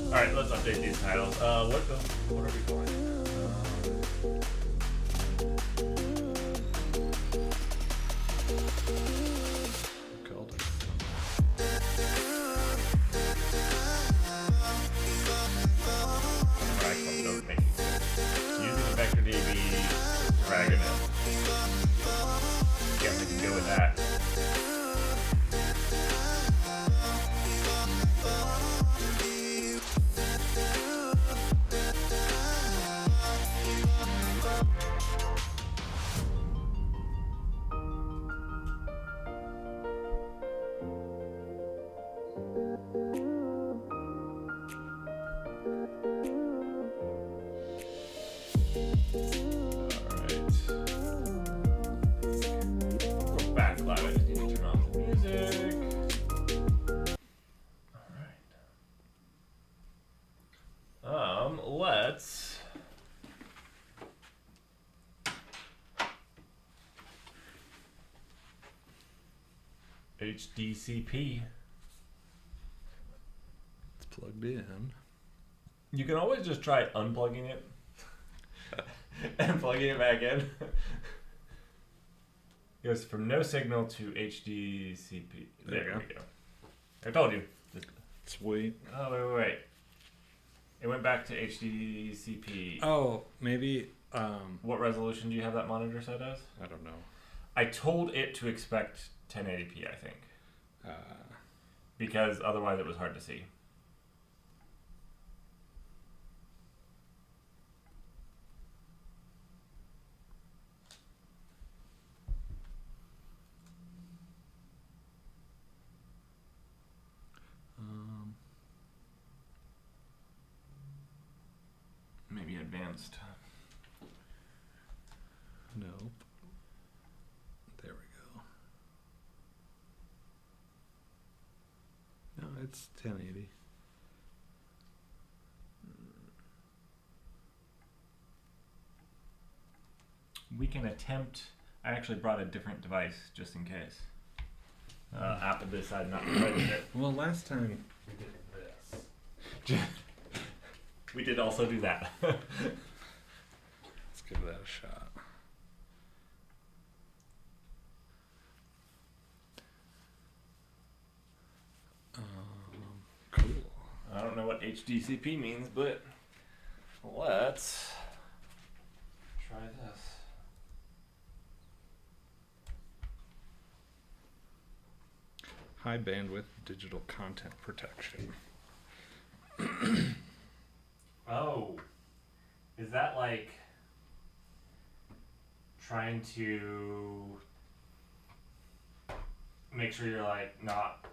All right, let's update these titles. What are we calling it? Called it. What I call note making. Using vector DB, dragging it. Yeah, we can go with that. Let's HDCP. It's plugged in. You can always just try unplugging it and plugging it back in. Goes from no signal to HDCP. There we go. I told you. Sweet. Oh, wait. It went back to HDCP. Oh, maybe. What resolution do you have that monitor set as? I don't know. I told it to expect 1080p, I think. Because otherwise it was hard to see. Maybe advanced. Nope. There we go. No, it's 1080. We can attempt. I actually brought a different device just in case. Apple decided not to play with it. Well, last time we did this. We did also do that. Let's give that a shot. Cool. I don't know what HDCP means, but let's try this. High bandwidth digital content protection. Oh, is that like trying to make sure you're like not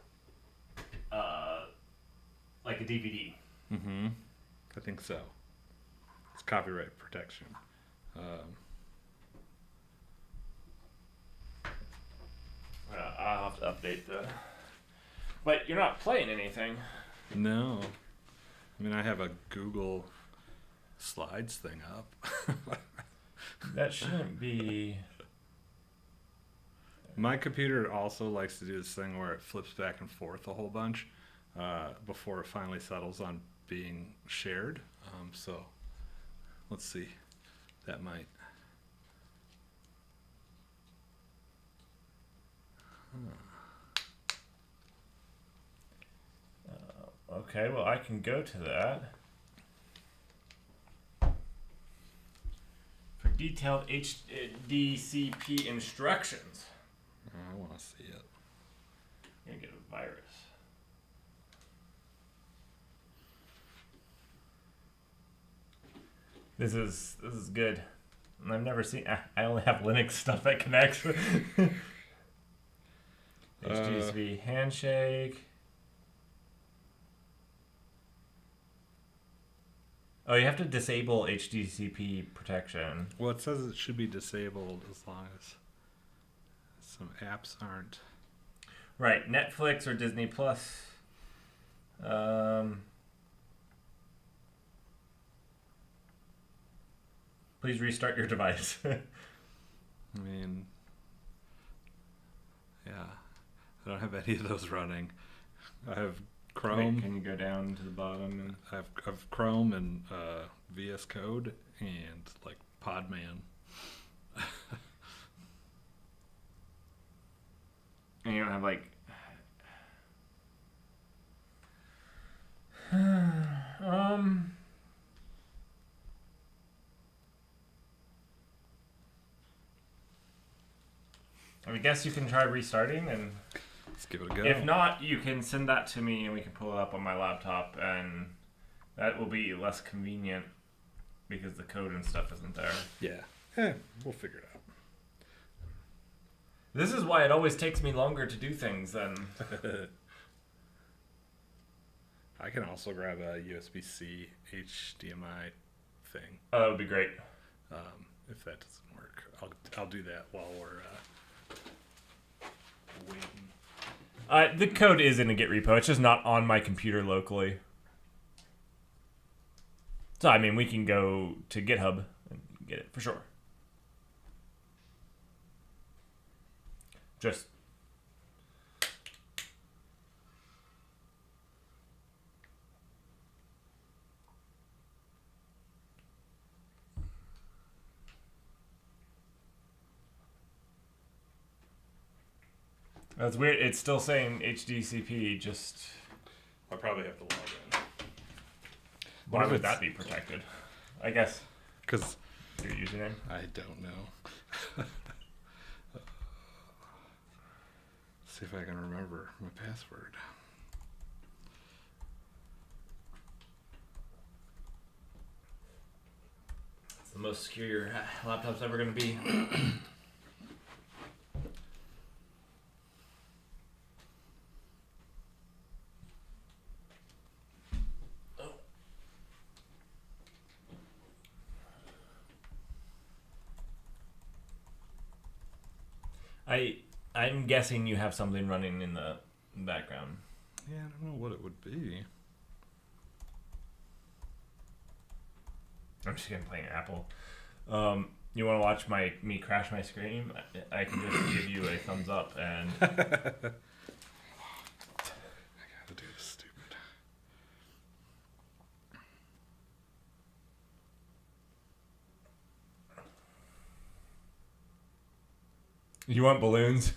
like a DVD? Mm-hmm. I think so. It's copyright protection. I'll have to update the. But you're not playing anything. No. I mean, I have a Google Slides thing up. That shouldn't be. My computer also likes to do this thing where it flips back and forth a whole bunch before it finally settles on being shared. So let's see. That might. Okay, well, I can go to that. For detailed HDCP instructions. I want to see it. You're going to get a virus. This is good. I've never seen. I only have Linux stuff that connects. HDCP handshake. Oh, you have to disable HDCP protection. Well, it says it should be disabled as long as some apps aren't. Right, Netflix or Disney Plus. Please restart your device. I mean, yeah, I don't have any of those running. I have Chrome. Wait, can you go down to the bottom? And... I have Chrome and VS Code and like Podman. And you don't have like... I guess you can try restarting, and Let's give it a go. if not, you can send that to me and we can pull it up on my laptop, and that will be less convenient because the code and stuff isn't there. Yeah, we'll figure it out. This is why it always takes me longer to do things than... I can also grab a USB-C HDMI thing. Oh, that would be great. If that doesn't work, I'll do that while we're waiting. The code is in a Git repo. It's just not on my computer locally. So, I mean, we can go to GitHub and get it for sure. Just... That's weird. It's still saying HDCP, just... I'll probably have to log in. Why would that be protected? I guess... Because... Your username? I don't know. See if I can remember my password. It's the most secure your laptop's ever going to be. I'm guessing you have something running in the background. Yeah, I don't know what it would be. I'm just gonna play Apple. You want to watch me crash my screen? I can just give you a thumbs up and. I gotta do this stupid. You want balloons?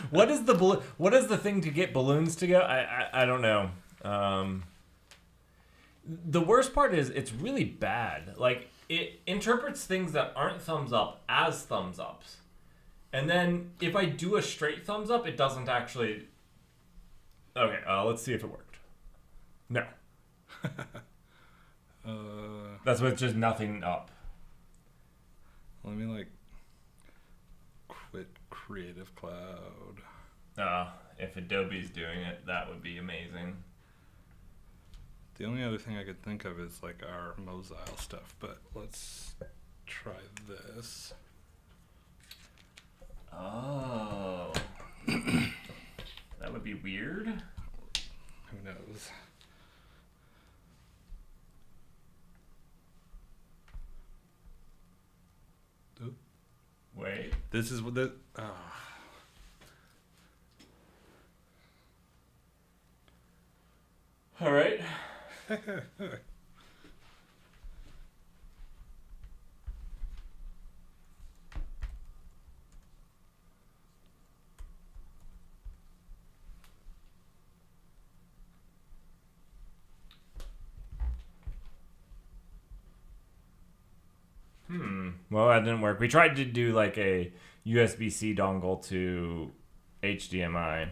What is the thing to get balloons to go? I don't know. The worst part is it's really bad. Like, it interprets things that aren't thumbs up as thumbs ups. And then if I do a straight thumbs up, it doesn't actually... Okay, let's see if it worked. No. That's with just nothing up. Let me, like, quit Creative Cloud. If Adobe's doing it, that would be amazing. The only other thing I could think of is like our Mozile stuff, but let's try this. Oh. That would be weird. Who knows? Oop. Wait. This is what the... All right. Well, that didn't work. We tried to do like a USB-C dongle to HDMI.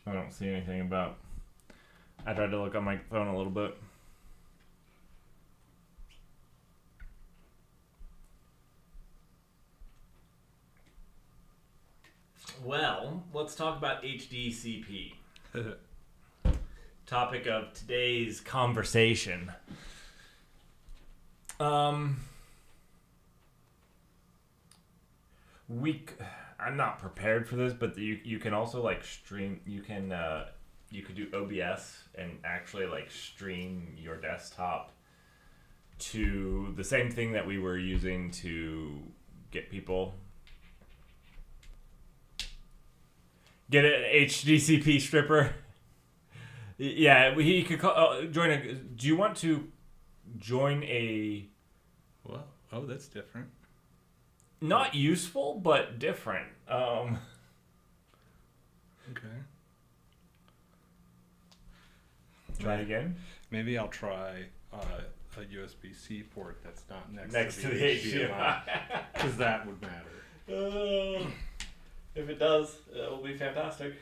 I don't see anything about. I tried to look on my phone a little bit. Well, let's talk about HDCP. Topic of today's conversation. I'm not prepared for this, but you can also like stream. You could do OBS and actually like stream your desktop to the same thing that we were using to get people. Get an HDCP stripper. Yeah, he could join a. Do you want to join a? Well, oh, that's different. Not useful, but different. Okay. Try it again. Maybe I'll try a USB-C port that's not next to the HDMI, because that would matter. If it does, it will be fantastic.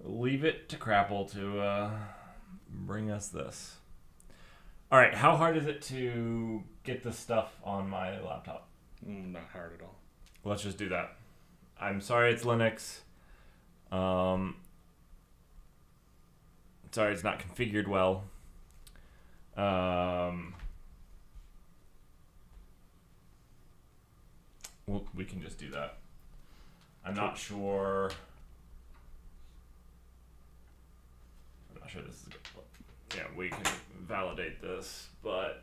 Leave it to Crapple to bring us this. All right, how hard is it to get this stuff on my laptop? Not hard at all. Let's just do that. I'm sorry it's Linux. Sorry it's not configured well. We can just do that. I'm not sure this is good. Yeah, we can validate this, but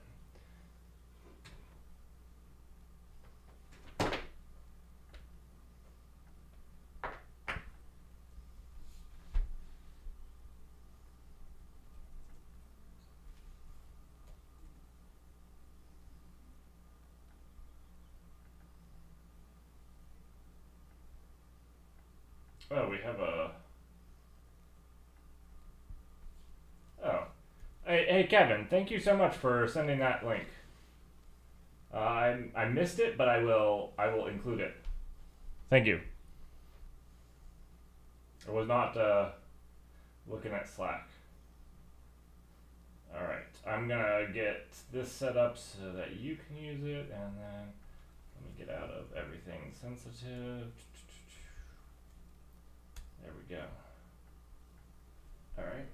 oh, we have a. Oh, hey Kevin, thank you so much for sending that link. I missed it, but I will include it. Thank you. I was not looking at Slack. All right, I'm gonna get this set up so that you can use it, and then let me get out of everything sensitive. There we go. All right.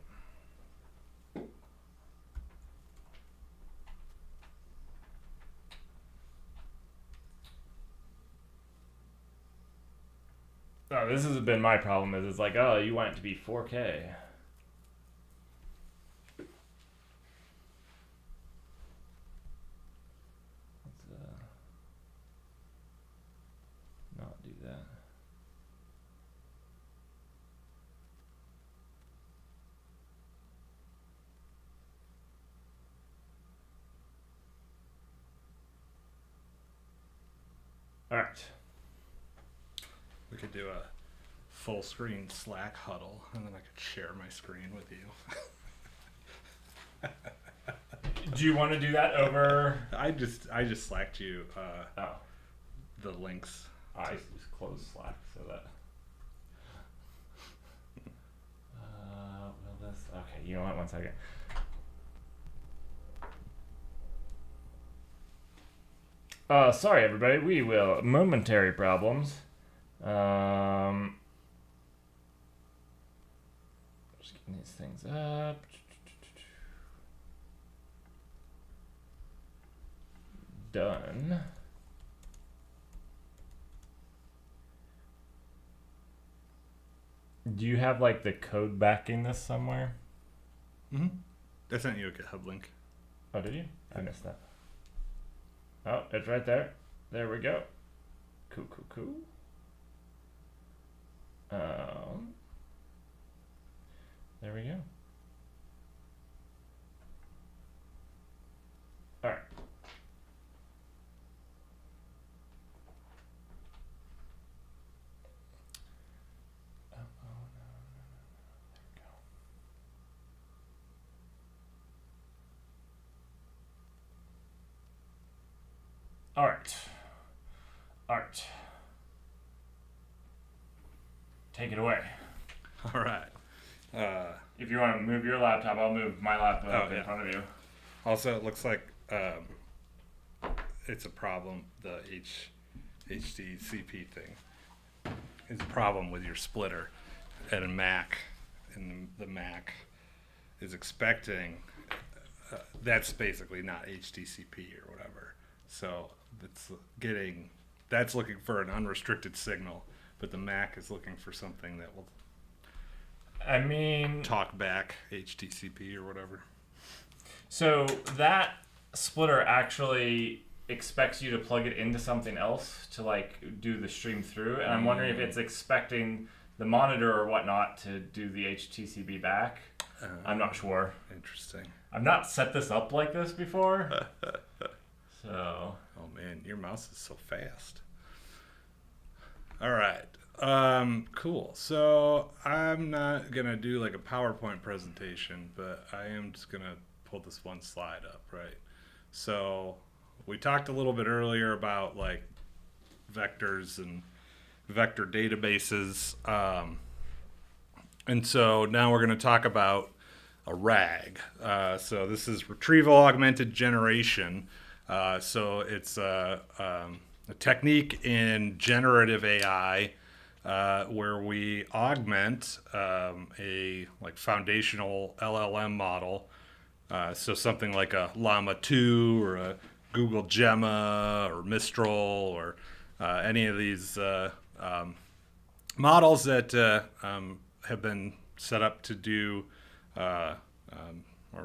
Oh, this has been my problem. Is it's like, oh, you want it to be 4K. Let's not do that. All right. We could do a full screen Slack huddle, and then I could share my screen with you. Do you want to do that over? I just slacked you the links. I just closed Slack so that. Will this? Okay, you know what? 1 second. Sorry everybody. We will momentary problems. Just getting these things up. Done. Do you have like the code backing this somewhere? Mm-hmm. I sent you a GitHub link. Oh, did you? I missed that. Oh, it's right there. There we go. Cool. There we go. All right. Oh, no. There we go. Art. Take it away. All right. If you want to move your laptop, I'll move my laptop in front of you. Also, it looks like it's a problem. The HDCP thing is a problem with your splitter at a Mac, and the Mac is expecting that's basically not HDCP or whatever. So that's looking for an unrestricted signal, but the Mac is looking for something that will talk back HDCP or whatever. So that splitter actually expects you to plug it into something else to like do the stream through, and I'm wondering if it's expecting the monitor or whatnot to do the HTCP back. I'm not sure. Interesting. I've not set this up like this before. So. Oh man, your mouse is so fast. All right. Cool. So I'm not gonna do like a PowerPoint presentation, but I am just gonna pull this one slide up, right? So we talked a little bit earlier about like vectors and vector databases. And so now we're going to talk about a RAG. So this is retrieval augmented generation. So it's a technique in generative AI where we augment a like foundational LLM model. So something like a Llama 2 or a Google Gemma or Mistral or any of these models that have been set up to do or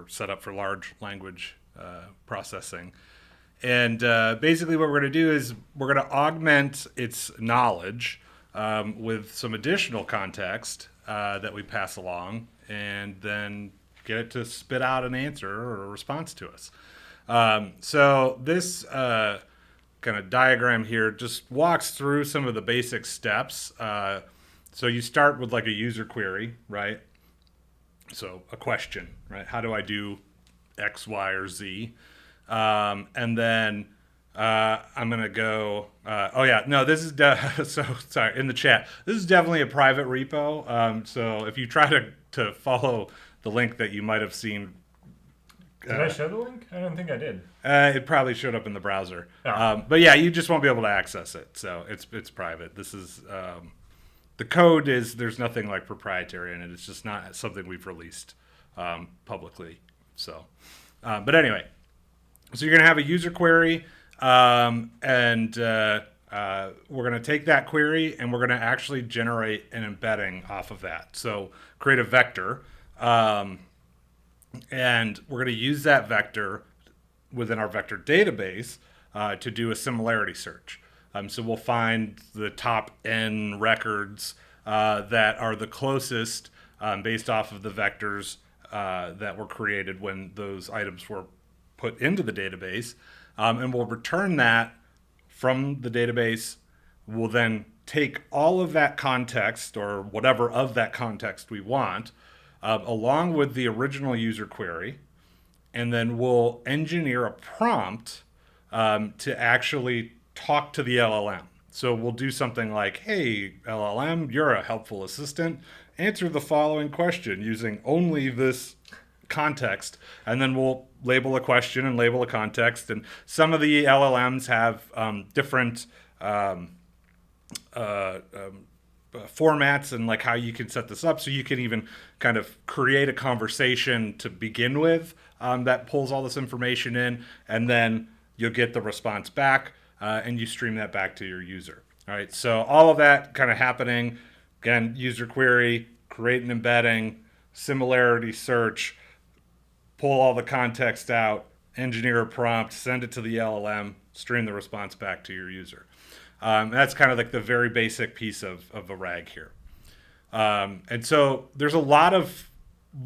set up for large language processing. And basically what we're going to do is we're going to augment its knowledge with some additional context that we pass along, and then get it to spit out an answer or a response to us. So this kind of diagram here just walks through some of the basic steps. So you start with like a user query, right? So a question, right? How do I do X, Y, or Z? And then I'm going to go, this is, so sorry, in the chat. This is definitely a private repo. So if you try to follow the link that you might have seen. Did I show the link? I don't think I did. It probably showed up in the browser. Oh. But yeah, you just won't be able to access it. So it's private. This is, the code is, there's nothing like proprietary in it. It's just not something we've released publicly. So, but anyway, so you're going to have a user query, and we're going to take that query and we're going to actually generate an embedding off of that. So create a vector, and we're going to use that vector within our vector database to do a similarity search. So we'll find the top N records that are the closest based off of the vectors that were created when those items were put into the database. And we'll return that from the database. We'll then take all of that context or whatever of that context we want, along with the original user query, and then we'll engineer a prompt to actually talk to the LLM. So we'll do something like, hey, LLM, you're a helpful assistant. Answer the following question using only this context. And then we'll label a question and label a context. And some of the LLMs have different formats and like how you can set this up. So you can even kind of create a conversation to begin with that pulls all this information in, and then you'll get the response back and you stream that back to your user. All right, so all of that kind of happening, again, user query, create an embedding, similarity search, pull all the context out, engineer a prompt, send it to the LLM, stream the response back to your user. That's kind of like the very basic piece of a RAG here. And so there's a lot of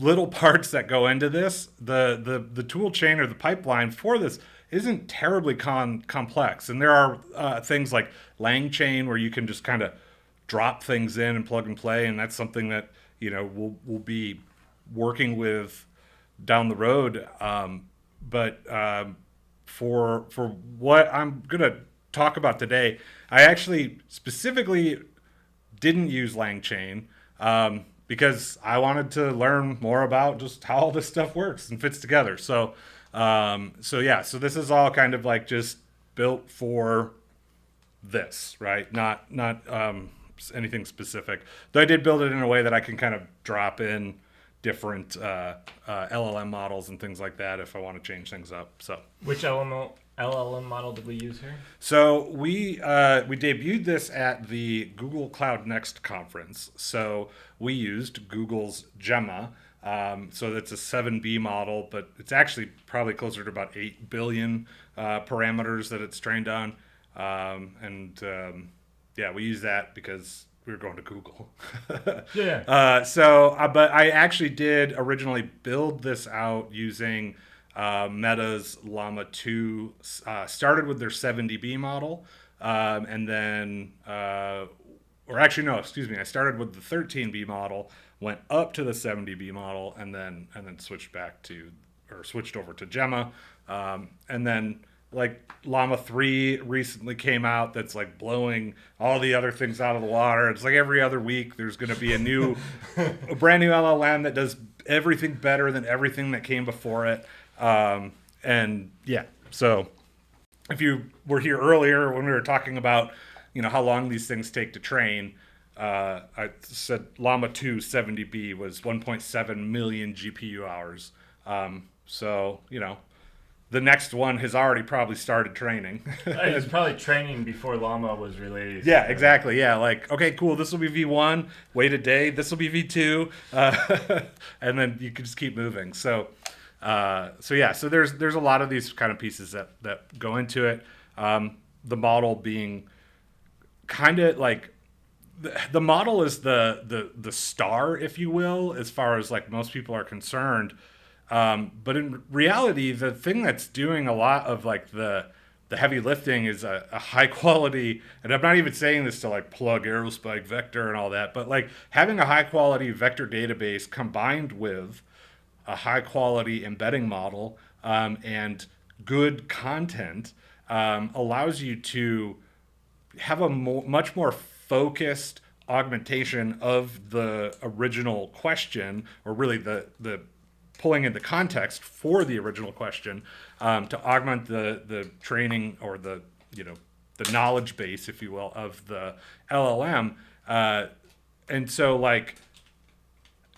little parts that go into this. The tool chain or the pipeline for this isn't terribly complex. And there are things like LangChain where you can just kind of drop things in and plug and play. And that's something that, we'll be working with down the road. But for what I'm gonna talk about today, I actually specifically didn't use LangChain because I wanted to learn more about just how all this stuff works and fits together. So this is all kind of like just built for this, right? Not anything specific. Though I did build it in a way that I can kind of drop in different LLM models and things like that if I want to change things up. So which LLM model did we use here? So we debuted this at the Google Cloud Next conference. So we used Google's Gemma. So that's a 7B model, but it's actually probably closer to about 8 billion parameters that it's trained on. We use that because we were going to Google. Yeah. But I actually did originally build this out using Meta's Llama 2. Started with their 7dB model, I started with the 13B model, went up to the 7dB model, and then switched over to Gemma, and then like Llama 3 recently came out that's like blowing all the other things out of the water. It's like every other week there's going to be a brand new LLM that does everything better than everything that came before it. So if you were here earlier when we were talking about, how long these things take to train, I said Llama 2 70B was 1.7 million GPU hours. The next one has already probably started training. It's probably training before Llama was released. Yeah, exactly. Yeah, like, okay, cool. This will be V1. Wait a day. This will be V2. And then you can just keep moving. So there's a lot of these kind of pieces that go into it. The model being kind of like the model is the star, if you will, as far as like most people are concerned. But in reality, the thing that's doing a lot of like the heavy lifting is a high quality, and I'm not even saying this to like plug aerospike vector and all that, but like having a high quality vector database combined with a high quality embedding model and good content allows you to have a much more focused augmentation of the original question, or really the pulling in the context for the original question to augment the training or the knowledge base, if you will, of the LLM. And so like,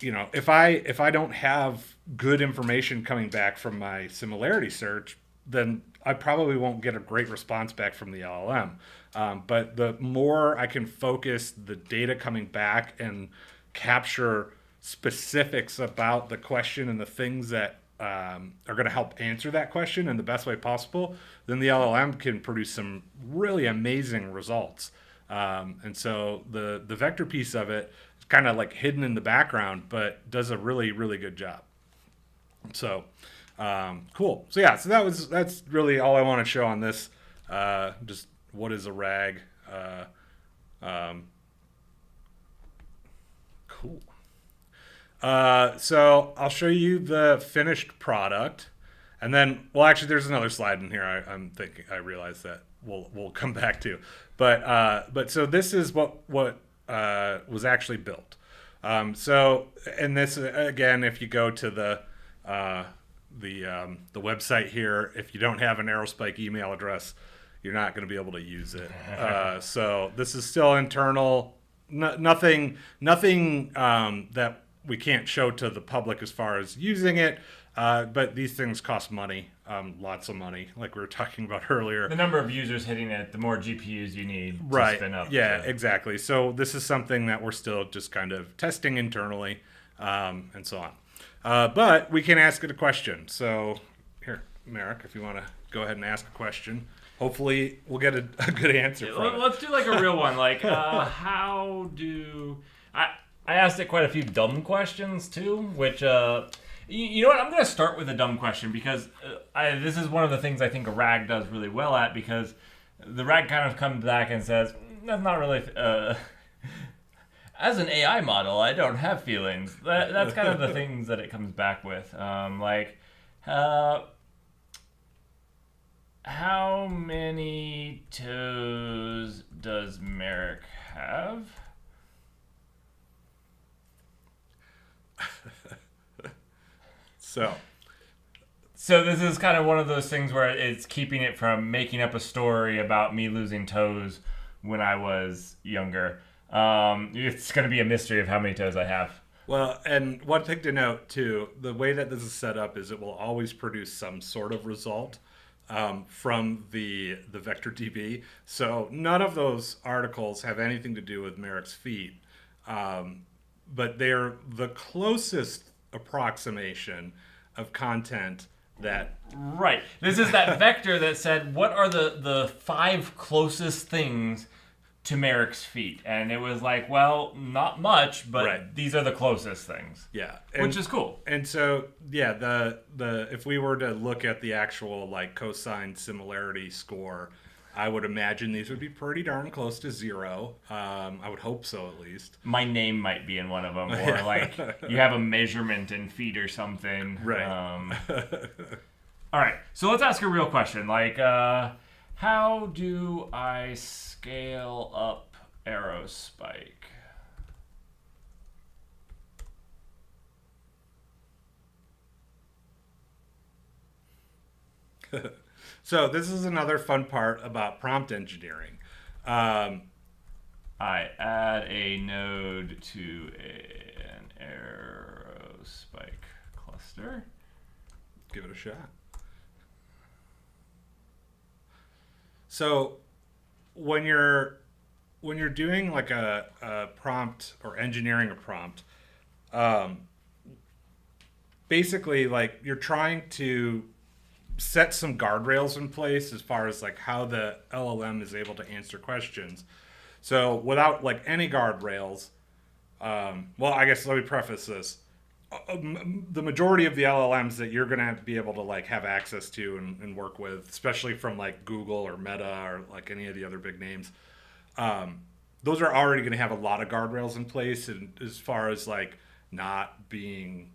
if I don't have good information coming back from my similarity search, then I probably won't get a great response back from the LLM. But the more I can focus the data coming back and capture specifics about the question and the things that are going to help answer that question in the best way possible, then the LLM can produce some really amazing results. And so the vector piece of it is kind of like hidden in the background, but does a really, really good job. So cool. So that's really all I want to show on this. Just what is a RAG? Cool. So I'll show you the finished product, and then, well, actually, there's another slide in here. I realized that we'll come back to, but so this is what was actually built. So, and this again, if you go to the website here, if you don't have an aerospike email address, you're not going to be able to use it. So this is still internal. Nothing that we can't show to the public as far as using it, but these things cost money, lots of money, like we were talking about earlier. The number of users hitting it, the more GPUs you need to spin up. Yeah, exactly. So this is something that we're still just kind of testing internally, and so on. But we can ask it a question. So here, Merrick, if you want to go ahead and ask a question. Hopefully we'll get a good answer from it. Let's do like a real one. Like, how do... I asked it quite a few dumb questions too, which, you know what, I'm going to start with a dumb question because this is one of the things I think a RAG does really well at, because the RAG kind of comes back and says, that's not really... as an AI model, I don't have feelings. That's kind of the things that it comes back with. How many toes does Merrick have? So this is kind of one of those things where it's keeping it from making up a story about me losing toes when I was younger. It's going to be a mystery of how many toes I have. Well, and one thing to note too, the way that this is set up is it will always produce some sort of result from the vector DB. So none of those articles have anything to do with Merrick's feet, but they're the closest approximation of content that. Right. This is that vector that said, what are the 5 closest things to Merrick's feet? And it was like, well, not much, but these are the closest things. Yeah. Which is cool. And so, yeah, the if we were to look at the actual like cosine similarity score, I would imagine these would be pretty darn close to 0. I would hope so, at least. My name might be in one of them, or like you have a measurement in feet or something. Right. All right. So let's ask a real question. Like, how do I scale up aerospike? So this is another fun part about prompt engineering. I add a node to an aerospike cluster. Give it a shot. So when you're doing like a prompt or engineering a prompt, basically like you're trying to set some guardrails in place as far as like how the LLM is able to answer questions. So without like any guardrails, well, I guess let me preface this. The majority of the LLMs that you're going to be able to like have access to and work with, especially from like Google or Meta or like any of the other big names, those are already going to have a lot of guardrails in place. And as far as like not being,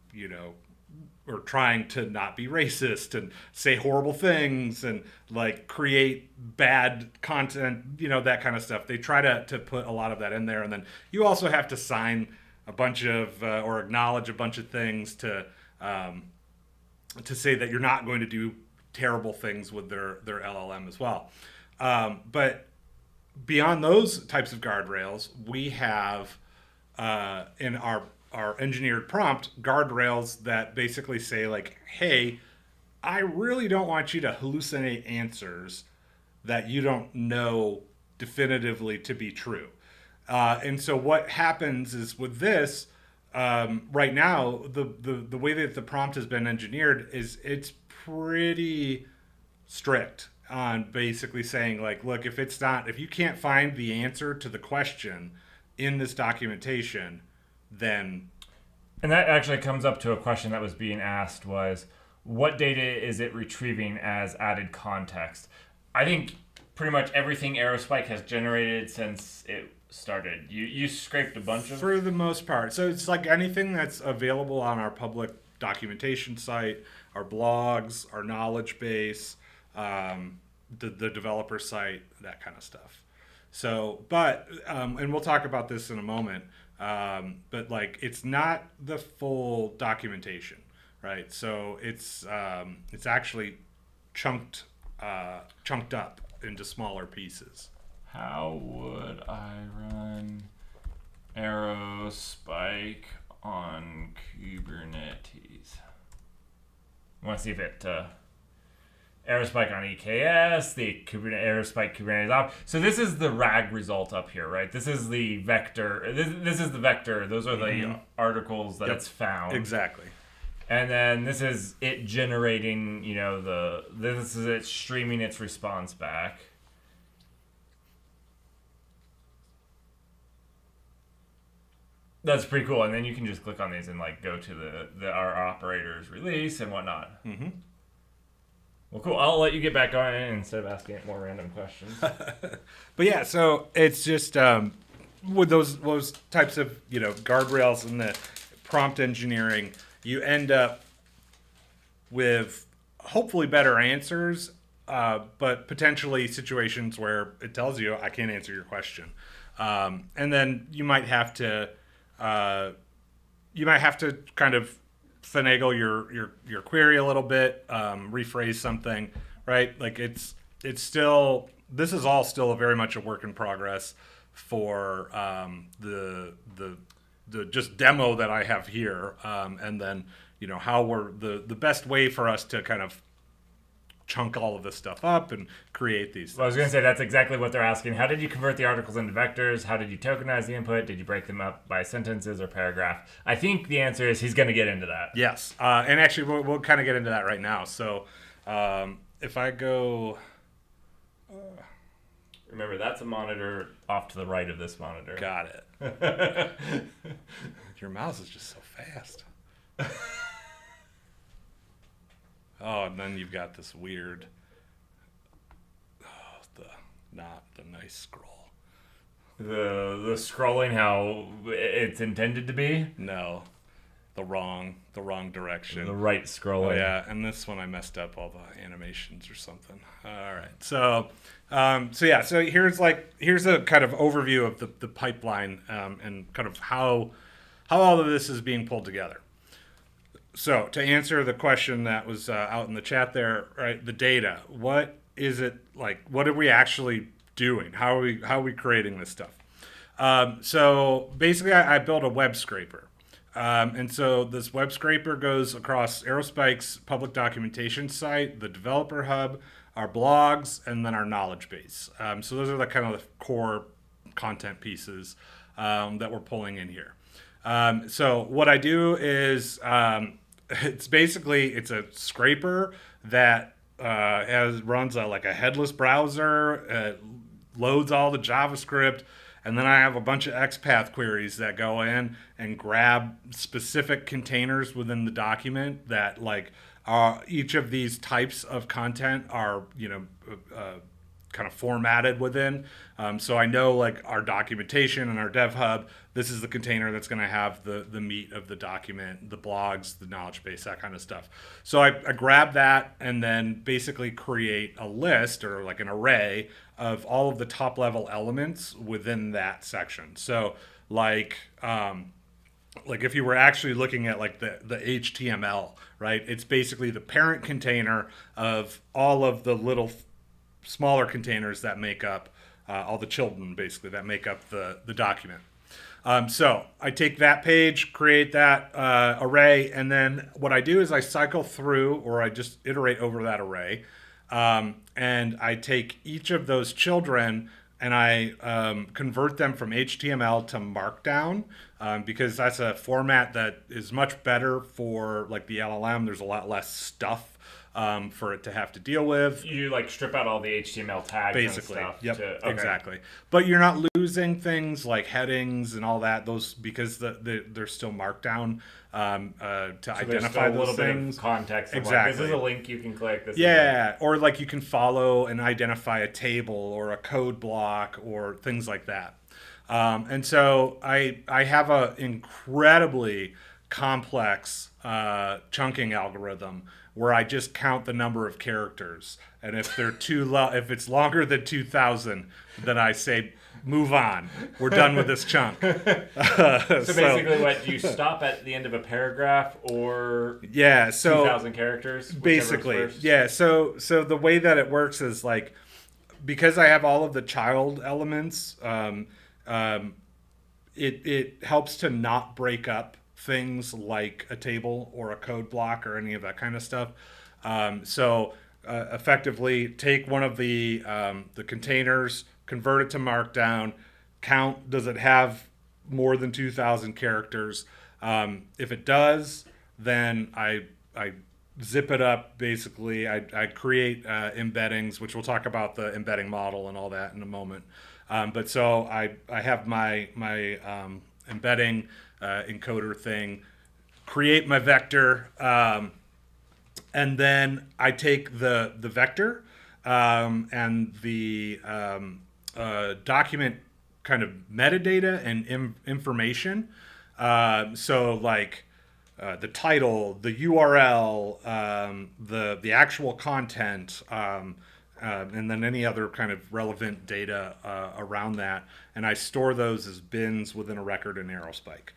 or trying to not be racist and say horrible things and like create bad content, that kind of stuff. They try to put a lot of that in there. And then you also have to sign a bunch of or acknowledge a bunch of things to say that you're not going to do terrible things with their LLM as well. But beyond those types of guardrails, we have in our engineered prompt guardrails that basically say like, hey, I really don't want you to hallucinate answers that you don't know definitively to be true. And so what happens is with this, right now, the way that the prompt has been engineered is it's pretty strict on basically saying like, look, if you can't find the answer to the question in this documentation, then. And that actually comes up to a question that was being asked was, what data is it retrieving as added context? I think pretty much everything aerospike has generated since it started. You scraped a bunch of... For the most part. So it's like anything that's available on our public documentation site, our blogs, our knowledge base, the developer site, that kind of stuff. So, but, and we'll talk about this in a moment, but like it's not the full documentation, right? So it's actually chunked up into smaller pieces. How would I run aerospike on Kubernetes? I want to see if it aerospike on EKS, the aerospike Kubernetes op. So this is the RAG result up here, right? This is the vector. This is the vector. Those are the articles that it's found. Exactly. And then this is it generating, this is it streaming its response back. That's pretty cool. And then you can just click on these and like go to our operator's release and whatnot. Mm-hmm. Well, cool. I'll let you get back on it instead of asking more random questions. But yeah, so it's just with those types of guardrails and the prompt engineering, you end up with hopefully better answers but potentially situations where it tells you I can't answer your question, and then you might have to kind of finagle your query a little bit, rephrase something, right? Like it's still, this is all still very much a work in progress for the just demo that I have here, and then how we're the best way for us to kind of chunk all of this stuff up and create these. Well, I was going to say that's exactly what they're asking. How did you convert the articles into vectors? How did you tokenize the input? Did you break them up by sentences or paragraph? I think the answer is he's going to get into that. Yes, and actually we'll kind of get into that right now. So if I go, remember that's a monitor off to the right of this monitor. Got it. Your mouse is just so fast. Oh, and then you've got this weird, not the nice scroll. The scrolling how it's intended to be? No, the wrong direction. The right scrolling. Oh, yeah, and this one I messed up all the animations or something. All right, so here's a kind of overview of the pipeline, and kind of how all of this is being pulled together. So to answer the question that was out in the chat there, right? The data. What is it like? What are we actually doing? How are we creating this stuff? So basically, I built a web scraper, and so this web scraper goes across aerospike's public documentation site, the developer hub, our blogs, and then our knowledge base. So those are the kind of the core content pieces that we're pulling in here. So what I do is it's a scraper that runs like a headless browser, loads all the JavaScript, and then I have a bunch of XPath queries that go in and grab specific containers within the document that each of these types of content are kind of formatted within. So I know our documentation and our dev hub, this is the container that's going to have the meat of the document, the blogs, the knowledge base, that kind of stuff. So I grab that and then basically create a list or like an array of all of the top level elements within that section. So if you were actually looking at the HTML, right? It's basically the parent container of all of the little smaller containers that make up all the children, basically, that make up the document. So I take that page, create that array, and then what I do is I cycle through, or I just iterate over that array, and I take each of those children and I convert them from HTML to Markdown, because that's a format that is much better for the LLM. There's a lot less stuff for it to have to deal with. You strip out all the HTML tags basically and stuff. Yep. Exactly. But you're not losing things like headings and all that, those, because they're still Markdown to identify those things. Bit of context. Exactly. This is a link you can click. This or you can follow and identify a table or a code block or things like that. And so I have an incredibly complex chunking algorithm where I just count the number of characters, and if they're if it's longer than 2,000, then I say move on. We're done with this chunk. So basically, what, do you stop at the end of a paragraph or 2,000 characters? Basically, yeah. So the way that it works is because I have all of the child elements, it helps to not break up things like a table or a code block or any of that kind of stuff. Effectively take one of the containers, convert it to Markdown, count, does it have more than 2,000 characters? If it does, then I zip it up. Basically, I create embeddings, which we'll talk about the embedding model and all that in a moment. But so I have my embedding encoder thing, create my vector, and then I take the vector and the document kind of metadata and information. The title, the URL, the actual content, and then any other kind of relevant data around that, and I store those as bins within a record in aerospike.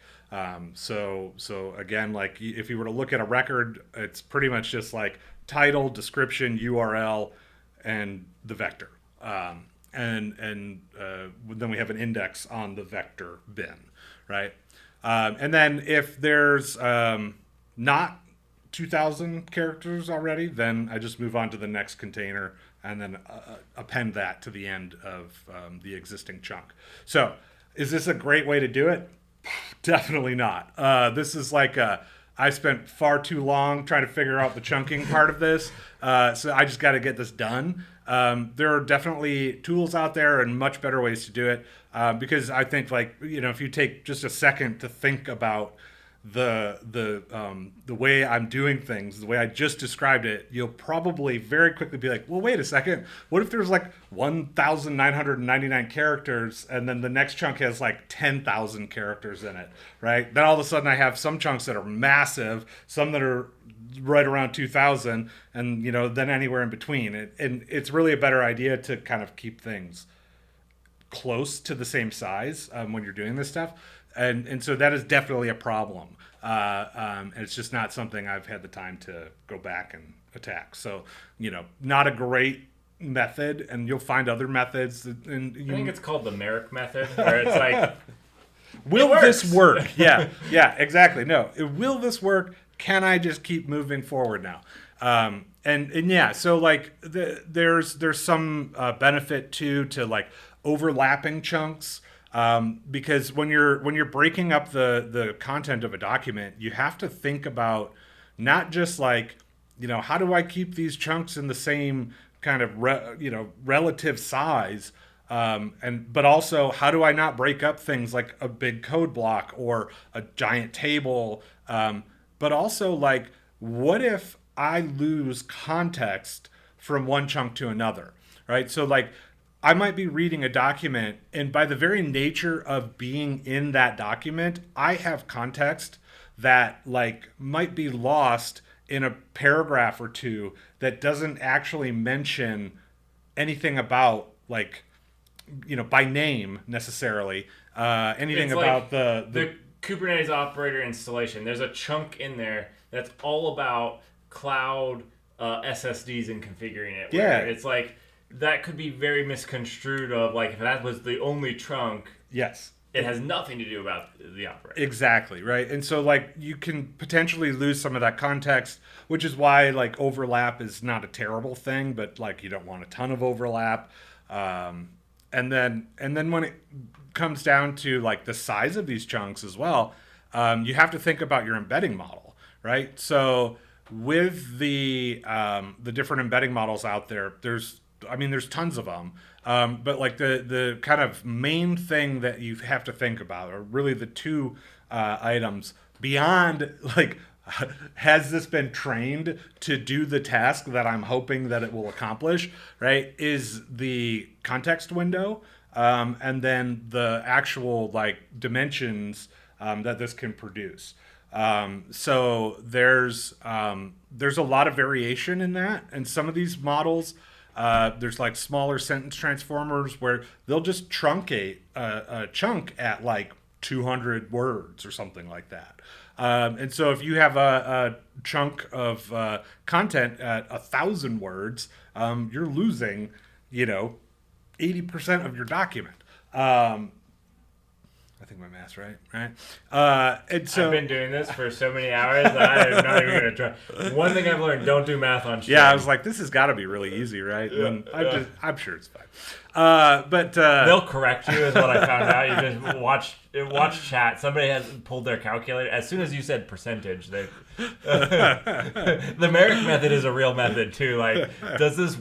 So again, like if you were to look at a record, it's pretty much just like title, description, URL, and the vector. And then we have an index on the vector bin, right? And then if there's not 2,000 characters already, then I just move on to the next container and then append that to the end of the existing chunk. So is this a great way to do it? Definitely not. This is like I spent far too long trying to figure out the chunking part of this, so I just got to get this done. There are definitely tools out there and much better ways to do it, because I think, like, if you take just a second to think about the way I'm doing things, the way I just described it, you'll probably very quickly be like, well, wait a second, what if there's like 1,999 characters and then the next chunk has like 10,000 characters in it, right? Then all of a sudden I have some chunks that are massive, some that are right around 2,000, and then anywhere in between. And it's really a better idea to kind of keep things close to the same size when you're doing this stuff. And so that is definitely a problem. And it's just not something I've had the time to go back and attack. So, not a great method, and you'll find other methods. And I think it's called the Merrick method, where it's like, will this work? Yeah, exactly. No, will this work? Can I just keep moving forward now? And yeah, so like there's some benefit to like overlapping chunks. Because when you're breaking up the content of a document, you have to think about not just like, how do I keep these chunks in the same kind of relative size, but also how do I not break up things like a big code block or a giant table, but also like, what if I lose context from one chunk to another, right? So like, I might be reading a document, and by the very nature of being in that document, I have context that like might be lost in a paragraph or two that doesn't actually mention anything about, like, by name necessarily, anything it's about like the Kubernetes operator installation. There's a chunk in there that's all about cloud SSDs and configuring it. Yeah. It's like, that could be very misconstrued of like, if that was the only trunk, yes, it has nothing to do about the operator. Exactly, right? And so like you can potentially lose some of that context, which is why like overlap is not a terrible thing, but like you don't want a ton of overlap. And then when it comes down to like the size of these chunks as well, you have to think about your embedding model, right? So with the different embedding models out there, there's tons of them. But like the kind of main thing that you have to think about are really the two items beyond like, has this been trained to do the task that I'm hoping that it will accomplish, right? Is the context window, and then the actual like dimensions that this can produce. So there's a lot of variation in that, and some of these models, there's like smaller sentence transformers where they'll just truncate a chunk at like 200 words or something like that. And so if you have a chunk of content at 1,000 words, you're losing, 80% of your document. I think my math's right? And so I've been doing this for so many hours that I'm not even going to try. One thing I've learned, don't do math on stream. Yeah, I was like, this has got to be really easy, right? Yeah, I'm sure it's fine. But they'll correct you is what I found out. You just watch chat. Somebody has pulled their calculator. As soon as you said percentage, the Merrick method is a real method too. Like, does this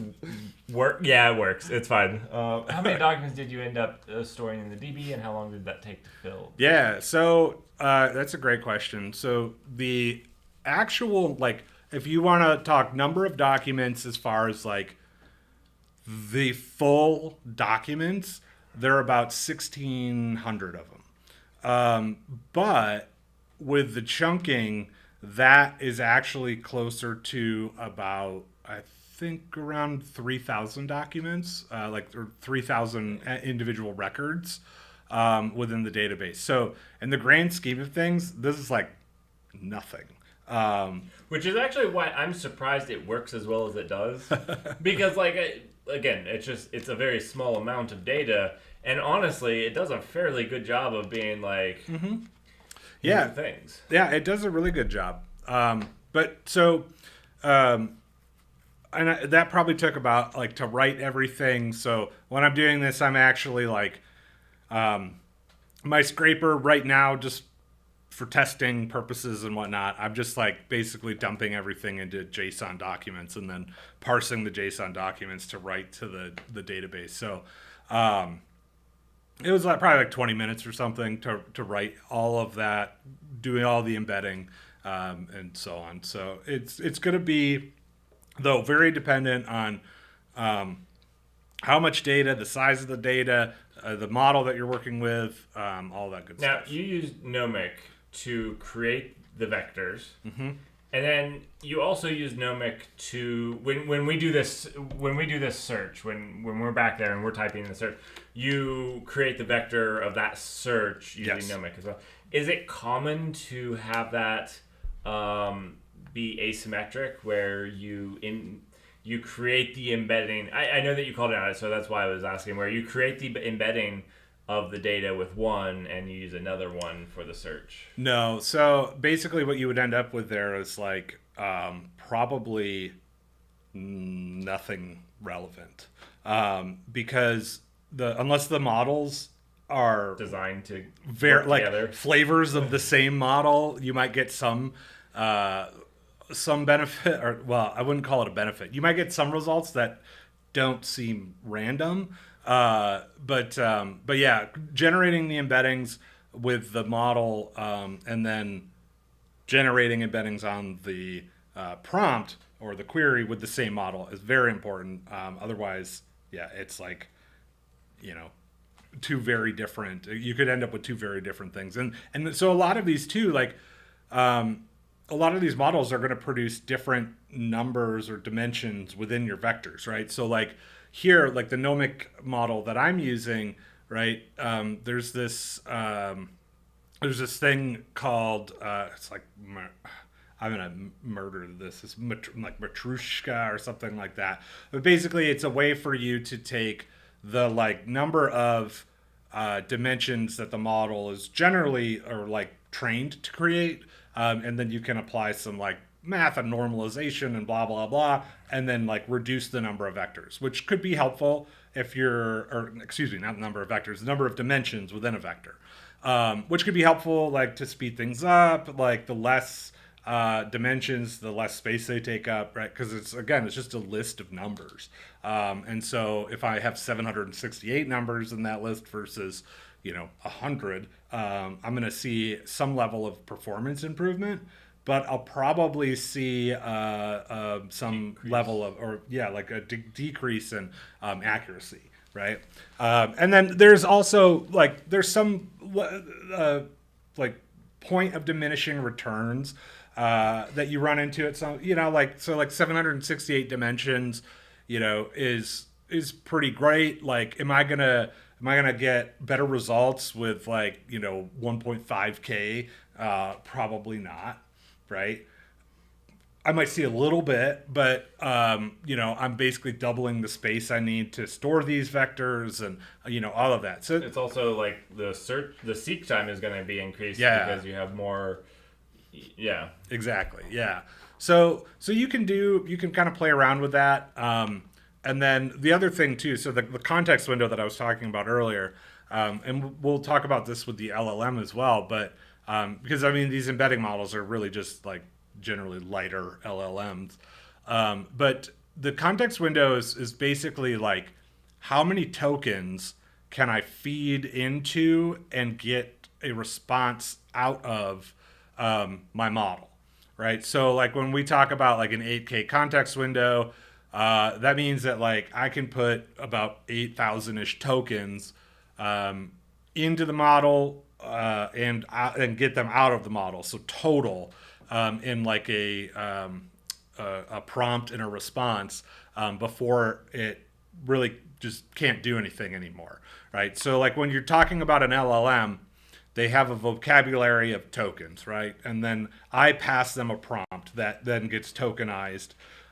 work? Yeah, it works. It's fine. How many documents did you end up storing in the DB, and how long did that take to fill? Yeah, so that's a great question. So the actual, like, if you want to talk number of documents as far as like the full documents, there are about 1,600 of them. But with the chunking, that is actually closer to about I think around 3,000 documents, or 3,000 individual records within the database. So in the grand scheme of things, this is like nothing. Which is actually why I'm surprised it works as well as it does. Because, again, it's a very small amount of data. And honestly, it does a fairly good job of being like, yeah, things. Yeah, it does a really good job. And that probably took about to write everything. So when I'm doing this, I'm actually my scraper right now, just for testing purposes and whatnot, I'm just basically dumping everything into JSON documents and then parsing the JSON documents to write to the database. So it was probably 20 minutes or something to write all of that, doing all the embedding and so on. So it's going to be, though, very dependent on how much data, the size of the data, the model that you're working with, all that good stuff. Now, you used Nomic to create the vectors, and then you also use Nomic to when we do this search, when we're back there and we're typing in the search, you create the vector of that search using Nomic as well. Is it common to have that be asymmetric, where you create the embedding? I know that you called it out, so that's why I was asking, where you create the embedding of the data with one and you use another one for the search. No. So basically what you would end up with there is probably nothing relevant. Because unless the models are designed to together, flavors of the same model, you might get some benefit, or I wouldn't call it a benefit. You might get some results that don't seem random. But yeah, generating the embeddings with the model, and then generating embeddings on the prompt or the query with the same model is very important. Otherwise, yeah, it's two very different. You could end up with two very different things, and so a lot of these too, a lot of these models are going to produce different numbers or dimensions within your vectors, right? So here, the Nomic model that I'm using, right? There's this thing called I'm gonna murder this. It's Matrushka or something like that. But basically, it's a way for you to take the number of dimensions that the model is generally trained to create, and then you can apply some math and normalization and blah blah blah, and then reduce the number of vectors, which could be helpful if not the number of vectors, the number of dimensions within a vector, which could be helpful to speed things up. The less dimensions, the less space they take up, right? Because it's just a list of numbers, and so if I have 768 numbers in that list versus 100, I'm going to see some level of performance improvement. But I'll probably see some level of, a decrease in accuracy, right? And then there's also there's some point of diminishing returns that you run into at some, 768 dimensions, is pretty great. Am I gonna get better results with 1.5K? Probably not. Right, I might see a little bit, but I'm basically doubling the space I need to store these vectors and all of that. So it's also the seek time is going to be increased because you have more. Yeah, exactly. Yeah, so you can kind of play around with that, and then the other thing too. So the context window that I was talking about earlier, and we'll talk about this with the LLM as well, but. Because these embedding models are really just generally lighter LLMs, but the context window is basically how many tokens can I feed into and get a response out of my model, right? So when we talk about an 8K context window, that means that I can put about 8,000-ish tokens into the model. And get them out of the model. So total in a prompt and a response before it really just can't do anything anymore, right? So like when you're talking about an LLM, they have a vocabulary of tokens, right? And then I pass them a prompt that then gets tokenized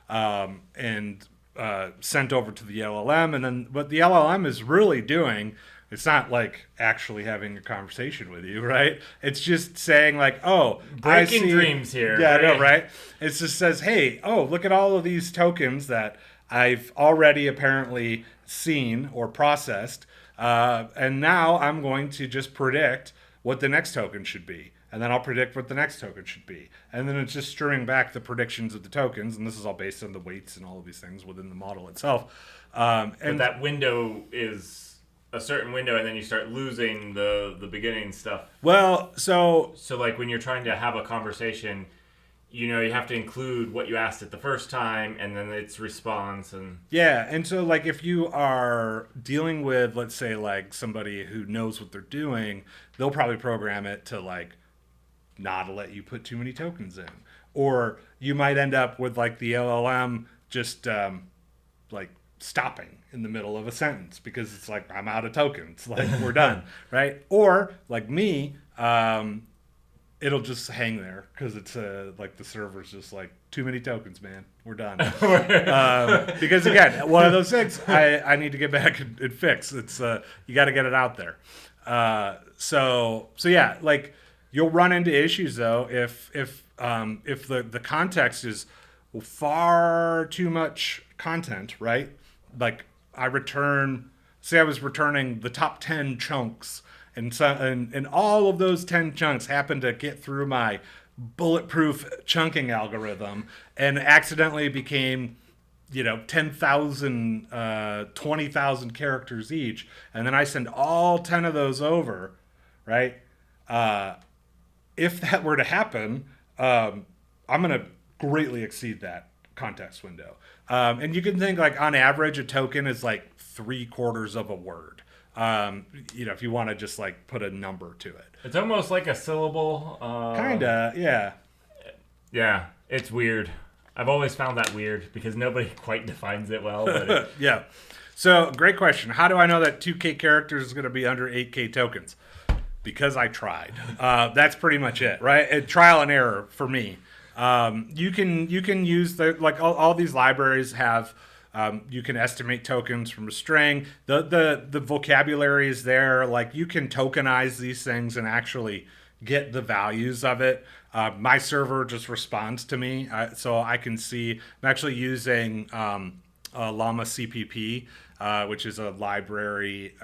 and sent over to the LLM. And then what the LLM is really doing, it's not like actually having a conversation with you, right? It's just saying like, oh, breaking dreams here. Yeah, I know, right? It just says, hey, oh, look at all of these tokens that I've already apparently seen or processed. And now I'm going to just predict what the next token should be. And then I'll predict what the next token should be. And then it's just stringing back the predictions of the tokens. And this is all based on the weights and all of these things within the model itself. But that window is a certain window, and then you start losing the beginning stuff. Well, so like when you're trying to have a conversation, you have to include what you asked it the first time, and then its response. And yeah, and so like if you are dealing with, let's say, like somebody who knows what they're doing, they'll probably program it to like not let you put too many tokens in, or you might end up with like the LLM just like stopping in the middle of a sentence because it's like, I'm out of tokens, like we're done, right? Or like me, it'll just hang there because it's like the server's just like, too many tokens, man, we're done. Because again, one of those things I need to get back and fix. It's you got to get it out there. So yeah, like you'll run into issues though if the context is far too much content, right? Like I was returning the top 10 chunks, and all of those 10 chunks happen to get through my bulletproof chunking algorithm and accidentally became 10,000 20,000 characters each, and then I send all 10 of those over, right? If that were to happen, I'm going to greatly exceed that context window. And you can think like on average, a token is like 3/4 of a word. If you want to just like put a number to it. It's almost like a syllable. Kinda, yeah. Yeah, it's weird. I've always found that weird because nobody quite defines it well. But yeah. So great question. How do I know that 2K characters is going to be under 8K tokens? Because I tried. That's pretty much it, right? Trial and error for me. You can use like all these libraries have. You can estimate tokens from a string. The vocabulary is there. Like you can tokenize these things and actually get the values of it. My server just responds to me, so I can see. I'm actually using Llama CPP, which is a library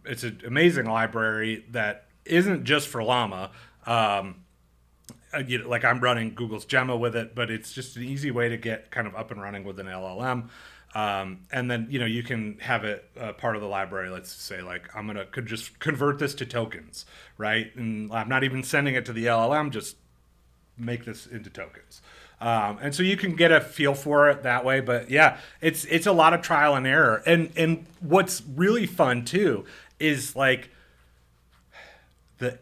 it's an amazing library that isn't just for Llama. Like I'm running Google's Gemma with it, but it's just an easy way to get kind of up and running with an LLM. And then, you can have it part of the library. Let's say like, could just convert this to tokens, right? And I'm not even sending it to the LLM, just make this into tokens. And so you can get a feel for it that way, but yeah, it's a lot of trial and error. And what's really fun too, is like the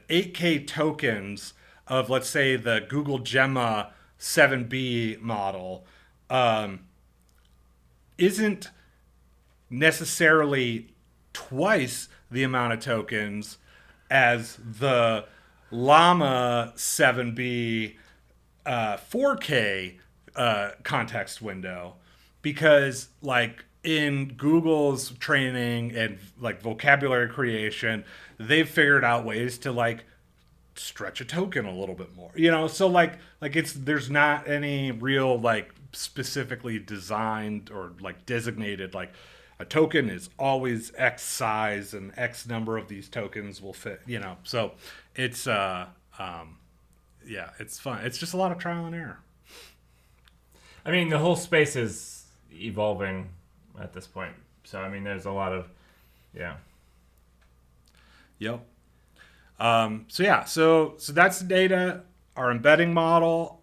8K tokens of, let's say, the Google Gemma 7B model isn't necessarily twice the amount of tokens as the Llama 7B 4K context window, because like in Google's training and like vocabulary creation, they've figured out ways to like stretch a token a little bit more, so like there's not any real like specifically designed or like designated like a token is always X size and X number of these tokens will fit, so it's it's fun. It's just a lot of trial and error. I mean, the whole space is evolving at this point, so I mean there's a lot of Yep. So that's the data, our embedding model.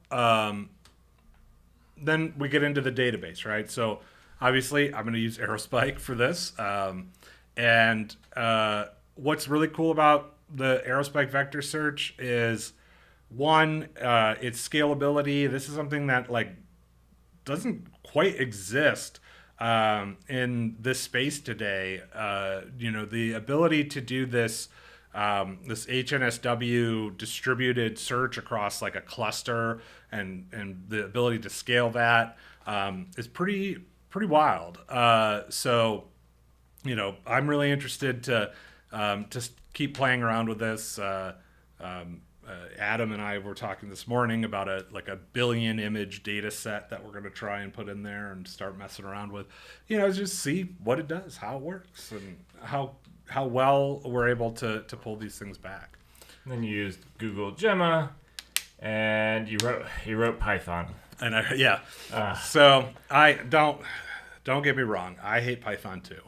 Then we get into the database, right? So obviously I'm going to use aerospike for this. And what's really cool about the aerospike vector search is One, its scalability. This is something that like doesn't quite exist in this space today. The ability to do this HNSW distributed search across like a cluster and the ability to scale that is pretty wild. So I'm really interested to just keep playing around with this. Adam and I were talking this morning about a billion image data set that we're going to try and put in there and start messing around with, just see what it does, how it works, and how well we're able to pull these things back. And then you used Google Gemma, and you wrote Python. And so I don't get me wrong, I hate Python too.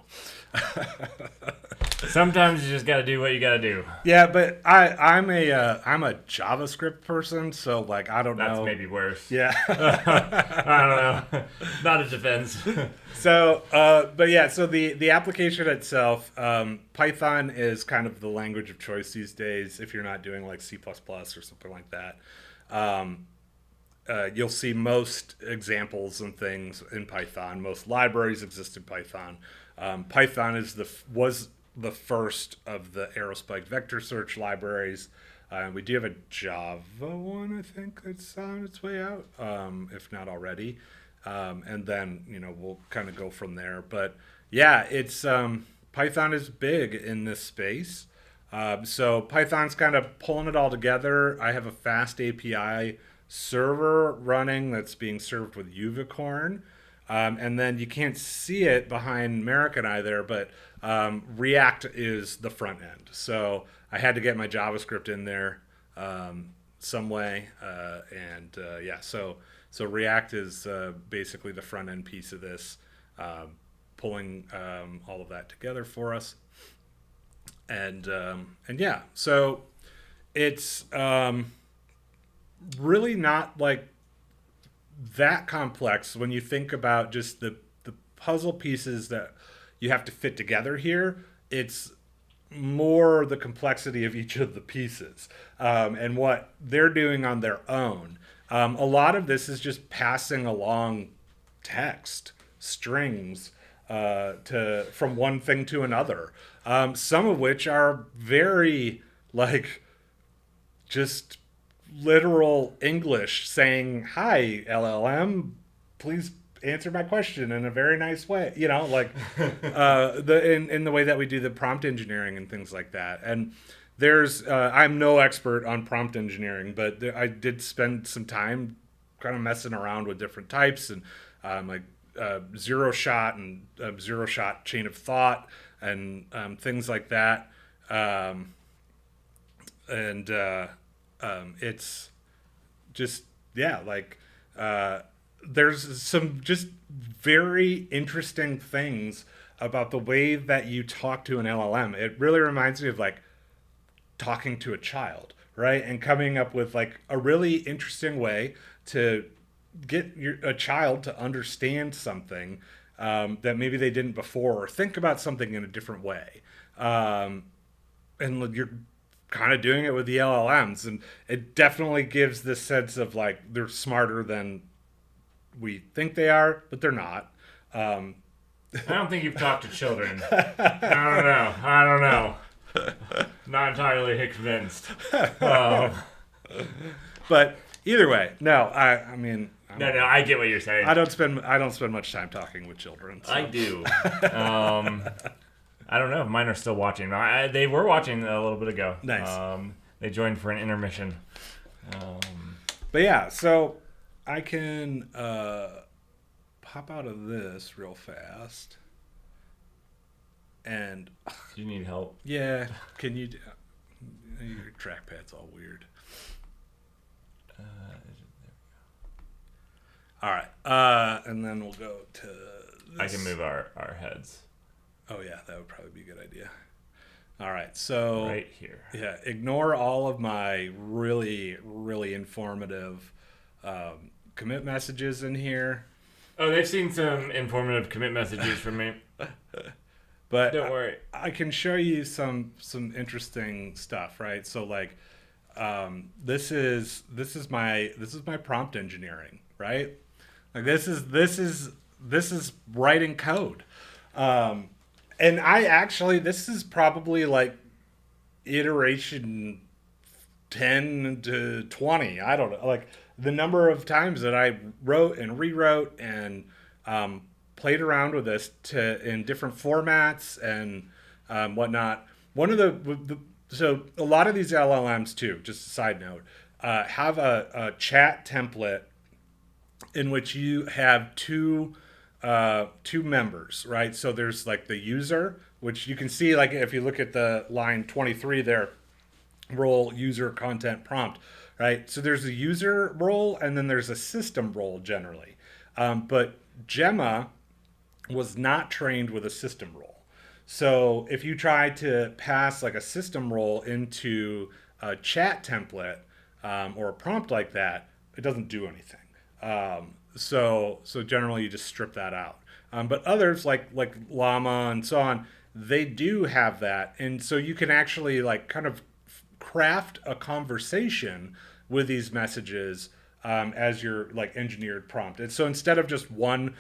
Sometimes you just got to do what you got to do. Yeah, but I'm a JavaScript person, so like I don't know. That's maybe worse. Yeah. I don't know. Not a defense. So, so the application itself, Python is kind of the language of choice these days. If you're not doing like C++ or something like that, you'll see most examples and things in Python. Most libraries exist in Python. Python was the first of the aerospike vector search libraries. We do have a Java one, I think, that's on its way out, if not already. And then, we'll kind of go from there. But yeah, it's Python is big in this space. So Python's kind of pulling it all together. I have a fast API server running that's being served with Uvicorn. And then you can't see it behind Merrick and I there, but React is the front end. So I had to get my JavaScript in there some way. So React is basically the front end piece of this, pulling all of that together for us. So it's really not like that complex when you think about just the puzzle pieces that you have to fit together here. It's more the complexity of each of the pieces and what they're doing on their own. A lot of this is just passing along text strings from one thing to another, some of which are very like just literal English saying, "Hi, LLM, please answer my question in a very nice way." In the way that we do the prompt engineering and things like that. And there's I'm no expert on prompt engineering, but I did spend some time kind of messing around with different types and zero shot and zero shot chain of thought and things like that. It's just, there's some just very interesting things about the way that you talk to an LLM. It really reminds me of like talking to a child, right? And coming up with like a really interesting way to get a child to understand something that maybe they didn't before, or think about something in a different way. And you're kind of doing it with the LLMs, and it definitely gives this sense of like they're smarter than we think they are, but they're not. I don't think you've talked to children. I don't know. Not entirely convinced. But either way, no. I mean, I get what you're saying. I don't spend much time talking with children. So. I do. I don't know if mine are still watching. They were watching a little bit ago. Nice. They joined for an intermission. But yeah, so I can pop out of this real fast. And do you need help? Yeah. Can you? Your trackpad's all weird. All right. And then we'll go to this. I can move our heads. Oh, yeah, that would probably be a good idea. All right, so... Right here. Yeah, ignore all of my really, really informative commit messages in here. Oh, they've seen some informative commit messages from me. But don't worry. I can show you some interesting stuff, right? So, like, this is my prompt engineering, right? Like this is writing code. And I actually, this is probably like iteration 10 to 20. I don't know. Like the number of times that I wrote and rewrote and played around with this in different formats and whatnot. One of so a lot of these LLMs too, just a side note, have a chat template in which you have two members, right? So there's like the user, which you can see, like if you look at the line 23 there, role, user, content, prompt, right? So there's a user role and then there's a system role generally. But Gemma was not trained with a system role. So if you try to pass like a system role into a chat template or a prompt like that, it doesn't do anything. So generally you just strip that out. But others like Llama and so on, they do have that. And so you can actually like kind of craft a conversation with these messages as your like engineered prompt. And so instead of just one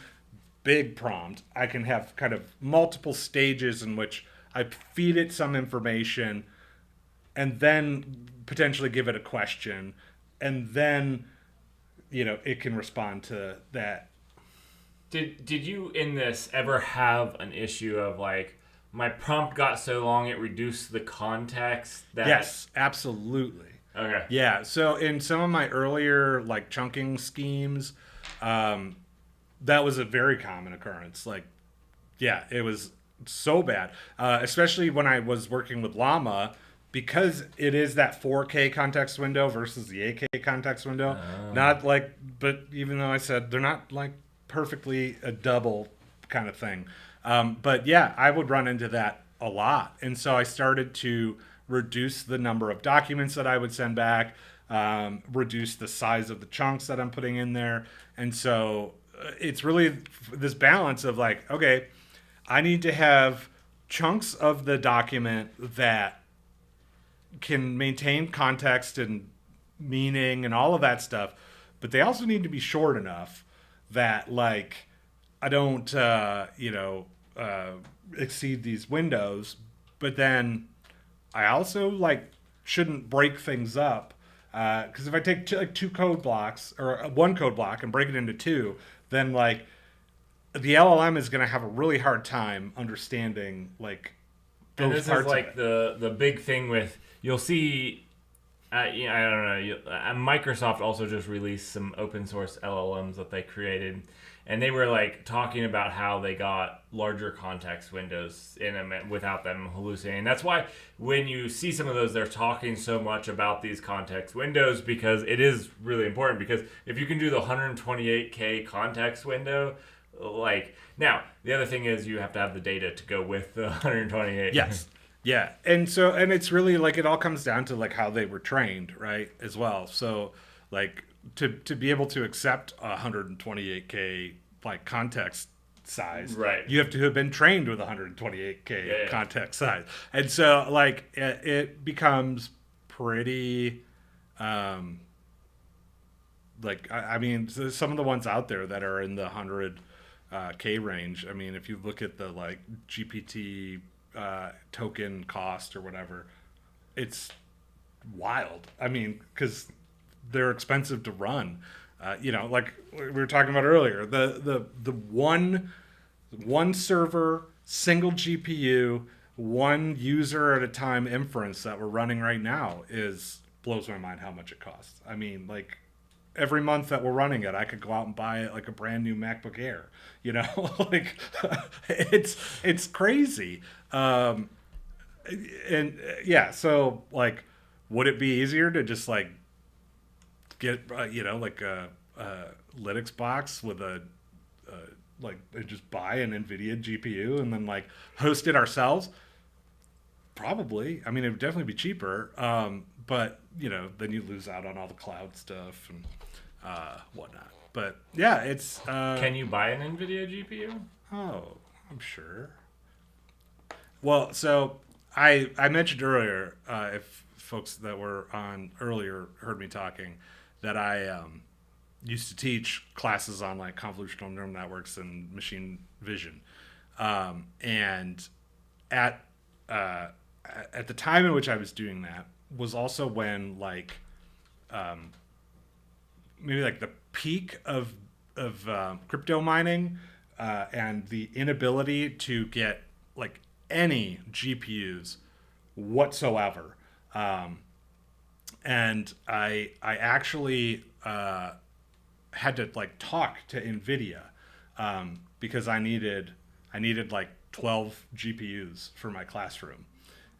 big prompt, I can have kind of multiple stages in which I feed it some information and then potentially give it a question, and then it can respond to that. Did you in this ever have an issue of like my prompt got so long it reduced the context? Yes, absolutely. Okay. Yeah, so in some of my earlier like chunking schemes, that was a very common occurrence. Like, yeah, it was so bad, especially when I was working with Llama, because it is that 4K context window versus the 8K context window. Not like, but even though I said they're not like perfectly a double kind of thing. But yeah, I would run into that a lot. And so I started to reduce the number of documents that I would send back, reduce the size of the chunks that I'm putting in there. And so it's really this balance of like, okay, I need to have chunks of the document that can maintain context and meaning and all of that stuff, but they also need to be short enough that like I don't exceed these windows, but then I also like shouldn't break things up, because if I take two code blocks or one code block and break it into two, then like the LLM is going to have a really hard time understanding like those and this parts is like of it. the big thing with, you'll see I don't know, Microsoft also just released some open source LLMs that they created, and they were like talking about how they got larger context windows in them without them hallucinating. That's why when you see some of those, they're talking so much about these context windows, because it is really important. Because if you can do the 128K context window, like, now the other thing is you have to have the data to go with the 128. Yes. Yeah. And it's really like, it all comes down to like how they were trained, right, as well. So like to be able to accept 128K like context size, right, you have to have been trained with 128K context size. And so like it becomes pretty like, I mean, some of the ones out there that are in the 100K range, I mean, if you look at the like GPT token cost or whatever, it's wild. I mean, because they're expensive to run. Like we were talking about earlier, the one server, single GPU, one user at a time inference that we're running right now blows my mind how much it costs. I mean, like every month that we're running it, I could go out and buy like a brand new MacBook Air. Like it's crazy. And yeah, so like, would it be easier to just like get like a Linux box with and just buy an NVIDIA GPU and then like host it ourselves? Probably. I mean, it would definitely be cheaper. But then you lose out on all the cloud stuff and whatnot. But yeah, it's. Can you buy an NVIDIA GPU? Oh, I'm sure. Well, so I mentioned earlier, if folks that were on earlier heard me talking, that I used to teach classes on like convolutional neural networks and machine vision, and at the time in which I was doing that was also when like maybe like the peak of crypto mining and the inability to get like any GPUs whatsoever. And I actually had to like talk to NVIDIA because I needed like 12 GPUs for my classroom.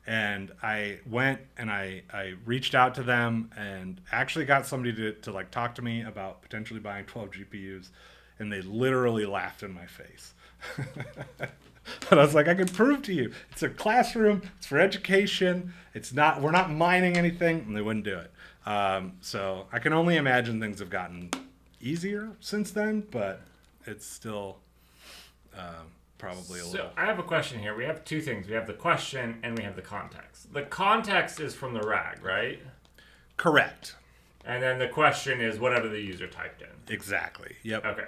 And I went and I reached out to them and actually got somebody to like talk to me about potentially buying 12 GPUs, and they literally laughed in my face. But I was like, I can prove to you, it's a classroom, it's for education, we're not mining anything, and they wouldn't do it. So I can only imagine things have gotten easier since then, but it's still probably a little. So I have a question here. We have two things. We have the question and we have the context. The context is from the RAG, right? Correct. And then the question is whatever the user typed in. Exactly. Yep. Okay.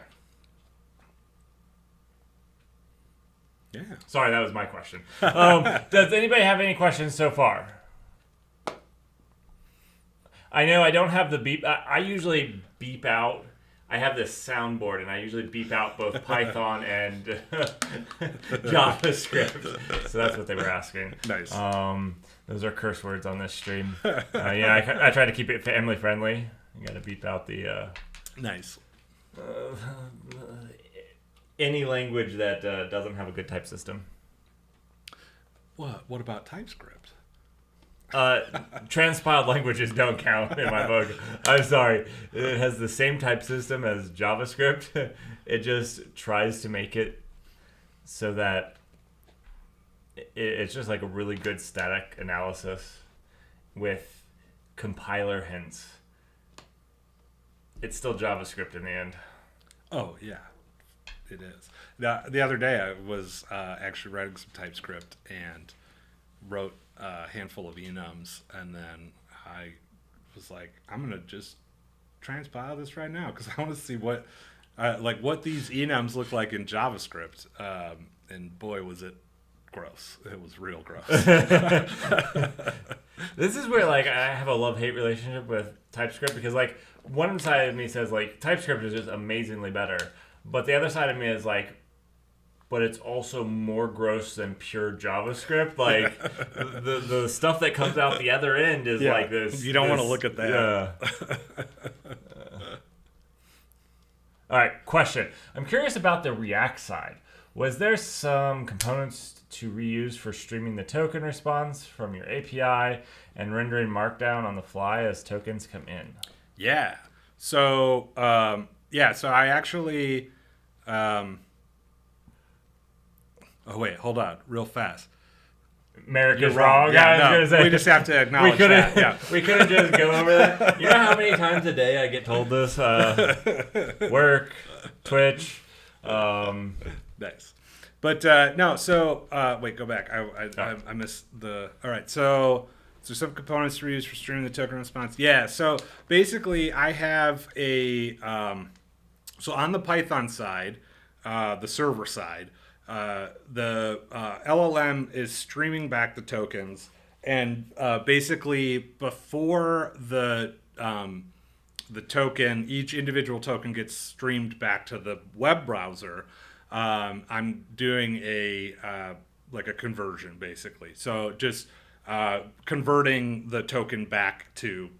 Yeah. Sorry, that was my question. Does anybody have any questions so far? I know I don't have the beep. I usually beep out. I have this soundboard, and I usually beep out both Python and JavaScript. So that's what they were asking. Nice. Those are curse words on this stream. Yeah, I try to keep it family friendly. You got to beep out the. Nice. Any language that doesn't have a good type system. What about TypeScript? Transpiled languages don't count in my book. I'm sorry. It has the same type system as JavaScript. It just tries to make it so that it's just like a really good static analysis with compiler hints. It's still JavaScript in the end. Oh, yeah. It is. The other day I was actually writing some TypeScript and wrote a handful of enums, and then I was like, I'm gonna just transpile this right now because I want to see what these enums look like in JavaScript. And boy, was it gross! It was real gross. This is where like I have a love-hate relationship with TypeScript because like one side of me says like TypeScript is just amazingly better, but the other side of me is like, but it's also more gross than pure JavaScript. Like the stuff that comes out the other end is like this. You don't want to look at that. Yeah. All right, question. I'm curious about the React side. Was there some components to reuse for streaming the token response from your API and rendering Markdown on the fly as tokens come in? Yeah. So so I actually. Oh wait, hold on, real fast. Merrick You're is wrong. Yeah, I was gonna say, we just have to acknowledge that. Yeah. We couldn't just go over that. You know how many times a day I get told this? Work, Twitch. Nice. But no, so wait, go back. I missed the. All right, so some components to reuse for streaming the token response. Yeah, so basically I have a so on the Python side, the server side, the LLM is streaming back the tokens, and basically before the token, each individual token gets streamed back to the web browser. I'm doing a conversion basically. So just converting the token back to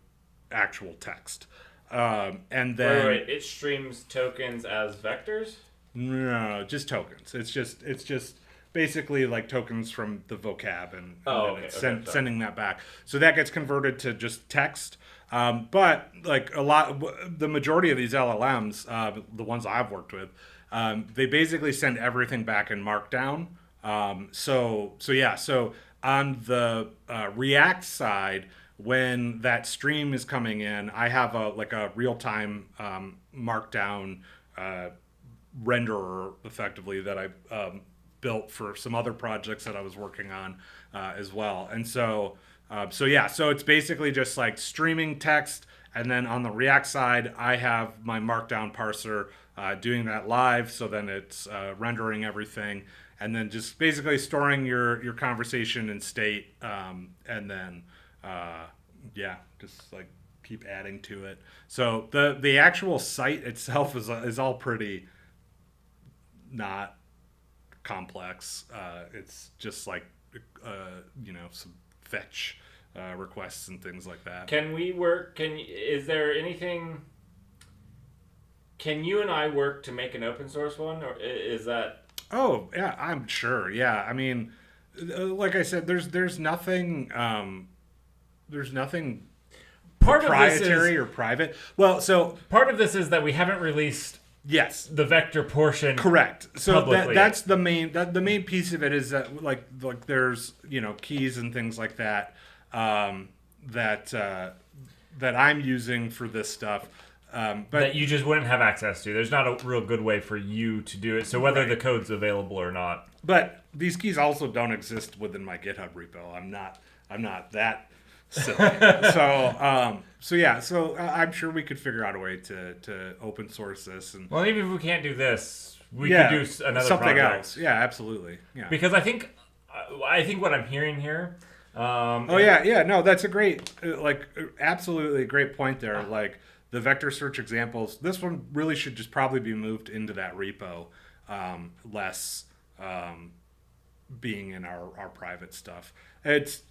actual text. And then wait, it streams tokens as vectors? No, just tokens. It's just basically like tokens from the vocab and sending that back. So that gets converted to just text. But like the majority of these LLMs, the ones I've worked with, they basically send everything back in Markdown. So on the React side, when that stream is coming in, I have a real-time Markdown renderer effectively that I built for some other projects that I was working on as well. And so So yeah, so it's basically just like streaming text, and then on the React side, I have my Markdown parser doing that live. So then it's rendering everything, and then just basically storing your conversation in state, and then yeah, just like keep adding to it. So the actual site itself is all pretty not complex. It's just like some fetch requests and things like that. Is there anything? Can you and I work to make an open source one, or is that? Oh yeah, I'm sure. Yeah, I mean, like I said, there's nothing proprietary or private. Well, so part of this is that we haven't released yes the vector portion. Correct. So publicly. that's the main the main piece of it is that like there's keys and things like that that I'm using for this stuff. But that you just wouldn't have access to. There's not a real good way for you to do it. So whether the code's available or not. But these keys also don't exist within my GitHub repo. I'm not that silly. So yeah. So I'm sure we could figure out a way to open source this. And well, even if we can't do this, we could do another something project. else. Yeah, absolutely. Yeah. Because I think what I'm hearing here. No, that's a great absolutely great point there. Like. The vector search examples, this one really should just probably be moved into that repo, less being in our private stuff. It's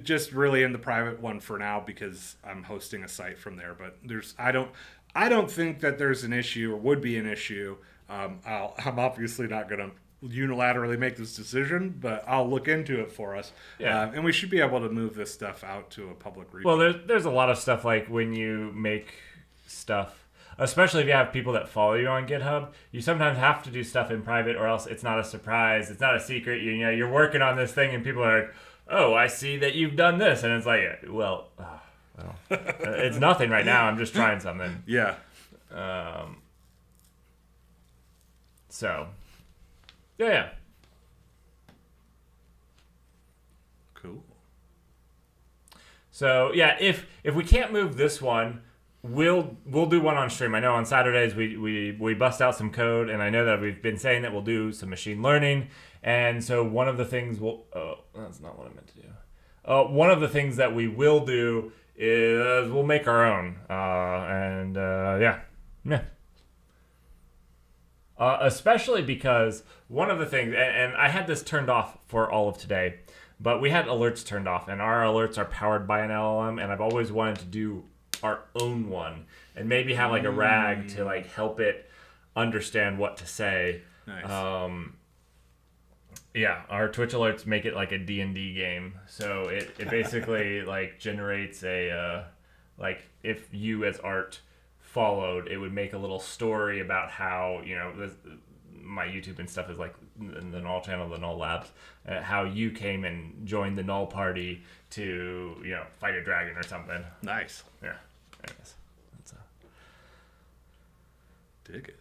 just really in the private one for now because I'm hosting a site from there. But I don't think that there's an issue or would be an issue. I'm obviously not going to unilaterally make this decision, but I'll look into it for us. Yeah. And we should be able to move this stuff out to a public repo. Well, there's a lot of stuff like when you make stuff, especially if you have people that follow you on GitHub, you sometimes have to do stuff in private or else it's not a surprise, it's not a secret. You're working on this thing and people are like, oh, I see that you've done this, and it's like, well, it's nothing right now, I'm just trying something. Yeah. So yeah. Cool. So yeah, if we can't move this one, we'll do one on stream. I know on Saturdays we bust out some code, and I know that we've been saying that we'll do some machine learning. And so one of the things that's not what I meant to do. One of the things that we will do is we'll make our own. Especially because one of the things, and I had this turned off for all of today, but we had alerts turned off, and our alerts are powered by an LLM, and I've always wanted to do our own one and maybe have like a RAG to like help it understand what to say. Nice. Our Twitch alerts make it like a D&D game. So it basically like generates a like if you as Art followed, it would make a little story about how, my YouTube and stuff is like the Null channel, the Null Labs, how you came and joined the Null party to, fight a dragon or something. Nice. Yeah. Anyways, dig it.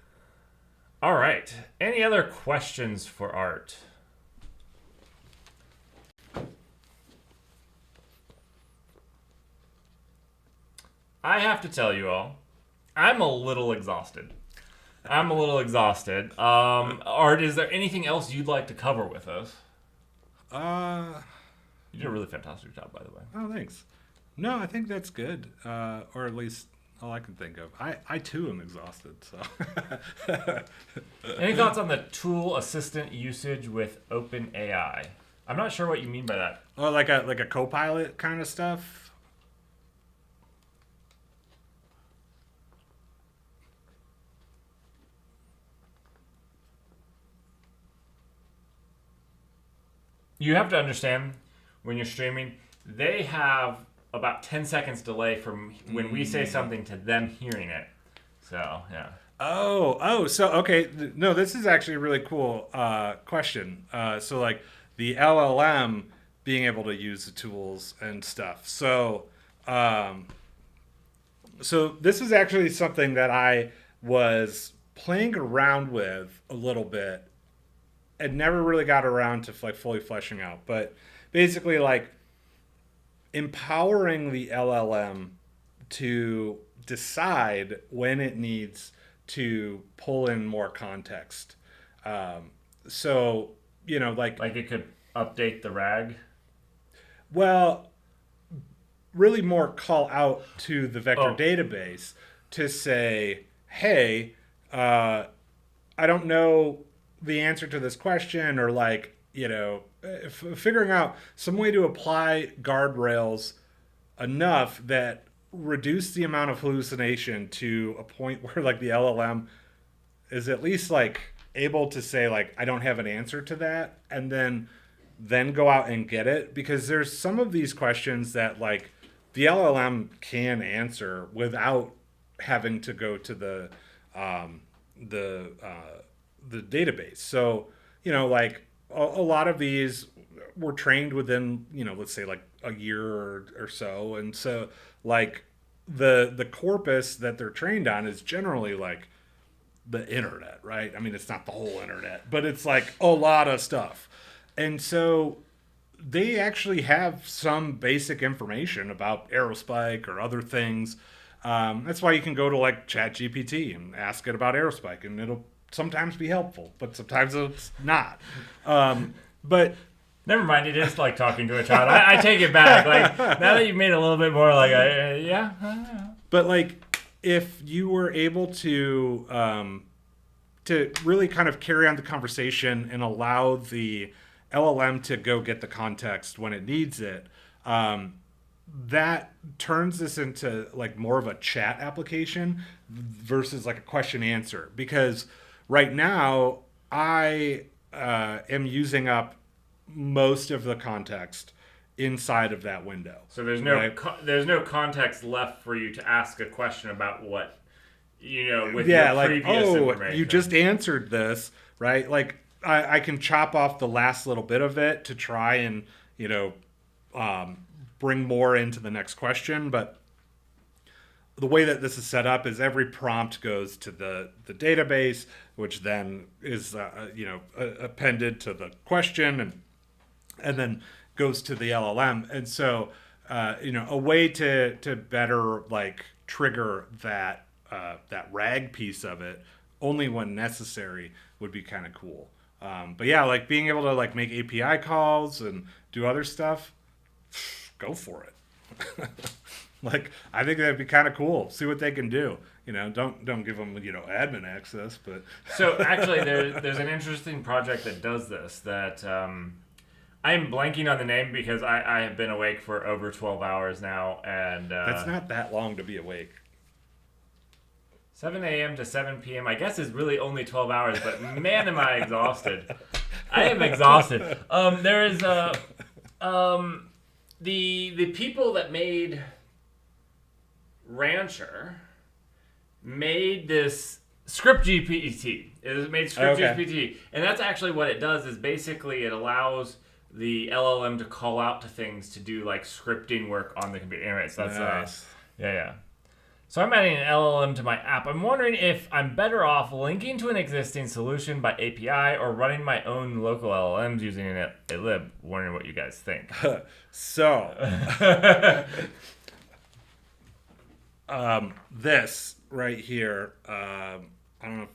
All right. Any other questions for Art? I have to tell you all, I'm a little exhausted. Art, is there anything else you'd like to cover with us? You did a really fantastic job, by the way. Oh, thanks. No, I think that's good. Or at least all I can think of. I too am exhausted. So. Any thoughts on the tool assistant usage with OpenAI? I'm not sure what you mean by that. Oh, like a co-pilot kind of stuff? You have to understand, when you're streaming, they have about 10 seconds delay from when we say something to them hearing it. So, yeah. So, okay. No, this is actually a really cool question. So, like, the LLM being able to use the tools and stuff. So, this is actually something that I was playing around with a little bit and never really got around to like fully fleshing out. But basically, like, empowering the LLM to decide when it needs to pull in more context. So, like it could update the RAG. Well, really more call out to the vector database to say, hey, I don't know the answer to this question, or figuring out some way to apply guardrails enough that reduce the amount of hallucination to a point where the LLM is at least able to say I don't have an answer to that, and then go out and get it, because there's some of these questions that the LLM can answer without having to go to the database. So a lot of these were trained within let's say a year or so, and so the corpus that they're trained on is generally the internet, right? I mean, it's not the whole internet, but it's a lot of stuff. And so they actually have some basic information about aerospike or other things. That's why you can go to ChatGPT and ask it about aerospike, and it'll sometimes be helpful, but sometimes it's not. But never mind, it is like talking to a child. I take it back. Now that you've made it a little bit more yeah. But if you were able to really kind of carry on the conversation and allow the LLM to go get the context when it needs it, that turns this into more of a chat application versus a question answer. Because right now I am using up most of the context inside of that window. So there's no there's no context left for you to ask a question about what with your previous information. You just answered this, right? I can chop off the last little bit of it to try and bring more into the next question, but the way that this is set up is every prompt goes to the database, which then is appended to the question, and then goes to the LLM. And so a way to better trigger that RAG piece of it only when necessary would be kind of cool. But yeah, being able to make API calls and do other stuff, go for it. I think that'd be kind of cool. See what they can do. Don't give them admin access, but so actually there's an interesting project that does this that I'm blanking on the name because I have been awake for over 12 hours now, and that's not that long to be awake. 7 a.m. to 7 p.m. I guess is really only 12 hours, but man, am I exhausted. I am exhausted. There is the people that made Rancher made this script GPT. It made script GPT, and that's actually what it does. Is basically it allows the LLM to call out to things to do scripting work on the computer. Anyway, so that's nice. Yeah. So I'm adding an LLM to my app. I'm wondering if I'm better off linking to an existing solution by API or running my own local LLMs using a lib. Wondering what you guys think. So, this right here, I don't know.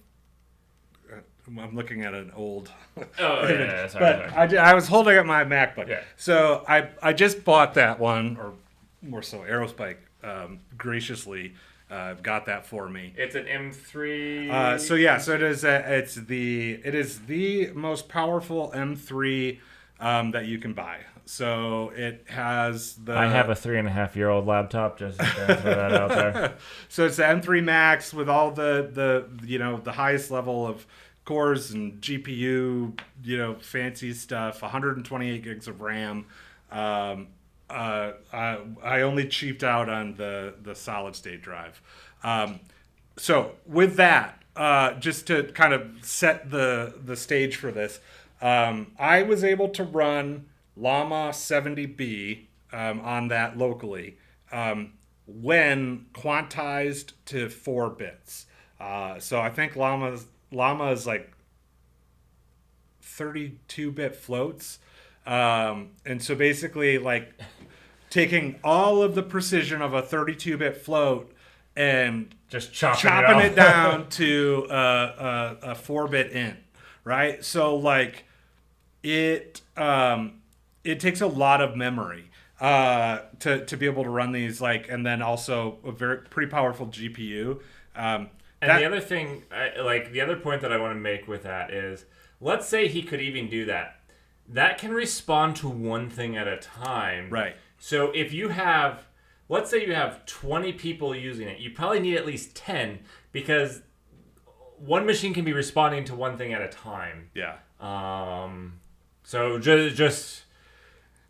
I'm looking at an old. Sorry. But I was holding up my MacBook. Yeah. So I just bought that one, or more so, aerospike graciously got that for me. It's an M3. So it is the most powerful M3 that you can buy. So it has the. I have a 3.5-year-old laptop. Just to throw that out there. So it's the M3 Max with all the highest level of cores and GPU, fancy stuff. 128 gigs of RAM. I only cheaped out on the solid state drive. So with that, just to kind of set the stage for this, I was able to run Llama 70B on that locally when quantized to 4 bits. So I think Llama is 32-bit floats. And so basically taking all of the precision of a 32-bit float and Just chopping it down to a 4-bit int, right? So like it takes a lot of memory to be able to run these, like, and then also a pretty powerful GPU. And the other thing, the other point that I want to make with that is, let's say he could even do that. That can respond to one thing at a time. Right. So if you have, let's say you have 20 people using it, you probably need at least 10 because one machine can be responding to one thing at a time. Yeah. So just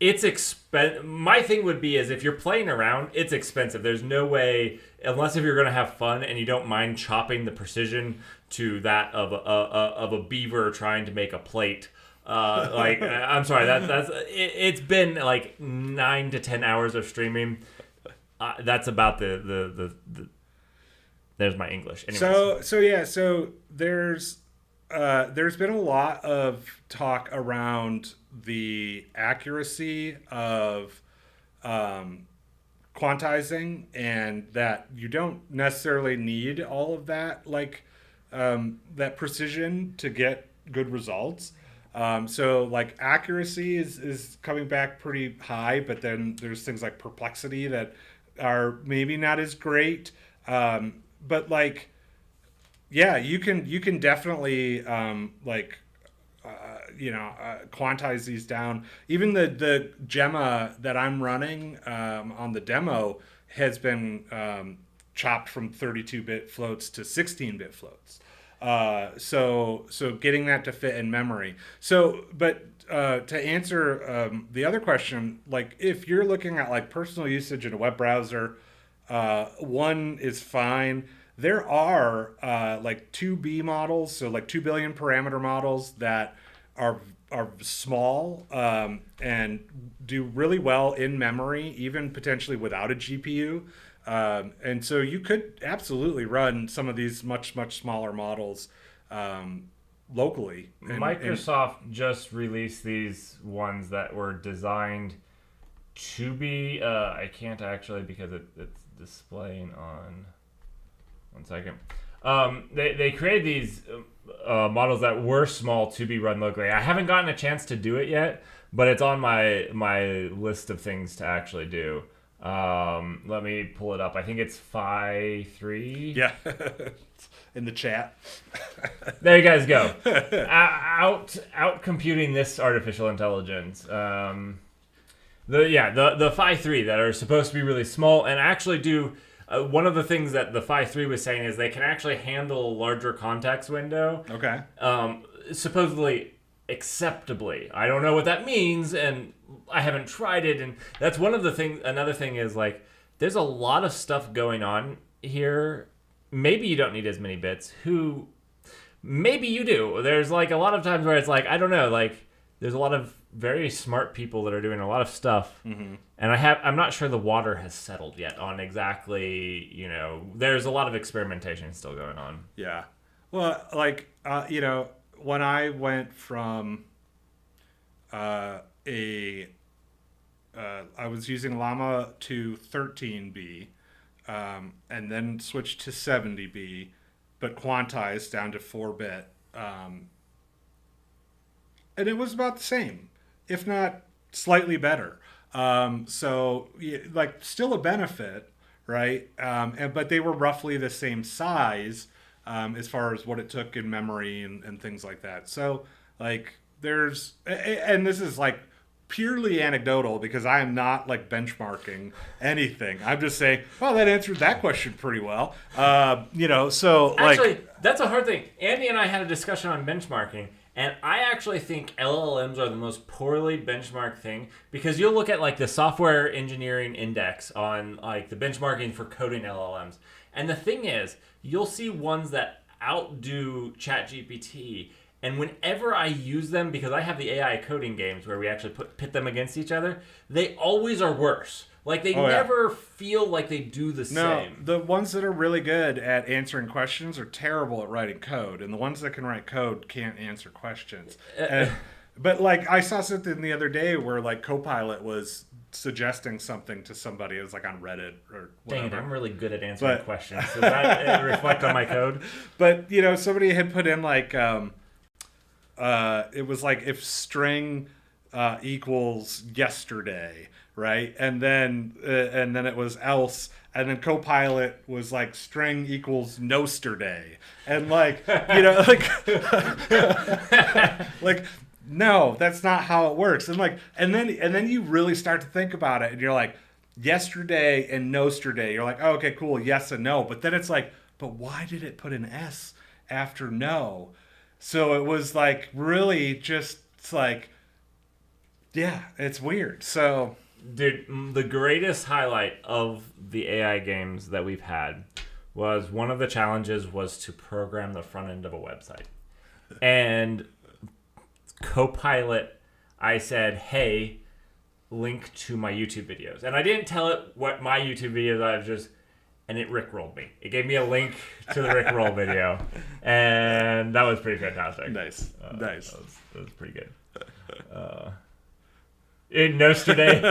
it's my thing would be is if you're playing around, it's expensive. There's no way, unless if you're going to have fun and you don't mind chopping the precision to that of a beaver trying to make a plate. I'm sorry, it's been like 9 to 10 hours of streaming. That's about the there's my English. Anyways. So there's been a lot of talk around the accuracy of quantizing, and that you don't necessarily need all of that, that precision to get good results. So like accuracy is coming back pretty high, but then there's things like perplexity that are maybe not as great. But like, yeah, you can definitely quantize these down. Even the Gemma that I'm running on the demo has been chopped from 32-bit floats to 16-bit floats. So getting that to fit in memory. So, but to answer the other question, like if you're looking at like personal usage in a web browser, one is fine. There are like 2B models, so like 2 billion parameter models that are small and do really well in memory, even potentially without a GPU. And so you could absolutely run some of these much smaller models locally. Microsoft just released these ones that were designed to be. I can't actually because it's displaying on. 1 second. They created these models that were small to be run locally. I haven't gotten a chance to do it yet, but it's on my list of things to actually do. Let me pull it up. I think it's Phi-3. Yeah. In the chat. There you guys go. Out computing this artificial intelligence. The Phi-3 that are supposed to be really small and actually do. One of the things that the Phi-3 was saying is they can actually handle a larger context window. Okay. Supposedly acceptably. I don't know what that means, and I haven't tried it. And that's one of the things. Another thing is like there's a lot of stuff going on here. Maybe you don't need as many bits. Maybe you do. There's like a lot of times where it's like I don't know. Like there's a lot of very smart people that are doing a lot of stuff. Mm-hmm. And I'm not sure the water has settled yet on exactly, there's a lot of experimentation still going on. Yeah. Well, like, when I went from I was using Llama to 13B and then switched to 70B, but quantized down to 4-bit. And it was about the same, if not slightly better. So like still a benefit, right? But they were roughly the same size as far as what it took in memory and things like that. So like and this is like purely anecdotal because I am not like benchmarking anything. I'm just saying, well, that answered that question pretty well. So actually, that's a hard thing. Andy and I had a discussion on benchmarking. And I actually think LLMs are the most poorly benchmarked thing because you'll look at like the software engineering index on like the benchmarking for coding LLMs. And the thing is, you'll see ones that outdo ChatGPT. And whenever I use them, because I have the AI coding games where we actually pit them against each other, they always are worse. Like they never feel like they do the same. No, the ones that are really good at answering questions are terrible at writing code, and the ones that can write code can't answer questions. But like I saw something the other day where like Copilot was suggesting something to somebody. It was like on Reddit or whatever. Dang it, I'm really good at answering questions. Does that reflect on my code? But you know, somebody had put in like it was like if string equals yesterday, right? And then it was else, and then Copilot was like string equals nosterday, and like you know like no, that's not how it works. And like and then you really start to think about it, and you're like yesterday and nosterday. You're like, oh, okay, cool, yes and no. But then it's like, but why did it put an S after no? So it was like really just like, yeah, it's weird. So, dude, the greatest highlight of the AI games that we've had was one of the challenges was to program the front end of a website. And Copilot, I said, hey, link to my YouTube videos. And I didn't tell it what my YouTube videos I was just, and it rickrolled me. It gave me a link to the rickroll video. And that was pretty fantastic. Nice. Nice. That was pretty good. In yesterday.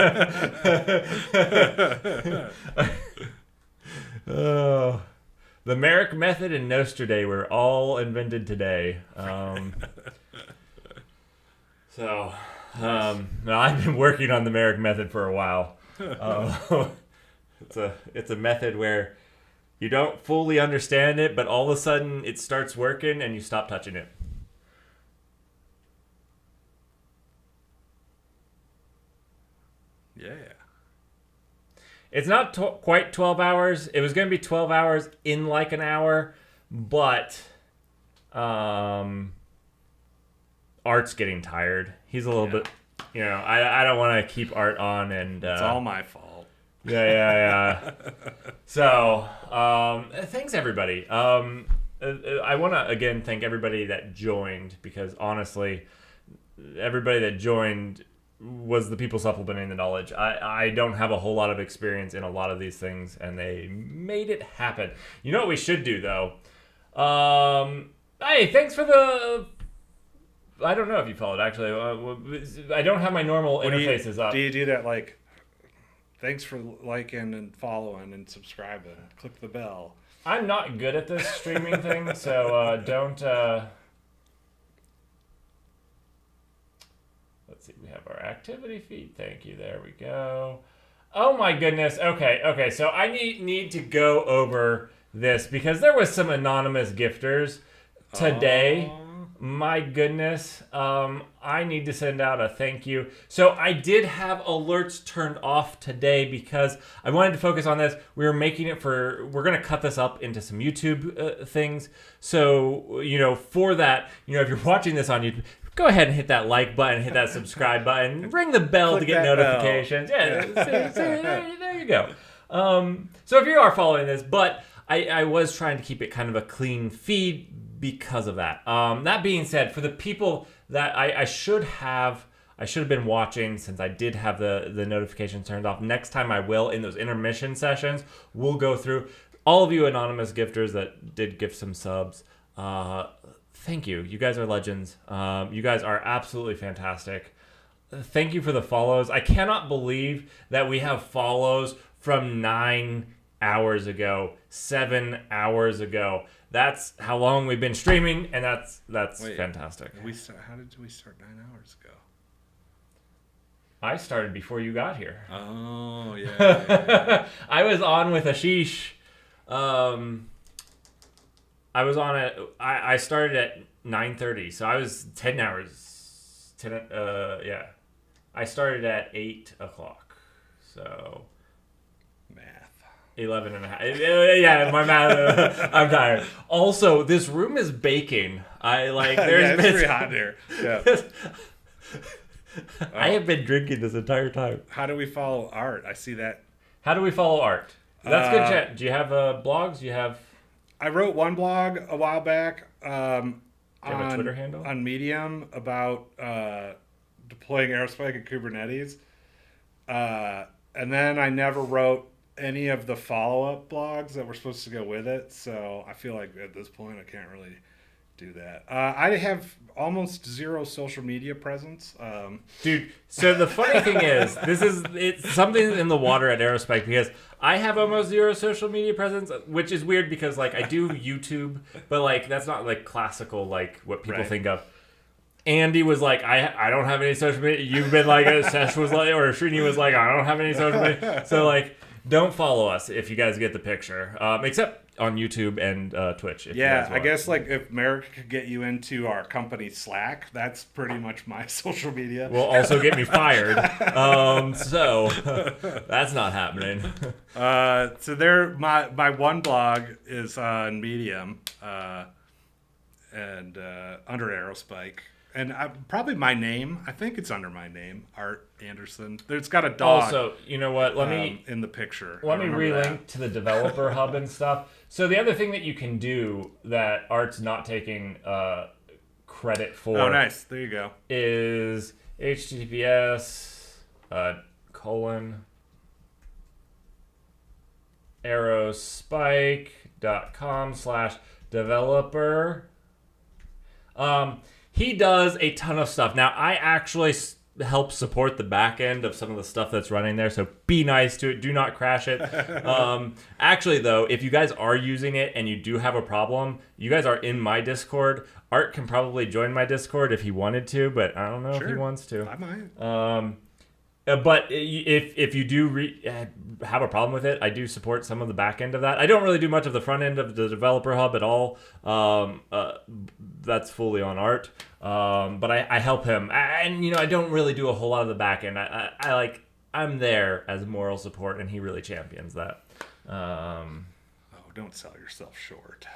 Oh, the Merrick method and Nosterday were all invented today. No, I've been working on the Merrick method for a while. It's a method where you don't fully understand it, but all of a sudden it starts working and you stop touching it. yeah. It's not quite 12 hours. It was going to be 12 hours in like an hour, but Art's getting tired. He's a little bit, you know, I don't want to keep Art on. And it's all my fault. Yeah. So, thanks everybody. I want to again thank everybody that joined, because honestly, everybody that joined was the people supplementing the knowledge. I don't have a whole lot of experience in a lot of these things, and they made it happen. You know what we should do, though? Hey, thanks for the... I don't know if you followed, actually. I don't have my normal interfaces up. Do you do that, like, thanks for liking and following and subscribing, click the bell? I'm not good at this streaming thing, so don't... Let's see, we have our activity feed. Thank you. There we go. Oh my goodness. Okay. So I need to go over this because there was some anonymous gifters today. My goodness. I need to send out a thank you. So I did have alerts turned off today because I wanted to focus on this. We're going to cut this up into some YouTube things. So, for that, if you're watching this on YouTube, go ahead and hit that like button, hit that subscribe button, ring the bell to get notifications. Bell. Yeah, there you go. So if you are following this, but I was trying to keep it kind of a clean feed because of that. That being said, for the people that I should have been watching, since I did have the notifications turned off. Next time I will, in those intermission sessions, we'll go through all of you anonymous gifters that did gift some subs. Thank you. You guys are legends. You guys are absolutely fantastic. Thank you for the follows. I cannot believe that we have follows from 9 hours ago, 7 hours ago. That's how long we've been streaming, and that's fantastic. How did we start 9 hours ago? I started before you got here. Oh, yeah. I was on with Ashish. I was on it. I started at 9:30, so I was 10 hours. I started at 8 o'clock, so math. 11 and a half. Yeah, my math. I'm tired. Also, this room is baking. It's pretty hot here. Yeah. I have been drinking this entire time. How do we follow Art? I see that. How do we follow Art? That's good chat. Do you have blogs? Do you have? I wrote one blog a while back on a Twitter handle? On Medium about deploying aerospike and Kubernetes. And then I never wrote any of the follow-up blogs that were supposed to go with it. So I feel like at this point I can't really do that. I have almost zero social media presence. Dude, so the funny thing is, it's something in the water at Aerospike, because I have almost zero social media presence, which is weird because like I do YouTube, but like that's not like classical like what people think of. Andy was like, I don't have any social media. You've been like, Sesh was like, or Srini was like, I don't have any social media. So like, don't follow us if you guys get the picture, except on YouTube and Twitch. If you guys I guess like if Merrick could get you into our company Slack, that's pretty much my social media. Will also get me fired. So that's not happening. So there, my one blog is on Medium, and under Aerospike. And probably my name. I think it's under my name, Art Anderson. It's got a dog. Also, you know what? Let me in the picture. Let me relink to the developer hub and stuff. So the other thing that you can do that Art's not taking credit for. Oh, nice. There you go. Is https aerospike.com/developer. He does a ton of stuff. Now, I actually help support the back end of some of the stuff that's running there, so be nice to it. Do not crash it. Actually, though, if you guys are using it and you do have a problem, you guys are in my Discord. Art can probably join my Discord if he wanted to, but I don't know if he wants to. I might. But if you do have a problem with it, I do support some of the back end of that. I don't really do much of the front end of the developer hub at all. That's fully on Art. But I help him, and I don't really do a whole lot of the back end. I'm there as moral support, and he really champions that. Don't sell yourself short.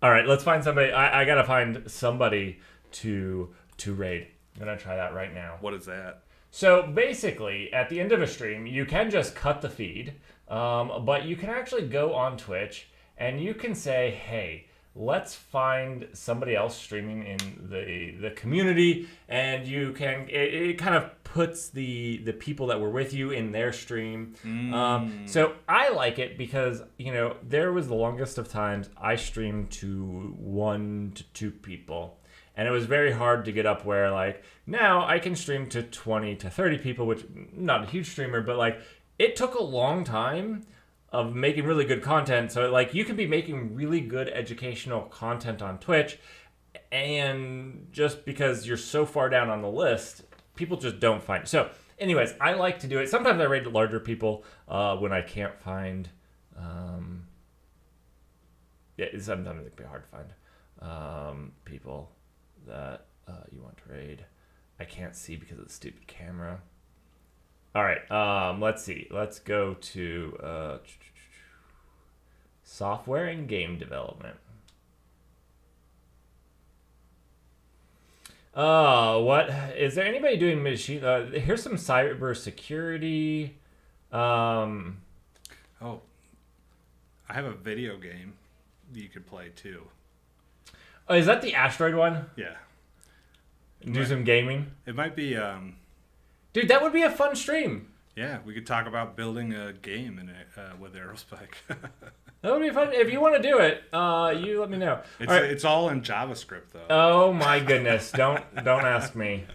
All right, let's find somebody. I gotta find somebody to raid. I'm gonna try that right now. What is that? So basically, at the end of a stream, you can just cut the feed, but you can actually go on Twitch and you can say, hey, let's find somebody else streaming in the community, and you can it kind of puts the people that were with you in their stream. So I like it because there was the longest of times I streamed to 1 to 2 people. And it was very hard to get up where, like, now I can stream to 20 to 30 people, which, not a huge streamer, but, like, it took a long time of making really good content. So, like, you can be making really good educational content on Twitch, and just because you're so far down on the list, people just don't find it. So, anyways, I like to do it. Sometimes I raid larger people when I can't find... sometimes it can be hard to find people that you want to raid. I can't see because of the stupid camera. All right, let's see. Let's go to software and game development. What is there? Anybody doing machine? Here's some cyber security. I have a video game you could play too. Oh, is that the asteroid one? Yeah. Do some gaming? It might be... Dude, that would be a fun stream. Yeah, we could talk about building a game in it with Aerospike. That would be fun. If you want to do it, you let me know. It's all in JavaScript, though. Oh, my goodness. Don't ask me.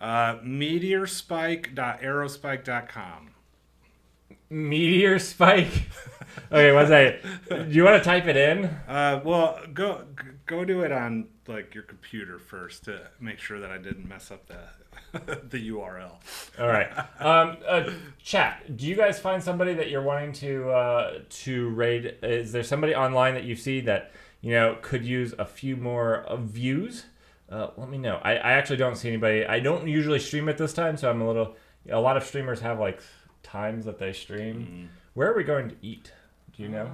Meteorspike.aerospike.com. Meteor Spike? Okay, one second. Do you want to type it in? Well, go do it on like your computer first to make sure that I didn't mess up the URL. All right. Chat. Do you guys find somebody that you're wanting to raid? Is there somebody online that you see that could use a few more views? Let me know. I actually don't see anybody. I don't usually stream at this time, so I'm a lot of streamers have like times that they stream. Where are we going to eat? Do you know?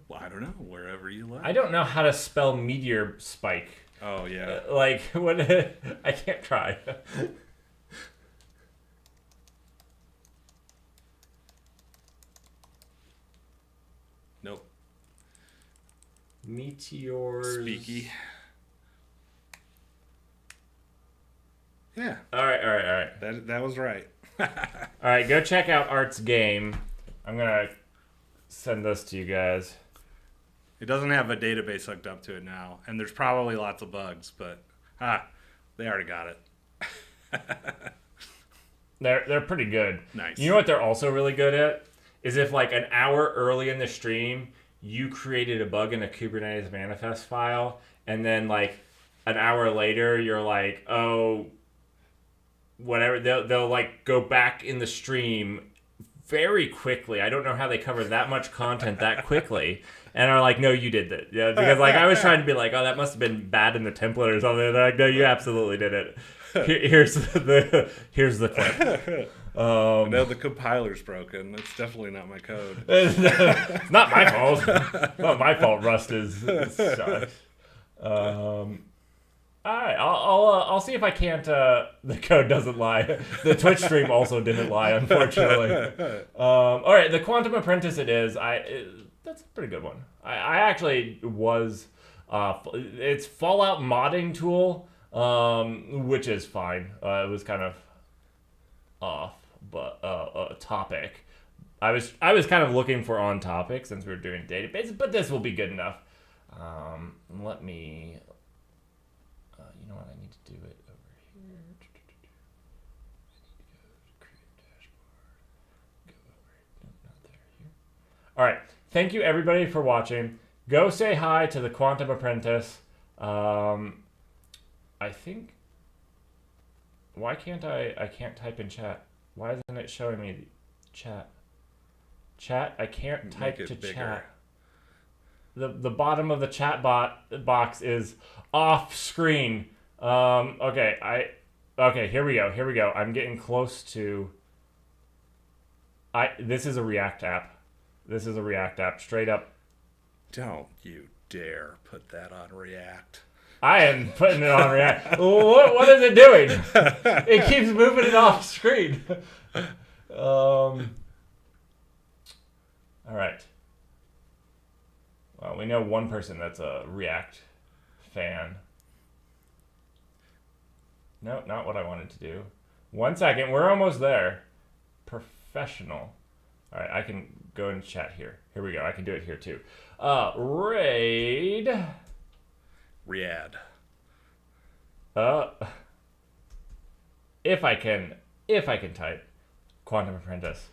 Well, I don't know. Wherever you like. I don't know how to spell meteor spike. Oh yeah. What? I can't try. Nope. Meteors. Speaky. Yeah. All right. That was right. All right, go check out Art's game. I'm gonna send this to you guys. It doesn't have a database hooked up to it now, and there's probably lots of bugs, but they already got it. They're pretty good. Nice. You know what they're also really good at? Is if like an hour early in the stream, you created a bug in a Kubernetes manifest file, and then like an hour later, you're like, oh, whatever. They'll like go back in the stream very quickly. I don't know how they cover that much content that quickly, and are like, no, you did that. Yeah, because like I was trying to be like, oh, that must have been bad in the template or something. And they're like, no, you absolutely did it. Here's the clip. No, the compiler's broken. It's definitely not my code. It's not my fault. Not my fault. Rust sucks. All right, I'll see if I can't. The code doesn't lie. The Twitch stream also didn't lie, unfortunately. All right, the Quantum Apprentice. That's a pretty good one. I actually was. It's Fallout modding tool, which is fine. It was kind of off, but a topic. I was kind of looking for on topic since we were doing databases, but this will be good enough. Let me. You know what? I need to do it over here. I need to go to create dashboard. Go over here. No, not there. Here. All right. Thank you everybody for watching. Go say hi to the Quantum Apprentice. I think. Why can't I can't type in chat. Why isn't it showing me chat? Chat. I can't type to bigger. Chat. The bottom of the chat box is off screen. Okay, here we go. I'm getting close to. This is a React app. Straight up. Don't you dare put that on React. I am putting it on React. What is it doing? It keeps moving it off screen. All right. Well, we know one person that's a React fan. No, not what I wanted to do. 1 second. We're almost there. Professional. All right, I can go and chat here. Here we go. I can do it here too. Raid. Riad. If I can type Quantum Apprentice.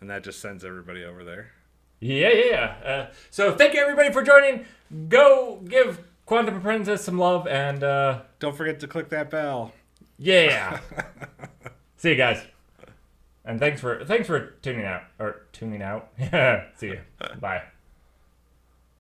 And that just sends everybody over there. Yeah. So thank you everybody for joining. Go give Quantum Apprentice some love and don't forget to click that bell. Yeah. See you guys. And thanks for tuning out. See you. Bye.